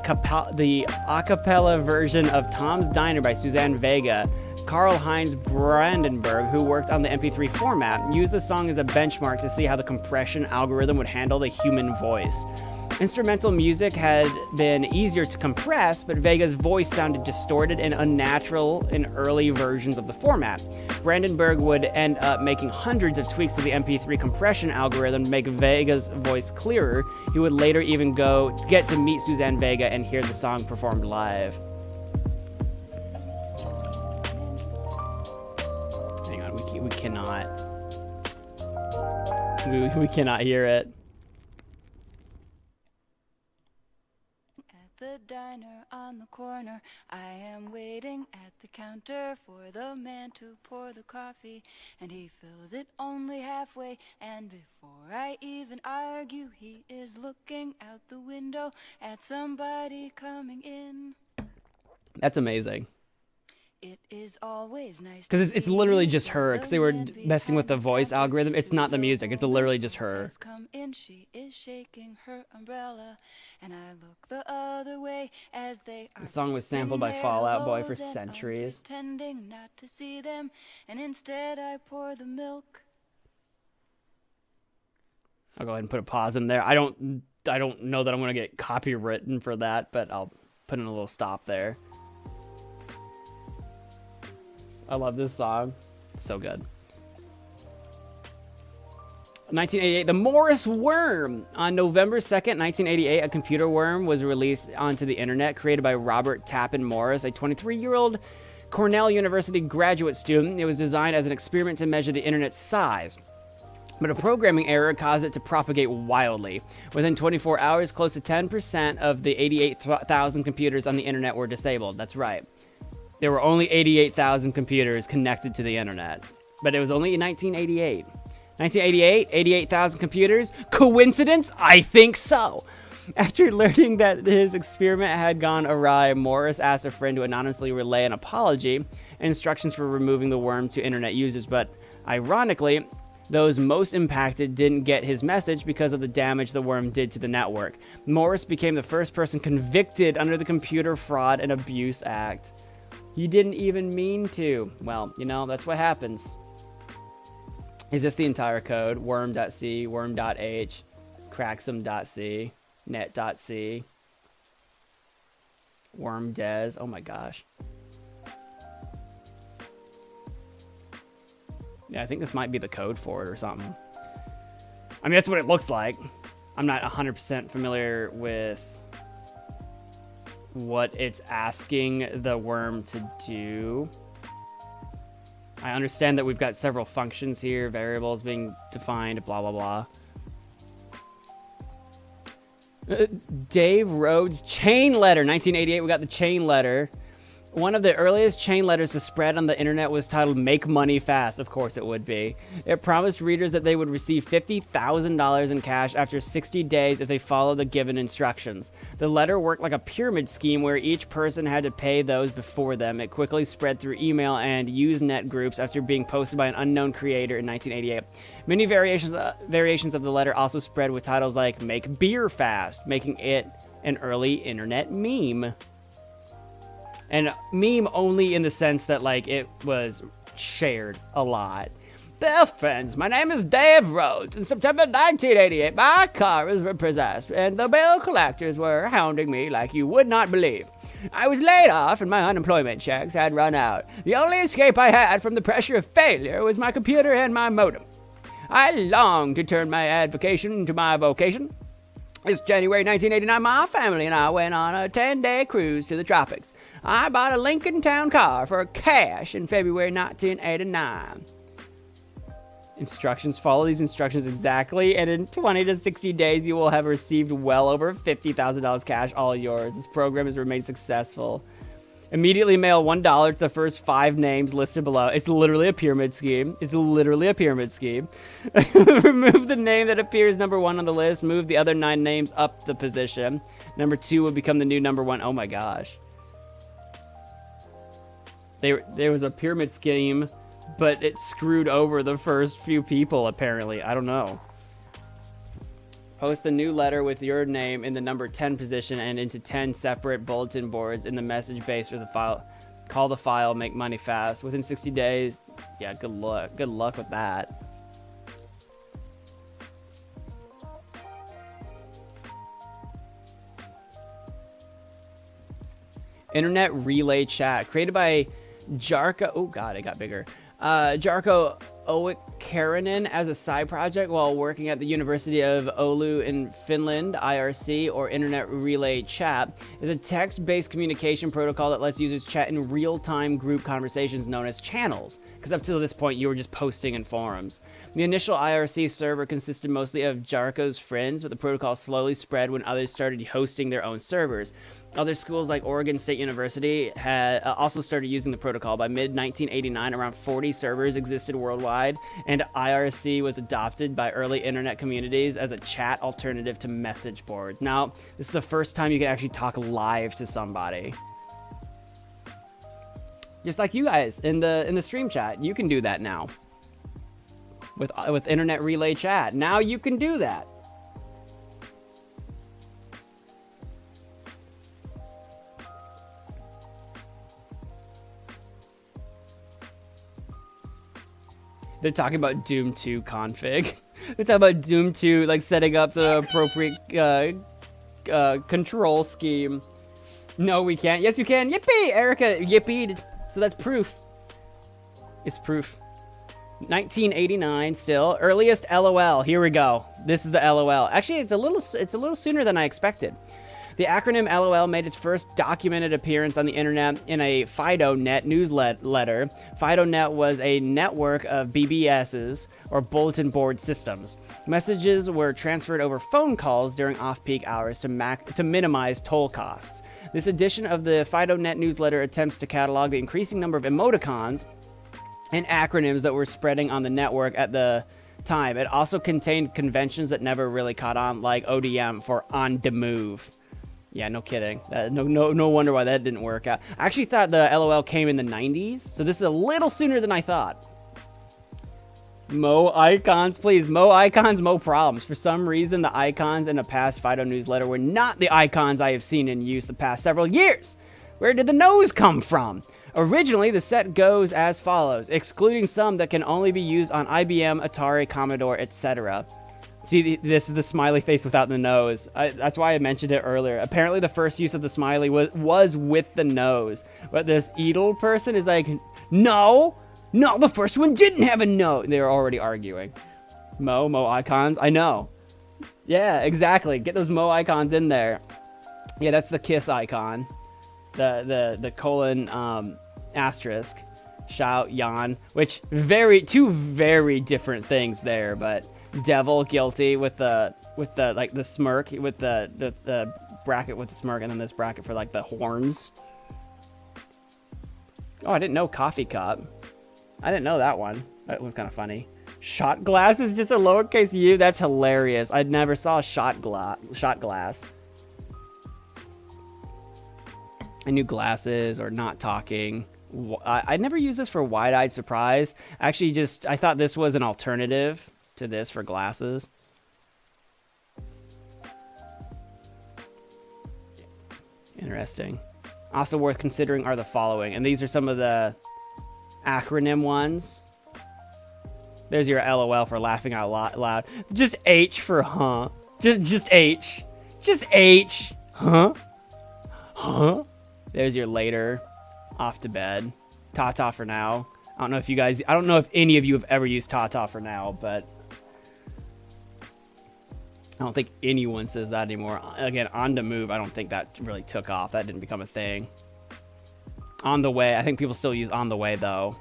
S2: a cappella version of Tom's Diner by Suzanne Vega. Karl-Heinz Brandenburg, who worked on the MP3 format, used the song as a benchmark to see how the compression algorithm would handle the human voice. Instrumental music had been easier to compress, but Vega's voice sounded distorted and unnatural in early versions of the format. Brandenburg would end up making hundreds of tweaks to the MP3 compression algorithm to make Vega's voice clearer. He would later even get to meet Suzanne Vega and hear the song performed live. Hang on, we cannot. We cannot hear it.
S3: The diner on the corner, I am waiting at the counter for the man to pour the coffee, and he fills it only halfway, and before I even argue, he is looking out the window at somebody coming in.
S2: That's amazing.
S3: It is always nice
S2: because it's literally just her, because they were messing with the voice algorithm. It's not the music, it's literally just her.
S3: Come in, she is shaking her umbrella, and I look the other way as they are.
S2: The song was sampled by Fall Out Boy for centuries.
S3: Pretending not to see them, and instead I pour the milk.
S2: I'll go ahead and put a pause in there. I don't know that I'm gonna get copywritten for that, but I'll put in a little stop there. I love this song. It's so good. 1988, the Morris worm. On November 2nd, 1988, a computer worm was released onto the internet, created by Robert Tappan Morris, a 23-year-old Cornell University graduate student. It was designed as an experiment to measure the internet's size, but a programming error caused it to propagate wildly. Within 24 hours, close to 10% of the 88,000 computers on the internet were disabled. That's right. There were only 88,000 computers connected to the internet, but it was only in 1988. 1988, 88,000 computers. Coincidence? I think so. After learning that his experiment had gone awry, Morris asked a friend to anonymously relay an apology and instructions for removing the worm to internet users, but ironically, those most impacted didn't get his message because of the damage the worm did to the network. Morris became the first person convicted under the Computer Fraud and Abuse Act. He didn't even mean to. Well, you know, that's what happens. Is this the entire code? Worm.c, worm.h, cracksum.c, net.c, wormdes. Oh my gosh. Yeah, I think this might be the code for it or something. I mean, that's what it looks like. I'm not 100% familiar with what it's asking the worm to do. I understand that we've got several functions here, variables being defined, blah, blah, blah. Dave Rhodes chain letter, 1988, we got the chain letter. One of the earliest chain letters to spread on the internet was titled Make Money Fast. Of course it would be. It promised readers that they would receive $50,000 in cash after 60 days if they followed the given instructions. The letter worked like a pyramid scheme where each person had to pay those before them. It quickly spread through email and Usenet groups after being posted by an unknown creator in 1988. Many variations of the letter also spread with titles like Make Beer Fast, making it an early internet meme. And meme only in the sense that, like, it was shared a lot. Dear friends, my name is Dave Rhodes. In September 1988, my car was repossessed, and the bill collectors were hounding me like you would not believe. I was laid off, and my unemployment checks had run out. The only escape I had from the pressure of failure was my computer and my modem. I longed to turn my avocation into my vocation. This January 1989, my family and I went on a 10-day cruise to the tropics. I bought a Lincoln Town car for cash in February 1989. Instructions. Follow these instructions exactly, and in 20 to 60 days, you will have received well over $50,000 cash, all yours. This program has remained successful. Immediately mail $1 to the first 5 names listed below. It's literally a pyramid scheme. It's literally a pyramid scheme. Remove the name that appears number 1 on the list. Move the other 9 names up the position. Number 2 will become the new number 1. Oh my gosh. There was a pyramid scheme, but it screwed over the first few people, apparently. I don't know. Post a new letter with your name in the number 10 position and into 10 separate bulletin boards in the message base for the file. Call the file, make money fast. Within 60 days. Yeah, good luck. Good luck with that. Internet relay chat created by Jarkko. Oh god, it got bigger. Jarkko Oikarinen as a side project while working at the University of Oulu in Finland. IRC, or Internet Relay Chat, is a text-based communication protocol that lets users chat in real-time group conversations known as channels, because up to this point you were just posting in forums. The initial IRC server consisted mostly of Jarkko's friends, but the protocol slowly spread when others started hosting their own servers. Other schools like Oregon State University had also started using the protocol. By mid-1989, around 40 servers existed worldwide, and IRC was adopted by early internet communities as a chat alternative to message boards. Now, this is the first time you can actually talk live to somebody. Just like you guys in the stream chat, you can do that now. With Internet Relay Chat. Now you can do that. They're talking about Doom 2 config. They're talking about Doom 2, like setting up the appropriate control scheme. No, we can't. Yes, you can. Yippee! Erica, yippee. So that's proof. It's proof. 1989 still. Earliest LOL. Here we go. This is the LOL. Actually, it's a little sooner than I expected. The acronym LOL made its first documented appearance on the internet in a FidoNet newsletter. FidoNet was a network of BBSs, or bulletin board systems. Messages were transferred over phone calls during off-peak hours to minimize toll costs. This edition of the FidoNet newsletter attempts to catalog the increasing number of emoticons and acronyms that were spreading on the network at the time. It also contained conventions that never really caught on, like ODM for on the move. Yeah, no kidding. No wonder why that didn't work out. I actually thought the LOL came in the 90s, so this is a little sooner than I thought. Mo icons, please. Mo icons, mo problems. For some reason, the icons in a past Fido newsletter were not the icons I have seen in use the past several years. Where did the nose come from? Originally, the set goes as follows, excluding some that can only be used on IBM, Atari, Commodore, etc. See, this is the smiley face without the nose. That's why I mentioned it earlier. Apparently, the first use of the smiley was with the nose. But this Edel person is like, no, the first one didn't have a nose. They're already arguing. Mo icons. I know. Yeah, exactly. Get those Mo icons in there. Yeah, that's the kiss icon. The colon asterisk. Shout, yawn. Which two very different things there, but devil guilty with the like the smirk with the bracket with the smirk, and then this bracket for like the horns. Oh, I didn't know coffee cup. I didn't know that one. That was kind of funny. Shot glass is just a lowercase u. That's hilarious. I never saw a shot glass. I knew glasses or not talking. I never used this for wide-eyed surprise. Actually, I thought this was an alternative to this for glasses. Interesting. Also worth considering are the following, and these are some of the acronym ones. There's your LOL for laughing out loud. Just H for huh. Just H. Just H. Huh? Huh? There's your later. Off to bed. Ta-ta for now. I don't know if any of you have ever used ta-ta for now, but I don't think anyone says that anymore. Again, on the move, I don't think that really took off. That didn't become a thing. On the way, I think people still use on the way, though.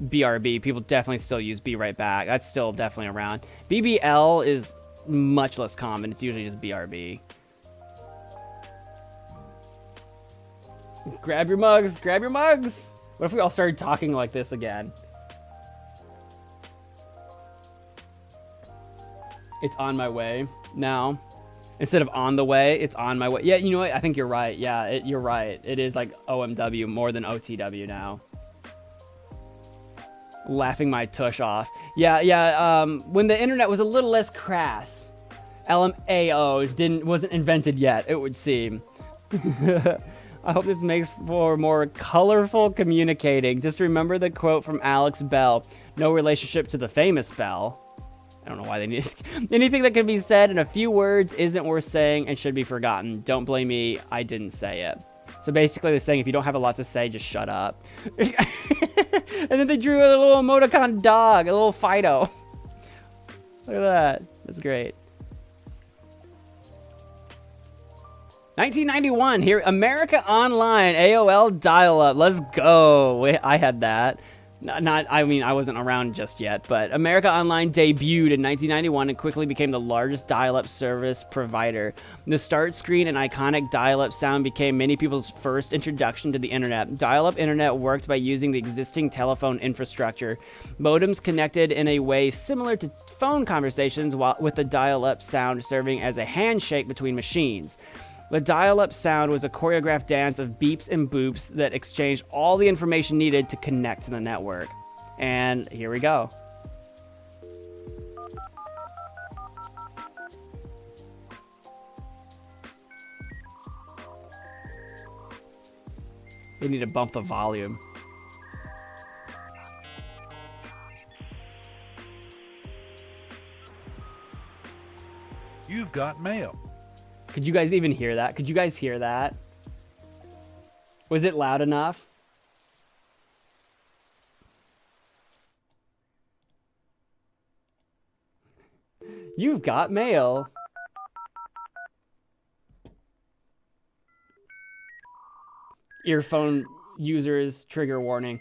S2: BRB, people definitely still use be right back. That's still definitely around. BBL is much less common. It's usually just BRB. Grab your mugs. Grab your mugs. What if we all started talking like this again? It's on my way now. Instead of on the way, it's on my way. Yeah, you know what? I think you're right. Yeah, you're right. It is like OMW more than OTW now. Laughing my tush off. Yeah. When the internet was a little less crass, LMAO wasn't invented yet, it would seem. I hope this makes for more colorful communicating. Just remember the quote from Alex Bell. No relationship to the famous Bell. I don't know why they need anything that can be said in a few words isn't worth saying and should be forgotten. Don't blame me. I didn't say it. So basically they're saying if you don't have a lot to say, just shut up. And then they drew a little emoticon dog, a little Fido. Look at that. That's great. 1991, here, America Online, AOL dial-up. Let's go. I had that. I wasn't around just yet, but America Online debuted in 1991 and quickly became the largest dial-up service provider. The start screen and iconic dial-up sound became many people's first introduction to the internet. Dial-up internet worked by using the existing telephone infrastructure. Modems connected in a way similar to phone conversations, with the dial-up sound serving as a handshake between machines. The dial-up sound was a choreographed dance of beeps and boops that exchanged all the information needed to connect to the network. And here we go. They need to bump the volume.
S4: You've got mail.
S2: Could you guys even hear that? Could you guys hear that? Was it loud enough? You've got mail. Earphone users trigger warning.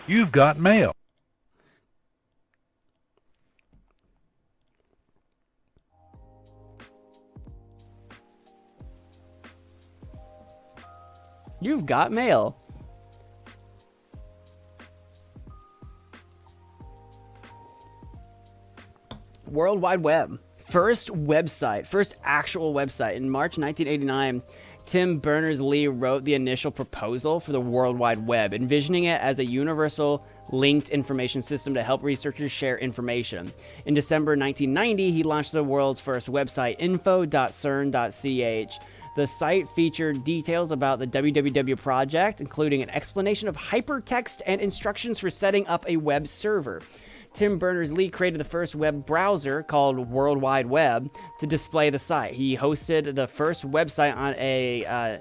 S4: You've got mail.
S2: You've got mail. World Wide Web. First website, first actual website. In March 1989, Tim Berners-Lee wrote the initial proposal for the World Wide Web, envisioning it as a universal linked information system to help researchers share information. In December 1990, he launched the world's first website, info.cern.ch. The site featured details about the www project, including an explanation of hypertext and instructions for setting up a web server. Tim Berners-Lee created the first web browser called World Wide Web to display the site. He hosted the first website on I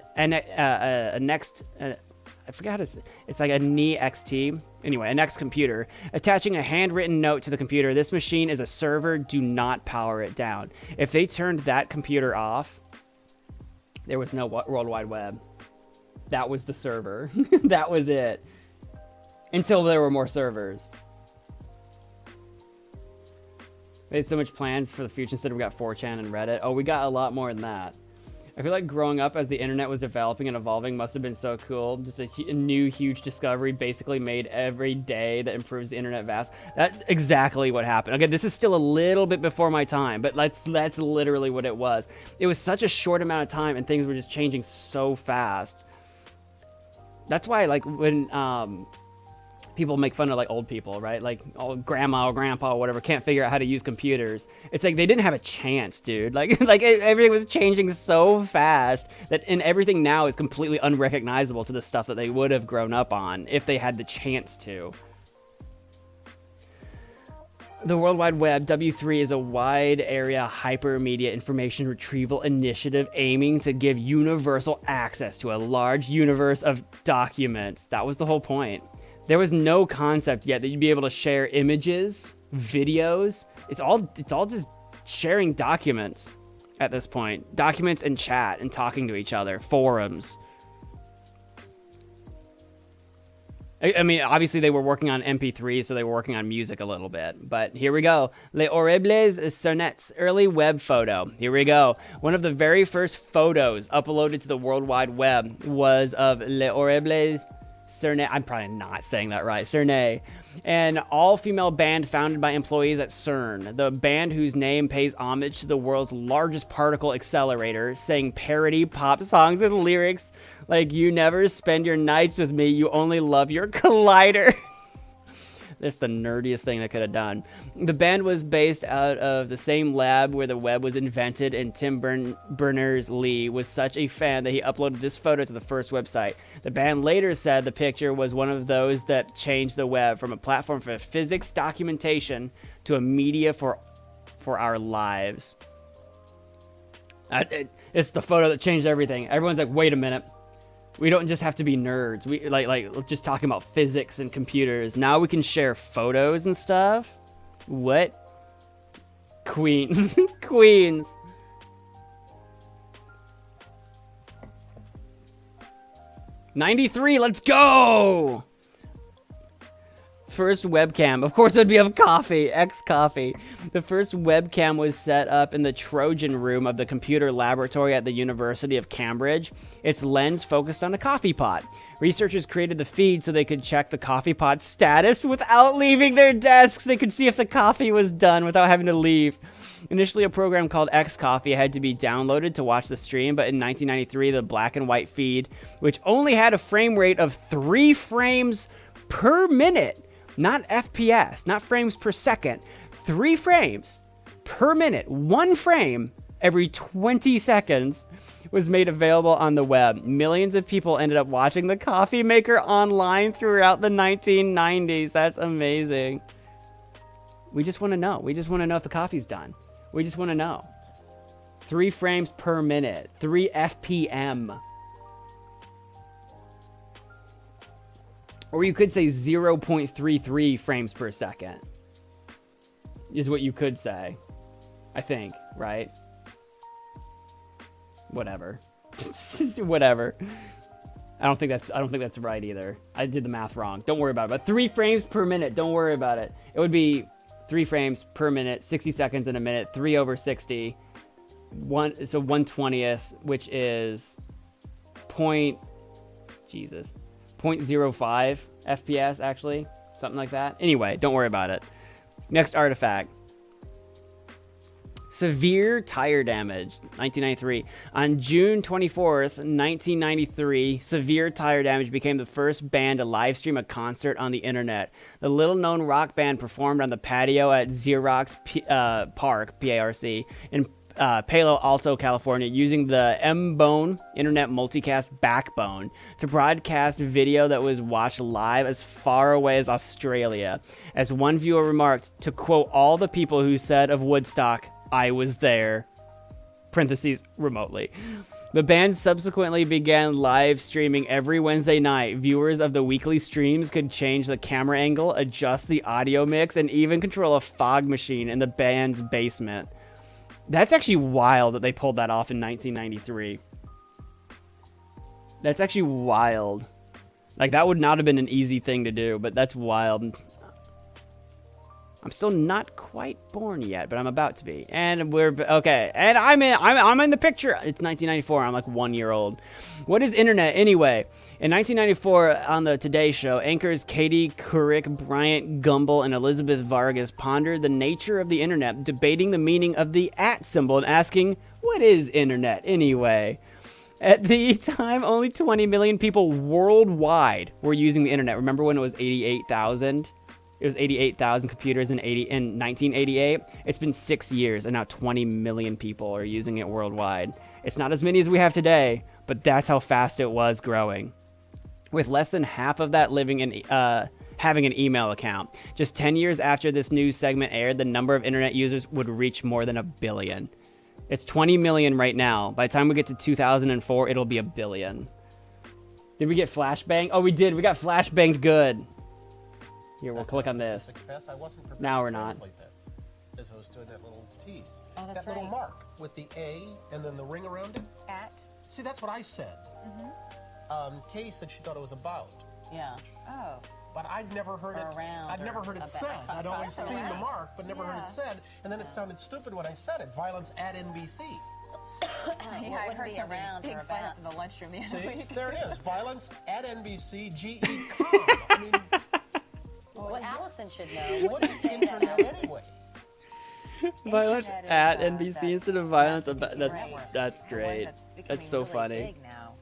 S2: forgot how to say, it's like a NeXT. Anyway, a Next computer, attaching a handwritten note to the computer. This machine is a server. Do not power it down. If they turned that computer off, there was no World Wide Web. That was the server. That was it. Until there were more servers. We had so much plans for the future. Instead, we got 4chan and Reddit. Oh, we got a lot more than that. I feel like growing up as the internet was developing and evolving must have been so cool. Just a new, huge discovery basically made every day that improves the internet vast. That's exactly what happened. Okay, this is still a little bit before my time, but that's literally what it was. It was such a short amount of time, and things were just changing so fast. That's why, like, when people make fun of like old people, right? Like grandma or grandpa or whatever can't figure out how to use computers. It's like they didn't have a chance, dude. Like everything was changing so fast that and everything now is completely unrecognizable to the stuff that they would have grown up on if they had the chance to. The World Wide Web, W3, is a wide area hypermedia information retrieval initiative aiming to give universal access to a large universe of documents. That was the whole point. There was no concept yet that you'd be able to share images, videos. It's all just sharing documents at this point. Documents and chat and talking to each other, forums. I mean, obviously they were working on MP3, so they were working on music a little bit. But here we go. Les Horribles Cernets, early web photo. Here we go. One of the very first photos uploaded to the World Wide Web was of Les Horribles Cernets. I'm probably not saying that right. Cernets. An all-female band founded by employees at CERN. The band whose name pays homage to the world's largest particle accelerator, sang parody pop songs with lyrics like, "You never spend your nights with me, you only love your collider." That's the nerdiest thing they could have done. The band was based out of the same lab where the web was invented, and Tim Berners-Lee was such a fan that he uploaded this photo to the first website. The band later said the picture was one of those that changed the web from a platform for physics documentation to a media for our lives. It's the photo that changed everything. Everyone's like, wait a minute. We don't just have to be nerds. We like just talking about physics and computers. Now we can share photos and stuff. What? Queens. Queens. '93, let's go! First webcam. Of course it would be of coffee. X-Coffee. The first webcam was set up in the Trojan room of the computer laboratory at the University of Cambridge. Its lens focused on a coffee pot. Researchers created the feed so they could check the coffee pot's status without leaving their desks. They could see if the coffee was done without having to leave. Initially, a program called X-Coffee had to be downloaded to watch the stream, but in 1993, the black and white feed, which only had a frame rate of 3 frames per minute, not FPS, not frames per second, 3 frames per minute, 1 frame every 20 seconds, was made available on the web. Millions of people ended up watching the coffee maker online throughout the 1990s. That's amazing. We just want to know. We just want to know if the coffee's done. We just want to know. 3 frames per minute, 3 FPM. Or you could say 0.33 frames per second. Is what you could say. I think, right? Whatever. Whatever. I don't think that's right either. I did the math wrong. Don't worry about it. But 3 frames per minute. Don't worry about it. It would be 3 frames per minute, 60 seconds in a minute, 3 over 60. So 1/20th, which is .05 FPS actually, something like that. Anyway, don't worry about it. Next artifact. Severe tire damage, 1993. On June 24th, 1993, severe tire damage became the first band to live stream a concert on the internet. The little-known rock band performed on the patio at Xerox Park, P-A-R-C, in Palo Alto, California, using the M-Bone Internet Multicast backbone to broadcast video that was watched live as far away as Australia. As one viewer remarked, to quote all the people who said of Woodstock, "I was there," parentheses, remotely. The band subsequently began live streaming every Wednesday night. Viewers of the weekly streams could change the camera angle, adjust the audio mix, and even control a fog machine in the band's basement. That's actually wild that they pulled that off in 1993. That's actually wild. Like, that would not have been an easy thing to do, but that's wild. I'm still not quite born yet, but I'm about to be. And we're okay. And I'm in the picture. It's 1994. I'm like 1 year old. What is internet anyway? In 1994, on the Today Show, anchors Katie Couric, Bryant Gumbel, and Elizabeth Vargas pondered the nature of the internet, debating the meaning of the @ symbol and asking, "What is internet anyway?" At the time, only 20 million people worldwide were using the internet. Remember when it was 88,000? It was 88,000 computers in 1988. It's been 6 years, and now 20 million people are using it worldwide. It's not as many as we have today, but that's how fast it was growing. With less than half of that living in having an email account. Just 10 years after this news segment aired, the number of internet users would reach more than 1 billion. It's 20 million right now. By the time we get to 2004, it'll be 1 billion. Did we get flashbanged? Oh, we did. We got flashbanged good. Here, we'll click on this.
S5: I wasn't prepared
S2: Now
S5: to
S2: we're not.
S5: translate that, as I was doing that little tease.
S6: Oh, that's
S5: that little
S6: right.
S5: mark with the A and then the ring around it.
S6: At?
S5: See, that's what I said. Katie said she thought it was about,
S6: Yeah. Oh.
S5: but I'd never heard
S6: Or
S5: it.
S6: around
S5: I'd never
S6: or
S5: heard it
S6: about.
S5: said. I'd always
S6: That's
S5: seen the
S6: right.
S5: mark, but never heard
S6: Yeah.
S5: it said. And then it sounded stupid when I said it. Violence at NBC.
S6: Yeah, it wouldn't be around or about in the lunchroom the other
S5: See,
S6: week.
S5: there it is. Violence at NBC. GE.com. I mean,
S6: Well, Allison should know.
S5: what
S6: Wouldn't
S5: is
S6: say that
S5: internet
S6: out.
S5: anyway?
S2: Violence
S6: Internet is,
S2: at
S6: that
S2: NBC instead of violence about.
S6: network.
S2: That's
S6: The one
S2: great.
S6: that's
S2: That's
S6: becoming
S2: so
S6: really
S2: funny.
S6: big now.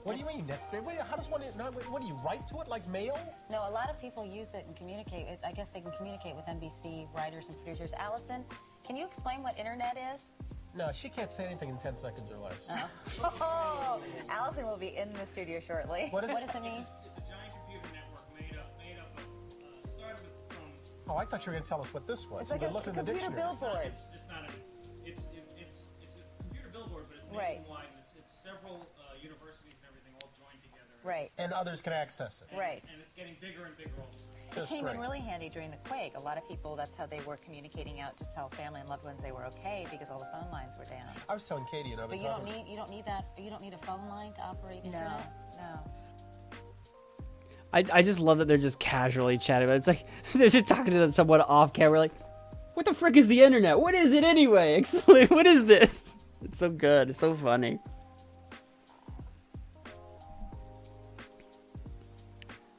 S5: What do you mean? That's big. How does one? What do you write to it like mail?
S6: No, a lot of people use it and communicate. I guess they can communicate with NBC writers and producers. Allison, can you explain what internet is?
S5: No, she can't say anything in 10 seconds or less.
S6: Oh, Allison will be in the studio shortly.
S5: What is it?
S6: What does it mean?
S7: It's a giant computer network made up of started from.
S5: Oh, I thought you were going to tell us what this was.
S6: It's like
S5: We
S6: a
S5: looked in the
S6: computer
S5: dictionary.
S6: billboard.
S7: It's not a. It's a computer billboard, but it's
S6: Right.
S7: nationwide. And it's several universities and everything all joined together.
S6: Right.
S5: And others can access it.
S6: Right.
S7: And it's getting bigger and bigger all the time.
S6: It
S5: Just
S6: came in
S5: great.
S6: really handy during the quake. A lot of people, that's how they were communicating out to tell family and loved ones they were okay because all the phone lines were down.
S5: I was telling Katie, and I've been
S6: But you don't
S5: talking.
S6: need a phone line to operate internet. No.
S2: I just love that they're just casually chatting about it. It's like they're just talking to someone off camera, like, what the frick is the internet? What is it anyway? Explain, what is this? It's so good. It's so funny.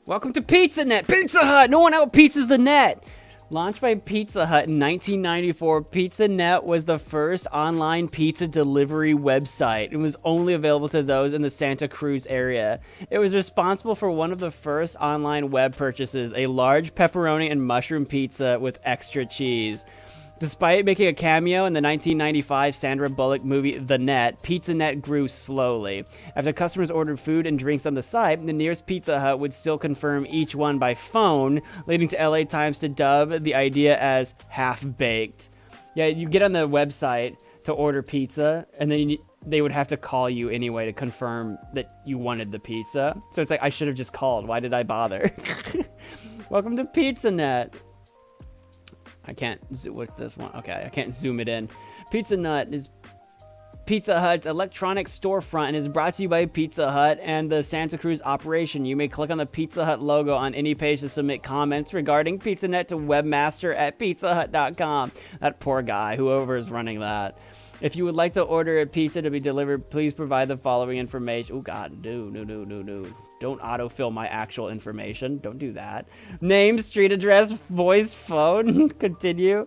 S2: Welcome to Pizza Net. Pizza Hut. No one out pizzas the net. Launched by Pizza Hut in 1994, Pizza Net was the first online pizza delivery website. It was only available to those in the Santa Cruz area. It was responsible for one of the first online web purchases, a large pepperoni and mushroom pizza with extra cheese. Despite making a cameo in the 1995 Sandra Bullock movie The Net, Pizza Net grew slowly. After customers ordered food and drinks on the site, the nearest Pizza Hut would still confirm each one by phone, leading to LA Times to dub the idea as half-baked. Yeah, you get on the website to order pizza, and then they would have to call you anyway to confirm that you wanted the pizza. So it's like, I should have just called. Why did I bother? Welcome to PizzaNet. I can't, what's this one? Okay, I can't zoom it in. PizzaNet is Pizza Hut's electronic storefront and is brought to you by Pizza Hut and the Santa Cruz operation. You may click on the Pizza Hut logo on any page to submit comments regarding PizzaNet to webmaster@pizzahut.com. That poor guy, whoever is running that. If you would like to order a pizza to be delivered, please provide the following information. Oh, God, no. Don't autofill my actual information. Don't do that. Name, street address, voice, phone. Continue.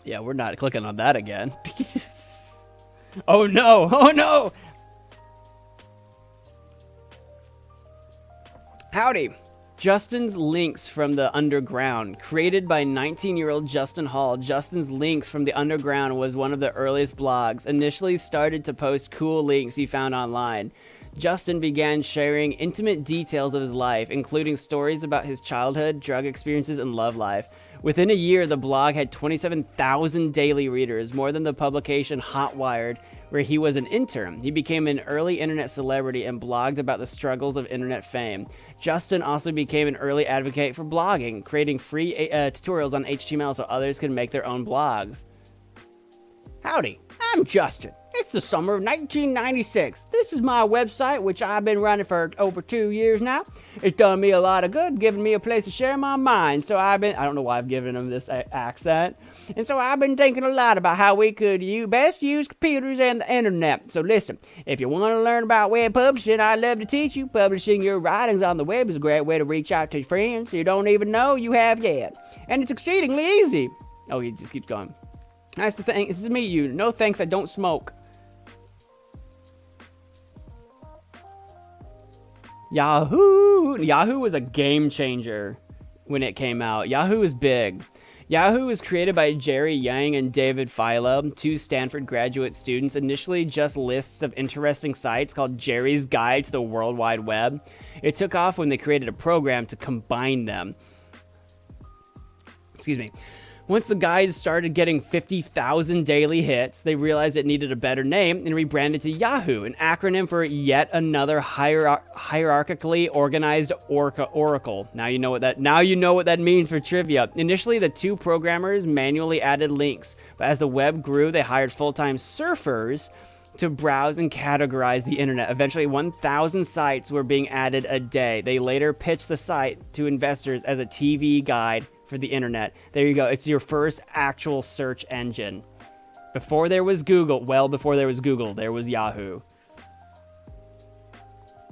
S2: Yeah, we're not clicking on that again. Oh, no. Oh, no. Howdy. Justin's Links from the Underground. Created by 19-year-old Justin Hall, Justin's Links from the Underground was one of the earliest blogs. Initially started to post cool links he found online. Justin began sharing intimate details of his life, including stories about his childhood, drug experiences, and love life. Within a year, the blog had 27,000 daily readers, more than the publication Hotwired, where he was an intern. He became an early internet celebrity and blogged about the struggles of internet fame. Justin also became an early advocate for blogging, creating free tutorials on HTML so others could make their own blogs. Howdy, I'm Justin. It's the summer of 1996. This is my website, which I've been running for over 2 years now. It's done me a lot of good, giving me a place to share my mind. So I don't know why I've given him this accent. And so I've been thinking a lot about how we could best use computers and the internet. So listen, if you want to learn about web publishing, I'd love to teach you. Publishing your writings on the web is a great way to reach out to friends you don't even know you have yet. And it's exceedingly easy. Oh, he just keeps going. Nice to meet you. No thanks, I don't smoke. Yahoo was a game changer when it came out. Yahoo is big. Yahoo was created by Jerry Yang and David Philo, two Stanford graduate students, initially just lists of interesting sites called Jerry's Guide to the World Wide Web. It took off when they created a program to combine them. Excuse me. Once the guides started getting 50,000 daily hits, they realized it needed a better name and rebranded to Yahoo, an acronym for Yet Another Hierarchically Organized Oracle. Now you know what that means for trivia. Initially, the two programmers manually added links, but as the web grew, they hired full-time surfers to browse and categorize the internet. Eventually, 1,000 sites were being added a day. They later pitched the site to investors as a TV guide for the internet. There you go. It's your first actual search engine. Before there was Google, there was Yahoo.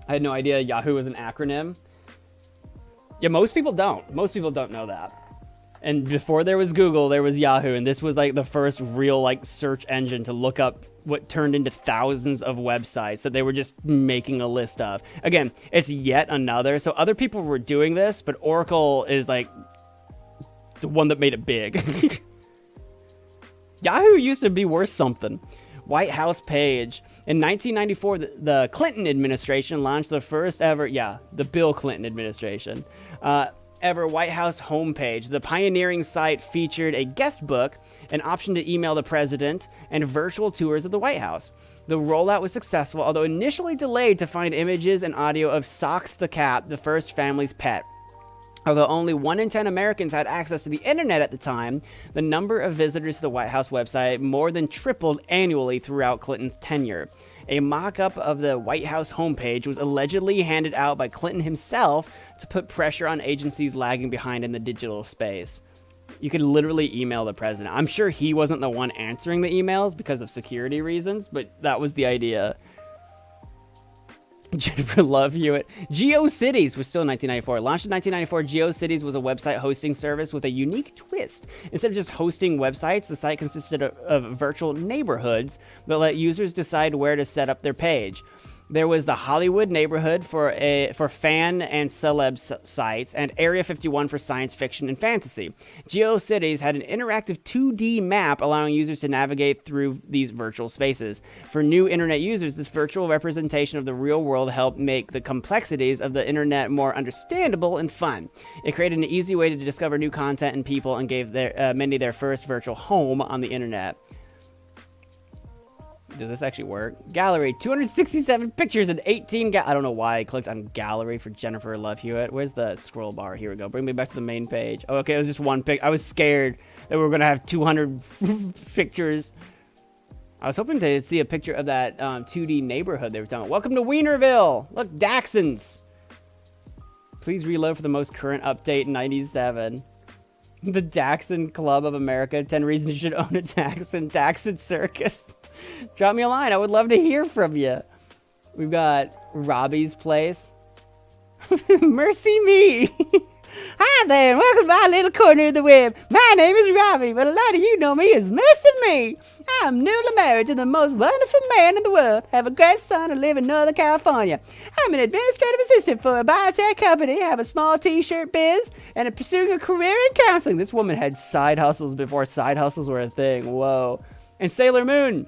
S2: I had no idea Yahoo was an acronym. Yeah, most people don't. Most people don't know that. And before there was Google, there was Yahoo, and this was like the first real like search engine to look up what turned into thousands of websites that they were just making a list of. Again, it's yet another. So other people were doing this, but Oracle is like the one that made it big. Yahoo used to be worth something. White House page. In 1994, the Clinton administration launched the first ever, the Bill Clinton administration, ever White House homepage. The pioneering site featured a guest book, an option to email the president, and virtual tours of the White House. The rollout was successful, although initially delayed to find images and audio of Socks the cat, the first family's pet. Although only 1 in 10 Americans had access to the internet at the time, the number of visitors to the White House website more than tripled annually throughout Clinton's tenure. A mock-up of the White House homepage was allegedly handed out by Clinton himself to put pressure on agencies lagging behind in the digital space. You could literally email the president. I'm sure he wasn't the one answering the emails because of security reasons, but that was the idea. Jennifer Love Hewitt. GeoCities was still 1994. Launched in 1994, GeoCities was a website hosting service with a unique twist. Instead of just hosting websites, the site consisted of virtual neighborhoods that let users decide where to set up their page. There was the Hollywood neighborhood for fan and celeb sites, and Area 51 for science fiction and fantasy. GeoCities had an interactive 2D map allowing users to navigate through these virtual spaces. For new internet users, this virtual representation of the real world helped make the complexities of the internet more understandable and fun. It created an easy way to discover new content and people, and gave many their first virtual home on the internet. Does this actually work? Gallery, 267 pictures and 18 I don't know why I clicked on gallery for Jennifer Love Hewitt. Where's the scroll bar? Here we go. Bring me back to the main page. Oh, okay, it was just one pic. I was scared that we were going to have 200 pictures. I was hoping to see a picture of that 2D neighborhood they were talking about. Welcome to Wienerville. Look, Daxons. Please reload for the most current update, 97. The Daxon Club of America. 10 reasons you should own a Daxon. Daxon Circus. Drop me a line. I would love to hear from you. We've got Robbie's place. Mercy me. Hi there, and welcome to my little corner of the web. My name is Robbie, but a lot of you know me as Mercy me. I'm newly married to the most wonderful man in the world. Have a great son and live in Northern California. I'm an administrative assistant for a biotech company. Have a small t-shirt biz and am pursuing a career in counseling. This woman had side hustles before side hustles were a thing. Whoa. And Sailor Moon.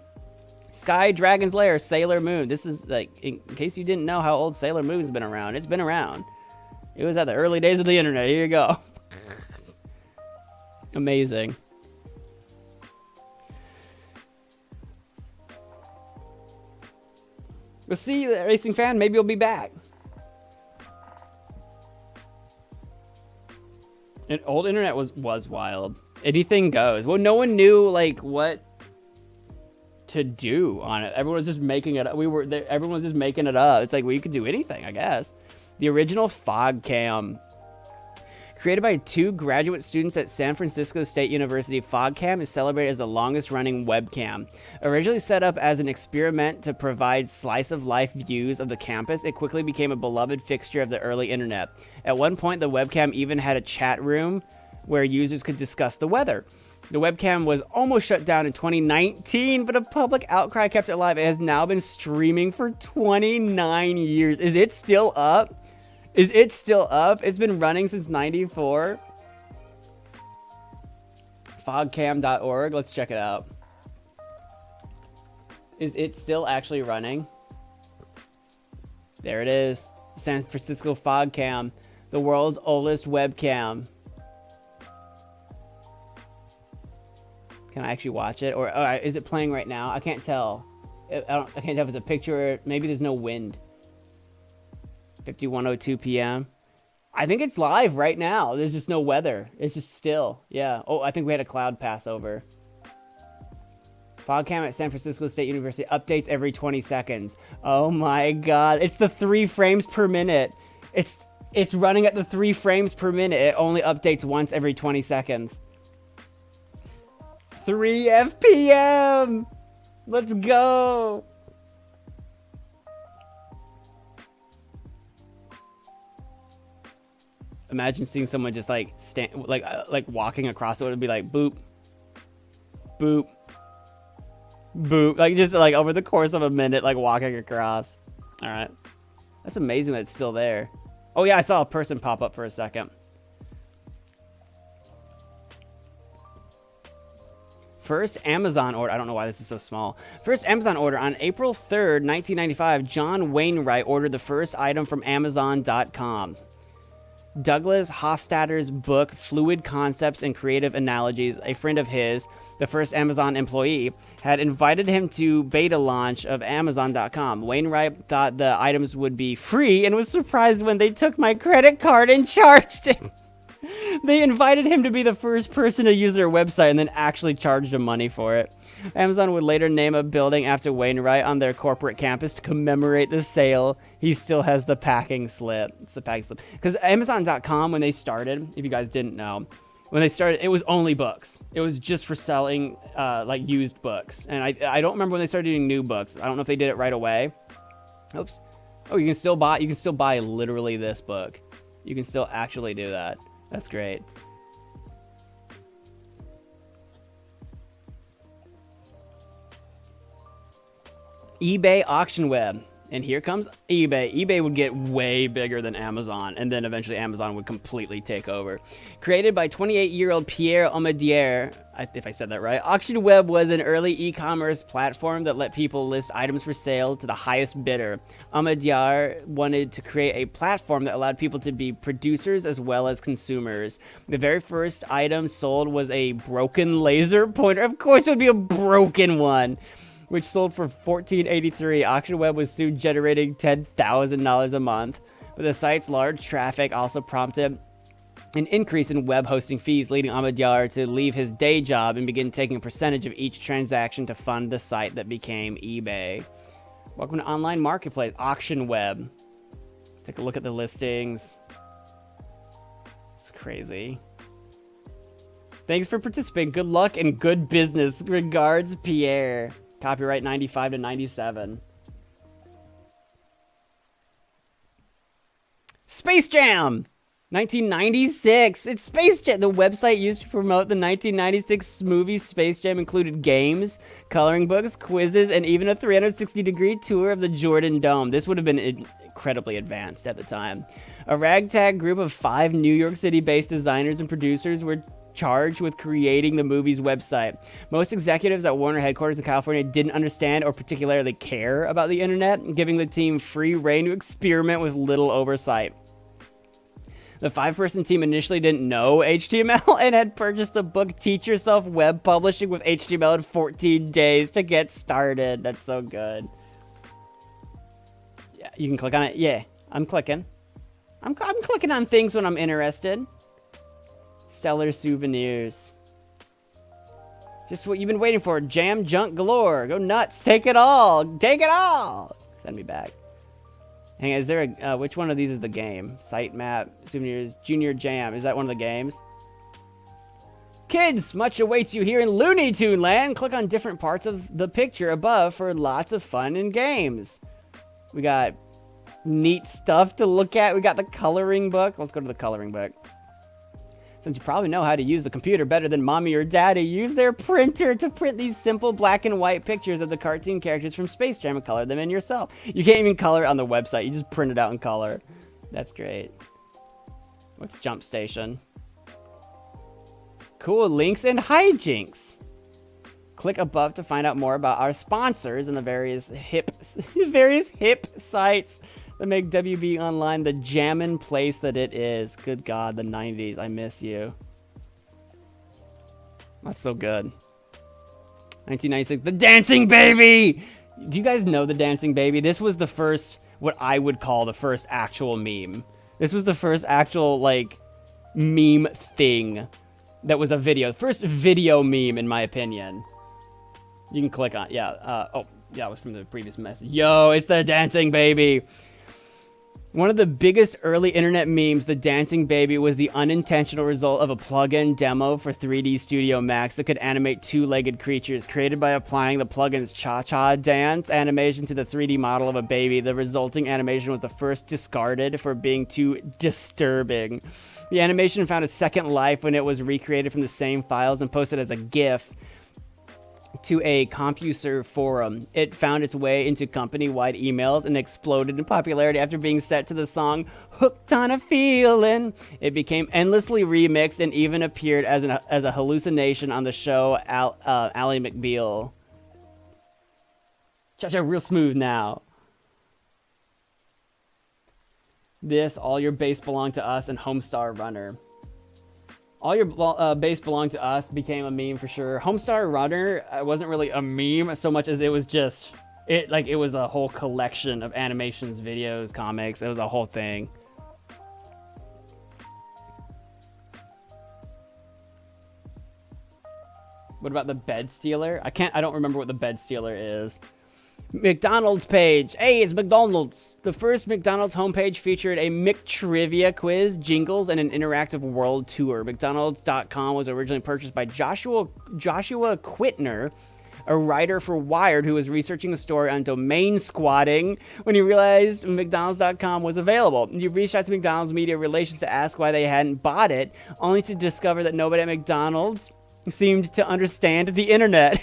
S2: Sky Dragon's Lair, Sailor Moon. This is like, in case you didn't know how old Sailor Moon's been around. It's been around. It was at the early days of the internet. Here you go. Amazing. We'll see you, racing fan. Maybe you'll be back. And old internet was wild. Anything goes. Well, no one knew like what to do on it. Everyone was just making it up. Everyone was just making it up. It's like, well, you could do anything, I guess. The original fog cam, created by 2 graduate students at San Francisco State University, FogCam is celebrated as the longest running webcam. Originally set up as an experiment to provide slice of life views of the campus, it quickly became a beloved fixture of the early internet. At one point, the webcam even had a chat room where users could discuss the weather. The webcam was almost shut down in 2019, but a public outcry kept it alive. It has now been streaming for 29 years. Is it still up? Is it still up? It's been running since 94. Fogcam.org. Let's check it out. Is it still actually running? There it is. San Francisco Fogcam, the world's oldest webcam. Can I actually watch it? Or is it playing right now? I can't tell. I can't tell if it's a picture or maybe there's no wind. 51:02 p.m. I think it's live right now. There's just no weather. It's just still. Yeah. Oh, I think we had a cloud pass over. Fogcam at San Francisco State University updates every 20 seconds. Oh my god. It's the 3 frames per minute. It's running at the 3 frames per minute. It only updates once every 20 seconds. 3 FPM. Let's go. Imagine seeing someone just like like walking across it. It would be like boop, boop, boop, like just like over the course of a minute, like walking across. All right, that's amazing that it's still there. Oh yeah, I saw a person pop up for a second. First Amazon order. I don't know why this is so small. First Amazon order on April 3rd, 1995. John Wainwright ordered the first item from Amazon.com. Douglas Hofstadter's book, Fluid Concepts and Creative Analogies, a friend of his, the first Amazon employee, had invited him to beta launch of Amazon.com. Wainwright thought the items would be free and was surprised when they took my credit card and charged it. They invited him to be the first person to use their website and then actually charged him money for it. Amazon would later name a building after Wainwright on their corporate campus to commemorate the sale. He still has the packing slip. It's the packing slip. Because Amazon.com, when they started, if you guys didn't know, when they started, it was only books. It was just for selling like used books. And I don't remember when they started doing new books. I don't know if they did it right away. Oops. Oh, you can still buy literally this book. You can still actually do that. That's great. eBay Auction Web. And here comes eBay. eBay would get way bigger than Amazon, and then eventually Amazon would completely take over. Created by 28-year-old Pierre Omidyar, if I said that right, Auction Web was an early e-commerce platform that let people list items for sale to the highest bidder. Omidyar wanted to create a platform that allowed people to be producers as well as consumers. The very first item sold was a broken laser pointer. Of course it would be a broken one, which sold for $14.83. Auction Web was soon generating $10,000 a month. But the site's large traffic also prompted an increase in web hosting fees, leading Omidyar to leave his day job and begin taking a percentage of each transaction to fund the site that became eBay. Welcome to online marketplace, Auction Web. Take a look at the listings. It's crazy. Thanks for participating. Good luck and good business. Regards, Pierre. Copyright 95 to 97. Space Jam! 1996. It's Space Jam. The website used to promote the 1996 movie Space Jam included games, coloring books, quizzes, and even a 360-degree tour of the Jordan Dome. This would have been incredibly advanced at the time. A ragtag group of 5 New York City-based designers and producers were charged with creating the movie's website. Most executives at Warner headquarters in California didn't understand or particularly care about the internet, giving the team free rein to experiment with little oversight. The 5-person team initially didn't know HTML and had purchased the book Teach Yourself Web Publishing with HTML in 14 days to get started. That's so good. Yeah, you can click on it. Yeah, I'm clicking. I'm clicking on things when I'm interested. Stellar souvenirs. Just what you've been waiting for. Jam junk galore. Go nuts. Take it all. Take it all. Send me back. Hang on, is there a, which one of these is the game? Sitemap, souvenirs, Junior Jam. Is that one of the games? Kids, much awaits you here in Looney Tune Land. Click on different parts of the picture above for lots of fun and games. We got neat stuff to look at. We got the coloring book. Let's go to the coloring book. Since you probably know how to use the computer better than mommy or daddy, use their printer to print these simple black and white pictures of the cartoon characters from Space Jam and color them in yourself. You can't even color it on the website. You just print it out in color. That's great. What's Jump Station? Cool links and hijinks. Click above to find out more about our sponsors and the various hip sites that make WB Online the jammin' place that it is. Good God, the 90s. I miss you. That's so good. 1996, The Dancing Baby! Do you guys know The Dancing Baby? This was the first, what I would call the first actual meme. This was the first actual, like, meme thing that was a video. First video meme, in my opinion. You can click on, yeah, oh, yeah, it was from the previous message. Yo, it's The Dancing Baby! One of the biggest early internet memes, The Dancing Baby, was the unintentional result of a plugin demo for 3D Studio Max that could animate 2-legged creatures. Created by applying the plugin's cha-cha dance animation to the 3D model of a baby, the resulting animation was the first discarded for being too disturbing. The animation found a second life when it was recreated from the same files and posted as a GIF to a CompuServe forum. It found its way into company-wide emails and exploded in popularity after being set to the song Hooked on a Feeling. It became endlessly remixed and even appeared as a hallucination on the show Ally McBeal. Cha-cha real smooth now. This, All Your Base Belong to Us, and Homestar Runner. All Your Base Belong to Us became a meme for sure. Homestar Runner wasn't really a meme so much as it was just, it was a whole collection of animations, videos, comics. It was a whole thing. What about the Bed Stealer? I don't remember what the Bed Stealer is. McDonald's page. Hey, it's McDonald's. The first McDonald's homepage featured a McTrivia quiz, jingles, and an interactive world tour. McDonald's.com was originally purchased by Joshua Quitner, a writer for Wired who was researching a story on domain squatting when he realized McDonald's.com was available. He reached out to McDonald's Media Relations to ask why they hadn't bought it, only to discover that nobody at McDonald's seemed to understand the internet.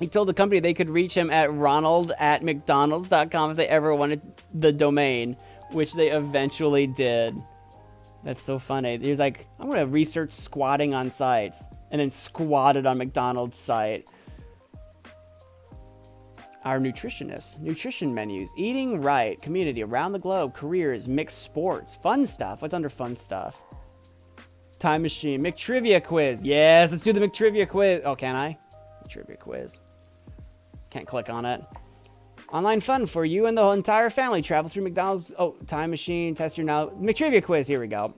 S2: He told the company they could reach him at ronald@mcdonalds.com if they ever wanted the domain, which they eventually did. That's so funny. He was like, I'm going to research squatting on sites, and then squatted on McDonald's site. Our nutritionist, nutrition menus, eating right, community around the globe, careers, mixed sports, fun stuff. What's under fun stuff? Time machine, McTrivia quiz. Yes, let's do the McTrivia quiz. Oh, can I? McTrivia quiz. Can't click on it. Online fun for you and the whole entire family. Travel through McDonald's. Oh, time machine, test your knowledge. McTrivia quiz, here we go.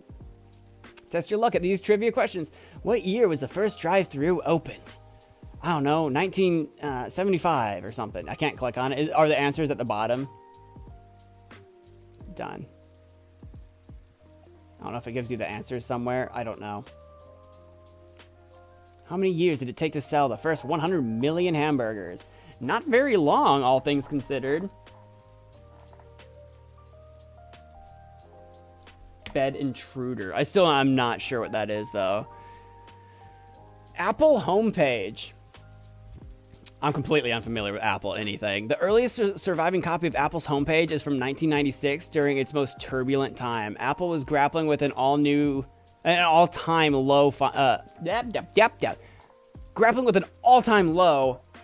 S2: Test your luck at these trivia questions. What year was the first drive-thru opened? I don't know, 1975 or something. I can't click on it. Are the answers at the bottom? Done. I don't know if it gives you the answers somewhere. I don't know. How many years did it take to sell the first 100 million hamburgers? Not very long, all things considered. Bed intruder. I'm not sure what that is, though. Apple homepage. I'm completely unfamiliar with Apple anything. The earliest surviving copy of Apple's homepage is from 1996 during its most turbulent time. Apple was grappling with an all-time low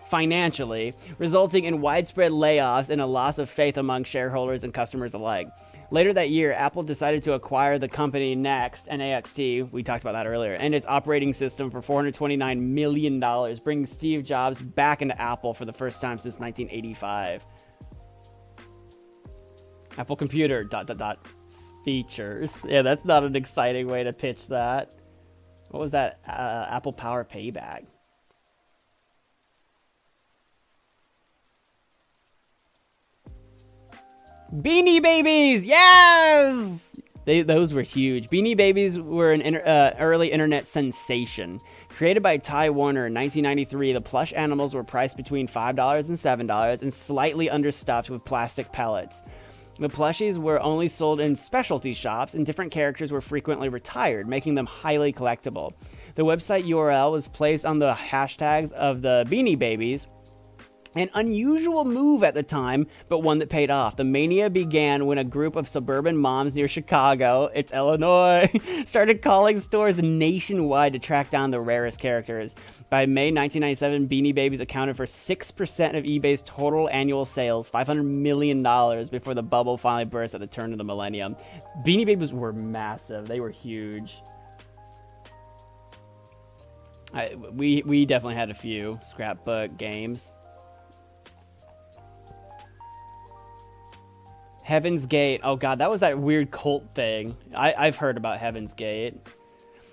S2: financially, resulting in widespread layoffs and a loss of faith among shareholders and customers alike. Later that year, Apple decided to acquire the company Next, NAXT, we talked about that earlier, and its operating system for $429 million, bringing Steve Jobs back into Apple for the first time since 1985. Apple Computer, ... features. Yeah, that's not an exciting way to pitch that. What was that? Apple Power Payback. Beanie Babies, yes! Those were huge. Beanie Babies were an early internet sensation. Created by Ty Warner in 1993, the plush animals were priced between $5 and $7 and slightly understuffed with plastic pellets. The plushies were only sold in specialty shops, and different characters were frequently retired, making them highly collectible. The website URL was placed on the hashtags of the Beanie Babies. An unusual move at the time, but one that paid off. The mania began when a group of suburban moms near Chicago, it's Illinois, started calling stores nationwide to track down the rarest characters. By May 1997, Beanie Babies accounted for 6% of eBay's total annual sales, $500 million, before the bubble finally burst at the turn of the millennium. Beanie Babies were massive. They were huge. We definitely had a few scrapbook games. Heaven's Gate. Oh god, that was that weird cult thing. I've heard about Heaven's Gate.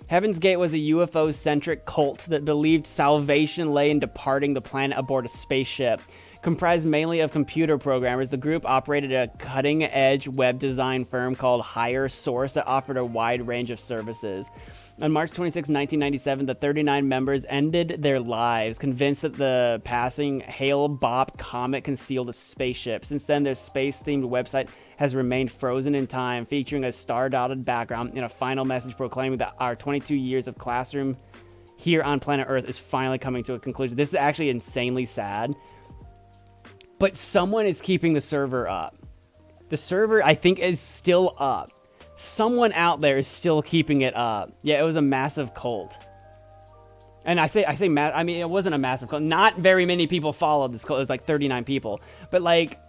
S2: Heaven's Gate was a UFO-centric cult that believed salvation lay in departing the planet aboard a spaceship. Comprised mainly of computer programmers, the group operated a cutting-edge web design firm called Higher Source that offered a wide range of services. On March 26, 1997, the 39 members ended their lives, convinced that the passing Hale-Bopp comet concealed a spaceship. Since then, their space-themed website has remained frozen in time, featuring a star-dotted background and a final message proclaiming that our 22 years of classroom here on planet Earth is finally coming to a conclusion. This is actually insanely sad. But someone is keeping the server up. The server, I think, is still up. Someone out there is still keeping it up. Yeah, it was a massive cult. And I mean, it wasn't a massive cult. Not very many people followed this cult. It was like 39 people. But like,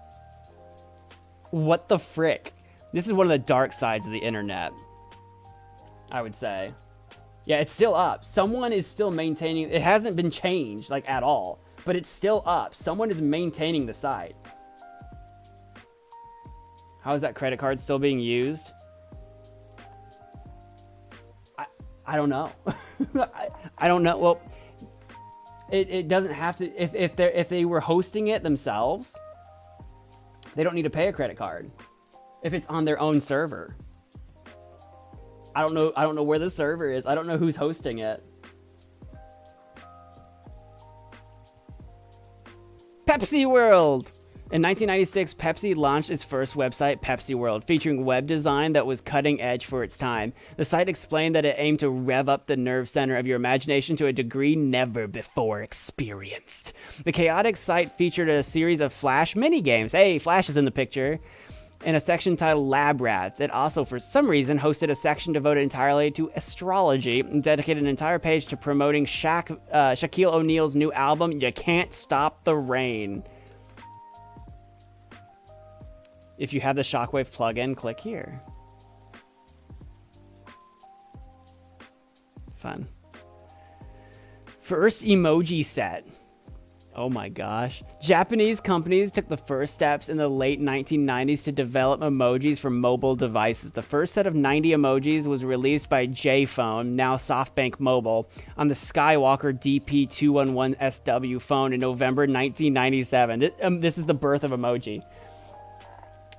S2: what the frick? This is one of the dark sides of the internet, I would say. Yeah, it's still up. Someone is still maintaining. It hasn't been changed, like, at all. But it's still up. Someone is maintaining the site. How is that credit card still being used? I don't know. I don't know. Well, it doesn't have to. If they were hosting it themselves, they don't need to pay a credit card. If it's on their own server. I don't know where the server is. I don't know who's hosting it. Pepsi World. In 1996, Pepsi launched its first website, Pepsi World, featuring web design that was cutting edge for its time. The site explained that it aimed to rev up the nerve center of your imagination to a degree never before experienced. The chaotic site featured a series of Flash minigames. Hey, Flash is in the picture. In a section titled Lab Rats. It also, for some reason, hosted a section devoted entirely to astrology and dedicated an entire page to promoting Shaquille O'Neal's new album, You Can't Stop the Rain. If you have the Shockwave plugin, click here. Fun. First emoji set. Oh my gosh. Japanese companies took the first steps in the late 1990s to develop emojis for mobile devices. The first set of 90 emojis was released by J-Phone, now SoftBank Mobile, on the Skywalker DP211SW phone in November 1997. This is the birth of emoji.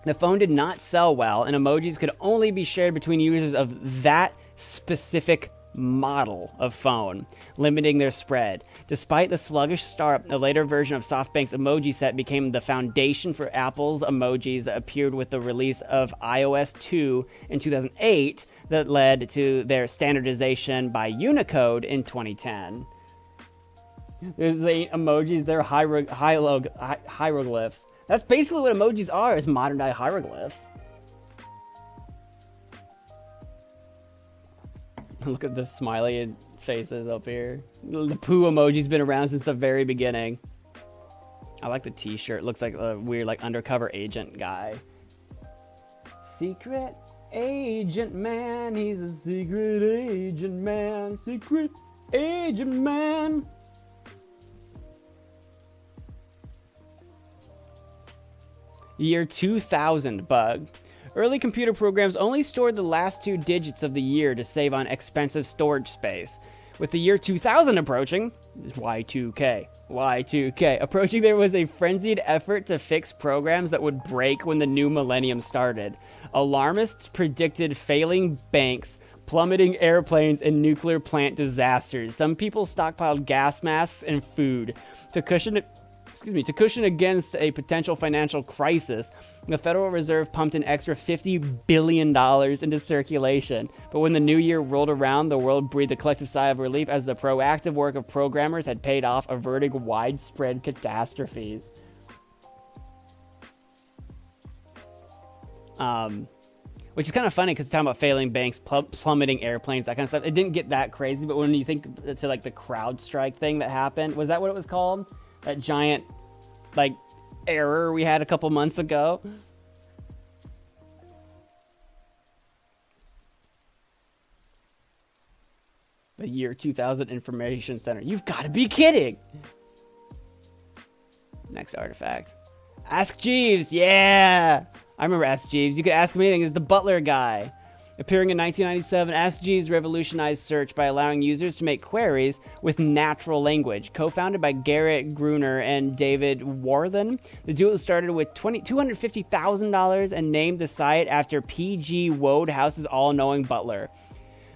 S2: The phone did not sell well, and emojis could only be shared between users of that specific model of phone, limiting their spread. Despite the sluggish start, a later version of SoftBank's emoji set became the foundation for Apple's emojis that appeared with the release of iOS 2 in 2008 that led to their standardization by Unicode in 2010. There's emojis, they're hieroglyphs. That's basically what emojis are, is modern day hieroglyphs. Look at the smiley faces up here. The poo emoji's been around since the very beginning. I like the t-shirt. Looks like a weird like undercover agent guy. Secret agent man. He's a secret agent man. Secret agent man. Year 2000 bug. Early computer programs only stored the last 2 digits of the year to save on expensive storage space. With the year 2000 approaching, Y2K, approaching, there was a frenzied effort to fix programs that would break when the new millennium started. Alarmists predicted failing banks, plummeting airplanes, and nuclear plant disasters. Some people stockpiled gas masks and food. To cushion against a potential financial crisis, the Federal Reserve pumped an extra $50 billion into circulation. But when the new year rolled around, the world breathed a collective sigh of relief as the proactive work of programmers had paid off, averting widespread catastrophes. Which is kind of funny because it's talking about failing banks, plummeting airplanes, that kind of stuff. It didn't get that crazy, but when you think to like the CrowdStrike thing that happened, was that what it was called? That giant, like, error we had a couple months ago. The year 2000 Information Center. You've got to be kidding! Next artifact. Ask Jeeves, yeah! I remember Ask Jeeves. You could ask him anything. He's the butler guy. Appearing in 1997, Ask Jeeves revolutionized search by allowing users to make queries with natural language. Co-founded by Garrett Gruner and David Warthen, the duo started with $250,000 and named the site after P.G. Wodehouse's all-knowing butler.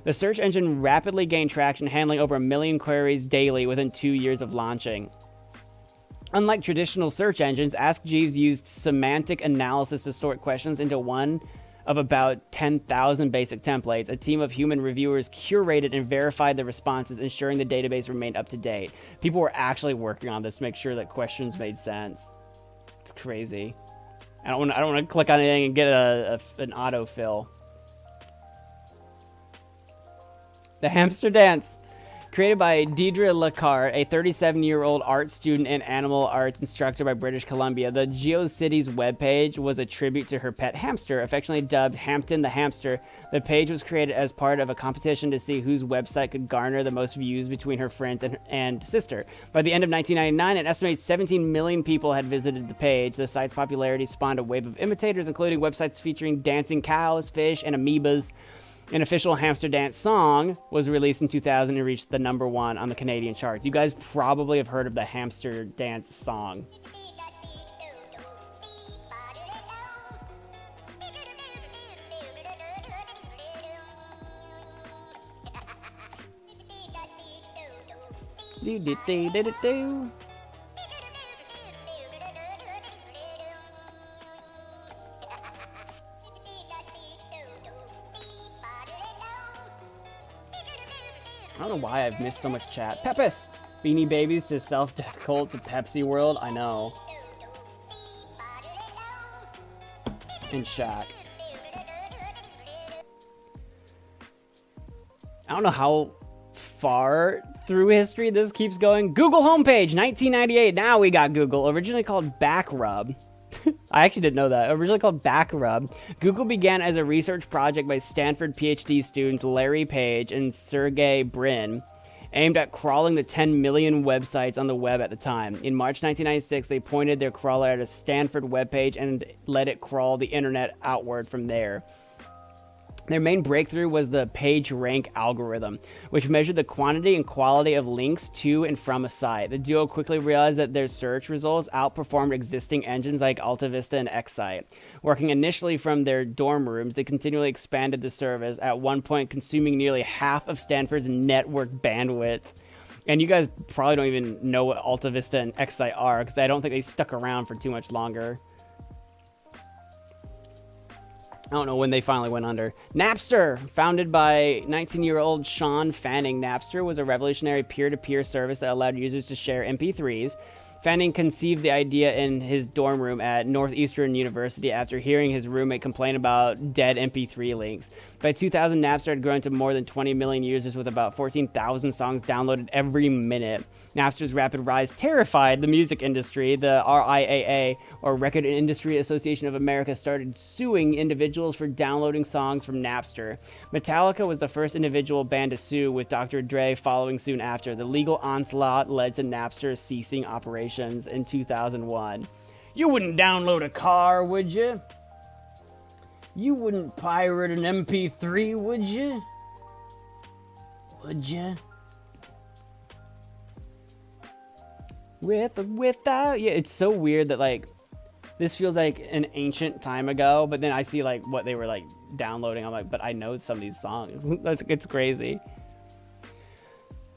S2: The search engine rapidly gained traction, handling over 1 million queries daily within 2 years of launching. Unlike traditional search engines, Ask Jeeves used semantic analysis to sort questions into one of about 10,000 basic templates. A team of human reviewers curated and verified the responses, ensuring the database remained up to date. People were actually working on this to make sure that questions made sense. It's crazy. I don't want to click on anything and get an autofill. The hamster dance. Created by Deidre Lacarte, a 37-year-old art student and animal arts instructor by British Columbia, the GeoCities webpage was a tribute to her pet hamster, affectionately dubbed Hampton the Hamster. The page was created as part of a competition to see whose website could garner the most views between her friends and sister. By the end of 1999, an estimated 17 million people had visited the page. The site's popularity spawned a wave of imitators, including websites featuring dancing cows, fish, and amoebas. An official hamster dance song was released in 2000 and reached the #1 on the Canadian charts. You guys probably have heard of the hamster dance song. I don't know why I've missed so much chat. Pepis! Beanie Babies to self-death cult to Pepsi World. I know. And Shaq. I don't know how far through history this keeps going. Google homepage, 1998. Now we got Google. Originally called Backrub. I actually didn't know that. Originally called Backrub. Google began as a research project by Stanford PhD students Larry Page and Sergey Brin, aimed at crawling the 10 million websites on the web at the time. In March 1996, they pointed their crawler at a Stanford webpage and let it crawl the internet outward from there. Their main breakthrough was the PageRank algorithm, which measured the quantity and quality of links to and from a site. The duo quickly realized that their search results outperformed existing engines like AltaVista and Excite. Working initially from their dorm rooms, they continually expanded the service, at one point consuming nearly half of Stanford's network bandwidth. And you guys probably don't even know what AltaVista and Excite are, because I don't think they stuck around for too much longer. I don't know when they finally went under. Napster, founded by 19-year-old Sean Fanning. Napster was a revolutionary peer-to-peer service that allowed users to share MP3s. Fanning conceived the idea in his dorm room at Northeastern University after hearing his roommate complain about dead MP3 links. By 2000, Napster had grown to more than 20 million users with about 14,000 songs downloaded every minute. Napster's rapid rise terrified the music industry. The RIAA, or Record Industry Association of America, started suing individuals for downloading songs from Napster. Metallica was the first individual band to sue, with Dr. Dre following soon after. The legal onslaught led to Napster ceasing operations in 2001. You wouldn't download a car, would you? You wouldn't pirate an MP3, would you? Would you? With or without? Yeah, it's so weird that, like, this feels like an ancient time ago, but then I see, like, what they were, like, downloading. I'm like, but I know some of these songs. It's crazy.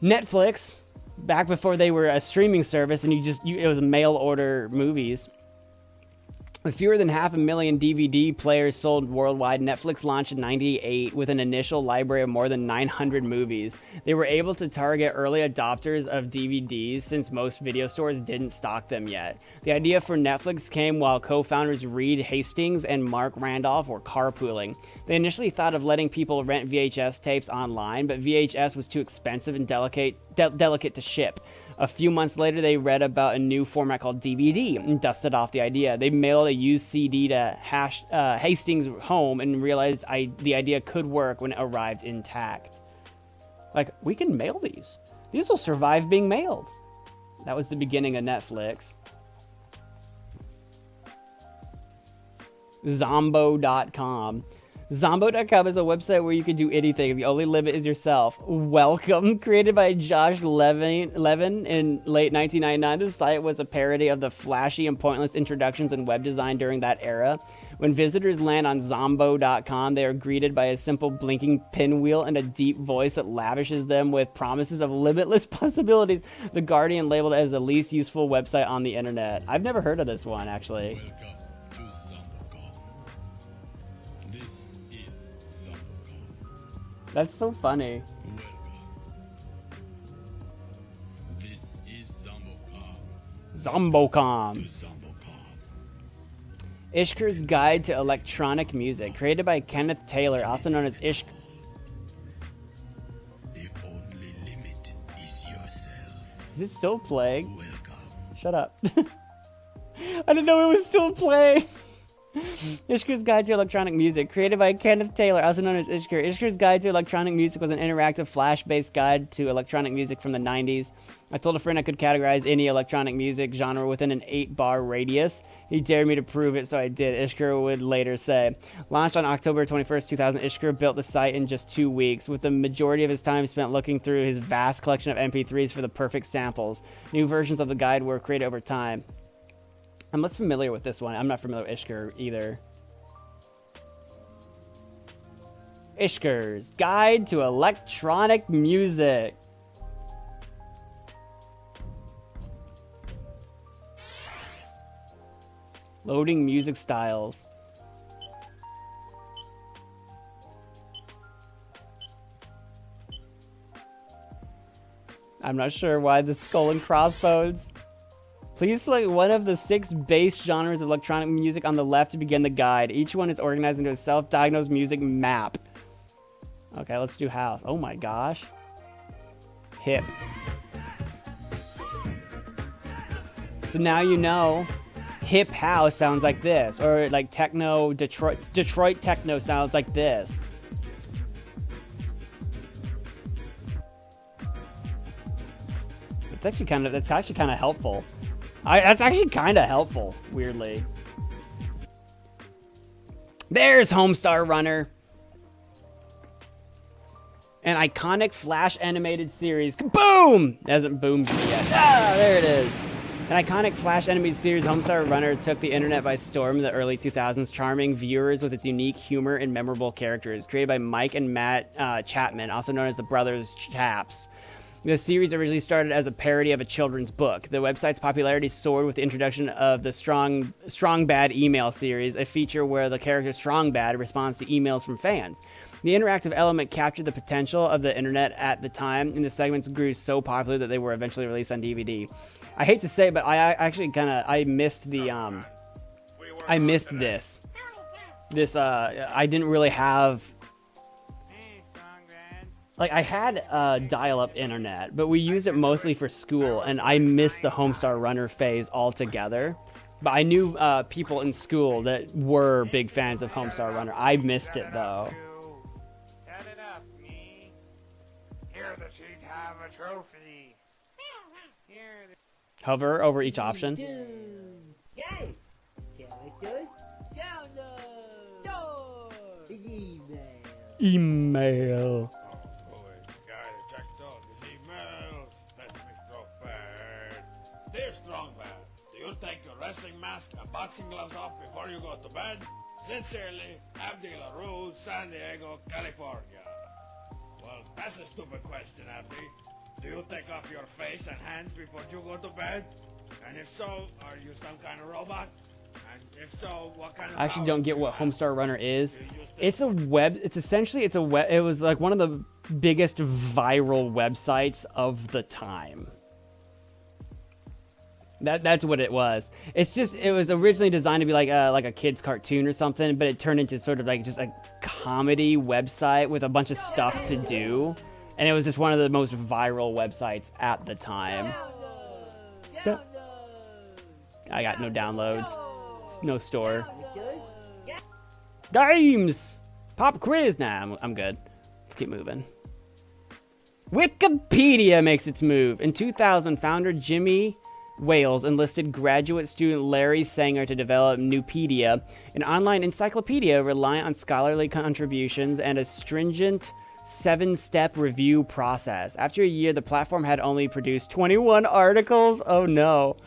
S2: Netflix, back before they were a streaming service and it was mail order movies. With fewer than 500,000 DVD players sold worldwide, Netflix launched in '98 with an initial library of more than 900 movies. They were able to target early adopters of DVDs since most video stores didn't stock them yet. The idea for Netflix came while co-founders Reed Hastings and Mark Randolph were carpooling. They initially thought of letting people rent VHS tapes online, but VHS was too expensive and delicate to ship. A few months later, they read about a new format called DVD and dusted off the idea. They mailed a used CD to Hastings' home and realized the idea could work when it arrived intact. Like, we can mail these. These will survive being mailed. That was the beginning of Netflix. Zombo.com. Zombo.com is a website where you can do anything. The only limit is yourself. Welcome. Created by Josh Levin in late 1999, this site was a parody of the flashy and pointless introductions in web design during that era. When visitors land on Zombo.com, they are greeted by a simple blinking pinwheel and a deep voice that lavishes them with promises of limitless possibilities. The Guardian labeled it as the least useful website on the internet. I've never heard of this one, actually. That's so funny.
S8: This is
S2: Zombocom. Ishker's Guide to Electronic Music, created by Kenneth Taylor, also known as Ishk.
S8: The only limit is yourself.
S2: Is it still playing?
S8: Welcome.
S2: Shut up. I didn't know it was still playing. Ishker's Guide to Electronic Music, created by Kenneth Taylor, also known as Ishker. Ishker's Guide to Electronic Music was an interactive Flash-based guide to electronic music from the 90s. I told a friend I could categorize any electronic music genre within an 8-bar radius. He dared me to prove it, so I did, Ishker would later say. Launched on October 21st, 2000, Ishker built the site in just 2 weeks, with the majority of his time spent looking through his vast collection of MP3s for the perfect samples. New versions of the guide were created over time. I'm less familiar with this one. I'm not familiar with Ishker either. Ishker's Guide to Electronic Music. Loading music styles. I'm not sure why the skull and crossbones. Please select one of the 6 base genres of electronic music on the left to begin the guide. Each one is organized into a self-diagnosed music map. Okay, let's do house. Oh my gosh. Hip. So now you know hip house sounds like this, or like techno, Detroit techno sounds like this. That's actually kind of helpful. That's actually kind of helpful, weirdly. There's Homestar Runner. An iconic Flash animated series. Boom! It hasn't boomed yet. Ah, there it is. An iconic Flash animated series, Homestar Runner, took the internet by storm in the early 2000s, charming viewers with its unique humor and memorable characters. Created by Mike and Matt Chapman, also known as the Brothers Chaps. The series originally started as a parody of a children's book. The website's popularity soared with the introduction of the Strong Bad email series, a feature where the character Strong Bad responds to emails from fans. The interactive element captured the potential of the internet at the time, and the segments grew so popular that they were eventually released on DVD. I hate to say it, but I actually I missed the I missed this. I didn't really have. Like, I had dial-up internet, but we used it mostly for school, and I missed the Homestar Runner phase altogether. But I knew people in school that were big fans of Homestar Runner. I missed it, though.
S7: Shut it up, me. Here the sheep have a trophy. Here
S2: Hover over each option. Email.
S8: Dear Strongbad, do you take your wrestling mask and boxing gloves off before you go to bed? Sincerely, Abdi LaRue, San Diego, California. Well, that's a stupid question, Abdi. Do you take off your face and hands before you go to bed? And if so, are you some kind of robot? And if so, what kind of...
S2: I actually don't get what Homestar Runner is. It was like one of the biggest viral websites of the time. That's what it was. It was originally designed to be like a kid's cartoon or something, but it turned into sort of like just a comedy website with a bunch of stuff to do. And it was just one of the most viral websites at the time. I got no downloads. No store. Games! Pop quiz! Nah, I'm good. Let's keep moving. Wikipedia makes its move. In 2000, founder Jimmy Wales enlisted graduate student Larry Sanger to develop Nupedia, an online encyclopedia reliant on scholarly contributions and a stringent 7-step review process. After a year, the platform had only produced 21 articles. Oh no.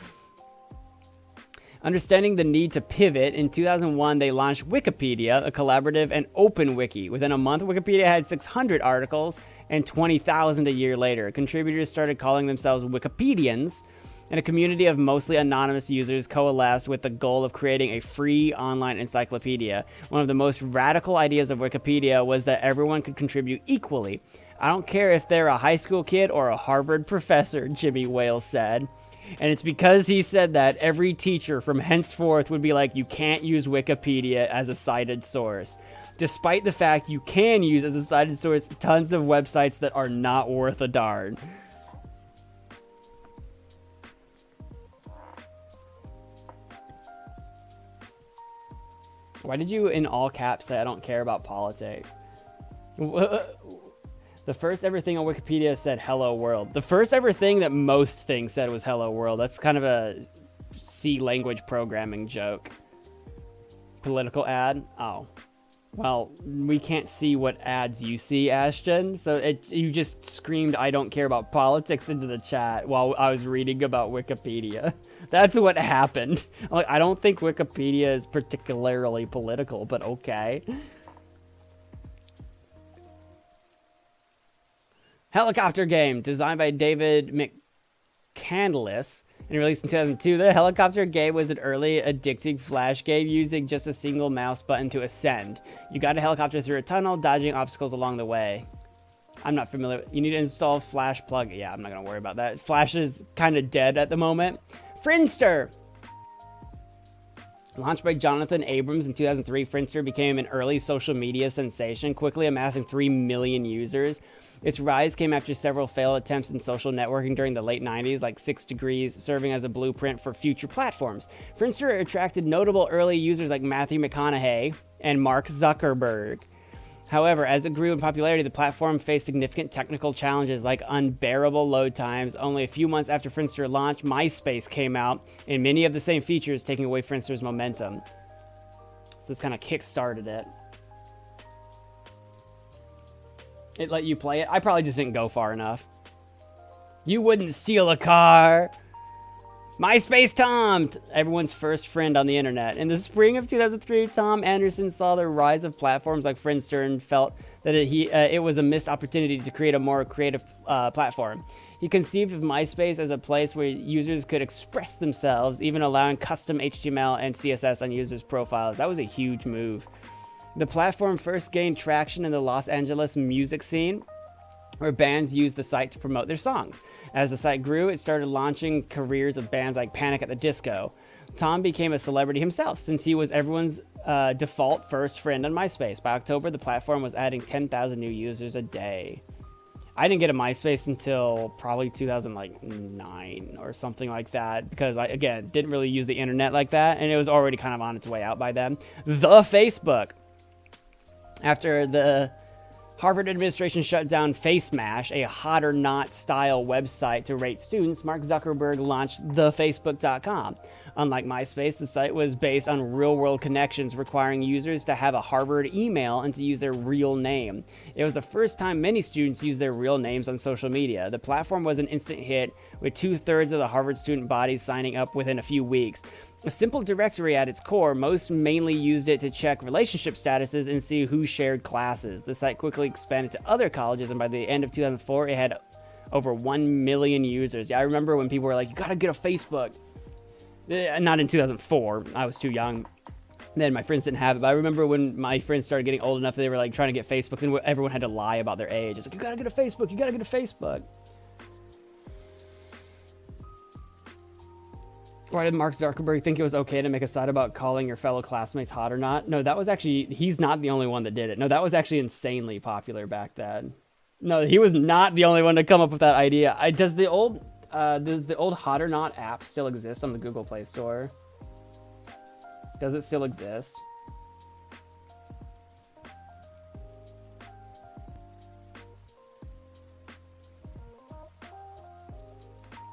S2: Understanding the need to pivot, in 2001 they launched Wikipedia, a collaborative and open wiki. Within a month, Wikipedia had 600 articles, and 20,000 a year later. Contributors started calling themselves Wikipedians, and a community of mostly anonymous users coalesced with the goal of creating a free online encyclopedia. One of the most radical ideas of Wikipedia was that everyone could contribute equally. I don't care if they're a high school kid or a Harvard professor, Jimmy Wales said. And it's because he said that every teacher from henceforth would be like, you can't use Wikipedia as a cited source. Despite the fact you can use as a cited source tons of websites that are not worth a darn. Why did you, in all caps, say I don't care about politics? The first ever thing on Wikipedia said hello world. The first ever thing that most things said was hello world. That's kind of a C language programming joke. Political ad? Oh. Well, we can't see what ads you see, Ashton. So you just screamed, I don't care about politics into the chat while I was reading about Wikipedia. That's what happened. I'm like, I don't think Wikipedia is particularly political, but okay. Helicopter game, designed by David McCandless and released in 2002. The helicopter game was an early addicting flash game using just a single mouse button to ascend. You got a helicopter through a tunnel, dodging obstacles along the way. I'm not familiar. You need to install Flash plug. Yeah, I'm not gonna worry about that. Flash is kind of dead at the moment. Friendster. Launched by Jonathan Abrams in 2003, Friendster became an early social media sensation, quickly amassing 3 million users. Its rise came after several failed attempts in social networking during the late 90s, like 6 Degrees, serving as a blueprint for future platforms. Friendster attracted notable early users like Matthew McConaughey and Mark Zuckerberg. However, as it grew in popularity, the platform faced significant technical challenges like unbearable load times. Only a few months after Friendster launched, MySpace came out, and many of the same features taking away Friendster's momentum. So this kind of kick-started it. It let you play it. I probably just didn't go far enough. You wouldn't steal a car. MySpace Tom, everyone's first friend on the internet. In the spring of 2003, Tom Anderson saw the rise of platforms like Friendster and felt that it was a missed opportunity to create a more creative platform. He conceived of MySpace as a place where users could express themselves, even allowing custom HTML and CSS on users' profiles. That was a huge move. The platform first gained traction in the Los Angeles music scene, where bands used the site to promote their songs. As the site grew, it started launching careers of bands like Panic at the Disco. Tom became a celebrity himself, since he was everyone's default first friend on MySpace. By October, the platform was adding 10,000 new users a day. I didn't get a MySpace until probably 2009 or something like that, because I, again, didn't really use the internet like that, and it was already kind of on its way out by then. The Facebook. After the Harvard administration shut down FaceMash, a hot or not style website to rate students, Mark Zuckerberg launched thefacebook.com. Unlike MySpace, the site was based on real-world connections, requiring users to have a Harvard email and to use their real name. It was the first time many students used their real names on social media. The platform was an instant hit, with 2/3 of the Harvard student body signing up within a few weeks. A simple directory at its core, most mainly used it to check relationship statuses and see who shared classes. The site quickly expanded to other colleges, and by the end of 2004, it had over 1 million users. Yeah, I remember when people were like, you gotta get a Facebook. Not in 2004, I was too young. Then my friends didn't have it, but I remember when my friends started getting old enough, they were like trying to get Facebooks, and everyone had to lie about their age. It's like, you gotta get a Facebook, you gotta get a Facebook. Why did Mark Zuckerberg think it was okay to make a site about calling your fellow classmates hot or not? No, that was actually, he's not the only one that did it. No, that was actually insanely popular back then. No, he was not the only one to come up with that idea. Does the old Hot or Not app still exist on the Google Play Store? Does it still exist?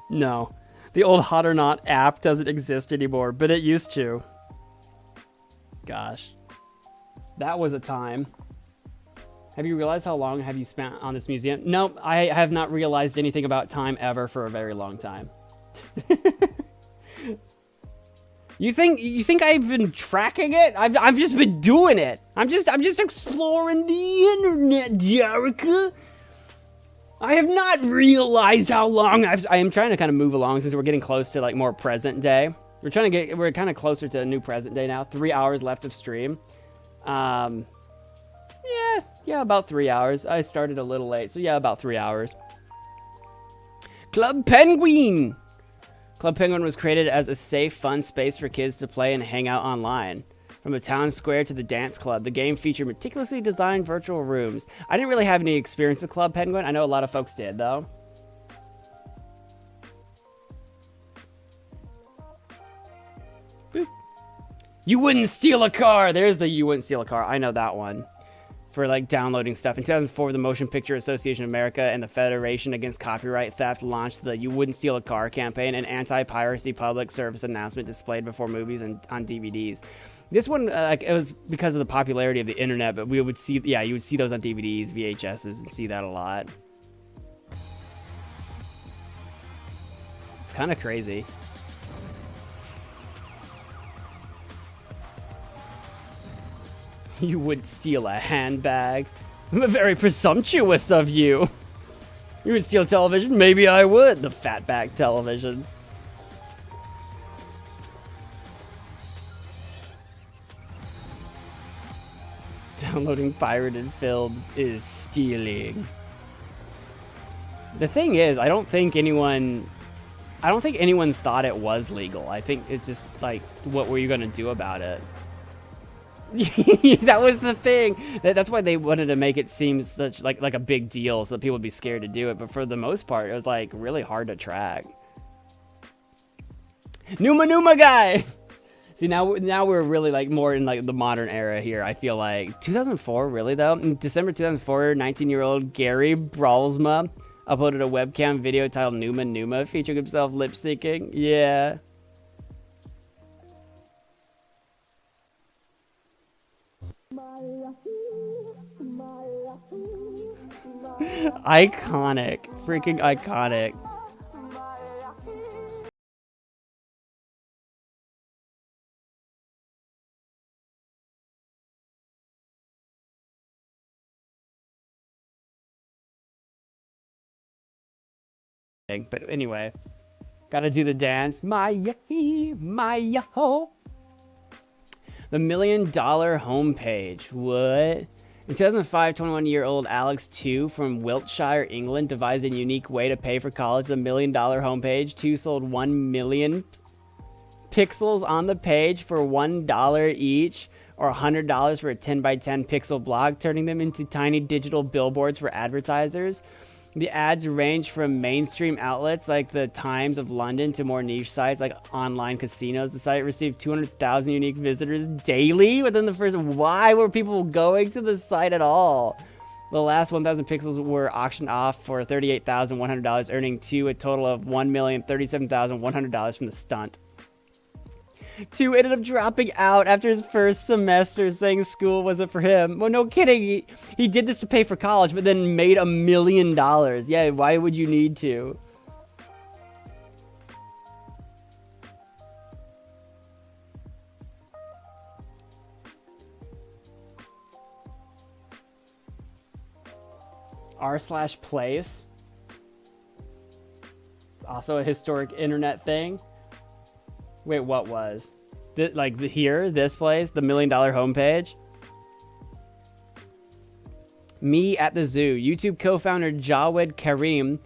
S2: No. The old Hot or Not app doesn't exist anymore, but it used to. Gosh. That was a time. Have you realized how long have you spent on this museum? No, I have not realized anything about time ever for a very long time. You think I've been tracking it? I've just been doing it. I'm just exploring the internet, Jerica. I have not realized how long I am trying to kind of move along since we're getting close to like more present day. We're kind of closer to a new present day now. 3 hours left of stream. Yeah, about 3 hours. I started a little late, so yeah, about 3 hours. Club Penguin. Club Penguin was created as a safe, fun space for kids to play and hang out online. From the town square to the dance club, the game featured meticulously designed virtual rooms. I didn't really have any experience with Club Penguin. I know a lot of folks did, though. Boop. You wouldn't steal a car. There's the you wouldn't steal a car. I know that one. For like downloading stuff. In 2004, the Motion Picture Association of America and the Federation Against Copyright Theft launched the You Wouldn't Steal a Car campaign, an anti-piracy public service announcement displayed before movies and on DVDs. This one, it was because of the popularity of the internet, but we would see, yeah, you would see those on DVDs, VHSs, and see that a lot. It's kind of crazy. You would steal a handbag? Very presumptuous of you. You would steal television? Maybe I would. The fatback televisions. Downloading pirated films is stealing. The thing is, I don't think anyone thought it was legal. I think it's just like, what were you gonna do about it? That was the thing. That's why they wanted to make it seem such like a big deal, so that people would be scared to do it. But for the most part, it was like really hard to track. Numa guy. See, now we're really like more in like the modern era here. I feel like 2004, really though. In December 2004, 19-year-old Gary Brawlsma uploaded a webcam video titled Numa featuring himself lip syncing. Yeah. Iconic. Freaking iconic. But anyway, gotta do the dance. Maya, ho. The $1 Million homepage. What? In 2005, 21-year-old Alex 2 from Wiltshire, England, devised a unique way to pay for college. The $1 Million homepage. 2 sold 1 million pixels on the page for $1 each, or $100 for a 10 by 10 pixel blog, turning them into tiny digital billboards for advertisers. The ads range from mainstream outlets like the Times of London to more niche sites like online casinos. The site received 200,000 unique visitors daily within the first... Why were people going to the site at all? The last 1,000 pixels were auctioned off for $38,100, earning a total of $1,037,100 from the stunt. 2 ended up dropping out after his first semester, saying school wasn't for him. Well, no kidding. He did this to pay for college, but then made $1 million. Yeah, why would you need to? r/place. It's also a historic internet thing. Wait, what was? This place, the $1 Million homepage? Me at the Zoo. YouTube co-founder Jawed Karim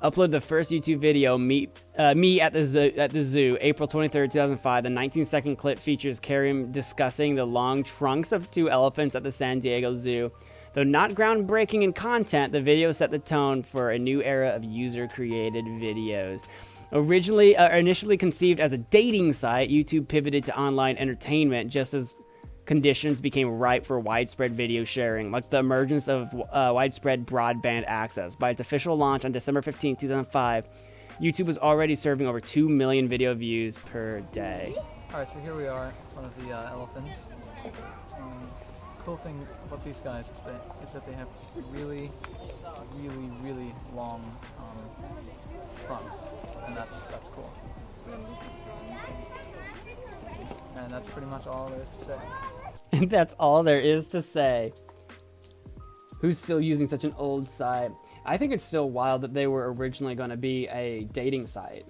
S2: uploaded the first YouTube video, Me at the Zoo, April 23rd, 2005. The 19-second clip features Karim discussing the long trunks of 2 elephants at the San Diego Zoo. Though not groundbreaking in content, the video set the tone for a new era of user-created videos. Initially conceived as a dating site, YouTube pivoted to online entertainment just as conditions became ripe for widespread video sharing, like the emergence of widespread broadband access. By its official launch on December 15, 2005, YouTube was already serving over 2 million video views per day.
S9: Alright, so here we are, one of the elephants. Cool thing about these guys is that they have really long fronts. And that's cool. And that's pretty much all there is to say.
S2: And that's all there is to say. Who's still using such an old site? I think it's still wild that they were originally going to be a dating site.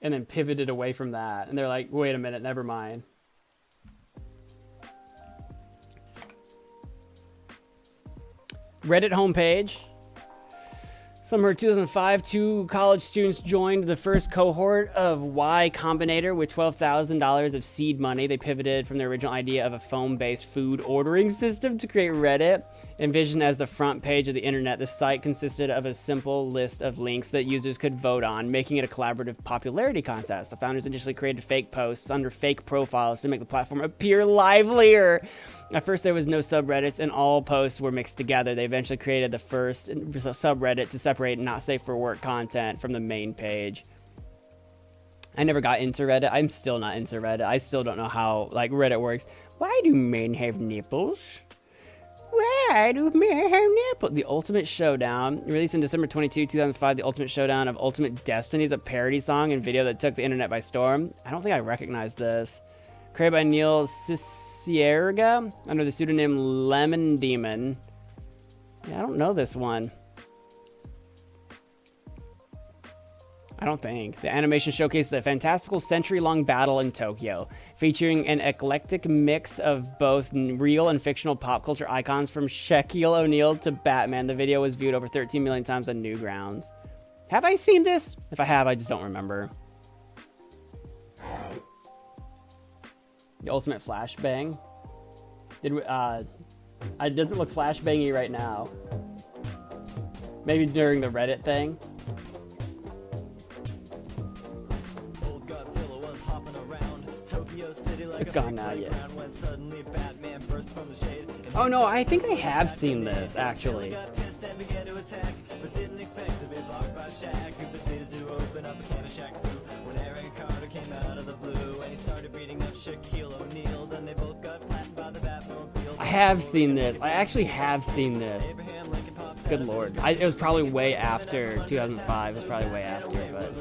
S2: And then pivoted away from that. And they're like, wait a minute, never mind. Reddit homepage. Summer 2005, 2 college students joined the first cohort of Y Combinator with $12,000 of seed money. They pivoted from their original idea of a phone-based food ordering system to create Reddit. Envisioned as the front page of the internet, the site consisted of a simple list of links that users could vote on, making it a collaborative popularity contest. The founders initially created fake posts under fake profiles to make the platform appear livelier. At first, there was no subreddits, and all posts were mixed together. They eventually created the first subreddit to separate not safe for work content from the main page. I never got into Reddit. I'm still not into Reddit. I still don't know how Reddit works. Why do men have nipples? Why do men have nipples? The Ultimate Showdown, released in December 22, 2005. The Ultimate Showdown of Ultimate Destiny is a parody song and video that took the internet by storm. I don't think I recognize this. Created by Neil Cicierega under the pseudonym Lemon Demon. Yeah, I don't know this one. I don't think. The animation showcases a fantastical century-long battle in Tokyo, featuring an eclectic mix of both real and fictional pop culture icons from Shaquille O'Neal to Batman. The video was viewed over 13 million times on Newgrounds. Have I seen this? If I have, I just don't remember. The ultimate flashbang. Did we, it doesn't look flashbangy right now. Maybe during the Reddit thing. It's gone now, yeah. Oh no, I think I have seen this, actually. I have seen this. I actually have seen this. Good lord. It was probably way after 2005. It was probably way after, but...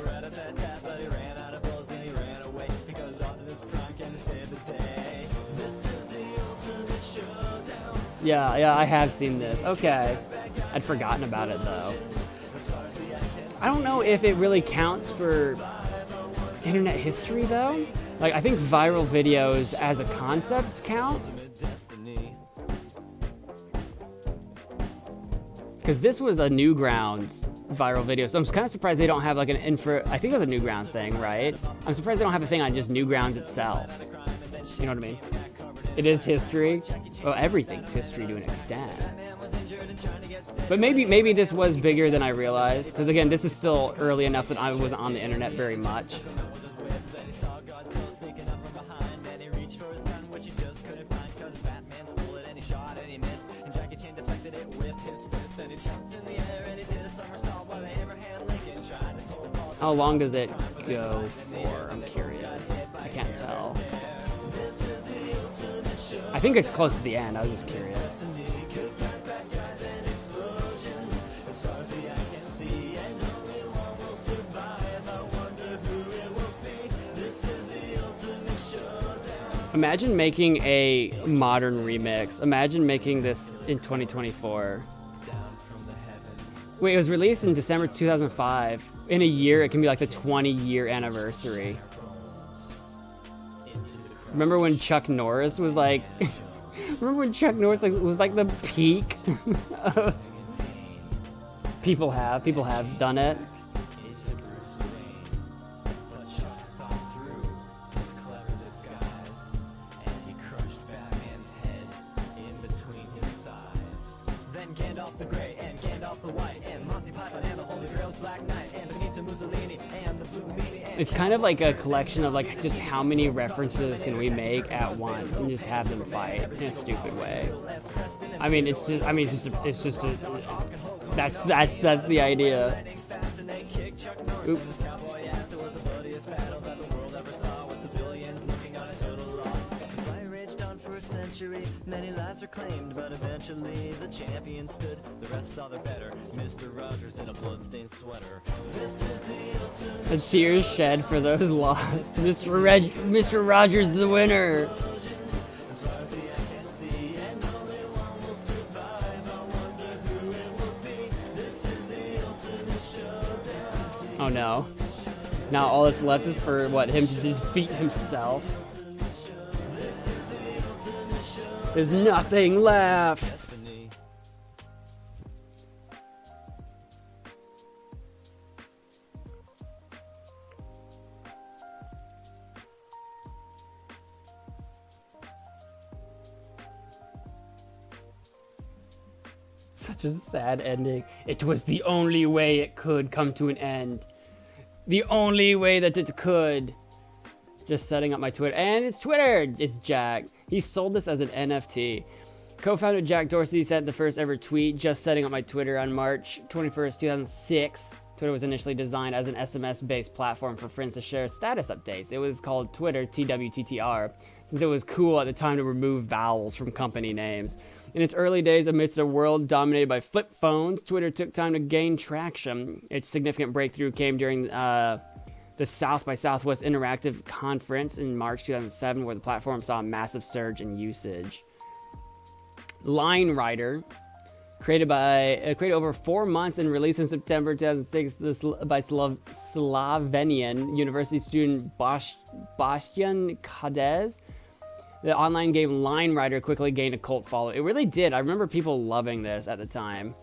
S2: Yeah, I have seen this. Okay. I'd forgotten about it, though. I don't know if it really counts for internet history, though. Like, I think viral videos as a concept count. Because this was a Newgrounds viral video, so I'm kind of surprised they don't have like an I think it was a Newgrounds thing, right? I'm surprised they don't have a thing on just Newgrounds itself. You know what I mean? It is history. Well, everything's history to an extent. But maybe this was bigger than I realized. Because again, this is still early enough that I wasn't on the internet very much. How long does it go for? I'm curious. I can't tell. I think it's close to the end. I was just curious. Imagine making a modern remix. Imagine making this in 2024. Wait, it was released in December 2005. In a year, it can be like the 20-year anniversary. Remember when Chuck Norris was like... Remember when Chuck Norris was like the peak? People have done it. It's kind of like a collection of like just how many references can we make at once and just have them fight in a stupid way. That's the idea. Oop.
S10: Many lives were claimed, but eventually the champion stood. The rest saw their better. Mr. Rogers in a bloodstained sweater.
S2: The tears shed for those lost. Mr. Rogers the winner. Oh no. Now all that's left is for him to defeat himself. There's nothing left. Such a sad ending. It was the only way it could come to an end. The only way that it could. Just setting up my Twitter. And it's Twitter! It's Jack. He sold this as an NFT. Co-founder Jack Dorsey sent the first ever tweet just setting up my Twitter on March 21st, 2006. Twitter was initially designed as an SMS-based platform for friends to share status updates. It was called Twitter, TWTTR, since it was cool at the time to remove vowels from company names. In its early days, amidst a world dominated by flip phones, Twitter took time to gain traction. Its significant breakthrough came during the South by Southwest Interactive Conference in March 2007, where the platform saw a massive surge in usage. Line Rider Created over 4 months and released in September 2006 by Slovenian university student Bastian Kadez. The online game Line Rider quickly gained a cult following. It really did. I remember people loving this at the time.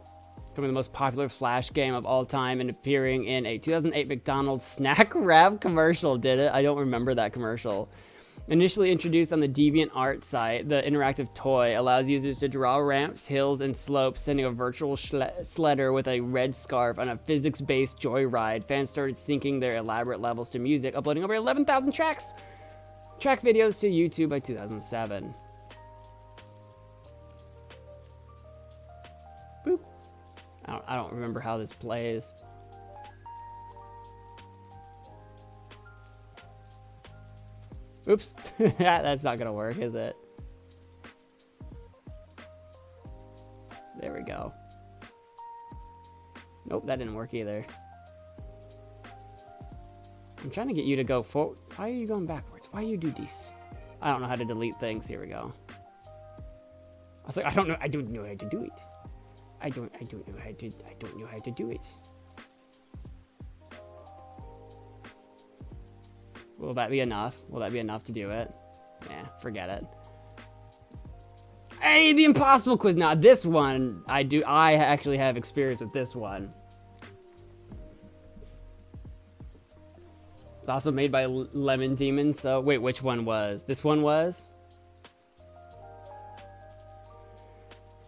S2: Becoming the most popular Flash game of all time and appearing in a 2008 McDonald's snack wrap commercial. Did it? I don't remember that commercial. Initially introduced on the DeviantArt site, the interactive toy allows users to draw ramps, hills, and slopes, sending a virtual sledder with a red scarf on a physics-based joyride. Fans started syncing their elaborate levels to music, uploading over 11,000 track videos to YouTube by 2007. Boop. I don't remember how this plays. Oops. That's not gonna work, is it? There we go. Nope, that didn't work either. I'm trying to get you to go forward. Why are you going backwards? Why you do this? I don't know how to delete things. Here we go. I was like, I don't know how to do it. I don't know how to do it. Will that be enough? Will that be enough to do it? Yeah, forget it. Hey, the impossible quiz. Now, this one, I actually have experience with this one. It's also made by Lemon Demon, so... Wait, which one was? This one was?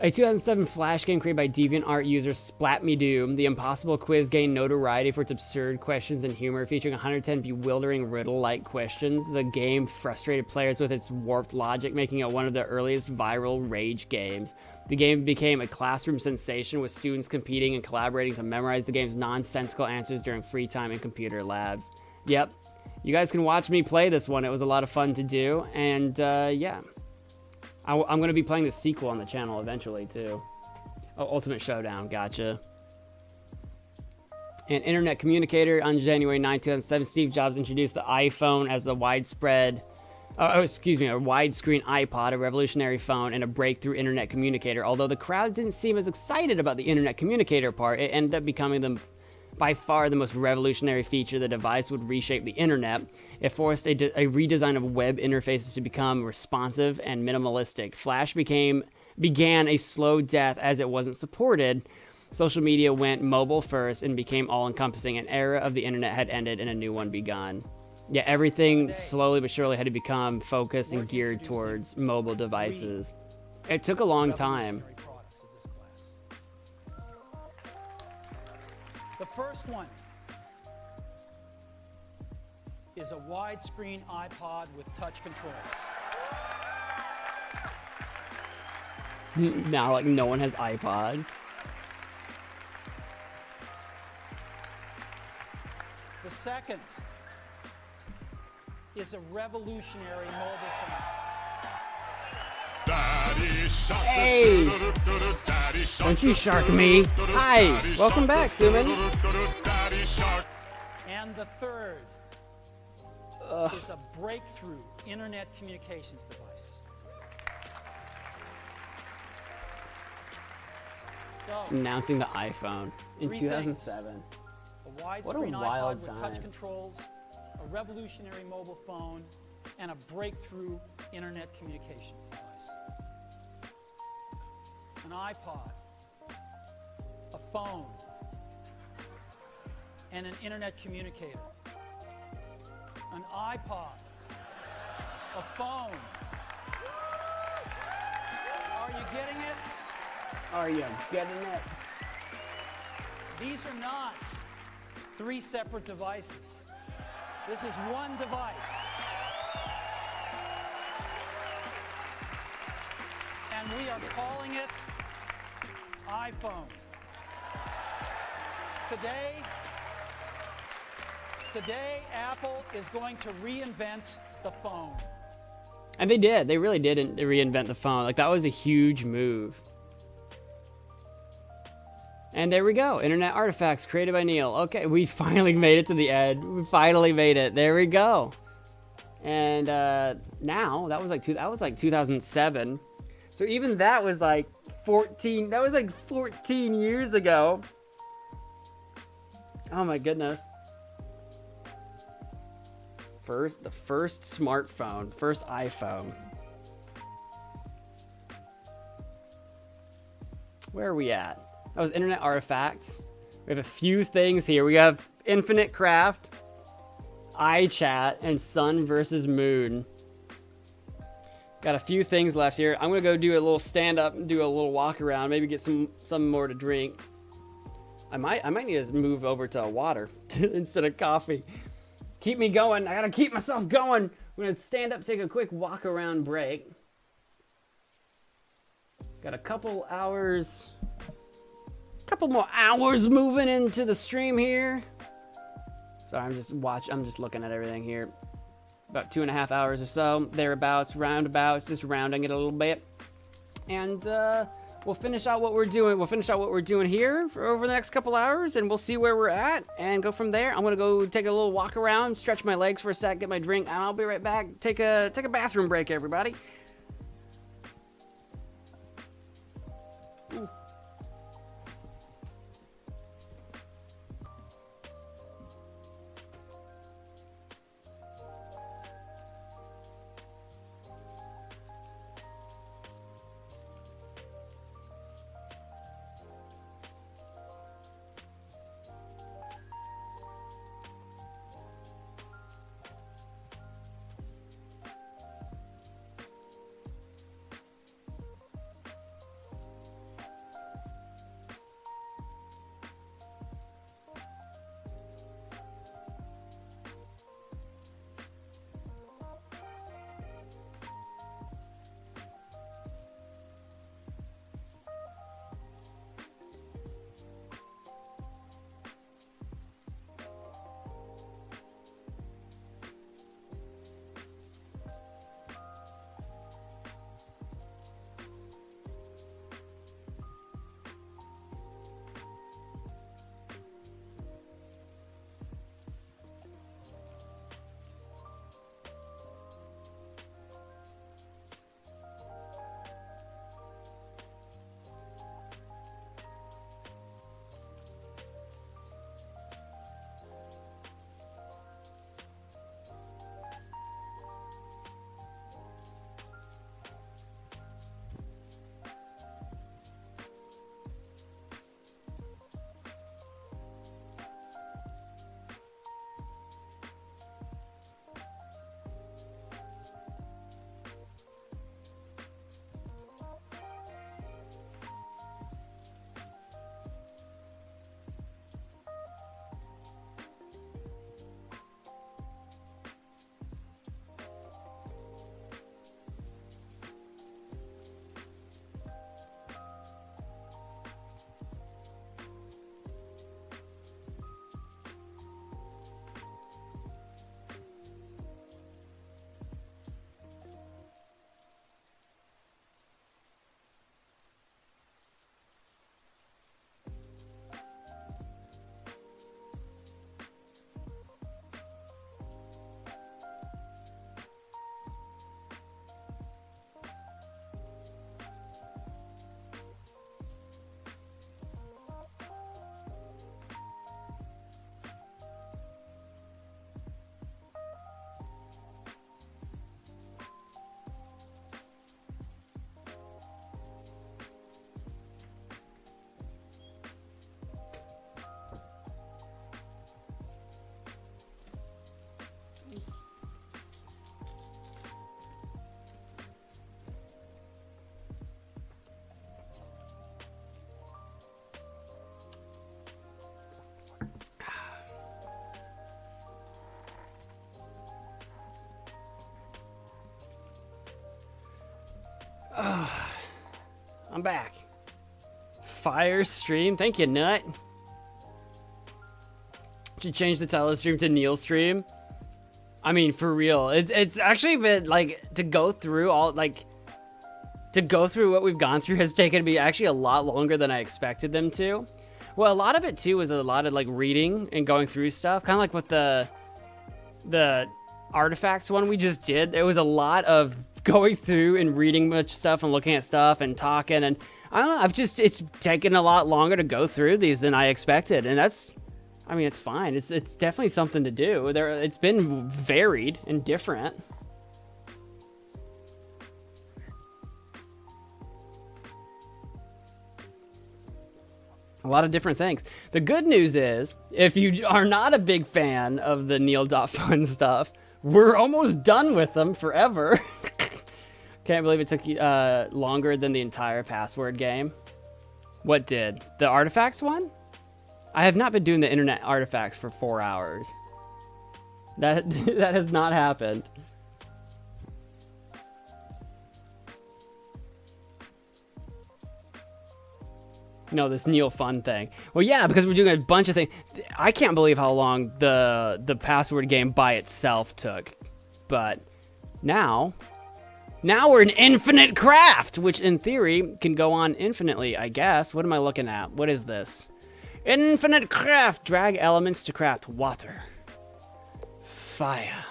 S2: A 2007 Flash game created by DeviantArt user Splat Me Doom. The impossible quiz gained notoriety for its absurd questions and humor, featuring 110 bewildering riddle-like questions. The game frustrated players with its warped logic, making it one of the earliest viral rage games. The game became a classroom sensation, with students competing and collaborating to memorize the game's nonsensical answers during free time in computer labs. Yep, you guys can watch me play this one. It was a lot of fun to do, and yeah. I'm going to be playing the sequel on the channel eventually, too. Oh, Ultimate Showdown, gotcha. An internet communicator. On January 9, 2007, Steve Jobs introduced the iPhone as a widescreen iPod, a revolutionary phone, and a breakthrough internet communicator. Although the crowd didn't seem as excited about the internet communicator part, it ended up becoming by far the most revolutionary feature. The device would reshape the internet. It forced a redesign of web interfaces to become responsive and minimalistic. Flash began a slow death as it wasn't supported. Social media went mobile first and became all-encompassing. An era of the internet had ended and a new one begun. Yeah, everything slowly but surely had to become focused and geared towards mobile devices. It took a long time.
S11: The first one is a widescreen iPod with touch controls.
S2: Now, like, no one has iPods.
S11: The second is a revolutionary mobile phone.
S2: Hey! Don't you shark me. Hi! Welcome back, Suman.
S11: And the third is a breakthrough internet communications device. So,
S2: announcing the iPhone in 2007.
S11: A widescreen
S2: what a
S11: iPod
S2: wild
S11: with
S2: time.
S11: touch controls, a revolutionary mobile phone, and a breakthrough internet communications device. An iPod, a phone, and an internet communicator. An iPod, a phone. Are you getting it?
S2: Are you getting it?
S11: These are not three separate devices. This is one device. And we are calling it iPhone. Today, Apple is going to reinvent the phone.
S2: And they did. They really did reinvent the phone. Like, that was a huge move. And there we go. Internet artifacts created by Neil. Okay, we finally made it to the end. We finally made it. There we go. And now that was like 2007. So even that was like 14 years ago. Oh my goodness. The first smartphone, first iPhone. Where are we at? That was Internet Artifacts. We have a few things here. We have Infinite Craft, iChat, and Sun versus Moon. Got a few things left here. I'm gonna go do a little stand up and do a little walk around. Maybe get some more to drink. I might need to move over to water instead of coffee. Keep me going. I gotta keep myself going. I'm gonna stand up, take a quick walk around break. Got a couple more hours moving into the stream here. Sorry, I'm just looking at everything here. About 2.5 hours or so, thereabouts, roundabouts, just rounding it a little bit. And we'll finish out what we're doing. We'll finish out what we're doing here for over the next couple hours, and we'll see where we're at and go from there. I'm gonna go take a little walk around, stretch my legs for a sec, get my drink, and I'll be right back. Take a bathroom break, everybody. Ooh. I'm back. Fire stream. Thank you, Nut. Should change the title of the stream to Neil stream. I mean, for real. It's actually been, like, to go through what we've gone through has taken me actually a lot longer than I expected them to. Well, a lot of it, too, was a lot of, like, reading and going through stuff. Kind of like with the artifacts one we just did. There was a lot of going through and reading much stuff and looking at stuff and talking, and I don't know, it's taken a lot longer to go through these than I expected, and that's, I mean, it's fine. It's definitely something to do. It's been varied and different. A lot of different things. The good news is, if you are not a big fan of the Neil.fun stuff, we're almost done with them forever. Can't believe it took you longer than the entire password game. What did? The artifacts one? I have not been doing the internet artifacts for 4 hours. That has not happened. No, this Neil Fun thing. Well, yeah, because we're doing a bunch of things. I can't believe how long the password game by itself took. But now we're in Infinite Craft, which in theory can go on infinitely, I guess. What am I looking at? What is this? Infinite Craft. Drag elements to craft water, fire,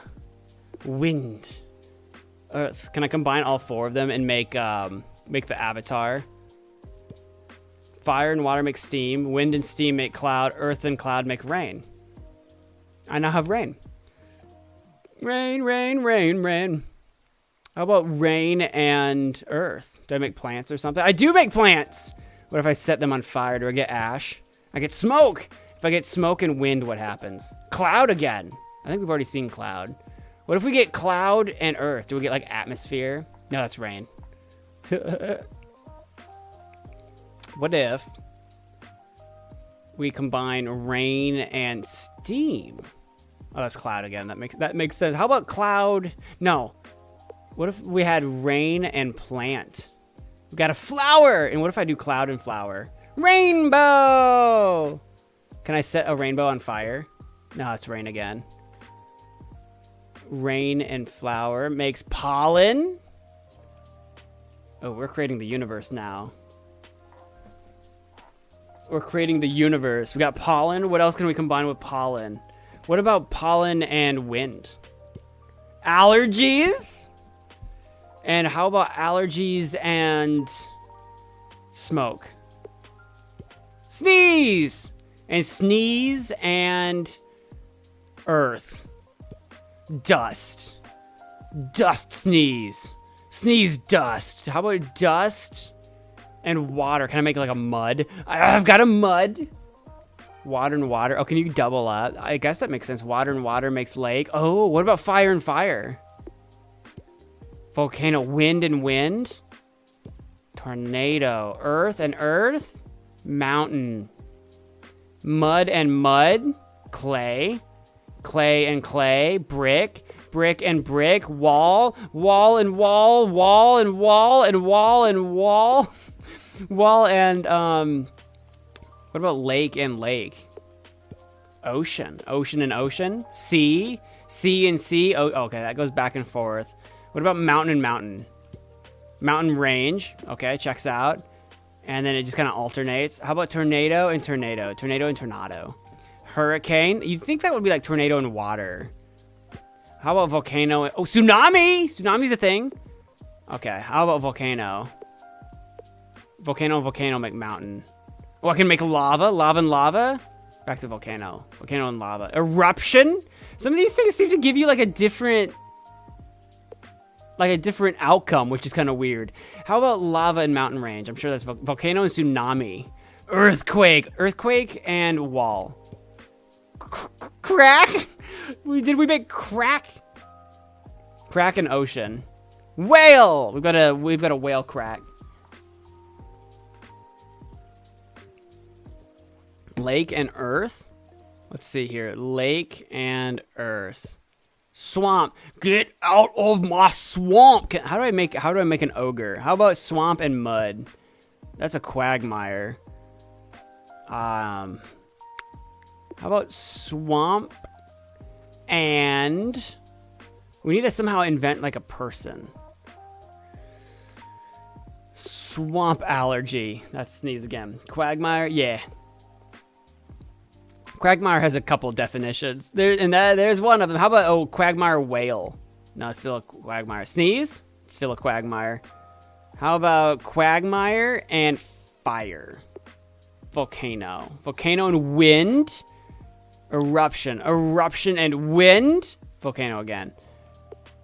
S2: wind, earth. Can I combine all 4 of them and make the avatar? Fire and water make steam. Wind and steam make cloud. Earth and cloud make rain. I now have rain. Rain, rain, rain, rain. How about rain and earth? Do I make plants or something? I do make plants! What if I set them on fire? Do I get ash? I get smoke! If I get smoke and wind, what happens? Cloud again. I think we've already seen cloud. What if we get cloud and earth? Do we get like atmosphere? No, that's rain. What if we combine rain and steam? Oh, that's cloud again. That makes sense. How about cloud? No. What if we had rain and plant? We got a flower. And what if I do cloud and flower? Rainbow. Can I set a rainbow on fire? No, it's rain again. Rain and flower makes pollen. Oh, we're creating the universe now. We're creating the universe. We got pollen. What else can we combine with pollen? What about pollen and wind? Allergies? And how about allergies and smoke? Sneeze! And sneeze and earth. Dust. Dust sneeze. Sneeze dust. How about dust and water? Can I make like a mud? I've got a mud. Water and water. Oh, can you double up? I guess that makes sense. Water and water makes lake. Oh, what about fire and fire? Volcano. Wind and wind. Tornado. Earth and earth. Mountain. Mud and mud. Clay. Clay and clay. Brick. Brick and brick. Wall. Wall and wall. Wall and wall and wall and wall. Wall and, what about lake and lake? Ocean. Ocean and ocean. Sea. Sea and sea. Oh, okay, that goes back and forth. What about mountain and mountain? Mountain range. Okay, checks out. And then it just kind of alternates. How about tornado and tornado? Tornado and tornado. Hurricane. You'd think that would be like tornado and water. How about volcano? Oh, tsunami! Tsunami's a thing. Okay, how about volcano? Volcano and volcano make mountain. Oh, I can make lava. Lava and lava. Back to volcano. Volcano and lava. Eruption. Some of these things seem to give you like a different outcome, which is kind of weird. How about lava and mountain range? I'm sure that's volcano and tsunami. Earthquake. Earthquake and wall. Crack. Did we make crack? Crack and ocean. Whale. We've got a whale crack. Lake and earth. Let's see here. Lake and earth. Swamp. Get out of my swamp. How do I make an ogre? How about swamp and mud? That's a quagmire. How about swamp and we need to somehow invent like a person. Swamp allergy. That's sneeze again. Quagmire. Yeah. Quagmire has a couple definitions. There's one of them. How about, quagmire whale? No, it's still a quagmire. Sneeze? still a quagmire. How about quagmire and fire? Volcano. Volcano and wind. Eruption. Eruption and wind. Volcano again.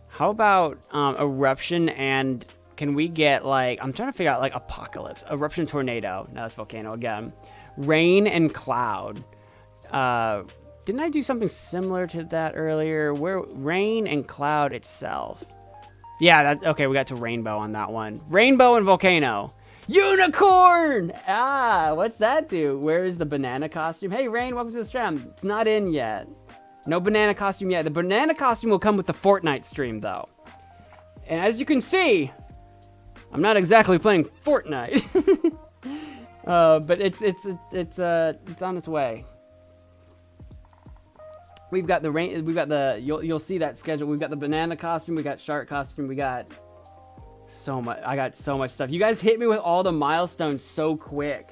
S2: How about eruption and... Can we get, like... I'm trying to figure out, like, apocalypse. Eruption tornado. No, that's volcano again. Rain and cloud. Didn't I do something similar to that earlier? Where rain and cloud itself. Yeah, okay, we got to rainbow on that one. Rainbow and volcano. Unicorn! Ah, what's that do? Where is the banana costume? Hey, Rain, welcome to the stream. It's not in yet. No banana costume yet. The banana costume will come with the Fortnite stream, though. And as you can see, I'm not exactly playing Fortnite. But it's on its way. We've got the rain. We've got the. You'll see that schedule. We've got the banana costume. We got shark costume. We got so much. I got so much stuff. You guys hit me with all the milestones so quick.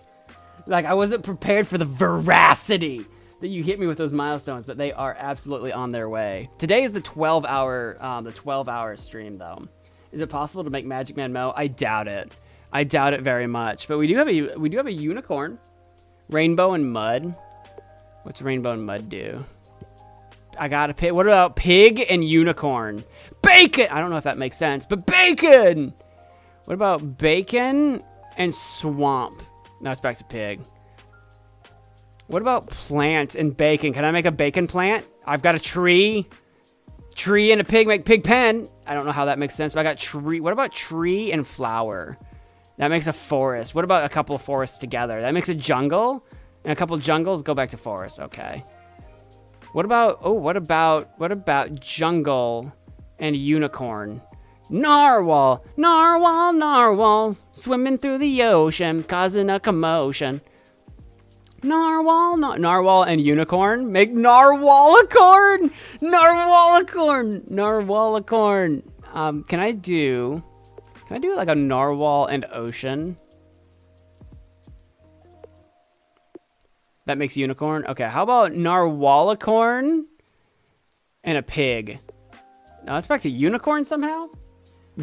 S2: Like I wasn't prepared for the veracity that you hit me with those milestones, but they are absolutely on their way. Today is the 12-hour stream though. Is it possible to make MagicManMo? I doubt it. I doubt it very much. But we do have a unicorn, rainbow and mud. What's rainbow and mud do? I got a pig. What about pig and unicorn? Bacon! I don't know if that makes sense, but bacon! What about bacon and swamp? Now it's back to pig. What about plant and bacon? Can I make a bacon plant? I've got a tree. Tree and a pig make pig pen. I don't know how that makes sense, but I got tree. What about tree and flower? That makes a forest. What about a couple of forests together? That makes a jungle. And a couple of jungles go back to forest. Okay. What about jungle and unicorn? Narwhal, narwhal, narwhal, swimming through the ocean, causing a commotion. Narwhal, narwhal and unicorn make narwhalicorn, narwhalicorn, narwhalicorn. Can I do like a narwhal and ocean? That makes unicorn. Okay, how about narwhalicorn and a pig? Now let's back to unicorn somehow.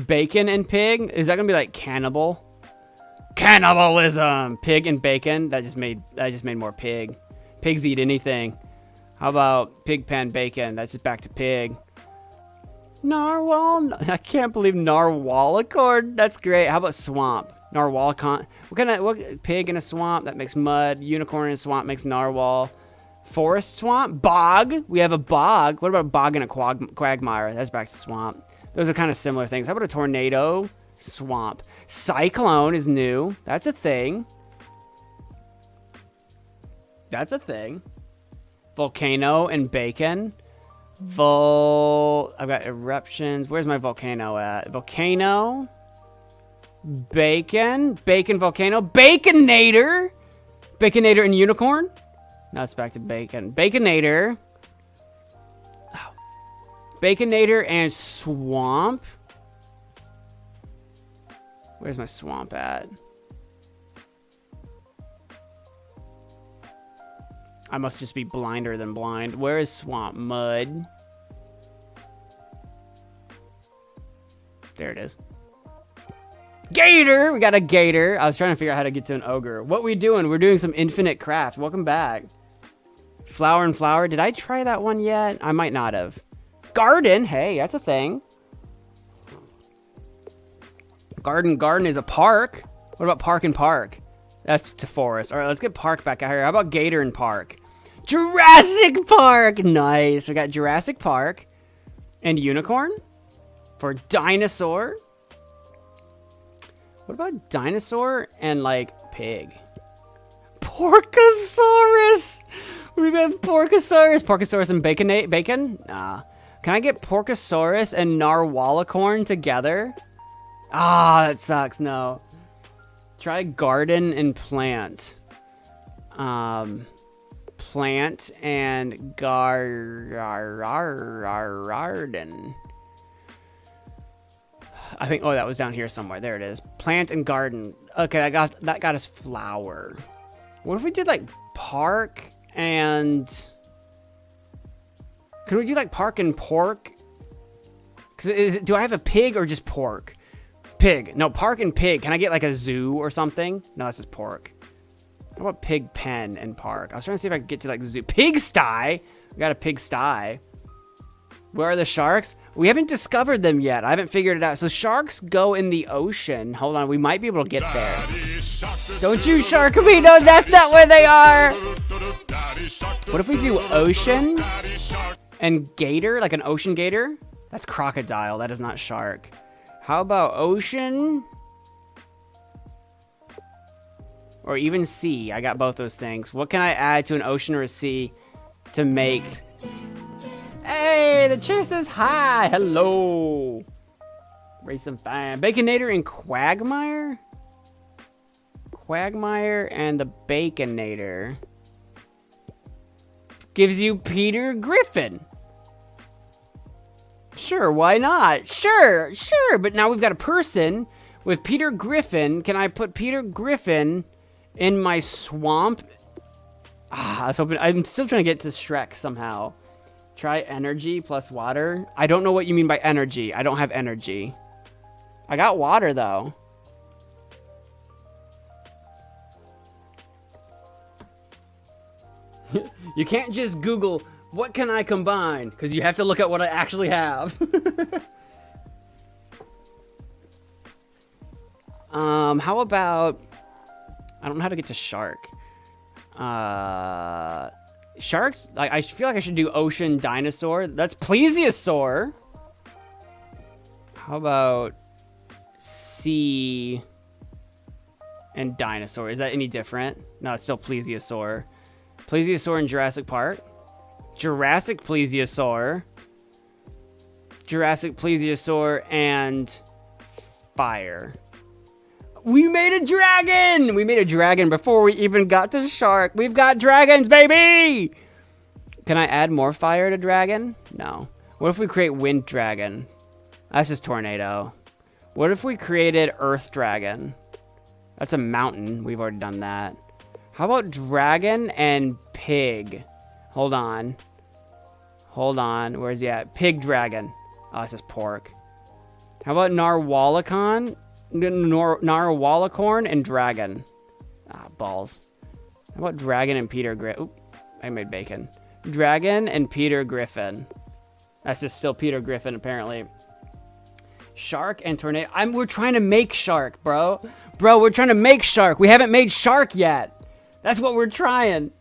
S2: Bacon and pig. Is that gonna be like cannibal? Cannibalism. Pig and bacon. That just made more pig. Pigs eat anything. How about pig pen bacon? That's just back to pig. Narwhal. I can't believe narwhalicorn. That's great. How about swamp? Narwhalicon. What pig in a swamp? That makes mud. Unicorn in a swamp makes narwhal. Forest swamp. Bog. We have a bog. What about bog in a quagmire? That's back to swamp. Those are kind of similar things. How about a tornado? Swamp. Cyclone is new. That's a thing. That's a thing. Volcano and bacon. I've got eruptions. Where's my volcano at? Volcano. Bacon. Bacon volcano. Baconator. Baconator and unicorn. Now it's back to bacon. Baconator. Oh. Baconator and swamp. Where's my swamp at? I must just be blinder than blind. Where is swamp? Mud. There it is. Gator! We got a gator. I was trying to figure out how to get to an ogre. What we doing? We're doing some infinite craft. Welcome back. Flower and flower. Did I try that one yet? I might not have. Garden. Hey, that's a thing. Garden is a park. What about park and park? That's to forest. All right, let's get park back out here. How about gator and park? Jurassic Park. Nice. We got Jurassic Park and unicorn for dinosaur. What about dinosaur and like pig? Porcosaurus. We've got Porcosaurus. Porcosaurus and bacon? Nah. Can I get Porcosaurus and Narwhalicorn together? Ah, that sucks. No. Try garden and plant. Plant and garden. I think, oh, that was down here somewhere. There it is. Plant and garden. Okay, that got us flower. What if we did like park and... Could we do like park and pork? Do I have a pig or just pork? Pig. No, park and pig. Can I get like a zoo or something? No, that's just pork. How about pig pen and park? I was trying to see if I could get to like zoo. Pigsty. We got a pigsty. Where are the sharks? We haven't discovered them yet. I haven't figured it out. So sharks go in the ocean. Hold on, we might be able to get there. Don't you shark me? No, that's not where they are. What if we do ocean and gator, like an ocean gator? That's crocodile. That is not shark. How about ocean? Or even sea. I got both those things. What can I add to an ocean or a sea to make... Hey, the chair says hi. Hello. Raise some fine. Baconator and Quagmire? Quagmire and the Baconator. Gives you Peter Griffin. Sure, why not? Sure. But now we've got a person with Peter Griffin. Can I put Peter Griffin in my swamp? I was hoping... I'm still trying to get to Shrek somehow. Try energy plus water. I don't know what you mean by energy. I don't have energy. I got water, though. You can't just Google, what can I combine? Because you have to look at what I actually have. How about... I don't know how to get to shark. Sharks? I feel like I should do ocean dinosaur. That's plesiosaur. How about sea and dinosaur? Is that any different? No, it's still plesiosaur. Plesiosaur in Jurassic Park. Jurassic plesiosaur. Jurassic plesiosaur and fire. We made a dragon! We made a dragon before we even got to shark. We've got dragons, baby! Can I add more fire to dragon? No. What if we create wind dragon? That's just tornado. What if we created earth dragon? That's a mountain. We've already done that. How about dragon and pig? Hold on. Where's he at? Pig dragon. Oh, it's just pork. How about Narwhalicorn? Narwhalicorn and dragon. Ah, balls. How about dragon and Peter Griffin? Oop, I made bacon. Dragon and Peter Griffin. That's just still Peter Griffin, apparently. Shark and tornado. We're trying to make shark, bro. Bro, we're trying to make shark. We haven't made shark yet. That's what we're trying.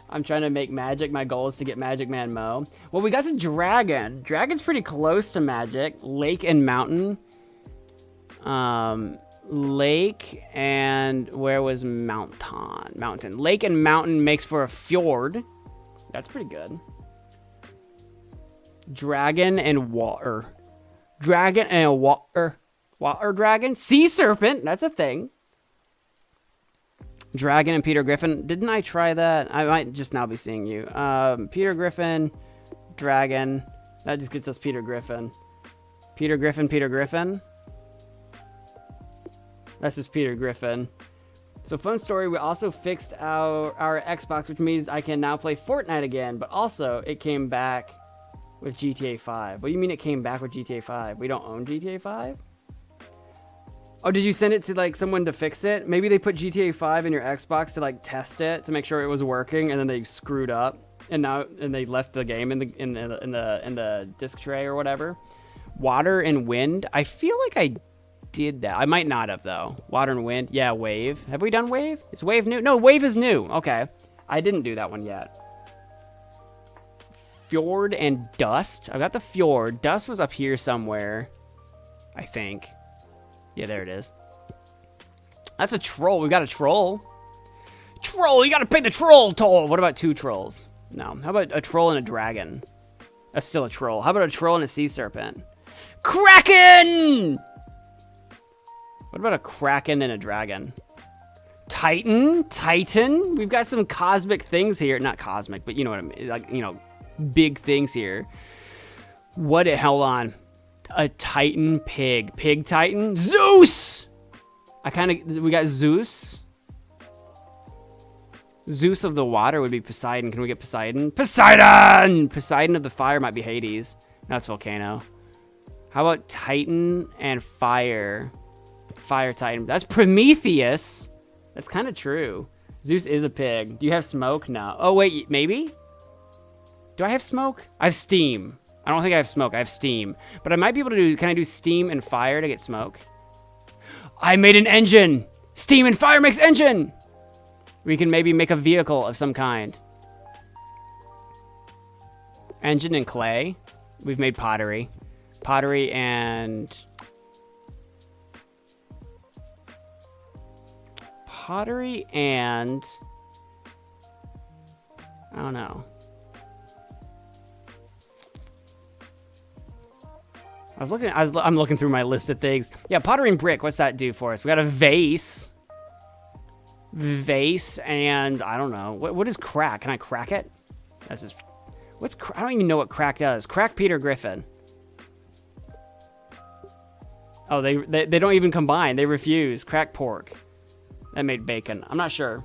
S2: I'm trying to make magic. My goal is to get MagicManMo. Well, we got to dragon. Dragon's pretty close to magic. Lake and mountain. Lake and where was mountain? Lake and mountain makes for a fjord. That's pretty good. Dragon and water. Dragon and a water dragon. Sea serpent. That's a thing. Dragon and Peter Griffin. Didn't I try that? I might just now be seeing you. Peter Griffin. Dragon. That just gets us Peter Griffin. Peter Griffin. That's just Peter Griffin. So fun story, we also fixed our Xbox, which means I can now play Fortnite again, but also it came back with GTA 5. What do you mean it came back with GTA 5? We don't own GTA 5? Oh, did you send it to like someone to fix it? Maybe they put GTA 5 in your Xbox to like test it to make sure it was working, and then they screwed up, and they left the game in the disc tray or whatever. Water and wind. I feel like I did that. I might not have though. Water and wind. Yeah, wave. Have we done wave? Is wave new? No, wave is new. Okay. I didn't do that one yet. Fjord and dust. I got the fjord. Dust was up here somewhere, I think. Yeah, there it is. That's a troll. We got a troll. Troll, you gotta pay the troll toll. What about two trolls? No. How about a troll and a dragon? That's still a troll. How about a troll and a sea serpent? Kraken! What about a kraken and a dragon? Titan? We've got some cosmic things here. Not cosmic, but you know what I mean. Like, you know, big things here. Hold on. A Titan pig. Pig Titan? Zeus! We got Zeus. Zeus of the water would be Poseidon. Can we get Poseidon? Poseidon! Poseidon of the fire might be Hades. That's volcano. How about Titan and Fire? Fire Titan. That's Prometheus. That's kind of true. Zeus is a pig. Do you have smoke? No. Oh, wait, maybe? Do I have smoke? I have steam. I don't think I have smoke. I have steam. But I might be able to do... Can I do steam and fire to get smoke? I made an engine! Steam and fire makes engine! We can maybe make a vehicle of some kind. Engine and clay. We've made pottery. Pottery and... Pottery and... I don't know. I'm looking through my list of things. Yeah, pottery and brick. What's that do for us? We got a vase. Vase and I don't know. What is crack? Can I crack it? That's just... I don't even know what crack does. Crack Peter Griffin. Oh, they don't even combine. They refuse. Crack pork. That made bacon. I'm not sure.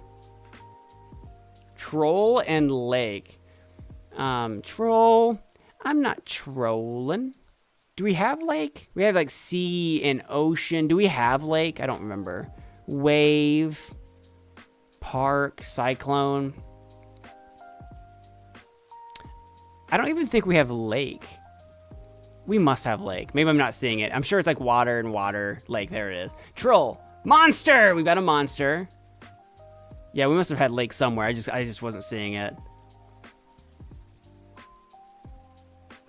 S2: Troll and lake. Troll. I'm not trolling. Do we have lake? We have like sea and ocean. Do we have lake? I don't remember. Wave. Park. Cyclone. I don't even think we have lake. We must have lake. Maybe I'm not seeing it. I'm sure it's like water and water. Lake. There it is. Troll. Monster! We've got a monster. Yeah, we must have had lake somewhere. I just wasn't seeing it.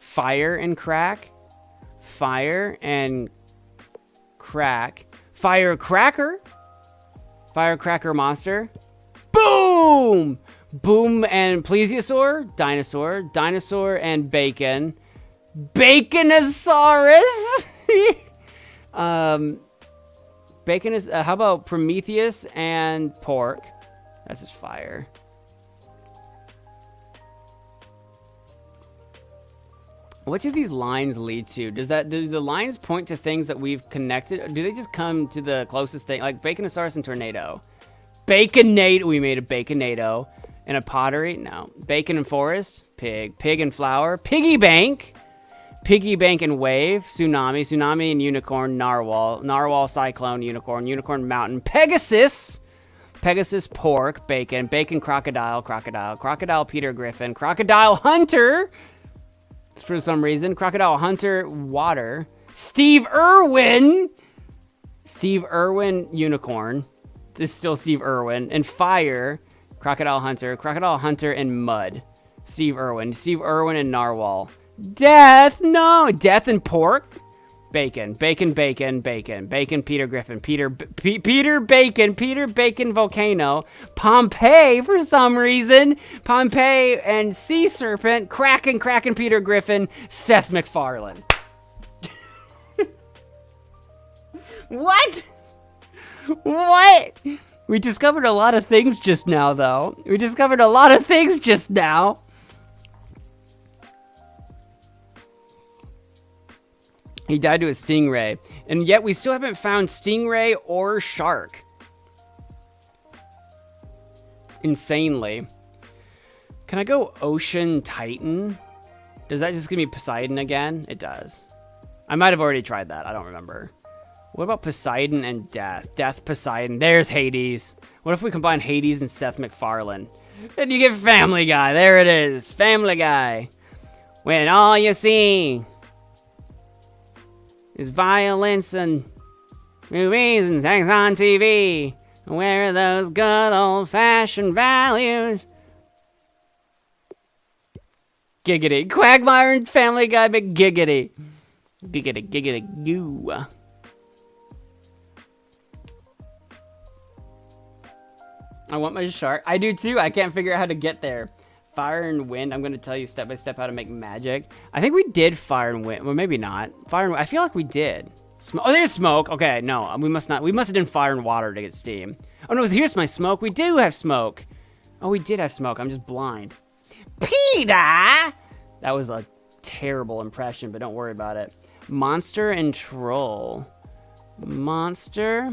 S2: Fire and crack. Fire and crack. Firecracker. Firecracker monster. Boom! Boom and plesiosaur. Dinosaur. Dinosaur and bacon. Baconosaurus! Bacon is... how about Prometheus and pork? That's just fire. What do these lines lead to? Do the lines point to things that we've connected? Or do they just come to the closest thing? Like Baconosaurus and Tornado. Baconado. We made a Baconado. And a pottery? No. Bacon and forest? Pig. Pig and flower? Piggy bank. Piggy bank and wave. Tsunami. Tsunami and unicorn. Narwhal. Narwhal, cyclone, unicorn. Unicorn mountain. Pegasus. Pegasus, pork. Bacon. Bacon, crocodile. Crocodile. Crocodile, Peter Griffin. Crocodile, hunter. For some reason. Crocodile, hunter, water. Steve Irwin. Steve Irwin, unicorn. It's still Steve Irwin. And fire. Crocodile Hunter, and mud. Steve Irwin. Steve Irwin and narwhal. Death! No! Death and pork? Bacon. Bacon, bacon, bacon. Bacon, Peter Griffin. Peter Bacon. Peter Bacon Volcano. Pompeii, for some reason. Pompeii and Sea Serpent. Kraken, Peter Griffin. Seth MacFarlane. What? What? We discovered a lot of things just now, though. We discovered a lot of things just now. He died to a stingray. And yet we still haven't found stingray or shark. Insanely. Can I go Ocean Titan? Does that just give me Poseidon again? It does. I might have already tried that. I don't remember. What about Poseidon and Death? Death, Poseidon. There's Hades. What if we combine Hades and Seth MacFarlane? And you get Family Guy. There it is. Family Guy. When all you see is violence and movies and sex on TV. Where are those good old-fashioned values? Giggity. Quagmire and Family Guy, but giggity. Giggity, giggity, goo. I want my shark. I do too. I can't figure out how to get there. Fire and wind. I'm going to tell you step by step how to make magic. I think we did fire and wind. Well, maybe not. Fire and wind. I feel like we did. Oh, there's smoke. Okay, no. We must not. We must have done fire and water to get steam. Oh, no. Here's my smoke. We do have smoke. Oh, we did have smoke. I'm just blind. Peter! That was a terrible impression, but don't worry about it. Monster and troll. Monster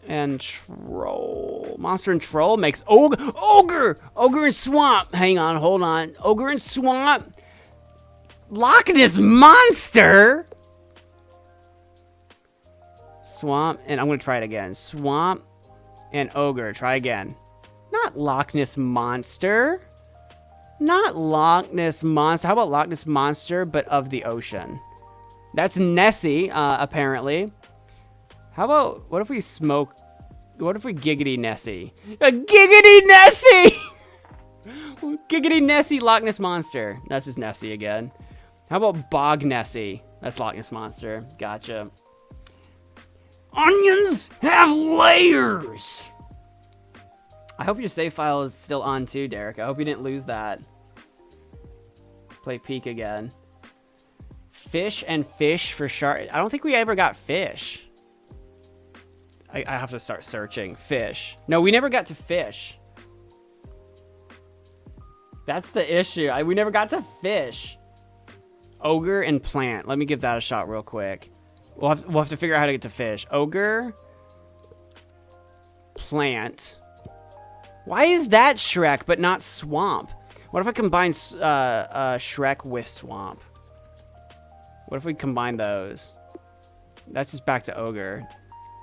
S2: and troll. Monster and troll makes ogre. Ogre and swamp. Hang on, hold on. Ogre and swamp. Loch Ness Monster? Swamp, and I'm gonna try it again. Swamp and ogre, try again. Not Loch Ness Monster. Not Loch Ness Monster. How about Loch Ness Monster, but of the ocean? That's Nessie, apparently. How about, what if we smoke, what if we giggity Nessie? A giggity Nessie! Giggity Nessie Loch Ness Monster. That's just Nessie again. How about Bog Nessie? That's Loch Ness Monster. Gotcha. Onions have layers! I hope your save file is still on too, Derek. I hope you didn't lose that. Play peek again. Fish and fish for shark. I don't think we ever got fish. I have to start searching. Fish. No, we never got to fish. That's the issue. We never got to fish. Ogre and plant. Let me give that a shot real quick. We'll have to figure out how to get to fish. Ogre. Plant. Why is that Shrek but not swamp? What if I combine Shrek with swamp? What if we combine those? That's just back to ogre.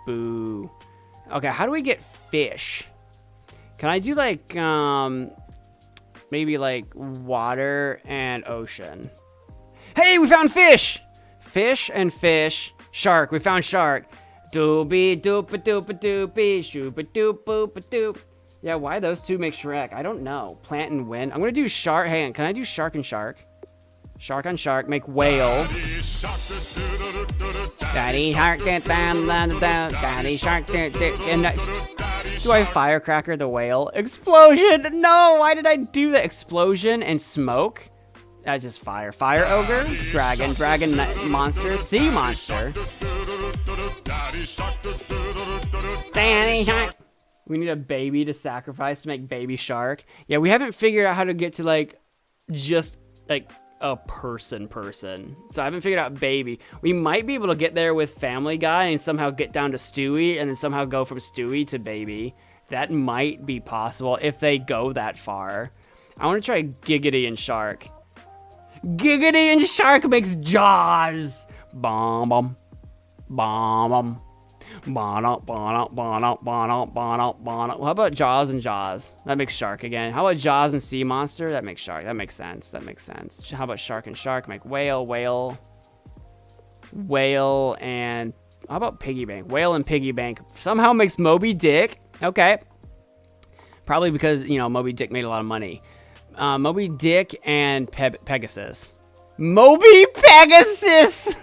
S2: Boo. Okay, how do we get fish? Can I do like, maybe like water and ocean? Hey, we found fish! Fish and fish. Shark, we found shark. Doopy doopa doopa doopy, shoopa doop boopa doop. Yeah, why those two make Shrek? I don't know. Plant and wind. I'm gonna do shark. Hang on, can I do shark and shark? Shark on shark, make whale. Daddy shark, daddy shark, and do I firecracker the whale? Explosion! No, why did I do that? Explosion and smoke. That's just fire. Fire ogre, dragon monster, sea monster. Daddy shark. We need a baby to sacrifice to make baby shark. Yeah, we haven't figured out how to get to like just like a person. So I haven't figured out baby. We might be able to get there with Family Guy and somehow get down to Stewie and then somehow go from Stewie to baby. That might be possible if they go that far. I want to try Giggity and Shark. Giggity and Shark makes Jaws. Bomb bomb. Bomb bomb. How about Jaws and Jaws? That makes Shark again. How about Jaws and Sea Monster? That makes Shark. That makes sense. How about Shark and Shark? Make whale, and how about Piggy Bank? Whale and Piggy Bank somehow makes Moby Dick. Okay. Probably because, you know, Moby Dick made a lot of money. Moby Dick and Pegasus. Moby Pegasus!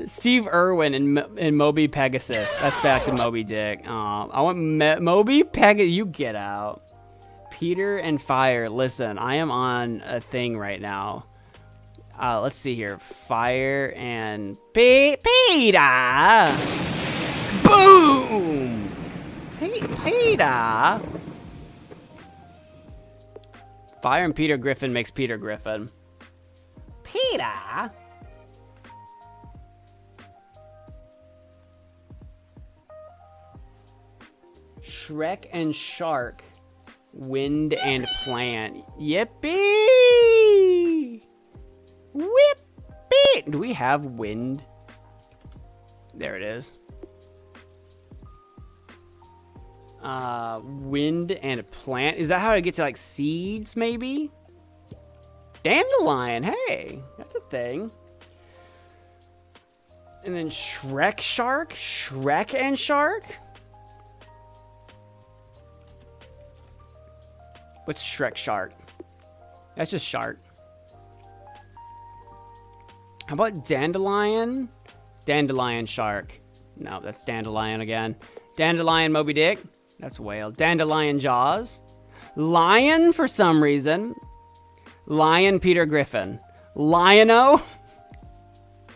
S2: Steve Irwin and Moby Pegasus. That's back to Moby Dick. I want Moby Pegasus. You get out. Peter and Fire. Listen, I am on a thing right now. Let's see here. Fire and Peter. Boom. Peter. Fire and Peter Griffin makes Peter Griffin. Peter. Shrek and Shark, Wind and Plant. Yippee! Whippy! Do we have wind? There it is. Wind and plant. Is that how to get to like seeds, maybe? Dandelion, hey, that's a thing. And then Shrek Shark? Shrek and Shark? What's Shrek Shark? That's just Shark. How about Dandelion? Dandelion Shark. No, that's Dandelion again. Dandelion Moby Dick. That's whale. Dandelion Jaws. Lion for some reason. Lion Peter Griffin. Lion-O?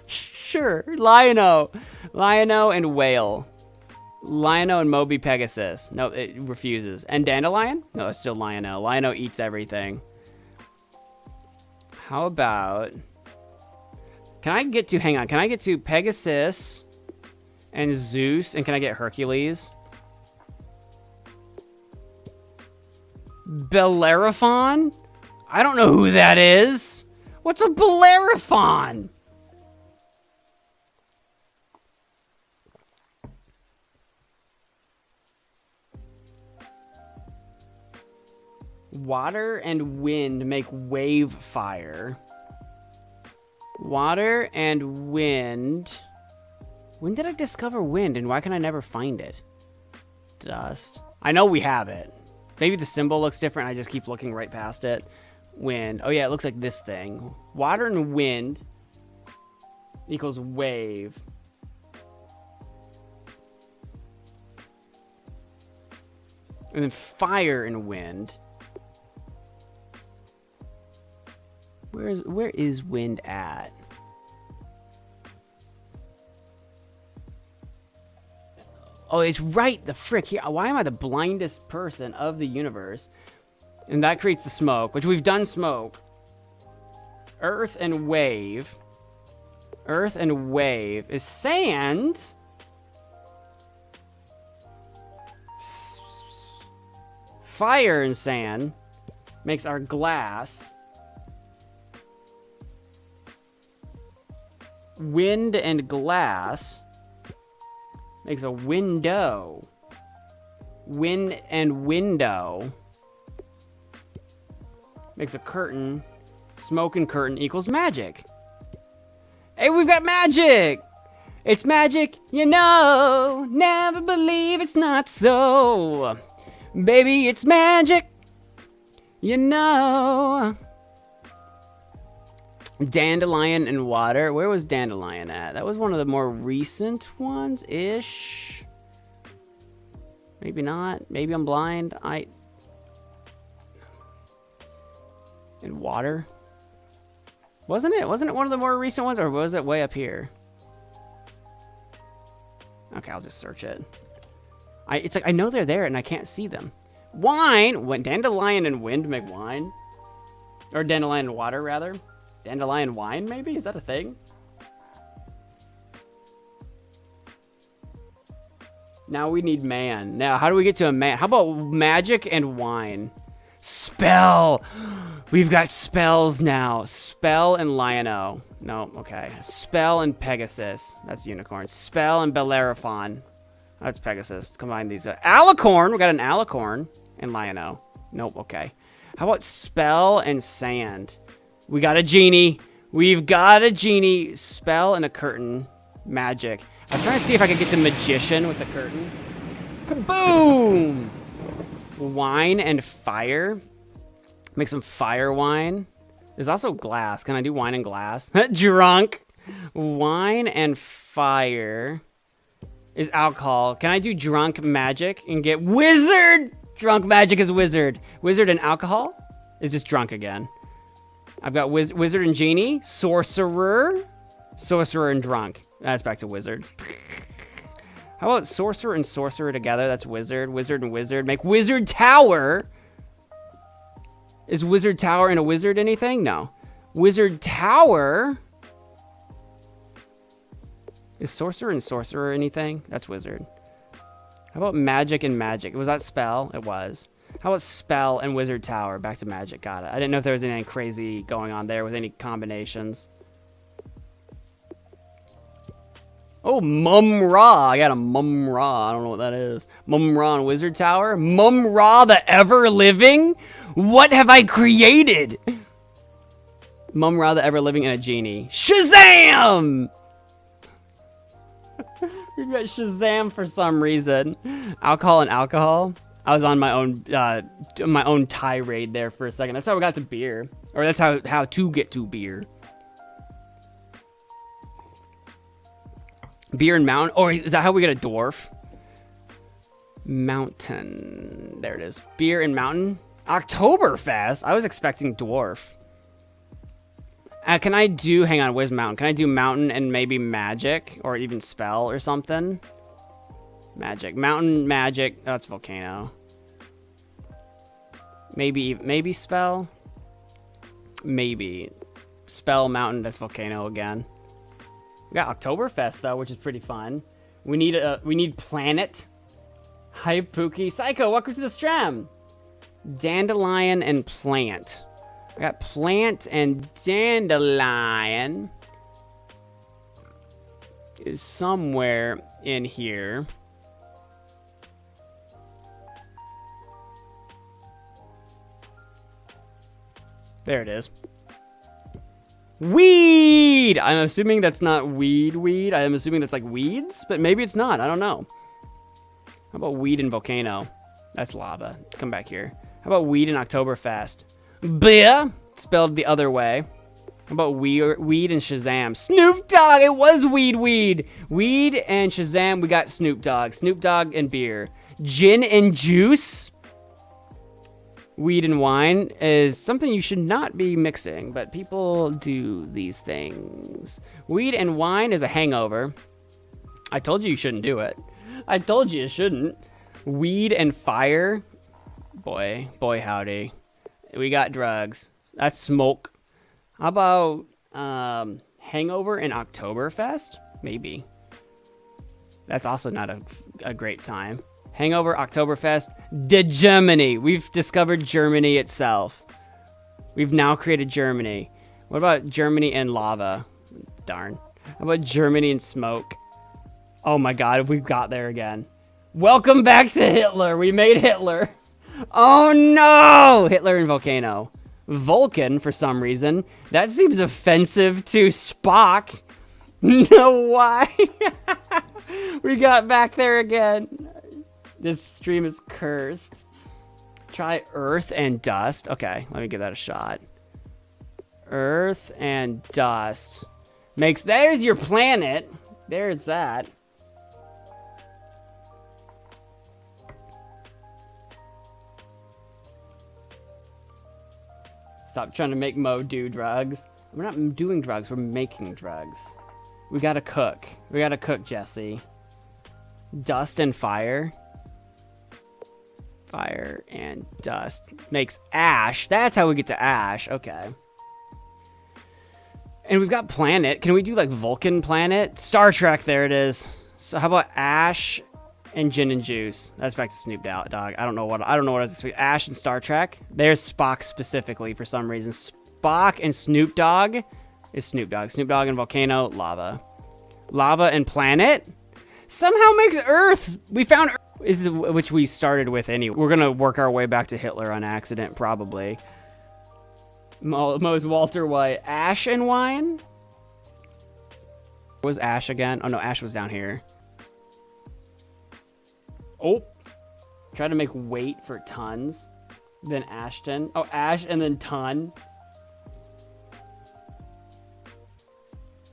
S2: Sure. Lion-O. Lion-O and whale. Lion-O and Moby Pegasus. No, it refuses. And Dandelion? No, it's still Lion-O. Lion-O eats everything. How about... Can I get to Pegasus and Zeus? And can I get Hercules? Bellerophon? I don't know who that is. What's a Bellerophon? Water and wind make wave fire. Water and wind. When did I discover wind and why can I never find it? Dust. I know we have it. Maybe the symbol looks different. I just keep looking right past it. Wind. Oh yeah, it looks like this thing. Water and wind equals wave. And then fire and wind. Where is wind at? Oh, it's right the frick here. Why am I the blindest person of the universe? And that creates the smoke, which we've done smoke. Earth and wave. Earth and wave is sand. Fire and sand makes our glass. Wind and glass makes a window. Wind and window makes a curtain. Smoke and curtain equals magic. Hey, we've got magic! It's magic, you know. Never believe it's not so. Baby, it's magic, you know. Dandelion and water. Where was dandelion at? That was one of the more recent ones-ish. Maybe not. Maybe I'm blind. And water. Wasn't it? Wasn't it one of the more recent ones, or was it way up here? Okay, I'll just search it. It's like I know they're there and I can't see them. Wine. When dandelion and wind make wine, or dandelion and water rather. Dandelion wine, maybe? Is that a thing? Now we need man. Now, how do we get to a man? How about magic and wine? Spell! We've got spells now. Spell and Lion-O. No, okay. Spell and Pegasus. That's unicorn. Spell and Bellerophon. That's Pegasus. Combine these. Alicorn! We got an Alicorn and Lion-O. Nope, okay. How about spell and sand? We got a genie. We've got a genie. Spell and a curtain. Magic. I was trying to see if I could get to magician with the curtain. Kaboom! Wine and fire. Make some fire wine. There's also glass. Can I do wine and glass? Drunk. Wine and fire is alcohol. Can I do drunk magic and get wizard? Drunk magic is wizard. Wizard and alcohol is just drunk again. I've got wizard and genie, sorcerer, sorcerer and drunk. That's back to wizard. How about sorcerer and sorcerer together? That's wizard, wizard and wizard. Make wizard tower. Is wizard tower and a wizard anything? No. Wizard tower. Is sorcerer and sorcerer anything? That's wizard. How about magic and magic? Was that spell? It was. How about spell and wizard tower? Back to magic. Got it. I didn't know if there was anything crazy going on there with any combinations. Oh, Mum-Ra. I got a Mum-Ra. I don't know what that is. Mum-Ra and wizard tower. Mum-Ra the ever-living? What have I created? Mum-Ra the ever-living and a genie. Shazam! You got Shazam for some reason. Alcohol and alcohol. I was on my own tirade there for a second. That's how we got to beer. Or that's how to get to beer. Beer and mountain. Or is that how we get a dwarf? Mountain. There it is. Beer and mountain. Oktoberfest. I was expecting dwarf. Can I do... Hang on. Where's mountain? Can I do mountain and maybe magic? Or even spell or something? Magic. Mountain, magic. Oh, that's volcano. Maybe spell? Maybe. Spell, mountain. That's volcano again. We got Oktoberfest, though, which is pretty fun. We need planet. Hype Pookie. Psycho, welcome to the stream. Dandelion and plant. I got plant and dandelion is somewhere in here. There it is. Weed! I'm assuming that's not weed. I'm assuming that's like weeds, but maybe it's not. I don't know. How about weed and volcano? That's lava. Come back here. How about weed and Oktoberfest? Bleh! Spelled the other way. How about weed and Shazam? Snoop Dogg! It was weed. Weed and Shazam, we got Snoop Dogg. Snoop Dogg and beer. Gin and juice? Weed and wine is something you should not be mixing, but people do these things. Weed and wine is a hangover. I told you shouldn't do it. I told you shouldn't. Weed and fire. Boy howdy. We got drugs. That's smoke. How about hangover and Oktoberfest? Maybe. That's also not a great time. Hangover, Oktoberfest, Germany. We've discovered Germany itself. We've now created Germany. What about Germany and lava? Darn. How about Germany and smoke? Oh my god, we've got there again. Welcome back to Hitler. We made Hitler. Oh no! Hitler and volcano. Vulcan, for some reason. That seems offensive to Spock. No, why? We got back there again. This stream is cursed. Try earth and dust. Okay, let me give that a shot. Earth and dust. There's your planet. There's that. Stop trying to make Mo do drugs. We're not doing drugs, we're making drugs. We gotta cook. We gotta cook, Jesse. Dust and fire. Fire and dust makes ash. That's how we get to ash. Okay. And we've got planet. Can we do like Vulcan planet? Star Trek, there it is. So how about ash and gin and juice? That's back to Snoop Dogg. I don't know what it's Ash and Star Trek. There's Spock specifically for some reason. Spock and Snoop Dogg is Snoop Dogg. Snoop Dogg and volcano, lava. Lava and planet somehow makes Earth. We found Earth. Which we started with anyway. We're gonna work our way back to Hitler on accident, probably. Mo's Walter White. Ash and wine? Was Ash again? Oh no, Ash was down here. Oh. Try to make weight for tons. Then Ashton. Oh, Ash and then ton.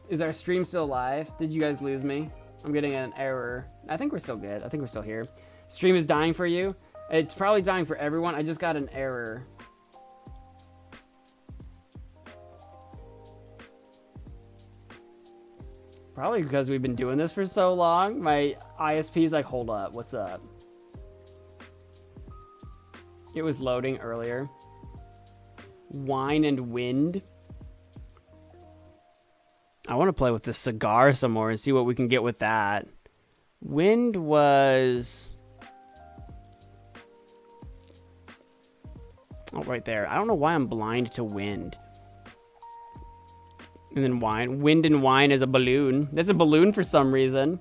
S2: Is our stream still live? Did you guys lose me? I'm getting an error. I think we're still good. I think we're still here. Stream is dying for you. It's probably dying for everyone. I just got an error. Probably because we've been doing this for so long. My ISP's like, hold up. What's up? It was loading earlier. Wine and wind. I want to play with this cigar some more and see what we can get with that. Wind was... oh, right there. I don't know why I'm blind to wind. And then wine. Wind and wine is a balloon. That's a balloon for some reason.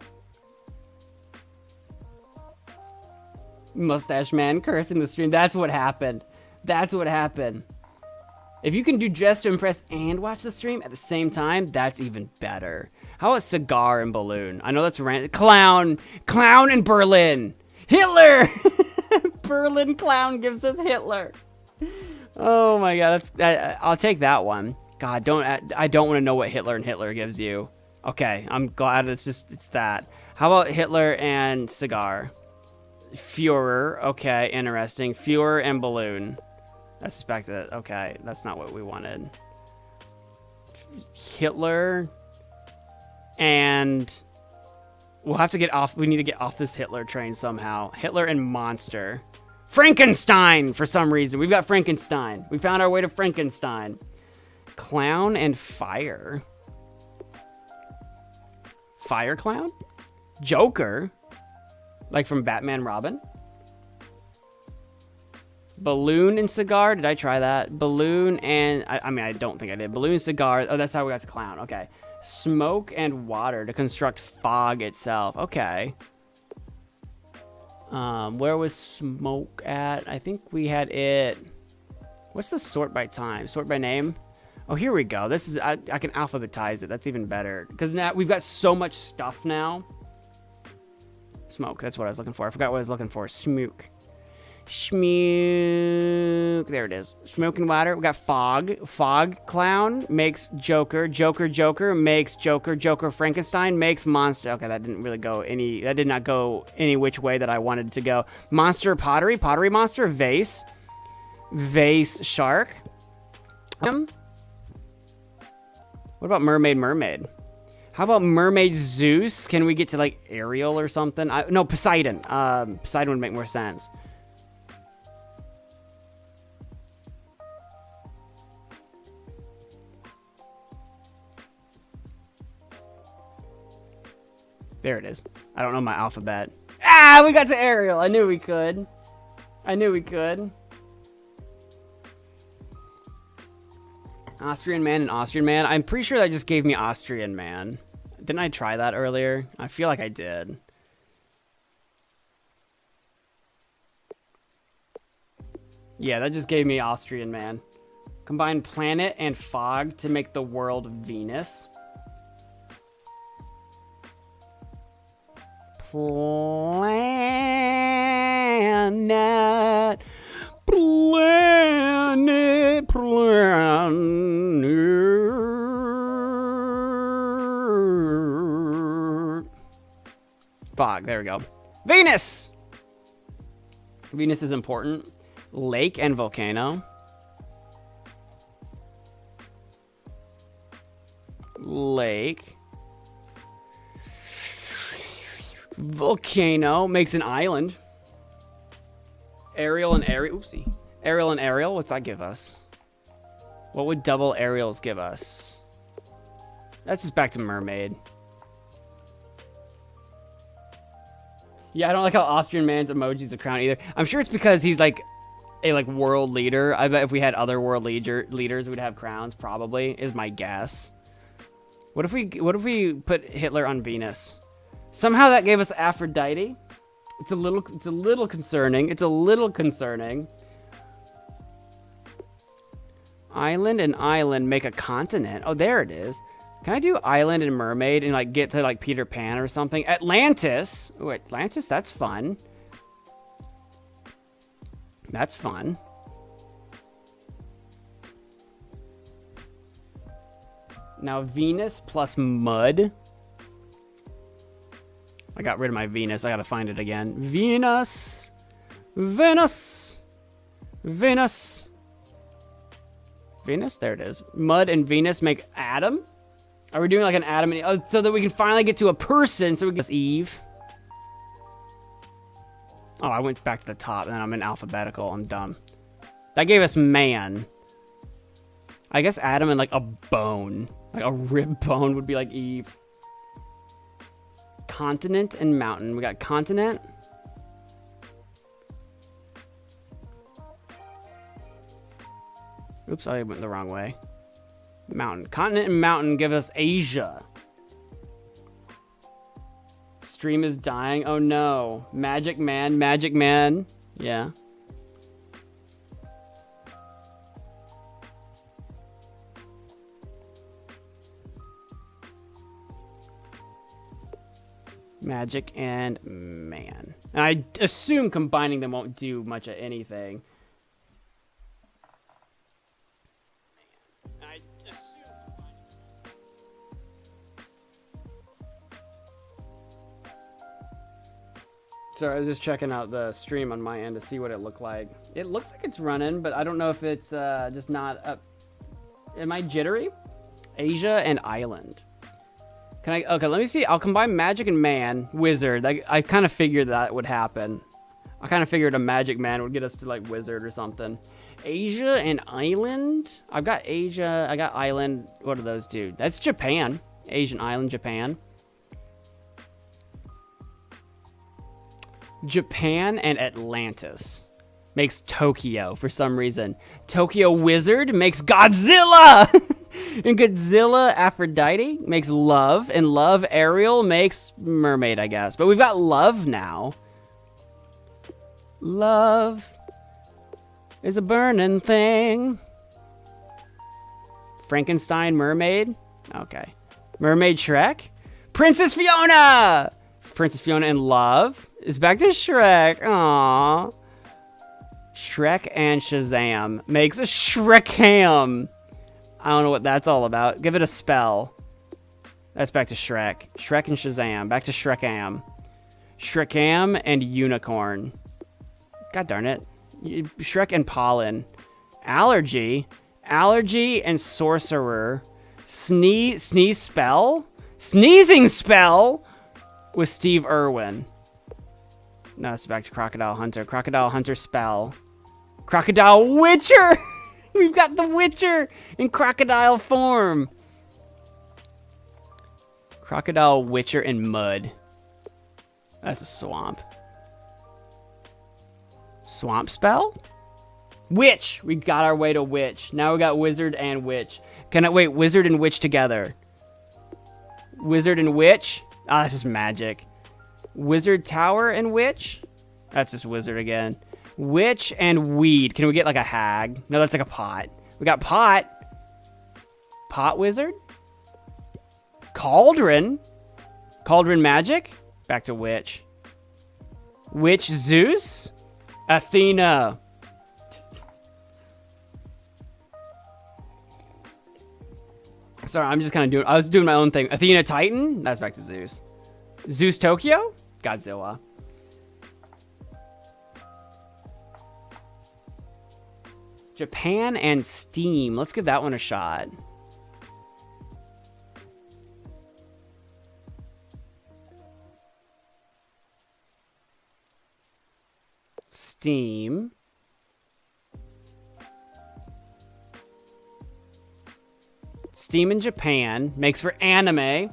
S2: Mustache man cursing the stream. That's what happened. That's what happened. If you can do Dress to Impress and watch the stream at the same time, that's even better. How about cigar and balloon? I know that's random. Clown in Berlin. Hitler. Berlin clown gives us Hitler. Oh my god, I'll take that one. God, I don't want to know what Hitler and Hitler gives you. Okay, I'm glad it's that. How about Hitler and cigar? Führer. Okay, interesting. Führer and balloon. I suspect it. Okay, that's not what we wanted. Hitler and we'll have to get off. We need to get off this Hitler train somehow. Hitler and monster. Frankenstein for some reason. We've got Frankenstein. We found our way to Frankenstein. Clown and fire. Fire clown? Joker? Like from Batman Robin? Balloon and cigar. Did I try that? Balloon and... I mean, I don't think I did. Balloon, cigar. Oh, that's how we got to clown. Okay. Smoke and water to construct fog itself. Okay. Where was smoke at? I think we had it... What's the sort by time? Sort by name? Oh, here we go. This is... I can alphabetize it. That's even better. Because now we've got so much stuff now. Smoke. That's what I was looking for. I forgot what I was looking for. Smoke. Schmook. There it is. Smoke and water. We got fog. Fog clown makes Joker. Joker makes Joker. Joker Frankenstein makes monster. Okay, that didn't really go any... That did not go any which way that I wanted it to go. Monster pottery. Pottery monster. Vase. Vase shark. What about mermaid? How about mermaid Zeus? Can we get to like Ariel or something? No, Poseidon. Poseidon would make more sense. There it is. I don't know my alphabet. Ah, we got to Ariel. I knew we could. Austrian man and Austrian man. I'm pretty sure that just gave me Austrian man. Didn't I try that earlier? I feel like I did. Yeah, that just gave me Austrian man. Combine planet and fog to make the world Venus. Planet. Fog, there we go. Venus! Venus is important. Lake and volcano. Lake. Volcano makes an island. Ariel and Ariel. Oopsie. Ariel and Ariel. What's that give us? What would double Ariels give us? That's just back to mermaid. Yeah, I don't like how Austrian man's emoji's a crown either. I'm sure it's because he's like a world leader. I bet if we had other world leaders, we'd have crowns. Probably is my guess. What if we put Hitler on Venus? Somehow that gave us Aphrodite. It's a little concerning. It's a little concerning. Island and island make a continent. Oh, there it is. Can I do island and mermaid and like get to like Peter Pan or something? Atlantis. Ooh, Atlantis, that's fun. That's fun. Now Venus plus mud. I got rid of my Venus. I gotta find it again. Venus. Venus. Venus. Venus? There it is. Mud and Venus make Adam? Are we doing like an Adam and Eve? Oh, so that we can finally get to a person so we can... Eve. Oh, I went back to the top and then I'm in alphabetical. I'm dumb. That gave us man. I guess Adam and like a bone. Like a rib bone would be like Eve. Continent and mountain. We got continent. Oops, I went the wrong way. Mountain. Continent and mountain give us Asia. Stream is dying. Oh no. Magic Man. Yeah. Magic and man. And I assume combining them won't do much of anything. Sorry, I was just checking out the stream on my end to see what it looked like. It looks like it's running, but I don't know if it's just not up. Am I jittery? Asia and island. Can I? Okay, let me see. I'll combine magic and man, wizard. I kind of figured that would happen. I kind of figured a magic man would get us to like wizard or something. Asia and island. I've got Asia. I got island. What do those do? That's Japan. Asian island, Japan. Japan and Atlantis. makes Tokyo for some reason. Tokyo Wizard makes Godzilla! And Godzilla Aphrodite makes Love. And Love Ariel makes Mermaid, I guess. But we've got Love now. Love is a burning thing. Frankenstein Mermaid? Okay. Mermaid Shrek? Princess Fiona! Princess Fiona in Love is back to Shrek. Aww. Shrek and Shazam makes a Shrekham. I don't know what that's all about. Give it a spell. That's back to Shrek. Shrek and Shazam. Back to Shrekham. Shrekham and Unicorn. God darn it. Shrek and Pollen. Allergy. Allergy and Sorcerer. Sneeze spell? Sneezing spell with Steve Irwin. No, it's back to Crocodile Hunter. Crocodile Hunter spell. Crocodile Witcher! We've got the Witcher in crocodile form. Crocodile Witcher in mud. That's a swamp. Swamp spell? Witch! We got our way to Witch. Now we got Wizard and Witch. Can I wait? Wizard and Witch together. Wizard and Witch? Ah, that's just magic. Wizard Tower and Witch? That's just Wizard again. Witch and Weed. Can we get like a hag? No, that's like a pot. We got pot. Pot Wizard? Cauldron? Cauldron Magic? Back to Witch. Witch Zeus? Athena. Sorry, I'm just kind of doing... I was doing my own thing. Athena Titan? That's back to Zeus. Zeus Tokyo? Godzilla. Japan and Steam. Let's give that one a shot. Steam. Steam in Japan makes for anime.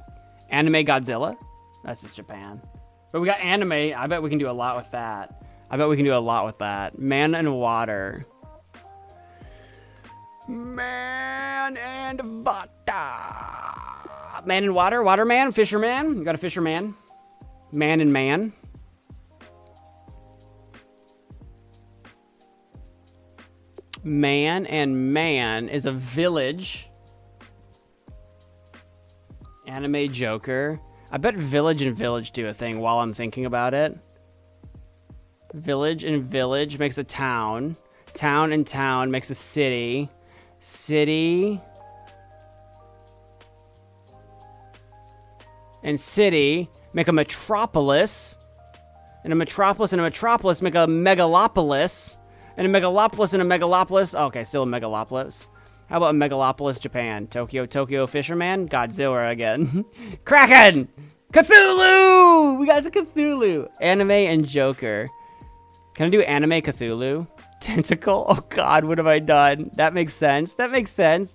S2: Anime Godzilla. That's just Japan. But we got anime. I bet we can do a lot with that. Man and Water. Man and Water. Man and Water. Waterman. Fisherman. You got a fisherman. Man and Man. Man and Man is a village. Anime Joker. I bet Village and Village do a thing while I'm thinking about it. Village and Village makes a town. Town and Town makes a city. City. And City make a metropolis. And a metropolis and a metropolis make a megalopolis. And a megalopolis and a megalopolis. Okay, still a megalopolis. How about Megalopolis, Japan? Tokyo Fisherman? Godzilla again. Kraken! Cthulhu! We got the Cthulhu. Anime and Joker. Can I do Anime Cthulhu? Tentacle? Oh god, what have I done? That makes sense.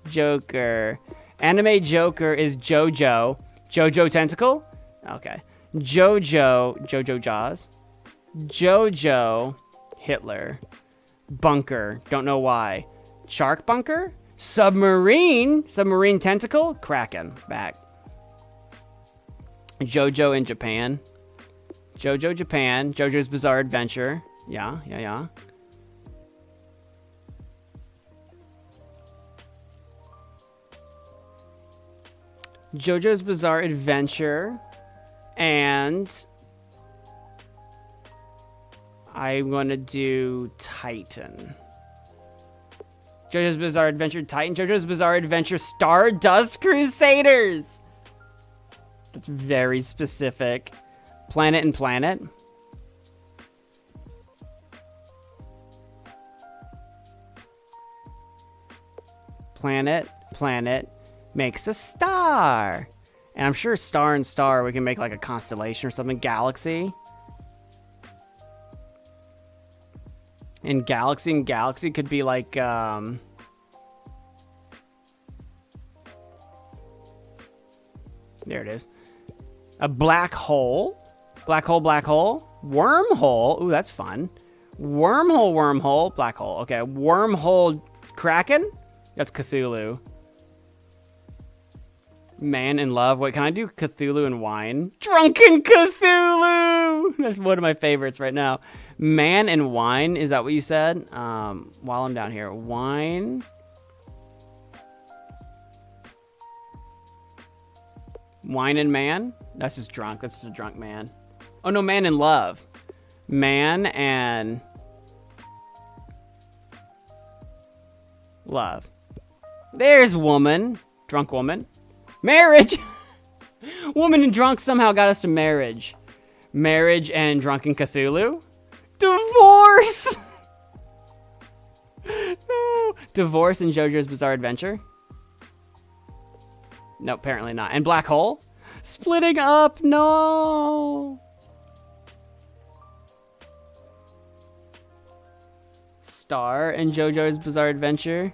S2: Joker. Anime Joker is JoJo. JoJo Tentacle? Okay. JoJo Jaws. JoJo Hitler. Bunker. Don't know why. Shark Bunker? Submarine Tentacle? Kraken. Back. JoJo in Japan. JoJo Japan. JoJo's Bizarre Adventure. Yeah. JoJo's Bizarre Adventure. And I'm gonna do Titan. JoJo's Bizarre Adventure Titan. JoJo's Bizarre Adventure Stardust Crusaders. That's very specific. Planet and Planet. Planet makes a star. And I'm sure star and star we can make like a constellation or something. Galaxy. And Galaxy could be like, there it is. A black hole. Black hole. Wormhole. Ooh, that's fun. Wormhole, black hole. Okay, wormhole kraken? That's Cthulhu. Man in love. Wait, can I do Cthulhu and wine? Drunken Cthulhu! That's one of my favorites right now. Man and wine, is that what you said? While I'm down here. Wine. Wine and man? That's just drunk. That's just a drunk man. Oh no, man in love. Man and love. There's woman. Drunk woman. Marriage! Woman and drunk somehow got us to marriage. Marriage and drunken Cthulhu. Divorce! No. Divorce and JoJo's Bizarre Adventure. No, apparently not. And black hole? Splitting up, no! Star and JoJo's Bizarre Adventure.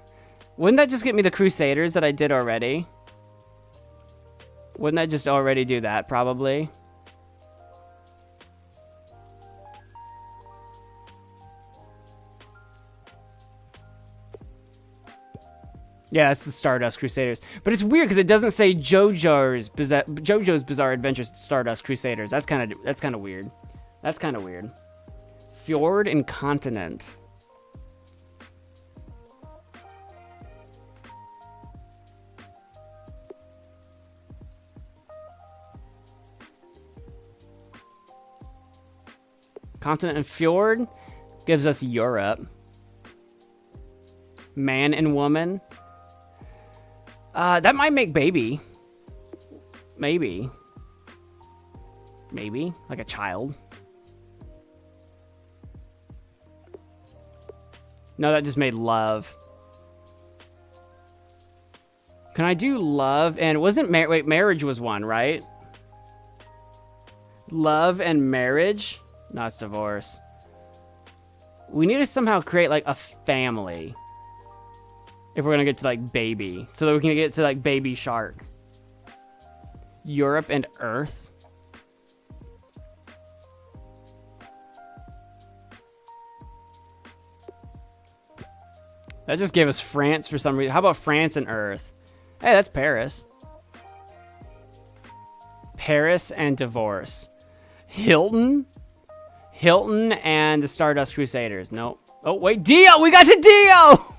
S2: Wouldn't that just get me the Crusaders that I did already? Wouldn't that just already do that, probably? Yeah, that's the Stardust Crusaders. But it's weird because it doesn't say JoJo's Bizarre Adventures Stardust Crusaders. That's kind of weird. That's kind of weird. Fjord and Continent. Continent and Fjord gives us Europe. Man and woman. That might make baby. Maybe. Maybe. Like a child. No, that just made love. Can I do love and wasn't wait, marriage was one, right? Love and marriage? No, it's divorce. We need to somehow create like a family. If we're gonna get to like baby. So that we can get to like baby shark. Europe and Earth. That just gave us France for some reason. How about France and Earth? Hey, that's Paris. Paris and divorce. Hilton? Hilton and the Stardust Crusaders. Nope. Oh, wait. Dio! We got to Dio!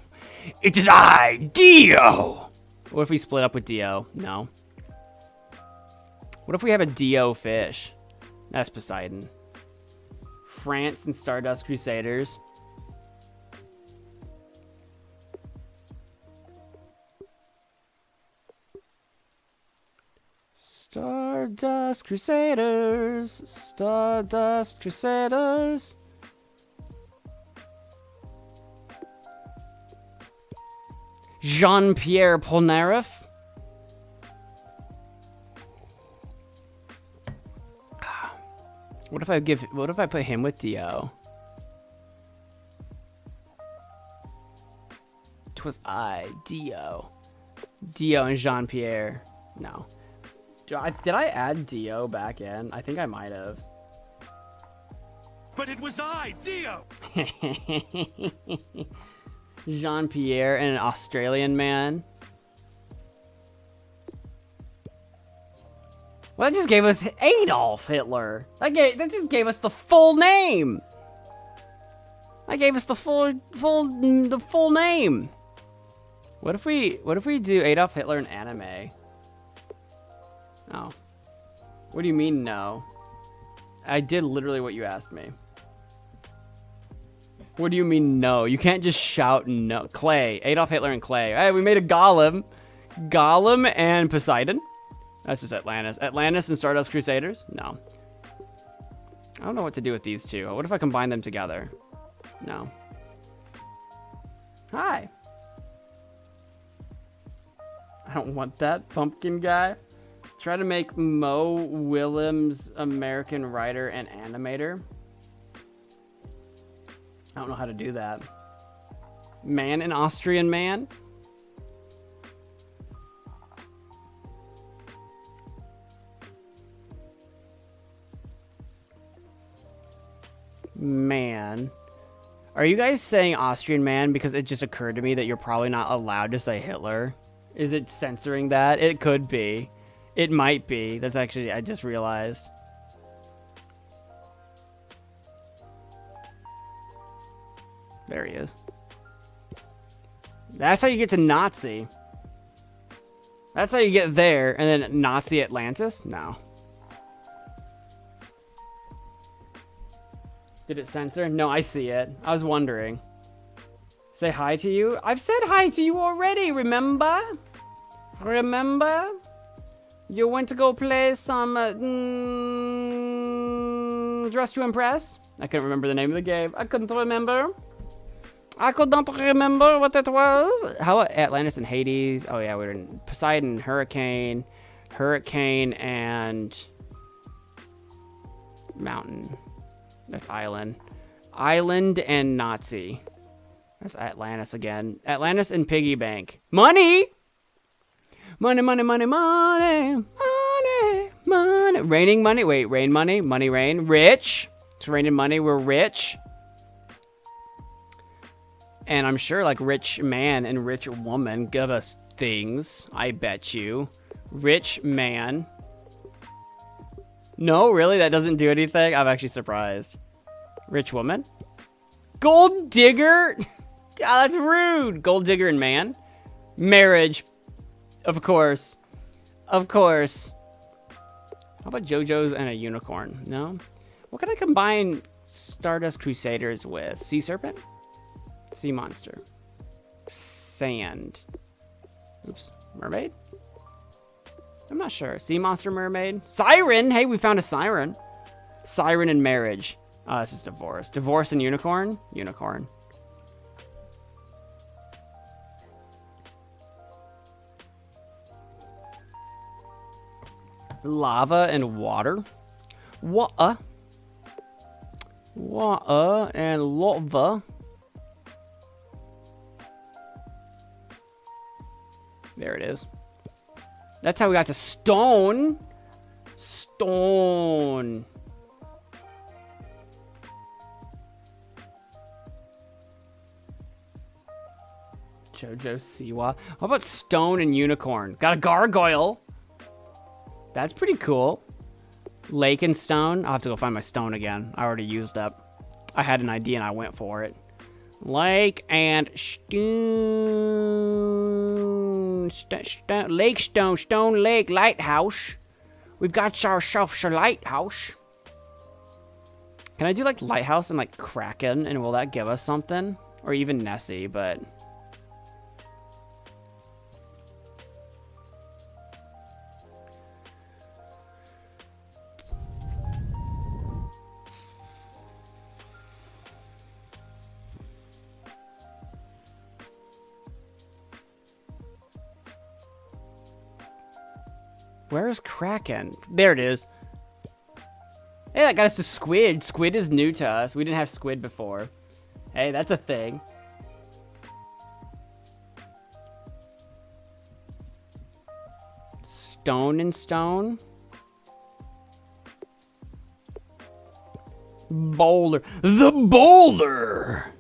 S2: It is I, Dio! What if we split up with Dio? No. What if we have a Dio fish? That's Poseidon. France and Stardust Crusaders. Stardust Crusaders. Stardust Crusaders. Jean-Pierre Polnareff. What if I put him with Dio? Twas I, Dio. Dio and Jean-Pierre. No. Did I add Dio back in? I think I might have.
S12: But it was I, Dio!
S2: Jean-Pierre and an Australian man. Well, that just gave us Adolf Hitler. That just gave us the full name. That gave us the full name. What if we do Adolf Hitler in anime? Oh. What do you mean no? I did literally what you asked me. What do you mean no? You can't just shout no. Clay. Adolf Hitler and Clay. Hey, we made a Golem. Golem and Poseidon. That's just Atlantis. Atlantis and Stardust Crusaders? No. I don't know what to do with these two. What if I combine them together? No. Hi. I don't want that pumpkin guy. Try to make Mo Willems American writer and animator. I don't know how to do that. Man and Austrian man? Man Are you guys saying Austrian man because it just occurred to me that you're probably not allowed to say Hitler? Is it censoring that? It could be. It might be. That's actually, I just realized. There he is. That's how you get to Nazi. That's how you get there, and then Nazi Atlantis? No. Did it censor? No, I see it. I was wondering. Say hi to you? I've said hi to you already, remember? Remember? You went to go play some Dress to Impress? I couldn't remember the name of the game. I couldn't remember. I could not remember what it was. How about Atlantis and Hades? Oh yeah, we were in Poseidon, Hurricane, and Mountain. That's Island. Island and Nazi. That's Atlantis again. Atlantis and Piggy Bank. Money! Money, money, money, money. Money, money. Raining money? Wait, rain money? Money, rain. Rich. It's raining money. We're rich. And I'm sure like rich man and rich woman give us things. I bet you. Rich man. No, really? That doesn't do anything? I'm actually surprised. Rich woman? Gold digger? God, that's rude. Gold digger and man? Marriage. Of course. Of course. How about JoJo's and a unicorn? No? What can I combine Stardust Crusaders with? Sea serpent? Sea monster. Sand. Oops. Mermaid? I'm not sure. Sea monster, mermaid? Siren! Hey, we found a siren. Siren and marriage. Oh, this is divorce. Divorce and unicorn? Unicorn. Lava and water? Water. Water and lava. There it is. That's how we got to stone. Stone. JoJo Siwa. How about stone and unicorn? Got a gargoyle. That's pretty cool. Lake and stone. I'll have to go find my stone again. I already used up. I had an idea and I went for it. Lake and stone. Lake stone. Stone lake lighthouse. We've got ourselves a lighthouse. Can I do like lighthouse and like Kraken? And will that give us something? Or even Nessie, but... Where is Kraken? There it is. Hey, that got us to squid. Squid is new to us. We didn't have squid before. Hey, that's a thing. Stone and stone. Boulder. The boulder!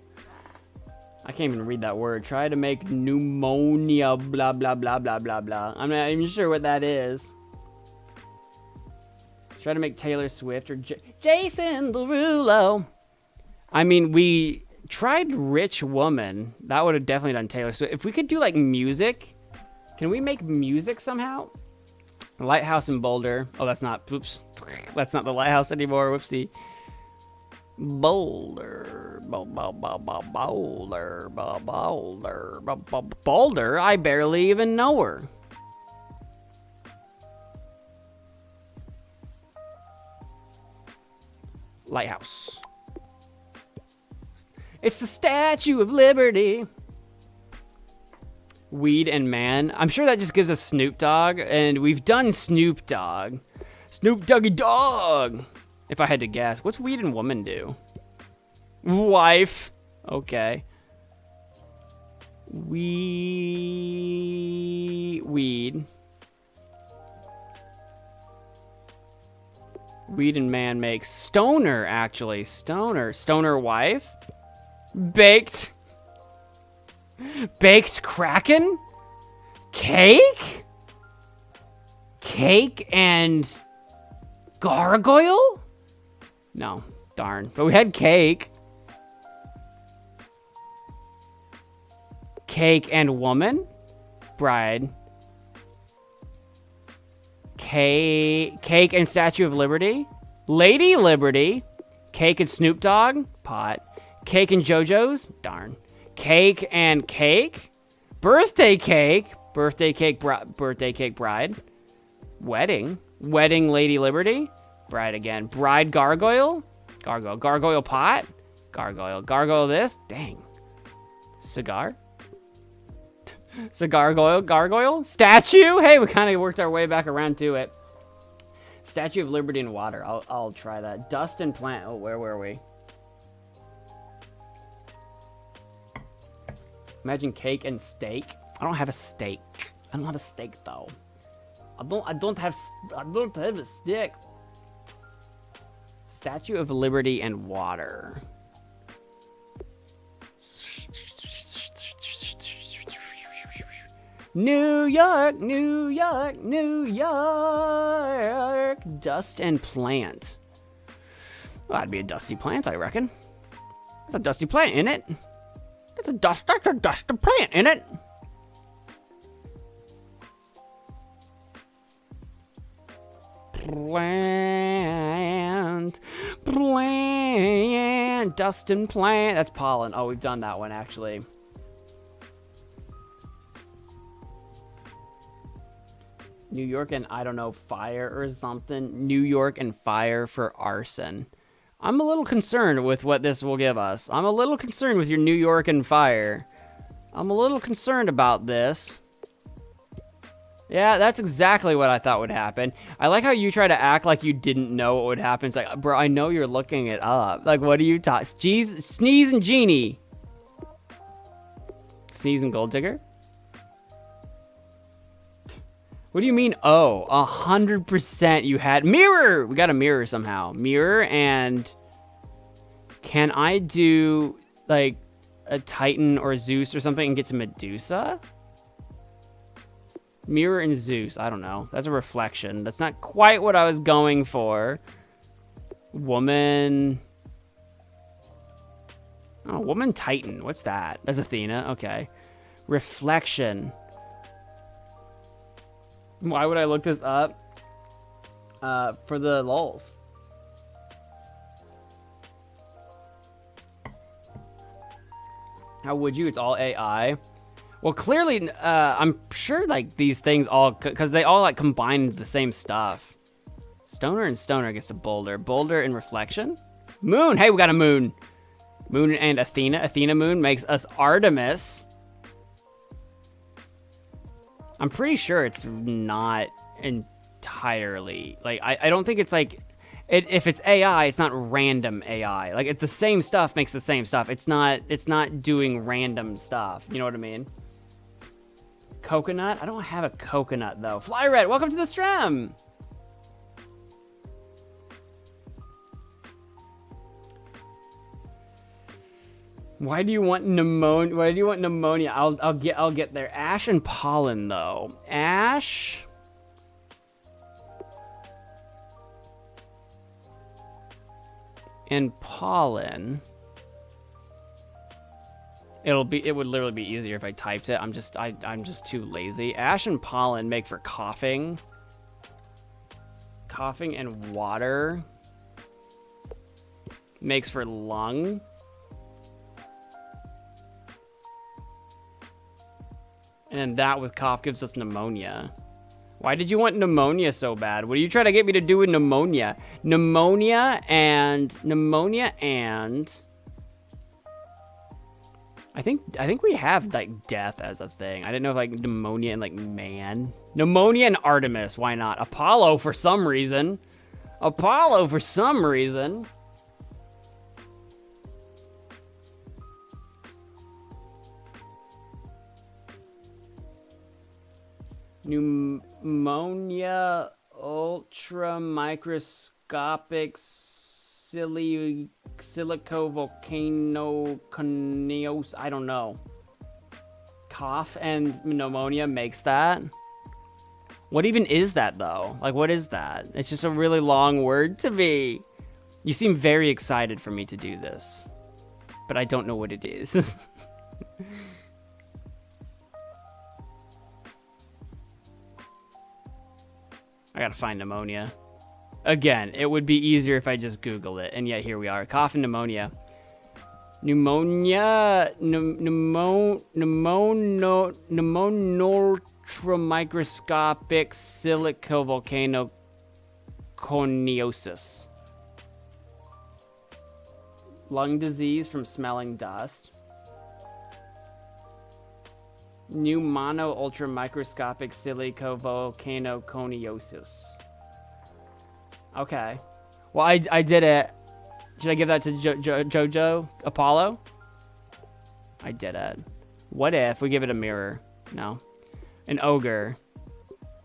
S2: I can't even read that word. Try to make pneumonia, blah, blah, blah, blah, blah, blah. I'm not even sure what that is. Try to make Taylor Swift or Jason Derulo. I mean, we tried Rich Woman. That would have definitely done Taylor Swift. If we could do like music, can we make music somehow? Lighthouse and Boulder. Oh, that's not, oops. That's not the lighthouse anymore. Whoopsie. Boulder. Boulder. Boulder. I barely even know her. Lighthouse. It's the Statue of Liberty. Weed and man. I'm sure that just gives us Snoop Dogg, and we've done Snoop Dogg. Snoop Doggy Dogg. If I had to guess, what's weed and woman do? Wife. Okay. Weed. Weed and man makes stoner, actually. Stoner wife? Baked. Baked Kraken? Cake? Cake and gargoyle? No, darn. But we had cake. Cake and woman? Bride. Cake and Statue of Liberty? Lady Liberty? Cake and Snoop Dogg? Pot. Cake and JoJo's? Darn. Cake and cake? Birthday cake? Birthday cake bride? Wedding? Wedding Lady Liberty? Bride again. Bride gargoyle? Gargoyle. Gargoyle pot? Gargoyle. Gargoyle this? Dang. Cigar? Cigar gargoyle? Statue? Hey, we kind of worked our way back around to it. Statue of Liberty and water. I'll try that. Dust and plant. Oh, where were we? Imagine cake and steak. I don't have a steak. I don't have a steak though. I don't have a stick. Statue of Liberty and water. New York, New York, New York. Dust and plant. Well, that'd be a dusty plant, I reckon. There's a dusty plant in it. That's a dusty plant in it. Plant, dust and plant. That's pollen. Oh, we've done that one actually. New York and I don't know, fire or something. New York and fire for arson. I'm a little concerned with what this will give us. I'm a little concerned with your New York and fire. I'm a little concerned about this. Yeah, that's exactly what I thought would happen. I like how you try to act like you didn't know what would happen. It's like, bro, I know you're looking it up. Like, what are you talking? Sneeze and genie. Sneeze and gold digger? What do you mean, oh? 100% you had... Mirror! We got a mirror somehow. Mirror and... Can I do, like, a Titan or Zeus or something and get to Medusa? Mirror and Zeus. I don't know. That's a reflection. That's not quite what I was going for. Woman... Oh, woman Titan. What's that? That's Athena. Okay. Reflection. Why would I look this up? For the lulz. How would you? It's all AI. Well, clearly, I'm sure like these things all, because they all like combine into the same stuff. Stoner and Stoner gets a Boulder. Boulder and Reflection. Moon. Hey, we got a moon. Moon and Athena. Athena moon makes us Artemis. I'm pretty sure it's not entirely, like, I don't think it's like, if it's AI, it's not random AI. Like, it's the same stuff makes the same stuff. It's not doing random stuff. You know what I mean? Coconut? I don't have a coconut, though. Fly Red, welcome to the stream! Why do you want pneumonia? Why do you want pneumonia? I'll get there. Ash and pollen though. Ash. And pollen. It would literally be easier if I typed it. I'm just too lazy. Ash and pollen make for coughing. Coughing and water makes for lung. And that with cough gives us pneumonia. Why did you want pneumonia so bad? What are you trying to get me to do with pneumonia? Pneumonia and... I think we have, like, death as a thing. I didn't know if, like, pneumonia and, like, man. Pneumonia and Artemis. Why not? Apollo for some reason. Apollo for some reason. Pneumonia ultra microscopic silicovolcanoconiosis. I don't know. Cough and pneumonia makes that. What even is that, though? Like, what is that? It's just a really long word to me. You seem very excited for me to do this, but I don't know what it is. I gotta find pneumonia. Again, it would be easier if I just Googled it, and yet here we are. Cough and pneumonia. Pneumonoultramicroscopic silicovolcanoconiosis. Lung disease from smelling dust. Pneumono-ultramicroscopic silicovolcanoconiosis. Okay. Well, I did it. Should I give that to Jojo Apollo? I did it. What if we give it a mirror? No. An ogre?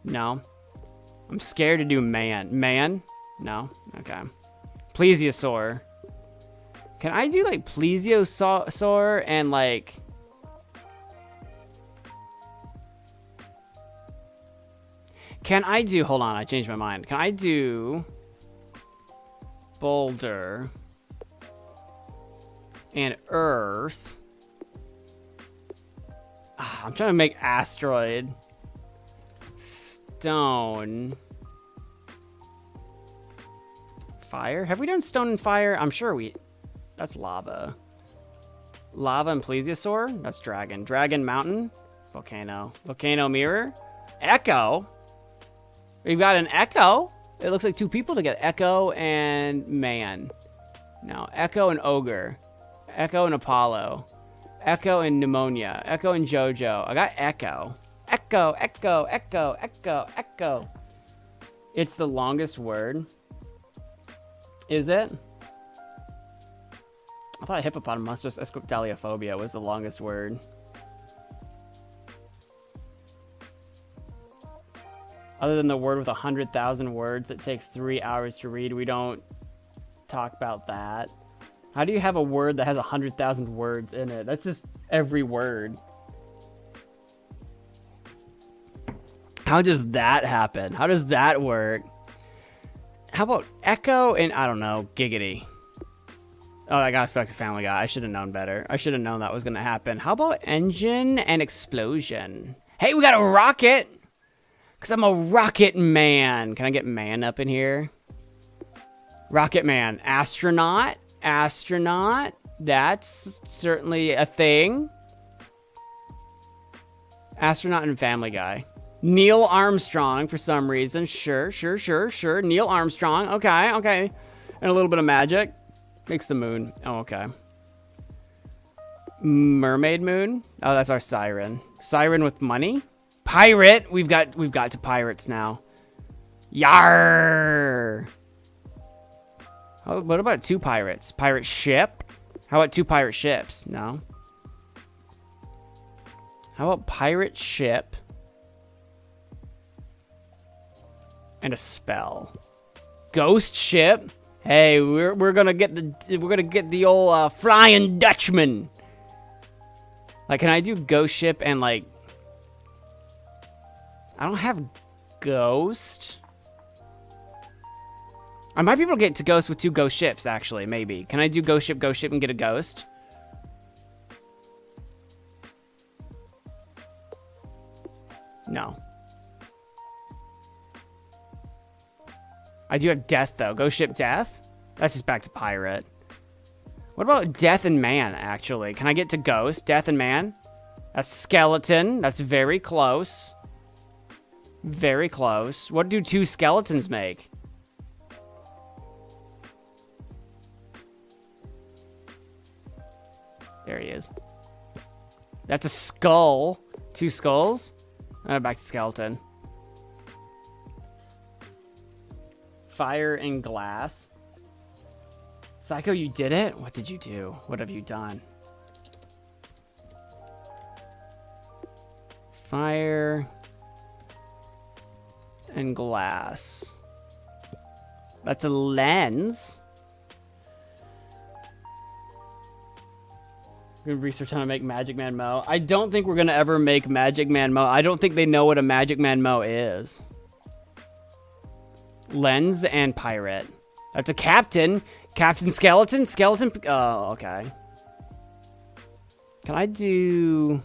S2: No. I'm scared to do man. Man? No. Okay. Plesiosaur. Can I do like plesiosaur and like... Can I do... Hold on, I changed my mind. Can I do... Boulder... and Earth. I'm trying to make asteroid. Stone. Fire? Have we done stone and fire? I'm sure we... That's lava. Lava and plesiosaur? That's dragon. Dragon mountain? Volcano. Volcano mirror? Echo? We've got an echo. It looks like two people to get Echo and man. No, Echo and ogre. Echo and Apollo. Echo and pneumonia. Echo and Jojo. I got Echo. Echo, Echo, Echo, Echo, Echo. It's the longest word. Is it? I thought hippopotamus escrotaliophobia was the longest word. Other than the word with 100,000 words that takes 3 hours to read, we don't talk about that. How do you have a word that has 100,000 words in it? That's just every word. How does that happen? How does that work? How about echo and, I don't know, giggity? Oh, I got us back to Family Guy. I should have known better. I should have known that was going to happen. How about engine and explosion? Hey, we got a rocket! Because I'm a rocket man. Can I get man up in here? Rocket man. Astronaut. Astronaut. That's certainly a thing. Astronaut and Family Guy. Neil Armstrong for some reason. Sure. Neil Armstrong. Okay. And a little bit of magic. Makes the moon. Oh, okay. Mermaid moon. Oh, that's our siren. Siren with money. Pirate. We've got to pirates now. Yar. Oh, what about two pirates? Pirate ship? How about two pirate ships? No. How about pirate ship and a spell? Ghost ship. Hey, we're gonna get the old Flying Dutchman. Like, can I do ghost ship and like? I don't have ghost. I might be able to get to ghost with two ghost ships, actually, maybe. Can I do ghost ship, and get a ghost? No. I do have death, though. Ghost ship death? That's just back to pirate. What about death and man, actually? Can I get to ghost, death and man? That's skeleton. That's very close. Very close. What do two skeletons make? There he is. That's a skull. Two skulls. Back to skeleton. Fire and glass. Psycho, you did it? What did you do? What have you done? Fire and glass. That's a lens. We're gonna research how to make MagicManMo. I don't think we're gonna ever make MagicManMo. I don't think they know what a MagicManMo is. Lens and pirate. That's a captain. Captain Skeleton? Skeleton? Oh, okay. Can I do...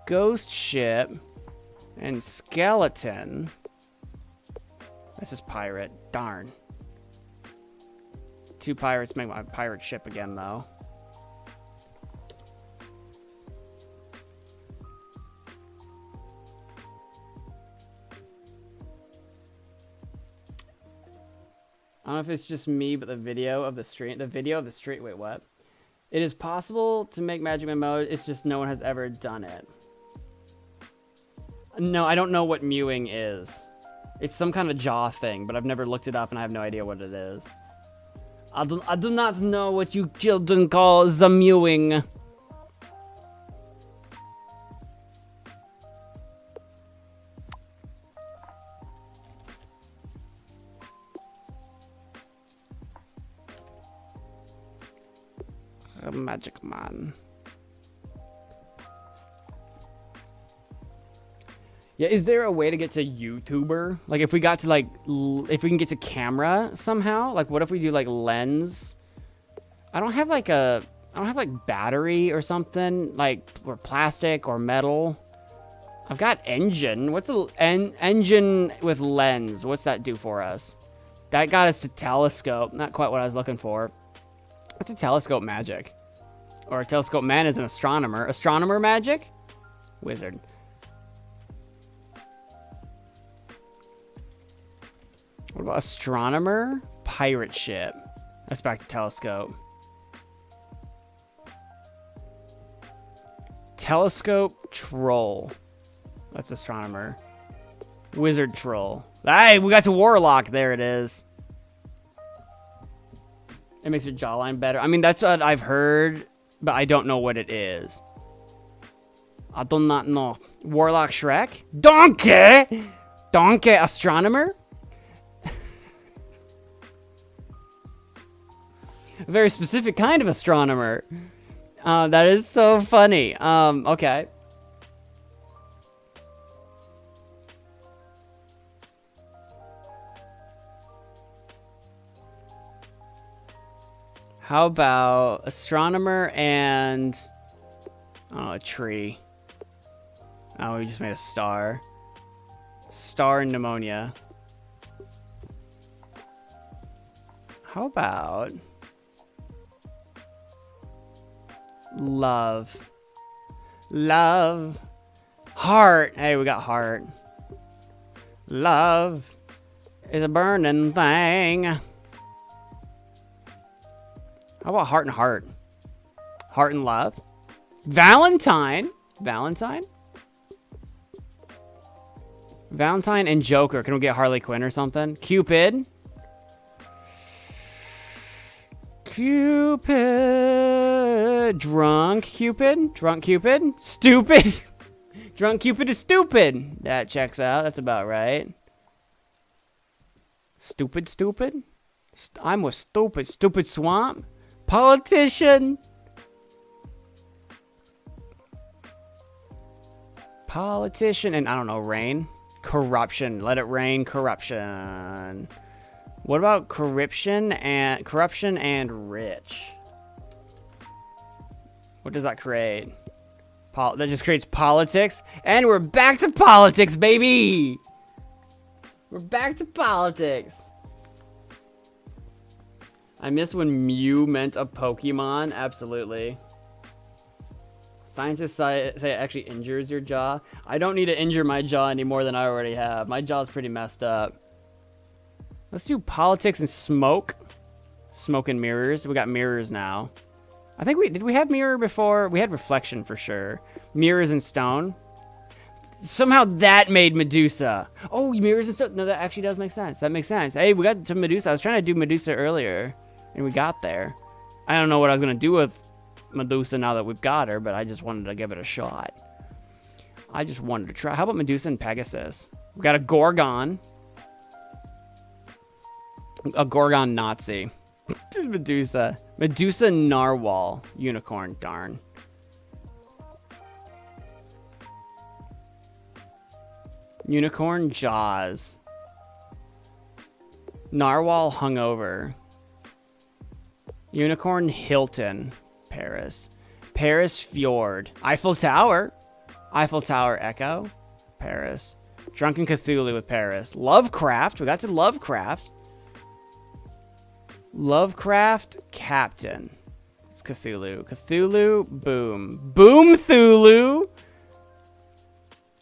S2: Ghost ship and skeleton. That's just pirate. Darn. 2 pirates make my pirate ship again, though. I don't know if it's just me, but the video of the stream, wait, what? It is possible to make MagicManMo, it's just no one has ever done it. No, I don't know what mewing is. It's some kind of jaw thing, but I've never looked it up and I have no idea what it is. I do not know what you children call the mewing. Magic Man. Yeah, is there a way to get to YouTuber? Like, if we got to, like, if we can get to camera somehow? Like, what if we do, like, lens? I don't have, like, battery or something. Like, or plastic or metal. I've got engine. What's the engine with lens? What's that do for us? That got us to telescope. Not quite what I was looking for. What's a telescope magic? Or a telescope man is an astronomer. Astronomer magic? Wizard. What about astronomer? Pirate ship. That's back to telescope. Telescope troll. That's astronomer. Wizard troll. Hey, we got to warlock. There it is. It makes your jawline better. I mean, that's what I've heard, but I don't know what it is. I do not know. Warlock Shrek? Donkey! Donkey astronomer? A very specific kind of astronomer. That is so funny. Okay. How about astronomer and... oh, a tree. Oh, we just made a star. Star and pneumonia. How about... love. Love. Heart. Hey, we got heart. Love is a burning thing. How about heart and heart? Heart and love. Valentine. Valentine? Valentine and Joker. Can we get Harley Quinn or something? Cupid. Cupid. Drunk Cupid. Drunk Cupid. Stupid. Drunk Cupid is stupid. That checks out. That's about right. Stupid, stupid. I'm a stupid, stupid swamp. Politician. Politician and I don't know, rain. Corruption. Let it rain. Corruption. What about corruption and rich? What does that create? That just creates politics. And we're back to politics, baby. We're back to politics. I miss when Mew meant a Pokemon. Absolutely. Scientists say it actually injures your jaw. I don't need to injure my jaw any more than I already have. My jaw's pretty messed up. Let's do politics and smoke. Smoke and mirrors. We got mirrors now. I think did we have mirror before? We had reflection for sure. Mirrors and stone. Somehow that made Medusa. Oh, mirrors and stone. No, that actually does make sense. That makes sense. Hey, we got to Medusa. I was trying to do Medusa earlier, and we got there. I don't know what I was going to do with Medusa now that we've got her, but I just wanted to give it a shot. I just wanted to try. How about Medusa and Pegasus? We got a Gorgon. A Gorgon Nazi. Medusa. Medusa Narwhal. Unicorn. Darn. Unicorn Jaws. Narwhal Hungover. Unicorn Hilton. Paris. Paris Fjord. Eiffel Tower. Eiffel Tower Echo. Paris. Drunken Cthulhu with Paris. Lovecraft. We got to Lovecraft. Lovecraft Captain. It's Cthulhu. Cthulhu. Boom. Boom Thulu.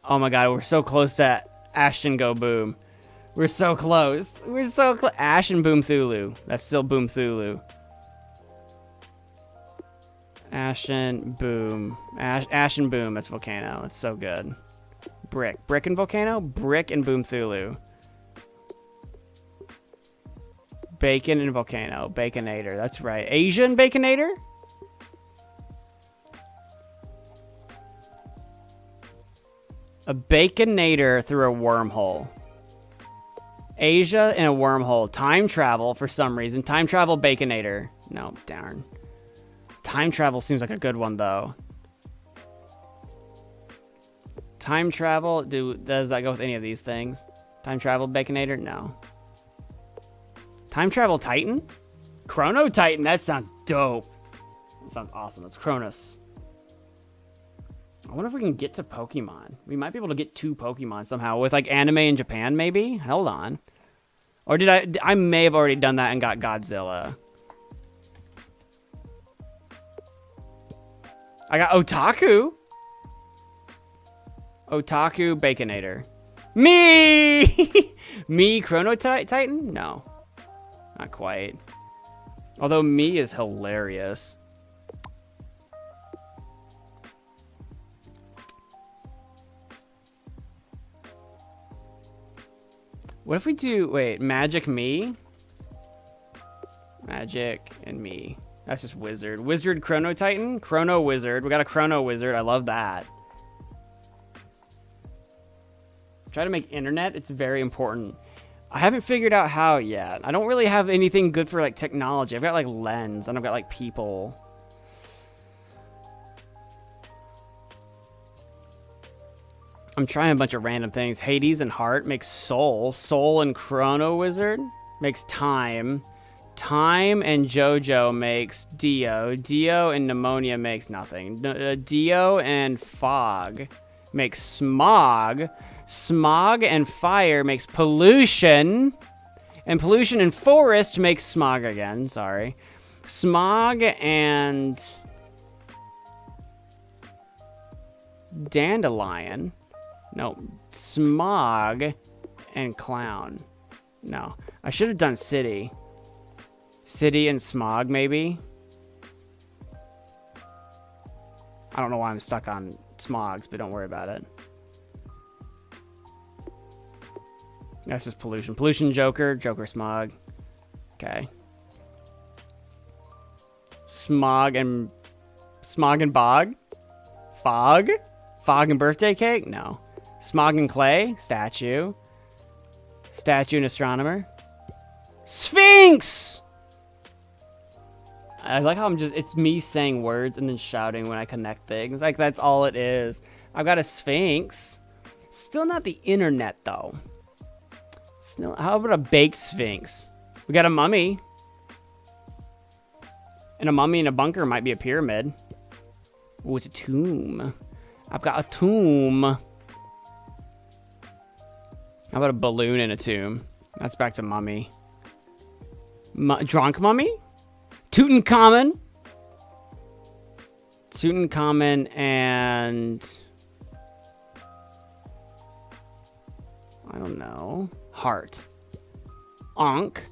S2: Oh my god, we're so close to Ashton Go Boom. We're so close. We're so close. Ash and Boom Thulu. That's still Boom Thulu. Ashen Boom. Ash and Boom. That's Volcano. It's so good. Brick. Brick and Volcano? Brick and Boom Thulu. Bacon and Volcano. Baconator. That's right. Asian Baconator? A Baconator through a wormhole. Asia in a wormhole. Time travel for some reason. Time travel Baconator. No, darn. Time travel seems like a good one, though. Time travel, does that go with any of these things? Time travel Baconator? No. Time travel Titan? Chrono Titan, that sounds dope. That sounds awesome. It's Cronus. I wonder if we can get to Pokemon. We might be able to get 2 Pokemon somehow with like anime in Japan, maybe? Hold on. Or did I may have already done that and got Godzilla. I got Otaku. Otaku Baconator. Me! Me Chrono Titan? No. Not quite. Although me is hilarious. What if we do, wait, Magic Me? Magic and Me. That's just Wizard. Wizard Chrono Titan? Chrono Wizard. We got a Chrono Wizard. I love that. Try to make internet. It's very important. I haven't figured out how yet. I don't really have anything good for like technology. I've got like lens and I've got like people. I'm trying a bunch of random things. Hades and Heart makes Soul. Soul and Chrono Wizard makes Time. Time and JoJo makes Dio. Dio and Pneumonia makes nothing. Dio and Fog makes Smog. Smog and Fire makes Pollution. And Pollution and Forest makes Smog again. Sorry. Smog and Dandelion. No, Smog and Clown. No, I should have done City. City and Smog, maybe? I don't know why I'm stuck on Smogs, but don't worry about it. That's just Pollution. Pollution, Joker. Joker, Smog. Okay. Smog and Bog? Fog? Fog and Birthday Cake? No. Smog and Clay? Statue. Statue and Astronomer. Sphinx! I like how it's me saying words and then shouting when I connect things. Like, that's all it is. I've got a Sphinx. Still not the internet, though. Still, how about a baked Sphinx? We got a mummy. And a mummy in a bunker might be a pyramid. Ooh, it's a tomb. I've got a tomb. How about a balloon in a tomb? That's back to mummy. Drunk mummy? Tutankhamun. Tutankhamun and... I don't know. Heart. Ankh.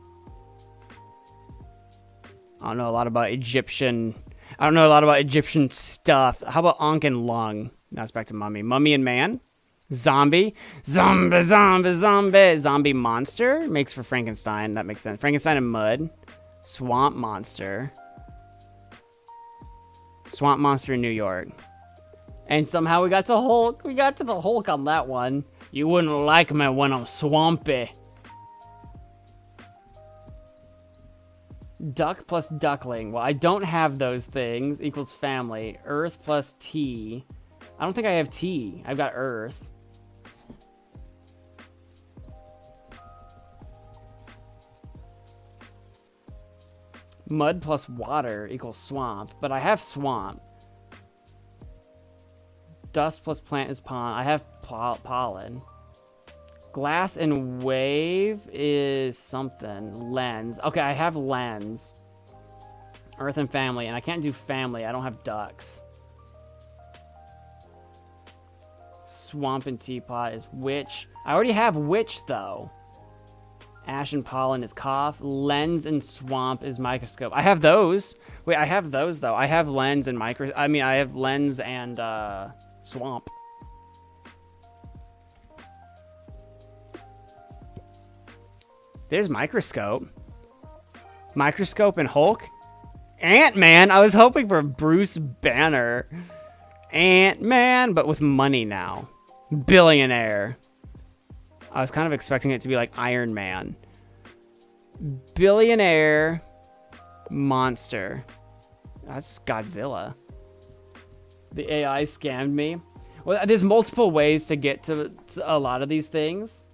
S2: I don't know a lot about Egyptian... I don't know a lot about Egyptian stuff. How about Ankh and Lung? Now it's back to mummy. Mummy and man? Zombie. Zombie, zombie, zombie. Zombie monster? Makes for Frankenstein. That makes sense. Frankenstein and mud. Swamp monster. Swamp monster in New York. And somehow we got to Hulk. We got to the Hulk on that one. You wouldn't like me when I'm swampy. Duck plus duckling. Well, I don't have those things. Equals family. Earth plus tea. I don't think I have tea. I've got earth. Mud plus water equals swamp. But I have swamp. Dust plus plant is pollen. I have pollen. Glass and wave is something. Lens. Okay, I have lens. Earth and family. And I can't do family. I don't have ducks. Swamp and teapot is witch. I already have witch, though. Ash and pollen is cough. Lens and swamp is microscope. I have those. Wait, I have those, though. I have lens and I have lens and, swamp. There's microscope. Microscope and Hulk. Ant-Man. I was hoping for Bruce Banner. Ant-Man, but with money now. Billionaire. I was kind of expecting it to be like Iron Man. Billionaire. Monster. That's Godzilla. The AI scammed me. Well, there's multiple ways to get to a lot of these things.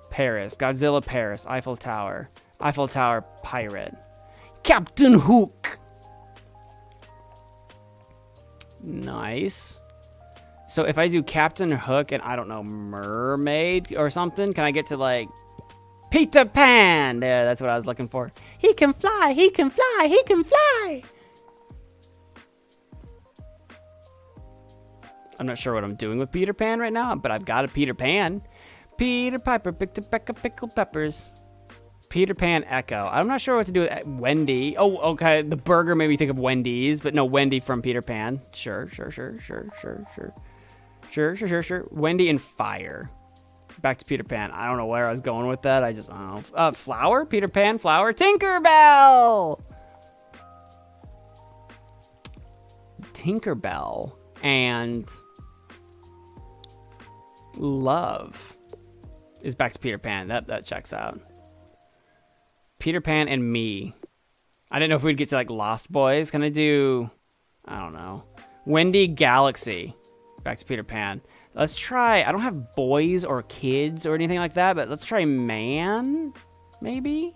S2: Paris. Godzilla Paris. Eiffel Tower. Eiffel Tower pirate. Captain Hook. Nice. So if I do Captain Hook and I don't know, mermaid or something, can I get to like Peter Pan? Yeah, that's what I was looking for. He can fly, he can fly, he can fly. I'm not sure what I'm doing with Peter Pan right now, but I've got a Peter Pan. Peter Piper picked a peck of pickled peppers. Peter Pan Echo. I'm not sure what to do with Wendy. Oh, okay. The burger made me think of Wendy's, but no, Wendy from Peter Pan. Sure. Wendy and fire. Back to Peter Pan. I don't know where I was going with that. I don't know. Flower? Peter Pan, flower. Tinkerbell! Tinkerbell. And love is back to Peter Pan. That checks out. Peter Pan and me. I didn't know if we'd get to like Lost Boys. Can I do, I don't know. Wendy Galaxy. Back to Peter Pan. Let's try, I don't have boys or kids or anything like that, but let's try man, maybe?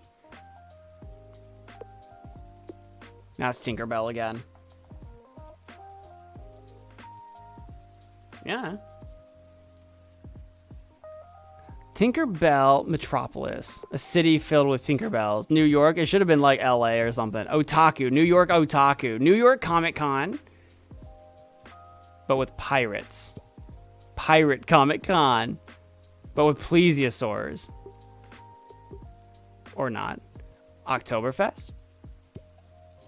S2: Now it's Tinkerbell again. Yeah. Tinkerbell Metropolis. A city filled with Tinkerbells. New York. It should have been like LA or something. Otaku. New York Otaku. New York Comic Con. But with pirates. Pirate Comic Con. But with plesiosaurs. Or not. Oktoberfest.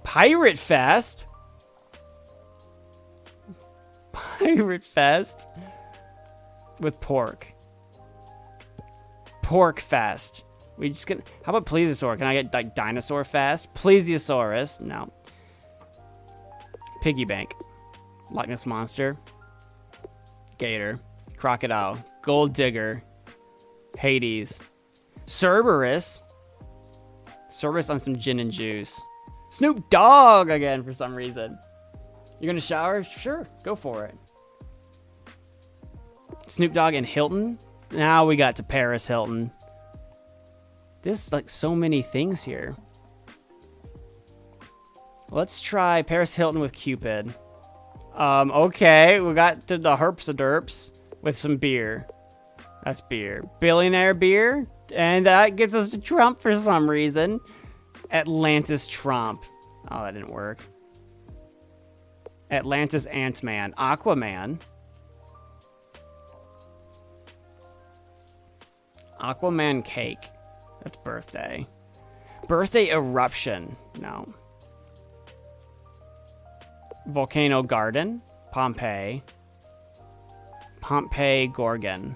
S2: Pirate Fest. Pirate Fest. With pork. Pork Fest. We just get. How about Plesiosaur? Can I get like Dinosaur Fest? Plesiosaurus. No. Piggy Bank. Loch Ness Monster. Gator. Crocodile. Gold Digger. Hades. Cerberus. Cerberus on some gin and juice. Snoop Dogg again for some reason. You're gonna shower? Sure. Go for it. Snoop Dogg and Hilton. Now we got to Paris Hilton. There's like so many things here. Let's try Paris Hilton with Cupid. Okay, we got to the Herps-a-Derps with some beer. That's beer. Billionaire beer. And that gets us to Trump for some reason. Atlantis Trump. Oh, that didn't work. Atlantis Ant-Man. Aquaman. Aquaman cake. That's birthday. Birthday eruption. No. Volcano garden. Pompeii. Pompeii Gorgon.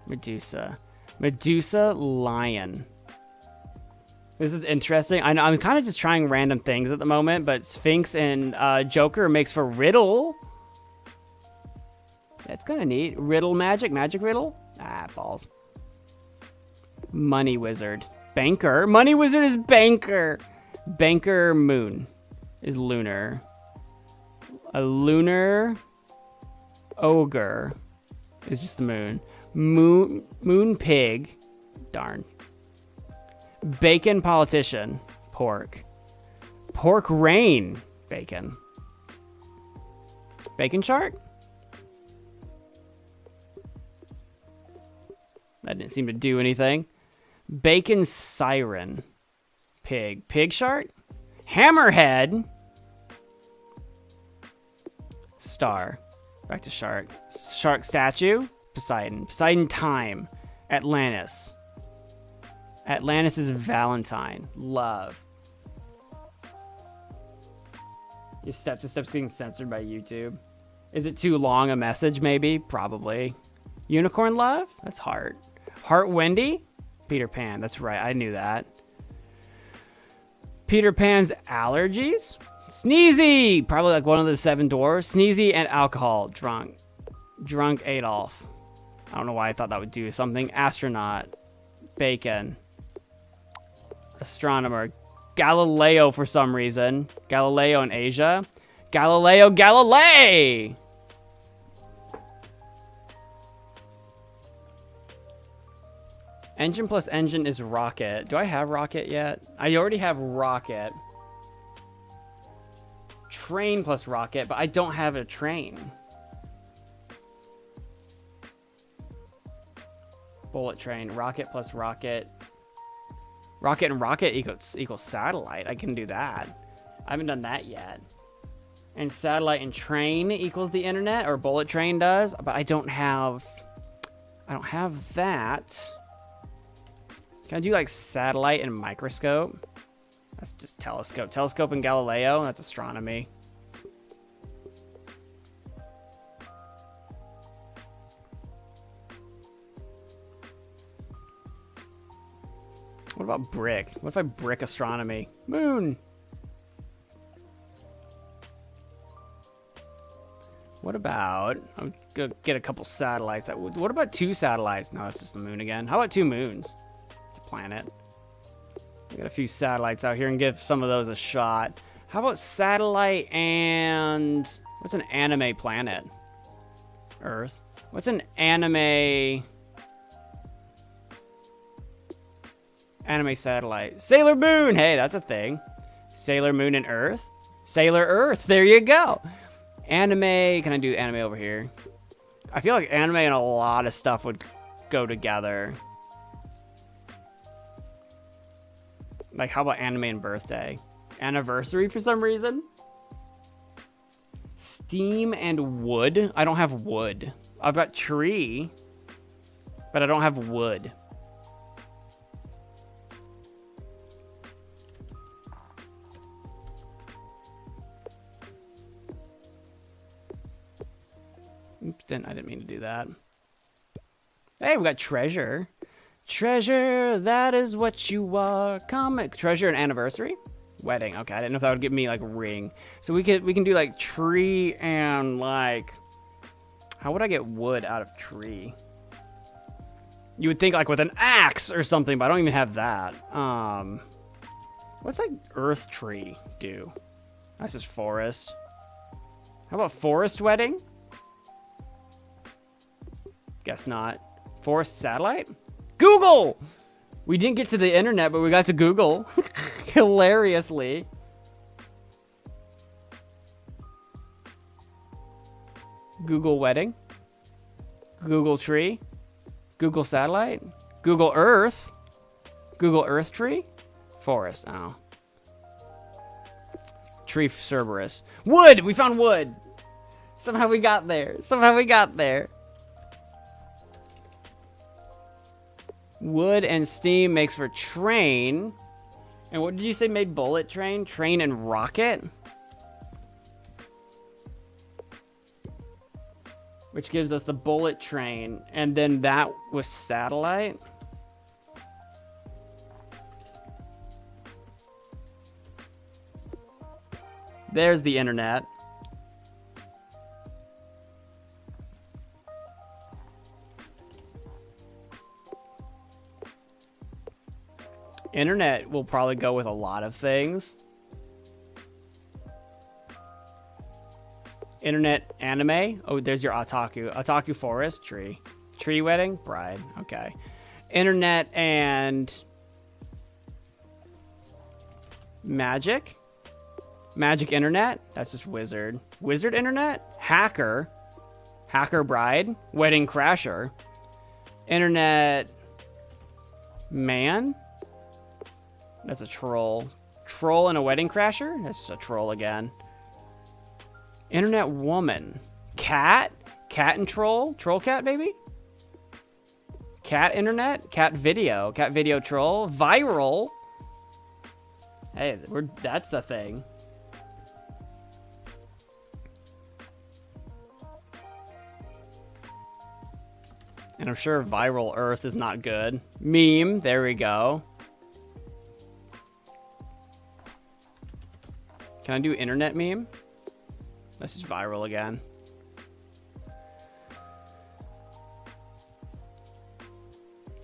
S2: Medusa. Medusa lion. This is interesting. I know I'm kind of just trying random things at the moment, but Sphinx and Joker makes for riddle. That's kind of neat. Riddle magic. Magic riddle? Ah, balls. Money wizard. Banker. Money wizard is banker. Banker moon is lunar. A lunar ogre is just the moon. Moon pig. Darn. Bacon politician. Pork. Pork rain. Bacon. Bacon shark? That didn't seem to do anything. Bacon siren. Pig. Pig shark? Hammerhead. Star. Back to shark. Shark statue. Poseidon. Poseidon time. Atlantis. Atlantis is Valentine. Love. Your step-to-step's getting censored by YouTube. Is it too long a message, maybe? Probably. Unicorn love? That's Heart. Heart Wendy? Peter Pan. That's right. I knew that. Peter Pan's allergies? Sneezy! Probably like one of the 7 dwarves. Sneezy and alcohol. Drunk. Drunk Adolf. I don't know why I thought that would do something. Astronaut. Bacon. Astronomer. Galileo for some reason. Galileo in Asia. Galileo Galilei! Engine plus engine is rocket. Do I have rocket yet? I already have rocket. Train plus rocket, but I don't have a train. Bullet train. Rocket plus rocket. Rocket and rocket equals satellite. I can do that. I haven't done that yet. And satellite and train equals the internet, or bullet train does, but I don't have that. Can I do like satellite and microscope? That's just telescope. Telescope and Galileo, that's astronomy. What about brick? What if I brick astronomy? Moon! What about... I'm gonna get a couple satellites. What about 2 satellites? No, that's just the moon again. How about 2 moons? It's a planet. We got a few satellites out here and give some of those a shot. How about satellite and... What's an anime planet? Earth. What's an anime... Anime satellite. Sailor Moon! Hey, that's a thing. Sailor Moon and Earth? Sailor Earth, there you go. Anime, can I do anime over here? I feel like anime and a lot of stuff would go together. Like, how about anime and birthday? Anniversary for some reason? Steam and wood? I don't have wood. I've got tree, but I don't have wood. Oops, I didn't mean to do that. Hey, we got treasure. Treasure, that is what you are. Comic treasure and anniversary. Wedding. Okay, I didn't know if that would give me like ring. So we can do like tree and like, how would I get wood out of tree? You would think like with an axe or something, but I don't even have that. What's like earth tree do? That's just forest. How about forest wedding? Guess not. Forest satellite? Google! We didn't get to the internet, but we got to Google. Hilariously. Google wedding. Google tree. Google satellite. Google Earth. Google Earth tree. Forest. Oh. Tree Cerberus. Wood! We found wood! Somehow we got there. Somehow we got there. Wood and steam makes for train. And what did you say made bullet train? Train and rocket? Which gives us the bullet train. And then that was satellite. There's the internet. Internet will probably go with a lot of things. Internet anime. Oh, there's your otaku. Otaku forest, tree. Tree wedding, bride. Okay. Internet and magic. Magic internet. That's just wizard. Wizard internet. Hacker. Hacker bride. Wedding crasher. Internet man. That's a troll. Troll and a wedding crasher. That's just a troll again. Internet woman. Cat. Cat and troll. Troll cat, baby. Cat internet. Cat video. Cat video troll. Viral. Hey, that's a thing. And I'm sure viral Earth is not good. Meme. There we go. Can I do internet meme? This is viral again.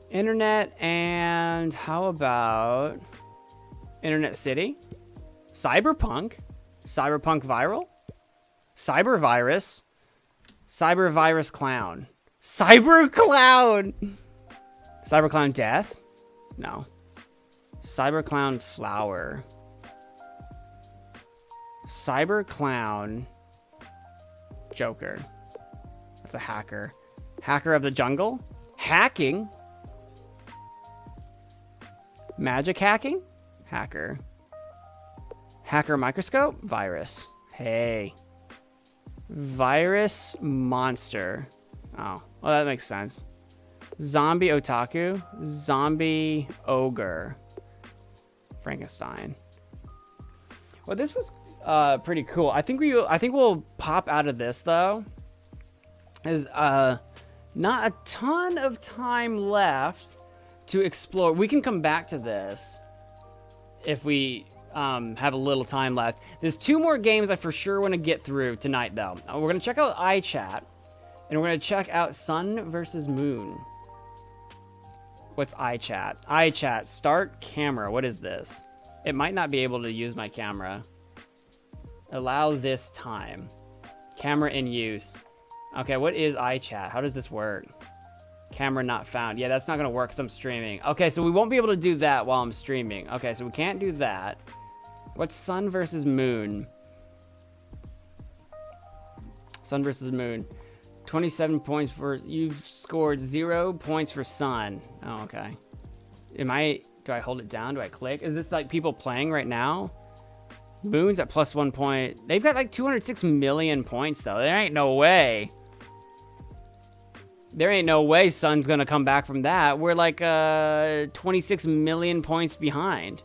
S2: Internet and how about Internet City? Cyberpunk? Cyberpunk viral? Cybervirus? Cybervirus clown. Cyber clown! Cyber clown death? No. Cyber clown flower. Cyber clown Joker. That's a hacker. Hacker of the jungle? Hacking? Magic hacking? Hacker. Hacker microscope? Virus. Hey. Virus monster. Oh, well, that makes sense. Zombie otaku. Zombie ogre. Frankenstein. Well, this was pretty cool. I think we'll pop out of this though. There's not a ton of time left to explore. We can come back to this if we have a little time left. There's 2 more games I for sure want to get through tonight though. We're gonna check out iChat, and we're gonna check out Sun versus Moon. What's iChat? iChat, start camera. What is this? It might not be able to use my camera. Allow this time. Camera in use. Okay, what is iChat? How does this work? Camera not found. Yeah, that's not gonna work because I'm streaming. Okay, so we won't be able to do that while I'm streaming. Okay, so we can't do that. What's Sun versus Moon? Sun versus Moon. 27 points for... You've scored 0 points for Sun. Oh, okay. Do I hold it down? Do I click? Is this like people playing right now? Moon's at plus 1 point. They've got like 206 million points though. There ain't no way. There ain't no way Sun's gonna come back from that. We're like 26 million points behind.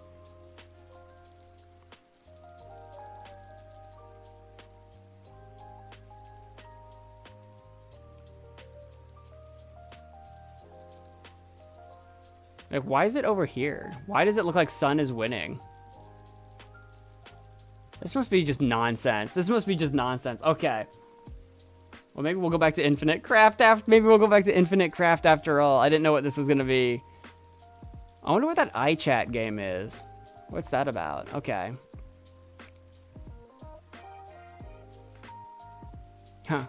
S2: Like, why is it over here? Why does it look like Sun is winning? This must be just nonsense. This must be just nonsense. Okay. Well, maybe we'll go back to Infinite Craft after. Maybe we'll go back to Infinite Craft after all. I didn't know what this was gonna be. I wonder what that iChat game is. What's that about? Okay. Huh.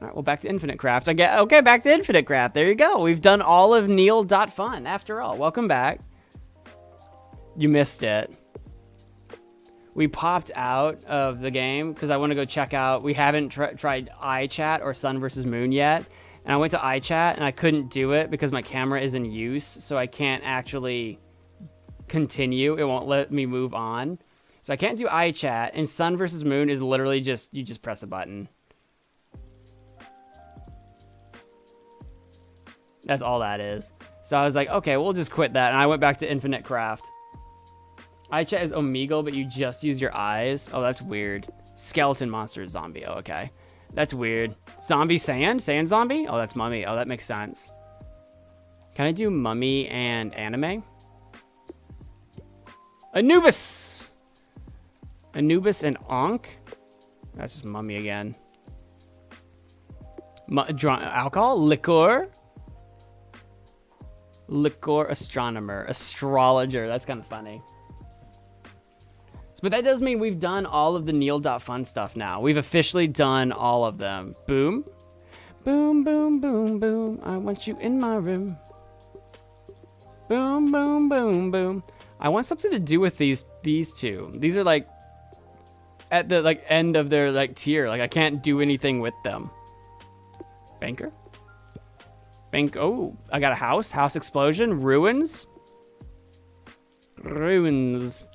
S2: All right, well, back to Infinite Craft. Okay, back to Infinite Craft. There you go. We've done all of Neil.fun after all. Welcome back. You missed it. We popped out of the game because I want to go check out. We haven't tried iChat or Sun versus Moon yet. And I went to iChat and I couldn't do it because my camera is in use. So I can't actually continue. It won't let me move on. So I can't do iChat. And Sun versus Moon is literally just, you just press a button. That's all that is. So I was like, okay, we'll just quit that. And I went back to Infinite Craft. iChat is Omegle, but you just use your eyes. Oh, that's weird. Skeleton monster zombie. Oh, okay. That's weird. Zombie sand? Sand zombie? Oh, that's mummy. Oh, that makes sense. Can I do mummy and anime? Anubis! Anubis and Ankh? That's just mummy again. Alcohol? Liqueur? Liquor astronomer. Astrologer. That's kind of funny. But that does mean we've done all of the Neil.fun stuff now. We've officially done all of them. Boom. Boom, boom, boom, boom. I want you in my room. Boom, boom, boom, boom. I want something to do with these two. These are like at the like end of their like tier. Like I can't do anything with them. Banker? Bank. Oh, I got a house. House explosion. Ruins. Ruins.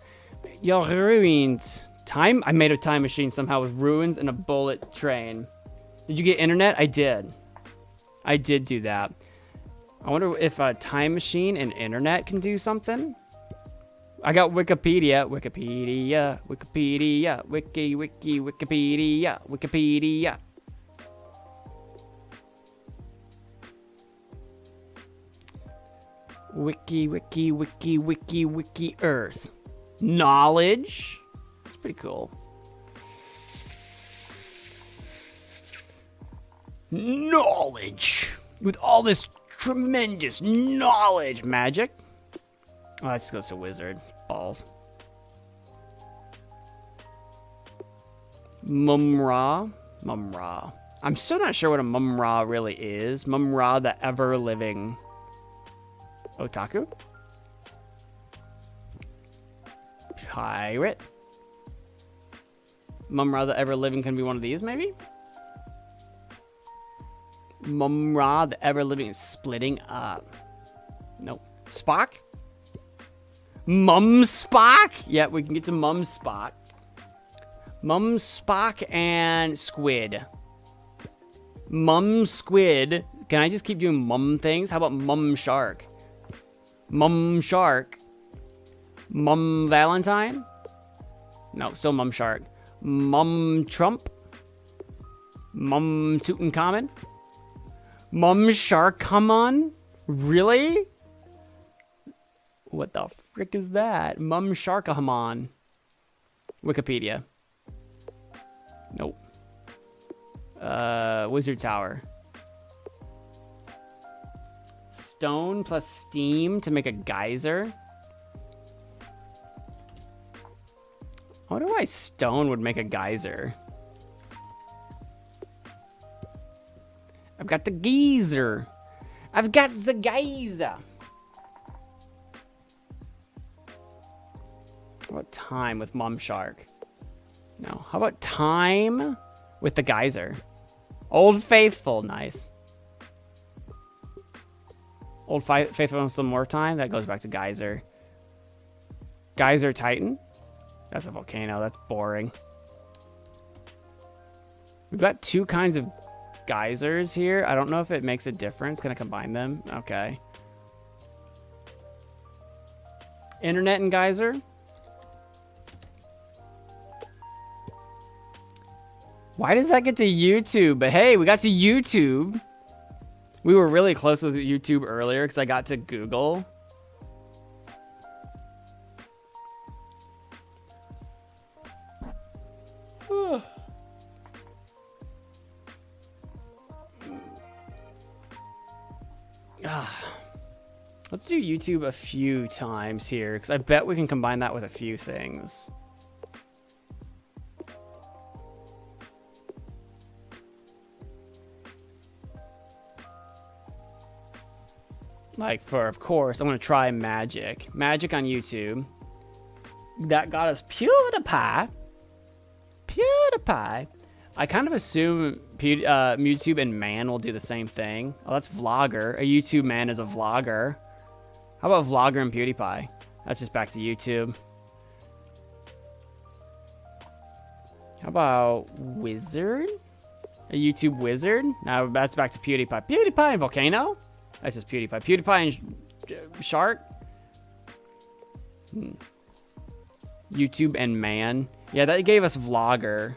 S2: Your ruins. Time. I made a time machine somehow with ruins and a bullet train. Did you get internet? I did. I did do that. I wonder if a time machine and internet can do something. I got Wikipedia. Wikipedia. Wikipedia. Wiki. Wikipedia. Wikipedia. Wiki Earth. Knowledge. It's pretty cool. Knowledge. With all this tremendous knowledge. Magic. Oh, that just goes to wizard. Balls. Mum-Ra. Mum-Ra. I'm still not sure what a Mum-Ra really is. Mum-Ra, the ever-living otaku. Pirate. Mum-Ra, the ever-living can be one of these, maybe? Mum-Ra, the ever-living is splitting up. Nope. Spock? Mum-Spock? Yeah, we can get to Mum-Spock. Mum-Spock and Squid. Mum-Squid. Can I just keep doing mum things? How about Mum-Shark? Mum-Shark. Mum-Valentine? No, still Mum-Shark. Mum-Trump? Mum-Tutankhamun? Mum-Shark, come on? Really? What the frick is that? Mum-Sharkahamon. Wikipedia. Nope. Wizard Tower. Stone plus steam to make a geyser. I wonder why stone would make a geyser. I've got the geyser. I've got the geyser. How about time with Mum Shark? No. How about time with the geyser? Old Faithful. Nice. Old Faithful and some more time. That goes back to geyser. Geyser Titan. That's a volcano. That's boring. We've got two kinds of geysers here. I don't know if it makes a difference. Can I combine them? Okay. Internet and geyser. Why does that get to YouTube? But hey, we got to YouTube. We were really close with YouTube earlier because I got to Google. Let's do YouTube a few times here because I bet we can combine that with a few things. Like for, of course, I'm going to try Magic. Magic on YouTube. That got us PewDiePie. PewDiePie. I kind of assume YouTube and Man will do the same thing. Oh, that's Vlogger. A YouTube man is a vlogger. How about Vlogger and PewDiePie? That's just back to YouTube. How about Wizard? A YouTube Wizard? Now that's back to PewDiePie. PewDiePie and Volcano? That's just PewDiePie. PewDiePie and Shark? YouTube and Man. Yeah, that gave us Vlogger.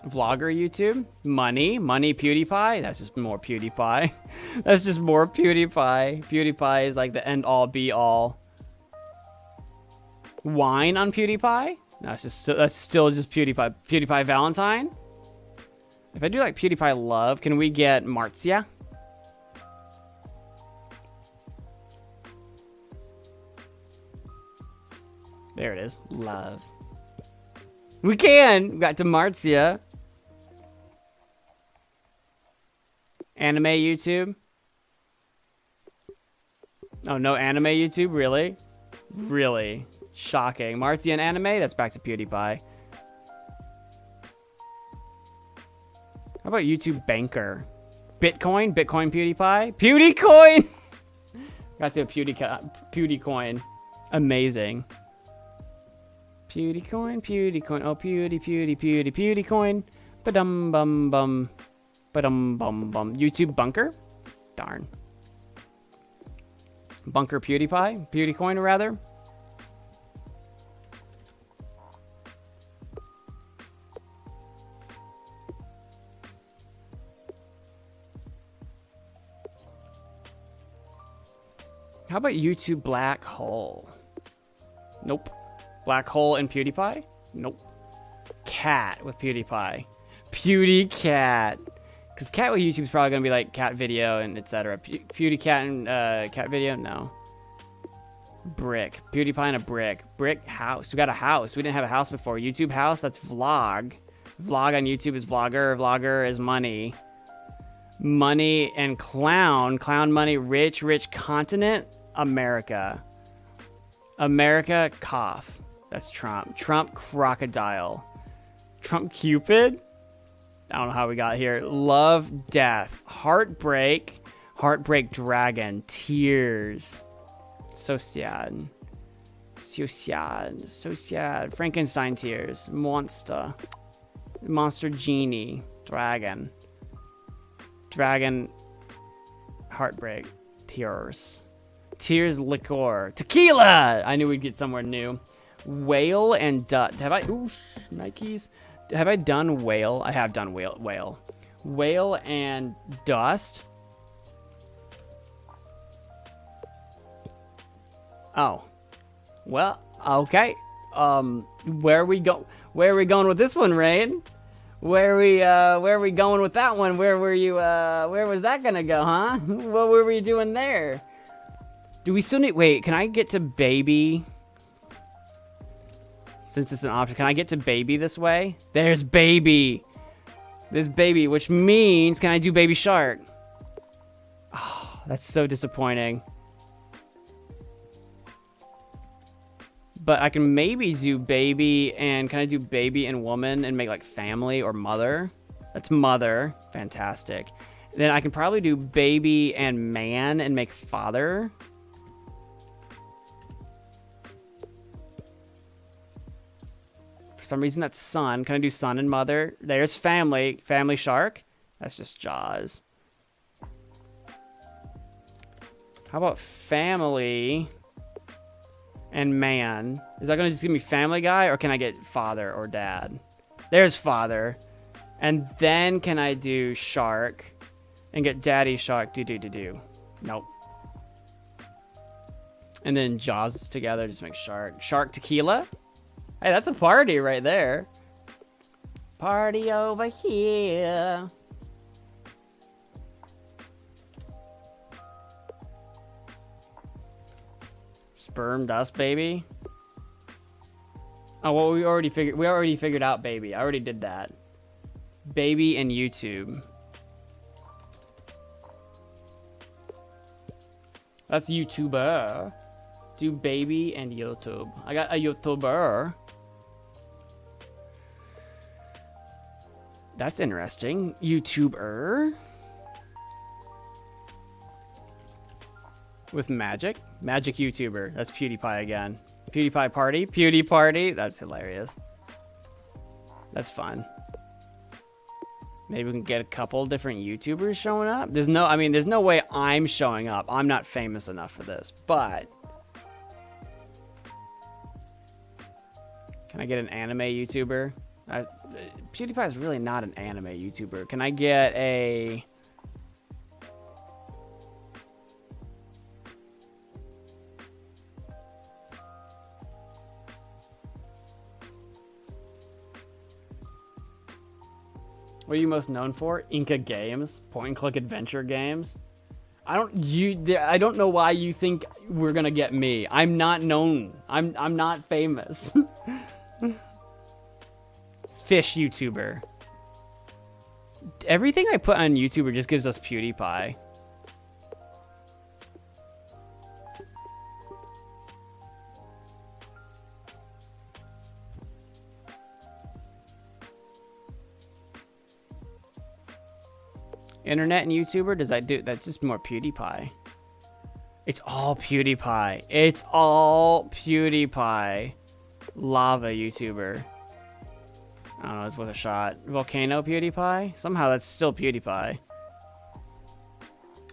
S2: Vlogger YouTube. Money PewDiePie. That's just more PewDiePie. That's just more PewDiePie. PewDiePie is like the end all be all. Wine on PewDiePie. That's still just PewDiePie. PewDiePie Valentine. If I do like PewDiePie love, can we get Marzia? There it is. Love. We can! We got to Marzia. Anime YouTube? Oh, no anime YouTube? Really? Really? Shocking. Marzia and anime? That's back to PewDiePie. How about YouTube Banker? Bitcoin? Bitcoin PewDiePie? PewDieCoin! Got to a PewDieCoin. Amazing. PewDieCoin, PewDieCoin. Oh, PewDieCoin. Ba-dum bum bum. Ba-dum bum bum. YouTube Bunker? Darn. Bunker PewDiePie? PewDieCoin, rather? How about YouTube Black Hole? Nope. Black Hole and PewDiePie? Nope. Cat with PewDiePie. PewDieCat. Because cat with YouTube is probably going to be like cat video and etc. PewDieCat and cat video? No. Brick. PewDiePie and a brick. Brick house. We got a house. We didn't have a house before. YouTube house? That's vlog. Vlog on YouTube is vlogger. Vlogger is money. Money and clown. Clown money. Rich. Rich continent. America. America cough. That's Trump. Trump crocodile. Trump Cupid? I don't know how we got here. Love death. Heartbreak. Heartbreak dragon. Tears. So sad. So sad. So sad. Frankenstein tears. Monster. Monster genie. Dragon. Dragon. Heartbreak. Tears. Tears liqueur. Tequila! I knew we'd get somewhere new. Whale and dust. Have I... Ooh, Nikes. Have I done whale? I have done whale. Whale and dust. Oh. Well, okay. Where are we going with this one, Rain? Where are we going with that one? Where were you, where was that gonna go, huh? What were we doing there? Do we still need... Wait, can I get to baby? Since it's an option, can I get to baby this way? There's baby. There's baby, which means, can I do baby shark? Oh, that's so disappointing. But I can maybe do baby and can I do baby and woman and make like family or mother? That's mother. Fantastic. Then I can probably do baby and man and make father. For some reason that's son. Can I do son and mother? There's family. Family shark. That's just Jaws. How about family and man? Is that going to just give me Family Guy or can I get father or dad? There's father. And then can I do shark and get daddy shark? Do. Nope. And then Jaws together just make shark. Shark tequila? Hey, that's a party right there. Party over here. Sperm dust baby. Oh, well, we already figured out baby. I already did that. Baby and YouTube. That's YouTuber. Do baby and YouTube. I got a YouTuber. That's interesting. YouTuber. With magic. Magic YouTuber. That's PewDiePie again. PewDiePie party. Pewdie party. That's hilarious. That's fun. Maybe we can get a couple different YouTubers showing up. There's no way I'm showing up. I'm not famous enough for this, but can I get an anime YouTuber? PewDiePie is really not an anime YouTuber. Can I get a... What are you most known for? Inca games, point and click adventure games. I don't know why you think we're gonna get me. I'm not known. I'm not famous. Fish YouTuber. Everything I put on YouTuber just gives us PewDiePie. Internet and YouTuber? Does that do? That's just more PewDiePie. It's all PewDiePie. It's all PewDiePie. Lava YouTuber. I don't know, it's worth a shot. Volcano PewDiePie? Somehow that's still PewDiePie.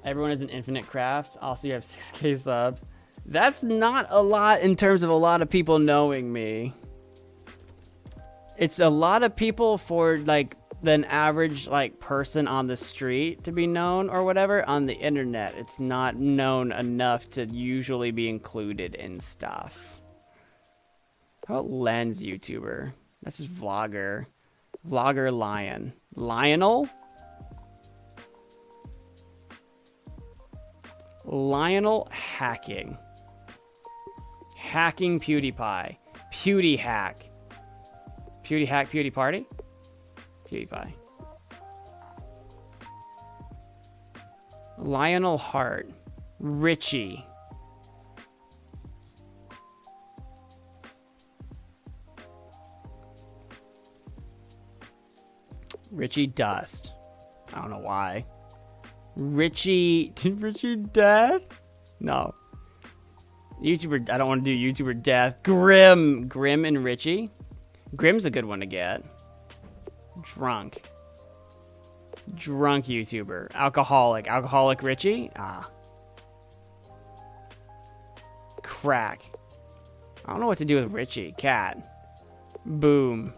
S2: Everyone is an Infinite Craft. Also, you have 6K subs. That's not a lot in terms of a lot of people knowing me. It's a lot of people for, like, an average, like, person on the street to be known or whatever. On the internet, it's not known enough to usually be included in stuff. How about Lens YouTuber? That's just vlogger. Vlogger Lion. Lionel? Lionel hacking. Hacking PewDiePie. PewDieHack. PewDieHack, PewDieParty? PewDiePie. Lionel Hart. Richie. Richie Dust. I don't know why. Richie Death? No. YouTuber, I don't want to do YouTuber Death. Grim and Richie. Grim's a good one to get. Drunk YouTuber. Alcoholic Richie? Ah. Crack. I don't know what to do with Richie. Cat. Boom.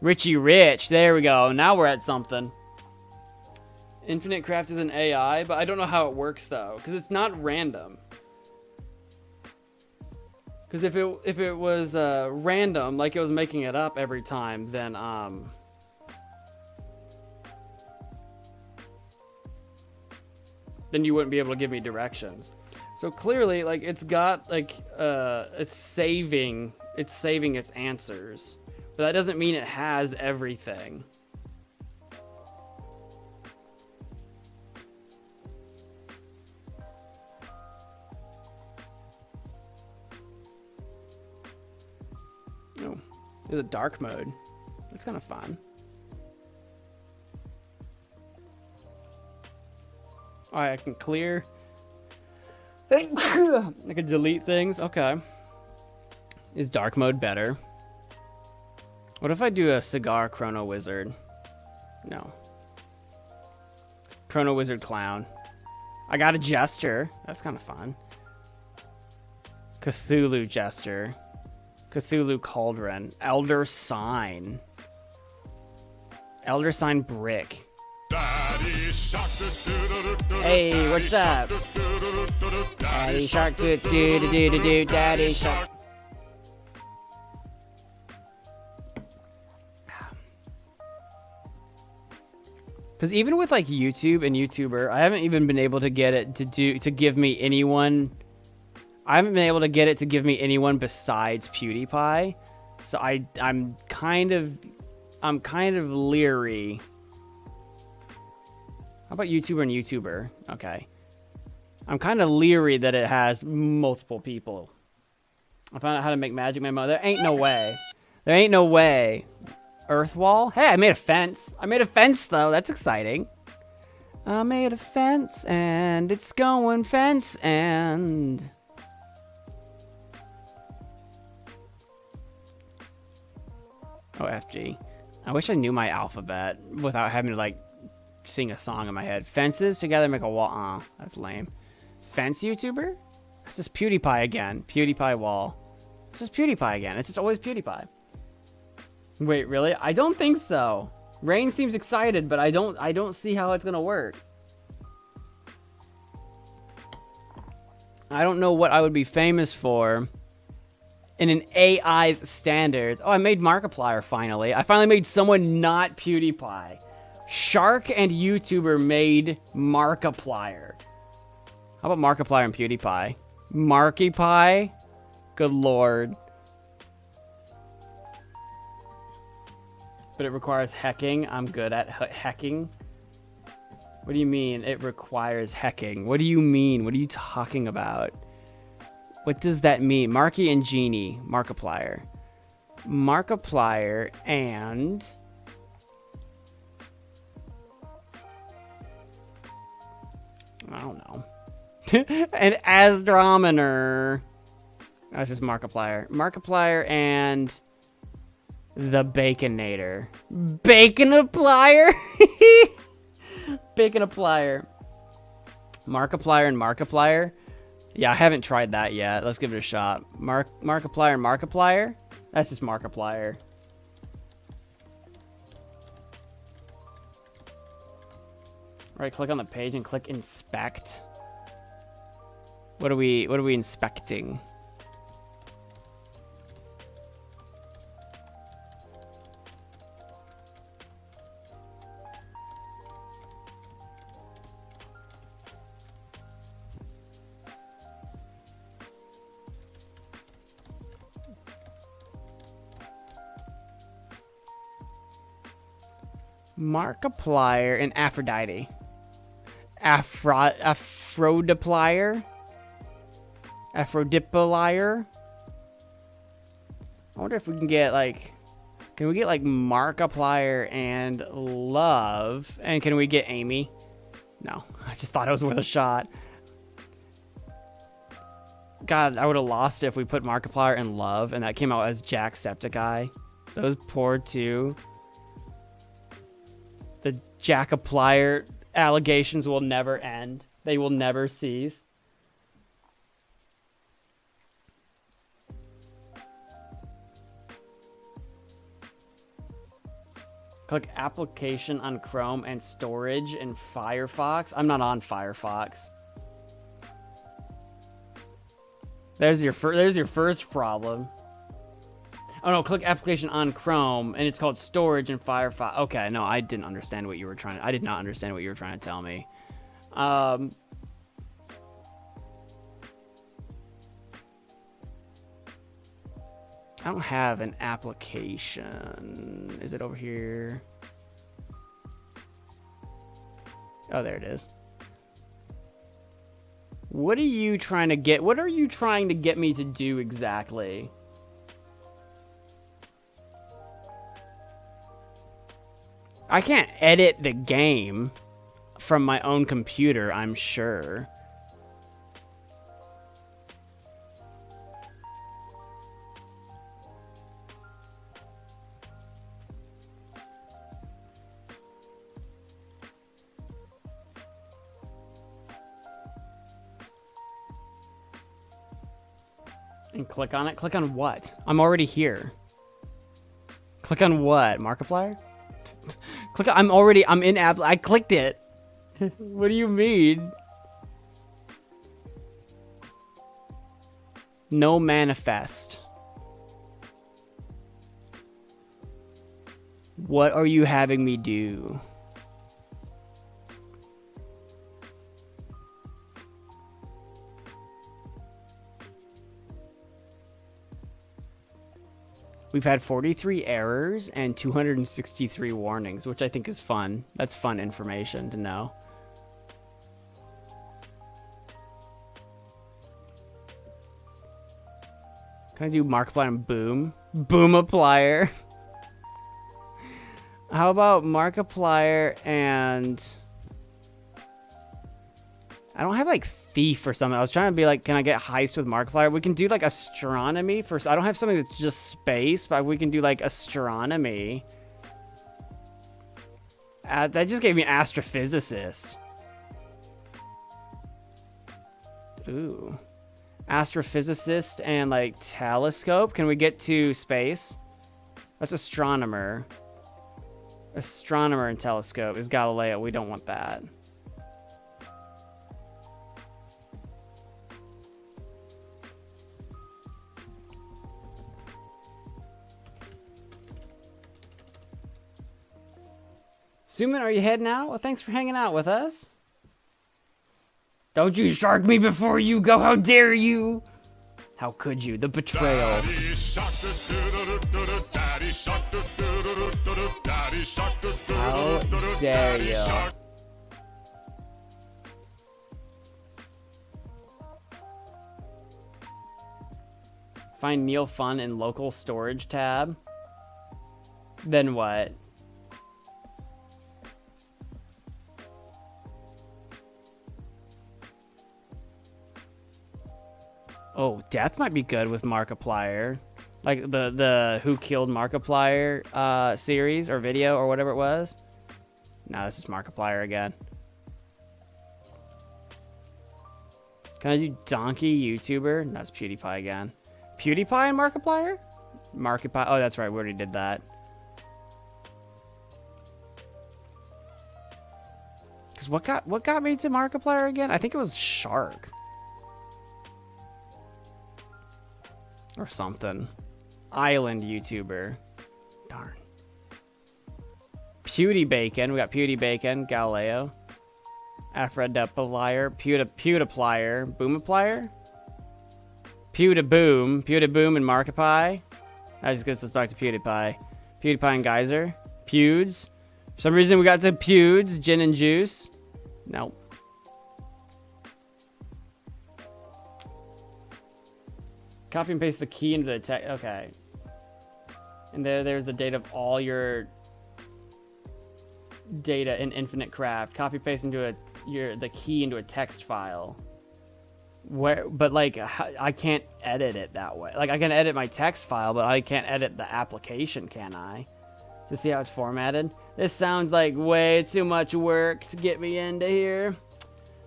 S2: Richie Rich. There we go. Now we're at something. Infinite Craft is an AI, but I don't know how it works though, because it's not random. Because if it was random, like it was making it up every time, then you wouldn't be able to give me directions. So clearly, like it's got like it's saving its answers, but that doesn't mean it has everything. Oh, there's a dark mode. That's kind of fun. Alright, I can clear. I can delete things. Okay. Is dark mode better? What if I do a cigar chrono wizard? No. Chrono wizard clown. I got a jester. That's kind of fun. Cthulhu jester. Cthulhu cauldron. Elder sign. Elder sign brick. Hey, what's up? Daddy shark, do do do do do do, daddy shark. Because even with like YouTube and YouTuber, I haven't even been able to get it to give me anyone. I haven't been able to get it to give me anyone besides PewDiePie. So I'm kind of leery. How about YouTuber and YouTuber? Okay. I'm kind of leery that it has multiple people. I found out how to make MagicManMo. There ain't no way. There ain't no way. Earth wall? Hey, I made a fence. I made a fence, though. That's exciting. I made a fence, and it's going fence, and... Oh, FG. I wish I knew my alphabet without having to, like, sing a song in my head. Fences together make a wall. That's lame. Fence YouTuber? It's just PewDiePie again. PewDiePie wall. It's just PewDiePie again. It's just always PewDiePie. Wait, really? I don't think so. Rain seems excited, but I don't see how it's gonna work. I don't know what I would be famous for in an AI's standards. Oh, I made Markiplier finally. I finally made someone not PewDiePie. Shark and YouTuber made Markiplier. How about Markiplier and PewDiePie? Markiplier? Good lord. But it requires hacking. I'm good at hacking. What do you mean it requires hacking? What do you mean? What are you talking about? What does that mean? Marky and Genie. Markiplier. Markiplier and... I don't know. An Astrometer. That's just Markiplier. Markiplier and the Baconator. Baconaplier? Baconaplier. Markiplier and Markiplier? Yeah, I haven't tried that yet. Let's give it a shot. Markiplier and Markiplier? That's just Markiplier. Right, click on the page and click inspect. What are we inspecting? Markiplier and Aphrodite. Aphrodite? Aphrodipalier? I wonder if we can get like... Can we get like Markiplier and Love? And can we get Amy? No, I just thought it was worth a shot. God, I would have lost it if we put Markiplier and Love and that came out as Jacksepticeye. Those poor two. The Jackaplier allegations will never end. They will never cease. Click application on Chrome and storage in Firefox. I'm not on Firefox. There's your first problem. Oh no, click application on Chrome and it's called storage in Firefox. Okay, no, I didn't understand what you were trying to... I did not understand what you were trying to tell me. I don't have an application. Is it over here? Oh, there it is. What are you trying to get? What are you trying to get me to do exactly? I can't edit the game from my own computer, I'm sure. And click on it. Click on what? I'm already here. Click on what? Markiplier? Click on, I'm in app. I clicked it. What do you mean? No manifest. What are you having me do? We've had 43 errors and 263 warnings, which I think is fun. That's fun information to know. Can I do Markiplier and Boom? Boomaplier. How about Markiplier and... I don't have like Thief or something. I was trying to be like, can I get Heist with Markiplier? We can do like Astronomy first. I don't have something that's just space, but we can do like Astronomy. That just gave me Astrophysicist. Ooh. Astrophysicist and like Telescope. Can we get to space? That's Astronomer. Astronomer and Telescope is Galileo. We don't want that. Suman, are you heading out? Well, thanks for hanging out with us. Don't you shark me before you go. How dare you? How could you? The betrayal. How dare you? Find Neil Fun in local storage tab. Then what? Oh, death might be good with Markiplier. Like the Who Killed Markiplier series or video or whatever it was. No, this is Markiplier again. Can I do donkey YouTuber? No, that's PewDiePie again. PewDiePie and Markiplier? Markiplier. Oh, that's right. We already did that. Cause what got me to Markiplier again? I think it was Shark. Or something. Island YouTuber. Darn. PewDieBacon. We got PewDieBacon. Galileo. Aphrodite-plier. PewDiePlier. Boomiplier? PewDieBoom. PewDieBoom and Markiplier. That just gets us back to PewDiePie. PewDiePie and Geyser. Pewds. For some reason we got to Pewds. Gin and Juice. Nope. Copy and paste the key into the text. Okay. And there's the data of all your data in Infinite Craft. Copy paste into the key into a text file. But like I can't edit it that way. Like I can edit my text file, but I can't edit the application, can I? To see how it's formatted. This sounds like way too much work to get me into here.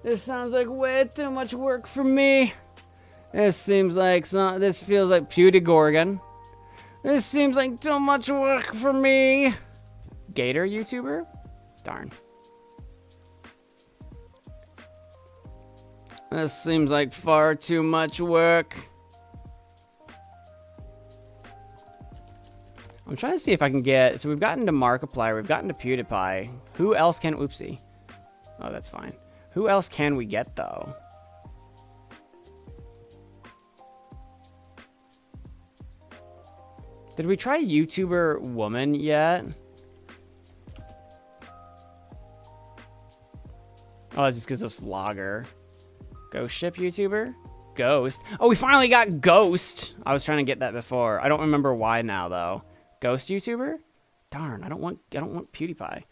S2: This sounds like way too much work for me. This seems like this feels like PewDieGorgon. This seems like too much work for me. Gator YouTuber? Darn. This seems like far too much work. I'm trying to see if I can get... So we've gotten to Markiplier. We've gotten to PewDiePie. Who else can... Oopsie. Oh, that's fine. Who else can we get, though? Did we try YouTuber woman yet? Oh, it just gives us vlogger. Ghost ship YouTuber? Ghost. Oh, we finally got Ghost. I was trying to get that before. I don't remember why now though. Ghost YouTuber? Darn, I don't want PewDiePie.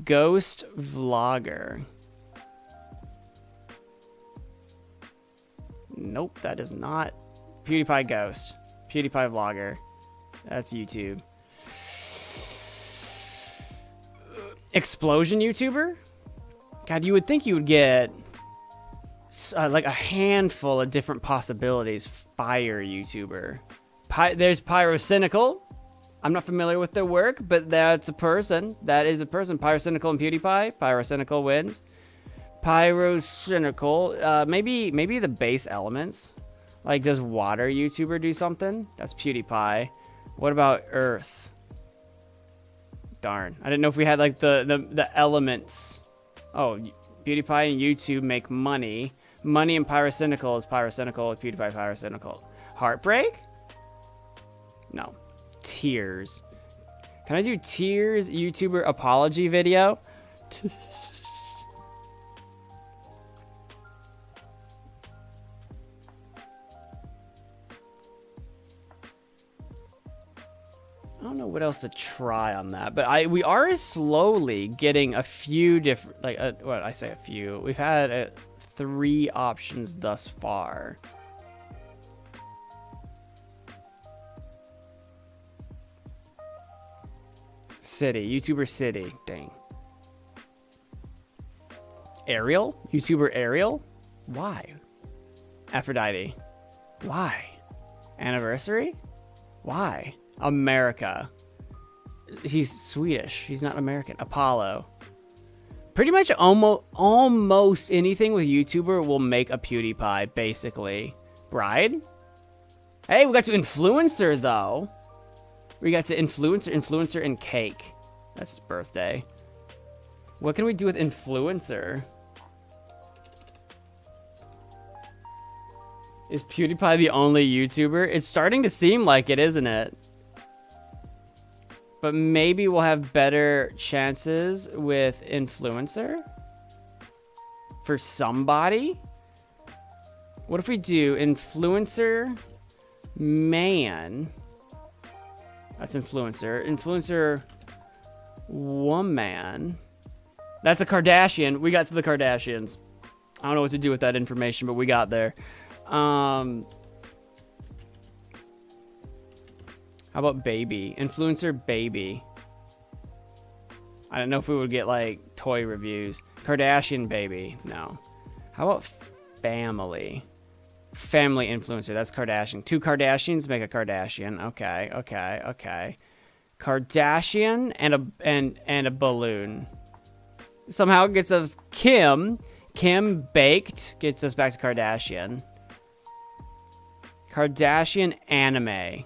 S2: Ghost vlogger. Nope, that is not PewDiePie Ghost. PewDiePie vlogger. That's YouTube. Explosion YouTuber? God, you would think you would get like a handful of different possibilities. Fire YouTuber. There's Pyrocynical. I'm not familiar with their work, but that's a person. That is a person. Pyrocynical and PewDiePie. Pyrocynical wins. Pyrocynical. Maybe the base elements. Like, does water YouTuber do something? That's PewDiePie. What about Earth? Darn. I didn't know if we had, like, the elements. Oh, PewDiePie and YouTube make money. Money and Pyrocynical is Pyrocynical. PewDiePie, Pyrocynical. Heartbreak? No. Tears. Can I do Tears YouTuber apology video? I don't know what else to try on that, but we are slowly getting a few different, like, what I say a few. We've had 3 options thus far. City, YouTuber City, dang. Ariel, YouTuber Ariel, why? Aphrodite, why? Anniversary, why? America. He's Swedish. He's not American. Apollo. Pretty much almost anything with YouTuber will make a PewDiePie, basically. Bride? Hey, we got to influencer, though. We got to influencer and cake. That's his birthday. What can we do with influencer? Is PewDiePie the only YouTuber? It's starting to seem like it, isn't it? But maybe we'll have better chances with influencer for somebody. What if we do influencer man? That's influencer. Influencer woman. That's a Kardashian. We got to the Kardashians. I don't know what to do with that information, but we got there. How about baby? Influencer baby. I don't know if we would get like toy reviews. Kardashian baby. No. How about family? Family influencer. That's Kardashian. 2 Kardashians make a Kardashian. Okay, okay, okay. Kardashian and a balloon. Somehow it gets us Kim. Kim baked gets us back to Kardashian. Kardashian anime.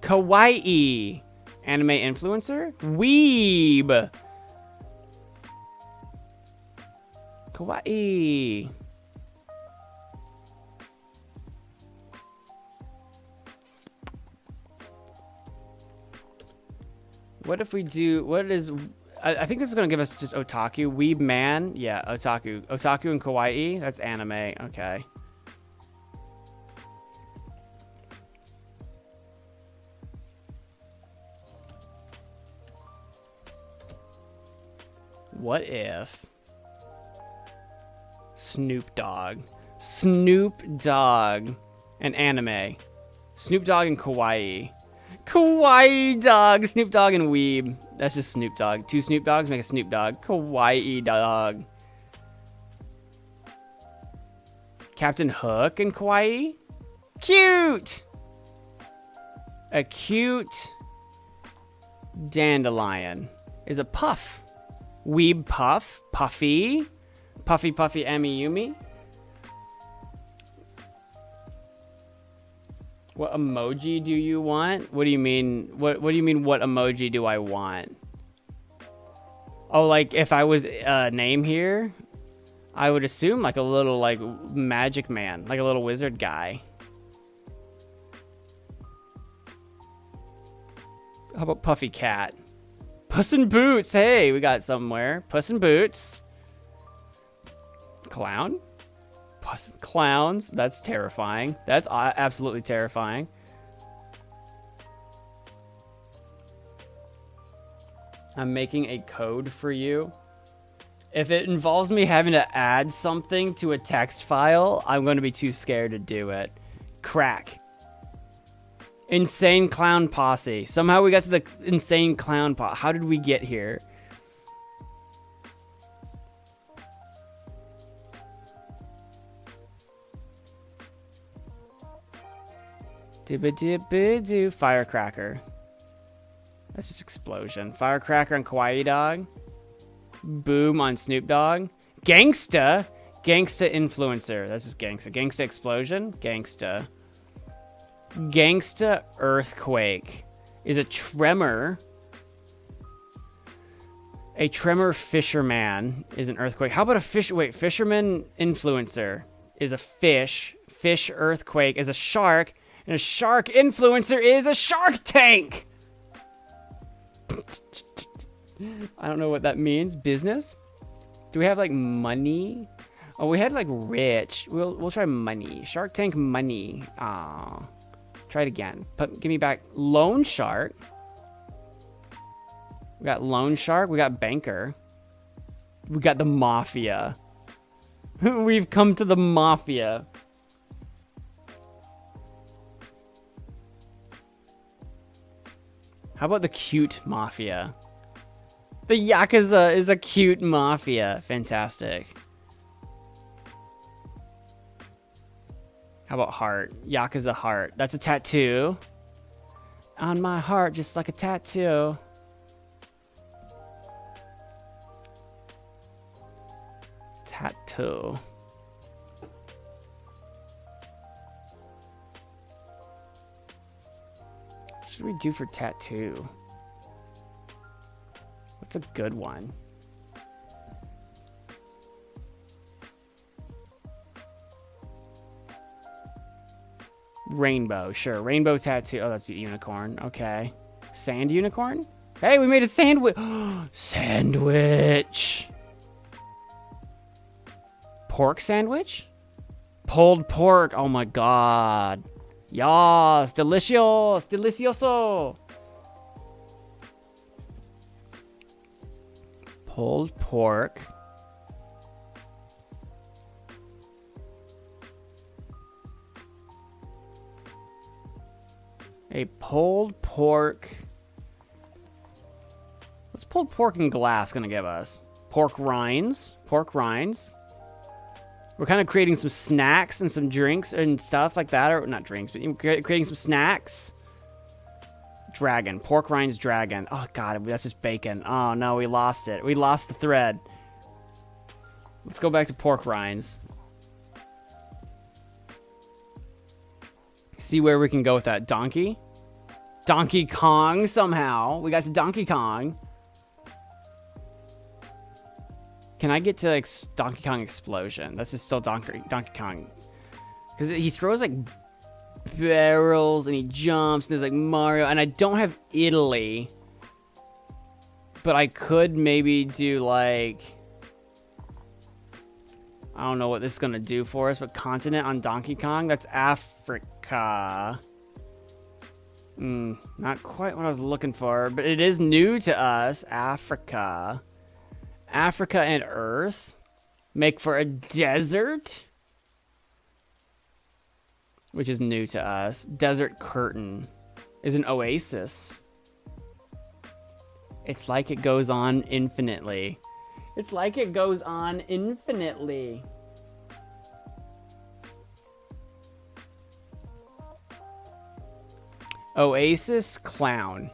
S2: Kawaii. Anime influencer? Weeb. Kawaii. What if we do, what is, I think this is going to give us just otaku. Weeb man. Yeah, otaku. Otaku and kawaii. That's anime. Okay. What if Snoop Dogg? Snoop Dogg and anime. Snoop Dogg and kawaii. Kawaii dog. Snoop Dogg and weeb. That's just Snoop Dogg. 2 Snoop Dogs make a Snoop Dogg. Kawaii dog. Captain Hook and kawaii. Cute. A cute dandelion is a puff. Weeb puff. Puffy. Puffy puffy Ami Yumi. What emoji do you want? What do you mean? What do you mean? What emoji do I want? Oh, like if I was a name here, I would assume like a little like magic man, like a little wizard guy. How about Puffy Cat? Puss in Boots. Hey, we got somewhere. Puss in Boots. Clown. Puss and clowns. That's terrifying. That's absolutely terrifying. I'm making a code for you. If it involves me having to add something to a text file, I'm going to be too scared to do it. Crack. Insane Clown Posse. Somehow we got to the Insane Clown Posse. How did we get here? Dibba-dibba-doo. Firecracker. That's just explosion. Firecracker on Kawaii Dog. Boom on Snoop Dogg. Gangsta. Gangsta influencer. That's just gangsta. Gangsta explosion. Gangsta. Gangsta earthquake is a tremor. A tremor fisherman is an earthquake. How about a fish? Wait, fisherman influencer is a fish. Fish earthquake is a shark. And a shark influencer is a Shark Tank. I don't know what that means. Business? Do we have like money? Oh, we had like rich. We'll try money. Shark Tank money. Ah. Try it again. Give me back loan shark. We got loan shark. We got banker. We got the mafia. We've come to the mafia. How about the cute mafia? The Yakuza is a cute mafia. Fantastic. How about heart? Yakuza heart. That's a tattoo. On my heart, just like a tattoo. Tattoo. What should we do for tattoo? What's a good one? Rainbow, sure. Rainbow tattoo. Oh, that's a unicorn. Okay. Sand unicorn? Hey, we made a sandwich. Sandwich. Pork sandwich? Pulled pork. Oh my god. Yas, delicious. Delicioso. Pulled pork. A pulled pork. What's pulled pork and glass gonna give us? Pork rinds. Pork rinds. We're kind of creating some snacks and some drinks and stuff like that. Or not drinks, but creating some snacks. Dragon. Pork rinds dragon. Oh, God. That's just bacon. Oh, no. We lost it. We lost the thread. Let's go back to pork rinds. See where we can go with that. Donkey? Donkey Kong somehow. We got to Donkey Kong. Can I get to Donkey Kong Explosion? That's just still Donkey Kong. Because he throws like barrels and he jumps and there's like Mario. And I don't have Italy. But I could maybe do like... I don't know what this is going to do for us. But continent on Donkey Kong? That's Africa. Not quite what I was looking for, but it is new to us. Africa. Africa and Earth make for a desert, which is new to us. Desert curtain is an oasis. It's like it goes on infinitely. It's like it goes on infinitely. Oasis clown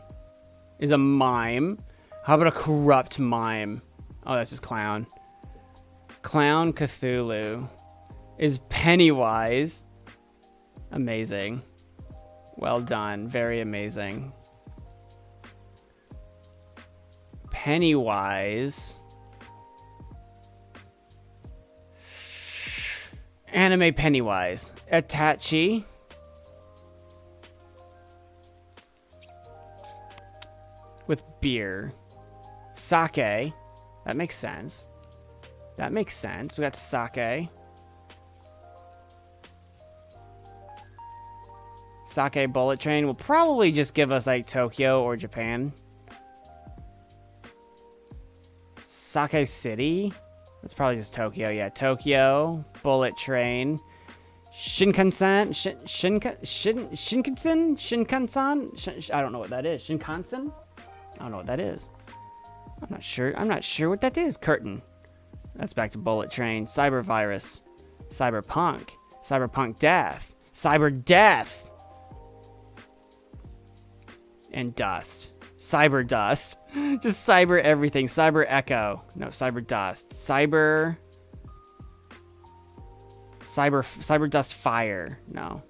S2: is a mime. How about a corrupt mime? Oh, that's just clown. Clown Cthulhu is Pennywise. Amazing. Well done. Very amazing. Pennywise. Anime Pennywise. Itachi. With beer. Sake. That makes sense. That makes sense. We got sake. Sake bullet train will probably just give us like Tokyo or Japan. Sake City. That's probably just Tokyo. Yeah, Tokyo. Bullet train. Shinkansen. Shinkansen. I don't know what that is. Shinkansen. I don't know what that is. I'm not sure what that is. Curtain. That's back to bullet train. Cyber virus. Cyberpunk. Cyberpunk death. Cyber death. And dust. Cyber dust. Just cyber everything. Cyber echo. No, cyber dust. Cyber dust fire. No.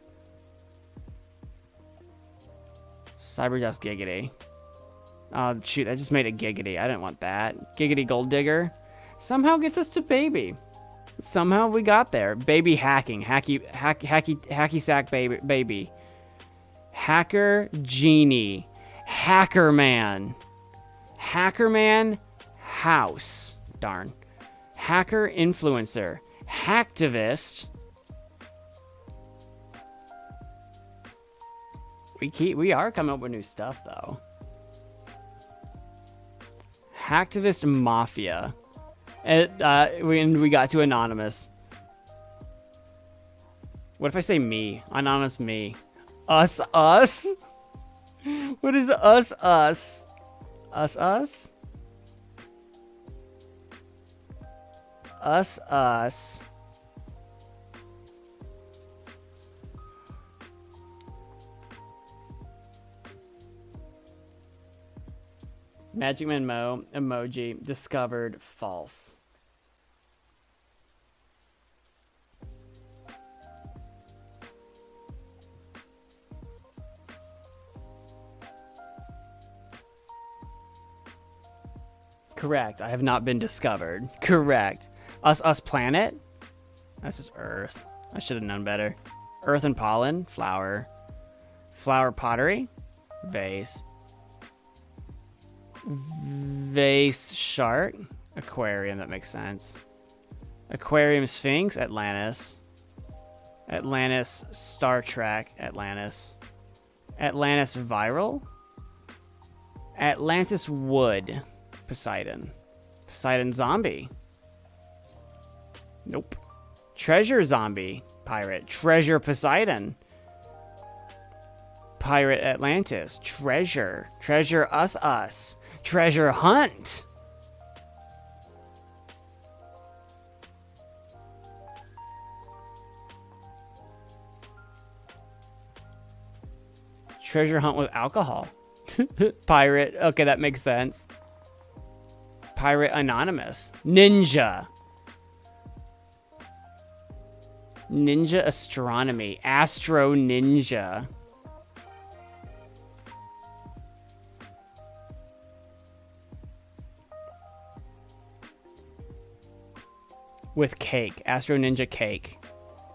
S2: Cyber dust giggity. Oh, shoot, I just made a giggity. I didn't want that. Giggity gold digger. Somehow gets us to baby. Somehow we got there. Baby hacking. Hacky sack baby. Hacker genie. Hacker man. Hacker man house. Darn. Hacker influencer. Hacktivist. We are coming up with new stuff though. Hacktivist Mafia. And we got to Anonymous. What if I say me? Anonymous me. Us? What is us? Us? Us? MagicManMo emoji discovered false. Correct. I have not been discovered. Correct. Us planet? That's just Earth. I should have known better. Earth and pollen, flower. Flower pottery, vase. Vase shark, aquarium, that makes sense. Aquarium sphinx, Atlantis. Atlantis Star Trek, Atlantis. Atlantis viral. Atlantis wood, Poseidon. Poseidon zombie. Nope. Treasure zombie, pirate. Treasure Poseidon. Pirate Atlantis. Treasure. Treasure us. Treasure hunt. Treasure hunt with alcohol. Pirate. Okay, that makes sense. Pirate Anonymous. Ninja. Ninja astronomy. Astro ninja. With cake. Astro ninja cake.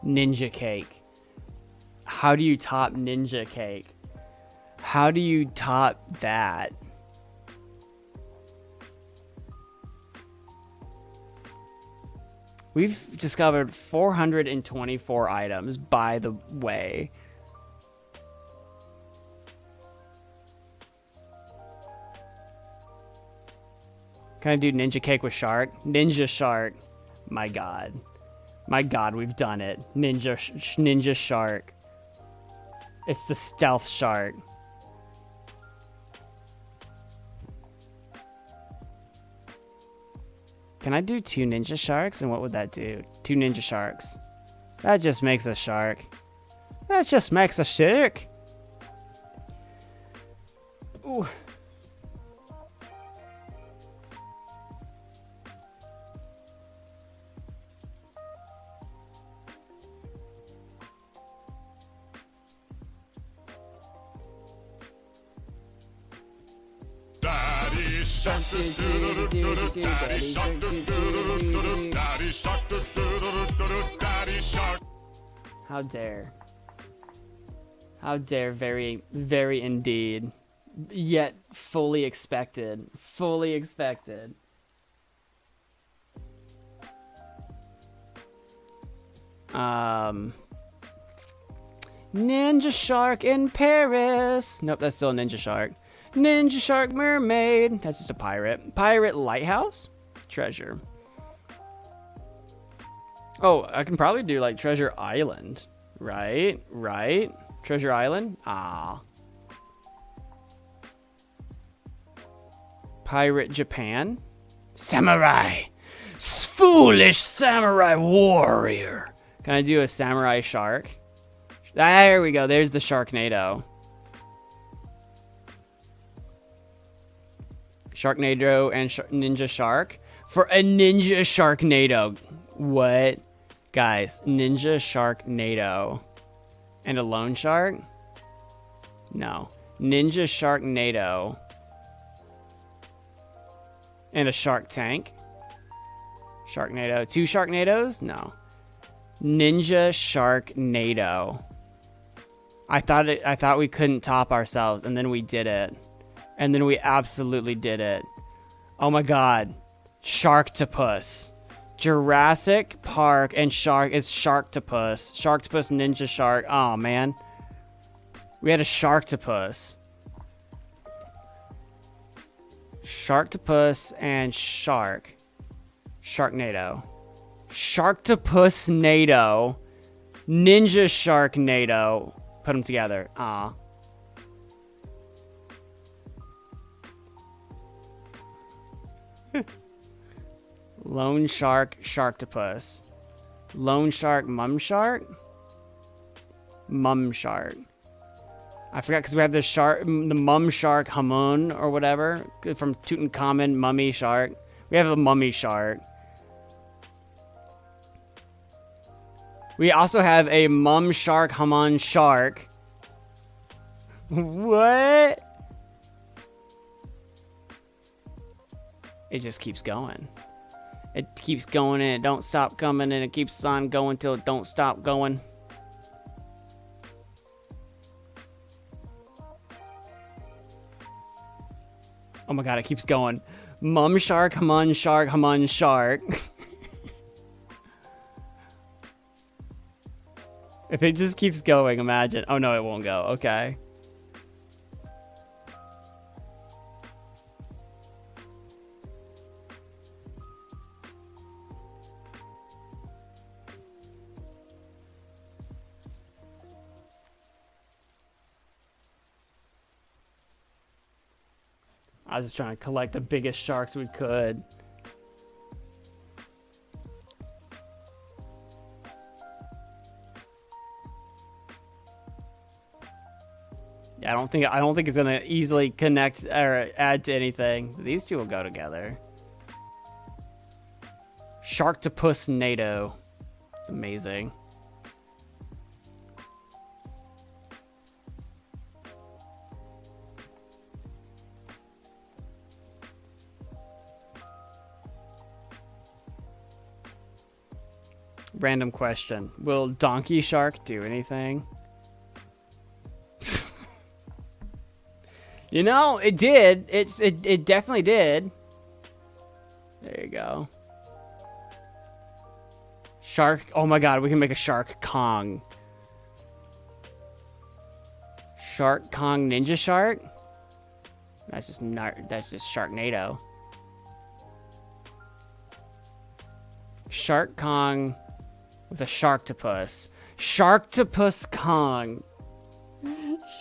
S2: Ninja cake. How do you top ninja cake? How do you top that? We've discovered 424 items, by the way. Can I do ninja cake with shark? Ninja shark. My god. My god, we've done it. Ninja shark. It's the stealth shark. Can I do 2 ninja sharks? And what would that do? 2 ninja sharks. That just makes a shark. That just makes a shark. Ooh.
S12: Daddy shark, daddy shark, daddy shark, daddy shark.
S2: How dare. How dare, very, very indeed. Yet fully expected. Fully expected. Ninja shark in Paris. Nope, that's still a ninja shark. Ninja shark mermaid. That's just a pirate. Pirate lighthouse. Treasure. Oh, I can probably do like Treasure Island. Right? Right? Treasure Island? Ah. Pirate Japan. Samurai. Foolish samurai warrior. Can I do a samurai shark? There we go. There's the Sharknado. Sharknado and Ninja Shark. For a Ninja Sharknado. What? Guys, Ninja Sharknado. And a lone shark? No. Ninja Sharknado. And a shark tank. Sharknado. 2 Sharknados? No. Ninja Sharknado. I thought we couldn't top ourselves, and then we did it. And then we absolutely did it. Oh my god. Sharktopus. Jurassic Park and Shark is Sharktopus. Sharktopus Ninja Shark. Oh man. We had a Sharktopus. Sharktopus and Shark. Sharknado. Sharktopus Nado. Ninja Sharknado. Put them together. Aw. Lone Shark Sharktopus. Lone Shark Mum Shark? Mum Shark. I forgot because we have the Mum Shark Hamun or whatever from Tutankhamun Mummy Shark. We have a Mummy Shark. We also have a Mum Shark Hamun Shark. What? It just keeps going. It keeps going and it don't stop coming and it keeps on going till it don't stop going. Oh my god, it keeps going. Mum shark, hamun shark, hamun shark. If it just keeps going, imagine. Oh no, it won't go. Okay. I was just trying to collect the biggest sharks we could. Yeah, I don't think it's gonna easily connect or add to anything. These two will go together. Sharktopus NATO. It's amazing. Random question. Will Donkey Shark do anything? You know, it did. It definitely did. There you go. Shark. Oh my god, we can make a Shark Kong. Shark Kong Ninja Shark? That's just Sharknado. Shark Kong with a Sharktopus. Sharktopus Kong.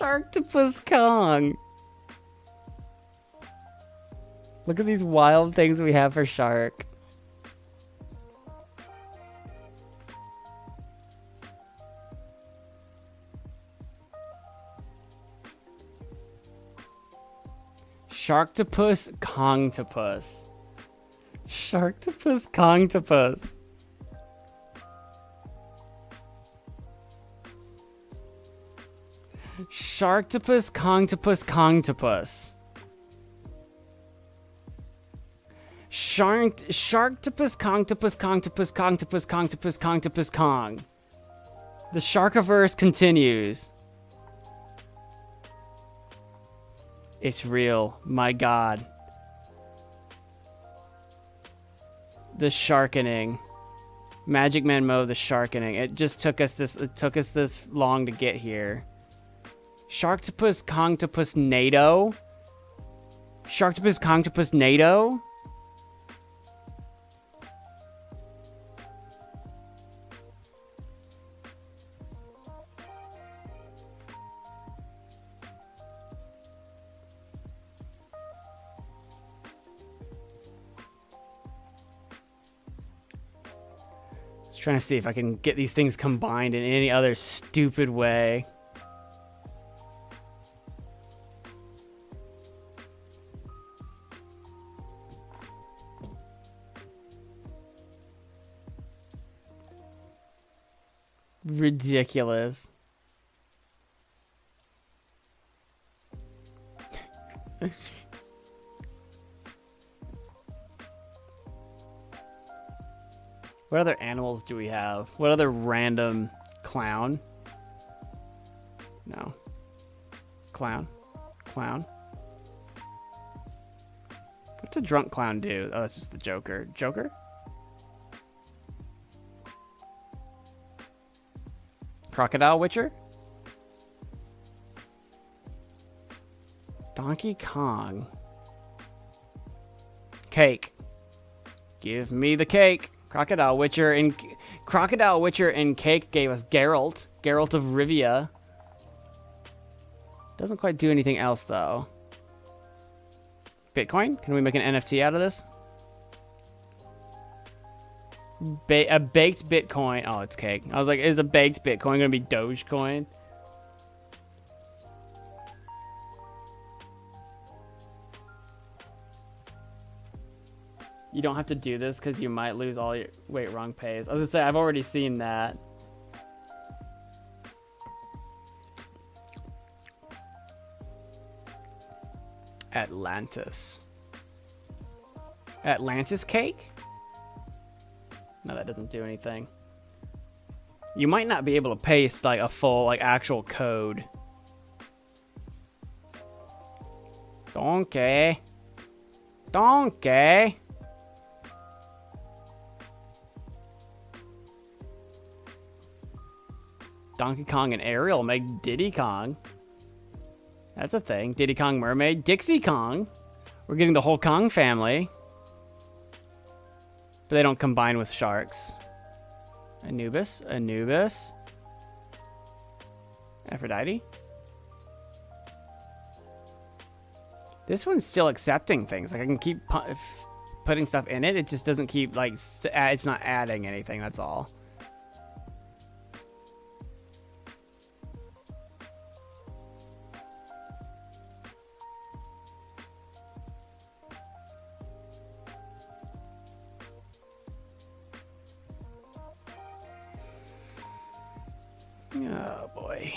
S2: Sharktopus Kong. Look at these wild things we have for Shark. Sharktopus Kongtopus. Sharktopus Kongtopus. Sharktopus Kongtopus Kongtopus. Sharktopus Kongtopus Kongtopus Kongtopus Kongtopus Kongtopus Kong. The Sharkiverse continues. It's real. My god. The Sharkening. MagicManMo, the Sharkening. It took us this long to get here. Sharktopus Kongtopus NATO. Sharktopus Kongtopus NATO. Trying to see if I can get these things combined in any other stupid way. Ridiculous. What other animals do we have? What other random clown? No. Clown. Clown. What's a drunk clown do? Oh, that's just the Joker. Joker? Crocodile Witcher? Donkey Kong. Cake. Give me the cake. Crocodile Witcher and Cake gave us Geralt of Rivia. Doesn't quite do anything else though. Bitcoin? Can we make an NFT out of this? A baked Bitcoin. Oh, it's Cake. I was like, is a baked Bitcoin gonna be Dogecoin? You don't have to do this because you might lose all your... Wait, wrong pays. I was gonna say, I've already seen that. Atlantis. Atlantis cake? No, that doesn't do anything. You might not be able to paste like a full, like actual code. Donkey. Donkey. Donkey Kong and Ariel make Diddy Kong. That's a thing. Diddy Kong Mermaid. Dixie Kong. We're getting the whole Kong family. But they don't combine with sharks. Anubis. Anubis. Aphrodite. This one's still accepting things. Like I can keep putting stuff in it. It just doesn't keep like it's not adding anything. That's all. Oh boy.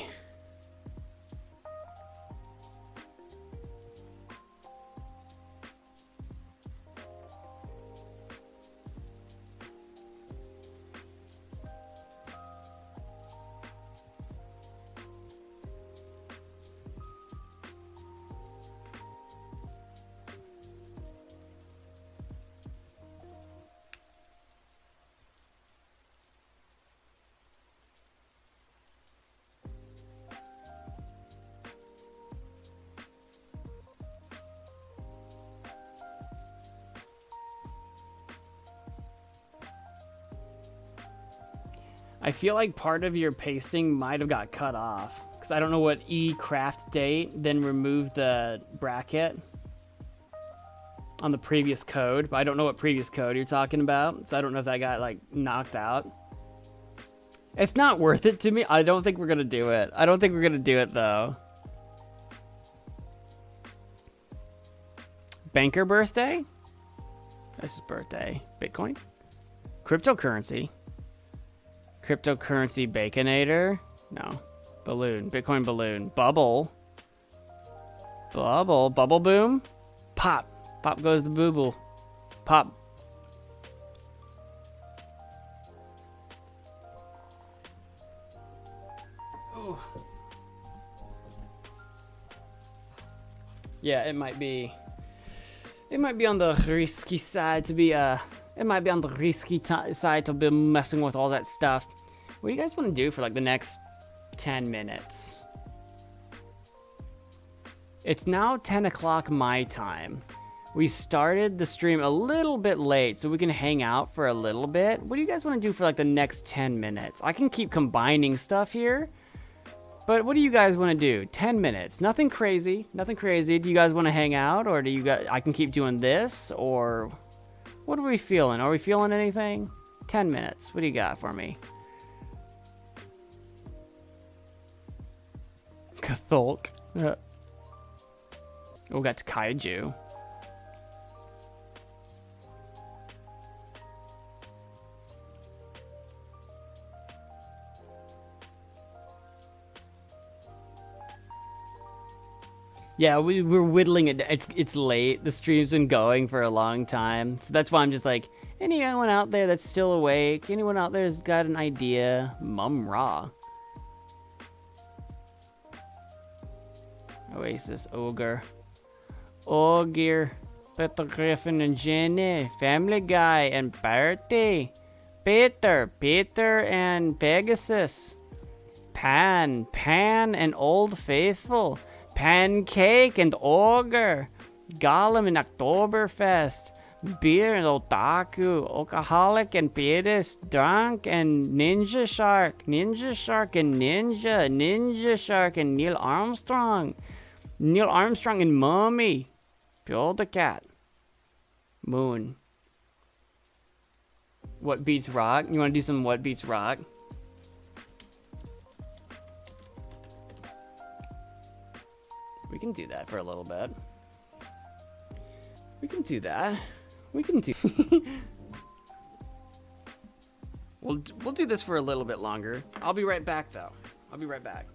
S2: I feel like part of your pasting might have got cut off because I don't know what craft date, then remove the bracket on the previous code, but I don't know what previous code you're talking about, so I don't know if that got like knocked out. It's not worth it to me. I don't think we're gonna do it. I don't think we're gonna do it though. Banker birthday? This is birthday. Bitcoin? Cryptocurrency? Cryptocurrency Baconator? No. Balloon. Bitcoin balloon. Bubble. Bubble. Bubble boom? Pop. Pop goes the booble. Pop. Ooh. Yeah, it might be on the risky side to be it might be on the risky side to be messing with all that stuff. What do you guys want to do for like the next 10 minutes? It's now 10 o'clock my time. We started the stream a little bit late so we can hang out for a little bit. What do you guys want to do for like the next 10 minutes? I can keep combining stuff here, but what do you guys want to do? 10 minutes, nothing crazy, nothing crazy. Do you guys want to hang out, or do you guys, I can keep doing this, or what are we feeling? Are we feeling anything? 10 minutes, what do you got for me? Cthulk. Oh, we got Kaiju. Yeah, we're whittling it. It's late. The stream's been going for a long time. So that's why I'm just like, anyone out there that's still awake? Anyone out there has got an idea? Mum Ra. Oasis Ogre. Ogre. Peter Griffin and Jenny. Family Guy and Bertie. Peter and Pegasus. Pan and Old Faithful. Pancake and Ogre, Gollum and Oktoberfest, Beer and Otaku, Alcoholic and Pirates, Drunk and Ninja Shark and Ninja Shark and Neil Armstrong and Mummy, Bill the Cat, Moon. What beats rock? You want to do some what beats rock? We can do that for a little bit. We can do that. We can do... We'll do this for a little bit longer. I'll be right back, though. I'll be right back.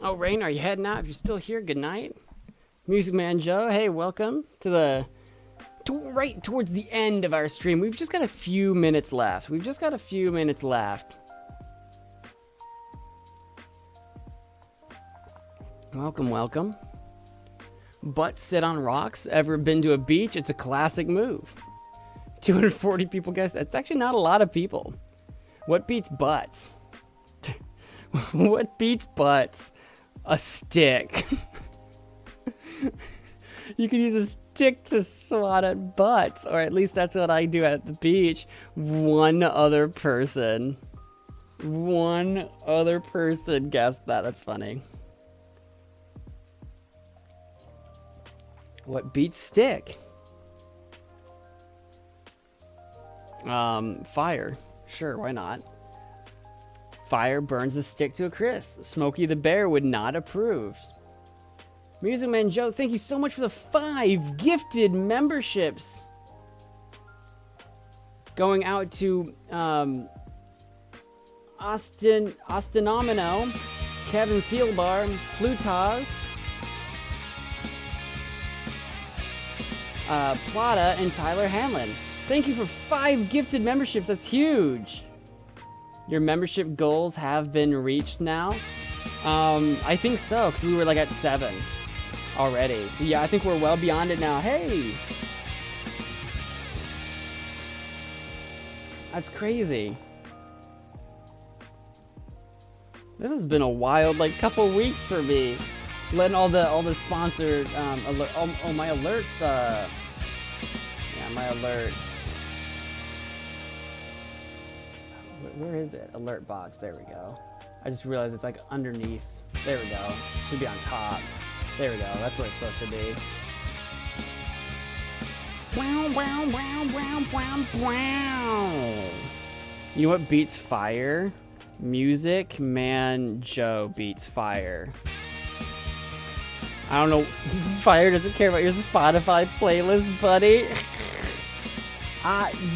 S2: Oh, Rain, are you heading out? If you're still here, good night. Music Man Joe, hey, welcome to the... right towards the end of our stream. We've just got a few minutes left. Welcome, welcome. Butt sit on rocks. Ever been to a beach? It's a classic move. 240 people guessed. That's actually not a lot of people. What beats butts? What beats butts? A stick. You can use a stick to swat at butts, or at least that's what I do at the beach. One other person guessed that. That's funny. What beats stick? Fire. Sure, why not? Fire burns the stick to a crisp. Smokey the Bear would not approve. Music Man Joe, thank you so much for the 5 gifted memberships. Going out to Ostinomino, Kevin Fieldbar, Plutas, Plata, and Tyler Hanlon. Thank you for 5 gifted memberships. That's huge. Your membership goals have been reached now. I think so, because we were like at 7 already. So yeah, I think we're well beyond it now. Hey! That's crazy. This has been a wild like couple weeks for me. Letting all the sponsored alert. Oh, my alerts. Yeah, my alert. Where is it? Alert box. There we go. I just realized it's like underneath. There we go. Should be on top. There we go. That's where it's supposed to be. Wow, wow, wow, wow, wow, wow. You know what beats fire? Music Man Joe beats fire. I don't know. Fire doesn't care about your Spotify playlist, buddy.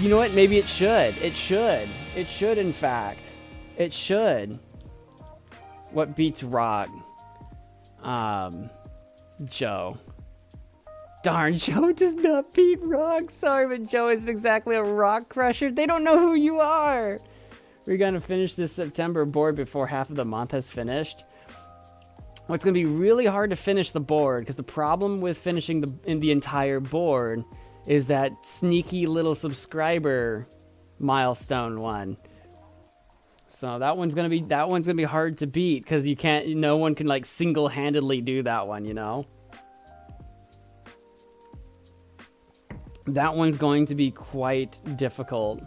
S2: You know what? Maybe it should. It should. It should, in fact. It should. What beats rock? Joe. Darn, Joe does not beat rock. Sorry, but Joe isn't exactly a rock crusher. They don't know who you are. We're going to finish this September board before half of the month has finished. Well, it's going to be really hard to finish the board because the problem with finishing the entire board is that sneaky little subscriber milestone one. So that one's gonna be hard to beat because no one can like single-handedly do that one, you know. That one's going to be quite difficult.